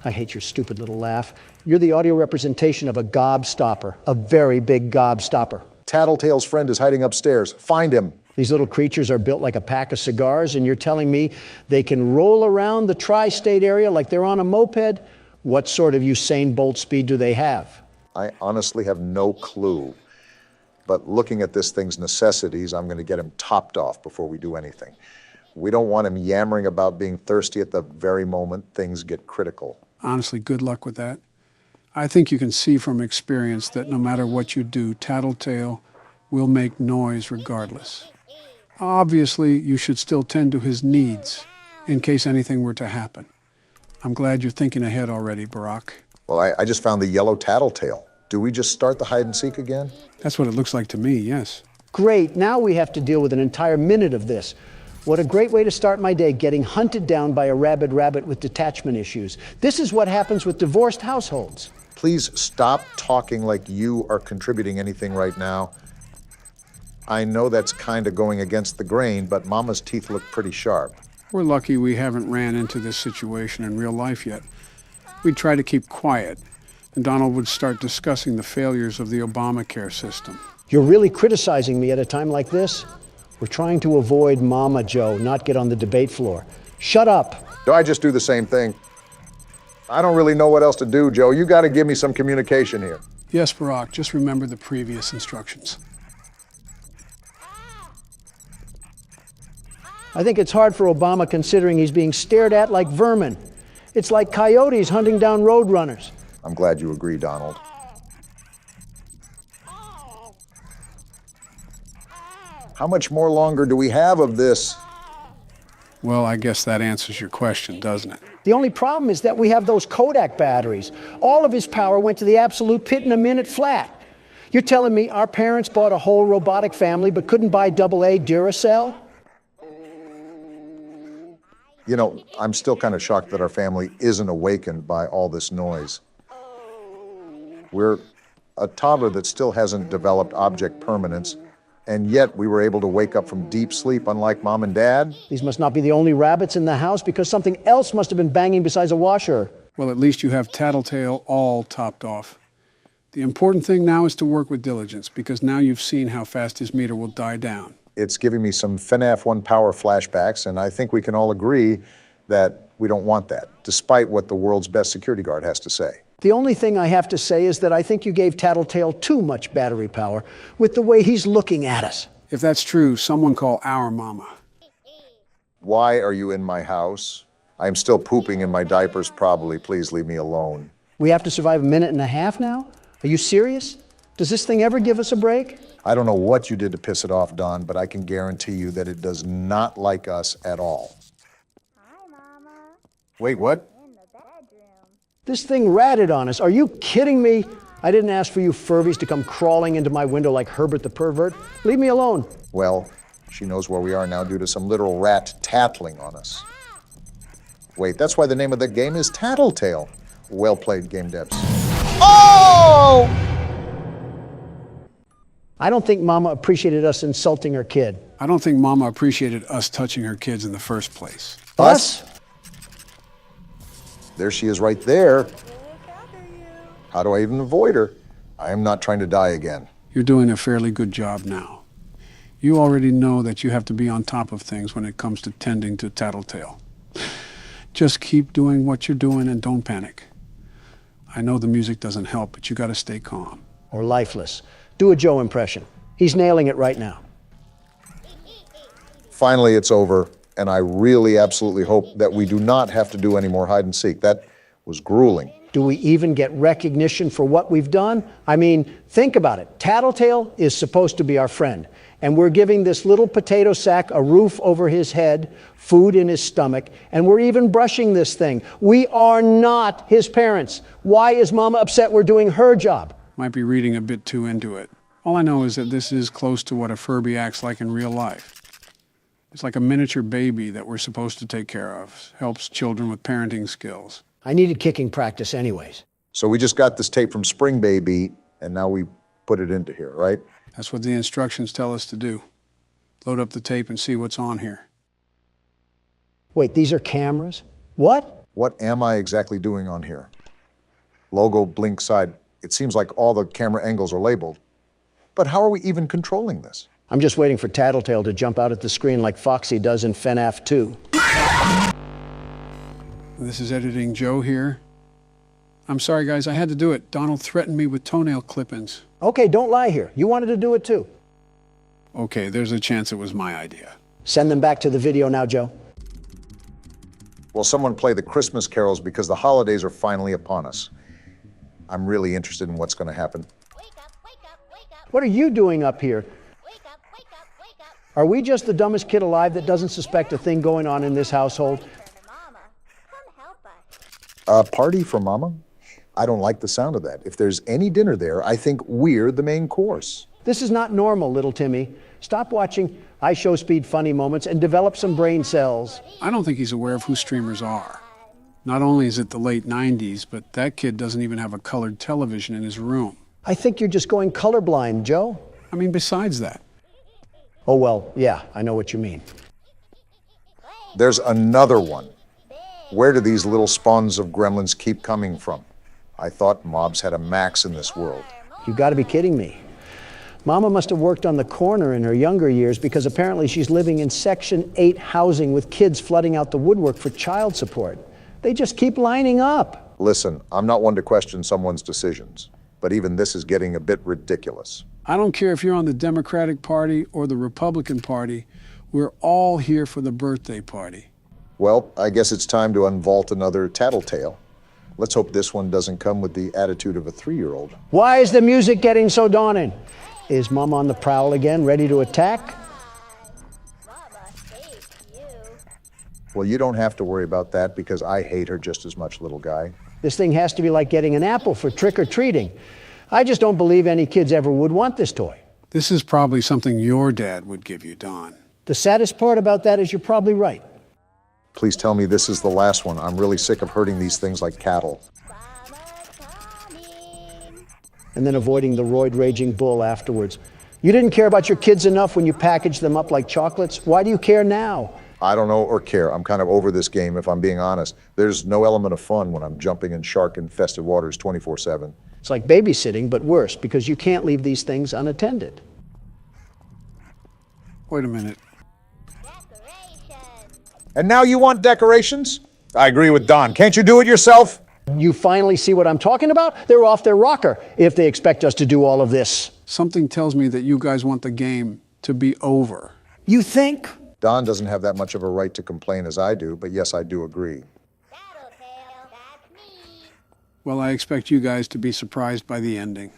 I hate your stupid little laugh. You're the audio representation of a gobstopper, a very big gobstopper. Tattletale's friend is hiding upstairs. Find him. These little creatures are built like a pack of cigars, and you're telling me they can roll around the tri-state area like they're on a moped? What sort of Usain Bolt speed do they have? I honestly have no clue. But looking at this thing's necessities, I'm going to get him topped off before we do anything. We don't want him yammering about being thirsty at the very moment things get critical. Honestly, good luck with that. I think you can see from experience that no matter what you do, Tattletale will make noise regardless. Obviously, you should still tend to his needs in case anything were to happen. I'm glad you're thinking ahead already, Barack. Well, I just found the yellow Tattletale. Do we just start the hide and seek again? That's what it looks like to me, yes. Great, now we have to deal with an entire minute of this. What a great way to start my day, getting hunted down by a rabid rabbit with detachment issues. This is what happens with divorced households. Please stop talking like you are contributing anything right now. I know that's kind of going against the grain, but Mama's teeth look pretty sharp. We're lucky we haven't ran into this situation in real life yet. We'd try to keep quiet, and Donald would start discussing the failures of the Obamacare system. You're really criticizing me at a time like this? We're trying to avoid Mama, Joe, not get on the debate floor. Shut up. Do I just do the same thing? I don't really know what else to do, Joe. You got to give me some communication here. Yes, Barack, just remember the previous instructions. I think it's hard for Obama considering he's being stared at like vermin. It's like coyotes hunting down roadrunners. I'm glad you agree, Donald. How much more longer do we have of this? Well, I guess that answers your question, doesn't it? The only problem is that we have those Kodak batteries. All of his power went to the absolute pit in a minute flat. You're telling me our parents bought a whole robotic family but couldn't buy AA Duracell? You know, I'm still kind of shocked that our family isn't awakened by all this noise. We're a toddler that still hasn't developed object permanence, and yet we were able to wake up from deep sleep unlike Mom and Dad. These must not be the only rabbits in the house because something else must have been banging besides a washer. Well, at least you have Tattletale all topped off. The important thing now is to work with diligence, because now you've seen how fast his meter will die down. It's giving me some FNAF 1 power flashbacks, and I think we can all agree that we don't want that, despite what the world's best security guard has to say. The only thing I have to say is that I think you gave Tattletale too much battery power with the way he's looking at us. If that's true, someone call our mama. Why are you in my house? I'm still pooping in my diapers, probably. Please leave me alone. We have to survive a minute and a half now? Are you serious? Does this thing ever give us a break? I don't know what you did to piss it off, Don, but I can guarantee you that it does not like us at all. Hi, Mama. Wait, what? In the bedroom. This thing ratted on us. Are you kidding me? I didn't ask for you Furbies to come crawling into my window like Herbert the pervert. Leave me alone. Well, she knows where we are now due to some literal rat tattling on us. Wait, that's why the name of the game is Tattletale. Well played, Game Devs. Oh! I don't think Mama appreciated us insulting her kid. I don't think Mama appreciated us touching her kids in the first place. Us? There she is right there. How do I even avoid her? I am not trying to die again. You're doing a fairly good job now. You already know that you have to be on top of things when it comes to tending to Tattletale. Just keep doing what you're doing and don't panic. I know the music doesn't help, but you gotta stay calm. Or lifeless. Do a Joe impression. He's nailing it right now. Finally, it's over, and I really absolutely hope that we do not have to do any more hide and seek. That was grueling. Do we even get recognition for what we've done? I mean, think about it. Tattletale is supposed to be our friend, and we're giving this little potato sack a roof over his head, food in his stomach, and we're even brushing this thing. We are not his parents. Why is Mama upset we're doing her job? Might be reading a bit too into it. All I know is that this is close to what a Furby acts like in real life. It's like a miniature baby that we're supposed to take care of. Helps children with parenting skills. I needed kicking practice anyways. So we just got this tape from Spring Baby, and now we put it into here, right? That's what the instructions tell us to do. Load up the tape and see what's on here. Wait, these are cameras? What? What am I exactly doing on here? Logo, blink side. It seems like all the camera angles are labeled. But how are we even controlling this? I'm just waiting for Tattletale to jump out at the screen like Foxy does in FNAF 2. This is Editing Joe here. I'm sorry, guys, I had to do it. Donald threatened me with toenail clip-ins. Okay, don't lie here. You wanted to do it too. Okay, there's a chance it was my idea. Send them back to the video now, Joe. Will someone play the Christmas carols because the holidays are finally upon us? I'm really interested in what's going to happen. What are you doing up here? Are we just the dumbest kid alive that doesn't suspect a thing going on in this household? A party for Mama? I don't like the sound of that. If there's any dinner there, I think we're the main course. This is not normal, little Timmy. Stop watching I Show Speed funny moments and develop some brain cells. I don't think he's aware of who streamers are. Not only is it the late 90s, but that kid doesn't even have a colored television in his room. I think you're just going colorblind, Joe. I mean, besides that. Oh, well, yeah, I know what you mean. There's another one. Where do these little spawns of gremlins keep coming from? I thought mobs had a max in this world. You gotta be kidding me. Mama must have worked on the corner in her younger years because apparently she's living in Section 8 housing with kids flooding out the woodwork for child support. They just keep lining up. Listen, I'm not one to question someone's decisions, but even this is getting a bit ridiculous. I don't care if you're on the Democratic Party or the Republican Party. We're all here for the birthday party. Well, I guess it's time to unvault another tattletale. Let's hope this one doesn't come with the attitude of a 3-year-old. Why is the music getting so daunting? Is Mom on the prowl again, ready to attack? Well, you don't have to worry about that because I hate her just as much, little guy. This thing has to be like getting an apple for trick-or-treating. I just don't believe any kids ever would want this toy. This is probably something your dad would give you, Don. The saddest part about that is you're probably right. Please tell me this is the last one. I'm really sick of hurting these things like cattle. And then avoiding the roid-raging bull afterwards. You didn't care about your kids enough when you packaged them up like chocolates. Why do you care now? I don't know or care. I'm kind of over this game, if I'm being honest. There's no element of fun when I'm jumping in shark-infested waters 24/7. It's like babysitting, but worse, because you can't leave these things unattended. Wait a minute. And now you want decorations? I agree with Don. Can't you do it yourself? You finally see what I'm talking about? They're off their rocker if they expect us to do all of this. Something tells me that you guys want the game to be over. You think? Don doesn't have that much of a right to complain as I do, but yes, I do agree. Well, I expect you guys to be surprised by the ending.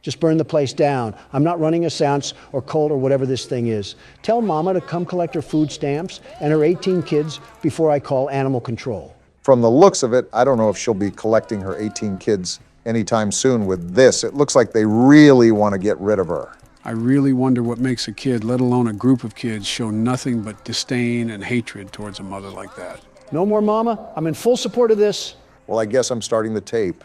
Just burn the place down. I'm not running a seance or cold or whatever this thing is. Tell Mama to come collect her food stamps and her 18 kids before I call animal control. From the looks of it, I don't know if she'll be collecting her 18 kids anytime soon with this. It looks like they really want to get rid of her. I really wonder what makes a kid, let alone a group of kids, show nothing but disdain and hatred towards a mother like that. No more Mama. I'm in full support of this. Well, I guess I'm starting the tape.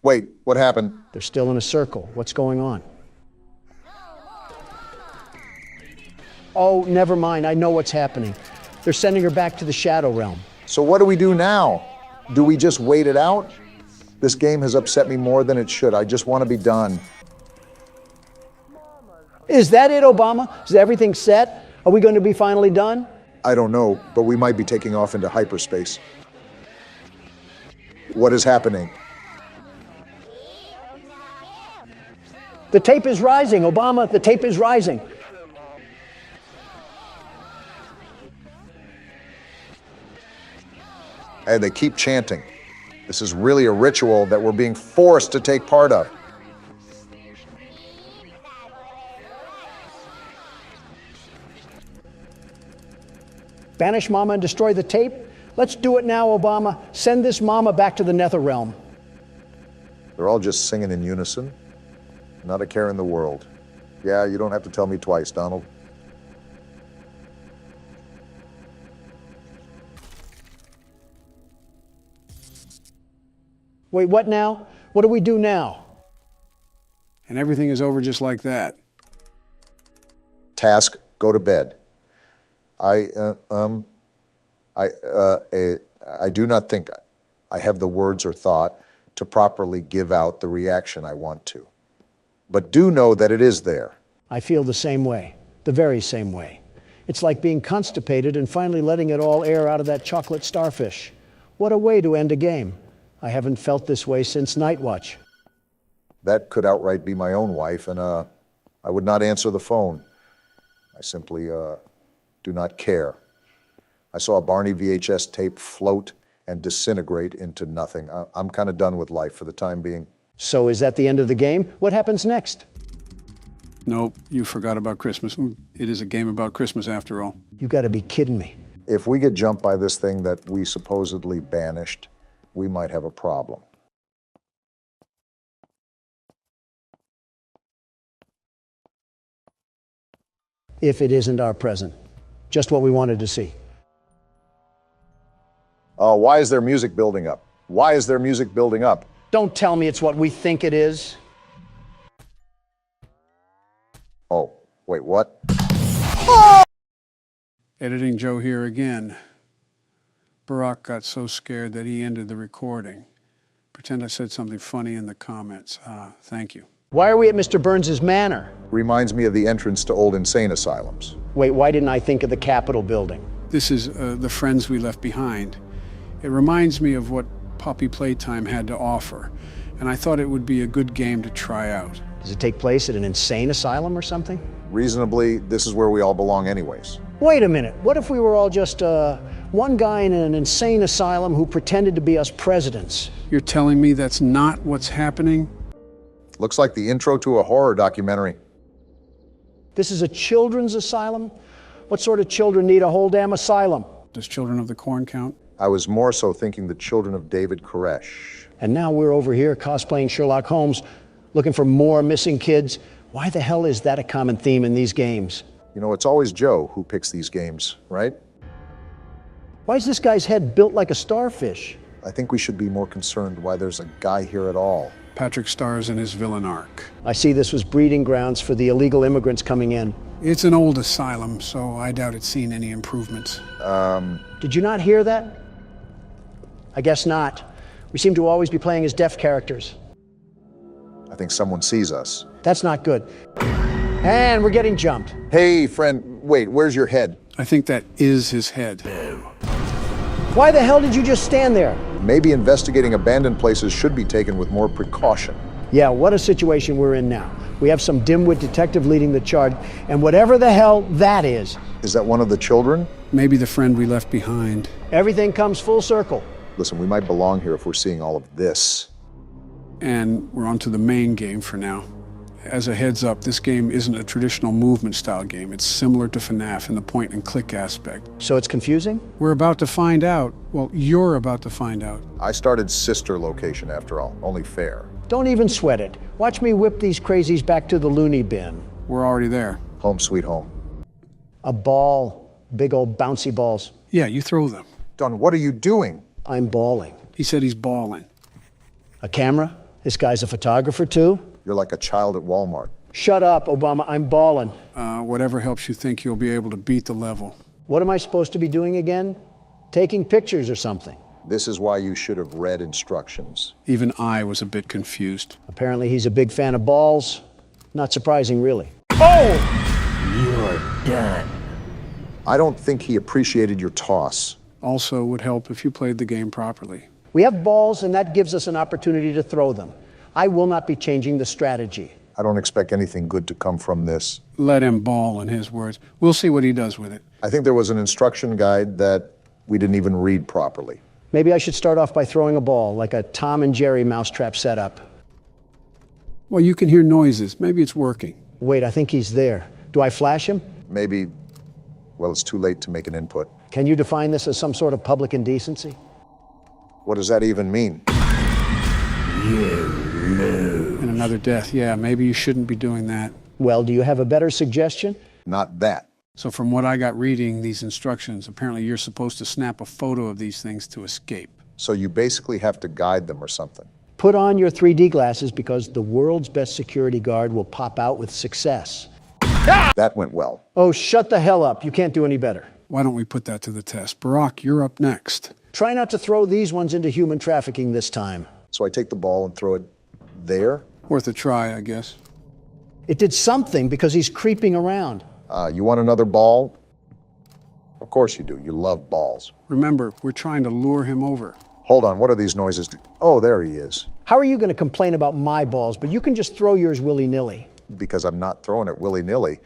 Wait, what happened? They're still in a circle. What's going on? Oh, never mind. I know what's happening. They're sending her back to the Shadow Realm. So what do we do now? Do we just wait it out? This game has upset me more than it should. I just want to be done. Is that it, Obama? Is everything set? Are we going to be finally done? I don't know, but we might be taking off into hyperspace. What is happening? The tape is rising, Obama. The tape is rising. And they keep chanting. This is really a ritual that we're being forced to take part of. Banish Mama and destroy the tape? Let's do it now, Obama. Send this Mama back to the Nether Realm. They're all just singing in unison. Not a care in the world. Yeah, you don't have to tell me twice, Donald. Wait, what now? What do we do now? And everything is over just like that. Task, go to bed. I do not think I have the words or thought to properly give out the reaction I want to. But do know that it is there. I feel the same way, the very same way. It's like being constipated and finally letting it all air out of that chocolate starfish. What a way to end a game. I haven't felt this way since Night Watch. That could outright be my own wife, and I would not answer the phone. I simply do not care. I saw a Barney VHS tape float and disintegrate into nothing. I'm kind of done with life for the time being. So is that the end of the game? What happens next? Nope, you forgot about Christmas. It is a game about Christmas after all. You gotta be kidding me. If we get jumped by this thing that we supposedly banished, we might have a problem. If it isn't our present. Just what we wanted to see. Why is there music building up? Why is there music building up? Don't tell me it's what we think it is. Oh, wait, what? Editing Joe here again. Barack got so scared that he ended the recording. Pretend I said something funny in the comments. Thank you. Why are we at Mr. Burns's manor? Reminds me of the entrance to old insane asylums. Wait, why didn't I think of the Capitol building? This is the friends we left behind. It reminds me of what Poppy Playtime had to offer, and I thought it would be a good game to try out. Does it take place at an insane asylum or something? Reasonably, this is where we all belong anyways. Wait a minute, what if we were all just one guy in an insane asylum who pretended to be us presidents? You're telling me that's not what's happening? Looks like the intro to a horror documentary. This is a children's asylum? What sort of children need a whole damn asylum? Does Children of the Corn count? I was more so thinking the children of David Koresh. And now we're over here cosplaying Sherlock Holmes, looking for more missing kids. Why the hell is that a common theme in these games? You know, it's always Joe who picks these games, right? Why is this guy's head built like a starfish? I think we should be more concerned why there's a guy here at all. Patrick stars in his villain arc. I see this was breeding grounds for the illegal immigrants coming in. It's an old asylum, so I doubt it's seen any improvements. Did you not hear that? I guess not. We seem to always be playing as deaf characters. I think someone sees us. That's not good. And we're getting jumped. Hey, friend, wait, where's your head? I think that is his head. Why the hell did you just stand there? Maybe investigating abandoned places should be taken with more precaution. Yeah, what a situation we're in now. We have some dimwit detective leading the charge, and whatever the hell that is. Is that one of the children? Maybe the friend we left behind. Everything comes full circle. Listen, we might belong here if we're seeing all of this. And we're on to the main game for now. As a heads up, this game isn't a traditional movement style game. It's similar to FNAF in the point and click aspect. So it's confusing? We're about to find out. Well, you're about to find out. I started sister location after all, only fair. Don't even sweat it. Watch me whip these crazies back to the loony bin. We're already there. Home sweet home. A ball. Big old bouncy balls. Yeah, you throw them. Don, what are you doing? I'm balling. He said he's balling. A camera? This guy's a photographer too? You're like a child at Walmart. Shut up, Obama. I'm balling. Whatever helps you think you'll be able to beat the level. What am I supposed to be doing again? Taking pictures or something? This is why you should have read instructions. Even I was a bit confused. Apparently he's a big fan of balls. Not surprising, really. Oh! You're done. I don't think he appreciated your toss. Also would help if you played the game properly. We have balls, and that gives us an opportunity to throw them. I will not be changing the strategy. I don't expect anything good to come from this. Let him ball, in his words. We'll see what he does with it. I think there was an instruction guide that we didn't even read properly. Maybe I should start off by throwing a ball, like a Tom and Jerry mousetrap setup. Well, you can hear noises. Maybe it's working. Wait, I think he's there. Do I flash him? Maybe, well, it's too late to make an input. Can you define this as some sort of public indecency? What does that even mean? And another death. Yeah, maybe you shouldn't be doing that. Well, do you have a better suggestion? Not that. So from what I got reading these instructions, apparently you're supposed to snap a photo of these things to escape. So you basically have to guide them or something. Put on your 3D glasses because the world's best security guard will pop out with success. That went well. Oh, shut the hell up. You can't do any better. Why don't we put that to the test? Barack, you're up next. Try not to throw these ones into human trafficking this time. So I take the ball and throw it there? Worth a try, I guess. It did something because he's creeping around. You want another ball? Of course you do. You love balls. Remember, we're trying to lure him over. Hold on, what are these noises? Oh, there he is. How are you going to complain about my balls, but you can just throw yours willy-nilly? Because I'm not throwing it willy-nilly.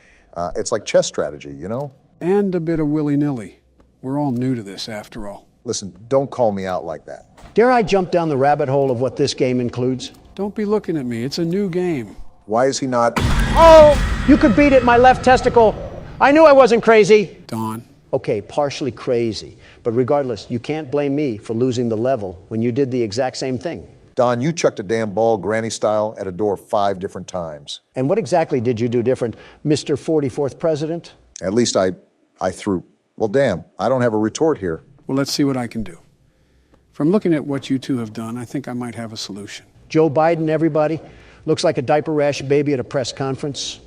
It's like chess strategy, you know? And a bit of willy-nilly. We're all new to this, after all. Listen, don't call me out like that. Dare I jump down the rabbit hole of what this game includes? Don't be looking at me. It's a new game. Why is he not... Oh! You could beat it, my left testicle. I knew I wasn't crazy. Dawn. Okay, partially crazy. But regardless, you can't blame me for losing the level when you did the exact same thing. Don, you chucked a damn ball granny style at a door 5 different times. And what exactly did you do different, Mr. 44th President? At least I threw. Well, damn, I don't have a retort here. Well, let's see what I can do. From looking at what you two have done, I think I might have a solution. Joe Biden, everybody, looks like a diaper rash baby at a press conference,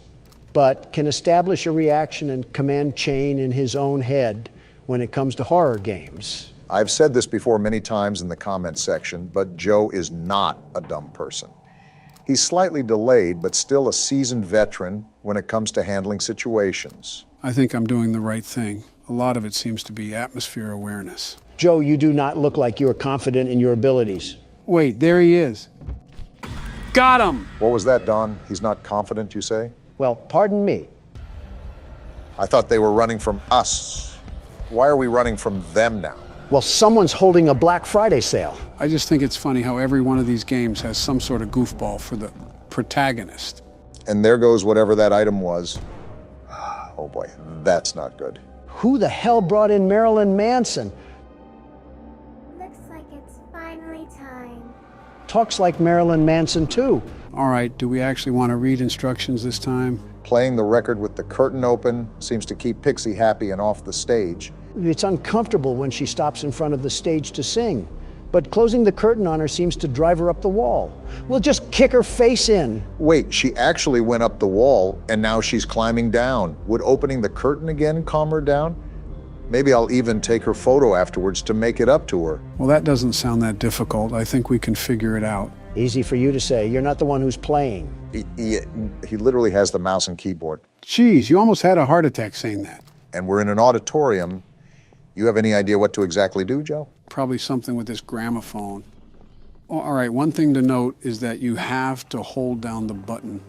but can establish a reaction and command chain in his own head when it comes to horror games. I've said this before many times in the comment section, but Joe is not a dumb person. He's slightly delayed, but still a seasoned veteran when it comes to handling situations. I think I'm doing the right thing. A lot of it seems to be atmosphere awareness. Joe, you do not look like you are confident in your abilities. Wait, there he is. Got him! What was that, Don? He's not confident, you say? Well, pardon me. I thought they were running from us. Why are we running from them now? Well, someone's holding a Black Friday sale. I just think it's funny how every one of these games has some sort of goofball for the protagonist. And there goes whatever that item was. Oh boy, that's not good. Who the hell brought in Marilyn Manson? Looks like it's finally time. Talks like Marilyn Manson, too. All right, do we actually want to read instructions this time? Playing the record with the curtain open seems to keep Pixie happy and off the stage. It's uncomfortable when she stops in front of the stage to sing, but closing the curtain on her seems to drive her up the wall. We'll just kick her face in. Wait, she actually went up the wall and now she's climbing down. Would opening the curtain again calm her down? Maybe I'll even take her photo afterwards to make it up to her. Well, that doesn't sound that difficult. I think we can figure it out. Easy for you to say. You're not the one who's playing. He literally has the mouse and keyboard. Geez, you almost had a heart attack saying that. And we're in an auditorium. You have any idea what to exactly do, Joe? Probably something with this gramophone. Oh, all right, one thing to note is that you have to hold down the button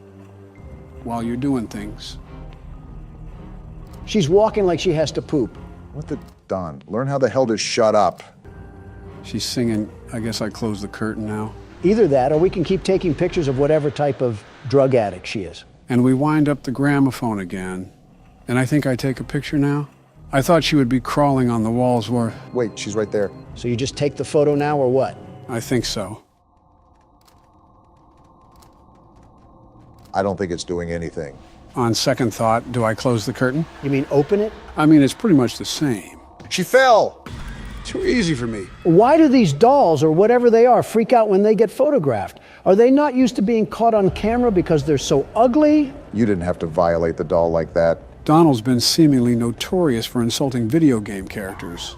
while you're doing things. She's walking like she has to poop. What the Don? Learn how the hell to shut up. She's singing, I guess I close the curtain now. Either that, or we can keep taking pictures of whatever type of drug addict she is. And we wind up the gramophone again. And I think I take a picture now. I thought she would be crawling on the walls where... Wait, she's right there. So you just take the photo now, or what? I think so. I don't think it's doing anything. On second thought, do I close the curtain? You mean open it? I mean, it's pretty much the same. She fell! Too easy for me. Why do these dolls, or whatever they are, freak out when they get photographed? Are they not used to being caught on camera because they're so ugly? You didn't have to violate the doll like that. Donald's been seemingly notorious for insulting video game characters.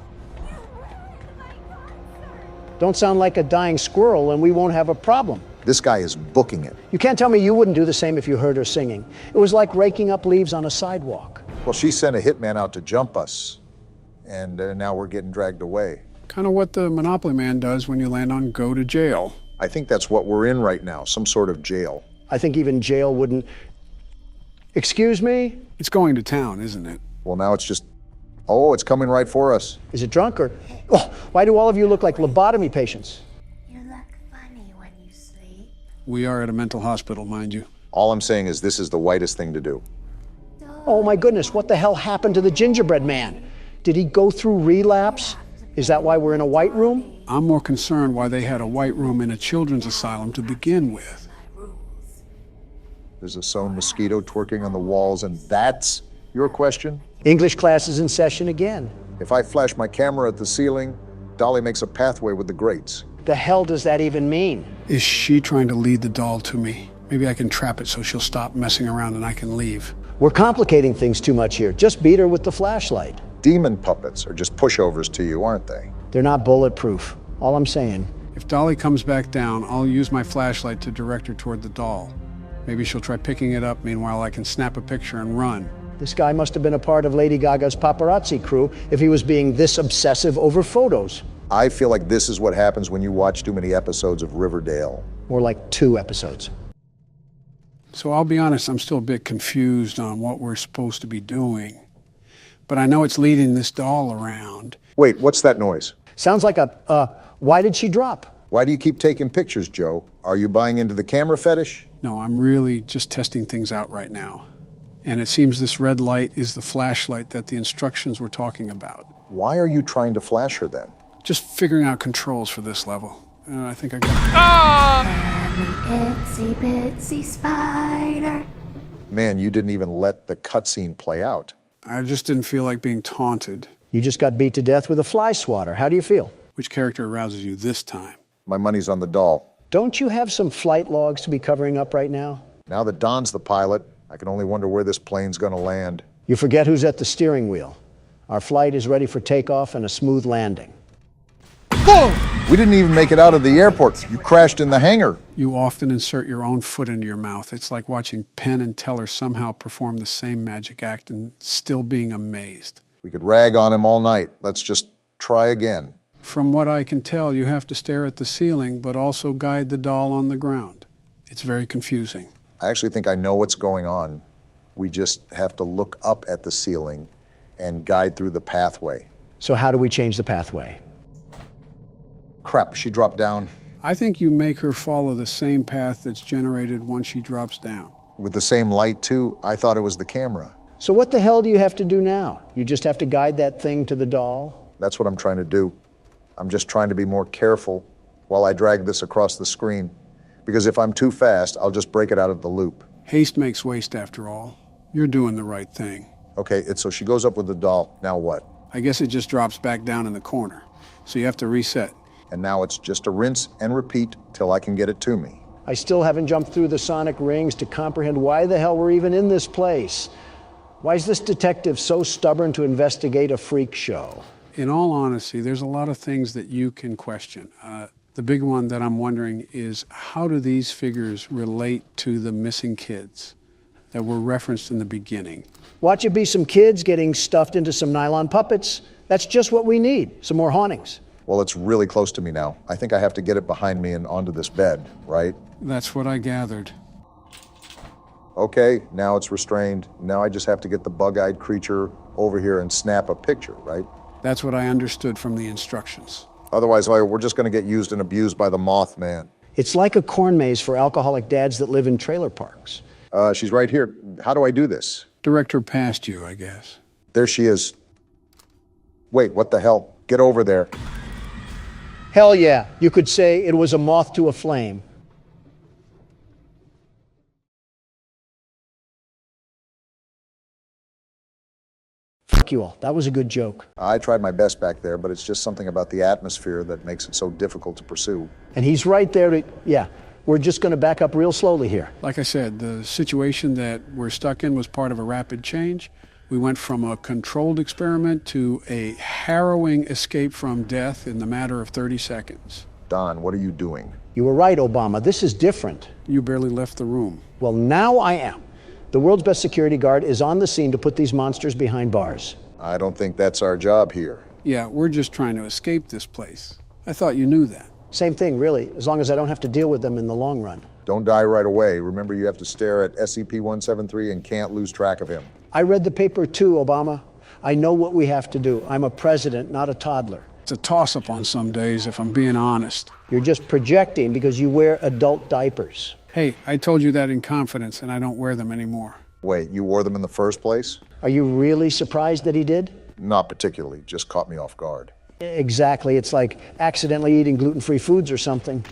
Don't sound like a dying squirrel and we won't have a problem. This guy is booking it. You can't tell me you wouldn't do the same if you heard her singing. It was like raking up leaves on a sidewalk. Well, she sent a hitman out to jump us, and now we're getting dragged away. Kind of what the Monopoly Man does when you land on go to jail. I think that's what we're in right now, some sort of jail. I think even jail wouldn't... Excuse me? It's going to town, isn't it? Well, now it's just... Oh, it's coming right for us. Is it drunk or... Oh, why do all of you look like lobotomy patients? You look funny when you sleep. We are at a mental hospital, mind you. All I'm saying is this is the whitest thing to do. Oh my goodness, what the hell happened to the gingerbread man? Did he go through relapse? Is that why we're in a white room? I'm more concerned why they had a white room in a children's asylum to begin with. There's a sewn mosquito twerking on the walls, and that's your question? English class is in session again. If I flash my camera at the ceiling, Dolly makes a pathway with the grates. The hell does that even mean? Is she trying to lead the doll to me? Maybe I can trap it so she'll stop messing around and I can leave. We're complicating things too much here. Just beat her with the flashlight. Demon puppets are just pushovers to you, aren't they? They're not bulletproof. All I'm saying. If Dolly comes back down, I'll use my flashlight to direct her toward the doll. Maybe she'll try picking it up. Meanwhile, I can snap a picture and run. This guy must have been a part of Lady Gaga's paparazzi crew if he was being this obsessive over photos. I feel like this is what happens when you watch too many episodes of Riverdale. More like 2 episodes. So I'll be honest, I'm still a bit confused on what we're supposed to be doing. But I know it's leading this doll around. Wait, what's that noise? Sounds like why did she drop? Why do you keep taking pictures, Joe? Are you buying into the camera fetish? No, I'm really just testing things out right now. And it seems this red light is the flashlight that the instructions were talking about. Why are you trying to flash her then? Just figuring out controls for this level. I think I got Itsy bitsy spider. Man, you didn't even let the cutscene play out. I just didn't feel like being taunted. You just got beat to death with a fly swatter. How do you feel? Which character arouses you this time? My money's on the doll. Don't you have some flight logs to be covering up right now? Now that Don's the pilot, I can only wonder where this plane's gonna land. You forget who's at the steering wheel. Our flight is ready for takeoff and a smooth landing. Boom! We didn't even make it out of the airport. You crashed in the hangar. You often insert your own foot into your mouth. It's like watching Penn and Teller somehow perform the same magic act and still being amazed. We could rag on him all night. Let's just try again. From what I can tell, you have to stare at the ceiling, but also guide the doll on the ground. It's very confusing. I actually think I know what's going on. We just have to look up at the ceiling and guide through the pathway. So how do we change the pathway? Crap, she dropped down. I think you make her follow the same path that's generated once she drops down. With the same light, too? I thought it was the camera. So what the hell do you have to do now? You just have to guide that thing to the doll? That's what I'm trying to do. I'm just trying to be more careful while I drag this across the screen. Because if I'm too fast, I'll just break it out of the loop. Haste makes waste, after all. You're doing the right thing. Okay, so she goes up with the doll. Now what? I guess it just drops back down in the corner. So you have to reset. And now it's just a rinse and repeat till I can get it to me. I still haven't jumped through the sonic rings to comprehend why the hell we're even in this place. Why is this detective so stubborn to investigate a freak show? In all honesty, there's a lot of things that you can question. The big one that I'm wondering is, how do these figures relate to the missing kids that were referenced in the beginning? Watch it be some kids getting stuffed into some nylon puppets. That's just what we need, some more hauntings. Well, it's really close to me now. I think I have to get it behind me and onto this bed, right? That's what I gathered. Okay, now it's restrained. Now I just have to get the bug-eyed creature over here and snap a picture, right? That's what I understood from the instructions. Otherwise, we're just going to get used and abused by the Mothman. It's like a corn maze for alcoholic dads that live in trailer parks. She's right here. How do I do this? Direct her past you, I guess. There she is. Wait, what the hell? Get over there. Hell yeah, you could say it was a moth to a flame. Fuck you all, that was a good joke. I tried my best back there, but it's just something about the atmosphere that makes it so difficult to pursue. And he's right there to, yeah, we're just gonna back up real slowly here. Like I said, the situation that we're stuck in was part of a rapid change. We went from a controlled experiment to a harrowing escape from death in the matter of 30 seconds. Don, what are you doing? You were right, Obama. This is different. You barely left the room. Well, now I am. The world's best security guard is on the scene to put these monsters behind bars. I don't think that's our job here. Yeah, we're just trying to escape this place. I thought you knew that. Same thing, really, as long as I don't have to deal with them in the long run. Don't die right away. Remember, you have to stare at SCP-173 and can't lose track of him. I read the paper too, Obama. I know what we have to do. I'm a president, not a toddler. It's a toss-up on some days, if I'm being honest. You're just projecting because you wear adult diapers. Hey, I told you that in confidence, and I don't wear them anymore. Wait, you wore them in the first place? Are you really surprised that he did? Not particularly, just caught me off guard. Exactly, it's like accidentally eating gluten-free foods or something.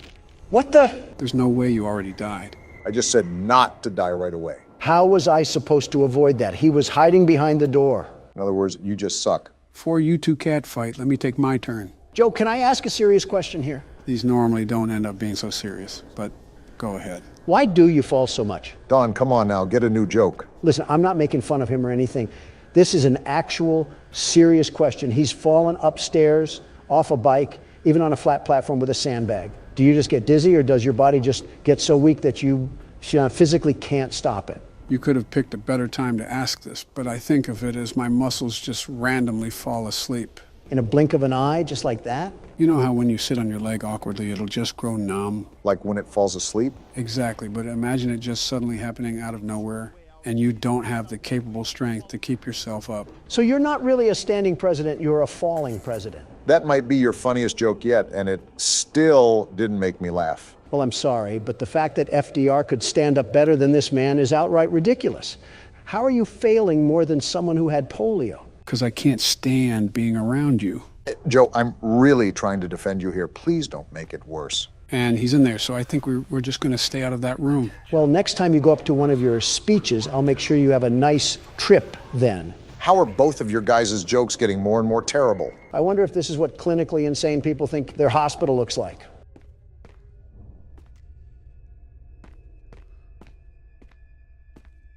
What the? There's no way you already died. I just said not to die right away. How was I supposed to avoid that? He was hiding behind the door. In other words, you just suck. Before you two catfight, let me take my turn. Joe, can I ask a serious question here? These normally don't end up being so serious, but go ahead. Why do you fall so much? Don, come on now, get a new joke. Listen, I'm not making fun of him or anything. This is an actual serious question. He's fallen upstairs, off a bike, even on a flat platform with a sandbag. Do you just get dizzy, or does your body just get so weak that you physically can't stop it? You could have picked a better time to ask this, but I think of it as my muscles just randomly fall asleep. In a blink of an eye, just like that? You know how when you sit on your leg awkwardly, it'll just grow numb? Like when it falls asleep? Exactly, but imagine it just suddenly happening out of nowhere, and you don't have the capable strength to keep yourself up. So you're not really a standing president, you're a falling president. That might be your funniest joke yet, and it still didn't make me laugh. Well, I'm sorry, but the fact that FDR could stand up better than this man is outright ridiculous. How are you failing more than someone who had polio? Because I can't stand being around you. Joe, I'm really trying to defend you here. Please don't make it worse. And he's in there, so I think we're just going to stay out of that room. Well, next time you go up to one of your speeches, I'll make sure you have a nice trip then. How are both of your guys' jokes getting more and more terrible? I wonder if this is what clinically insane people think their hospital looks like.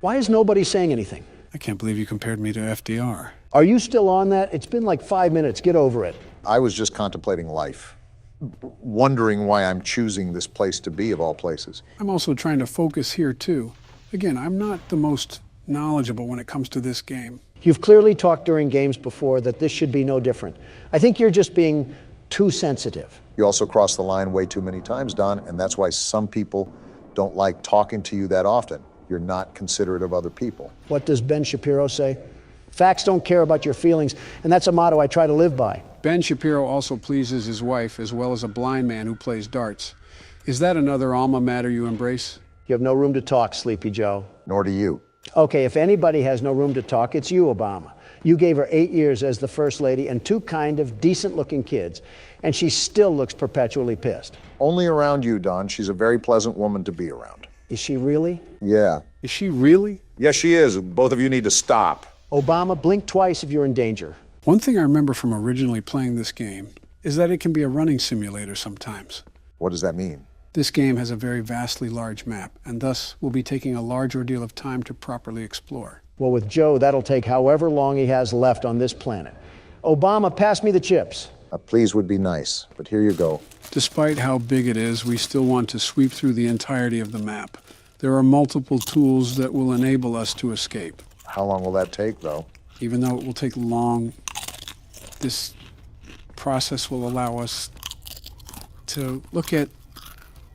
Why is nobody saying anything? I can't believe you compared me to FDR. Are you still on that? It's been like 5 minutes. Get over it. I was just contemplating life, wondering why I'm choosing this place to be, of all places. I'm also trying to focus here, too. Again, I'm not the most knowledgeable when it comes to this game. You've clearly talked during games before that this should be no different. I think you're just being too sensitive. You also cross the line way too many times, Don, and that's why some people don't like talking to you that often. You're not considerate of other people. What does Ben Shapiro say? Facts don't care about your feelings, and that's a motto I try to live by. Ben Shapiro also pleases his wife as well as a blind man who plays darts. Is that another alma mater you embrace? You have no room to talk, Sleepy Joe. Nor do you. Okay, if anybody has no room to talk, it's you, Obama. You gave her 8 years as the First Lady and 2 kind of decent-looking kids, and she still looks perpetually pissed. Only around you, Don. She's a very pleasant woman to be around. Is she really? Yeah. Is she really? Yes, she is. Both of you need to stop. Obama, blink twice if you're in danger. One thing I remember from originally playing this game is that it can be a running simulator sometimes. What does that mean? This game has a very vastly large map, and thus will be taking a large ordeal of time to properly explore. Well, with Joe, that'll take however long he has left on this planet. Obama, pass me the chips. A please would be nice, but here you go. Despite how big it is, we still want to sweep through the entirety of the map. There are multiple tools that will enable us to escape. How long will that take, though? Even though it will take long, this process will allow us to look at...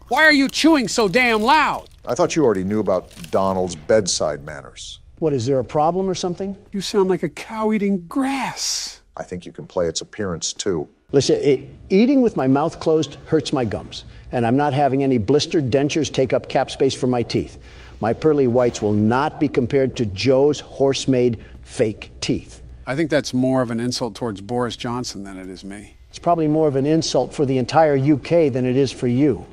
Why are you chewing so damn loud? I thought you already knew about Donald's bedside manners. What, is there a problem or something? You sound like a cow eating grass. I think you can play its appearance, too. Listen, eating with my mouth closed hurts my gums, and I'm not having any blistered dentures take up cap space for my teeth. My pearly whites will not be compared to Joe's horse-made fake teeth. I think that's more of an insult towards Boris Johnson than it is me. It's probably more of an insult for the entire UK than it is for you.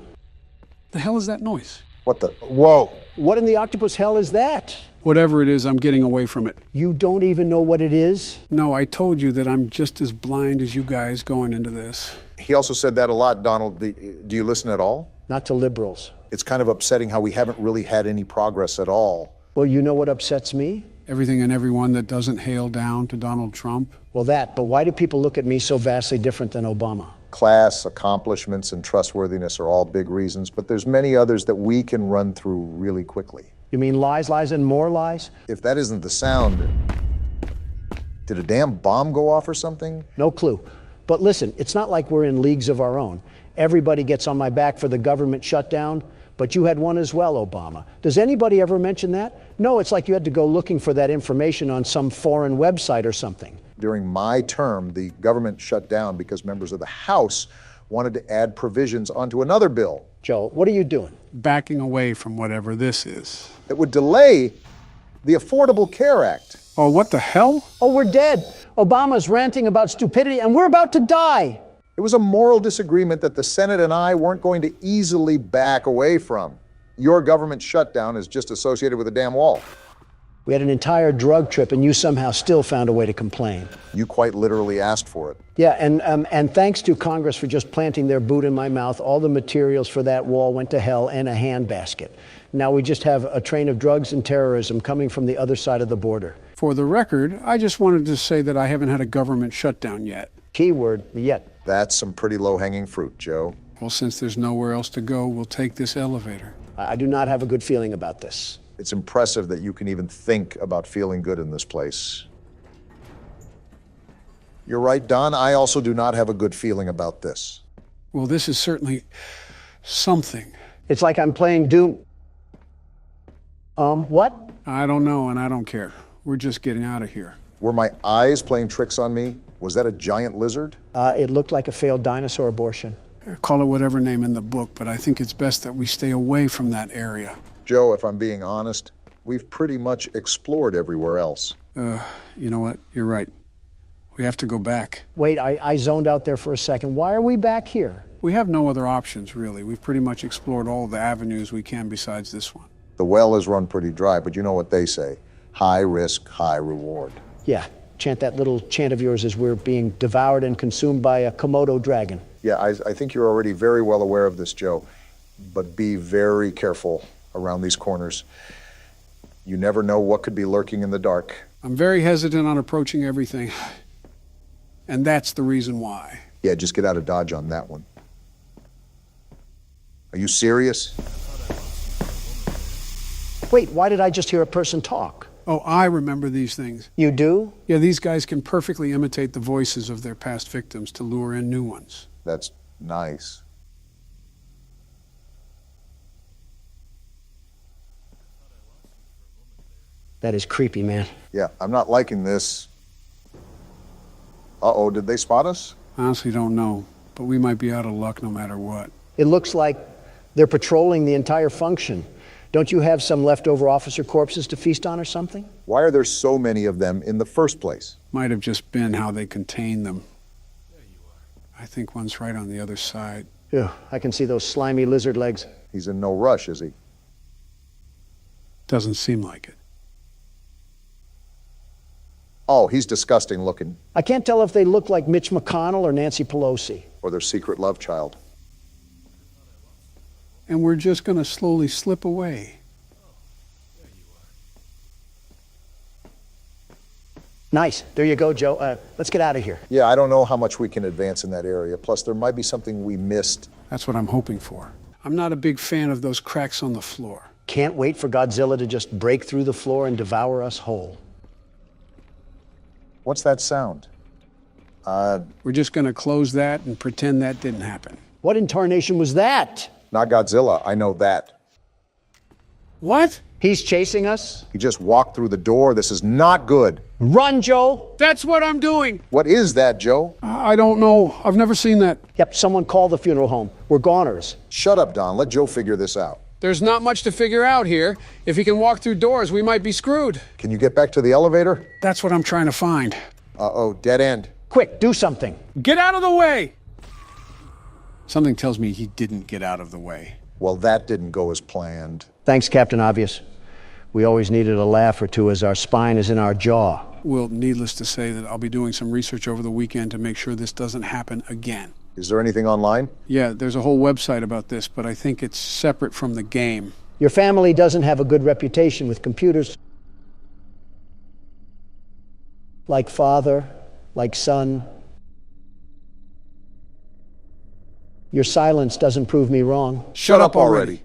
The hell is that noise? What the? Whoa! What in the octopus hell is that? Whatever it is, I'm getting away from it. You don't even know what it is? No, I told you that I'm just as blind as you guys going into this. He also said that a lot, Donald. Do you listen at all? Not to liberals. It's kind of upsetting how we haven't really had any progress at all. Well, you know what upsets me? Everything and everyone that doesn't hail down to Donald Trump. Well, but why do people look at me so vastly different than Obama? Class, accomplishments, and trustworthiness are all big reasons, but there's many others that we can run through really quickly. You mean lies, lies, and more lies? If that isn't the sound, did a damn bomb go off or something? No clue. But listen, it's not like we're in leagues of our own. Everybody gets on my back for the government shutdown, but you had one as well, Obama. Does anybody ever mention that? No, it's like you had to go looking for that information on some foreign website or something. During my term, the government shut down because members of the House wanted to add provisions onto another bill. Joe, what are you doing? Backing away from whatever this is. That would delay the Affordable Care Act. Oh, what the hell? Oh, we're dead. Obama's ranting about stupidity, and we're about to die. It was a moral disagreement that the Senate and I weren't going to easily back away from. Your government shutdown is just associated with a damn wall. We had an entire drug trip, and you somehow still found a way to complain. You quite literally asked for it. Yeah, and thanks to Congress for just planting their boot in my mouth, all the materials for that wall went to hell in a handbasket. Now we just have a train of drugs and terrorism coming from the other side of the border. For the record, I just wanted to say that I haven't had a government shutdown yet. Keyword, yet. That's some pretty low-hanging fruit, Joe. Well, since there's nowhere else to go, we'll take this elevator. I do not have a good feeling about this. It's impressive that you can even think about feeling good in this place. You're right, Don. I also do not have a good feeling about this. Well, this is certainly something. It's like I'm playing Doom. What? I don't know, and I don't care. We're just getting out of here. Were my eyes playing tricks on me? Was that a giant lizard? It looked like a failed dinosaur abortion. Call it whatever name in the book, but I think it's best that we stay away from that area. Joe, if I'm being honest, We've pretty much explored everywhere else. You know what? You're right. We have to go back. Wait, I zoned out there for a second. Why are we back here? We have no other options, really. We've pretty much explored all the avenues we can besides this one. The well is run pretty dry, but you know what they say. High risk, high reward. Yeah, chant that little chant of yours as we're being devoured and consumed by a Komodo dragon. Yeah, I think you're already very well aware of this, Joe. But be very careful around these corners. You never know what could be lurking in the dark. I'm very hesitant on approaching everything. And that's the reason why. Yeah, just get out of Dodge on that one. Are you serious? Wait, why did I just hear a person talk? Oh, I remember these things. You do? Yeah, these guys can perfectly imitate the voices of their past victims to lure in new ones. That's nice. That is creepy, man. Yeah, I'm not liking this. Uh-oh, did they spot us? I honestly don't know, but we might be out of luck no matter what. It looks like they're patrolling the entire function. Don't you have some leftover officer corpses to feast on or something? Why are there so many of them in the first place? Might have just been how they contain them. I think one's right on the other side. Yeah, I can see those slimy lizard legs. He's in no rush, is he? Doesn't seem like it. Oh, he's disgusting looking. I can't tell if they look like Mitch McConnell or Nancy Pelosi. Or their secret love child. And we're just going to slowly slip away. Nice. There you go, Joe. Let's get out of here. Yeah, I don't know how much we can advance in that area. Plus, there might be something we missed. That's what I'm hoping for. I'm not a big fan of those cracks on the floor. Can't wait for Godzilla to just break through the floor and devour us whole. What's that sound? We're just going to close that and pretend that didn't happen. What in tarnation was that? Not Godzilla, I know that. What? He's chasing us? He just walked through the door. This is not good. Run, Joe! That's what I'm doing! What is that, Joe? I don't know. I've never seen that. Yep, someone call the funeral home. We're goners. Shut up, Don. Let Joe figure this out. There's not much to figure out here. If he can walk through doors, we might be screwed. Can you get back to the elevator? That's what I'm trying to find. Uh-oh, dead end. Quick, do something. Get out of the way! Something tells me he didn't get out of the way. Well, that didn't go as planned. Thanks, Captain Obvious. We always needed a laugh or two as our spine is in our jaw. Well, needless to say that I'll be doing some research over the weekend to make sure this doesn't happen again. Is there anything online? Yeah, there's a whole website about this, but I think it's separate from the game. Your family doesn't have a good reputation with computers. Like father, like son. Your silence doesn't prove me wrong. Shut up already.